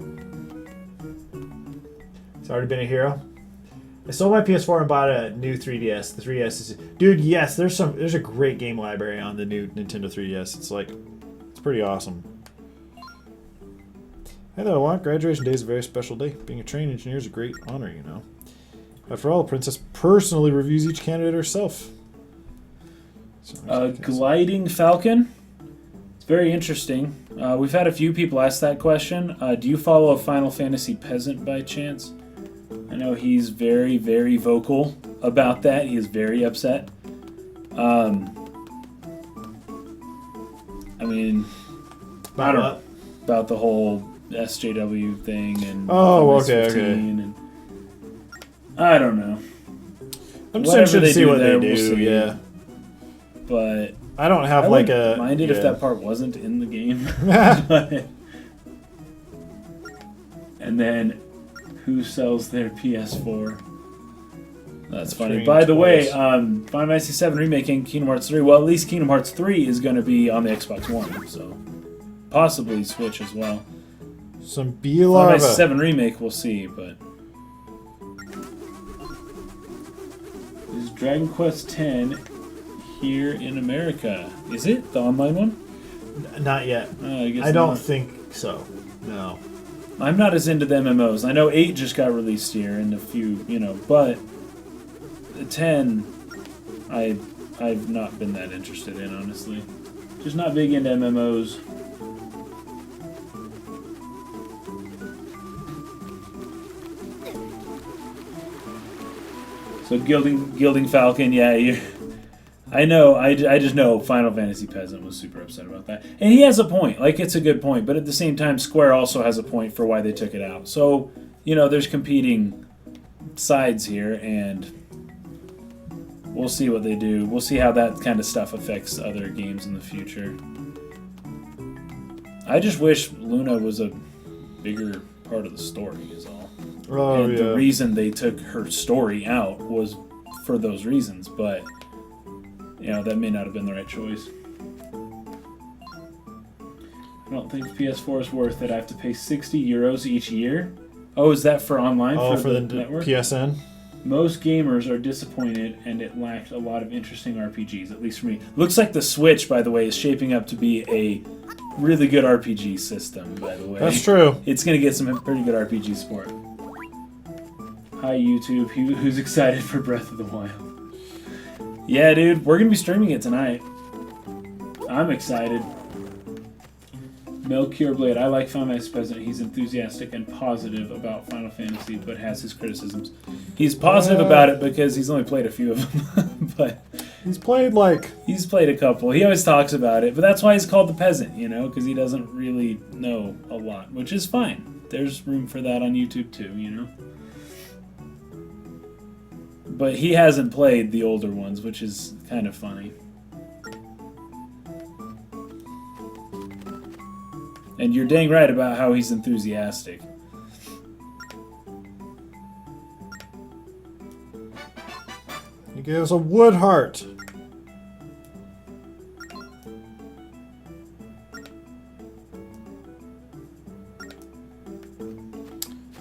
He's already been a hero. I sold my PS4 and bought a new 3DS. The 3DS is... Dude, yes, there's a great game library on the new Nintendo 3DS. It's pretty awesome. Hey there, Locke. Graduation day is a very special day. Being a trained engineer is a great honor, you know. After all, the princess personally reviews each candidate herself. Gliding Falcon. It's very interesting. We've had a few people ask that question. Do you follow a Final Fantasy peasant by chance? I know he's very, very vocal about that. He is very upset. I mean, I don't know about the whole SJW thing and okay. I don't know. I'm just interested to see what they do. We'll see. Yeah, but I don't have I like wouldn't a mind it if that part wasn't in the game. And then, who sells their PS4? That's funny. By the way, Final Fantasy VII Remake and Kingdom Hearts 3. Well, at least Kingdom Hearts 3 is going to be on the Xbox One, so possibly Switch as well. Some B-Larva. Final Fantasy VII Remake, we'll see, but is Dragon Quest X here in America? Is it the online one? Not yet. I don't think so. No. I'm not as into the MMOs. I know 8 just got released here, and a few, but 10, I've not been that interested in, honestly. Just not big into MMOs. So Gilding Falcon, yeah, I know. I just know Final Fantasy Peasant was super upset about that, and he has a point. Like, it's a good point, but at the same time, Square also has a point for why they took it out. So, there's competing sides here, and we'll see what they do. We'll see how that kind of stuff affects other games in the future. I just wish Luna was a bigger part of the story, is all. And the reason they took her story out was for those reasons, but that may not have been the right choice. I don't think PS4 is worth it. I have to pay €60 each year. Oh, is that for online? For the network? PSN? Most gamers are disappointed, and it lacked a lot of interesting RPGs, at least for me. Looks like the Switch, by the way, is shaping up to be a really good RPG system, by the way. That's true. It's going to get some pretty good RPG support. Hi YouTube, who's excited for Breath of the Wild? Yeah, dude, we're gonna be streaming it tonight. I'm excited. Melchior Blade, I like Final Fantasy President. He's enthusiastic and positive about Final Fantasy, but has his criticisms. He's positive about it because he's only played a few of them, but He's played like... he's played a couple. He always talks about it, but that's why he's called the peasant, you know, because he doesn't really know a lot, which is fine. There's room for that on YouTube too, you know. But he hasn't played the older ones, which is kind of funny. And you're dang right about how he's enthusiastic. He gives a wood heart.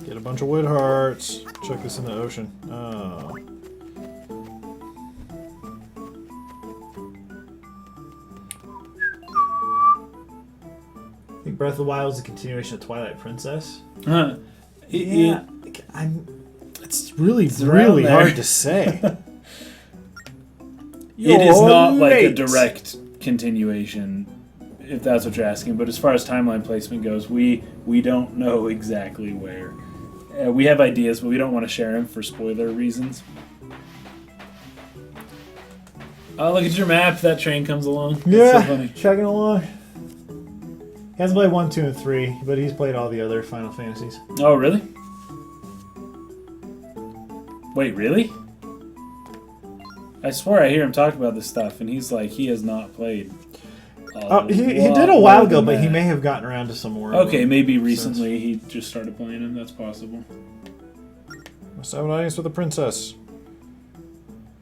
Get a bunch of wood hearts. Chuck this in the ocean. Oh. I think Breath of the Wild is a continuation of Twilight Princess. Huh. It's really around there. hard to say. It is not like a late. direct continuation, if that's what you're asking. But as far as timeline placement goes, we don't know exactly where. We have ideas, but we don't want to share them for spoiler reasons. Oh, look at your map. That train comes along. That's so funny. Chugging along. He hasn't played 1, 2, and 3, but he's played all the other Final Fantasies. Oh, really? Wait, really? I swear I hear him talk about this stuff, and he's like, he has not played. He did a while ago, but he may have gotten around to some more. Okay, maybe recently he just started playing him. That's possible. Must have an audience with a princess.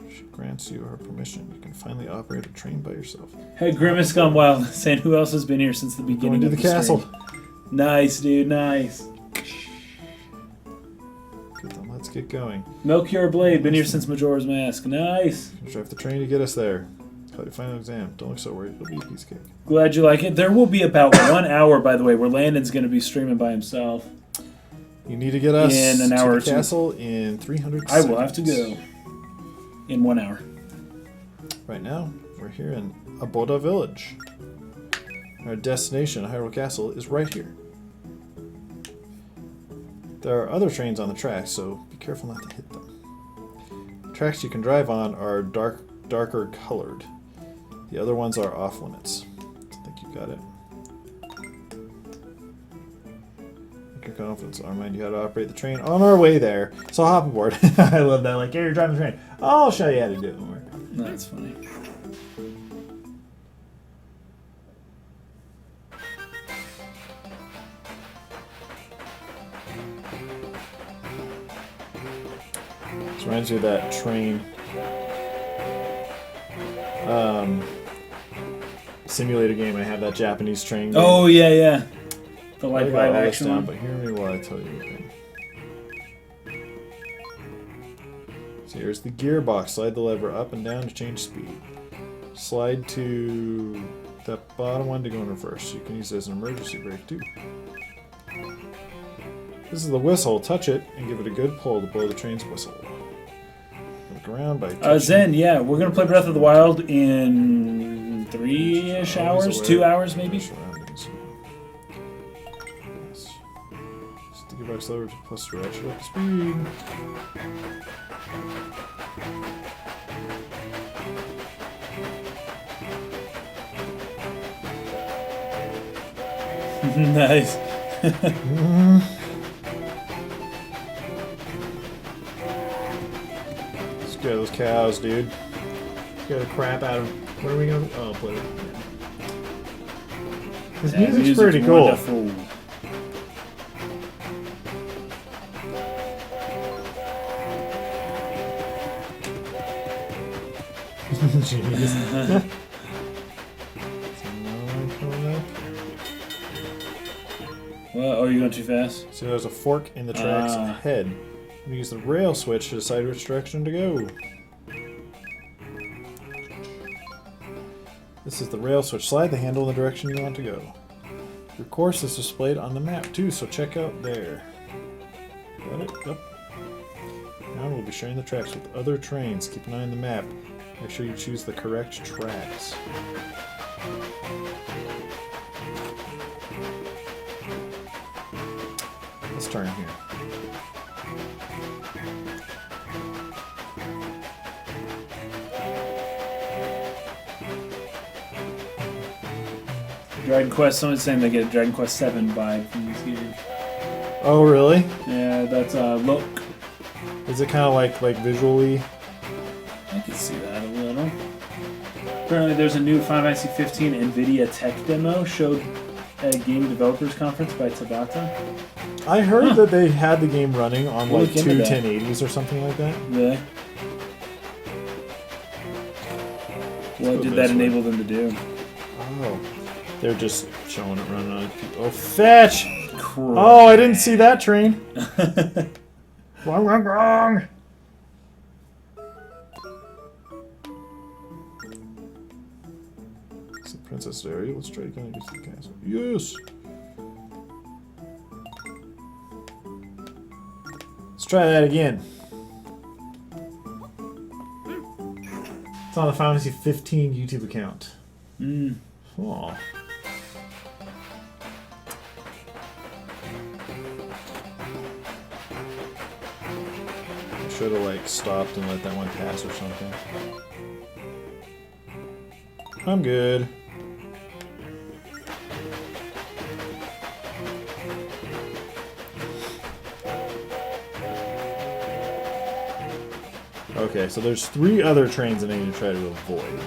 She grants you her permission. You can finally operate a train by yourself. Hey, Grimace Gone Wild saying who else has been here since the beginning Going to of the castle. stream? Nice, dude, nice. Good, then let's get going. Melchior Blade, been here since Majora's Mask. Nice. Drive the train to get us there. How to final exam. Don't look so worried. It'll be a piece of cake. Glad you like it. There will be about 1 hour, by the way, where Landon's going to be streaming by himself. You need to get us In an hour to or the two. castle in 300 I seconds. will have to go in 1 hour. Right now, we're here in Aboda Village. Our destination, Hyrule Castle, is right here. There are other trains on the tracks, so be careful not to hit them. Tracks you can drive on are darker colored. The other ones are off limits. I think you got it. Make your confidence. I'll remind you how to operate the train on our way there. So hop aboard. I love that. Like, here, you're driving the train. I'll show you how to do it more. That's funny. This reminds me of that train simulator game. I have that Japanese train game. Oh, yeah, yeah. The I like got live all this action down, one. but hear me while I tell you again. So here's the gearbox. Slide the lever up and down to change speed. Slide to the bottom one to go in reverse. You can use it as an emergency brake too. This is the whistle. Touch it and give it a good pull to blow the train's whistle. Look around by touching. Zen, yeah, we're going to play Breath of the Wild in 3-ish hours, 2 hours maybe. Surroundings. Yes. Just the gearbox lever to plus ratchet up the speed. Nice. Scare those cows, dude. Scare the crap out of them. What are we gonna? Oh, play it. This That music's pretty cool. wonderful. Jeez. Well, oh, you're going too fast? So there's a fork in the tracks ahead. We use the rail switch to decide which direction to go. This is the rail switch. Slide the handle in the direction you want to go. Your course is displayed on the map too, so check out there. Got it? Yep. will be sharing the tracks with other trains. Keep an eye on the map. Make sure you choose the correct tracks. Let's turn here. Dragon Quest, someone's saying they get a Dragon Quest 7 vibe from this game. Oh, really? Yeah, that's look. Is it kind of like visually? I can see that a little. Apparently there's a new Final Fantasy 15 NVIDIA tech demo showed at a Game Developers Conference by Tabata. I heard that they had the game running on We'll like look two into that. 1080s or something like that. Really? What did that enable them to do? Oh. They're just showing it running on. Oh, fetch! Oh, I didn't see that train. Wrong. It's the princess area. Let's try to get to the castle. Yes! Let's try that again. It's on the Final Fantasy 15 YouTube account. Oh. I should have like stopped and let that one pass or something. I'm good. Okay, so there's 3 other trains that I need to try to avoid.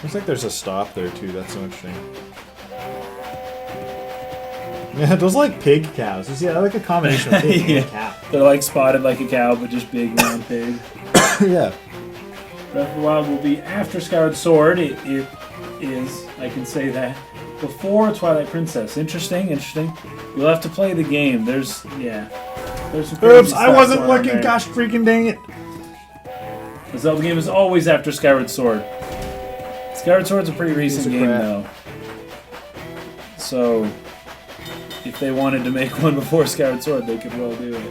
Looks like there's a stop there too, that's so interesting. Yeah, those are like pig cows. You see, I like a combination of pig and cow. They're like spotted like a cow, but just big round pig. Yeah. Breath of the Wild will be after Skyward Sword. It is, I can say that, before Twilight Princess. Interesting. You'll have to play the game. There's some crazy Oops, stuff I wasn't going on looking. there. Gosh, freaking dang it. The Zelda game is always after Skyward Sword. Skyward Sword's a pretty recent game, crap. though. So, if they wanted to make one before Skyward Sword, they could well do it.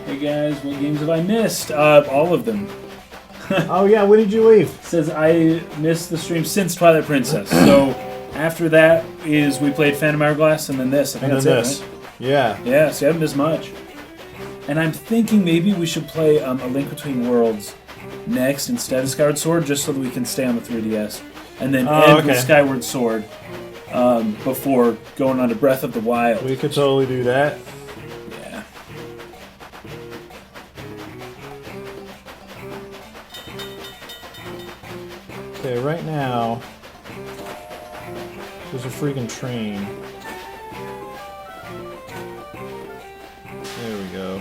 Hey guys, what games have I missed? All of them. Oh yeah, when did you leave? Says I missed the stream since Twilight Princess. So after that is we played Phantom Hourglass and then this. I think And that's then it, this. right? Yeah. Yeah, so I haven't missed much. And I'm thinking maybe we should play A Link Between Worlds next instead of Skyward Sword, just so that we can stay on the 3DS. And then end with Skyward Sword before going on to Breath of the Wild. We could totally do that. Yeah. Okay, right now, there's a freaking train. There we go.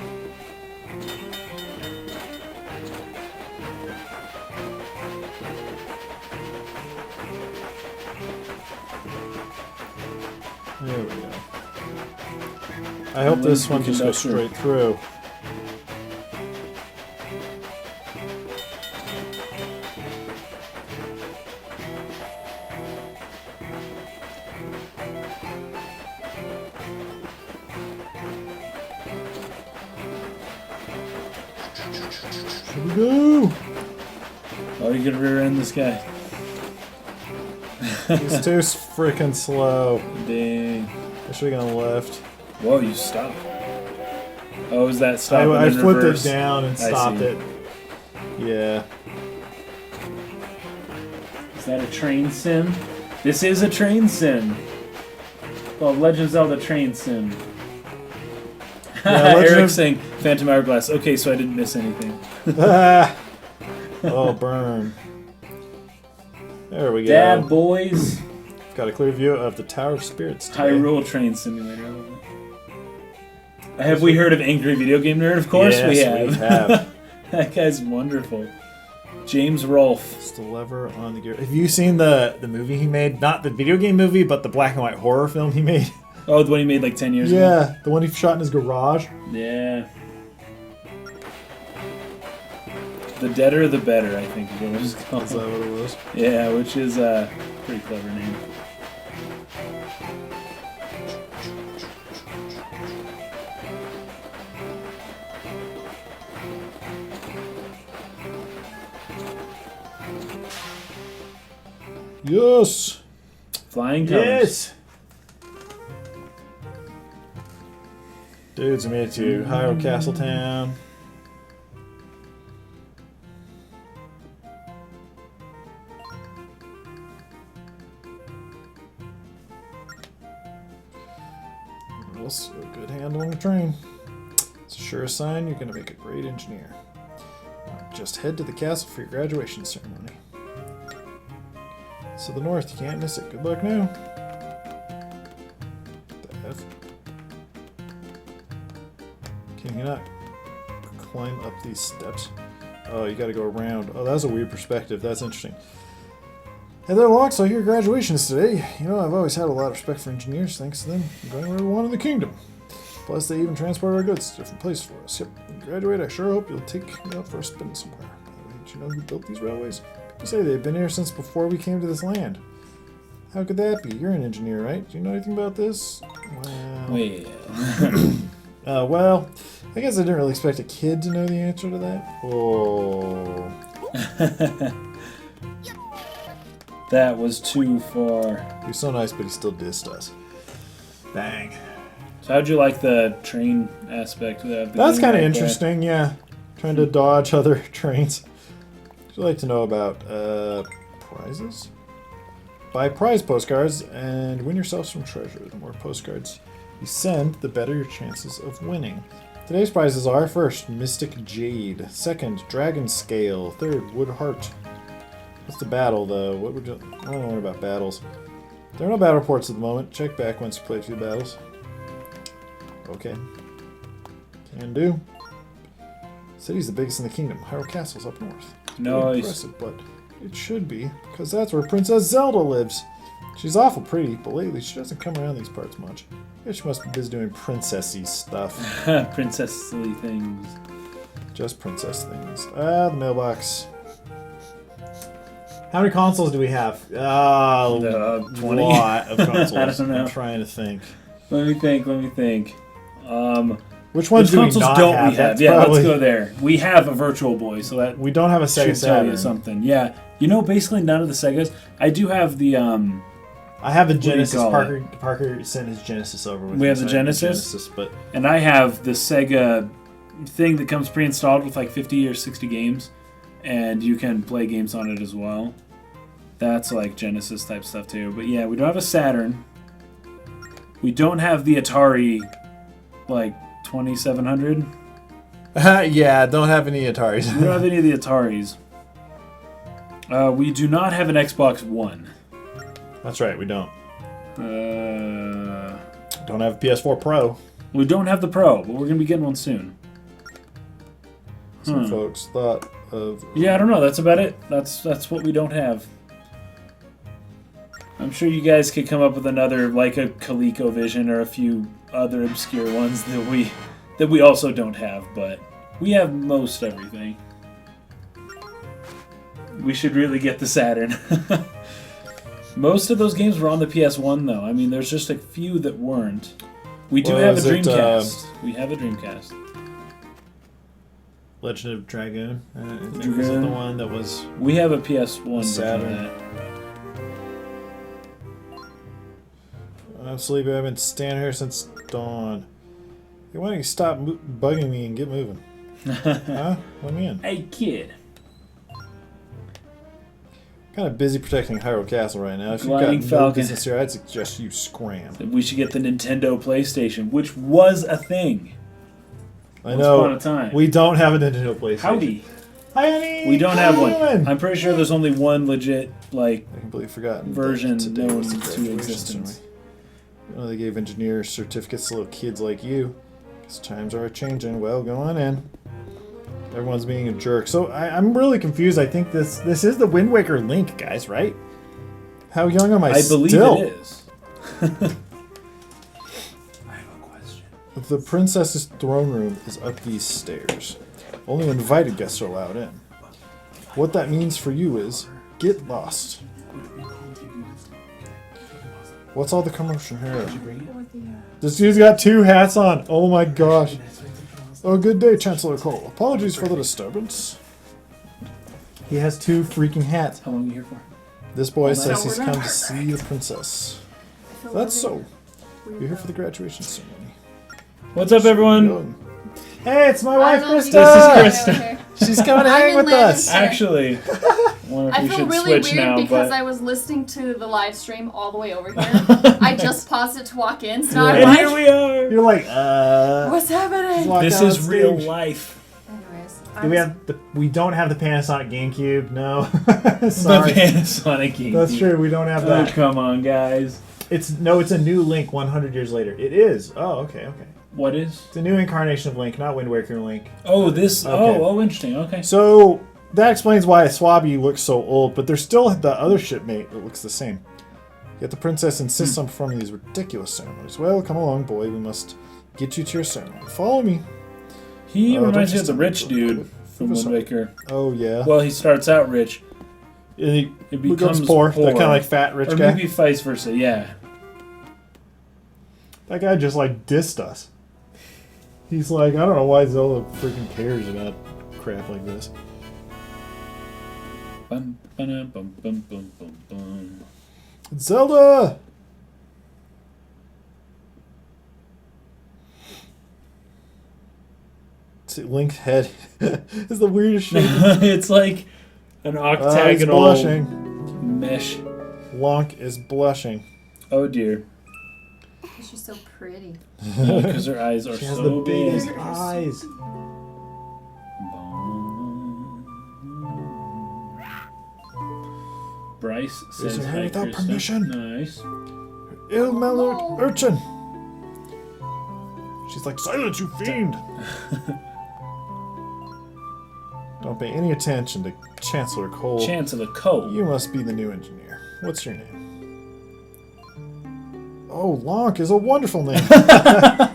There we go. I hope this one just goes straight through. Here we go! Oh, you can rear end this guy. He's too freaking slow. Dang. I should have gone left. Whoa, you stopped. Oh, is that stop? I and then flipped reverse? it down and I stopped see. it. Yeah. Is that a train sim? This is a train sim. Called Legend of Zelda Train Sim. Yeah, Eric's saying Phantom Hourglass. Okay, so I didn't miss anything. Oh, burn. There we go. Dad, boys. Got a clear view of the Tower of Spirits today. Hyrule Train Simulator. I love it. Have we heard of Angry Video Game Nerd? Of course Yes, we have. we have. That guy's wonderful. James Rolfe. It's the lever on the gear. Have you seen the movie he made? Not the video game movie, but the black and white horror film he made. Oh, the one he made like 10 years ago? Yeah, the one he shot in his garage. Yeah. The Deader, the Better, I think is what it was called. Is that what it was? Yeah, which is a pretty clever name. Yes. Flying colors. Yes. Dudes, I made it to Hyrule Castle Town. Also, a good handle on the train. It's a sure sign you're going to make a great engineer. Just head to the castle for your graduation ceremony. To the north, you can't miss it. Good luck now. The F? Can you not climb up these steps? Oh, you gotta go around. Oh, that was a weird perspective. That's interesting. Hey there, Locke. So your graduation is today. You know, I've always had a lot of respect for engineers. Thanks to them, I'm going where we want in the kingdom. Plus, they even transport our goods to different places for us. Yep. When you graduate, I sure hope you'll take me out for a spin somewhere. Did you know who built these railways? People say they've been here since before we came to this land. How could that be? You're an engineer, right? Do you know anything about this? Well, I guess I didn't really expect a kid to know the answer to that. Oh. That was too far. He was so nice, but he still dissed us. Bang. So how'd you like the train aspect of that? That's kind of interesting, yeah. Trying to dodge other trains. Would you like to know about prizes? Buy prize postcards and win yourself some treasure. The more postcards you send, the better your chances of winning. Today's prizes are: first, Mystic Jade; second, Dragon Scale; third, Wood Heart. What's the battle, though? What would you? I don't know about battles. There are no battle reports at the moment. Check back once you play a few battles. Okay. Can do. City's the biggest in the kingdom. Hyrule Castle's up north. Nice. Impressive, but it should be, because that's where Princess Zelda lives. She's awful pretty, but lately she doesn't come around these parts much. I guess she must be busy doing princessy stuff. Princessly things. Just princess things. The mailbox. How many consoles do we have? 20. A lot of consoles. I don't know. I'm trying to think. Let me think. Which ones do we consoles not don't have? we have? That's Yeah, probably... let's go there. We have a Virtual Boy, so that We don't have a Sega should tell you Saturn. something. Yeah, you know, basically none of the Segas. I do have the I have the do you Genesis. call it? Parker sent his Genesis over with We me, have so the I Genesis? but and I have the Sega thing that comes pre-installed with like 50 or 60 games, and you can play games on it as well. That's like Genesis type stuff too. But yeah, we don't have a Saturn. We don't have the Atari, like 2700. yeah, don't have any Ataris. We don't have any of the Ataris. We do not have an Xbox One. That's right, we don't. Uh, Don't have a PS4 Pro. we don't have the Pro, but we're gonna be getting one soon. Some folks thought of. Yeah, I don't know. That's about it. That's what we don't have. I'm sure you guys could come up with another, like a ColecoVision or a few other obscure ones that we also don't have, but we have most everything. We should really get the Saturn. Most of those games were on the PS1, though. I mean, there's just a few that weren't. We do have a Dreamcast. We have a Dreamcast. Legend of Dragoon. I think Dragoon. was the one that was. We have a PS1 Saturn. version of that. I'm sleepy. I've been standing here since dawn. Hey, why don't you stop bugging me and get moving? Huh? Let me in. Hey, kid. Kind of busy protecting Hyrule Castle right now. If you've Gliding got no Falcon. business here, I'd suggest you scram. We should get the Nintendo PlayStation, which was a thing. I Once know. upon a time. We don't have a Nintendo PlayStation. Howdy. Hi, honey. We don't How have you one. doing? I'm pretty sure there's only one legit, like, I completely forgotten. version that today known was the to graduation existence. ceremony. You know, they gave engineer certificates to little kids like you. Because times are changing. Well, go on in. Everyone's being a jerk. So I'm really confused. I think this is the Wind Waker Link, guys, right? How young am I believe still? it is. I have a question. The princess's throne room is up these stairs. Only invited guests are allowed in. What that means for you is, get lost. What's all the commotion here? This dude's got two hats on. Oh my gosh. Oh, good day, Chancellor Cole. Apologies for the disturbance. He has two freaking hats. How long are you here for? This boy So says he's we're come not- to see the princess. That's so. We're here for the graduation ceremony. What's up, everyone? Hey, it's my wife, Krista. This is Krista. She's coming to hang with us. Actually, wonder if I we feel should really switch weird now, because but I was listening to the live stream all the way over here. I just paused it to walk in, so now I'm and like, here we are. You're like, what's happening? walk This out is on real stage. life. Anyways, we don't have the Panasonic GameCube. No, The sorry. Panasonic game. That's true. We don't have Oh, that. come on, guys. It's a new Link 100 years later. It is. Oh, okay. What is? It's a new incarnation of Link, not Wind Waker Link. Oh, this. Okay. Oh, interesting. Okay. So that explains why Swabby looks so old, but there's still the other shipmate that looks the same. Yet the princess insists on performing these ridiculous ceremonies. Well, come along, boy. We must get you to your ceremony. Follow me. He don't reminds me just- of the rich dude from Focus Wind on- Waker. Oh yeah. Well, he starts out rich. And he It becomes becomes poor. poor. That kind of like fat rich Or guy. maybe vice versa. Yeah. That guy just like dissed us. He's like, I don't know why Zelda freaking cares about crap like this. Bum, ba-da, bum, bum, bum, bum, bum. Zelda! See, Link's head is the weirdest shape. It's like an He's octagonal blushing. mesh. Lonk is blushing. Oh dear. she's so pretty. Because her eyes are She has so the big. biggest eyes. Bryce says Isn't her hi, without Krista. permission? Nice. Ill-mannered urchin. She's like, silence, you fiend! Don't pay any attention to Chancellor Cole. Chance of the coat. You must be the new engineer. What's your name? Oh, Lonk is a wonderful name.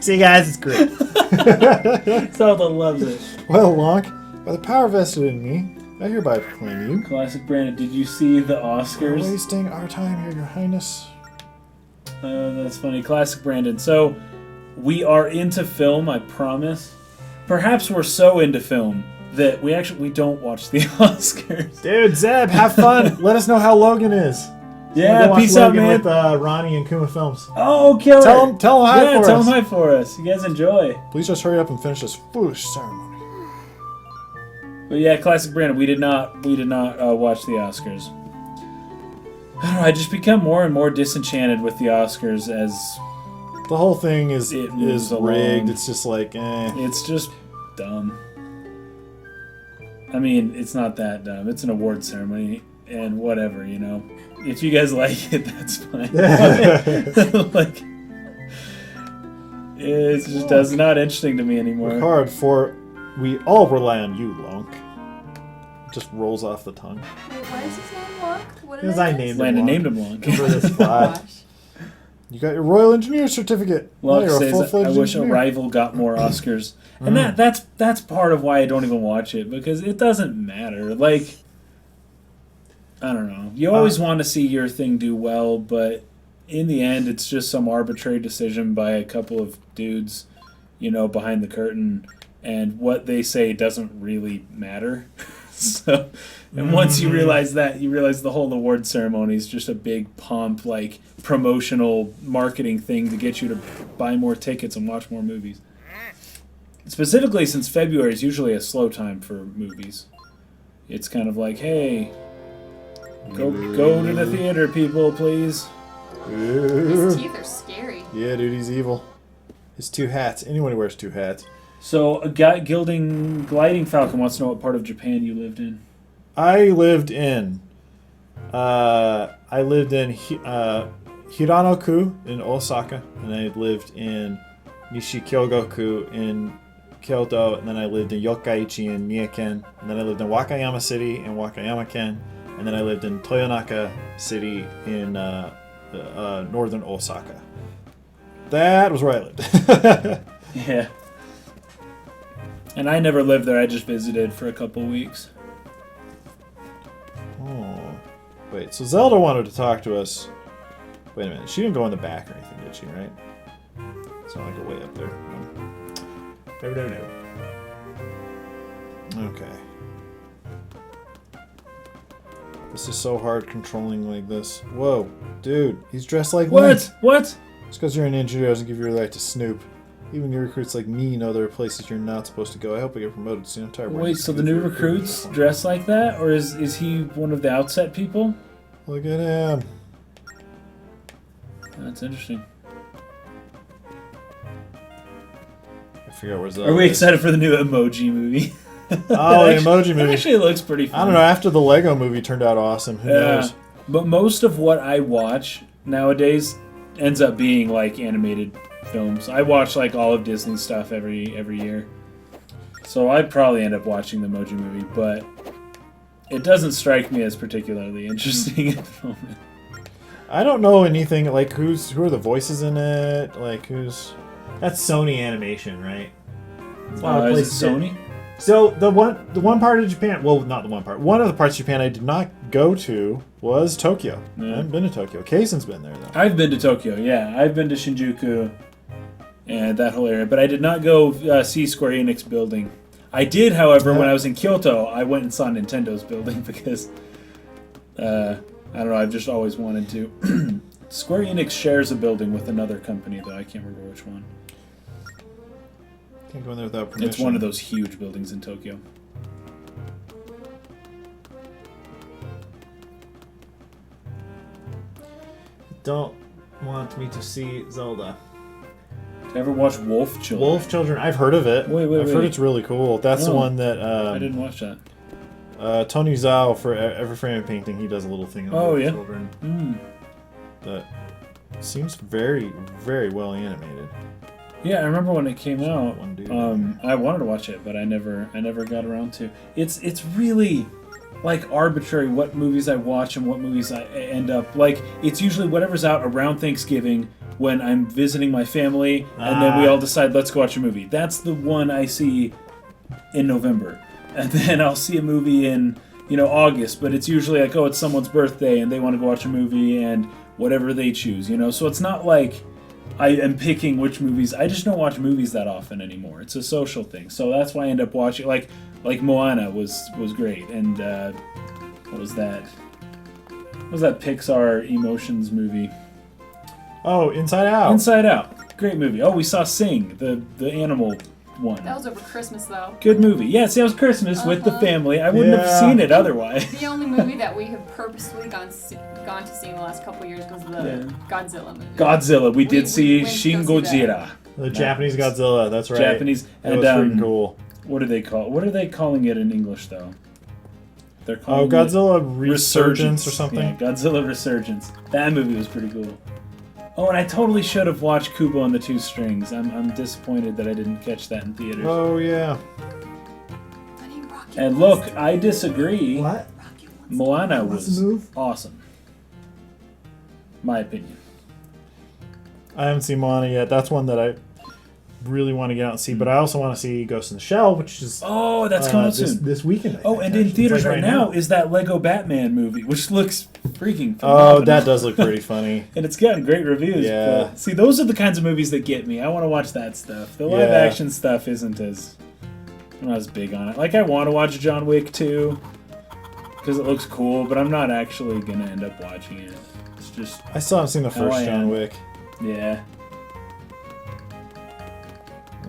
See, guys, it's great. Zelda loves it. Well, Lonk, by the power vested in me, I hereby proclaim you. Classic Brandon, did you see the We're Oscars? wasting our time here, Your Highness. That's funny. Classic Brandon. So, we are into film, I promise. Perhaps we're so into film that we don't watch the Oscars. Dude, Zeb, have fun. Let us know how Logan is. Yeah, Go watch peace out, Logan man. With Ronnie and Kuma Films. Oh, killer. Tell him hi yeah, for tell us. him hi for us. You guys enjoy. Please just hurry up and finish this foolish ceremony. But yeah, Classic Brandon, we did not watch the Oscars. I don't know, I just become more and more disenchanted with the Oscars as The whole thing is It moves rigged. along. It's just like, it's just dumb. I mean, it's not that dumb. It's an award ceremony and whatever, you know. If you guys like it, that's fine. Like, it's just not interesting to me Work anymore. hard, for we all rely on you, Lonk. It just rolls off the tongue. Wait, why is his name Lonk? What Because did I I named Landon him Lonk. named him Long. For this spot. Gosh. You got your Royal Engineer certificate. Now Locke you're a says, full-fledged I wish a engineer." rival got more Oscars. And that's part of why I don't even watch it, because it doesn't matter. Like, I don't know. You always want to see your thing do well, but in the end, it's just some arbitrary decision by a couple of dudes, you know, behind the curtain, and what they say doesn't really matter. So, and once you realize that, you realize the whole award ceremony is just a big pomp, like promotional marketing thing to get you to buy more tickets and watch more movies. Specifically, since February is usually a slow time for movies, it's kind of like, hey, go to the theater, people, please. His teeth are scary. Yeah, dude, he's evil. His two hats. Anyone who wears two hats. So, a guy gliding falcon wants to know what part of Japan you lived in. I lived in Hiranoku in Osaka, and I lived in Nishikyogoku in Kyoto, and then I lived in Yokkaichi in Mie-ken, and then I lived in Wakayama City in Wakayama-ken, and then I lived in Toyonaka City in northern Osaka. That was where I lived. Yeah. And I never lived there, I just visited for a couple weeks. Oh. Wait, so Zelda wanted to talk to us. Wait a minute, she didn't go in the back or anything, did she, right? It's not like a way up there. No. Okay. This is so hard controlling like this. Whoa, dude, he's dressed like Link. What? Just because you're an engineer doesn't give you the right to snoop. Even new recruits like me know there are places you're not supposed to go. I hope I get promoted soon. I'm tired of wearing Wait, this so the goofy new recruit recruits uniform. dress like that, or is he one of the outset people? Look at him. That's interesting. I forget where Zelda Are we is. excited for the new emoji movie? Oh, the emoji That movie. actually looks pretty fun. I don't know. After the Lego movie turned out awesome, who knows? But most of what I watch nowadays ends up being like animated films. I watch like all of Disney stuff every year. So I'd probably end up watching the Emoji Movie, but it doesn't strike me as particularly interesting at the moment. I don't know anything like who are the voices in it? Like who's that's Sony Animation, right? It's not a Is place it to- Sony? So the one part of Japan, well, not the one part. One of the parts of Japan I did not go to was Tokyo. I haven't been to Tokyo. Kaysen's been there though. I've been to Tokyo, yeah. I've been to Shinjuku and that whole area, but I did not go see Square Enix building. I did, however, when I was in Kyoto, I went and saw Nintendo's building because I don't know, I've just always wanted to. Square Enix shares a building with another company, though I can't remember which one. Can't go in there without permission. It's one of those huge buildings in Tokyo. Don't want me to see Zelda. Did you ever watch Wolf Children? Wolf Children. I've heard of it. Wait, I've heard it's really cool. That's the Oh. one that I didn't watch that. Tony Zhao for every frame of painting. He does a little thing. On Oh, Wolf yeah? Children Mm. that seems very, very well animated. Yeah, I remember when it came out. One dude. I wanted to watch it, but I never got around to. It's really like arbitrary what movies I watch and what movies I end up like. It's usually whatever's out around Thanksgiving when I'm visiting my family, and then we all decide let's go watch a movie. That's the one I see in November, and then I'll see a movie in August. But it's usually like, oh, it's someone's birthday and they want to go watch a movie and whatever they choose. So it's not like I am picking which movies. I just don't watch movies that often anymore. It's a social thing, so that's why I end up watching. Like Moana was great, and what was that? What was that Pixar emotions movie? Oh, Inside Out. Inside Out, great movie. Oh, we saw Sing, the animal one. That was over Christmas, though. Good movie. Yeah, see, it was Christmas with the family. I wouldn't have Yeah. seen it otherwise. The only movie that we have purposefully gone to see in the last couple of years was the Godzilla movie. Godzilla. We did see went to Shin go see Gojira. The Japanese Godzilla. That's right. Japanese It and was freaking cool. What do they call? What are they calling it in English though? They're Oh, calling Godzilla it Resurgence or something. Yeah, Godzilla Resurgence. That movie was pretty cool. Oh, and I totally should have watched Kubo and the Two Strings. I'm disappointed that I didn't catch that in theaters. Oh yeah. And look, I disagree. What? Moana What's was the move? awesome. My opinion. I haven't seen Moana yet. That's one that I really want to get out and see. But I also want to see Ghost in the Shell, which is Oh, that's coming out soon. this weekend. I Oh, think, and in actually. It's theaters like right now is that Lego Batman movie, which looks freaking phenomenal. Oh, that does look pretty funny. And it's gotten great reviews. Yeah. But, see, those are the kinds of movies that get me. I want to watch that stuff. The live Yeah. action stuff isn't as... I'm not as big on it. Like, I want to watch John Wick 2 because it looks cool, but I'm not actually going to end up watching it. It's just... I still haven't seen the how I first John am. Wick. Yeah.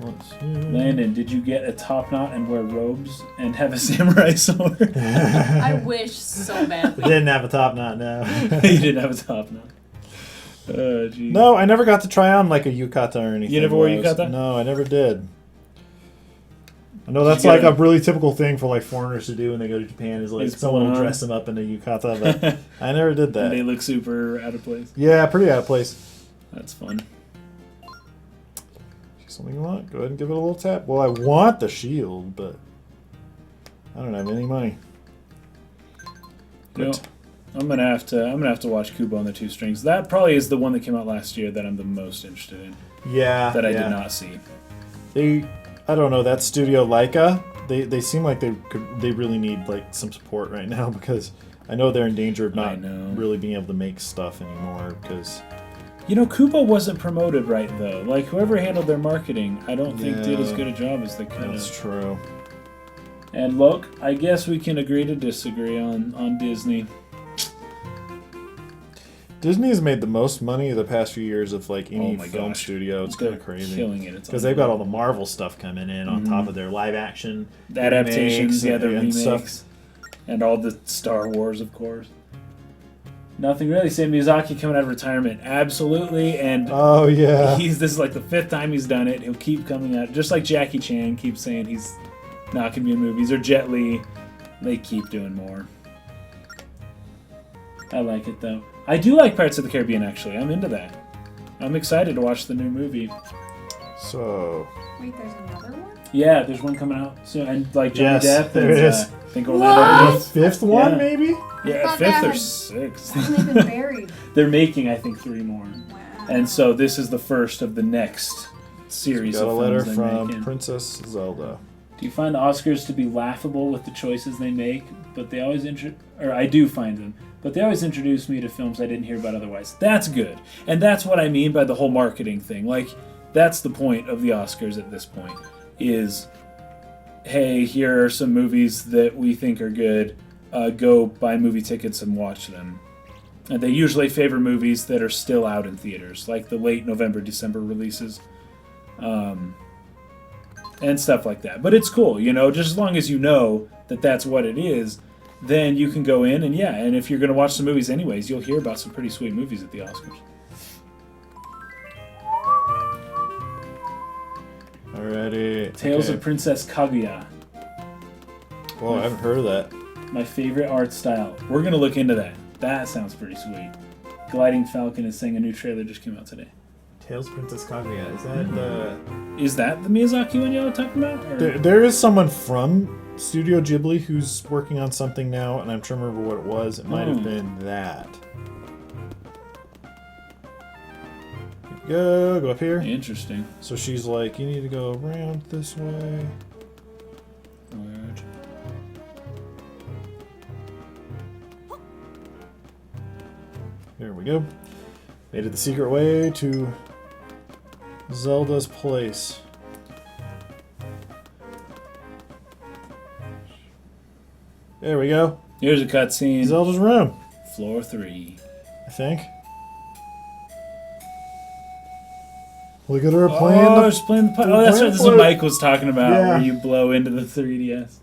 Let's see. Landon, did you get a top knot and wear robes and have a samurai sword? I wish so We badly. didn't have a top knot, no. You didn't have a top knot. Oh, geez. No, I never got to try on like a yukata or anything. You never wore Rose. yukata? No, I never did. I know Did that's you like get a really typical thing for like foreigners to do when they go to Japan is like Is someone pull will on. dress them up in a yukata, but I never did And they that. look super out of place. Yeah, pretty out of place. That's fun. Something you want? Go ahead and give it a little tap. Well, I want the shield, but I don't have any money. No, I'm gonna have to watch Kubo and the Two Strings. That probably is the one that came out last year that I'm the most interested in. Yeah, That I yeah. did not see. I don't know, that studio Leica, they seem like they really need like some support right now because I know they're in danger of I not know. really being able to make stuff anymore because Kubo wasn't promoted right though. Like whoever handled their marketing, I don't think did as Yeah. good a job as they could that's have. true. And look, I guess we can agree to disagree on Disney. Disney has made the most money the past few years of like any Oh my film gosh. studio. It's They're kind of crazy. killing it. It's Because they've got all the Marvel stuff coming in on top of their live action the adaptations, remakes the and remakes, stuff. and all the Star Wars, of course. Nothing really. Say Miyazaki coming out of retirement, absolutely, and Oh yeah. this is like the 5th time he's done it. He'll keep coming out, just like Jackie Chan keeps saying he's not gonna be in movies, or Jet Li. They keep doing more. I like it though. I do like Pirates of the Caribbean. Actually, I'm into that. I'm excited to watch the new movie. So Wait, there's another one? Yeah, there's one coming out soon, and like Johnny Yes, Depp. there and, is. I think Orlando. the fifth one, Yeah. maybe. Yeah, thought 5th that or had 6th. Only been buried. They're making, I think, 3 more. Wow. And so this is the first of the next series Got a of letter films they're from making. Princess Zelda. Do you find the Oscars to be laughable with the choices they make? But they always I do find them. But they always introduce me to films I didn't hear about otherwise. That's good. And that's what I mean by the whole marketing thing. Like, that's the point of the Oscars at this point. Is, hey, here are some movies that we think are good. Go buy movie tickets and watch them. And they usually favor movies that are still out in theaters, like the late November, December releases. And stuff like that. But it's cool, just as long as you know that that's what it is, then you can go in and if you're going to watch some movies anyways, you'll hear about some pretty sweet movies at the Oscars. Alrighty. Tales okay. of Princess Kaguya. Whoa, I haven't heard of that. My favorite art style. We're going to look into that. That sounds pretty sweet. Gliding Falcon is saying a new trailer just came out today. Tales Princess Kaguya. Is that the... Is that the Miyazaki one y'all are talking about? Or? There is someone from Studio Ghibli who's working on something now, and I'm trying to remember what it was. It might have been that. Go up here. Interesting. So she's like, you need to go around this way. Weird. There we go. Made it the secret way to Zelda's place. There we go. Here's a cutscene. Zelda's room, Floor 3. I think. Look at her playing she's playing the the that's what flute. Mike was talking about, Yeah. where you blow into the 3DS.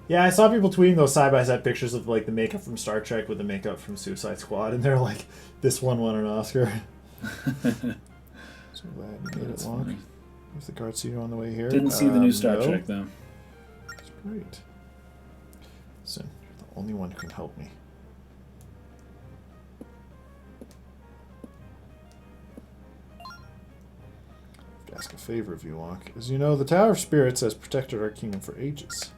Yeah, I saw people tweeting those side-by-side pictures of like the makeup from Star Trek with the makeup from Suicide Squad, and they're like, this one won an Oscar. So glad you made it long. funny. There's the card seat on the way here. Didn't see the new Star no. Trek though. That's great. Listen, you're the only one who can help me. To ask a favor of you, Locke. As you know, the Tower of Spirits has protected our kingdom for ages.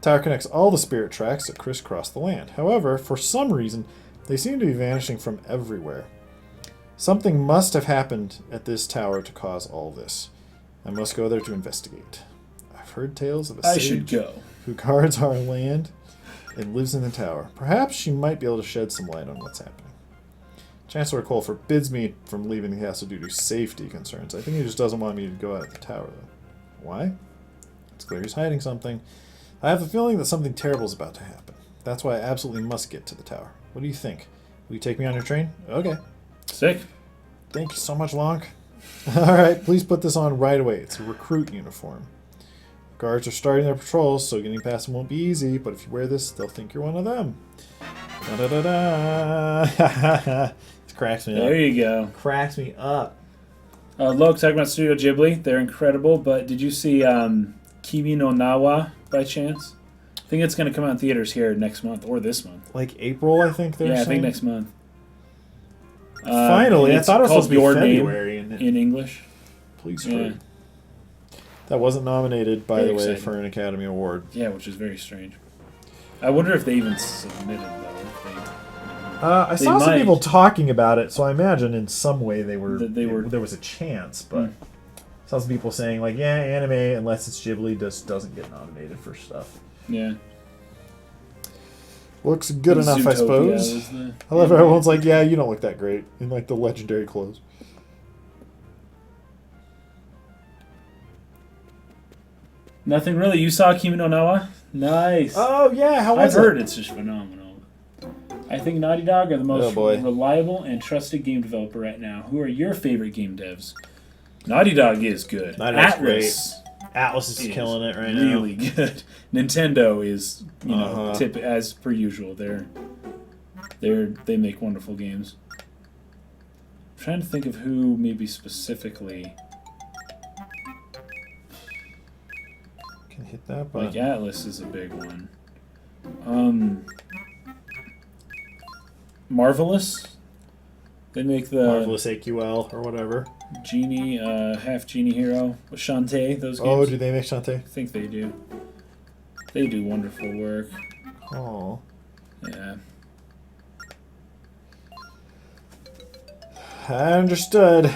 The tower connects all the spirit tracks that crisscross the land. However, for some reason, they seem to be vanishing from everywhere. Something must have happened at this tower to cause all this. I must go there to investigate. I've heard tales of a I sage should go. who guards our land and lives in the tower. Perhaps she might be able to shed some light on what's happening. Chancellor Cole forbids me from leaving the castle due to safety concerns. I think he just doesn't want me to go out of the tower, though. Why? It's clear he's hiding something. I have a feeling that something terrible is about to happen. That's why I absolutely must get to the tower. What do you think? Will you take me on your train? Okay. Sick. Thank you so much, Lonk. Alright, please put this on right away. It's a recruit uniform. Guards are starting their patrols, so getting past them won't be easy, but if you wear this, they'll think you're one of them. Da-da-da-da. This cracks me up. There you go. Cracks me up. Look, talking about Studio Ghibli, they're incredible, but did you see Kimi no Nawa by chance? I think it's going to come out in theaters here next month, or this month. Like April, I think they're Yeah, I saying? think next month. Finally, I it's thought it was called supposed to be Your February. Name in English. Please Yeah. hurry. That wasn't nominated, by Very the way, exciting. for an Academy Award. Yeah, which is very strange. I wonder if they even submitted, though. I They saw some might. people talking about it, so I imagine in some way there was a chance, but saw some people saying like, yeah, anime, unless it's Ghibli, just doesn't get nominated for stuff. Yeah. Looks good enough, I Zootopia suppose. was the- However, everyone's like, yeah, you don't look that great in like the legendary clothes. Nothing really. You saw Kimi no Nawa? Nice. Oh yeah, how was I've it? heard it's just phenomenal. I think Naughty Dog are the most boy. reliable and trusted game developer right now. Who are your favorite game devs? Naughty Dog is good. Naughty Dog's Atlas Atlas is killing it right now. really good. Nintendo is, tip as per usual. They make wonderful games. I'm trying to think of who maybe specifically. Can hit that button. Like Atlas is a big one. Marvelous. They make the Marvelous AQL or whatever. Genie, half Genie Hero with Shantae. Those games. Oh, do they make Shantae? I think they do. They do wonderful work. Oh. Yeah. I understood.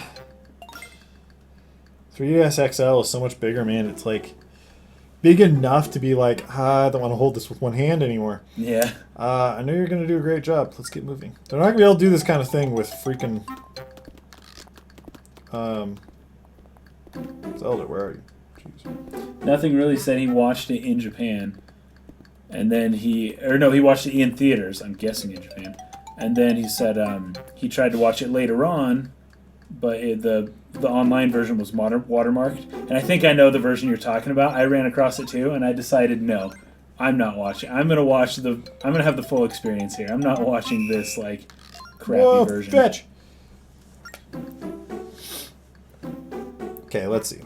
3DS XL is so much bigger, man. It's like big enough to be like, I don't want to hold this with one hand anymore. Yeah. I know you're going to do a great job. Let's get moving. They're not going to be able to do this kind of thing with freaking Zelda. Where are you? Jeez. Nothing really said he watched it in Japan. And then he watched it in theaters, I'm guessing in Japan. And then he said he tried to watch it later on, but the online version was watermarked. And I think I know the version you're talking about. I ran across it too, and I decided no, I'm not watching. I'm gonna have the full experience here. I'm not watching this like crappy version. Fetch. Okay, let's see.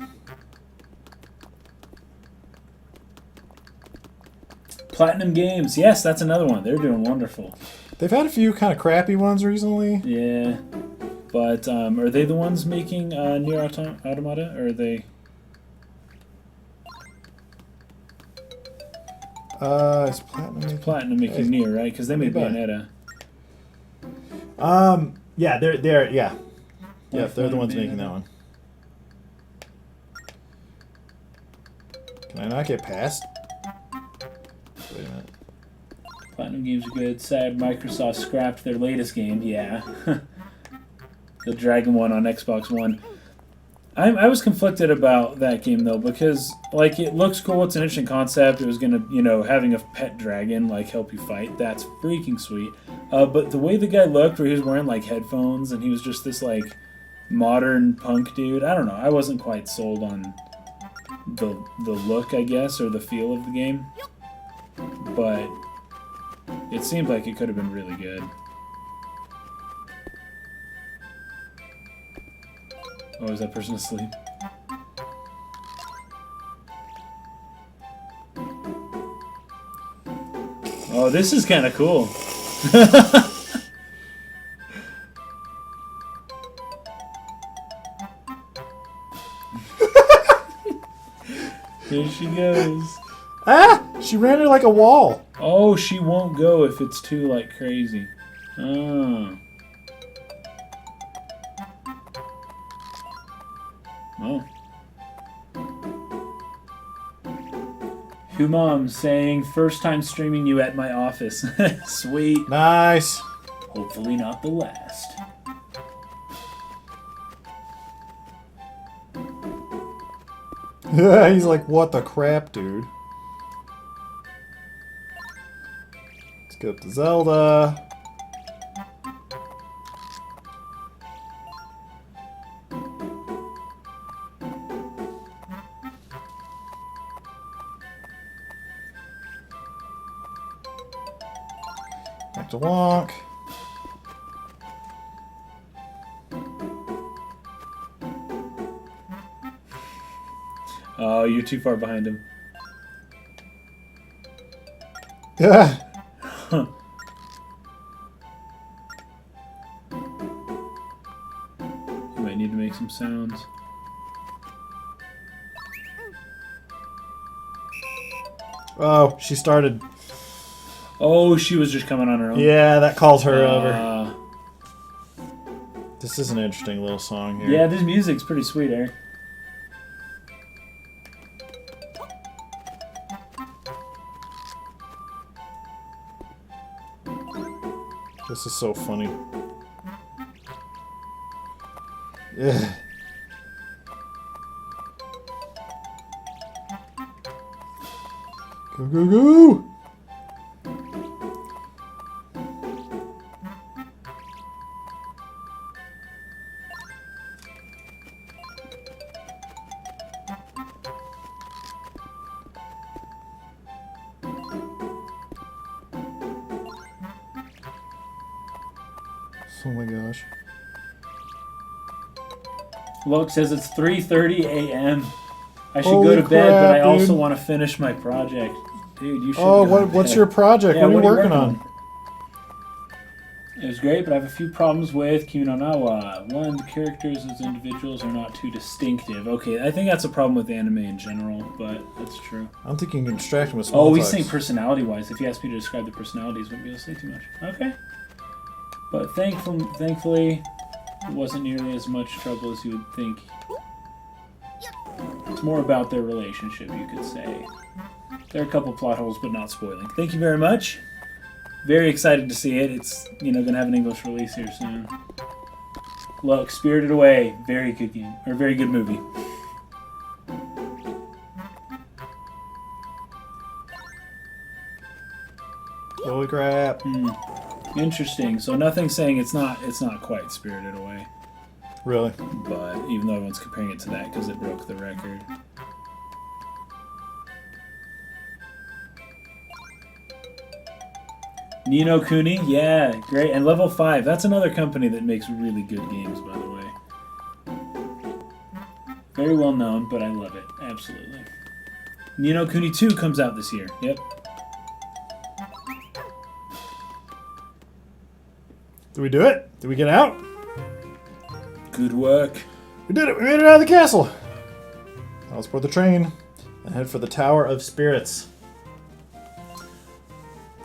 Platinum Games, yes, that's another one. They're doing wonderful. They've had a few kind of crappy ones recently. Yeah, but are they the ones making Nier Automata, or are they? Is Platinum? Platinum making Nier, right? Because they made Bayonetta. Yeah, they're yeah, they're the ones making that one. Can I not get past? Wait a minute. Platinum Games are good. Sad Microsoft scrapped their latest game. Yeah, the Dragon one on Xbox One. I was conflicted about that game though, because like it looks cool. It's an interesting concept. It was gonna, having a pet dragon like help you fight. That's freaking sweet. But the way the guy looked, where he was wearing like headphones and he was just this like modern punk dude. I don't know. I wasn't quite sold on the look, I guess, or the feel of the game. But it seemed like it could have been really good. Oh, is that person asleep? Oh, this is kind of cool. Here she goes. Ah! She ran it like a wall. Oh, she won't go if it's too, like, crazy. Oh. Oh. Humam saying, first time streaming you at my office. Sweet. Nice. Hopefully not the last. He's like, what the crap, dude? Let's go up to Zelda. Back to Wonk. Oh, you're too far behind him. Yeah. Huh. You might need to make some sounds. Oh, she started. Oh, she was just coming on her own. Yeah, that calls her over. Uh, This is an interesting little song here. Yeah, this music's pretty sweet, Eric. This is so funny. Ugh. Go, go, go! Oh my gosh. Look, says it's 3:30 a.m. I should Holy go to bed, but I crap, also dude. want to finish my project. Dude, you should Oh, go to what's bed. your project? Yeah, what are you working on? It was great, but I have a few problems with Kimonawa. One, the characters as individuals are not too distinctive. Okay, I think that's a problem with anime in general, but that's true. I don't think you can distract him with small Oh, he's talks. saying personality-wise. If you ask me to describe the personalities, wouldn't be able to say too much. Okay. But thankfully, it wasn't nearly as much trouble as you would think. It's more about their relationship, you could say. There are a couple plot holes, but not spoiling. Thank you very much. Very excited to see it. It's, gonna have an English release here soon. Look, Spirited Away, very good game, or very good movie. Holy crap. Interesting. So nothing's saying it's not quite Spirited Away. Really? But even though everyone's comparing it to that because it broke the record. Ni no Kuni, yeah, great. And Level 5, that's another company that makes really good games, by the way. Very well known, but I love it, absolutely. Ni no Kuni 2 comes out this year, yep. Did we do it? Did we get out? Good work. We did it! We made it out of the castle! Now let's board the train and head for the Tower of Spirits.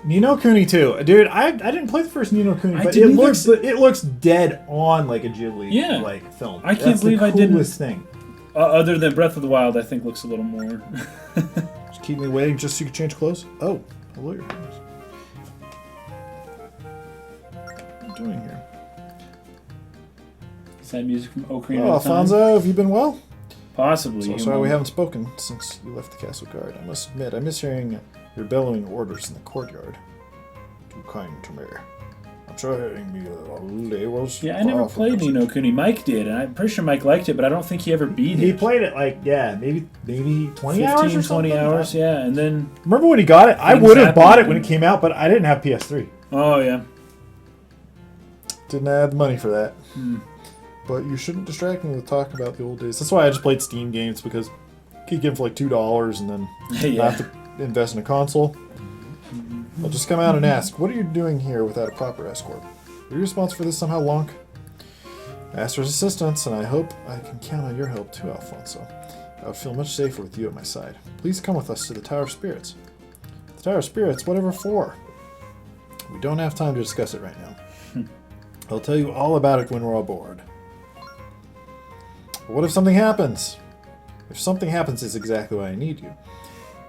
Ni no Kuni 2. Dude, I didn't play the first Ni no Kuni, but it looks dead on like a Ghibli like film. I can't believe I didn't. That's the coolest thing. Other than Breath of the Wild, I think looks a little more. Just keep me waiting just so you can change clothes. Oh, hello, your highness. What are you doing here? Is that music from Ocarina Oh, of Time? Alfonso, have you been well? Possibly. So sorry we haven't spoken since you left the castle guard. I must admit, I miss hearing your bellowing orders in the courtyard. Too kind to me. I'm sure hearing me was. Yeah, I never played Ni no Kuni. Mike did, and I'm pretty sure Mike liked it, but I don't think he ever beat it. He played it like, maybe 20 hours or something. 20 hours, yeah, and then... Remember when he got it? I would have bought it when it came out, but I didn't have PS3. Oh, yeah. Didn't have the money for that. But you shouldn't distract me with talk about the old days. That's why I just played Steam games, because you could get them for like $2 and then not have to invest in a console. I'll just come out and ask, what are you doing here without a proper escort? Are you responsible for this somehow, Lonk? I asked for his assistance, and I hope I can count on your help too, Alfonso. I would feel much safer with you at my side. Please come with us to the Tower of Spirits. The Tower of Spirits? Whatever for? We don't have time to discuss it right now. I'll tell you all about it when we're aboard. But what if something happens? If something happens, it's exactly why I need you.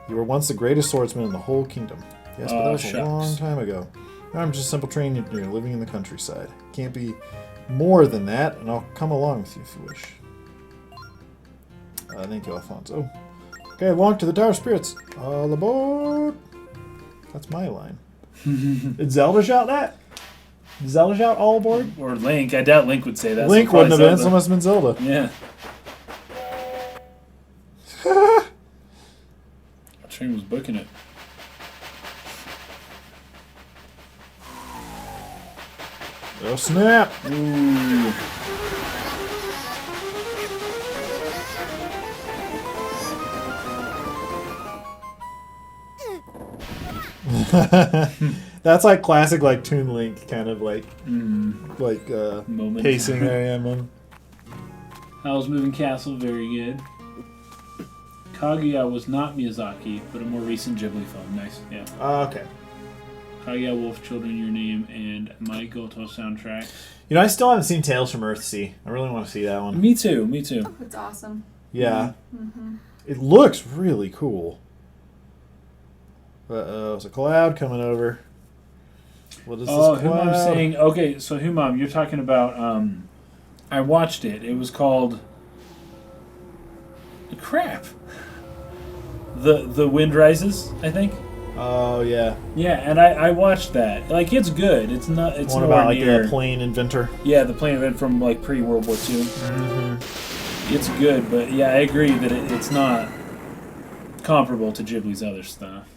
You were once the greatest swordsman in the whole kingdom. Yes, but that was a long time ago. Now I'm just a simple trained engineer living in the countryside. Can't be more than that, and I'll come along with you if you wish. Thank you, Alfonso. Okay, along to the Tower of Spirits. All aboard! That's my line. Did Zelda shout that? Did Zelda shout all aboard? Or Link. I doubt Link would say that. Link wouldn't have been, so it must have been Zelda. Yeah. The train was booking it. Oh, snap! Ooh. That's like classic, like Toon Link kind of like, Moment. pacing there, yeah, man. Howl's Moving Castle, very good. Kaguya was not Miyazaki, but a more recent Ghibli film. Nice, yeah. Okay. Kaguya, Wolf Children, Your Name, and My Goto soundtrack. You know, I still haven't seen Tales from Earthsea. I really want to see that one. Me too, me too. Oh, it's awesome. Yeah. It looks really cool. There's a cloud coming over. What is this cloud? Humam's saying, okay, so Humam, you're talking about, I watched it. It was called, crap. The Wind Rises, I think. Oh, yeah. Yeah, and I watched that. Like, it's good. It's not. It's one nowhere about like near. the plane inventor. Yeah, the plane event from like pre-World War II. It's good, but yeah, I agree that it's not comparable to Ghibli's other stuff.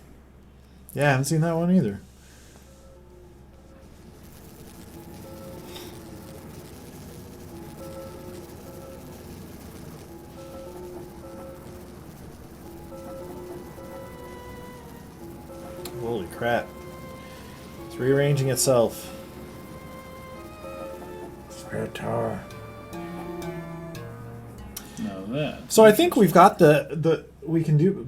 Yeah, I haven't seen that one either. Holy crap. It's rearranging itself. Spirit Tower. Now that. So I think we've got the we can do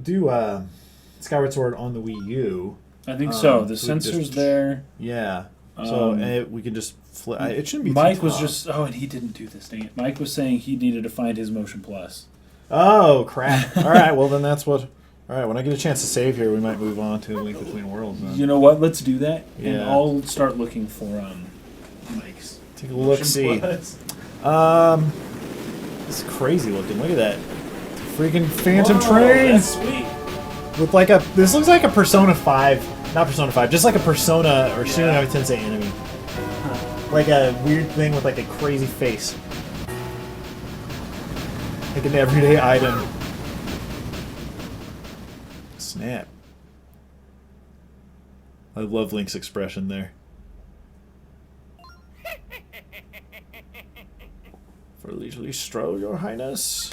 Skyward Sword on the Wii U. I think so. The so we sensor's just- there. Yeah. So we can just flip. It shouldn't be. Mike too was tough. just. Oh, and he didn't do this. Dang it. Mike was saying he needed to find his Motion Plus. Oh crap! All right. Well, then that's what. All right. When I get a chance to save here, we might move on to Link Between Worlds. Then. You know what? Let's do that, and Yeah. I'll start looking for Mike's. Take a look. See. Plus. It's crazy looking. Look at that. Freaking Phantom Whoa, Train That's sweet. with like a. This looks like a Persona 5. Not Persona 5. Just like a Persona or Shin Megami Tensei enemy. Like a weird thing with like a crazy face. Like an everyday item. Snap. I love Link's expression there. For leisurely stroll, your highness.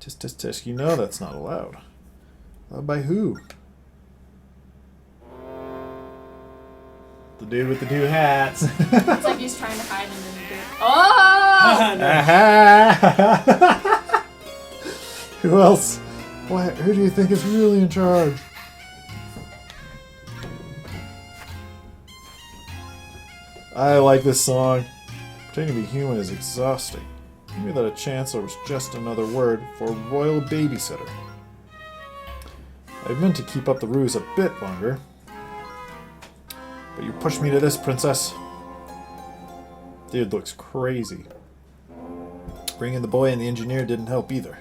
Tisk tisk tisk, you know that's not allowed. Allowed by who? The dude with the two hats. It's like he's trying to hide and then he did. Oh! Aha! Who else? What? Who do you think is really in charge? I like this song. Pretending to be human is exhausting. Give me that a chancellor was just another word for royal babysitter. I've meant to keep up the ruse a bit longer. But you pushed me to this, princess. Dude looks crazy. Bringing the boy and the engineer didn't help either.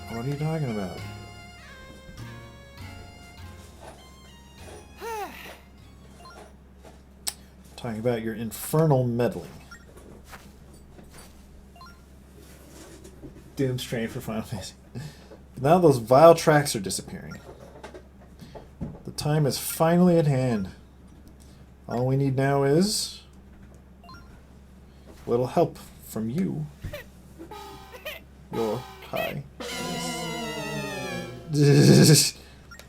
What are you talking about? Talking about your infernal meddling. Doom strain for Final Fantasy. Now those vile tracks are disappearing. The time is finally at hand. All we need now is a little help from you. Your high.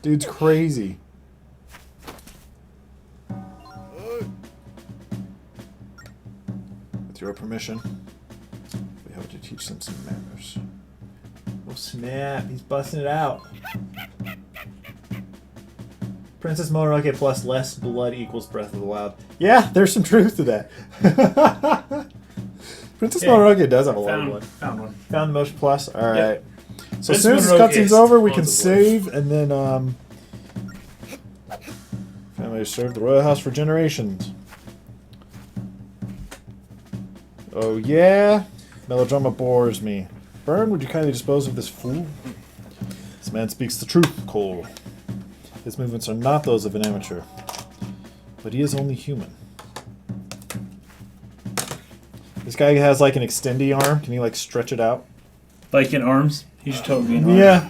Dude's crazy. With your permission, we hope to teach them some manners. Oh snap, he's busting it out. Princess Mononoke plus less blood equals Breath of the Wild. Yeah, there's some truth to that. Princess Mononoke does have a lot of blood. Found one. Found the Motion Plus? Alright. Yep. So as Princess soon as this Mononoke cutscene's is over, we can tons of blood. save and then family has served the royal house for generations. Oh yeah? Melodrama bores me. Byrne, would you kindly dispose of this fool? This man speaks the truth, Cole. His movements are not those of an amateur. But he is only human. This guy has like an extendy arm. Can he like stretch it out? Like in arms? He should totally be in arms. Yeah.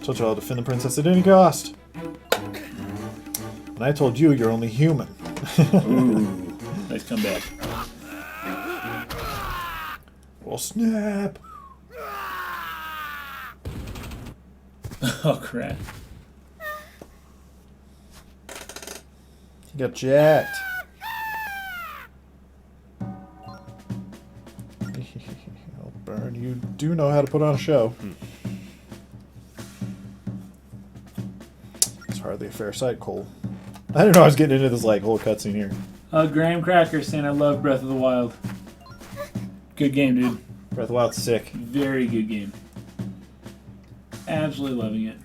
Told you I'll defend the princess at any cost. And I told you you're only human. Ooh. Nice comeback. Well, snap. Oh, crap. He got jacked. Oh, Burn, you do know how to put on a show. It's hardly a fair sight, Cole. I didn't know I was getting into this like whole cutscene here. Graham Cracker saying I love Breath of the Wild. Good game, dude. Breath of the Wild's sick. Very good game. Absolutely loving it.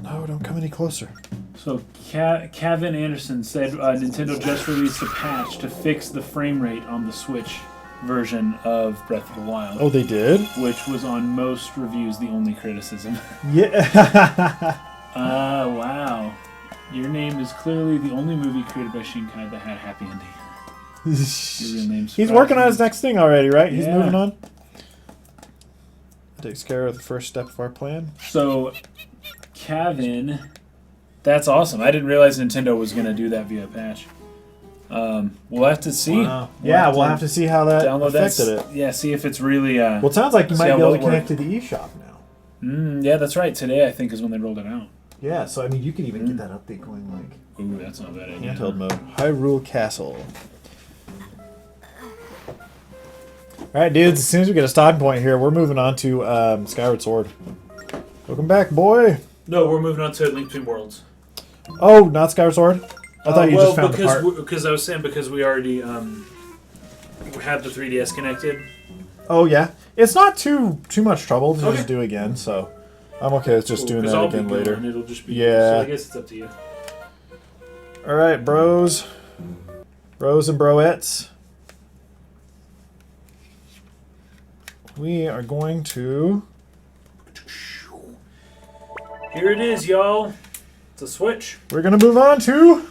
No, don't come any closer. So, Kevin Anderson said Nintendo just released a patch to fix the frame rate on the Switch version of Breath of the Wild. Oh, they did? Which was on most reviews the only criticism. Yeah. Wow. Your name is clearly the only movie created by Shinkai that had a happy ending. Your real name's He's working on his next thing already, right? He's Yeah. moving on. Takes care of the first step of our plan. So, Kevin, that's awesome. I didn't realize Nintendo was going to do that via patch. We'll have to see. Wow. Yeah, we'll have to see how that affected it. Yeah, see if it's really. Well, it sounds like you see might how be able well to it connect worked. to the eShop now. Yeah, that's right. Today, I think, is when they rolled it out. Yeah, so I mean, you could even get that update going like Ooh, that's not a bad idea. handheld mode. Hyrule Castle. All right, dudes. As soon as we get a stopping point here, we're moving on to Skyward Sword. Welcome back, boy. No, we're moving on to Link Between Worlds. Oh, not Skyward Sword. I thought you just found the part. Because I was saying because we already have the 3DS connected. Oh yeah, it's not too much trouble to just do again. So I'm okay with just doing that I'll again be later. gone, it'll just be Yeah. So I guess it's up to you. All right, bros and broettes. We are going to. Here it is, y'all. It's a Switch. We're gonna move on to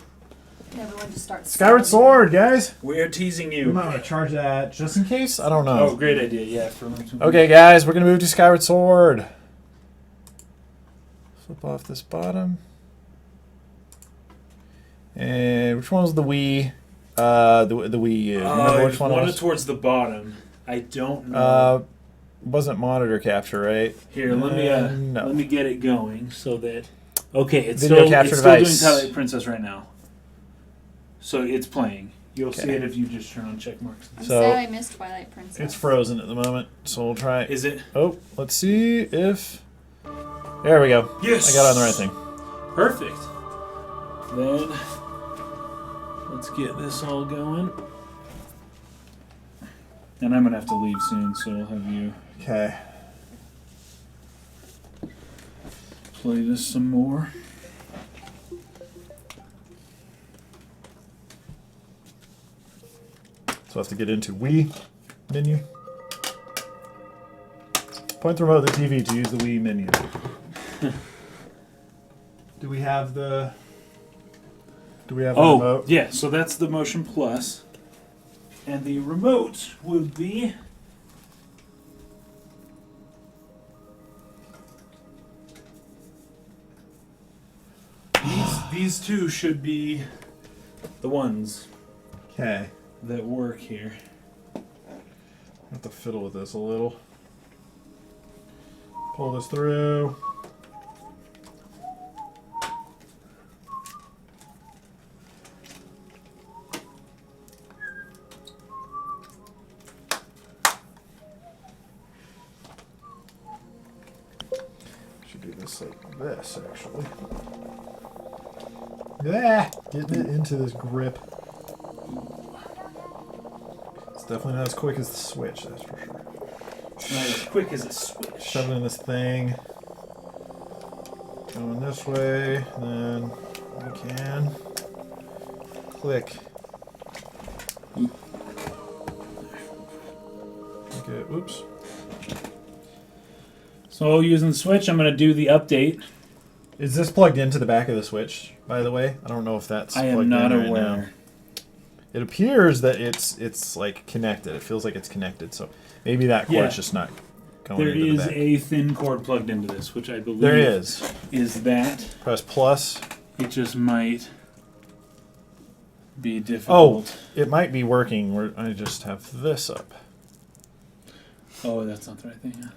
Everyone just starts. Skyward Sword, guys. We're teasing We you. might want to charge that just in case. I don't Oh, know. great idea. Yeah, for Link Between Okay, guys, we're gonna move to Skyward Sword. Flip off this bottom. And which one was the Wii? The Wii U. Remember which one it one was? towards the bottom. I don't know. Wasn't monitor capture, right? Here, let no. me get it going so that. Okay, it's Video still capture it's still doing device. Twilight Princess right now. So it's playing. You'll Okay. see it if you just turn on check marks. I'm So- sad I missed Twilight Princess. It's frozen at the moment, so we'll try. Is it? Oh, let's see if. There we go. Yes. I got it on the right thing. Perfect. Then let's get this all going. And I'm gonna have to leave soon, so I'll have you Okay. play this some more. So I have to get into Wii menu. Point the remote at the TV to use the Wii menu. Do we have the remote? Yeah, so that's the Motion Plus. And the remote would be these two should be the ones Okay. that work here. I have to fiddle with this a little. Pull this through. Should do this like this, actually. Yeah, getting it into this grip. It's definitely not as quick as the Switch, that's for sure. Not as quick as a Switch. Shove it in this thing. Going this way, then we can click. Okay, oops. So using Switch, I'm going to do the update. Is this plugged into the back of the Switch, by the way? I don't know if that's I plugged am not in right aware. now. It appears that it's like connected. It feels like it's connected, so maybe that cord's just not going There into the is back. a thin cord plugged into this, which I believe There is. is that. Press plus. It just might be difficult. Oh, it might be working where I just have this up. Oh, that's not the right thing.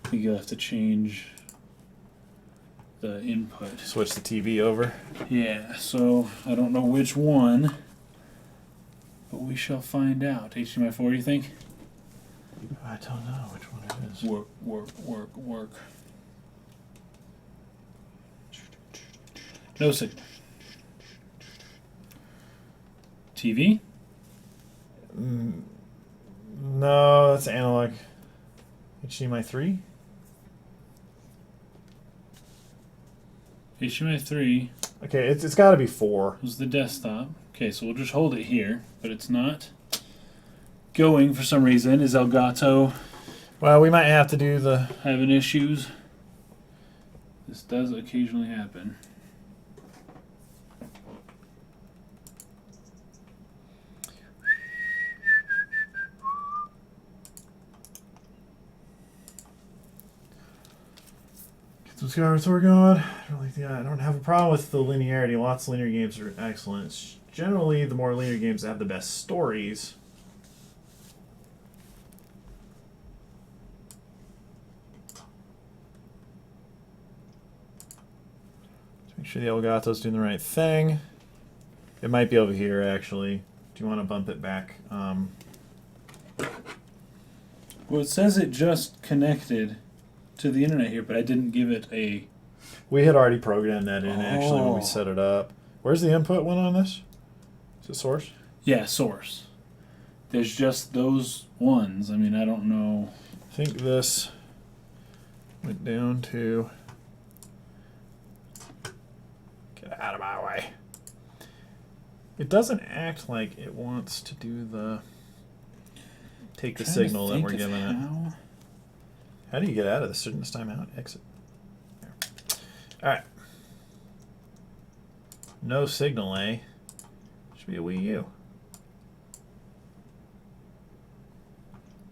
I think you'll have to change the input. Switch the TV over. Yeah, so I don't know which one, but we shall find out. HDMI 4, you think? I don't know which one it is. Work. No signal. TV? No, that's analog. HDMI 3? HDMI 3 Okay, it's got to be 4. was the desktop. Okay, so we'll just hold it here, but it's not going for some reason. Is Elgato Well, we might have to do the... having issues? This does occasionally happen. Get some Skyward Sword going. I don't have a problem with the linearity. Lots of linear games are excellent. It's generally the more linear games have the best stories. Make sure the Elgato's doing the right thing. It might be over here, actually. Do you want to bump it back? Well, it says it just connected to the internet here, but I didn't give it a... We had already programmed that in, actually, when we set it up. Where's the input one on this? Is it source? Yeah, source. There's just those ones. I mean, I don't know... I think this went down to... Get out of my way. It doesn't act like it wants to do the... Take the signal that we're giving it. How do you get out of this? This timeout? Exit. There. Alright. No signal, eh? Should be a Wii U.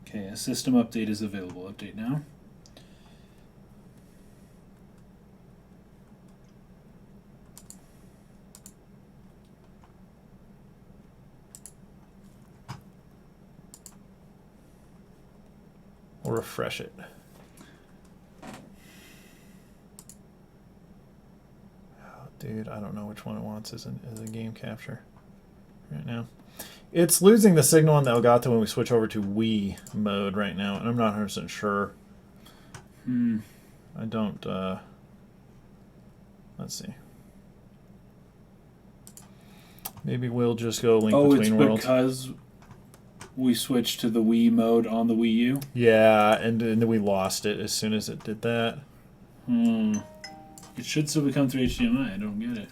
Okay, a system update is available. Update now. Or refresh it. Oh, dude, I don't know which one it wants as a game capture right now. It's losing the signal on the Elgato when we switch over to Wii mode right now, and I'm not 100% sure. I don't, let's see. Maybe we'll just go Link Between Worlds. Oh, it's because we switched to the Wii mode on the Wii U? Yeah, and then we lost it as soon as it did that. It should still become through HDMI. I don't get it.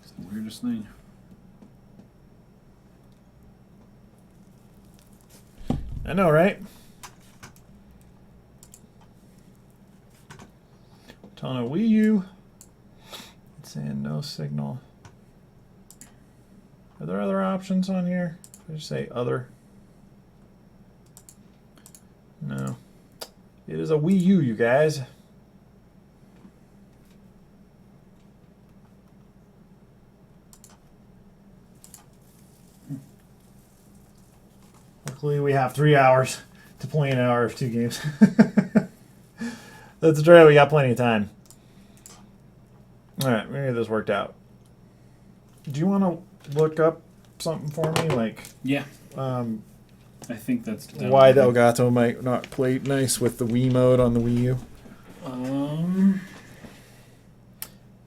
It's the weirdest thing. I know, right? It's on a Wii U. It's saying no signal. Are there other options on here? I just say other. No. It is a Wii U, you guys. Luckily, we have 3 hours to play an hour of 2 games. That's right, we got plenty of time. Alright, maybe this worked out. Do you want to look up something for me? Like, yeah. I think that's why the Elgato might not play nice with the Wii mode on the Wii U.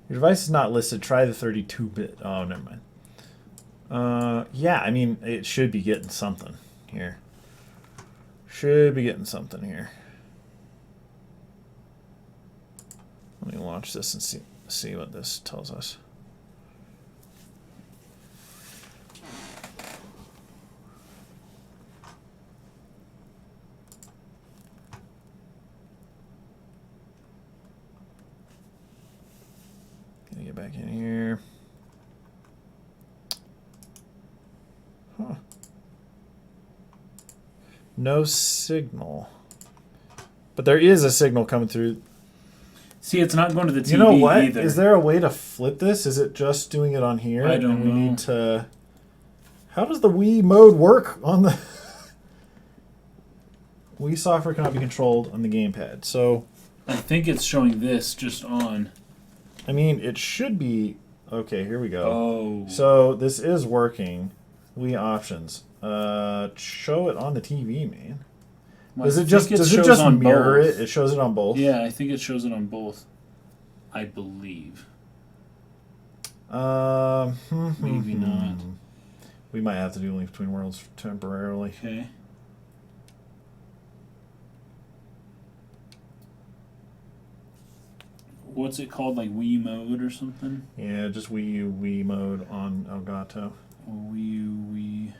Your device is not listed. Try the 32-bit. Oh, never mind. Yeah, I mean, it should be getting something here. Should be getting something here. Let me launch this and see what this tells us. Gonna get back in here. Huh. No signal. But there is a signal coming through. See, it's not going to the TV you know what? either. Is there a way to flip this? Is it just doing it on here? I don't know. We need to... How does the Wii mode work on the... Wii software cannot be controlled on the gamepad. So... I think it's showing this just on. I mean, it should be... Okay, here we go. Oh. So, this is working. Wii options. Show it on the TV, man. Does it just mirror it? It shows it on both? Yeah, I think it shows it on both. I believe. Maybe not. We might have to do Link Between Worlds temporarily. Okay. What's it called? Like Wii mode or something? Yeah, just Wii U Wii mode on Elgato. Wii U Wii.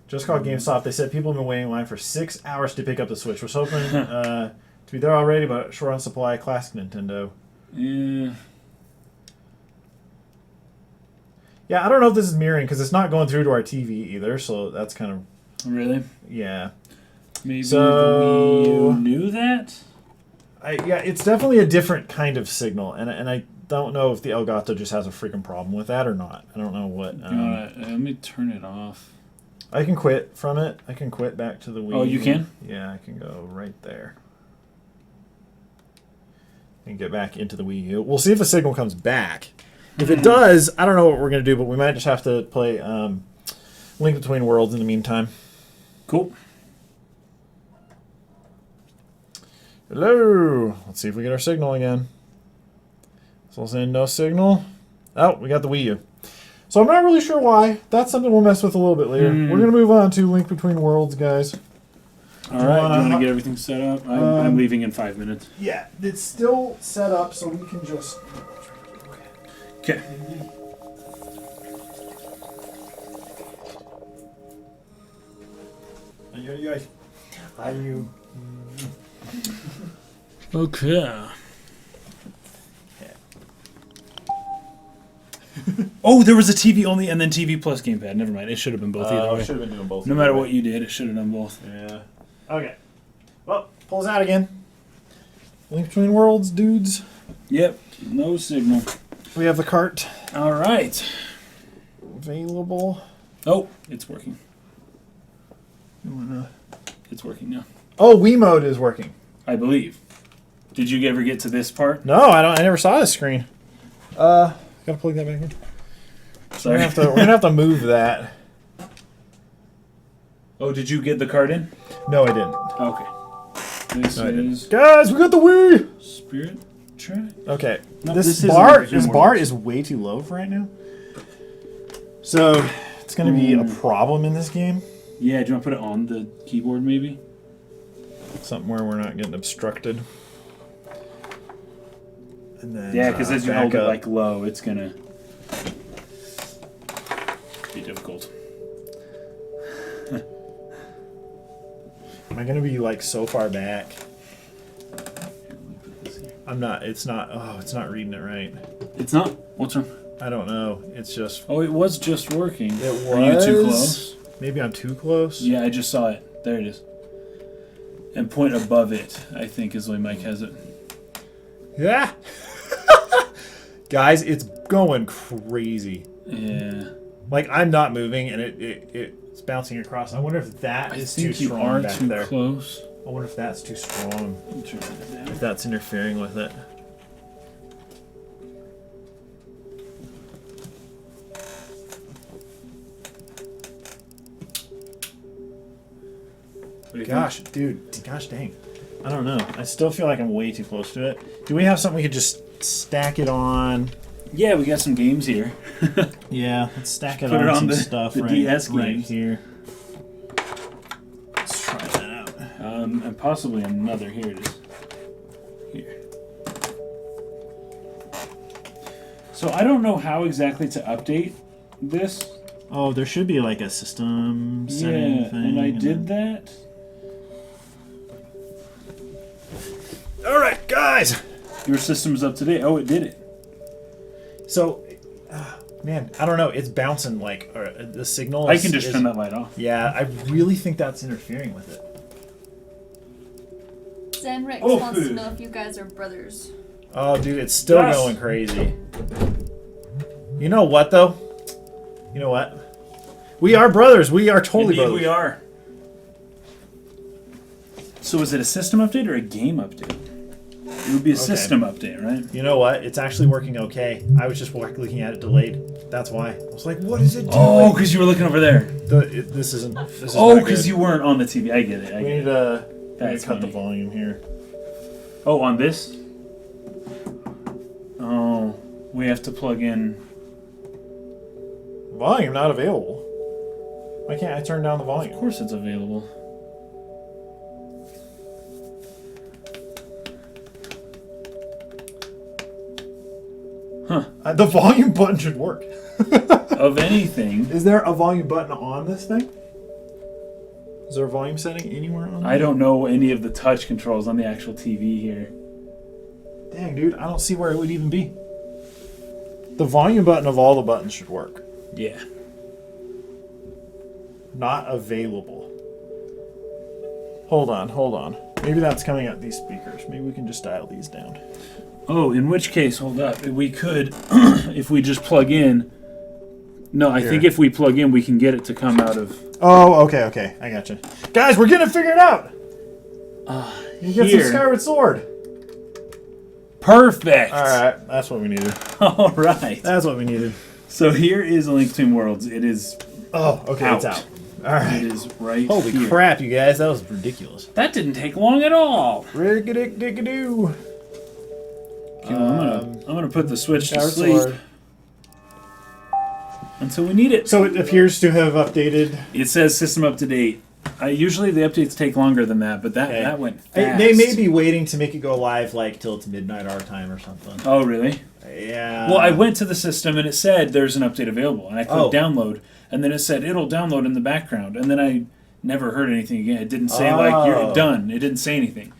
Just called GameStop. They said people have been waiting in line for 6 hours to pick up the Switch. Was hoping to be there already, but short on supply. Classic Nintendo. Yeah. Yeah, I don't know if this is mirroring because it's not going through to our TV either. So that's kind of really. Yeah. Maybe the Wii U knew that. Yeah, it's definitely a different kind of signal, and I don't know if the Elgato just has a freaking problem with that or not. I don't know what. Let me turn it off. I can quit from it. I can quit back to the Wii. Oh, you can? Yeah, I can go right there. And get back into the Wii U. We'll see if the signal comes back. If it does, I don't know what we're going to do, but we might just have to play Link Between Worlds in the meantime. Cool. Hello. Let's see if we get our signal again. So we'll say no signal. Oh, we got the Wii U. So I'm not really sure why. That's something we'll mess with a little bit later. We're going to move on to Link Between Worlds, guys. All right. Do you want to get everything set up? I'm leaving in 5 minutes. Yeah, it's still set up, so we can just... Okay. Are you? Okay. Oh, there was a TV only and then TV plus gamepad. Never mind. It should have been both either way. Should have been doing both. No matter what you did, it should have done both. Yeah. Okay. Well, pulls out again. Link Between Worlds, dudes. Yep. No signal. We have the cart All right. available. Oh, it's working. It's working now. Oh, Wii mode is working. I believe. Did you ever get to this part? No, I don't. I never saw this screen. Gotta plug that back in. Sorry. We're gonna have to move that. Oh, did you get the card in? No, I didn't. Okay. This is Guys, we got the Wii. Spirit Track. Okay. No, this isn't bar Hourglass. is way too low for right now. So it's gonna be a problem in this game. Yeah, do you want to put it on the keyboard maybe? Something where we're not getting obstructed. And then Yeah, because as you back hold it up. like low, it's gonna be difficult. Am I gonna be like so far back? I'm not. It's not. Oh, it's not reading it right. It's not. What's wrong? I don't know. It's just. Oh, it was just working. It was. Are you too close? Maybe I'm too close. Yeah, I just saw it. There it is. And point above it, I think, is the way Mike has it. Yeah. Guys, it's going crazy. Yeah. Like I'm not moving, and it's bouncing across. I wonder if that is too strong you are back too there. close. I wonder if that's too strong. Turn it down. If that's interfering with it. Gosh, dude. Gosh dang. I don't know. I still feel like I'm way too close to it. Do we have something we could just stack it on? Yeah, we got some games here. Yeah, let's stack it Put on it on some the- stuff the right, DS right games. here. Let's try that out. And possibly another. Here it is. Here. So I don't know how exactly to update this. Oh, there should be like a system setting Yeah, thing. and I did that. All right, guys. Your system's up to date. Oh, it did it. So, man, I don't know. It's bouncing like the signal. I can just turn that light off. Yeah, I really think that's interfering with it. Zenrex Oh, wants to food. know if you guys are brothers. Oh, dude, it's still Yes. going crazy. You know what, though? You know what? We are brothers. We are totally Indeed brothers. we are. So is it a system update or a game update? It would be a system update, right? You know what? It's actually working okay. I was just looking at it delayed. That's why. I was like, what is it doing? Oh, because you were looking over there. This isn't. This is Oh, not because good. you weren't on the TV. I get it. We need to That's cut the funny. volume here. Oh, on this? Oh, we have to plug in. Volume not available. Why can't I turn down the Of volume? course it's available. Huh. The volume button should work. Of anything. Is there a volume button on this thing? Is there a volume setting anywhere on I don't know any of the touch controls on the actual TV here. Dang, dude, I don't see where it would even be. The volume button of all the buttons should work. Yeah. Not available. Hold on. Maybe that's coming out these speakers. Maybe we can just dial these down. Oh, in which case, hold up. We could, if we just plug in. No, I think if we plug in, we can get it to come out of. Oh, okay. I gotcha. Guys, we're gonna figure it out. You get some Skyward Sword. Perfect. All right, that's what we needed. All right. That's what we needed. So here is A Link Between Worlds. It is. Oh, okay, out. it's out. All right. It is right Holy here. crap, you guys! That was ridiculous. That didn't take long at all. Rick-a-dick-dick-a-doo. Okay, well, I'm gonna put the Switch to Skyward sleep Sword. until we need it. So it appears to have updated. It says system up to date. Usually the updates take longer than that, but that went fast. They may be waiting to make it go live like till it's midnight our time or something. Oh, really? Yeah. Well, I went to the system and it said there's an update available, and I clicked download, and then it said it'll download in the background, and then I never heard anything again. It didn't say like you're done. It didn't say anything.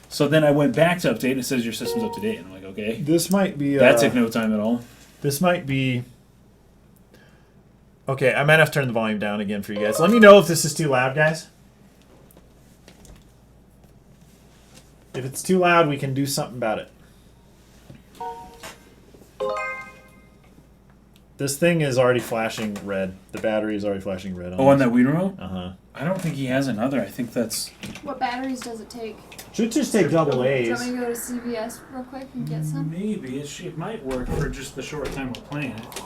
So then I went back to update, and it says your system's up to date. And I'm like, okay. This might be. That took no time at all. This might be. Okay, I might have to turn the volume down again for you guys. Let me know if this is too loud, guys. If it's too loud, we can do something about it. This thing is already flashing red. The battery is already flashing red. On that Wii remote? Uh-huh. I don't think he has another. I think that's... What batteries does it take? Should just take double Do A's. you want me to go to CVS real quick and get some? Maybe. It might work for just the short time we're playing it.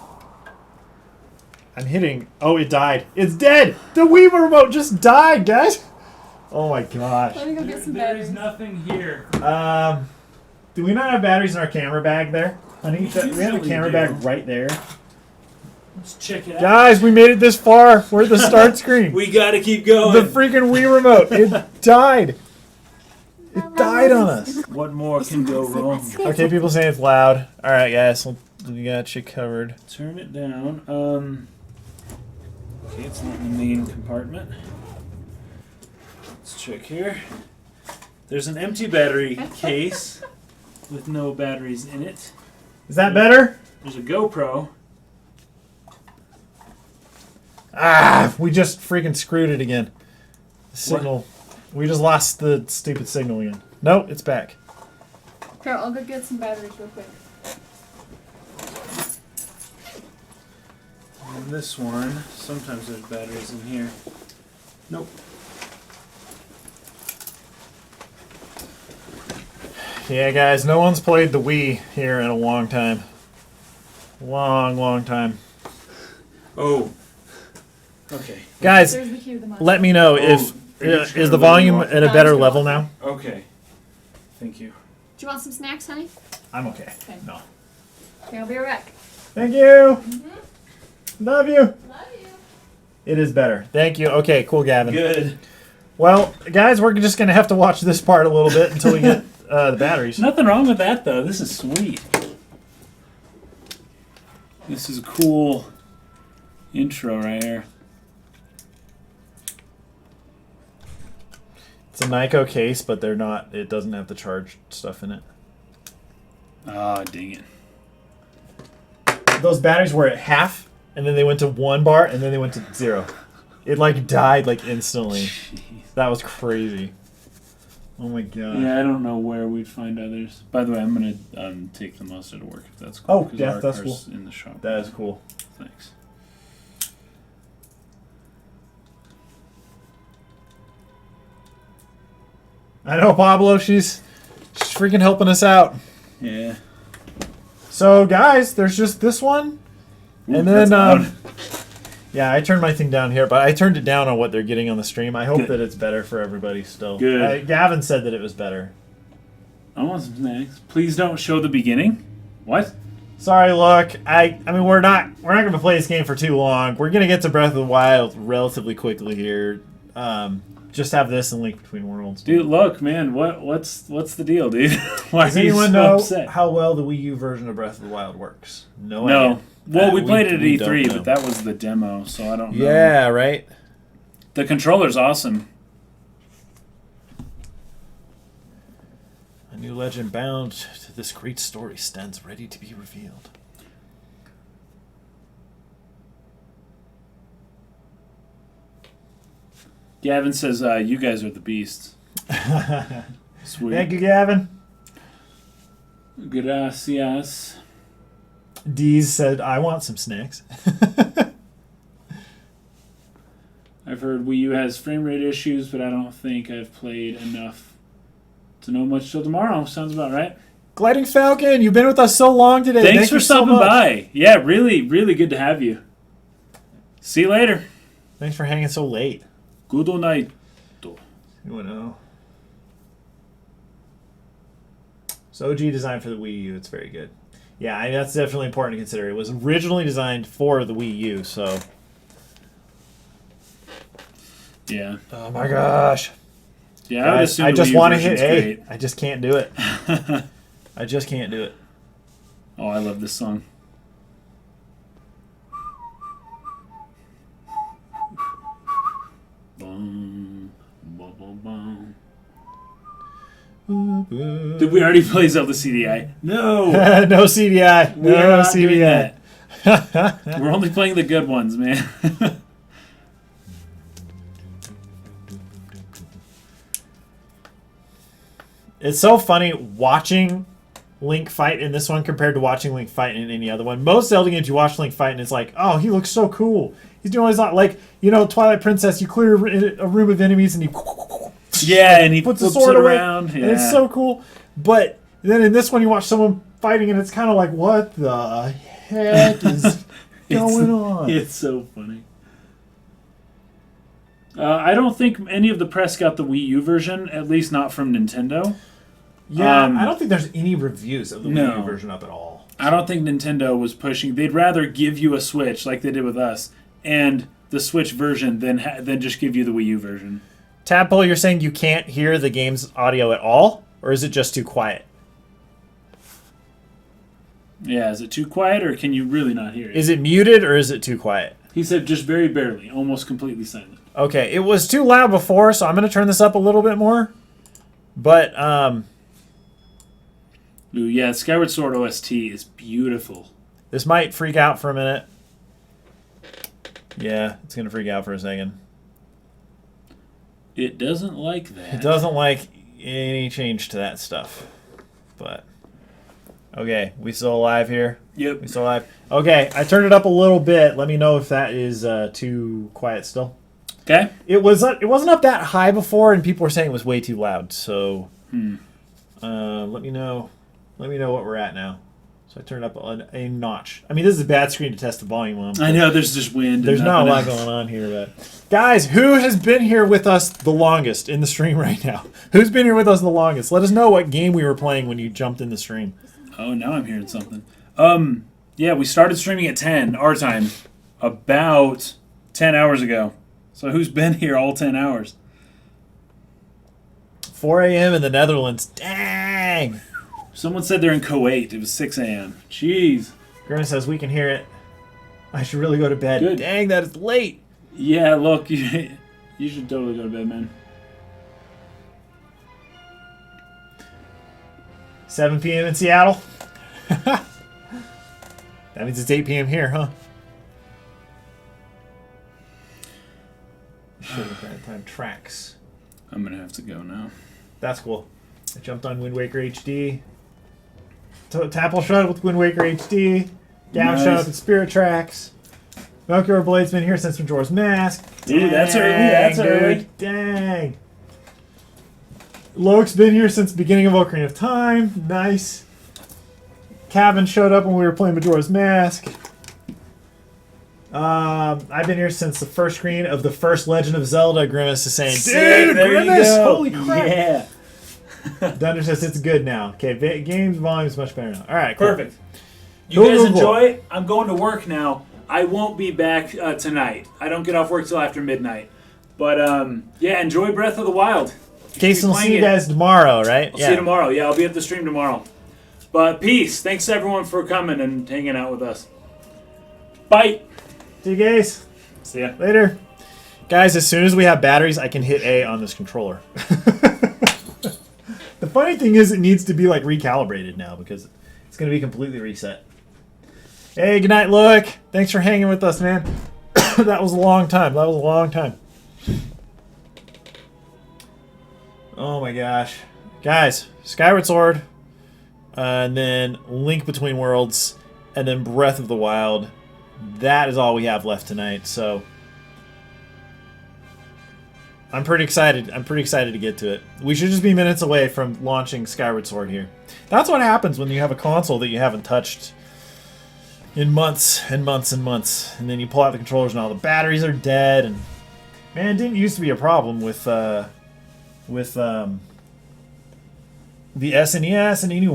I'm hitting... Oh, it died. It's dead! The Wii remote just died, guys! Oh my gosh. Let me go get some There batteries. is nothing here. Do we not have batteries in our camera bag there? Honey, we have a camera bag right there. Let's check it out. Guys, we made it this far. We're at the start screen. We gotta keep going. The freaking Wii remote. It died. It died on us. What more can go wrong? Okay, people saying it's loud. All right, guys. We got you covered. Turn it down. Okay, it's not in the main compartment. Let's check here. There's an empty battery case with no batteries in it. Is that better? There's a GoPro. Ah, we just freaking screwed it again. The signal. We just lost the stupid signal again. Nope, it's back. Here, I'll go get some batteries real quick. And this one, sometimes there's batteries in here. Nope. Yeah, guys, no one's played the Wii here in a long time. Long time. Oh. Okay. Guys, There's the key to the mod. let me know if is the volume at a better level now. Okay. Thank you. Do you want some snacks, honey? I'm okay. Okay. No. Okay, I'll be right back. Thank you. Love you. Love you. It is better. Thank you. Okay, cool, Gavin. Good. Well, guys, we're just gonna have to watch this part a little bit until we get the batteries. Nothing wrong with that, though. This is sweet. This is a cool intro right here. It's a Nyko case, but they're not. It doesn't have the charged stuff in it. Ah, dang it. Those batteries were at half, and then they went to 1 bar, and then they went to 0. It like died like instantly. That was crazy. Oh my god. Yeah, I don't know where we'd find others. By the way, I'm gonna take the most out of work if that's cool. Oh, 'cause yeah, our that's car's cool. in the shop. That is cool. Thanks. I know, Pablo. She's freaking helping us out. Yeah. So, guys, there's just this one, and that's then loud. yeah, I turned my thing down here, but I turned it down on what they're getting on the stream. I hope Good. that it's better for everybody still. Good. Gavin said that it was better. I want some snacks. Please don't show the beginning. What? Sorry, look. I mean, we're not going to play this game for too long. We're going to get to Breath of the Wild relatively quickly here. Just have this and Link Between Worlds. Dude, look, man. What's the deal, dude? Why Does are you anyone so know upset? how well the Wii U version of Breath of the Wild works? No. No. idea. Well, we played it at we E3, don't but that was the demo, so I don't know. Yeah, right. The controller's awesome. A new legend bound to this great story stands ready to be revealed. Gavin says, you guys are the beasts. Sweet. Thank you, Gavin. Gracias. Deez said, I want some snacks. I've heard Wii U has frame rate issues, but I don't think I've played enough to know much till tomorrow. Sounds about right. Gliding Falcon, you've been with us so long today. Thanks Thank for you so stopping much. by. Yeah, really, really good to have you. See you later. Thanks for hanging so late. Good night. You know. So OG design for the Wii U, it's very good. Yeah, I mean, that's definitely important to consider. It was originally designed for the Wii U, so. Yeah. Oh my gosh. Yeah, I would assume I the just Wii U want to hit version's A. great. I just can't do it. I just can't do it. Oh, I love this song. Bum, bum, bum, bum. Did we already play Zelda CDI? No. No CDI. We're No not doing CDI. that. We're only playing the good ones, man. It's so funny watching Link fight in this one compared to watching Link fight in any other one. Most Zelda games you watch Link fight and it's like, oh, he looks so cool. He's doing all his like, Twilight Princess. You clear a room of enemies and he yeah, and he puts the flips sword it away, around. Yeah. and it's so cool. But then in this one, you watch someone fighting and it's kind of like, what the heck is going on? It's so funny. I don't think any of the press got the Wii U version, at least not from Nintendo. Yeah, I don't think there's any reviews of the Wii No. U version up at all. I don't think Nintendo was pushing. They'd rather give you a Switch like they did with us and the Switch version than just give you the Wii U version. Tadpole, you're saying you can't hear the game's audio at all? Or is it just too quiet? Yeah, is it too quiet or can you really not hear it? Is it muted or is it too quiet? He said just very barely, almost completely silent. Okay, it was too loud before, so I'm going to turn this up a little bit more. But, Ooh, yeah, Skyward Sword OST is beautiful. this might freak out for a minute. Yeah, it's going to freak out for a second. It doesn't like that. It doesn't like any change to that stuff. But, okay, we still alive here? Yep. We still alive? Okay, I turned it up a little bit. Let me know if that is too quiet still. Okay. It wasn't up that high before, and people were saying it was way too loud. So, let me know. Let me know what we're at now. So I turned up a notch. I mean, this is a bad screen to test the volume on. I know, there's just wind. There's and not a lot nothing going on here, but guys, who has been here with us the longest in the stream right now? Who's been here with us the longest? Let us know what game we were playing when you jumped in the stream. Oh, now I'm hearing something. Yeah, we started streaming at 10 our time about 10 hours ago. So who's been here all 10 hours? 4 a.m. in the Netherlands. Dang! Someone said they're in Kuwait. It was 6 a.m. Jeez. Gurna says we can hear it. I should really go to bed. Good. Dang, that is late. Yeah, look, you should totally go to bed, man. 7 p.m. in Seattle. That means it's 8 p.m. here, huh? Sugar Grant Time tracks. I'm going to have to go now. That's cool. I jumped on Wind Waker HD. Tapple showed up with Wind Waker HD. Gow Nice. showed up with Spirit Tracks. Melchior Blade's been here since Majora's Mask. Dude, that's early, that's dude. early. Dang. Loke's been here since the beginning of Ocarina of Time. Nice. Kevin showed up when we were playing Majora's Mask. I've been here since the first screen of the first Legend of Zelda. Grimace is saying, dude, there you Grimace, go. holy crap. Yeah. Dunder says it's good now. Okay, games volume is much better now. All right, cool. Perfect. You Cool, guys cool, cool. enjoy? I'm going to work now. I won't be back tonight. I don't get off work till after midnight. But yeah, enjoy Breath of the Wild. Jason, we'll see playing you it. guys tomorrow, right? I'll see you tomorrow. Yeah, I'll be at the stream tomorrow. But peace. Thanks everyone for coming and hanging out with us. Bye. See you guys. See ya. Later. Guys, as soon as we have batteries, I can hit A on this controller. The funny thing is it needs to be like recalibrated now because it's going to be completely reset. Hey, good night, Look. Thanks for hanging with us, man. That was a long time. That was a long time. Oh my gosh. Guys, Skyward Sword and then Link Between Worlds, and then Breath of the Wild. That is all we have left tonight, so I'm pretty excited. I'm pretty excited to get to it. We should just be minutes away from launching Skyward Sword here. That's what happens when you have a console that you haven't touched in months and months and months, and then you pull out the controllers and all the batteries are dead. And man, it didn't used to be a problem with the SNES and any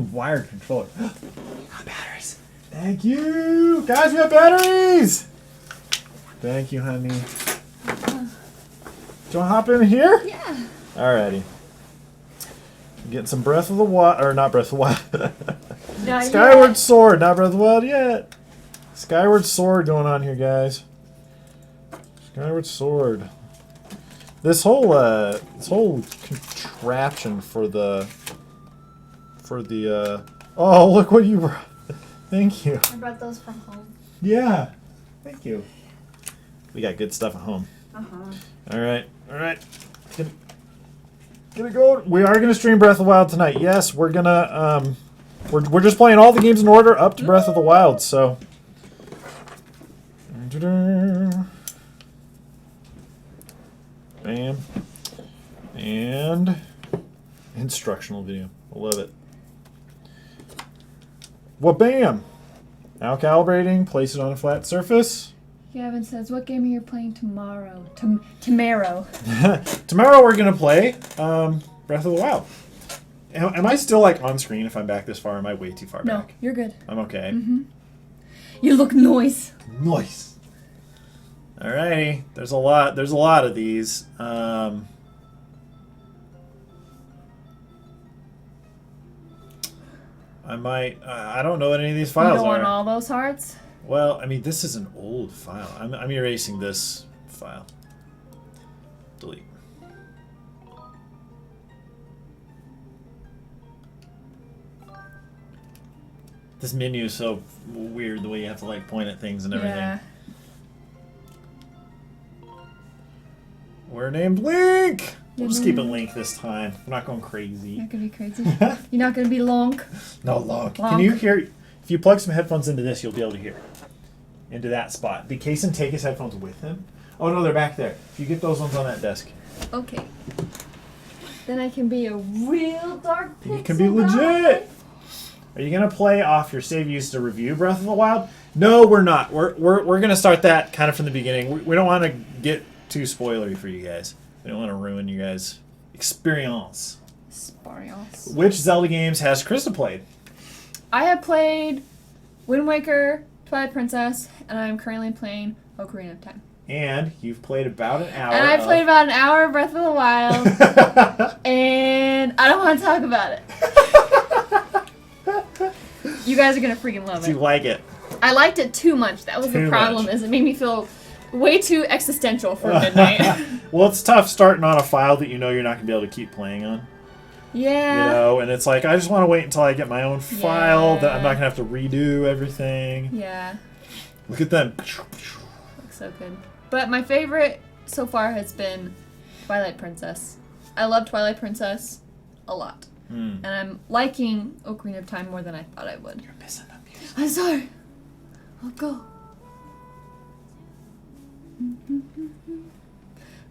wired controller. Got batteries. Thank you, guys. We have batteries. Thank you, honey. Do you want to hop in here? Yeah. Alrighty. Getting some Breath of the Wild, or not Breath of the Wild. Not Skyward yet. Sword, not Breath of the Wild yet. Skyward Sword going on here, guys. Skyward Sword. This whole contraption for the oh, look what you brought. Thank you. I brought those from home. Yeah. Thank you. We got good stuff at home. All right. Gonna go. We are gonna stream Breath of the Wild tonight. Yes, we're gonna. We're just playing all the games in order up to Breath of the Wild. So. Bam. And instructional video. I love it. What bam? Now calibrating. Place it on a flat surface. Gavin says, "What game are you playing tomorrow?" Tomorrow. Tomorrow we're gonna play Breath of the Wild. Am I still like on screen if I'm back this far? Or am I way too far No, back? you're good. I'm okay. You look nice. Nice. Alrighty. There's a lot of these. I might. I don't know what any of these You files don't want are. all those hearts? Well, I mean, this is an old file. I'm erasing this file. Delete. This menu is so weird the way you have to like point at things and everything. Yeah. We're named Link! We'll just keep it Mhm. Link this time. We're not going crazy. You're not gonna be crazy. You're not gonna be long. No, Link. Can Lonk. you hear? If you plug some headphones into this, you'll be able to hear. Into that spot. Did Kason take his headphones with him? Oh no, they're back there. If you get those ones on that desk. Okay. Then I can be a real dark pixel You can be legit! Are you gonna play off your save used to review Breath of the Wild? No, we're not. We're gonna start that kind of from the beginning. We don't want to get too spoilery for you guys. We don't want to ruin you guys' experience. Experience. Which Zelda games has Krista played? I have played Wind Waker, Twilight Princess, and I'm currently playing Ocarina of Time. And you've played about an hour. And I played about an hour of Breath of the Wild, and I don't want to talk about it. You guys are gonna freaking love Do it. you like it? I liked it too much. That was Too the problem. much. Is it made me feel way too existential for midnight. Well, it's tough starting on a file that you know you're not gonna be able to keep playing on. Yeah. You know, and it's like I just want to wait until I get my own file that I'm not Yeah. gonna have to redo everything. Yeah. Look at them. Looks so good. But my favorite so far has been Twilight Princess. I love Twilight Princess a lot. And I'm liking Ocarina of Time more than I thought I would. You're missing the music. I'm sorry. I'll go.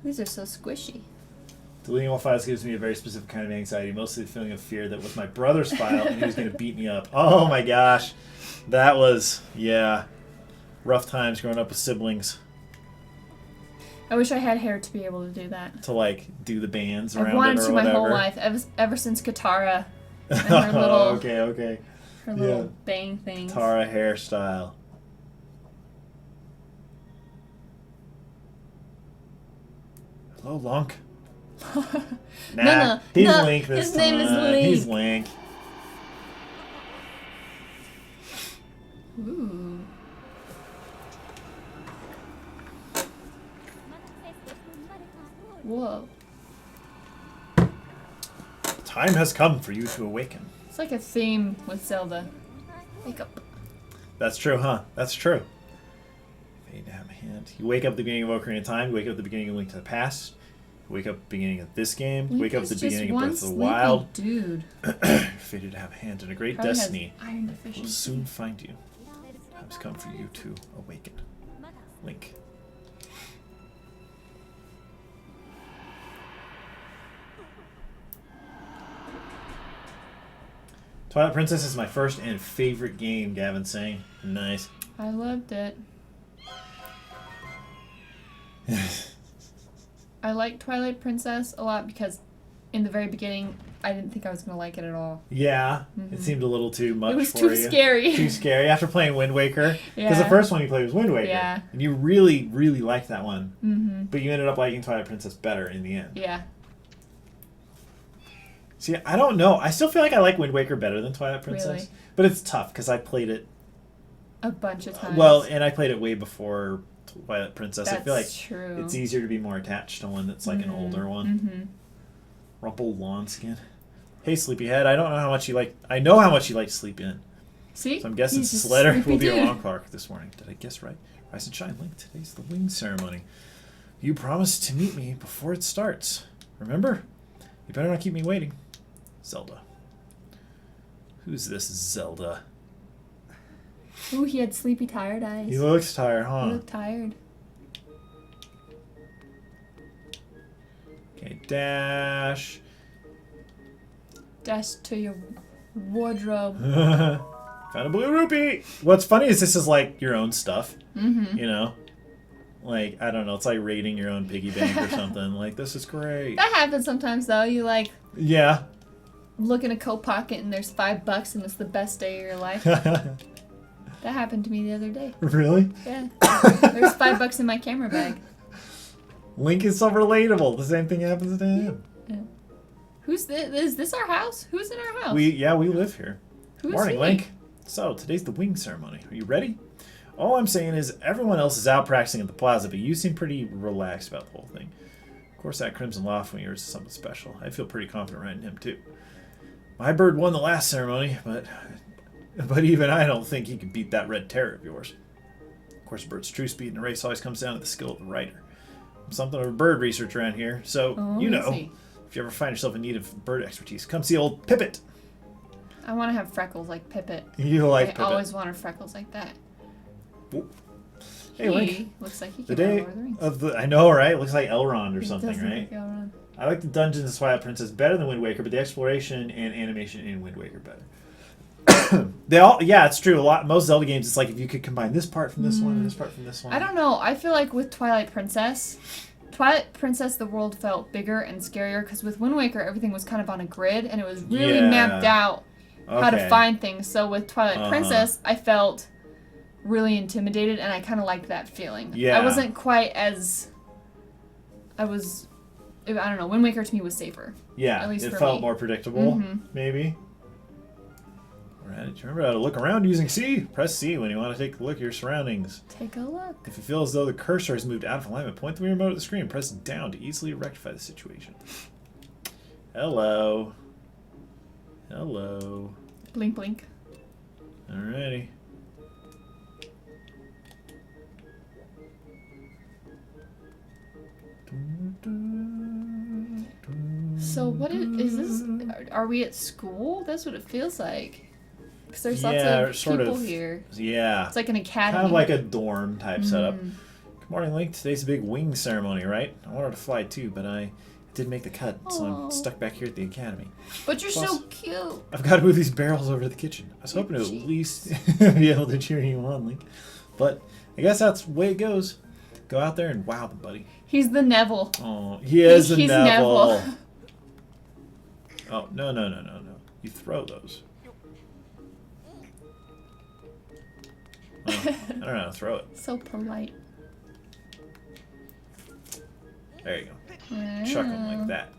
These are so squishy. Deleting all files gives me a very specific kind of anxiety, mostly the feeling of fear that was my brother's file and he was going to beat me up. Oh my gosh. That was, yeah, rough times growing up with siblings. I wish I had hair to be able to do that. To like do the bands around I've wanted it or to my whatever. whole life, ever since Katara and her little, okay. her little Yeah. bang things. Tara hairstyle. Hello, Lunk. No, he's no, Link this his name is time. Link. He's Link. Ooh. Whoa. Time has come for you to awaken. It's like a theme with Zelda. Wake up. That's true, huh? That's true. Fade to have a hint. You wake up at the beginning of Ocarina of Time, you wake up at the beginning of Link to the Past, Wake up at the beginning of this game. Link Wake up at is the just beginning of one Breath of the sleepy Wild. dude. Fated to have a hand in a great Probably has destiny. iron Will deficiency. soon find you. Time's come for you to awaken. Link. Twilight Princess is my first and favorite game, Gavin's saying. Nice. I loved it. I like Twilight Princess a lot because in the very beginning, I didn't think I was going to like it at all. Yeah, it seemed a little too much It was for too you. scary. Too scary after playing Wind Waker. Because Yeah. the first one you played was Wind Waker. Yeah. And you really, really liked that one. Mm-hmm. But you ended up liking Twilight Princess better in the end. Yeah. See, I don't know. I still feel like I like Wind Waker better than Twilight Princess. Really? But it's tough because I played it. A bunch of times. Well, and I played it way before Twilight Princess. I feel like true. it's easier to be more attached to one that's like an older one. Mm-hmm. Rumple Lawn Skin. Hey, Sleepyhead. I don't know how much you like. I know how much you like to sleep in. See? So I'm guessing He's a Sledder sleepy will be dude. along park this morning. Did I guess right? Rise and shine, Link. Today's the wing ceremony. You promised to meet me before it starts. Remember? You better not keep me waiting. Zelda. Who's this Zelda? Ooh, he had sleepy, tired eyes. He looks tired, He huh? looked tired. Okay, dash. Dash to your wardrobe. Found a blue rupee. What's funny is this is like your own stuff. Mm-hmm. You know? Like, I don't know, it's like raiding your own piggy bank or something. Like, this is great. That happens sometimes, though. You, like, Yeah. look in a coat pocket and there's $5 and it's the best day of your life. That happened to me the other day. Really? Yeah. There's $5 in my camera bag. Link is so relatable. The same thing happens to him. Yeah. Who's this? Is this our house? Who's in our house? We live here. Who's Morning, he? Link. So, today's the wing ceremony. Are you ready? All I'm saying is everyone else is out practicing at the plaza, but you seem pretty relaxed about the whole thing. Of course, that Crimson Loft of yours is something special. I feel pretty confident riding him, too. My bird won the last ceremony, but even I don't think he can beat that red terror of yours. Of course, a bird's true speed in a race always comes down to the skill of the rider. I'm something of a bird researcher around here, so, you know, if you ever find yourself in need of bird expertise, come see old Pippet. I want to have freckles like Pippet. You like I Pippet. always wanted freckles like that. Hey, Link. Looks like he The can day Lord of the Rings. of the... I know, right? Looks like Elrond or He something, does right? look like Elrond. I like the dungeons of Twilight Princess better than Wind Waker, but the exploration and animation in Wind Waker better. They all, yeah, it's true. Most Zelda games, it's like if you could combine this part from this one and this part from this one. I don't know. I feel like with Twilight Princess, the world felt bigger and scarier because with Wind Waker, everything was kind of on a grid and it was really Yeah. mapped out how to Okay. find things. So with Twilight Princess, I felt really intimidated and I kind of liked that feeling. Yeah. I wasn't quite as... I don't know. Wind Waker to me was safer. Yeah, At least it for felt me. more predictable, Mhm. maybe. Alright, remember how to look around using C? Press C when you want to take a look at your surroundings. Take a look. If you feel as though the cursor has moved out of alignment, point the remote at the screen and press down to easily rectify the situation. Hello. Hello. Blink, blink. Alrighty. So what is this? Are we at school? That's what it feels like. Because there's lots Yeah, of sort people of. here. Yeah. It's like an academy. Kind of like a dorm type setup. Mm. Good morning, Link. Today's a big wing ceremony, right? I wanted to fly too, but I didn't make the cut, so Aw. I'm stuck back here at the academy. But you're Plus, so cute. I've got to move these barrels over to the kitchen. I was hoping to at Jeez. least be able to cheer you on, Link. But I guess that's the way it goes. Go out there and wow them, buddy. He's the Neville. Oh, he is a He's Neville. Neville. Oh, no. You throw those. Oh, I don't know how to throw it. So polite. There you go. Chuck them like that.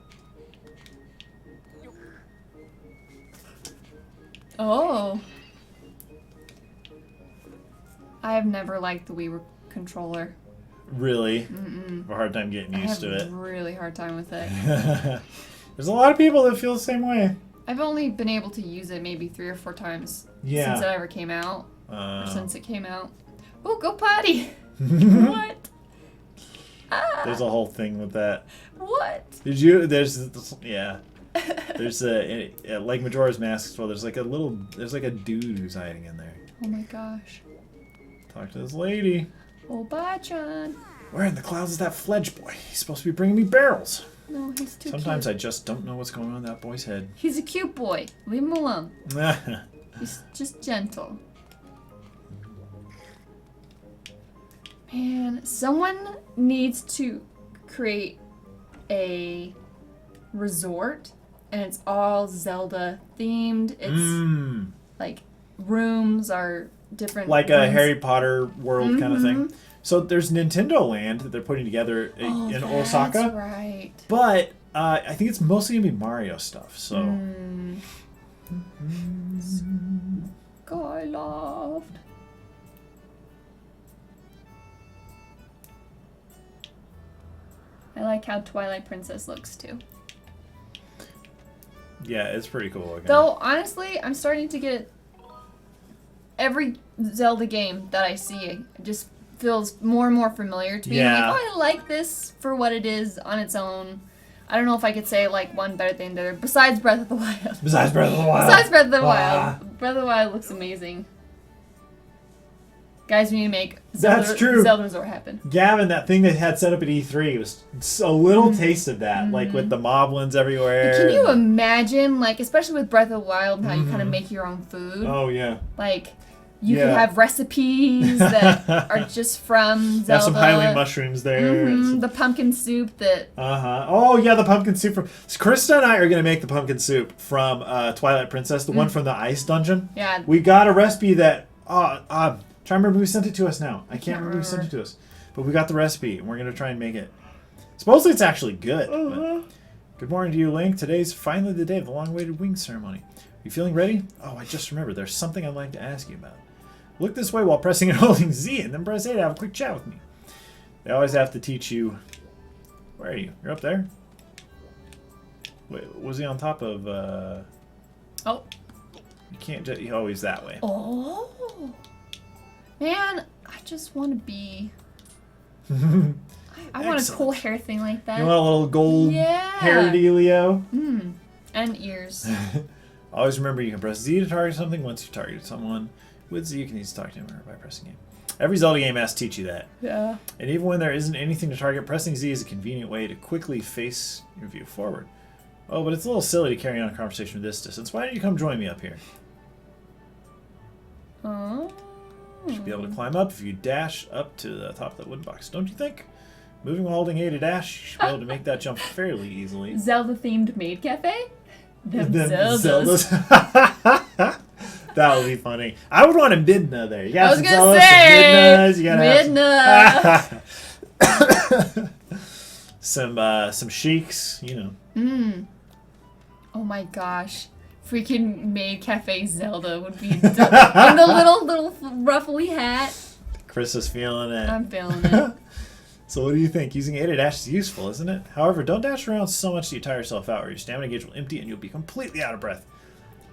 Oh. I have never liked the Wii controller. Really? Mm-mm. Have a hard time getting used to I have it. a really hard time with it. There's a lot of people that feel the same way. I've only been able to use it maybe 3 or 4 times Yeah. since it ever came out. Or Uh, since it came out. Oh, go potty! What? There's a whole thing with that. What? Did you? There's yeah. There's like Majora's Mask as well. There's like a dude who's hiding in there. Oh my gosh. Talk to this lady. Oh, bye, John. Where in the clouds is that Fledge boy? He's supposed to be bringing me barrels. No, he's too Sometimes cute. I just don't know what's going on in that boy's head. He's a cute boy. Leave him alone. He's just gentle. Man, someone needs to create a resort, and it's all Zelda themed. It's like rooms are different. Like a rooms. Harry Potter world kind of thing. So there's Nintendo Land that they're putting together in Osaka. That's right. But I think it's mostly going to be Mario stuff. So. Skyloft. I like how Twilight Princess looks too. Yeah, it's pretty cool looking. Though, honestly, I'm starting to get every Zelda game that I see just feels more and more familiar to me. Yeah. I'm like, oh, I like this for what it is on its own. I don't know if I could say like one better than the other, besides Breath of the Wild. Besides Breath of the Wild. Besides Breath of the Wild. Breath of the Wild looks amazing. Guys, we need to make That's true. Zelda Resort happen. Gavin, that thing they had set up at E3 was a little taste of that, like with the moblins everywhere. Can you imagine, like, especially with Breath of the Wild, how you kind of make your own food? Oh, yeah. Like, you could have recipes that are just from Zelda. Have some Hylian mushrooms there. The pumpkin soup that... Oh, yeah, the pumpkin soup from... Krista and I are going to make the pumpkin soup from Twilight Princess, the one from the ice dungeon. Yeah. We got a recipe that... try to remember who sent it to us now. I can't remember who sent it to us. But we got the recipe, and we're going to try and make it. Supposedly it's actually good. But... Good morning to you, Link. Today's finally the day of the long-awaited wing ceremony. Are you feeling ready? Oh, I just remembered. There's something I'd like to ask you about. Look this way while pressing and holding Z, and then press A to have a quick chat with me. They always have to teach you... Where are you? You're up there? Wait, was he on top of... Oh. You can't just... Oh, he's that way. Oh. Man, I just want to be... I want a cool hair thing like that. You want a little gold hair dealio? And ears. Always remember you can press Z to target something once you target someone. With Z, you can use talk to him by pressing A. Every Zelda game has to teach you that. Yeah. And even when there isn't anything to target, pressing Z is a convenient way to quickly face your view forward. Oh, but it's a little silly to carry on a conversation with this distance. Why don't you come join me up here? Oh. You should be able to climb up if you dash up to the top of that wooden box, don't you think? Moving while holding A to dash, you should be able to make that jump fairly easily. Zelda-themed maid cafe? Them Zeldas. That would be funny. I would want a Midna there. You got some Zeldas, Midnas. You gotta Midna. have some sheiks, you know. Oh my gosh. Freaking maid cafe Zelda would be dope. And the little ruffly hat. Chris is feeling it. I'm feeling it. So what do you think? Using A to dash is useful, isn't it? However, don't dash around so much that you tire yourself out or your stamina gauge will empty and you'll be completely out of breath.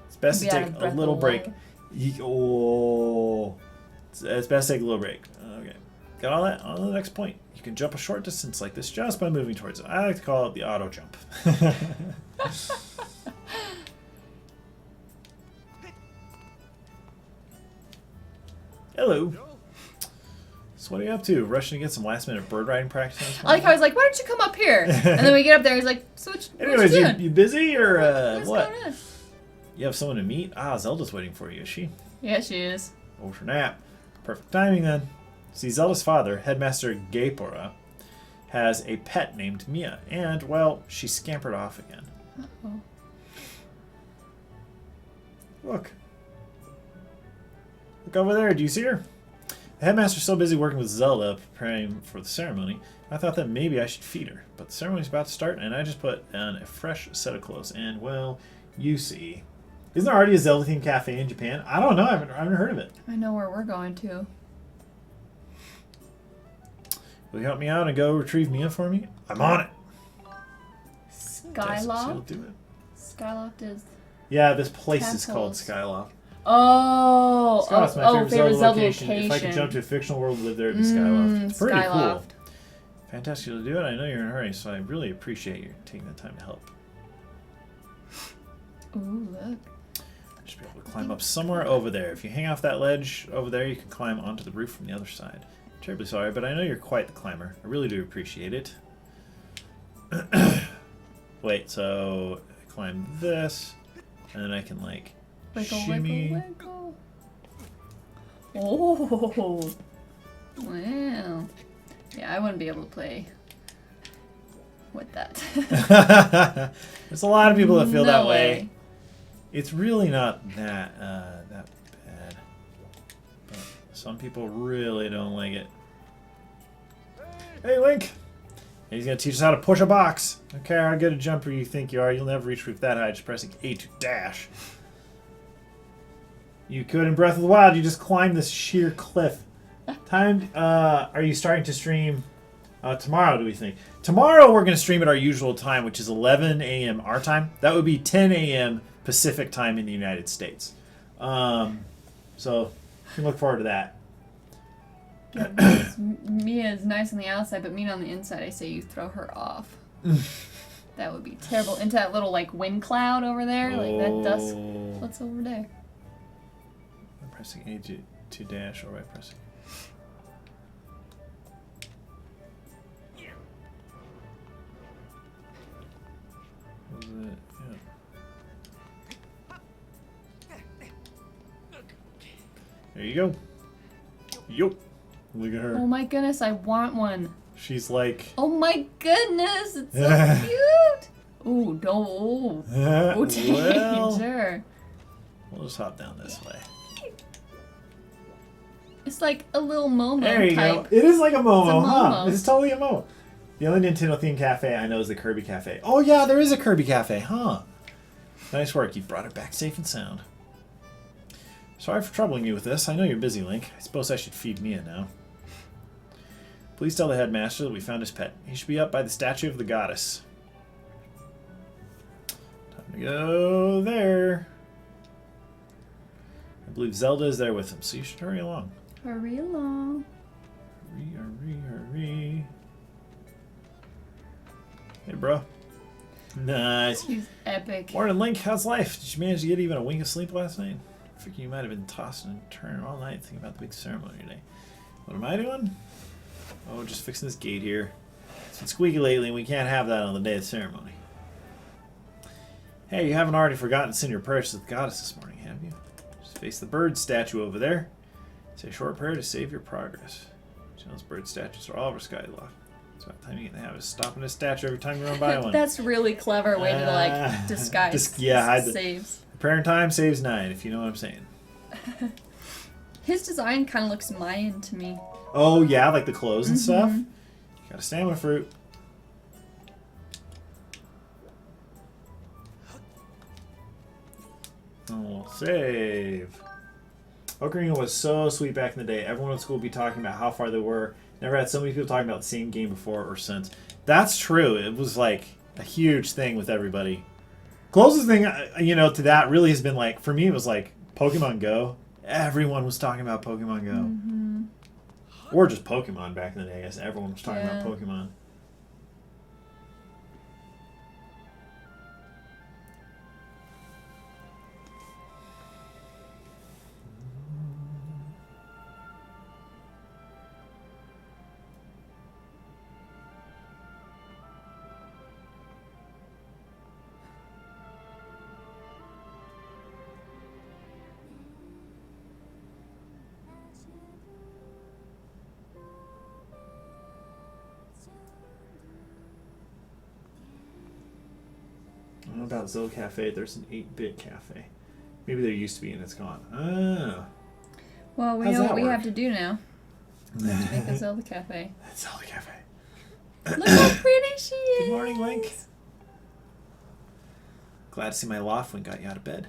It's best to take a little break. It's best to take a little break. Okay. Got all that? On to the next point. You can jump a short distance like this just by moving towards it. I like to call it the auto jump. Hello. So what are you up to? Rushing to get some last minute bird riding practice? I like how I was like, why don't you come up here? And then we get up there, he's like, so what Anyways, you doing? you busy or What's what? going on? You have someone to meet? Ah, Zelda's waiting for you, is she? Yeah, she is. Over for nap. Perfect timing then. See, Zelda's father, Headmaster Gaepora, has a pet named Mia, and, well, she scampered off again. Uh-oh. Look. Look over there. Do you see her? The headmaster's so busy working with Zelda, preparing for the ceremony, I thought that maybe I should feed her. But the ceremony's about to start, and I just put on a fresh set of clothes. And, well, you see. Isn't there already a Zelda-themed cafe in Japan? I don't know. I haven't heard of it. I know where we're going to. Will you help me out and go retrieve Mia for me? I'm on it. Skyloft? Do it. Skyloft is... Yeah, this place is called Castles. Skyloft. Oh, Skyloft's my favorite Zelda location. If I could jump to a fictional world and live there, it'd be Skyloft. It's pretty cool. Fantastic to do it. I know you're in a hurry, so I really appreciate you taking the time to help. Ooh, look. Just be able to climb up somewhere over there. If you hang off that ledge over there, you can climb onto the roof from the other side. Terribly sorry, but I know you're quite the climber. I really do appreciate it. Wait, so I climb this, and then I can like Wiggle, shimmy. wiggle, wiggle. Oh, wow. Yeah, I wouldn't be able to play with that. There's a lot of people that feel No that way. way. It's really not that that bad, but some people really don't like it. Hey, Link! He's gonna teach us how to push a box. I don't care how good a jumper you think you are, you'll never reach roof that high just pressing A to dash. You could in Breath of the Wild, you just climb this sheer cliff. Time, are you starting to stream tomorrow, do we think? Tomorrow we're going to stream at our usual time, which is 11 a.m. our time. That would be 10 a.m. Pacific time in the United States. So you can look forward to that. Mia is nice on the outside, but mean on the inside. I say you throw her off. That would be terrible. Into that little like wind cloud over there, like that dust. What's over there? I'm pressing A to dash, or by pressing. What was it? Yeah. There you go. Yo. Look at her. Oh my goodness, I want one. She's like. Oh my goodness, it's so cute. Ooh, don't. Oh, danger. We'll just hop down this way. It's like a little Momo There you type. go. It is like a Momo, It's a huh? Momo. It's totally a Momo. The only Nintendo themed cafe I know is the Kirby Cafe. Oh yeah, there is a Kirby Cafe, huh? Nice work. You brought it back safe and sound. Sorry for troubling you with this. I know you're busy, Link. I suppose I should feed Mia now. Please tell the headmaster that we found his pet. He should be up by the statue of the goddess. Time to go there. I believe Zelda is there with him, so you should hurry along. Hurry along. Hurry. Hey, bro. Nice. He's epic. Morning, Link. How's life? Did you manage to get even a wink of sleep last night? I figure you might have been tossing and turning all night thinking about the big ceremony today. What am I doing? Oh, just fixing this gate here. It's been squeaky lately, and we can't have that on the day of the ceremony. Hey, you haven't already forgotten to send your prayers to the goddess this morning, have you? Just face the bird statue over there. Say a short prayer to save your progress. You know, those bird statues are all over Skyloft. It's about time you get to have is stopping a statue every time you run by one. That's a really clever way to like disguise. Hide the saves. Prayer time saves 9, if you know what I'm saying. His design kind of looks Mayan to me. Oh yeah, like the clothes and stuff. You got a stamina fruit. Oh, save. Ocarina was so sweet back in the day. Everyone in school would be talking about how far they were. Never had so many people talking about the same game before or since. That's true. It was like a huge thing with everybody. Closest thing, to that really has been like, for me, it was like Pokemon Go. Everyone was talking about Pokemon Go. Or just Pokemon back in the day. I guess everyone was talking about Pokemon. I don't know about Zelda Cafe. There's an 8-bit cafe. Maybe there used to be and it's gone. Oh. Well, we How's know that what we work? have to do now. We have to make a Zelda Cafe. Zelda Cafe. Look how pretty she is. Good morning, Link. Glad to see my loft when got you out of bed.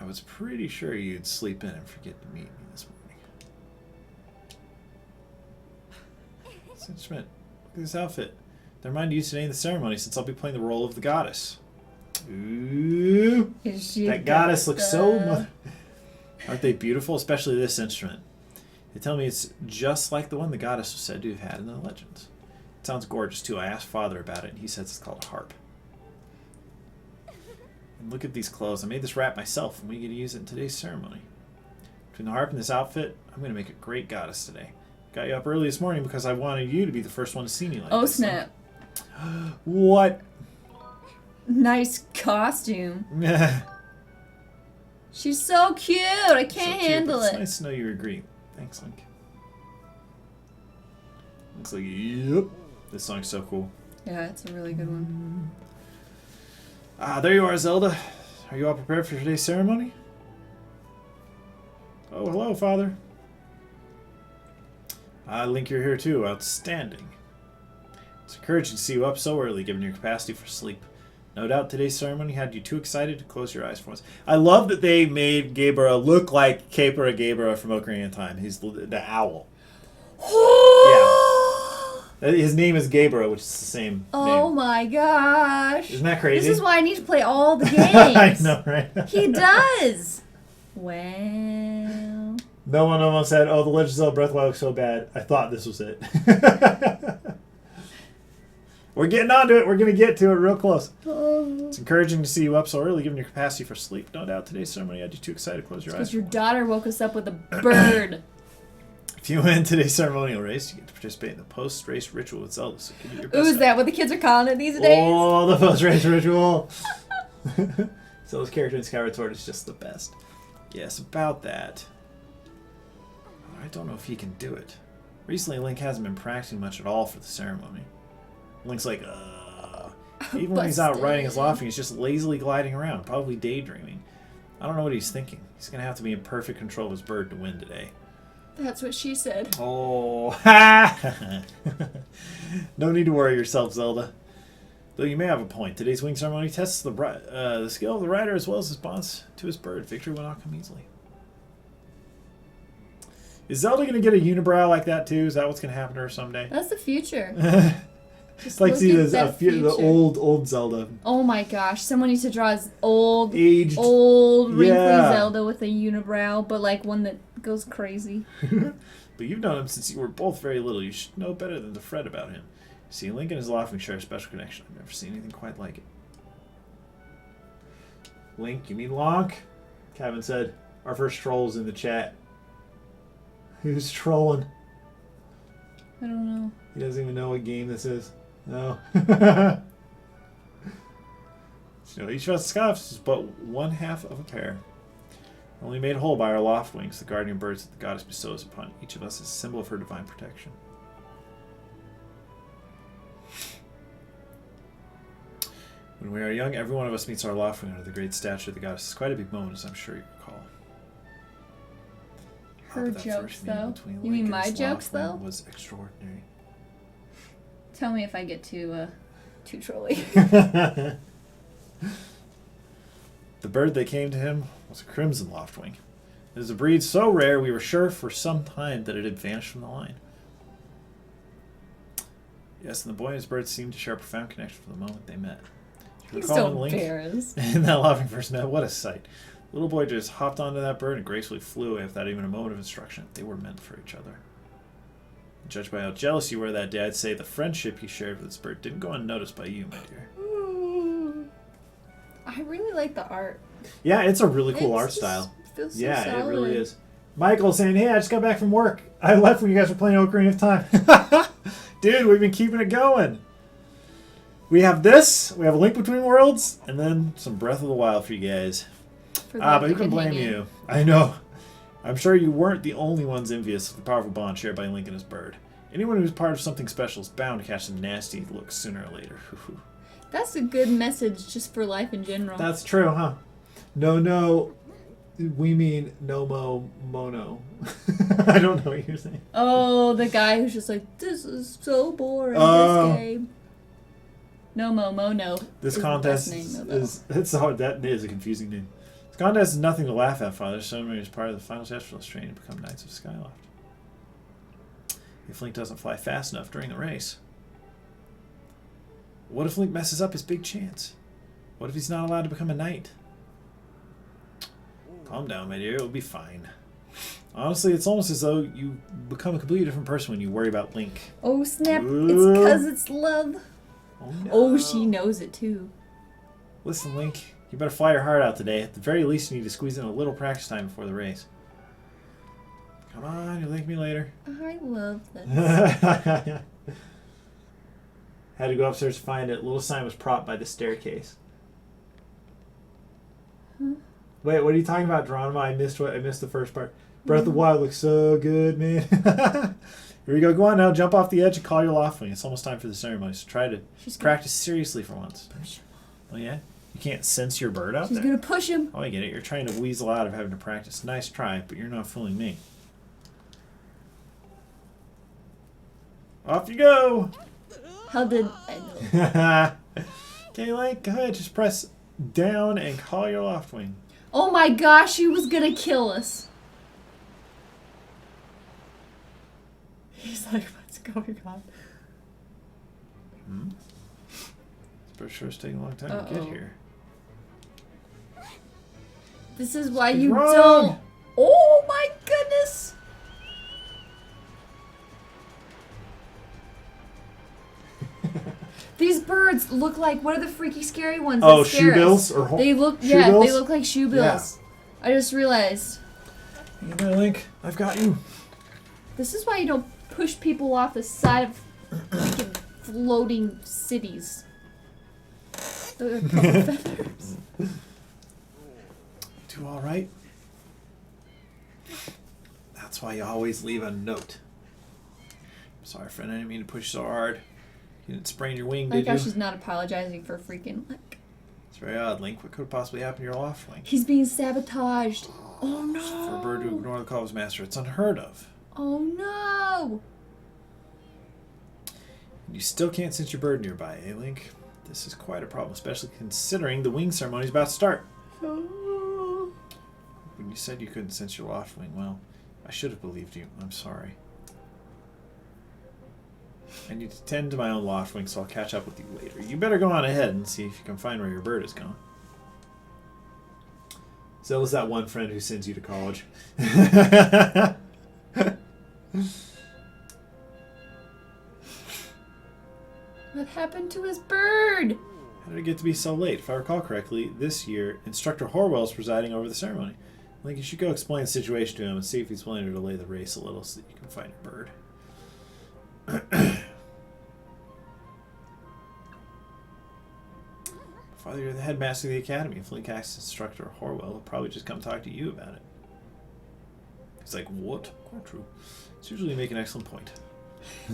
I was pretty sure you'd sleep in and forget to meet me this morning. This instrument. Look at this outfit. They're mine to use today in the ceremony since I'll be playing the role of the goddess. Ooh. Is she That goddess looks so... Aren't they beautiful? Especially this instrument. They tell me it's just like the one the goddess was said to have had in the legends. It sounds gorgeous, too. I asked Father about it, and he says it's called a harp. And look at these clothes. I made this wrap myself, and we get to use it in today's ceremony. Between the harp and this outfit, I'm going to make a great goddess today. Got you up early this morning because I wanted you to be the first one to see me like Oh, this. snap. What? Nice costume. She's so cute. I can't handle It's it. nice to know you agree. Thanks, Link. Looks like, yep. This song's so cool. Yeah, it's a really good one. Ah, there you are, Zelda. Are you all prepared for today's ceremony? Oh, hello, Father. Link, you're here too. Outstanding. It's encouraging to see you up so early, given your capacity for sleep. No doubt today's ceremony had you too excited to close your eyes for once. I love that they made Gaebra look like Capera Gaebra from Ocarina of Time. He's the owl. Yeah. His name is Gaebra, which is the same Oh name. my gosh. Isn't that crazy? This is why I need to play all the games. I know, right? He does. Well. No one almost said, oh, the Legend of Zelda Breath of the Wild looks so bad. I thought this was it. We're getting onto it. We're going to get to it real close. It's encouraging to see you up so early, given your capacity for sleep. No doubt today's ceremony had you too excited to close your eyes. Because your daughter woke us up with a bird. If you win today's ceremonial race, you get to participate in the post-race ritual with Zelda. So give it your best. Ooh, is that what the kids are calling it these days? Oh, the post-race ritual. Zelda's character in Skyward Sword is just the best. Yes, about that. I don't know if he can do it. Recently, Link hasn't been practicing much at all for the ceremony. Link's like, even when he's out riding his Lofting, he's just lazily gliding around, probably daydreaming. I don't know what he's thinking. He's going to have to be in perfect control of his bird to win today. That's what she said. Oh, no need to worry yourself, Zelda. Though you may have a point. Today's wing ceremony tests the skill of the rider as well as his bonds to his bird. Victory will not come easily. Is Zelda going to get a unibrow like that too? Is that what's going to happen to her someday? That's the future. Just like see look at the old Zelda. Oh my gosh, someone needs to draw his old, Aged. wrinkly Yeah. Zelda with a unibrow, but like one that goes crazy. But you've known him since you were both very little. You should know better than to fret about him. See, Link and his Lofting share a special connection. I've never seen anything quite like it. Link, you mean Lonk? Kevin said. Our first troll's in the chat. Who's trolling? I don't know. He doesn't even know what game this is. No. So each of us scoffs is but one half of a pair. Only made whole by our loft wings, the guardian birds that the goddess bestows upon each of us as a symbol of her divine protection. When we are young, every one of us meets our loft wing under the great statue of the goddess. It's quite a big moment, as I'm sure you recall. Her But that jokes, first meeting though. between You Link mean and my his jokes, loft wing though? was extraordinary. Tell me if I get too trolly. The bird that came to him was a crimson loftwing. It is a breed so rare we were sure for some time that it had vanished from the line. Yes, and the boy and his bird seemed to share a profound connection from the moment they met. Do you He's recall so when Link embarrassed. and that loftwing first met? What a sight. The little boy just hopped onto that bird and gracefully flew away without even a moment of instruction. They were meant for each other. Judged by how jealous you were that day, I'd say the friendship you shared with this bird didn't go unnoticed by you, my dear. I really like the art. Yeah, it's a really cool art It's style. Feels so Yeah, solid. it really is. Michael saying, hey, I just got back from work. I left when you guys were playing Ocarina of Time. Dude, we've been keeping it going. We have this, we have a Link Between Worlds, and then some Breath of the Wild for you guys. For But the who can blame companion. you? I know. I'm sure you weren't the only ones envious of the powerful bond shared by Link and his bird. Anyone who's part of something special is bound to catch some nasty looks sooner or later. That's a good message just for life in general. That's true, huh? No, we mean no mono. I don't know what you're saying. Oh, the guy who's just like, this is so boring, this game. No mono. This is contest the best name, though. it's hard. That is a confusing name. This contest is nothing to laugh at, Father. Ceremony is part of the final test for this training to become Knights of Skyloft. If Link doesn't fly fast enough during the race, what if Link messes up his big chance? What if he's not allowed to become a knight? Calm down, my dear. It'll be fine. Honestly, it's almost as though you become a completely different person when you worry about Link. Oh snap! Ooh. It's because it's love. Oh, no. Oh, she knows it too. Listen, Link, you better fly your heart out today. At the very least, you need to squeeze in a little practice time before the race. Come on, you'll thank me later. I love this. Had to go upstairs to find it. Little sign was propped by the staircase. Huh? Wait, what are you talking about, Geronimo? I missed the first part. Breath of the Wild looks so good, man. Here we go. Go on now. Jump off the edge and call your Loftwing. It's almost time for the ceremony, so try to practice seriously for once. Oh, yeah? You can't sense your bird out She's there? gonna push him. Oh, I get it. You're trying to weasel out of having to practice. Nice try, but you're not fooling me. Off you go! How did I know? Okay, Link, go ahead. Just press down and call your Loftwing. Oh my gosh, she was gonna kill us. He's like, what's going on? This bird sure is taking a long time to get here. This is why Something's you wrong. don't. Oh my goodness. These birds look like, what are the freaky scary ones? Oh, that scare shoebills? us? Or They look, shoe yeah, bills? they look like shoe bills. I just realized. You know, Link, I've got you. This is why you don't push people off the side of freaking floating cities. They're a couple feathers. Do all right? That's why you always leave a note. Sorry, friend. I didn't mean to push so hard. You didn't sprain your wing, I like did how you? she's not apologizing for freaking, like, It's very odd, Link. What could have possibly happened to your Loftwing? he's being sabotaged. Oh no. For a bird to ignore the call of his master, it's unheard of. Oh no. You still can't sense your bird nearby, eh, Link? This is quite a problem, especially considering the wing ceremony is about to start. When you said you couldn't sense your Loftwing, well, I should have believed you. I'm sorry. I need to tend to my own Loftwing, so I'll catch up with you later. You better go on ahead and see if you can find where your bird is gone. Zelda's that one friend who sends you to college. What happened to his bird? How did it get to be so late? If I recall correctly, this year, Instructor Horwell is presiding over the ceremony. Link, you should go explain the situation to him and see if he's willing to delay the race a little so that you can find your bird. Father, you're the headmaster of the academy. If Link asks Instructor Horwell, he'll probably just come talk to you about it. He's like, what? Quite true. It's usually make an excellent point.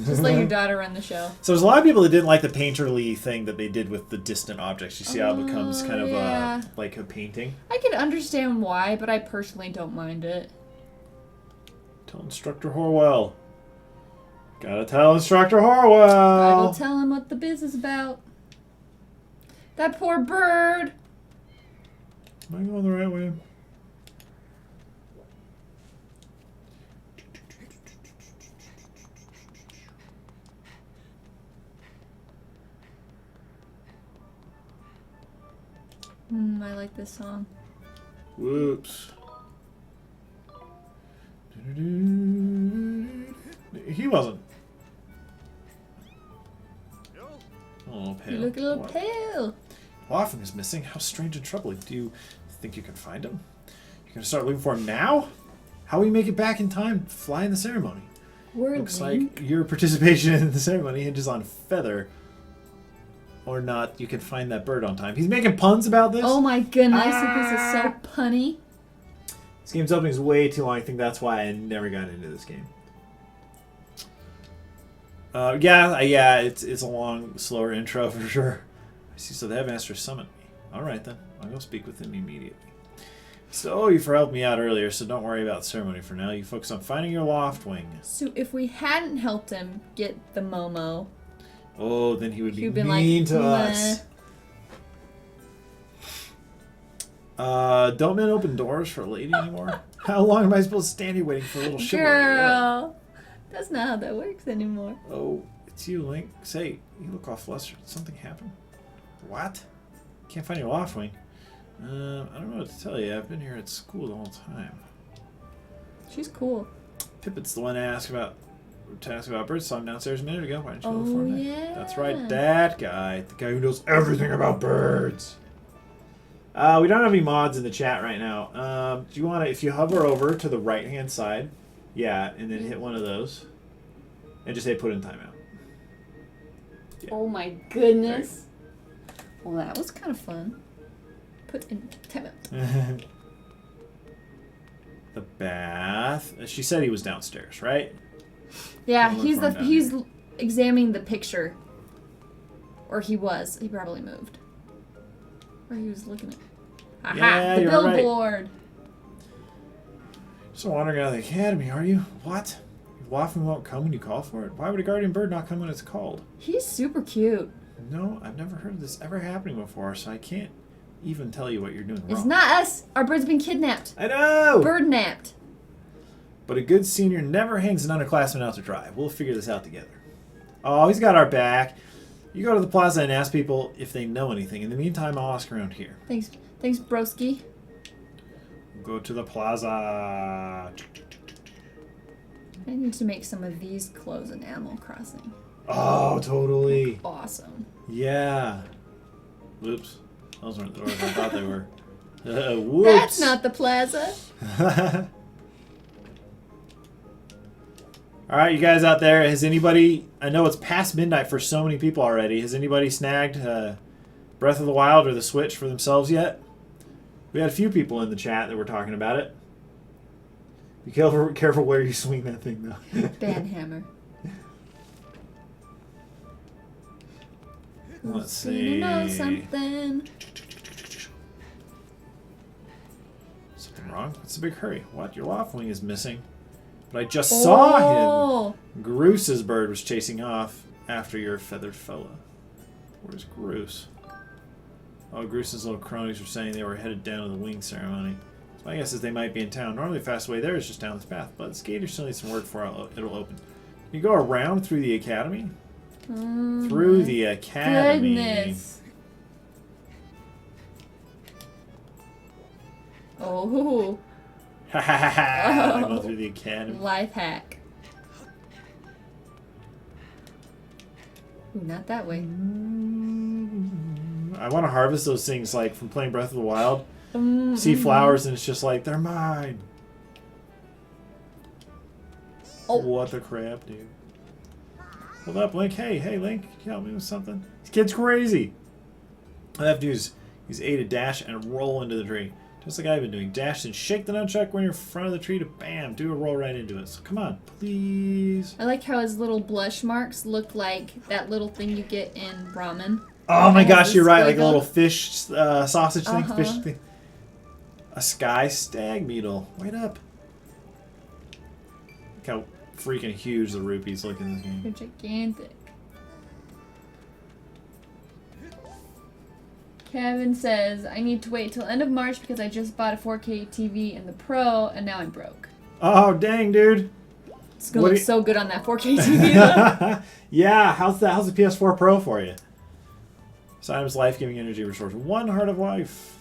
Just let your daughter run the show. So there's a lot of people that didn't like the painterly thing that they did with the distant objects. You see how it becomes kind of yeah. like a painting? I can understand why, but I personally don't mind it. Tell Instructor Horwell. Gotta tell Instructor Horwell. Gotta go tell him what the biz is about. That poor bird. Am I going the right way? I like this song. Whoops. He wasn't. Oh, pale. You look a little pale. Loftwing is missing. How strange and troubling. Do you think you can find him? You're gonna start looking for him now? How will you make it back in time to fly in the ceremony? Looks like your participation in the ceremony hinges on feather or not you can find that bird on time. He's making puns about this. Oh my goodness, this is so punny. This game's opening is way too long. I think that's why I never got into this game. Yeah, it's a long, slower intro for sure. I see, so the headmaster summoned me. Alright then, I'll go speak with him immediately. So, you helped me out earlier, so don't worry about the ceremony for now. You focus on finding your Loftwing. So if we hadn't helped him get the Momo, Oh, then he would be he'd been mean like, to us. Don't men open doors for a lady anymore? How long am I supposed to stand here waiting for a little chivalry? Girl, that's not how that works anymore. Oh, it's you, Link. Say, you look off flustered. Did something happen? What? Can't find your Loftwing. I don't know what to tell you. I've been here at school the whole time. She's cool. Pipit's the one to ask about birds. Saw him downstairs a minute ago. Why didn't you Oh, look for him? yeah. That's right, that guy. The guy who knows everything about birds. We don't have any mods in the chat right now. Do you want to, if you hover over to the right-hand side, yeah, and then hit one of those, and just say put in timeout. Yeah. Oh my goodness. Well, that was kind of fun. Put in timeout. The bath. She said he was downstairs, right? Yeah, Don't look for him down he's here. examining the picture. Or he was. He probably moved. Or he was looking at. Aha! Yeah, the you're right. billboard. So wandering out of the academy, are you? What? Waffling won't come when you call for it? Why would a guardian bird not come when it's called? He's super cute. No, I've never heard of this ever happening before, so I can't even tell you what you're doing wrong. It's not us. Our bird's been kidnapped. I know! Bird napped. But a good senior never hangs an underclassman out to dry. We'll figure this out together. Oh, he's got our back. You go to the plaza and ask people if they know anything. In the meantime, I'll ask around here. Thanks, broski. Go to the plaza. I need to make some of these clothes in Animal Crossing. Oh, totally. Awesome. Yeah. Whoops. Those weren't the doors I thought they were. Whoops. That's not the plaza. All right, you guys out there, has anybody... I know it's past midnight for so many people already. Has anybody snagged Breath of the Wild or the Switch for themselves yet? We had a few people in the chat that were talking about it. Be careful where you swing that thing, though. Banhammer. Let's Who's see. gonna know something? Something wrong? What's the big hurry? What? Your loft wing is missing. But I just saw him. Groose's bird was chasing off after your feathered fella. Where's Groose? Oh, Groose's little cronies were saying they were headed down to the wing ceremony. So my guess is they might be in town. Normally the fast way there is just down this path, but this gate still needs some work before it'll open. You go around through the academy? Through the academy. Goodness. Oh. Ha ha ha ha! I go through the academy. Life hack. Ooh, not that way. I want to harvest those things like from playing Breath of the Wild. See flowers and it's just like, they're mine. Oh. What the crap, dude. Hold up, Link. Hey, Link. Can you help me with something? This kid's crazy. All I have to do is use A to dash and roll into the tree. Just like I've been doing. Dash and shake the nunchuck when you're in front of the tree to bam, do a roll right into it. So come on, please. I like how his little blush marks look like that little thing you get in ramen. Oh my It has gosh, a you're right. Like a squiggle. little fish sausage thing. Uh-huh. Fish thing. A sky stag beetle. Wait up. Look how freaking huge the rupees look in this game. They're gigantic. Kevin says, I need to wait till end of March because I just bought a 4K TV in the Pro and now I'm broke. Oh, dang, dude. It's gonna What look do you- so good on that 4K TV though. Yeah, how's the PS4 Pro for you? Simon's life-giving energy resource. 1 heart of life.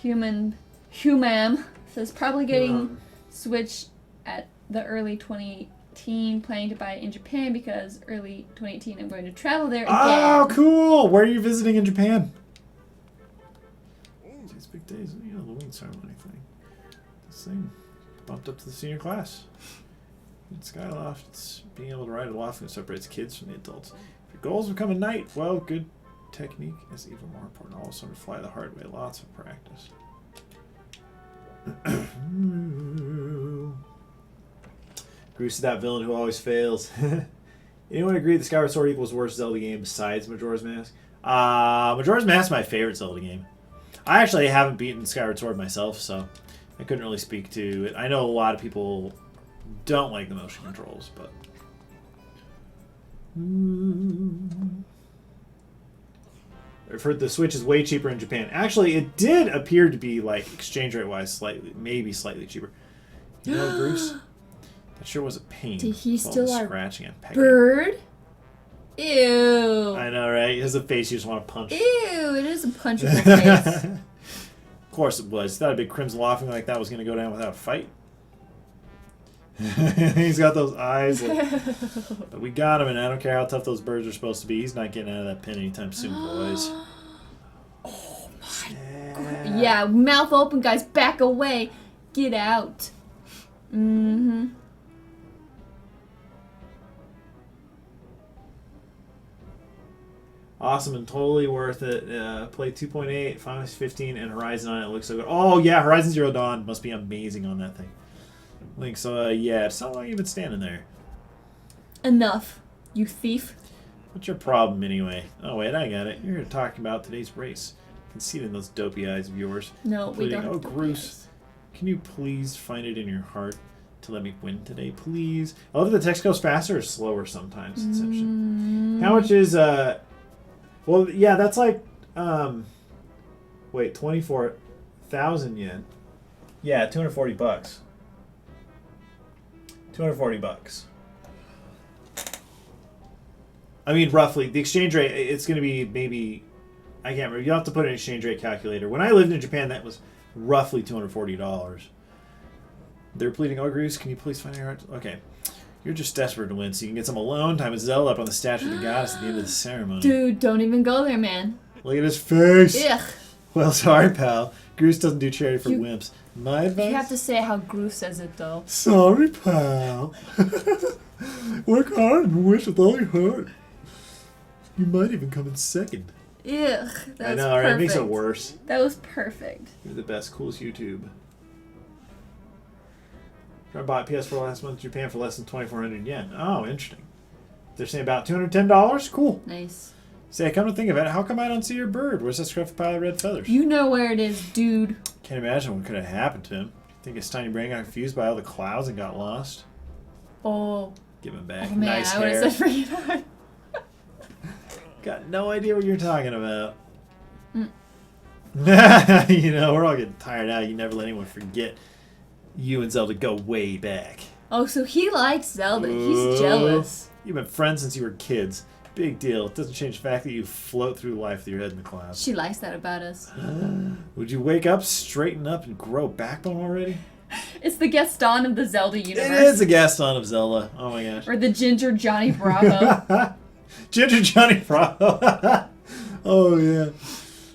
Human says probably getting Switch at the early 2018, planning to buy it in Japan because early 2018 I'm going to travel there again. Oh, cool! Where are you visiting in Japan? These big days, you know, the wing ceremony thing. This thing bumped up to the senior class. In Skyloft, it's being able to ride a loft that separates kids from the adults. If your goals become a knight, well, good technique is even more important. Also, to fly the hard way, lots of practice. Groose is that villain who always fails. Anyone agree that Skyward Sword equals worst Zelda game besides Majora's Mask? Majora's Mask is my favorite Zelda game. I actually haven't beaten Skyward Sword myself, so I couldn't really speak to it. I know a lot of people don't like the motion controls, but... I've heard the Switch is way cheaper in Japan. Actually, it did appear to be, like, exchange rate-wise, maybe slightly cheaper. You know, Bruce? That sure was a pain. Did he All steal the our scratching and pecking. bird? Ew. I know, right? He has a face you just want to punch. Ew, it is a punchable face. Of course it was. Thought a big crimson laughing like that was going to go down without a fight. He's got those eyes. But we got him, and I don't care how tough those birds are supposed to be. He's not getting out of that pen anytime soon, boys. Yeah, mouth open, guys. Back away. Get out. Mm-hmm. Awesome and totally worth it. Play 2.8, Final Fantasy 15, and Horizon on it. It looks so good. Oh, yeah, Horizon Zero Dawn must be amazing on that thing. Link, so, yeah, it's not long you've been standing there. Enough, you thief. What's your problem, anyway? Oh, wait, I got it. You're talking about today's race. I can see it in those dopey eyes of yours. No, we don't. Oh, Bruce, can you please find it in your heart to let me win today, please? I love that the text goes faster or slower sometimes. Inception. How much is, well, yeah, that's like, wait, 24,000 yen. Yeah, 240 bucks. 240 bucks. I mean, roughly, the exchange rate, it's going to be maybe, I can't remember. You'll have to put an exchange rate calculator. When I lived in Japan, that was roughly $240. They're pleading, oh, Bruce, can you please find your heart? Okay. You're just desperate to win, so you can get some alone time with Zelda up on the statue of the goddess at the end of the ceremony. Dude, don't even go there, man. Look at his face. Ugh. Well, sorry, pal. Goose doesn't do charity for wimps. My advice? You have to say how Groove says it, though. Sorry, pal. Work hard and wish with all your heart. You might even come in second. Ugh, that was I know, right? It makes it worse. That was perfect. You're the best, coolest YouTube. I bought PS4 last month in Japan for less than 2,400 yen. Oh, interesting. They're saying about $210? Cool. Nice. Say, come to think of it, how come I don't see your bird? Where's that scruffy pile of red feathers? You know where it is, dude. Can't imagine what could have happened to him. Think his tiny brain got confused by all the clouds and got lost? Oh. Give him back. Oh, man, nice I would hair. have said forget about it. Got no idea what you're talking about. Mm. You know, we're all getting tired out. You never let anyone forget you and Zelda go way back. Oh, so he likes Zelda. Ooh. He's jealous. You've been friends since you were kids. Big deal. It doesn't change the fact that you float through life with your head in the clouds. She likes that about us. Would you wake up, straighten up, and grow backbone already? It's the Gaston of the Zelda universe. It is a Gaston of Zelda. Oh my gosh. Or the Ginger Johnny Bravo. Ginger Johnny Bravo. Oh yeah.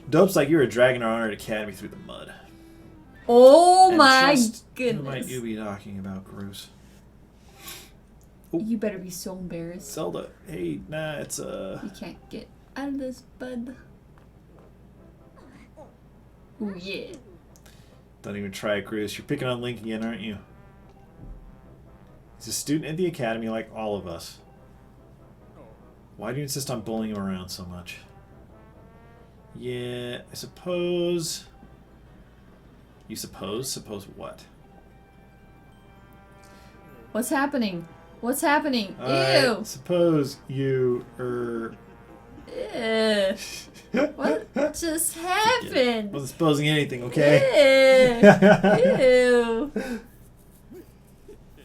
Dope's like you were dragging our Honored Academy through the mud. Oh And my just goodness. Who might you be talking about, Bruce? You better be so embarrassed. Zelda. Hey, nah, it's You can't get out of this, bud. Oh yeah. Don't even try it, Bruce. You're picking on Link again, aren't you? He's a student at the academy like all of us. Why do you insist on bullying him around so much? Yeah, I suppose... You suppose? Suppose what? What's happening? What's happening? I Ew. suppose you, Ew. What just happened? wasn't supposing anything, okay? Ew.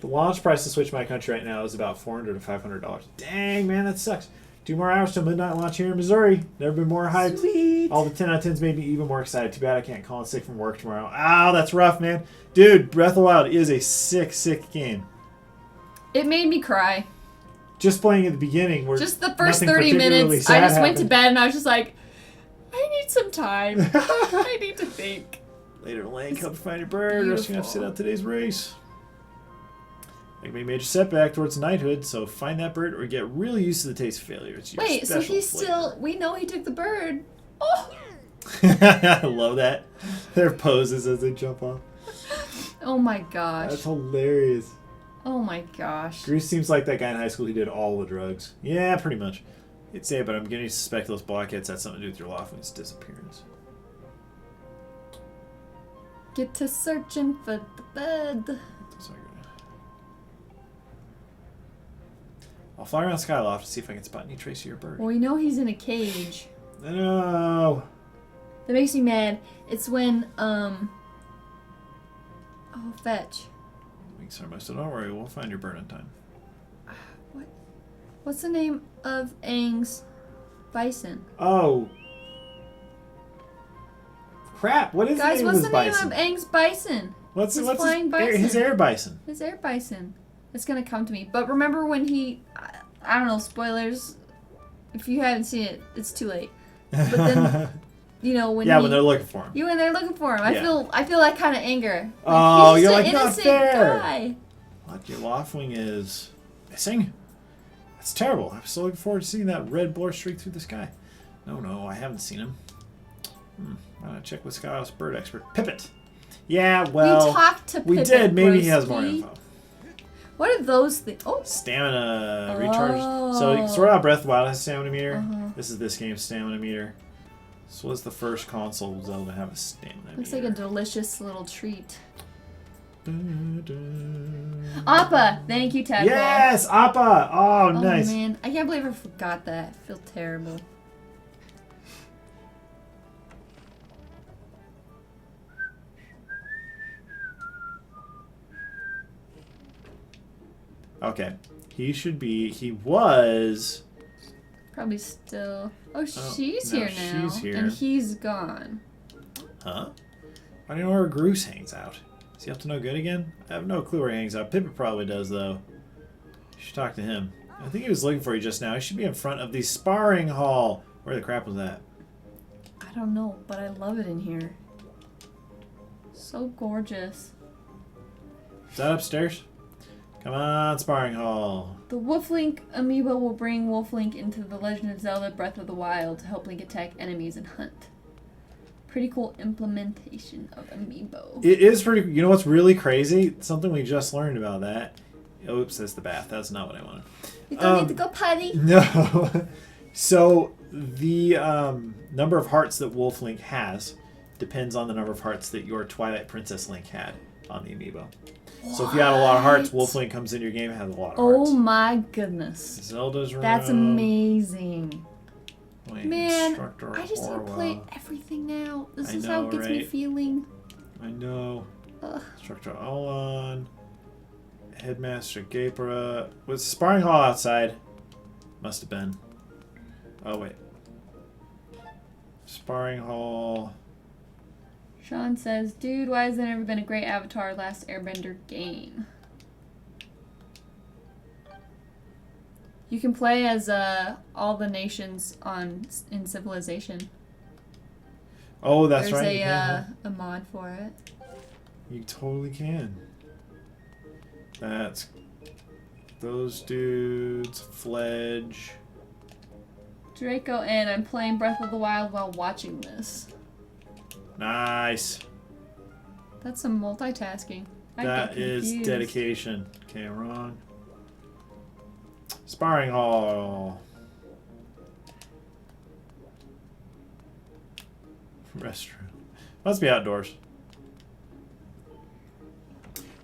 The launch price to Switch My Country right now is about $400 to $500. Dang, man, that sucks. 2 more hours till midnight launch here in Missouri. Never been more hyped. Sweet. All the 10 out of 10s made me even more excited. Too bad I can't call in sick from work tomorrow. Ow, that's rough, man. Dude, Breath of the Wild is a sick, sick game. It made me cry. Just playing at the beginning, where Just the first nothing 30 particularly minutes, I sad just went to happened. bed and I was just like, I need some time. I need to think. Later, Lane, come find your bird. Or else you're gonna have to sit out today's race. It may be a major setback towards knighthood, so find that bird or get really used to the taste of failure. It's your Wait, so special he's flavor. still, we know he took the bird. Oh, I love that. Their poses as they jump off. oh my gosh. That's hilarious. Oh my gosh. Grease seems like that guy in high school who did all the drugs. Yeah, pretty much. You'd say, but I'm beginning to suspect those blockheads had something to do with your Lofton's disappearance. Get to searching for the bed. Sorry. I'll fly around Skyloft to see if I can spot any trace of your bird. Well, we know he's in a cage. No. That makes me mad. It's when, oh, fetch. Sorry, so don't worry, we'll find your bird in time. What's the name of Aang's bison? Oh. Crap, what is Guys, the name what's of the his name bison? of Aang's bison? What's his his flying air, bison? his air bison? His air bison. It's gonna come to me. But remember when I don't know, spoilers. If you haven't seen it, it's too late. But then, you know, when when they're looking for him. when they're looking for him, Yeah. I feel that kind of anger. Like, Oh, he's you're just like, an not innocent fair. guy. What, your Loftwing is missing? That's terrible. I'm so looking forward to seeing that red blur streak through the sky. No, I haven't seen him. I'm gonna check with Skyhouse Bird Expert. Pippet. Yeah, well, we talked to we Pippet, did. Maybe he has more broski. info. What are those things? Oh, Stamina recharge. So Sword Out Breath of the Wild has a stamina meter. Uh-huh. This is this game's stamina meter. This was the first console Zelda to have a stamina looks meter. like a delicious little treat. Appa! Thank you, Tadpole. Yes, Appa! Oh, Oh nice. man, I can't believe I forgot that. I feel terrible. Okay. He was... Probably still. Oh, she's no, here now. she's here. And he's gone. Huh? I don't know where Groose hangs out. Is he up to no good again? I have no clue where he hangs out. Pippin probably does, though. You should talk to him. I think he was looking for you just now. He should be in front of the sparring hall. Where the crap was that? I don't know, but I love it in here. So gorgeous. Is that upstairs? Come on, sparring hall. The Wolf-Link amiibo will bring Wolf-Link into The Legend of Zelda Breath of the Wild to help Link attack enemies and hunt. Pretty cool implementation of amiibo. It is pretty... You know what's really crazy? Something we just learned about that. Oops, that's the bath. That's not what I wanted. You don't need to go potty. No. So, the number of hearts that Wolf Link has depends on the number of hearts that your Twilight Princess Link had on the amiibo. So if you had a lot of hearts, Wolf Link comes into your game and has a lot of hearts. Oh my goodness. Zelda's room. That's amazing. Wait, Man, Instructor I just need to play Orwell. everything now. This I is how know, it gets me right? feeling. I know. Ugh. Instructor Olon. Headmaster Gapera. Was the sparring hall outside? Must have been. Oh, wait. Sparring hall. Sean says, dude, why has there never been a great Avatar Last Airbender game? You can play as all the nations in Civilization. Oh, that's There's right. you a mod for it. You totally can. That's those dudes. Fledge. Draco and I'm playing Breath of the Wild while watching this. Nice. That's some multitasking. I'd That get is confused. dedication. Okay, wrong. Sparring hall. Restroom. Must be outdoors.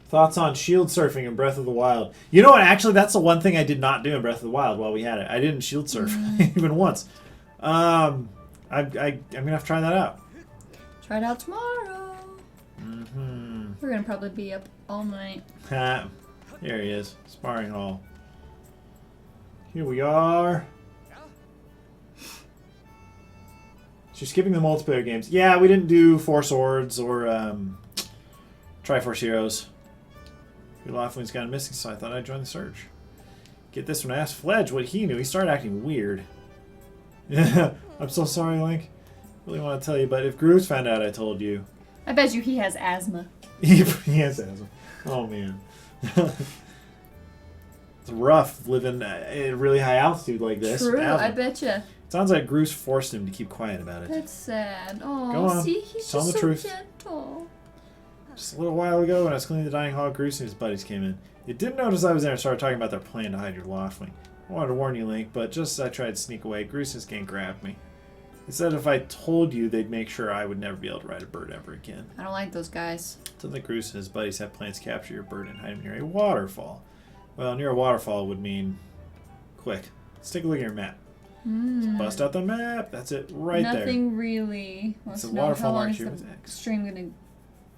Thoughts on shield surfing in Breath of the Wild? You know what? Actually, that's the one thing I did not do in Breath of the Wild while we had it. I didn't shield surf even once. I'm gonna have to try that out. Try it out tomorrow. Mm-hmm. We're gonna probably be up all night. Here he is. Sparring hall. Here we are. So you're skipping the multiplayer games. Yeah, we didn't do Four Swords or Triforce Heroes. Your Loftwing's gone missing, so I thought I'd join the search. Get this one. Ask Fledge what he knew. He started acting weird. I'm so sorry, Link. Really want to tell you, but if Grooves found out I told you. I bet you he has asthma. He has asthma. Oh, man. It's rough living at a really high altitude like this. True, Asthma. I betcha. Sounds like Grooves forced him to keep quiet about it. That's sad. Go Oh, on. see, he's Tell him just the so truth. gentle. Just a little while ago when I was cleaning the dining hall, Grooves and his buddies came in. They didn't notice I was there and started talking about their plan to hide your Loftwing. I wanted to warn you, Link, but just as I tried to sneak away, Grooves and his gang grabbed me. They said if I told you, they'd make sure I would never be able to ride a bird ever again. I don't like those guys. So the Grooves and his buddies have plans to capture your bird and hide him near a waterfall. Well, near a waterfall would mean... Quick, let's take a look at your map. Let's bust out the map. That's it, right there. Nothing really. It's Wants a to know waterfall how long marked is here the with X. stream gonna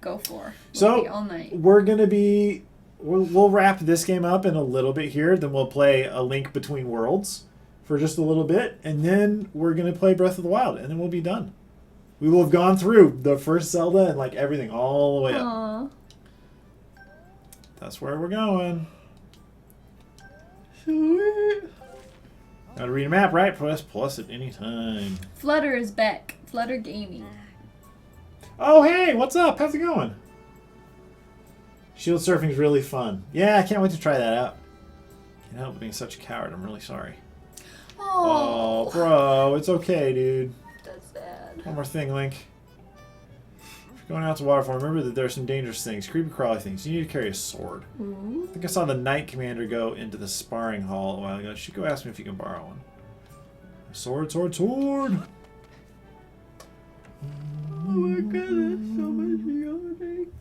go for? So, Will be all night. we're going to be... We'll wrap this game up in a little bit here. Then we'll play A Link Between Worlds for just a little bit. And then we're going to play Breath of the Wild. And then we'll be done. We will have gone through the first Zelda and like everything all the way up. Aww. That's where we're going. Gotta read a map, right? Press plus at any time. Flutter is back. Flutter Gaming. Oh, hey, what's up? How's it going? Shield surfing's really fun. Yeah, I can't wait to try that out. Can't help being such a coward. I'm really sorry. Oh, bro, it's okay, dude. That's sad. One more thing, Link. If you're going out to waterfall, remember that there are some dangerous things, creepy crawly things. You need to carry a sword. Ooh. I think I saw the Knight Commander go into the sparring hall a while ago. She go ask me if you can borrow one. Sword, sword, sword! Oh my god, that's so much yawning.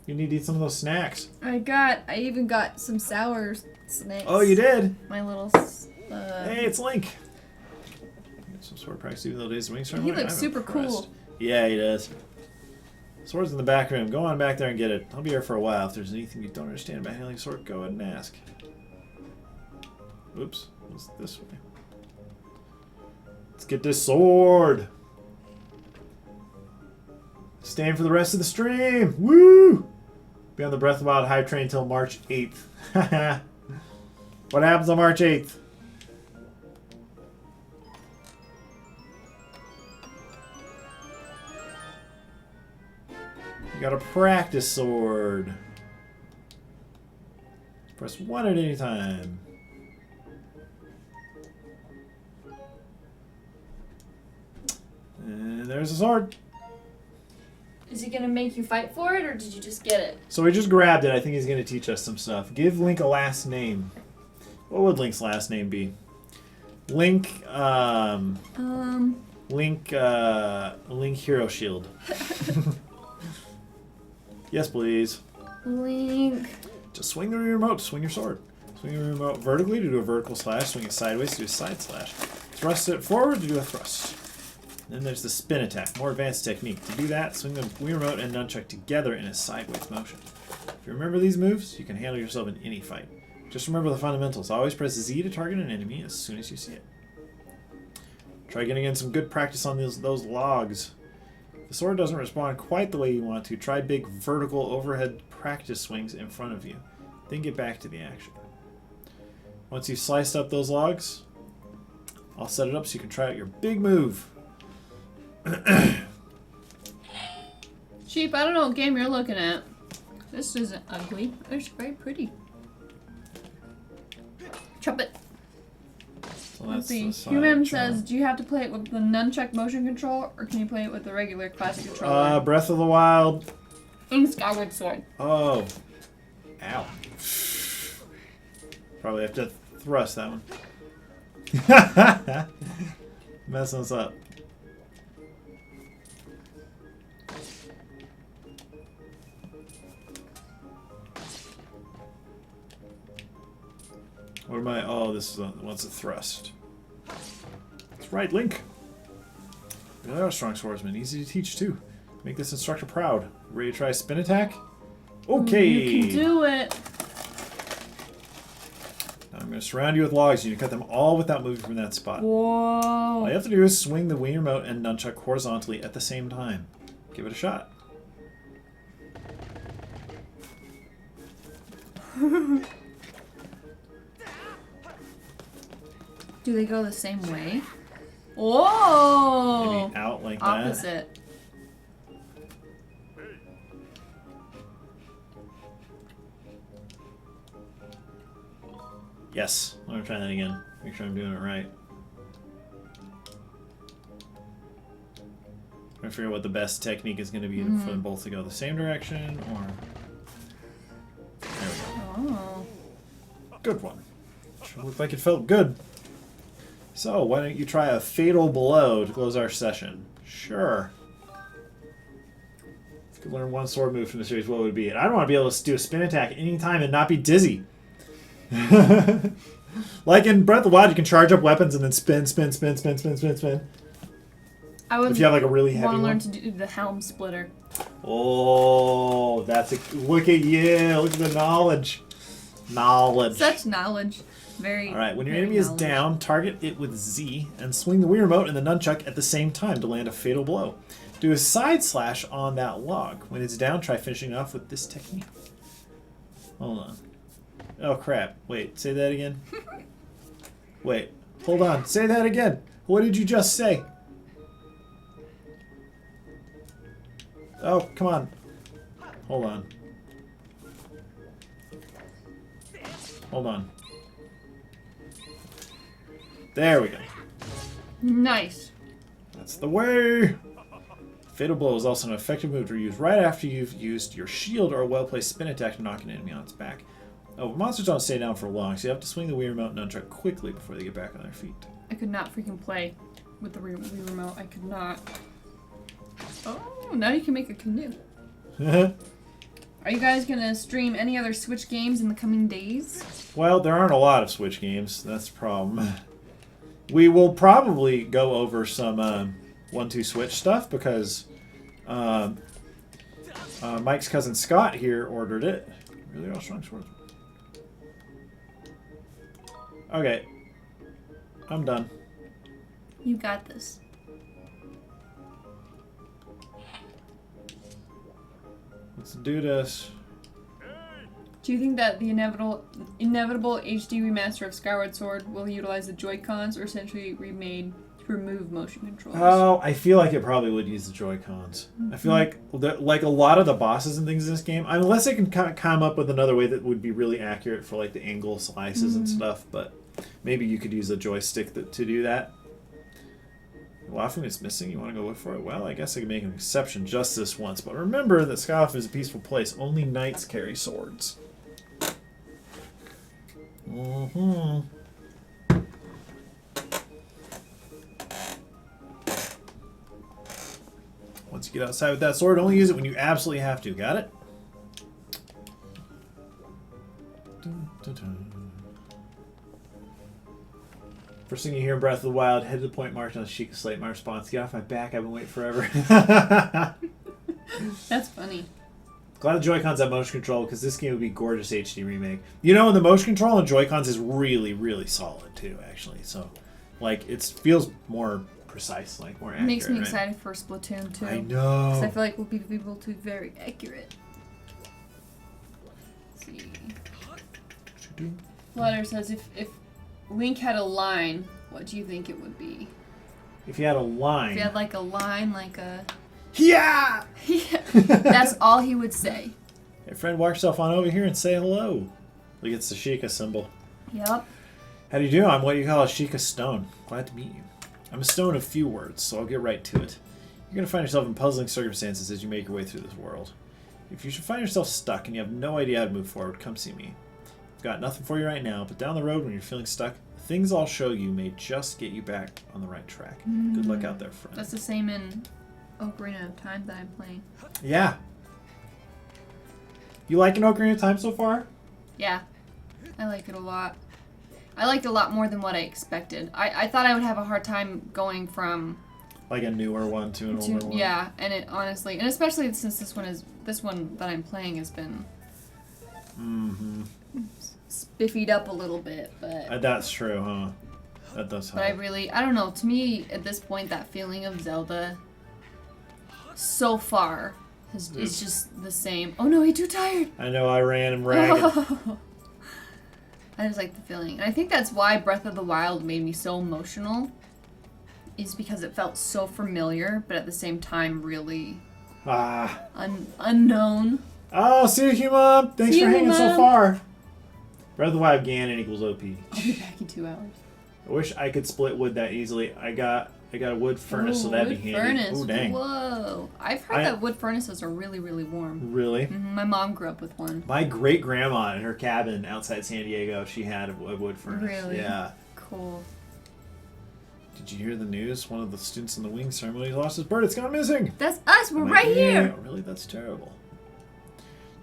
You need to eat some of those snacks. I even got some sour snacks. Oh, you did? My little. Hey, it's Link. Get some sword practice even though days of wings. He looks super cool. Yeah, he does. Sword's in the back room. Go on back there and get it. I'll be here for a while. If there's anything you don't understand about handling a sword, go ahead and ask. Oops. What's this way? Let's get this sword. Staying for the rest of the stream. Woo! Be on the Breath of the Wild hype train until March 8th. What happens on March 8th? You got a practice sword. Press 1 at any time. And there's a sword. Is he gonna make you fight for it, or did you just get it? So we just grabbed it. I think he's going to teach us some stuff. Give Link a last name. What would Link's last name be? Link, Link Hero Shield. Yes, please. Link. Just swing the remote. Swing your sword. Swing the remote vertically to do a vertical slash. Swing it sideways to do a side slash. Thrust it forward to do a thrust. Then there's the spin attack, more advanced technique. To do that, swing the Wii Remote and Nunchuck together in a sideways motion. If you remember these moves, you can handle yourself in any fight. Just remember the fundamentals. Always press Z to target an enemy as soon as you see it. Try getting in some good practice on those logs. If the sword doesn't respond quite the way you want to, try big vertical overhead practice swings in front of you. Then get back to the action. Once you've sliced up those logs, I'll set it up so you can try out your big move. Sheep, I don't know what game you're looking at. This isn't ugly. It's very pretty. Trumpet. So Let's that's see. the side Human channel. says, do you have to play it with the nunchuck motion control, or can you play it with the regular classic controller? Breath of the Wild. In Skyward Sword. Oh. Ow. Probably have to thrust that one. Messing us up. What am I? Oh, this is what's a thrust. That's right, Link. You are a strong swordsman. Easy to teach, too. Make this instructor proud. Ready to try a spin attack? Okay. You can do it. Now I'm going to surround you with logs. You can cut them all without moving from that spot. Whoa. All you have to do is swing the Wii Remote and Nunchuck horizontally at the same time. Give it a shot. Do they go the same way? Whoa! Maybe out like that. Opposite. Yes. I'm going to try that again. Make sure I'm doing it right. I'm trying to figure out what the best technique is going to be for them both to go the same direction, or... There we go. Oh. Good one. Sure looked like it felt good. So, why don't you try a Fatal Blow to close our session? Sure. If you could learn one sword move from the series, what would it be? And I don't want to be able to do a spin attack anytime and not be dizzy. Like in Breath of the Wild, you can charge up weapons and then spin, spin, spin, spin, spin, spin, spin. I would If you have like a really heavy want to learn one. to do the helm splitter. Oh, that's a look at you! Look at the knowledge. Knowledge. Such knowledge. Very. All right, when your very enemy is knowledge. down, target it with Z and swing the Wii Remote and the Nunchuck at the same time to land a fatal blow. Do a side slash on that log. When it's down, try finishing off with this technique. Hold on. Oh crap! Wait, say that again. Wait, hold on. Say that again. What did you just say? Oh, come on. Hold on. Hold on. There we go. Nice. That's the way. Fatal Blow is also an effective move to use right after you've used your shield or a well-placed spin attack to knock an enemy on its back. Oh, monsters don't stay down for long, so you have to swing the Wii Remote and nunchuck quickly before they get back on their feet. I could not freaking play with the Wii remote. I could not. Oh, now you can make a canoe. Are you guys gonna stream any other Switch games in the coming days? Well, there aren't a lot of Switch games. That's the problem. We will probably go over some 1-2 Switch stuff because Mike's cousin Scott here ordered it. Really all strong swords. Okay. I'm done. You got this. Let's do this. Do you think that the inevitable HD remaster of Skyward Sword will utilize the Joy-Cons or essentially remade to remove motion controls? Oh, I feel like it probably would use the Joy-Cons. I feel like a lot of the bosses and things in this game, unless they can come up with another way that would be really accurate for like the angle slices and stuff, but maybe you could use a joystick to do that. Laughing is missing. You want to go look for it? Well, I guess I can make an exception just this once. But remember that Skyloft is a peaceful place. Only knights carry swords. Mm-hmm. Once you get outside with that sword, only use it when you absolutely have to. Got it? Dun, dun, dun. First thing you hear in Breath of the Wild, head to the point marked on the Sheikah slate. My response, get off my back, I've been waiting forever. That's funny. Glad the Joy-Cons have motion control, because this game would be gorgeous HD remake. You know, and the motion control on Joy-Cons is really, really solid, too, actually. So, like, it feels more precise, like, more accurate. It makes me right? excited for Splatoon 2. I know. Because I feel like we'll be able to be very accurate. Let's see. Flutter says, if Link had a line, what do you think it would be? If you had a line. If you had like a line, like a... Yeah! Yeah. That's all he would say. Hey, friend, walk yourself on over here and say hello. Look, it's the Sheikah symbol. Yep. How do you do? I'm what you call a Sheikah stone. Glad to meet you. I'm a stone of few words, so I'll get right to it. You're going to find yourself in puzzling circumstances as you make your way through this world. If you should find yourself stuck and you have no idea how to move forward, come see me. I've got nothing for you right now, but down the road when you're feeling stuck, the things I'll show you may just get you back on the right track. Good luck out there, friend. That's the same in Ocarina of Time that I'm playing. Yeah. You liking Ocarina of Time so far? Yeah. I like it a lot. I liked it a lot more than what I expected. I thought I would have a hard time going from... Like a newer one to an older one. Yeah, and it honestly... And especially since this one that I'm playing has been... spiffied up a little bit, but... That's true, huh? That does help. But I don't know, to me, at this point, that feeling of Zelda so far is just the same. Oh no, he's too tired! I know, I ran and ragged. I just like the feeling. And I think that's why Breath of the Wild made me so emotional, is because it felt so familiar, but at the same time really unknown. Oh, see you, Mom! Thanks for hanging so far. Breath of the Wild Ganon equals OP. I'll be back in 2 hours. I wish I could split wood that easily. I got a wood furnace, so that'd be handy. Furnace. Ooh, dang. Whoa. I've heard that wood furnaces are really, really warm. Really? My mom grew up with one. My great-grandma in her cabin outside San Diego, she had a wood furnace. Really? Yeah. Cool. Did you hear the news? One of the students in the wing ceremony lost his bird. It's gone missing. That's us. We're right here. Really? That's terrible.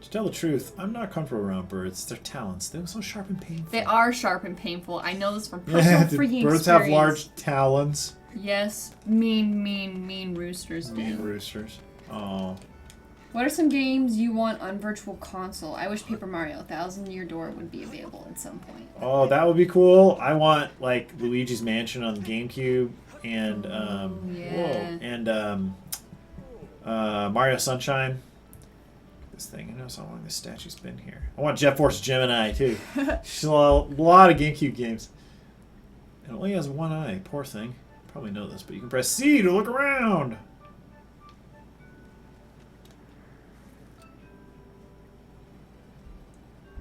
To tell the truth, I'm not comfortable around birds. Their talons, they're so sharp and painful. They are sharp and painful. I know this from personal freaking birds experience. have large talons. Yes. Mean roosters do. Mean roosters. Oh. What are some games you want on Virtual Console? I wish Paper Mario 1000 Year Door would be available at some point. Oh, that would be cool. I want, like, Luigi's Mansion on the GameCube and, Mario Sunshine. this thing. I know how long this statue's been here. I want Jet Force Gemini, too. She's a lot of GameCube games. It only has one eye. Poor thing. Probably know this, but you can press C to look around.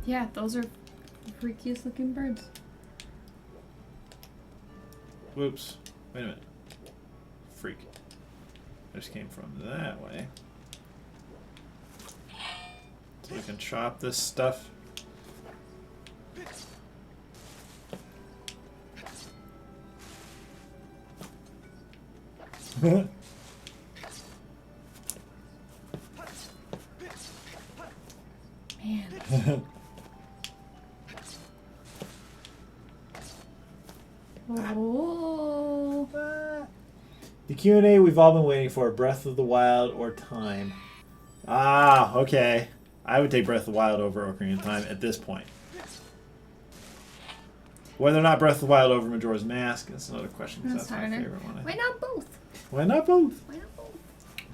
Yeah, those are the freakiest looking birds. Whoops. Wait a minute. Freak. I just came from that way. So we can chop this stuff. Man. Oh. The Q&A we've all been waiting for, Breath of the Wild or Time. Ah, okay. I would take Breath of the Wild over Ocarina of Time at this point. Whether or not Breath of the Wild over Majora's Mask, that's another question, because that's my favorite one. Why not both? Why not both? Why not both?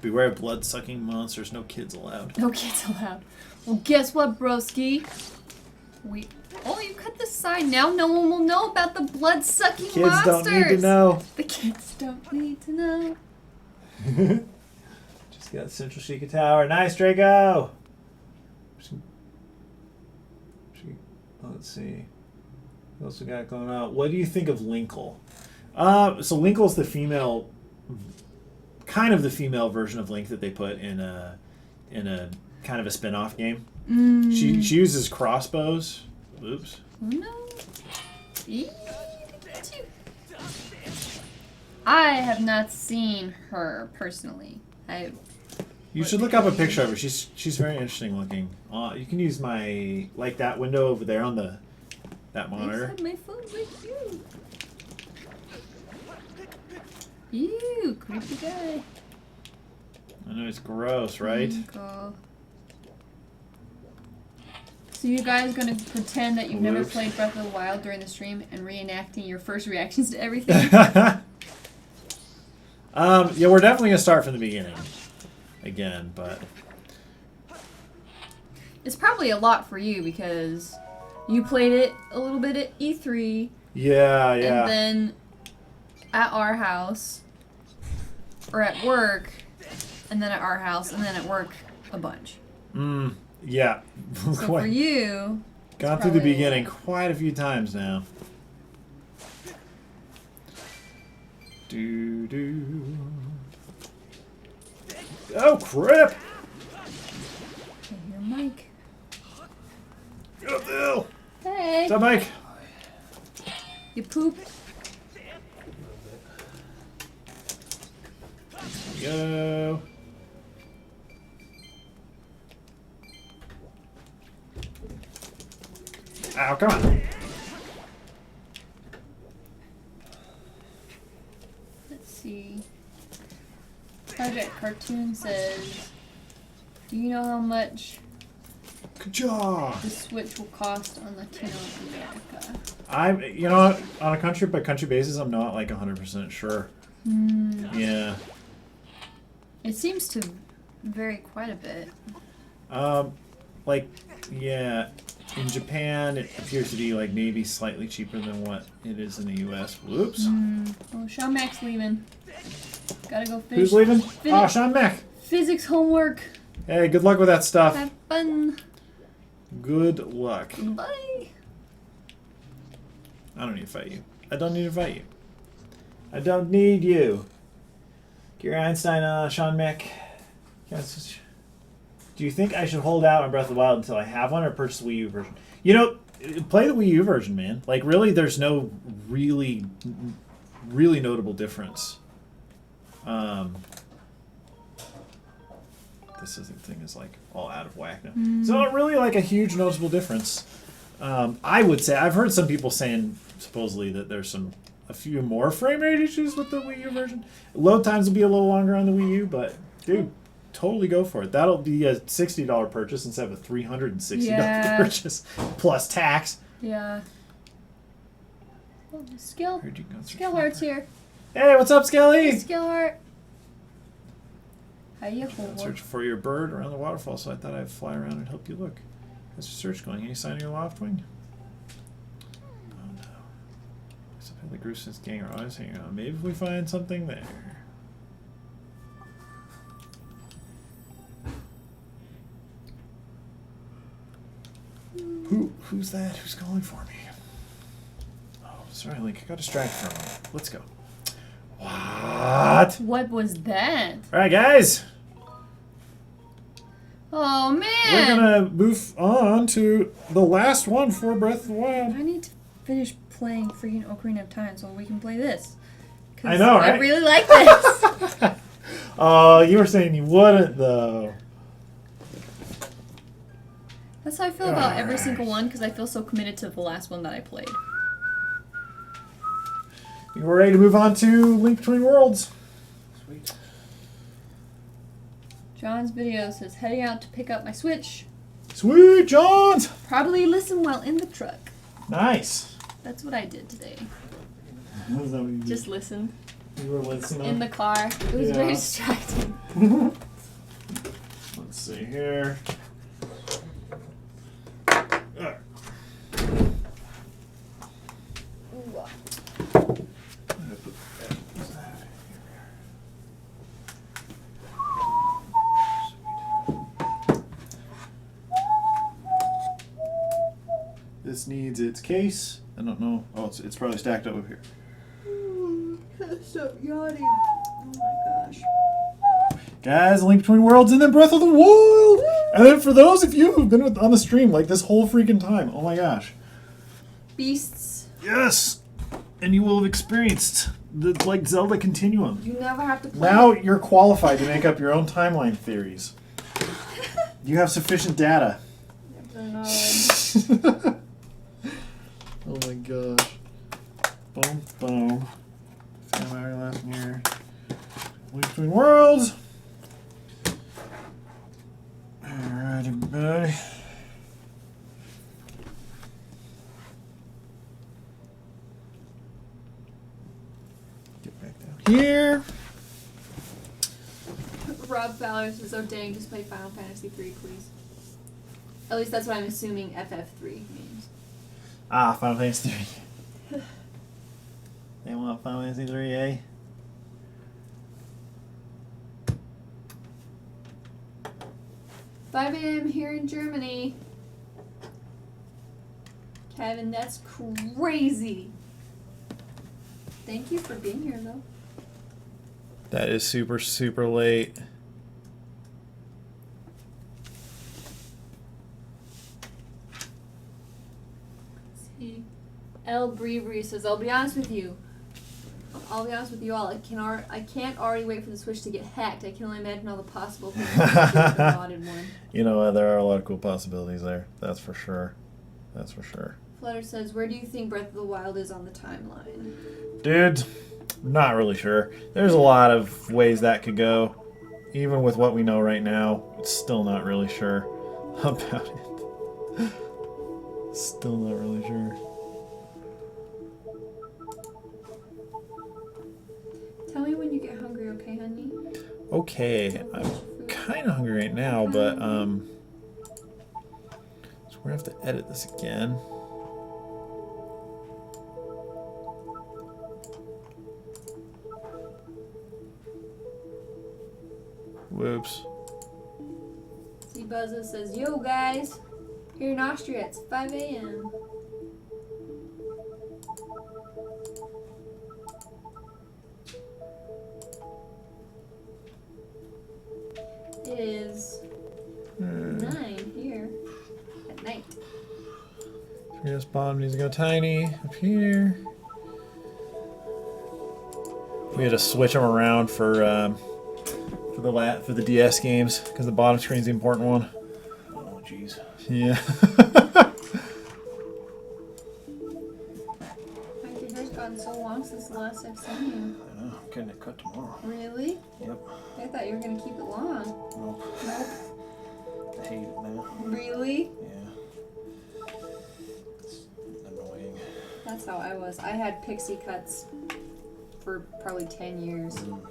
Beware of blood-sucking monsters, no kids allowed. No kids allowed. Well, guess what, broski? Oh, you cut the sign. Now no one will know about the blood-sucking Kids monsters. don't need to know. The kids don't need to know. Just got Central Sheikah Tower. Nice, Draco! Let's see. What else we got going on? What do you think of Linkle? So Linkle's the female, kind of the female version of Link that they put in a kind of a spin-off game. She uses crossbows. Oops. Oh no. I have not seen her personally. You should look up a picture of her. She's very interesting looking. You can use my that window over there on that monitor. I had my phone with you. Ew, creepy guy. I know it's gross, right? Go. So you guys gonna pretend that you've never played Breath of the Wild during the stream and reenacting your first reactions to everything? Yeah, we're definitely gonna start from the beginning again, but it's probably a lot for you because you played it a little bit at E3. Yeah. And then at our house, or at work, and then at our house, and then at work a bunch. Yeah. So for you, gone through the beginning quite a few times now. Oh crap! Okay, here, Mike. Get up the hill! Hey. What's up, Mike? You poop. Go. Ow, come on. Let's see. Project Cartoon says, do you know how much Good job. the Switch will cost on Latino America? On a country by country basis, I'm not 100% sure. Yeah. It seems to vary quite a bit. Yeah, in Japan, it appears to be maybe slightly cheaper than what it is in the U.S. Whoops. Oh, Sean Mac's leaving. Gotta go fish. Who's leaving? Sean Mac. Physics homework. Hey, good luck with that stuff. Have fun. Good luck. Bye. I don't need to fight you. I don't need to fight you. I don't need you. Gary Einstein, Sean Mac. Do you think I should hold out on Breath of the Wild until I have one or purchase the Wii U version? Play the Wii U version, man. Really, there's no really notable difference. This thing is all out of whack now. It's not really a huge noticeable difference. I would say, I've heard some people saying supposedly that there's a few more frame rate issues with the Wii U version. Load times will be a little longer on the Wii U, but dude, totally go for it. That'll be a $60 purchase instead of a $360 purchase plus tax. Yeah. Oh, Skillheart's here. Hey, what's up, Skelly? Hey, Skillheart. Hiya, I'm searching for your bird around the waterfall, so I thought I'd fly around and help you look. How's your search going? Any sign of your loftwing? Oh no. Something the Grueson's gang are always hanging around. Maybe if we find something there. Who's that? Who's calling for me? Oh, sorry, Link. I got distracted for a moment. Let's go. What? What was that? Alright, guys. Oh man! We're gonna move on to the last one for Breath of the Wild. I need to finish playing freaking Ocarina of Time so we can play this. 'Cause I know, right? I really like this. Oh, you were saying you wouldn't, though. That's how I feel about every single one because I feel so committed to the last one that I played. We're ready to move on to Link Between Worlds. Sweet. John's video says heading out to pick up my Switch. Sweet, Johns! Probably listen while in the truck. Nice. That's what I did today. What is that what you Just listen You were listening? in the car. It was Yeah. very distracting. Let's see here. This needs its case. I don't know. Oh, it's probably stacked up over here. Can't stop yawning. Oh my gosh. Guys, Link Between Worlds and then Breath of the Wild! And then for those of you who've been on the stream like this whole freaking time, oh my gosh. Beasts. Yes! And you will have experienced the like Zelda continuum. You never have to play. Now you're qualified to make up your own timeline theories. You have sufficient data. Oh my gosh. Boom, boom. Family Hourglass here. Link Between Worlds. Alright, everybody. Get back down here. Rob Fowler says, oh dang, just play Final Fantasy 3, please. At least that's what I'm assuming FF3 means. Ah, Final Fantasy 3. They want Final Fantasy 3, eh? "5 a.m. here in Germany." Kevin, that's crazy. Thank you for being here, though. That is super, super late. See, El Brevery says, I'll be honest with you all. I can't already wait for the Switch to get hacked. I can only imagine all the possible things with the modded one. You know, there are a lot of cool possibilities there. That's for sure. That's for sure. Flutter says, where do you think Breath of the Wild is on the timeline? Dude, not really sure. There's a lot of ways that could go. Even with what we know right now, it's still not really sure about it. Still not really sure. Tell me when you get hungry, okay, honey? Okay, I'm kind of hungry right now, but so we're gonna have to edit this again. Whoops. See, Buzza says, yo guys, here in Austria it's 5 a.m. It is 9 here at night. Here's bottom needs to go tiny up here. We had to switch them around for the DS games because the bottom screen's the important one. Oh, jeez. Yeah. My hair's gotten so long since the last I've seen you. I know. I'm getting it cut tomorrow. Really? Yep. I thought you were gonna keep it long. Nope. Nope. I hate it now. Really? Yeah. It's annoying. That's how I was. I had pixie cuts for probably 10 years. And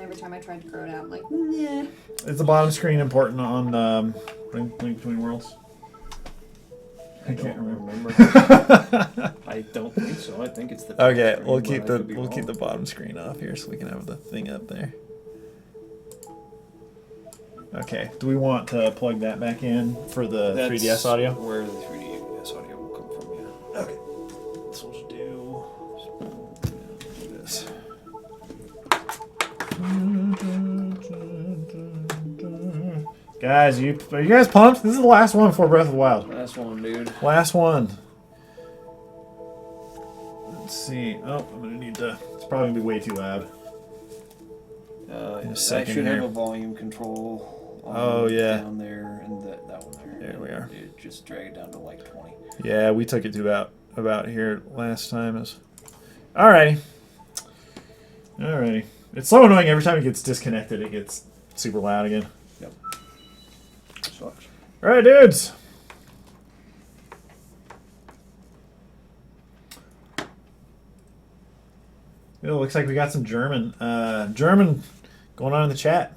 every time I tried to grow it out, I'm like, nah. Is the bottom screen important on Link Between Worlds? I can't remember. I don't think so. I think it's the. Okay, screen, we'll but keep I the could be we'll keep wrong. the bottom screen off here so we can have the thing up there. Okay. Do we want to plug that back in for the That's 3DS audio? Where the 3DS audio will come from, yeah. Okay. So we'll do this. Guys, are you guys pumped? This is the last one for Breath of the Wild. Last one, dude. Last one. Let's see. Oh, I'm gonna need to. It's probably gonna be way too loud. I second should here. have a volume control. Oh, yeah. Down there and that one there. There we are. It just drag it down to like 20. Yeah, we took it to about here last time. Alrighty. Alrighty. It's so annoying every time it gets disconnected. It gets super loud again. Yep. Sucks. Alright, dudes. It looks like we got some German going on in the chat.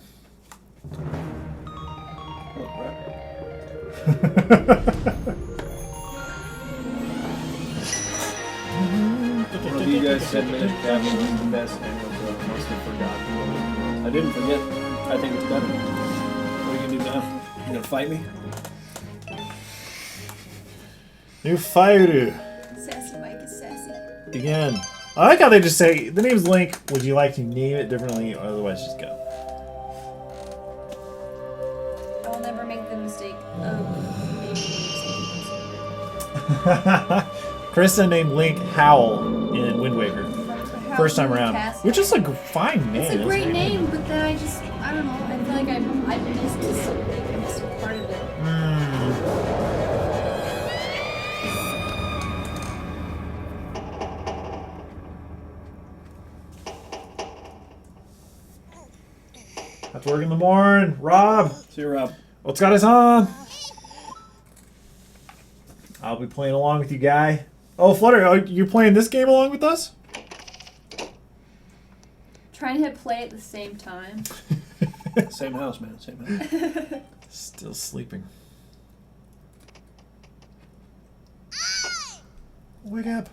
One of you guys said that Gavin was the best and was must have forgotten. I didn't forget. I think it's better. What are you gonna do now? You gonna fight me? New Fire Sassy Mike is sassy. again. I like how they just say the name's Link. Would you like to name it differently, or otherwise just go? I will never make the mistake of Krista named Link Howl in Wind Waker. First time around. Which is a fine name. It's a great name, but then I don't know. I feel like I missed something. I missed part of it. Have to work in the morning. Rob, See you, Rob. what's got us on? I'll be playing along with you, guy. Oh, Flutter, are you playing this game along with us? Trying to hit play at the same time. Same house, man. Same house. Still sleeping. Wake up.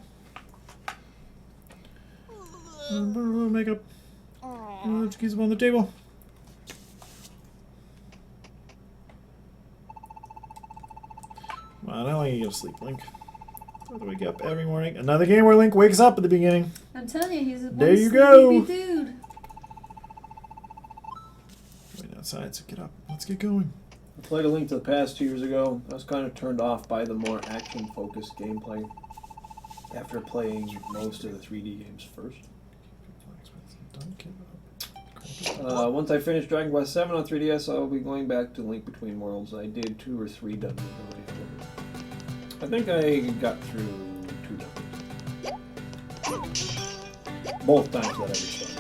Makeup. Let's get some on the table. Come on, how long are you gonna sleep, Link? Have to wake up every morning. Another game where Link wakes up at the beginning. I'm telling you, he's a There you sleepy go. dude. Wait outside, so get up. Let's get going. I played A Link to the Past 2 years ago. I was kind of turned off by the more action-focused gameplay after playing most of the 3D games first. Once I finish Dragon Quest VII on 3DS, I'll be going back to Link Between Worlds. I did 2 or 3 dungeons already. I think I got through 2 dungeons. Both times that I restarted.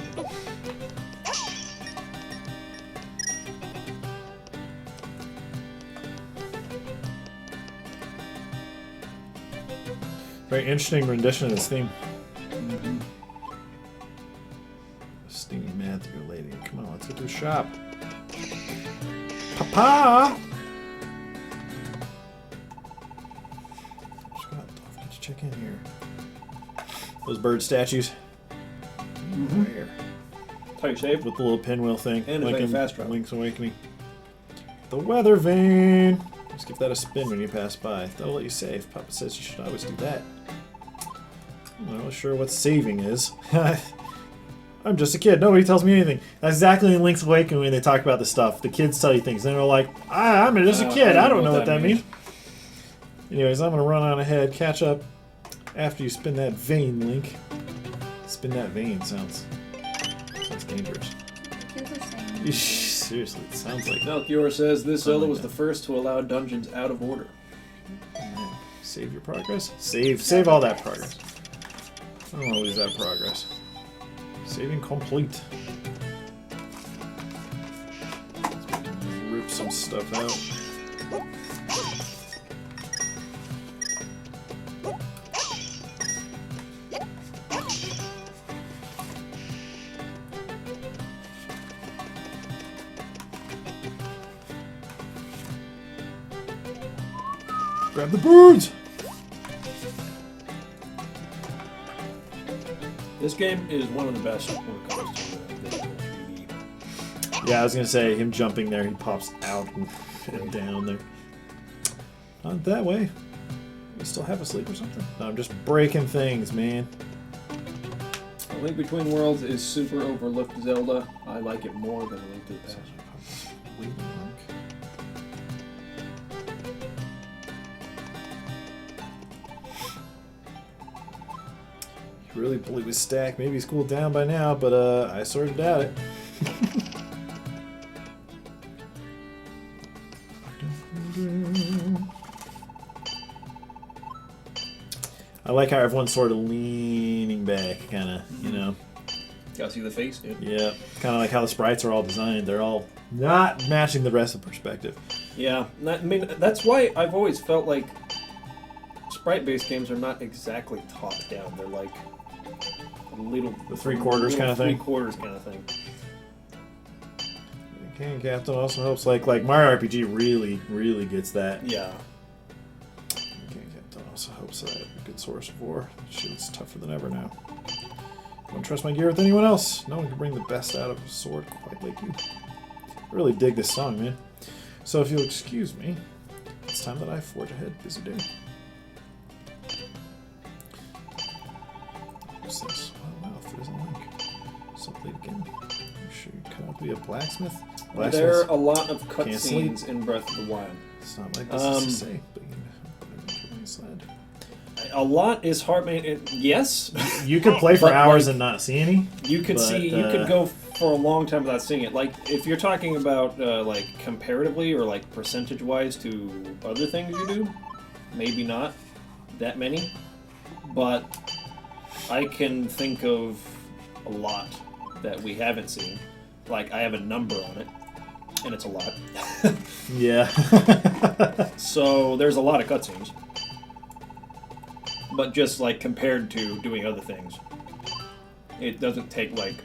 Very interesting rendition of this theme. Steamy mad to go lady. Come on, let's get to the shop. Papa! Scott, don't forget to check in here. Those bird statues. Right here. How you save? With the little pinwheel thing. And it's like like in fast travel. Link's Awakening. The weather vane. Just give that a spin when you pass by. That'll let you save. Papa says you should always do that. I'm not really sure what saving is. I'm just a kid. Nobody tells me anything. That's exactly in Link's Awakening when they talk about this stuff. The kids tell you things. And they're like, I'm just a kid. I don't know what that means. Anyways, I'm going to run on ahead. Catch up after you spin that vein, Link. Spin that vein sounds dangerous. Kids are saying. Seriously, it sounds like Melchior says this Zelda Something was like the first to allow dungeons out of order. Save your progress. Save all that progress. I don't want to lose that progress. Saving complete. Rip some stuff out. Grab the birds! This game is one of the best when it comes to the 3D. Yeah, I was gonna say, him jumping there, he pops out and down there. Not that way. You still have a sleep or something? No, I'm just breaking things, man. A Link Between Worlds is super overlooked Zelda. I like it more than A Link to the Past. He really blew his stack. Maybe he's cooled down by now, but I sort of doubt it. I like how everyone's sort of leaning back, kind of, you know. Gotta see the face, dude. Yeah, kind of like how the sprites are all designed. They're all not matching the rest of the perspective. Yeah, I mean, that's why I've always felt like sprite-based games are not exactly top-down. They're like a little... The three-quarters kind of thing? Three-quarters kind of thing. Okay, Captain also helps, like Mario RPG really gets that. Yeah. Okay, Captain also helps that. A good source of war. Shield's tougher than ever now. Don't trust my gear with anyone else. No one can bring the best out of a sword quite like you. I really dig this song, man. So if you'll excuse me, it's time that I forge ahead. Busy day. What's this? Oh wow, there's a link. So late again. You sure you cut out to be a blacksmith? There are a lot of Can't sleep. cutscenes in Breath of the Wild. It's not like this is to say, but you know, slide. A lot is hard. Yes, You could play for But, hours like, and not see any. you could But, see. You could go for a long time without seeing it. Like if you're talking about like comparatively or like percentage-wise to other things you do, maybe not that many, but I can think of a lot that we haven't seen. Like I have a number on it, and it's a lot. Yeah. So there's a lot of cutscenes. But just like compared to doing other things, it doesn't take like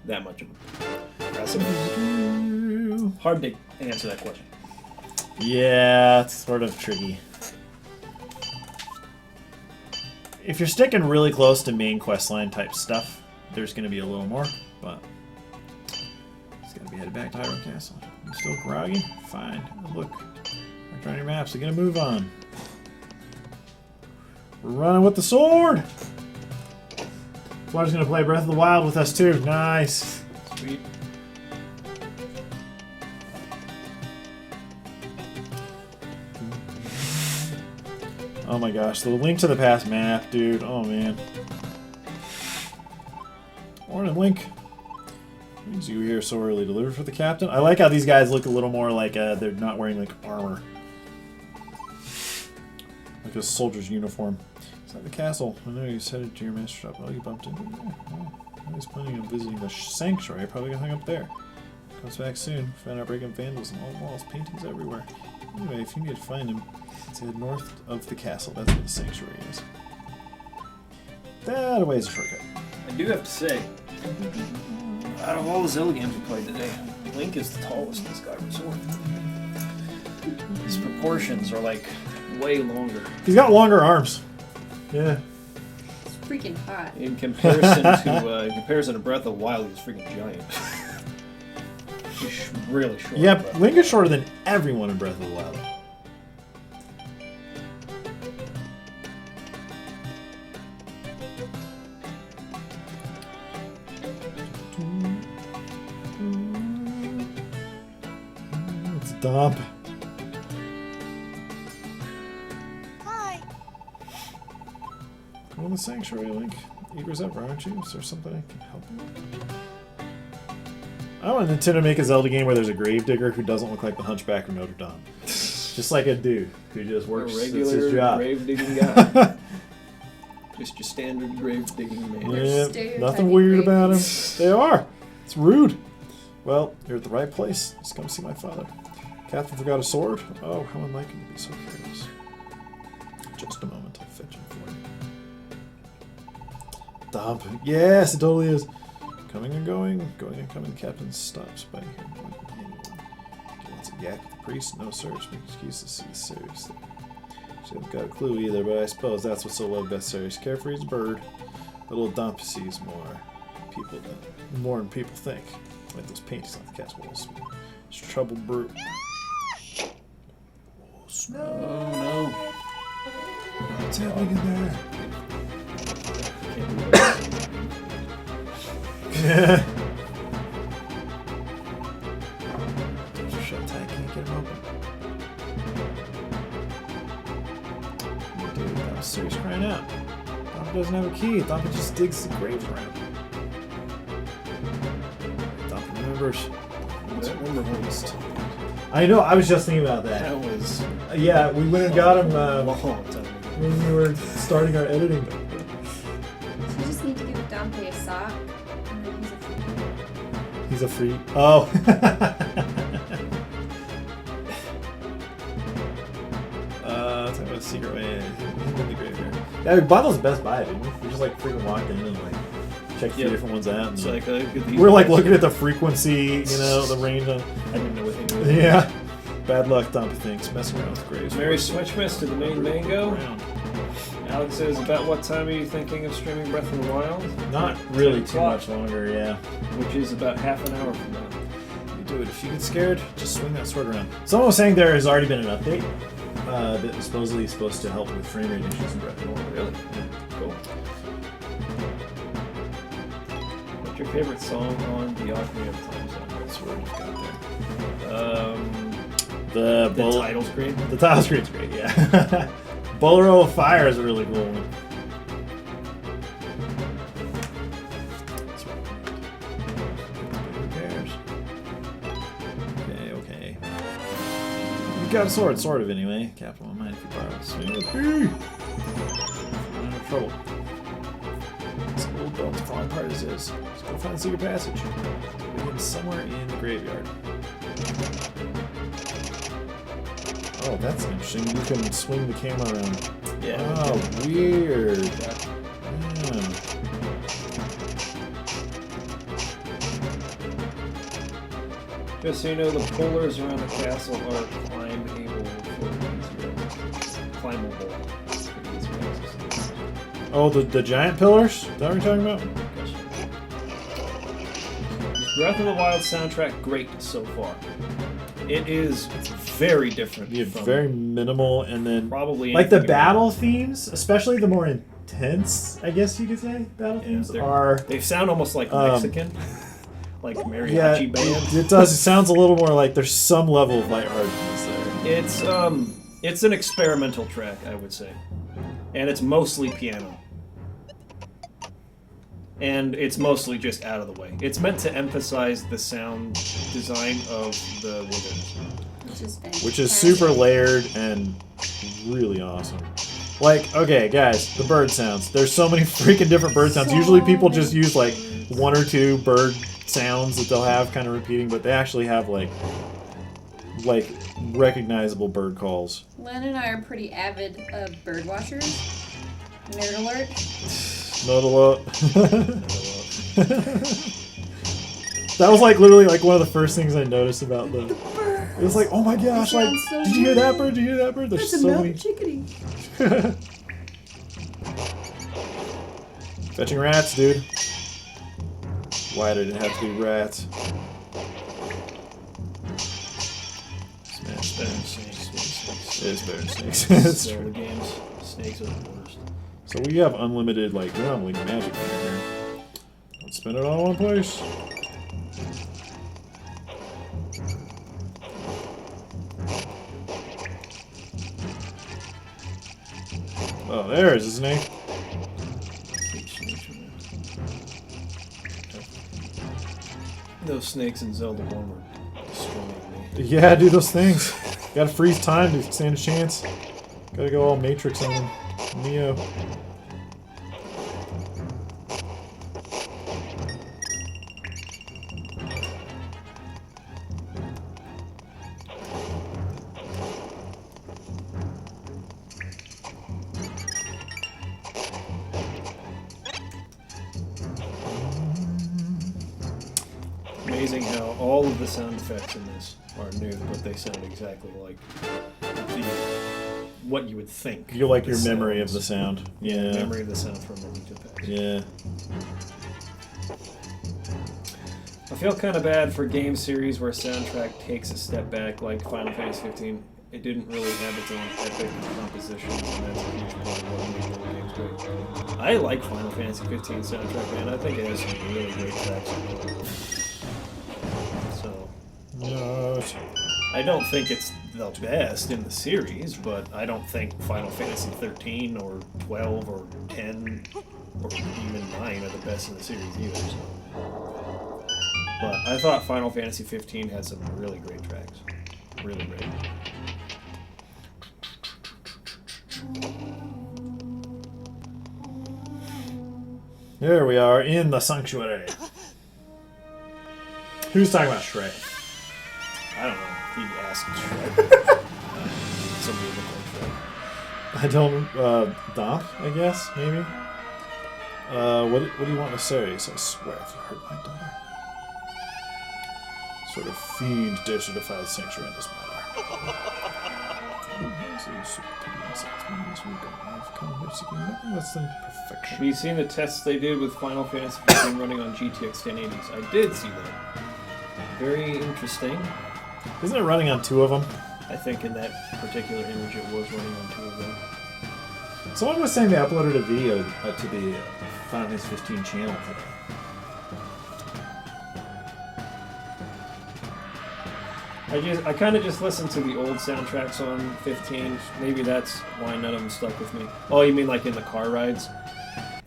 that much of a precedent. Hard to answer that question. Yeah, it's sort of tricky. If you're sticking really close to main questline type stuff, there's going to be a little more, but it's got to be headed back to Hyrule Castle. You still groggy? Fine. Look, after on your maps, they're going to move on. We're running with the sword! Flar's going to play Breath of the Wild with us too. Nice. Sweet. Oh my gosh, the Link to the Past map, dude. Oh man. Morning, Link. Brings you here so early. Delivered for the captain? I like how these guys look a little more like they're not wearing like armor. Like a soldier's uniform. Inside the castle. I know he's headed to your master shop. Oh, you bumped into him there. Oh, he's planning on visiting the sanctuary. Probably gonna hang up there. Comes back soon. Found out breaking vandalism on all the walls. Paintings everywhere. Anyway, if you need to find him, it's head north of the castle. That's where the sanctuary is. That away is a shortcut. I do have to say, out of all the Zelda games we played today, Link is the tallest in Skyward Sword. His proportions are like way longer. He's got longer arms. Yeah. It's freaking hot. In comparison to Breath of the Wild, he's freaking giant. He's really short. Yeah, Link is shorter than everyone in Breath of the Wild. It's dump. Hi. Go in the sanctuary, Link. Eager as ever, aren't you? Is there something I can help you with? I want Nintendo to make a Zelda game where there's a gravedigger who doesn't look like the Hunchback of Notre Dame. Just like a dude who just works. A That's regular his job. grave digging guy. Just your standard grave digging man. Yeah, nothing weird about him. They are. It's rude. Well, you're at the right place. Just come see my father. Catherine forgot a sword? Oh, how unlike him to be so careless. Just a moment, I'll fetch him for you. Dump. Yes, it totally is. Coming and going and coming. The captain stops by here more than anyone. Get What's a yak with the priest? No search. Make excuses. See seriously. She haven't got a clue either, but I suppose that's what's so loved best series. Carefree as a bird. Little Dumpy sees more than people think. Like those paintings on the cat's walls. It's trouble brute. Oh no. What's happening in there? Yeah. Doors are shut tight, can't get them open. Dude, that was serious crying out. Dompy doesn't have a key. Dompy just digs the grave around. Dompy remembers. I know, I was just thinking about that. That was Yeah, we went and got him a long time ago. when we were starting our editing. So you just need to give Dante a sock, and then he's a freak. He's a freak. Oh. Talking about secret way in the graveyard. Yeah, we bought those at Best Buy, didn't we? We just like freaking walked in and like checked a few different ones out. And It's like we're like looking at the frequency, the range on. I didn't know what they were. Yeah. Bad luck, Dumpy thinks. Messing around with graves. Merry Switchmas to the main mango. Alex says, about what time are you thinking of streaming Breath of the Wild? Not really too much longer, yeah. Which is about half an hour from now. You do it. If you get scared, just swing that sword around. Someone was saying there has already been an update that was supposedly supposed to help with frame rate issues in Breath of the Wild. Really? Yeah. Cool. What's your favorite song on the Ocarina of Time soundtrack? That's what you've got there. The title screen? The title screen's great, yeah. Bolero of Fire is a really cool one. Who cares? Okay. You got a sword, sort of, anyway. Capital in mind if you borrow. Swing with B! I'm in trouble. This old bones falling apart as is. Let's go find the secret passage. It's begins somewhere in the graveyard. Oh, that's interesting. You can swing the camera around. Yeah. Oh, weird. Just so you know, the pillars around the castle are climbable for easier. Climbable. For easier access. Oh, the giant pillars? Is that what you're talking about? Breath of the Wild soundtrack great so far. It's very different. Yeah, from very minimal, and then probably like the anything battle themes, especially the more intense, I guess you could say, battle themes they sound almost like Mexican, like mariachi band. It does. It sounds a little more like there's some level of lightheartedness there. It's an experimental track, I would say, and it's mostly piano. And it's mostly just out of the way. It's meant to emphasize the sound design of the wilderness. Which is super layered and really awesome. Like, okay, guys, the bird sounds. There's so many freaking different bird sounds. Usually people just use like one or two bird sounds that they'll have kind of repeating, but they actually have like recognizable bird calls. Len and I are pretty avid bird watchers. Nerd alert. Not a lot. That was like literally like one of the first things I noticed about them. It was like, oh my gosh, like, so did you hear that bird? Did you hear that bird? There's so many. Chickadee. Fetching rats, dude. Why did it have to be rats? Smash better than snakes. It is better than snakes. That's So true. the games, snakes are the worst. So we have unlimited, like, we don't have like magic power here. Let's spend it all in one place. Oh, there's a snake. Those snakes in Zelda 1 were destroying me. Yeah, do those things. Gotta freeze time to stand a chance. Gotta go all Matrix on them. Neo. Amazing how all of the sound effects in this are new, but they sound exactly like what you would think. You like your memory of the sound. Yeah. Memory of the sound from the Nintendo packs. Yeah. I feel kind of bad for game series where soundtrack takes a step back, like Final Fantasy 15. It didn't really have its own epic composition, and that's a huge part of what made the games great. I like Final Fantasy 15 soundtrack, man. I think it has some really great tracks on it. So, I don't think it's the best in the series, but I don't think Final Fantasy 13 or 12 or 10 or even 9 are the best in the series either. So. But I thought Final Fantasy 15 had some really great tracks. Really great. There we are in the sanctuary. Who's talking about Shrek? I don't know. He asked Shrek. Somebody looked like Shrek. I don't. Doc, I guess, maybe. What do you want to say? So I swear, if you hurt my daughter, sort of fiend dare to defy the sanctuary in this matter. Less than perfection. Have you seen the tests they did with Final Fantasy 15 running on GTX 1080s? I did see that. Very interesting. Isn't it running on 2 of them? I think in that particular image it was running on 2 of them. Someone was saying they uploaded a video to the Final Fantasy 15 channel today. I kind of just listened to the old soundtracks on 15. Maybe that's why none of them stuck with me. Oh, you mean like in the car rides?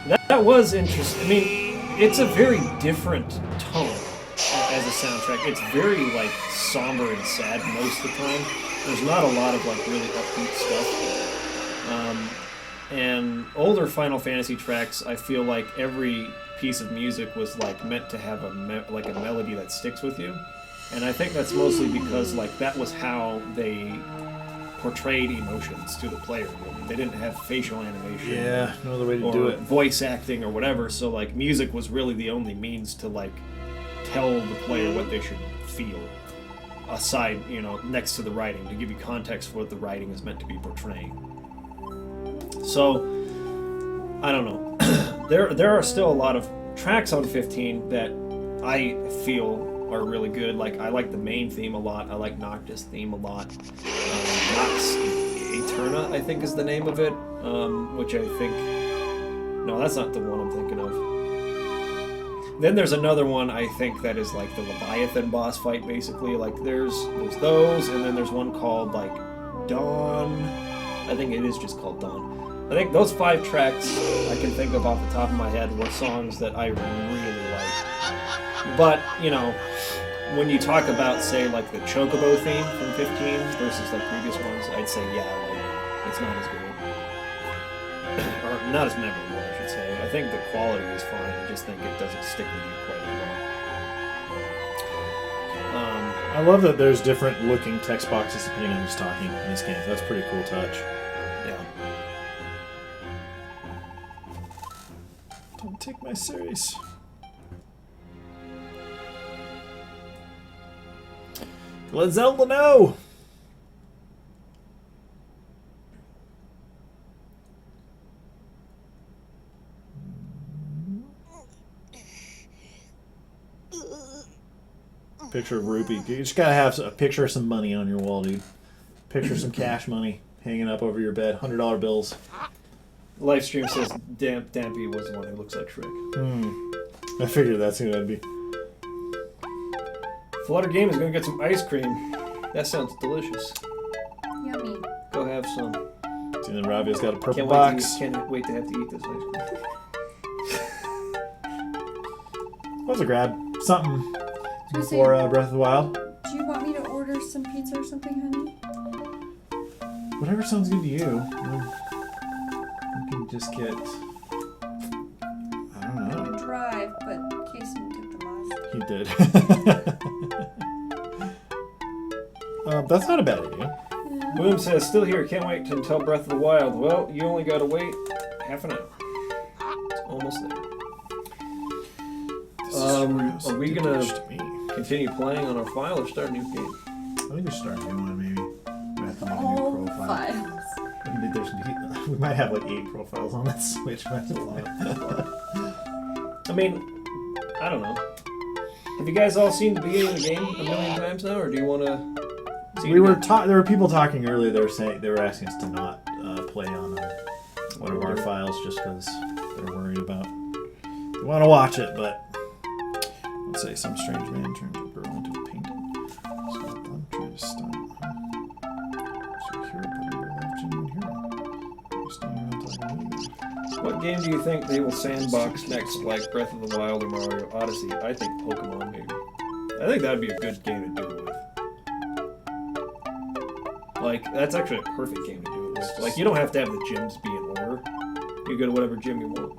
That was interesting. I mean, it's a very different tone as a soundtrack. It's very like somber and sad most of the time. There's not a lot of like really upbeat stuff. And older Final Fantasy tracks, I feel like every piece of music was like meant to have a melody that sticks with you. And I think that's mostly because like that was how they portrayed emotions to the player. They didn't have facial animation. Yeah, no other way to or do it. Voice acting or whatever. So like music was really the only means to like tell the player what they should feel. Aside, next to the writing, to give you context for what the writing is meant to be portraying. So I don't know. There are still a lot of tracks on 15 that I feel are really good. Like I like the main theme a lot. I like Noctis theme a lot. Nox Eterna, I think is the name of it. Which I think, no, that's not the one I'm thinking of. Then there's another one I think that is like the Leviathan boss fight, basically. Like there's those, and then there's one called like Dawn. I think it is just called Dawn. I think those 5 tracks I can think of off the top of my head were songs that I really liked. But, when you talk about, say, like the Chocobo theme from 15 versus like previous ones, I'd say, yeah, like, it's not as good. Or not as memorable, I should say. I think the quality is fine. I just think it doesn't stick with you quite as well. I love that there's different looking text boxes depending on who's talking in this game. That's a pretty cool touch. Yeah. Don't take my serious. Let Zelda know! Picture of Rupee. You just gotta have a picture of some money on your wall, dude. Picture of some cash money hanging up over your bed. $100 bills. Livestream says Dampy was the one who looks like Shrek. I figured that's who that'd be. Flutter Game is going to get some ice cream. That sounds delicious. Yummy. Go have some. See, then Ravi's got a purple Can't box. Can't wait to have to eat this ice cream. Let's grab something So before Breath of the Wild. do you want me to order some pizza or something, honey? Whatever sounds good to you. You can just get... I don't know. Drive, but Casey took the last. He did. That's not a bad idea. Boom says, still here, can't wait until Breath of the Wild. Well, you only gotta wait half an hour. It's almost there. Are we gonna continue playing on our file or start a new game? I think we should start a new one, maybe. We have to make a All new profile. files. We might have like 8 profiles on that Switch. That's a lot. I mean, I don't know. Have you guys all seen the beginning of the game a million times now, or do you want to? There were people talking earlier. They were asking us to not play on one of our files just because they're worried about. They want to watch it, but let's say some strange man turned a girl into a painting. So I'm trying to stun. So hero, but you're a genuine hero. You're standing around talking to me. What game do you think they will sandbox next, like Breath of the Wild or Mario Odyssey? I think Pokemon, maybe. I think that would be a good game to do it with. Like, that's actually a perfect game to do it with. Like, you don't have to have the gyms be in order. You go to whatever gym you want.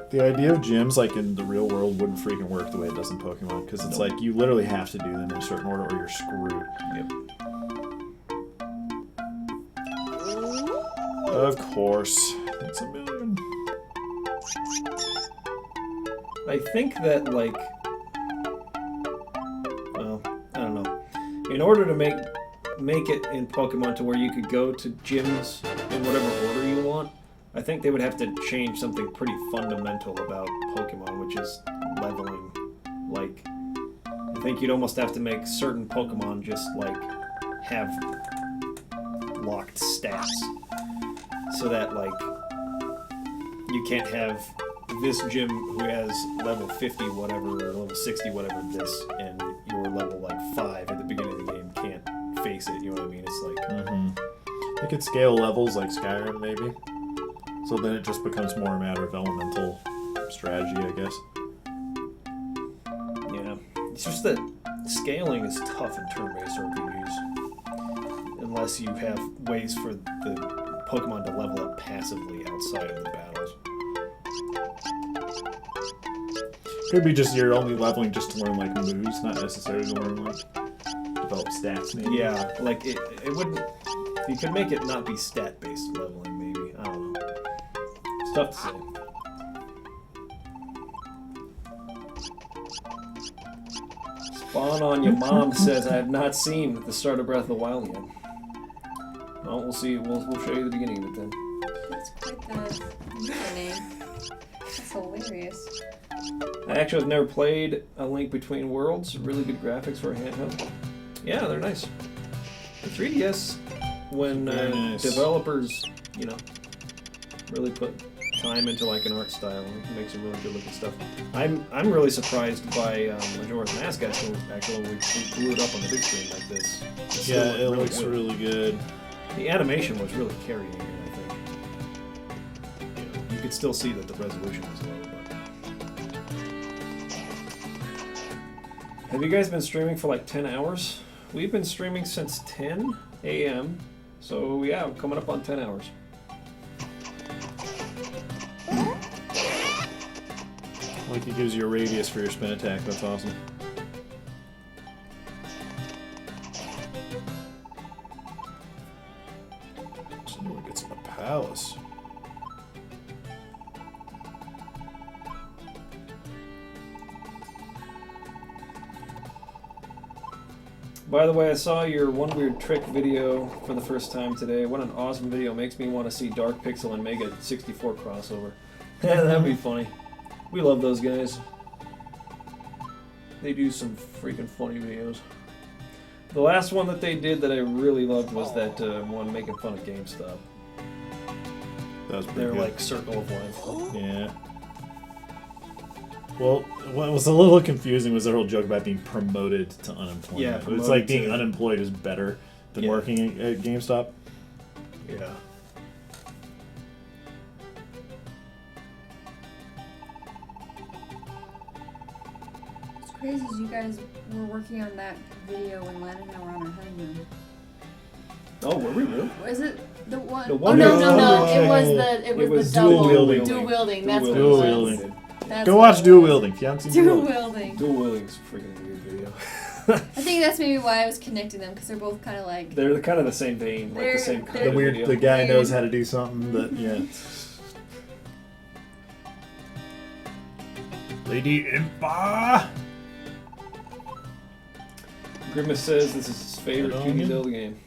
The idea of gyms, like in the real world, wouldn't freaking work the way it does in Pokemon, because it's like you literally have to do them in a certain order or you're screwed. Yep. Of course. It's a million. I think that, like... Well, I don't know. In order to make it in Pokemon to where you could go to gyms in whatever order you want, I think they would have to change something pretty fundamental about Pokemon, which is leveling. Like, I think you'd almost have to make certain Pokemon just, like, have locked stats. So that, like, you can't have this gym who has level 50 whatever, or level 60 whatever this, and your level, like, 5 at the beginning of the game can't face it, you know what I mean? It's like... They could scale levels like Skyrim, maybe. So then it just becomes more a matter of elemental strategy, I guess. Yeah. It's just that scaling is tough in turn-based RPGs. Unless you have ways for the Pokemon to level up passively outside of the battles. Could be just you're only leveling just to learn, like, moves, not necessarily to learn, like, develop stats, maybe. Yeah, like, it wouldn't... You could make it not be stat-based leveling, maybe. I don't know. It's tough to say. Spawn on your mom says, I have not seen the start of Breath of the Wild yet. Well, we'll see. We'll show you the beginning of it then. That's quite the username. That's hilarious. I actually have never played A Link Between Worlds. Really good graphics for a handheld. Yeah, they're nice. The 3DS, when nice. developers, you know, really put time into like an art style and make some really good looking stuff. I'm really surprised by Majora's Mask actually when we blew it up on the big screen like this. Yeah, it looks really good. The animation was really carrying it, I think. You know, you could still see that the resolution was low, but... Have you guys been streaming for like 10 hours? We've been streaming since 10 a.m. So yeah, we're coming up on 10 hours. Like it gives you a radius for your spin attack, that's awesome. So anyone gets in the palace. By the way, I saw your One Weird Trick video for the first time today. What an awesome video. Makes me want to see Dark Pixel and Mega 64 crossover. That'd be funny. We love those guys. They do some freaking funny videos. The last one that they did that I really loved was that one making fun of GameStop. That was pretty They're good. like Circle of Life. Yeah. Well, what was a little confusing was their whole joke about being promoted to unemployment. Yeah, It's like being unemployed is better than working at GameStop. Yeah. What's crazy is you guys were working on that video when Len and I were on our honeymoon. Oh, were we really? Was it the one? The Oh one no, that no, was no! on It was the- the it was the double dual wielding. Dual wielding. That's what Dual it was. wielding. That's Go what watch it Dual was. Wielding if you haven't seen Dual Dual wielding. Dual Wielding's a freaking weird video. I think that's maybe why I was connecting them because they're both kind of like. They're kind of the same vein, like the same kind The of weird, video. the guy knows how to do something, but yeah. Lady Impa. Grimace says this is his favorite 2D Zelda game.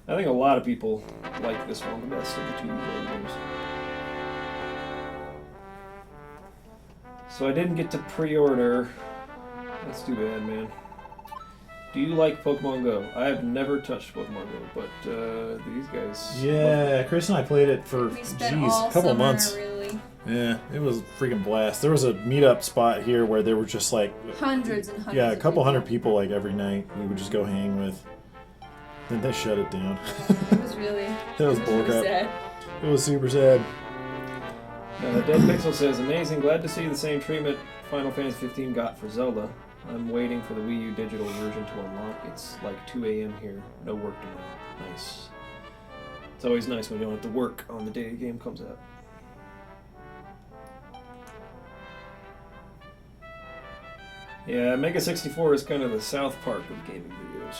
I think a lot of people like this one the best of the 2D Zelda games. So I didn't get to pre-order. That's too bad, man. Do you like Pokemon Go? I have never touched Pokemon Go, but these guys... Yeah, Chris and I played it for, We spent all a couple summer, months. really. Yeah, it was a freaking blast. There was a meetup spot here where there were just like... Hundreds and hundreds. Yeah, a of couple people. hundred people like every night we would just go hang with. Then they shut it down. It was really. That was really bullcrap. sad. It was super sad. Dead Pixel says, amazing, glad to see the same treatment Final Fantasy 15 got for Zelda. I'm waiting for the Wii U digital version to unlock. It's like 2 a.m. here. No work tomorrow. Nice. It's always nice when you don't have to work on the day a game comes out. Yeah, Mega 64 is kind of the South Park of gaming videos.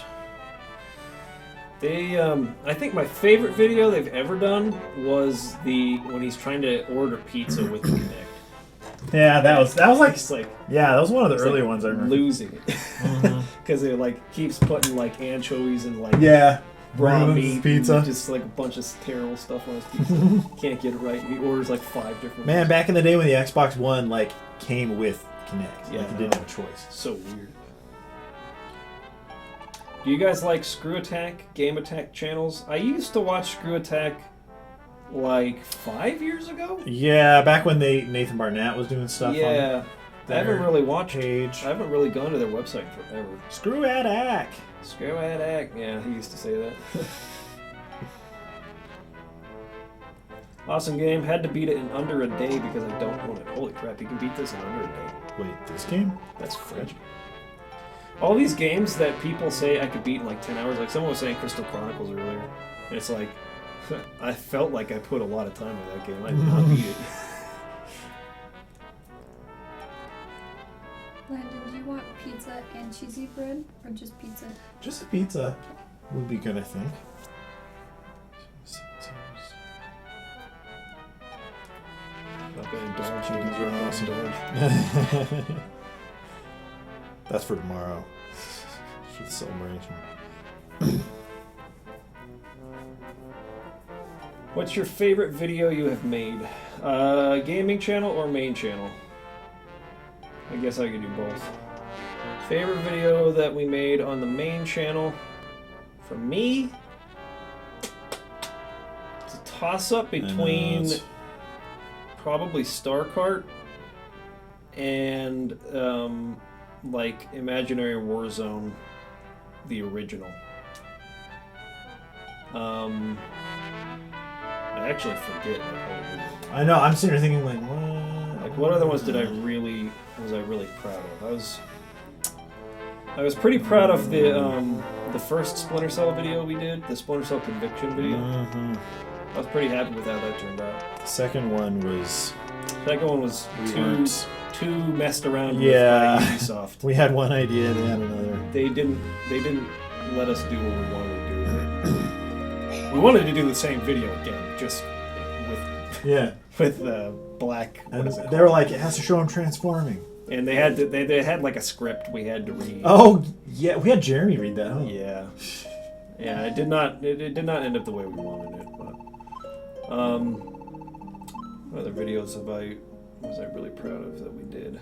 They, I think my favorite video they've ever done was when he's trying to order pizza with the Kinect. Yeah, that was like It's like yeah, that was one of the it's early like ones I remember. losing it because it like keeps putting like anchovies and like Yeah, raw ruins meat, pizza. and just like a bunch of terrible stuff on his pizza. Can't get it right. He orders like 5 different. Man, ones. back in the day when the Xbox One like came with Kinect, Yeah, like you didn't have a choice. So weird. Do you guys like Screw Attack, Game Attack channels? I used to watch Screw Attack like 5 years ago. Yeah, back when Nathan Barnett was doing stuff. Yeah, on I haven't their really watched. page. I haven't really gone to their website in forever. Screw Attack. Screw Attack. Yeah, he used to say that. Awesome game. Had to beat it in under a day because I don't own it. Holy crap! You can beat this in under a day. Wait, this game? That's crazy. All these games that people say I could beat in like 10 hours, like someone was saying Crystal Chronicles earlier, and it's like, I felt like I put a lot of time into that game. I did not beat it. Landon, do you want pizza and cheesy bread, or just pizza? Just a pizza would be good, I think. Not gonna indulge you. These are awesome. That's for tomorrow. It's for the celebration. What's your favorite video you have made? Gaming channel or main channel? I guess I could do both. Favorite video that we made on the main channel? For me, it's a toss-up between probably Star Kart and like Imaginary Warzone, the original. I actually forget. I know. I'm sitting here thinking like, what? Like, what other ones was I really proud of? I was pretty proud of the first Splinter Cell video we did, the Splinter Cell Conviction video. Mm-hmm. I was pretty happy with how that turned out. The second one was too messed around yeah. with by Ubisoft. We had one idea, they had another. They didn't let us do what we wanted to do. We wanted to do the same video again, just with black. And they were like, it has to show him transforming. And they had like a script we had to read. Oh yeah, we had Jeremy read that. Huh? Yeah. It did not end up the way we wanted it. But what other videos was I really proud of that we did?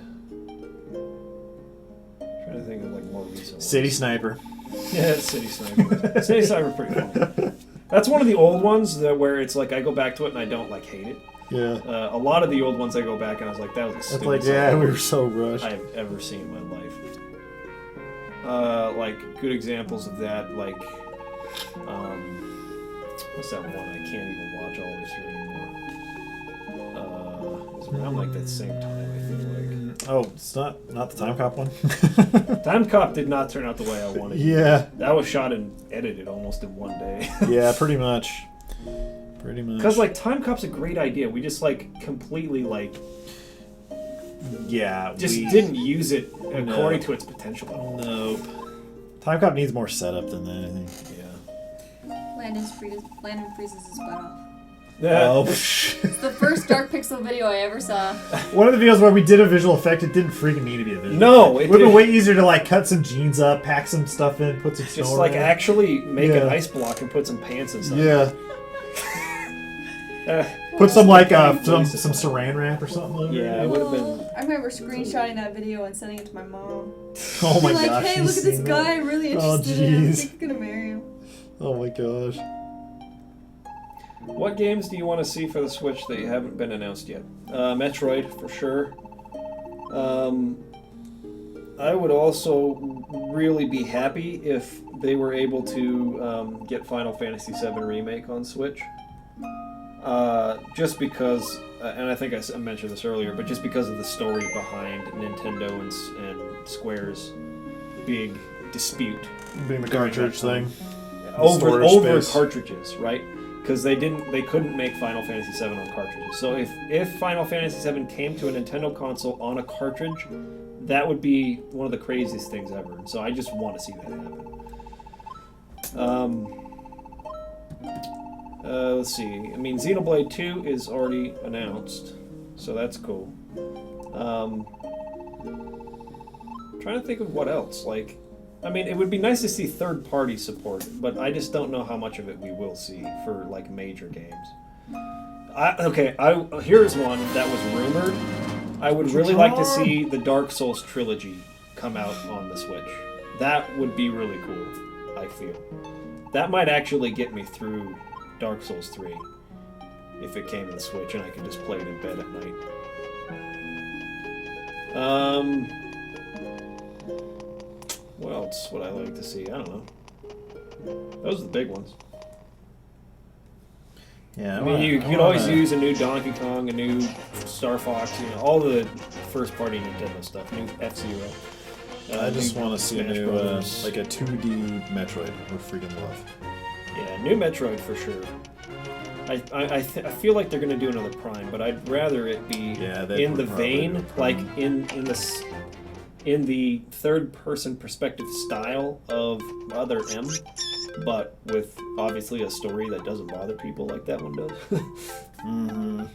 I'm trying to think of like more recent ones. City Sniper. Yeah, City Sniper. City Sniper, pretty funny. That's one of the old ones where it's like I go back to it and I don't like hate it. Yeah. A lot of the old ones I go back and I was like, that was the That's stupidest like, yeah, thing we were so rushed. I have ever seen in my life. Like good examples of that, like what's that one I can't even watch all the way through anymore? It was around like that same time, I feel like. Oh, it's not the Time Cop one. Time Cop did not turn out the way I wanted. Yeah. That was shot and edited almost in one day. Yeah, pretty much. Pretty much. Because like Time Cop's a great idea. We just like completely like didn't use it according to its potential at all. Nope. Time Cop needs more setup than that, I think. Landon freezes his butt off. Oh. It's the first Dark Pixel video I ever saw. One of the videos where we did a visual effect, it didn't freaking need to be a visual No, effect. it would have been didn't. way easier to like cut some jeans up, pack some stuff in, put some snow Just like around. actually make an Yeah. ice block and put some pants and stuff. Yeah. Uh, Put some like some saran wrap or something over yeah, it. it would have been. I remember screenshotting that video and sending it to my mom. Oh my Be like, gosh. hey, she's look at this seen guy. that. I'm really Oh, interested in him. I jeez. think I'm gonna marry him. Oh my gosh. What games do you want to see for the Switch that haven't been announced yet? Metroid, for sure. I would also really be happy if they were able to get Final Fantasy VII Remake on Switch. Just because, and I think I mentioned this earlier, but just because of the story behind Nintendo and Square's big dispute. Being the cartridge thing. Over Storage space. cartridges, right? Because they couldn't make Final Fantasy VII on cartridges. So if Final Fantasy VII came to a Nintendo console on a cartridge, that would be one of the craziest things ever. And so I just want to see that happen. Let's see. I mean, Xenoblade 2 is already announced, so that's cool. Trying to think of what else. Like, I mean, it would be nice to see third-party support, but I just don't know how much of it we will see for like major games. Here's one that was rumored. I would really like to see the Dark Souls trilogy come out on the Switch. That would be really cool, I feel. That might actually get me through Dark Souls 3 if it came to the Switch and I could just play it in bed at night. What else would I like to see? I don't know. Those are the big ones. Yeah, I mean, you could always use a new Donkey Kong, a new Star Fox, all the first-party Nintendo stuff, new F-Zero. I just want to see a Smash new, Brothers. like a 2D Metroid. I would freaking love. Yeah, new Metroid for sure. I feel like they're gonna do another Prime, but I'd rather it be in the vein, like in the third-person perspective style of Other M, but with obviously a story that doesn't bother people like that one does. Mm-hmm.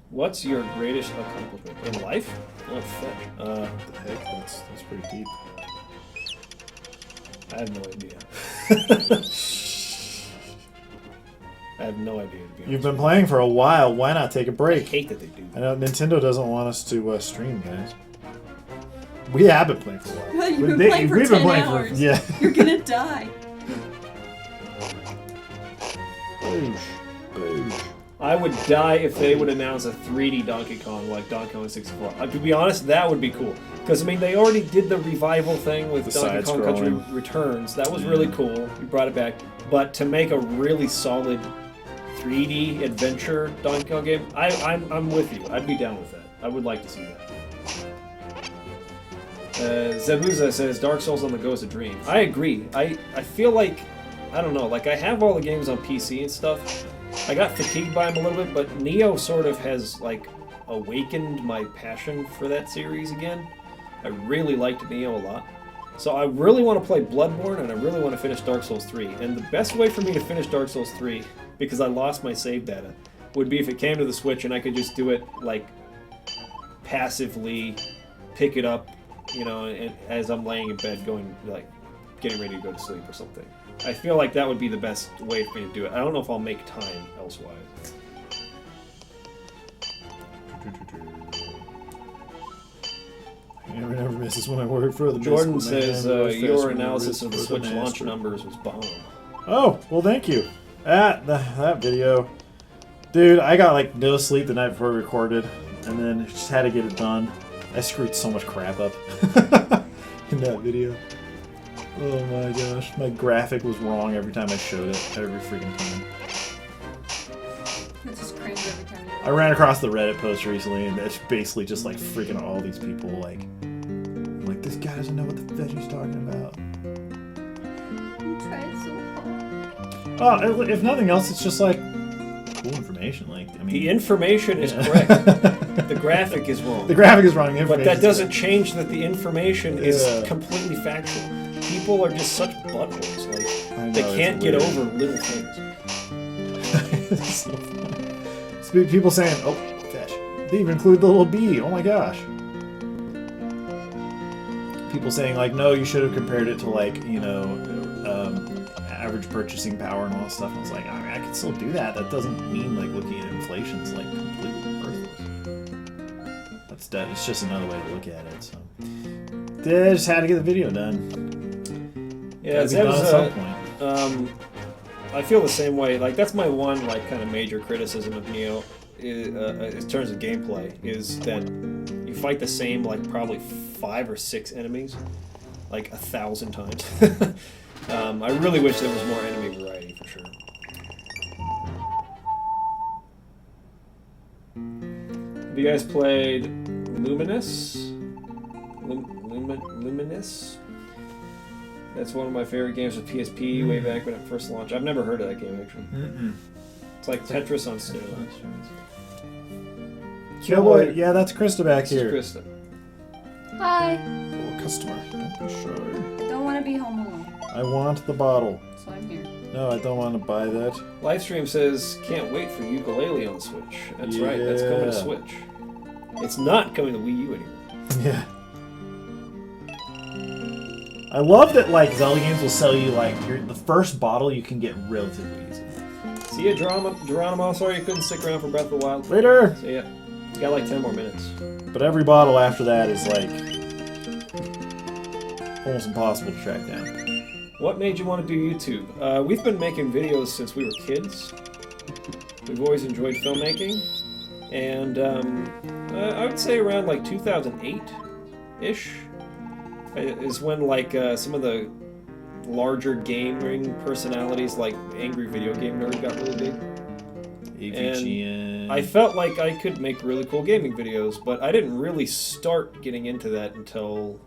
What's your greatest accomplishment in life? Oh, fetch. The heck? That's pretty deep. I have no idea. I have no idea. To be honest. You've been playing for a while. Why not take a I break? hate that they do. I know Nintendo doesn't want us to stream, guys. We have been playing for a while. Well, you've been playing for 10 hours. Yeah. You're gonna die. Boosh. Boosh. I would die if they would announce a 3D Donkey Kong like Donkey Kong 64. To be honest, that would be cool. Because, I mean, they already did the revival thing with The Donkey Kong Country Returns. That was really cool. You brought it back. But to make a really solid 3D adventure Donkey Kong game, I'm with you. I'd be down with that. I would like to see that. Zabuza says Dark Souls on the go is a dream. I agree. I feel like, I don't know, like I have all the games on PC and stuff. I got fatigued by them a little bit, but Neo sort of has like awakened my passion for that series again. I really liked Neo a lot. So I really want to play Bloodborne and I really want to finish Dark Souls 3. And the best way for me to finish Dark Souls 3, because I lost my save data, would be if it came to the Switch and I could just do it like passively, pick it up, and as I'm laying in bed going like getting ready to go to sleep or something. I feel like that would be the best way for me to do it. I don't know if I'll make time elsewise. Never misses when I work for the Jordan says your analysis of the Switch launch numbers was bomb. Oh, well, thank you. That video. Dude, I got like no sleep the night before we recorded, and then just had to get it done. I screwed so much crap up in that video. Oh my gosh, my graphic was wrong every time I showed it, every freaking time. It's just cringe every time. I ran across the Reddit post recently, and it's basically just like freaking all these people like, this guy doesn't know what the fudge he's talking about. You tried so hard. Oh, if nothing else, it's just like cool information. information. Like, I mean, The information is correct. The graphic is wrong. the graphic is wrong. The But information that doesn't change that the information Yeah. is completely factual. People are just such buttholes. Like, I they know, can't it's get weird. over little things. It's so funny. People saying, "Oh, fish." They even include the little bee. Oh my gosh. People saying like, "No, you should have compared it to like average purchasing power and all that stuff." I was like, I mean, I can still do that. That doesn't mean like looking at inflation's like completely worthless. That's done. It's just another way to look at it. So, I just had to get the video done. Yeah, Gotta be that done was at some point. I feel the same way. Like, that's my one like kind of major criticism of Neo, in terms of gameplay, is that you fight the same like probably 5 or 6 enemies, like 1,000 times. I really wish there was more enemy variety for sure. Have you guys played Luminous? Luminous? That's one of my favorite games with PSP way back when it first launched. I've never heard of that game actually. It's like Tetris on steroids. Killboy, yeah, that's Krista back This is here. Krista. Hi. Oh, customer. Don't be shy. I don't want to be home alone, I want the bottle. so I'm here. No, I don't want to buy that. Livestream says, can't wait for Ukulele on the Switch. That's right, that's coming to Yeah. Switch. It's not coming to Wii U anymore. Yeah. I love that like Zelda games will sell you like the first bottle you can get relatively easy. See ya, Geronimo. Sorry you couldn't stick around for Breath of the Wild. Later. See ya. You got like 10 more minutes. But every bottle after that is like almost impossible to track down. What made you want to do YouTube? We've been making videos since we were kids. We've always enjoyed filmmaking. And I would say around like 2008-ish is when like some of the larger gaming personalities like Angry Video Game Nerd got really big. And I felt like I could make really cool gaming videos, but I didn't really start getting into that until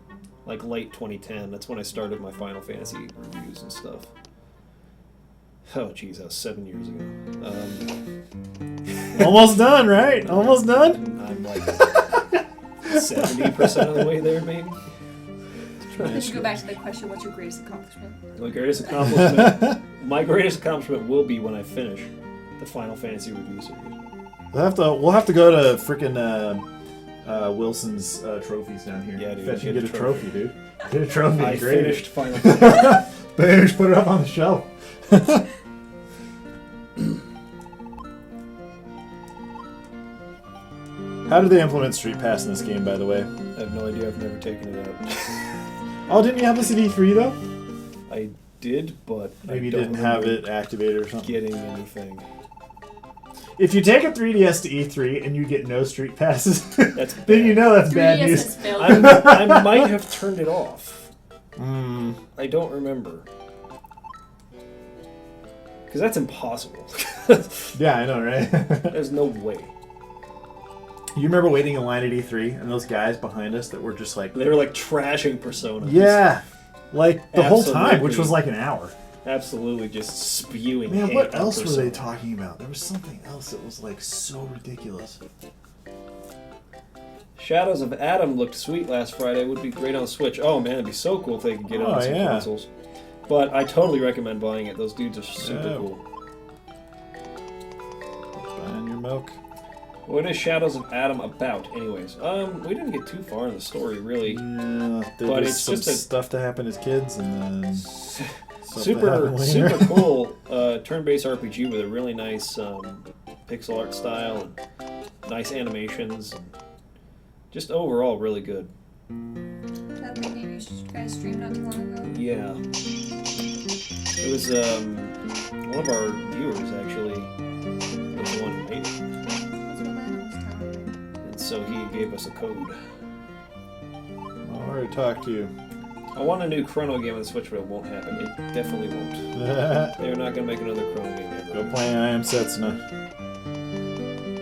like late 2010. That's when I started my Final Fantasy reviews and stuff. Oh jeez, that was 7 years ago. Almost done, right? Almost done? I'm like 70% of the way there, maybe. We should go back to the question, what's your greatest accomplishment? My greatest accomplishment will be when I finish the Final Fantasy review series. We'll have to go to frickin' Wilson's trophies down here. Yeah, dude, Bet you get get a a trophy, dude. Get a trophy. I great. finished Final Fantasy. Boom, just put it up on the shelf. How did they implement Street Pass in this game, by the way? I have no idea. I've never taken it out. Oh, didn't you have this at E3 though? I did, but Maybe I you don't didn't have remember it activated or something. getting anything. If you take a 3DS to E3 and you get no Street Passes, That's then you know that's 3DS bad has news. failed. I might have turned it off. I don't remember. Because that's impossible. Yeah, I know, right? There's no way. You remember waiting in line at E3 and those guys behind us that were just like, They were like trashing Persona. yeah, like the whole time, which Absolutely. was like an hour. Absolutely just spewing Man, hate what on else were Persona. they talking about? There was something else that was like so ridiculous. Shadows of Adam looked sweet last Friday. Would be great on Switch. Oh man, it'd be so cool if they could get it Oh, on some yeah. consoles. But I totally recommend buying it. Those dudes are super Yeah. cool. Buying your milk. What is Shadows of Adam about, anyways? We didn't get too far in the story, really. Yeah, But there's it's some just a- stuff to happen as kids, and then stuff to Super, happen later. super cool turn-based RPG with a really nice pixel art style and nice animations. And just overall, really good. That big game you guys streamed not too long ago? Yeah. It was one of our viewers, actually, was the one who made it. That's what Lana was telling me. And so he gave us a code. I already talked to you. I want a new Chrono game on the Switch, but it won't happen. It definitely won't. They're not going to make another Chrono game ever. Go play I Am Setsuna.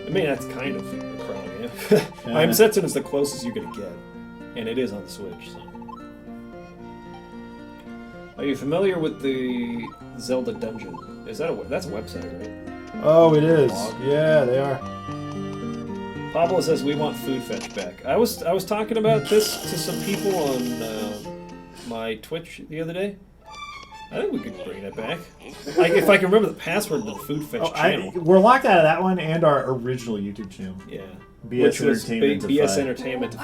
I mean, that's kind of a Chrono game. I Am Setsuna is the closest you're going to get. And it is on the Switch, so. Are you familiar with the Zelda Dungeon? That's a website, right? Oh, it is. Yeah, they are. Pablo says we want food fetch back. I was talking about this to some people on my Twitch the other day. I think we could bring it back. Like if I can remember the password to the food fetch channel. We're locked out of that one and our original YouTube channel. Yeah. BS Entertainment. BS Entertainment.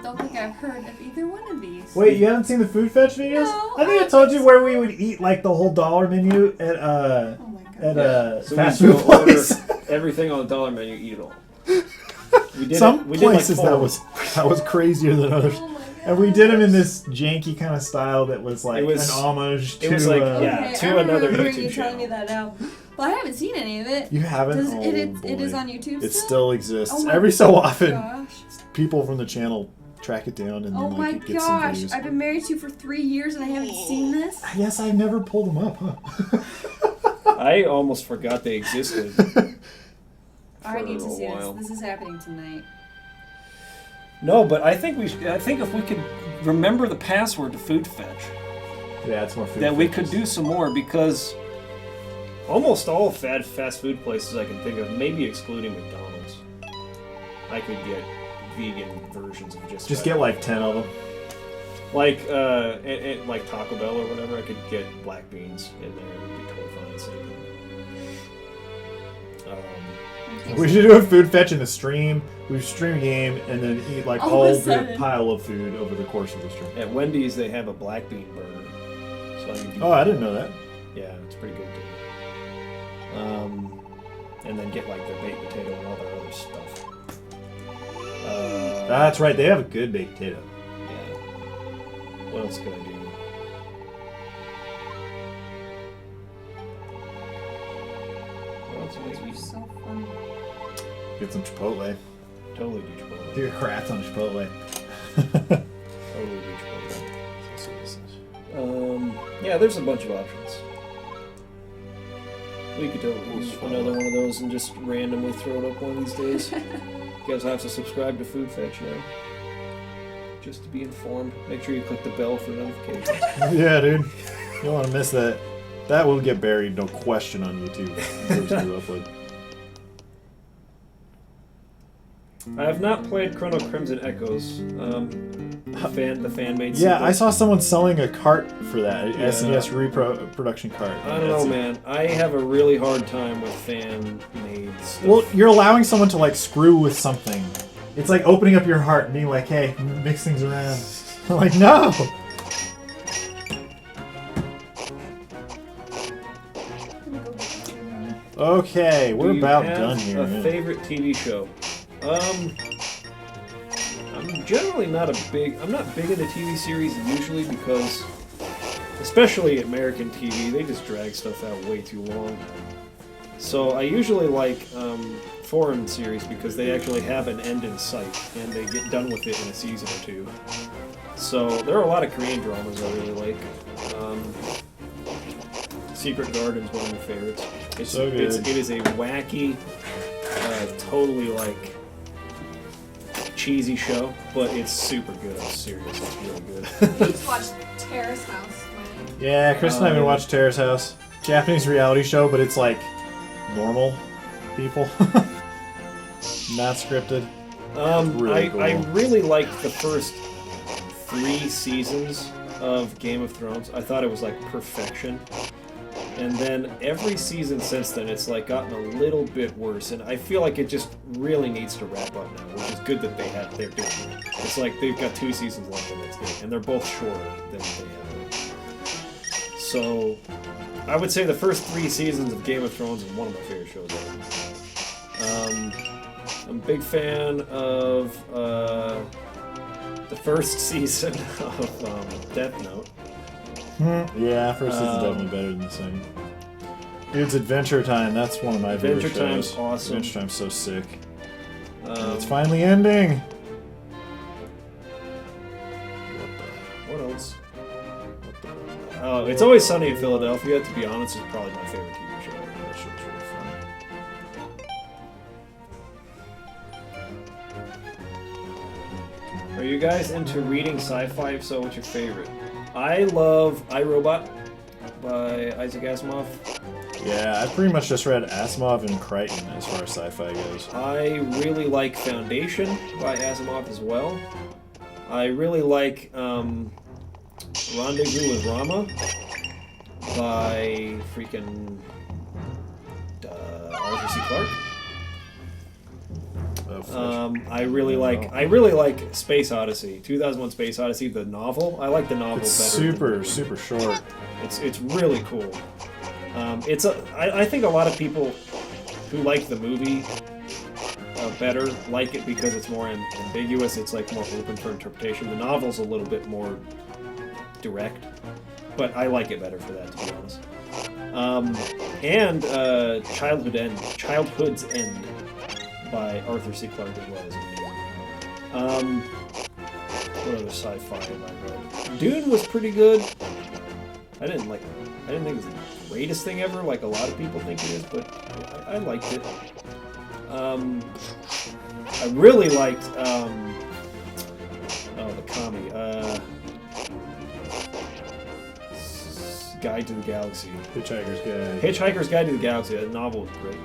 Don't think I've heard of either one of these. Wait, you haven't seen the food fetch videos? No, I think I told you where we would eat like the whole dollar menu at So fast we food order place. everything on the dollar menu, eat it all. We did Some we places did like that was crazier than others. And we did them in this janky kind of style that was like an homage to. It was like to another YouTube YouTube telling channel. me that now. Well, I haven't seen any of it. You haven't? Does, Oh, it is boy. on YouTube It still? still exists. Oh my Every so often, gosh. people from the channel track it down and Oh then my like it gets some gosh! views. I've been married to you for 3 years and I haven't seen this. Yes, I've never pulled them up, huh? I almost forgot they existed. I need to a see while. this. This is happening tonight. No, but I think I think if we could remember the password to food fetch, Yeah, it's more food. that we could do some more because almost all fast food places I can think of, maybe excluding McDonald's, I could get vegan versions of just get like 10 of them. like like Taco Bell or whatever. I could get black beans in there. It would be totally fine. Same thing. We should do a food fetch in the stream. We stream a game and then eat like a All of a whole sudden. big pile of food over the course of the stream. At Wendy's, they have a black bean burger. So I can do Oh, I didn't know that. Yeah, it's pretty good too. And then get like their baked potato and all their other stuff. That's right. They have a good baked potato. Yeah. What else can I do? What else can I eat? So funny. Get some Chipotle. Totally do Chipotle. Do your crats on Chipotle. Totally do Chipotle. Yeah, there's a bunch of options. We could totally do another one of those and just randomly throw it up one of these days. You guys have to subscribe to Food Fetch now. Just to be informed. Make sure you click the bell for notifications. Yeah, dude. You don't want to miss that. That will get buried, no question, on YouTube. Those two upload. I have not played Chrono Crimson Echoes. The fan-made Yeah, sequel. I saw someone selling a cart for that. An Yeah. SNES reproduction cart. I don't know, man. I have a really hard time with fan-made stuff. Well, you're allowing someone to like screw with something. It's like opening up your heart and being like, hey, mix things around. I'm like, no! Okay, we're Do you about have done here. A man. favorite TV show? I'm generally not I'm not big into TV series usually because, especially American TV, they just drag stuff out way too long. So I usually like foreign series because they actually have an end in sight and they get done with it in a season or two. So there are a lot of Korean dramas I really like. Secret Garden's one of my favorites. It's So good. It is a wacky, totally like cheesy show, but it's super good. I'm serious, it's really good. You just watched Terrace House. Yeah, Chris and I have been watching Terrace House. Japanese reality show, but it's like normal people. Not scripted. Really cool. I really liked the first 3 seasons of Game of Thrones. I thought it was like perfection. And then every season since then, it's like gotten a little bit worse, and I feel like it just really needs to wrap up now, which is good that they're doing it. It's like they've got 2 seasons left, and that's it, and they're both shorter than they have. So, I would say the first 3 seasons of Game of Thrones is one of my favorite shows ever. I'm a big fan of the first season of Death Note. Yeah, first season's definitely better than the second. Dude's Adventure Time. That's one of my favorite shows. Adventure Time's awesome. Adventure Time's so sick. And it's finally ending. What else? Oh, It's Always Sunny in Philadelphia, to be honest, is probably my favorite TV show. That show's really fun. Are you guys into reading sci-fi? If so, what's your favorite? I love iRobot by Isaac Asimov. Yeah, I've pretty much just read Asimov and Crichton as far as sci-fi goes. I really like Foundation by Asimov as well. I really like Rendezvous with Rama by freaking Arthur C. Clarke. I really like Space Odyssey, 2001: Space Odyssey, the novel. I like the novel It's better. super short. It's really cool. I think a lot of people who like the movie better like it because it's more ambiguous. It's like more open for interpretation. The novel's a little bit more direct, but I like it better for that, to be honest. And Childhood's End by Arthur C. Clarke as well is amazing. What other sci-fi have I read? Dune was pretty good. I didn't think it was the greatest thing ever, like a lot of people think it is, but I liked it. I really liked the commie. Guide to the Galaxy. Hitchhiker's Guide to the Galaxy. That novel was great.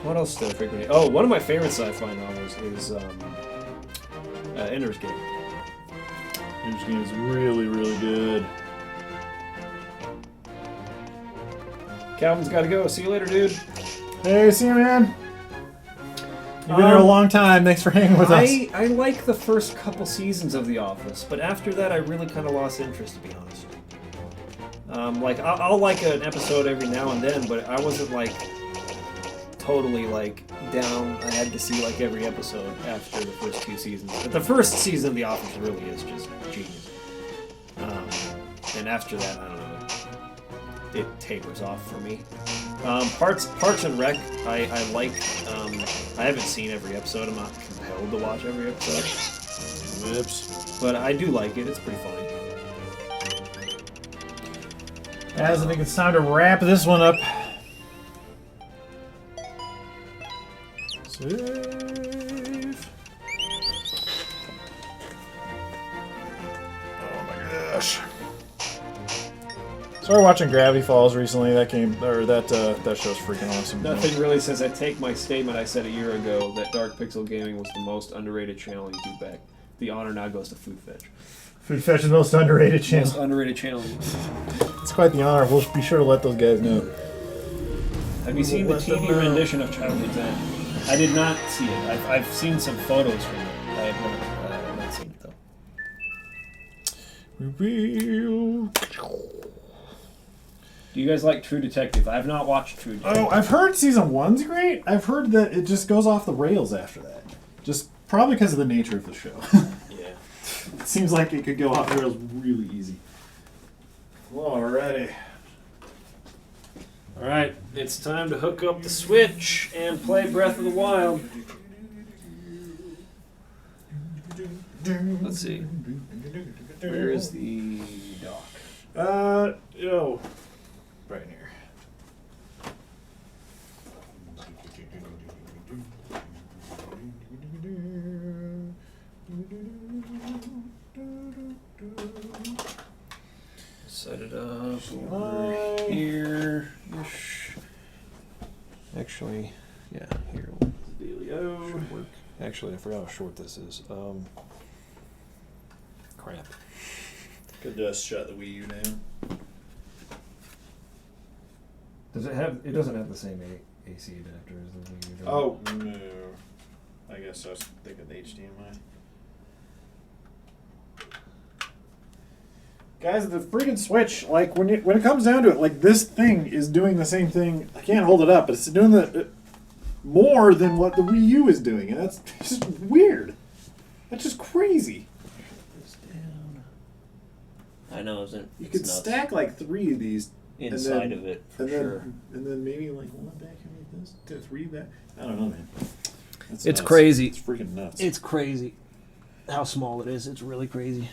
What else did I freaking... Oh, one of my favorite sci-fi novels is Ender's Game. Ender's Game is really, really good. Calvin's got to go. See you later, dude. Hey, see you, man. You've been here a long time. Thanks for hanging with us. I like the first couple seasons of The Office, but after that I really kind of lost interest, to be honest. Like, I'll like an episode every now and then, but I wasn't, like, totally, like, down. I had to see, like, every episode after the first 2 seasons. But the first season of The Office really is just genius. And after that, I don't know, it tapers off for me. Parks and Rec, I like. I haven't seen every episode. I'm not compelled to watch every episode. Whoops. But I do like it. It's pretty funny. Guys, I think it's time to wrap this one up. Save. Oh my gosh. Started watching Gravity Falls recently. That show's freaking awesome. Nothing really says I take my statement I said a year ago that Dark Pixel Gaming was the most underrated channel on YouTube back. The honor now goes to Food Fetch. Food Fetch is the most underrated channel. Most underrated channel. It's quite the honor. We'll be sure to let those guys know. Have you seen the TV rendition of Childhood's End? I did not see it. I've seen some photos from it. I have not seen it though. Reveal. Do you guys like True Detective? I have not watched True Detective. Oh, I've heard season 1's great. I've heard that it just goes off the rails after that. Just probably because of the nature of the show. Yeah. It seems like it could go off the rails really easy. Alrighty. Alright, it's time to hook up the Switch and play Breath of the Wild. Let's see. Where is the dock? Right in here. Set it up over here-ish. Actually, yeah, here. Should work. Actually, I forgot how short this is. Crap. Could just shut the Wii U down. Does it have? It doesn't have the same AC adapter as the Wii U. Oh no! I guess I was thinking the HDMI. Guys, the freaking Switch, like when it comes down to it, like this thing is doing the same thing. I can't hold it up, but it's doing the more than what the Wii U is doing, and that's just weird. That's just crazy. I know, isn't it? You could stack like 3 of these inside of it for sure. And then maybe like 1 back here like this, 3 back. I don't know, man. It's nuts. crazy. It's freaking nuts. It's crazy how small it is. It's really crazy.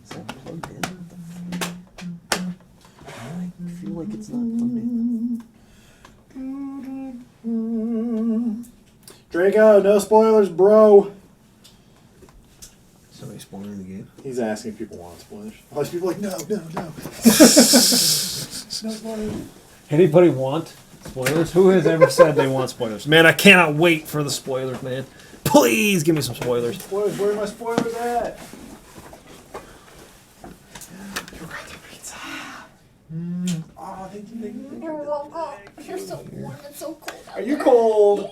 Is that plugged in? I feel like it's not plugged in. Draco, no spoilers, bro. Somebody spoiling the game. He's asking if people want spoilers. All these people are like, no. No spoilers. Anybody want spoilers? Who has ever said they want spoilers? Man, I cannot wait for the spoilers, man. Please give me some spoilers. Spoilers, where are my spoilers at? Oh, thank you. You're welcome. You're so warm. It's so cold out Are you there. cold?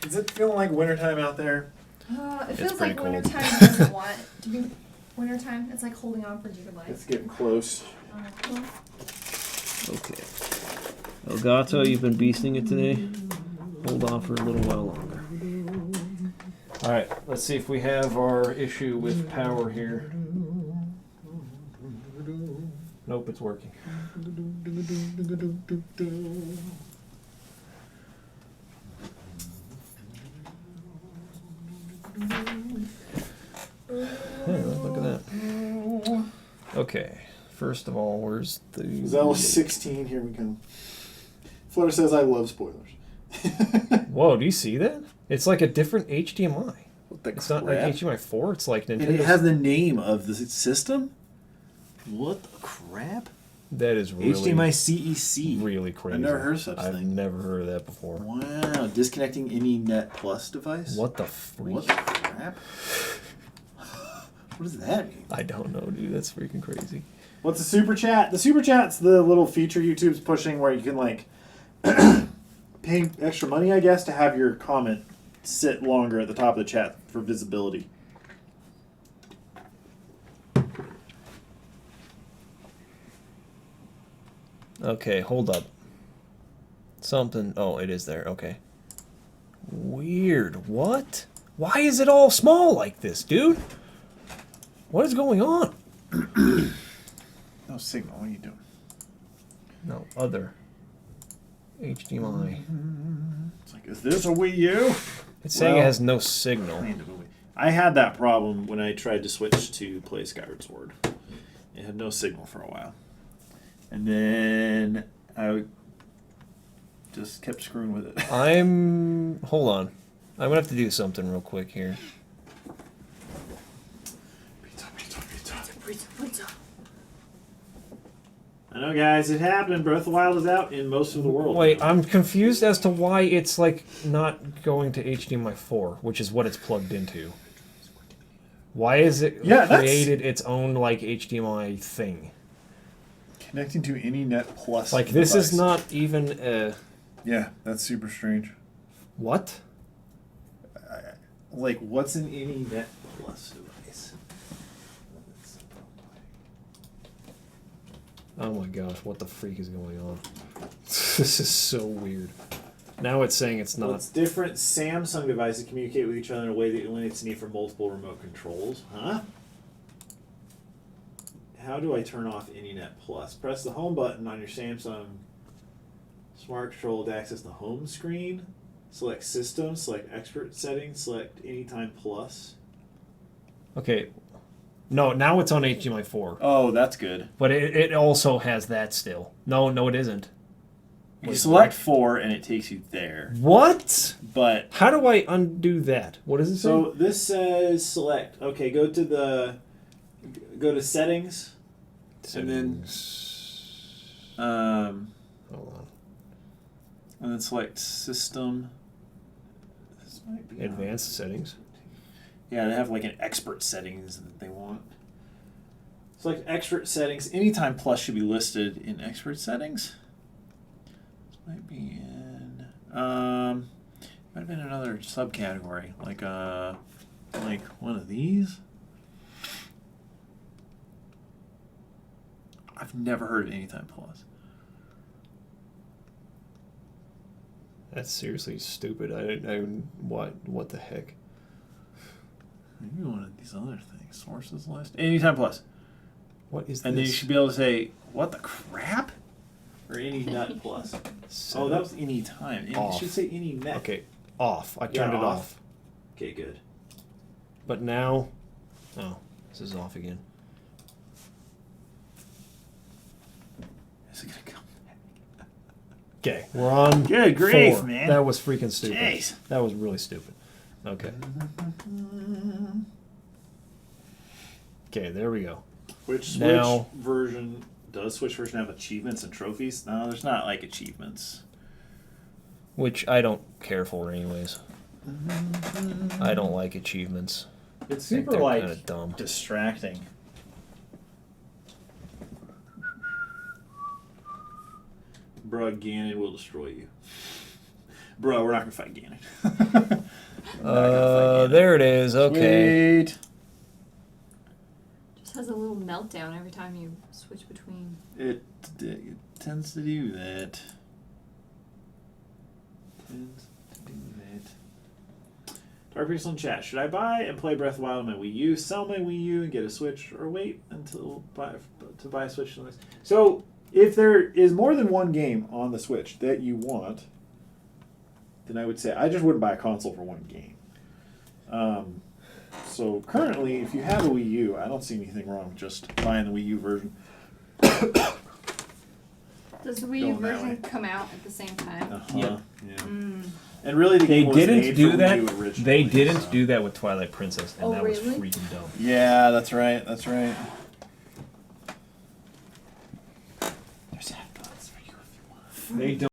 Is it feeling like wintertime out there? It feels pretty like cold. wintertime doesn't want to be wintertime. It's like holding on for dear life. It's getting close. Okay. Elgato, you've been beasting it today. Hold on for a little while longer. All right, let's see if we have our issue with power here. Nope, it's working. Look at that. Okay, first of all, where's the... Zelda 16, here we go. Fleur says I love spoilers. Whoa, do you see that? It's like a different HDMI. What the It's not like crap? HDMI 4, it's like And Nintendo. it has the name of the system? What the crap? That is really... HDMI CEC. Really crazy. I've never heard of such I've thing. never heard of that before. Wow, disconnecting any Net Plus device? What the freak? What the crap? What does that mean? I don't know, dude. That's freaking crazy. What's a super chat? The super chat's the little feature YouTube's pushing where you can like pay extra money, I guess, to have your comment sit longer at the top of the chat for visibility. Okay, hold up. Something... Oh, it is there. Okay. Weird. What? Why is it all small like this, dude? What is going on? No signal. What are you doing? No, other. HDMI. It's like, is this a Wii U? It's saying it Well, has no signal. kind of a Wii. I had that problem when I tried to switch to play Skyward Sword. It had no signal for a while. And then I just kept screwing with it. Hold on. I'm gonna have to do something real quick here. I know, guys, it happened. Breath of the Wild is out in most of the world. Wait, I'm confused as to why it's like not going to HDMI 4, which is what it's plugged into. Why is it created its own like HDMI thing? Connecting to any Net Plus. Like this device. is not even a... Yeah, that's super strange. What? Like, what's in any Net Plus device? Oh my gosh, what the freak is going on? This is so weird. Now it's saying it's not. What's different Samsung devices communicate with each other in a way that eliminates the need for multiple remote controls? Huh? How do I turn off AnyNet Plus? Press the home button on your Samsung Smart Control to access the home screen. Select System, select Expert Settings, select Anytime Plus. Okay. No, now it's on HDMI 4. Oh, that's good. But it also has that still. No, it isn't. You select 4 and it takes you there. What? But how do I undo that? What does it say? So this says select. Okay, go to settings. And then hold on. And then select System. This might be Advanced settings. Yeah, they have like an expert settings that they want. Select Expert Settings. Anytime Plus should be listed in expert settings. This might be in might have been another subcategory, like one of these. I've never heard of Anytime Plus. That's seriously stupid. What the heck? Maybe one of these other things. Sources list. Anytime Plus. What is and then you this? should be able to say, what the crap? Or AnyNet Plus. Oh, that was Anytime. It should say AnyNet. Okay, off. I turned it off. Okay, good. But now... Oh, this is off again. Is it going to come back? Okay, we're on. Good grief, 4. man. That was freaking stupid. Jeez. That was really stupid. Okay. Okay, there we go. Which Switch Now- version does Switch version have achievements and trophies? No, there's not like achievements. Which I don't care for, anyways. I don't like achievements. It's I think super they're like kinda dumb. distracting. Bruh, Ganon will destroy you. Bruh, we're not gonna fight Ganon. There it is. Okay. Sweet. Just has a little meltdown every time you switch between. It tends to do that. Dark Pixel in chat. Should I buy and play Breath of the Wild on my Wii U, sell my Wii U and get a Switch, or wait until to buy a Switch? So, if there is more than one game on the Switch that you want, then I would say I just wouldn't buy a console for one game. So currently, if you have a Wii U, I don't see anything wrong with just buying the Wii U version. Does the Wii U Going that version way. come out at the same time? Yep. Yeah. Mm. And really, the They game was didn't made do for that. Wii U originally, They didn't so. do that with Twilight Princess, and Oh, that was really? freaking dumb. Yeah, that's right. That's right. There's half gods for you if you want. They don't.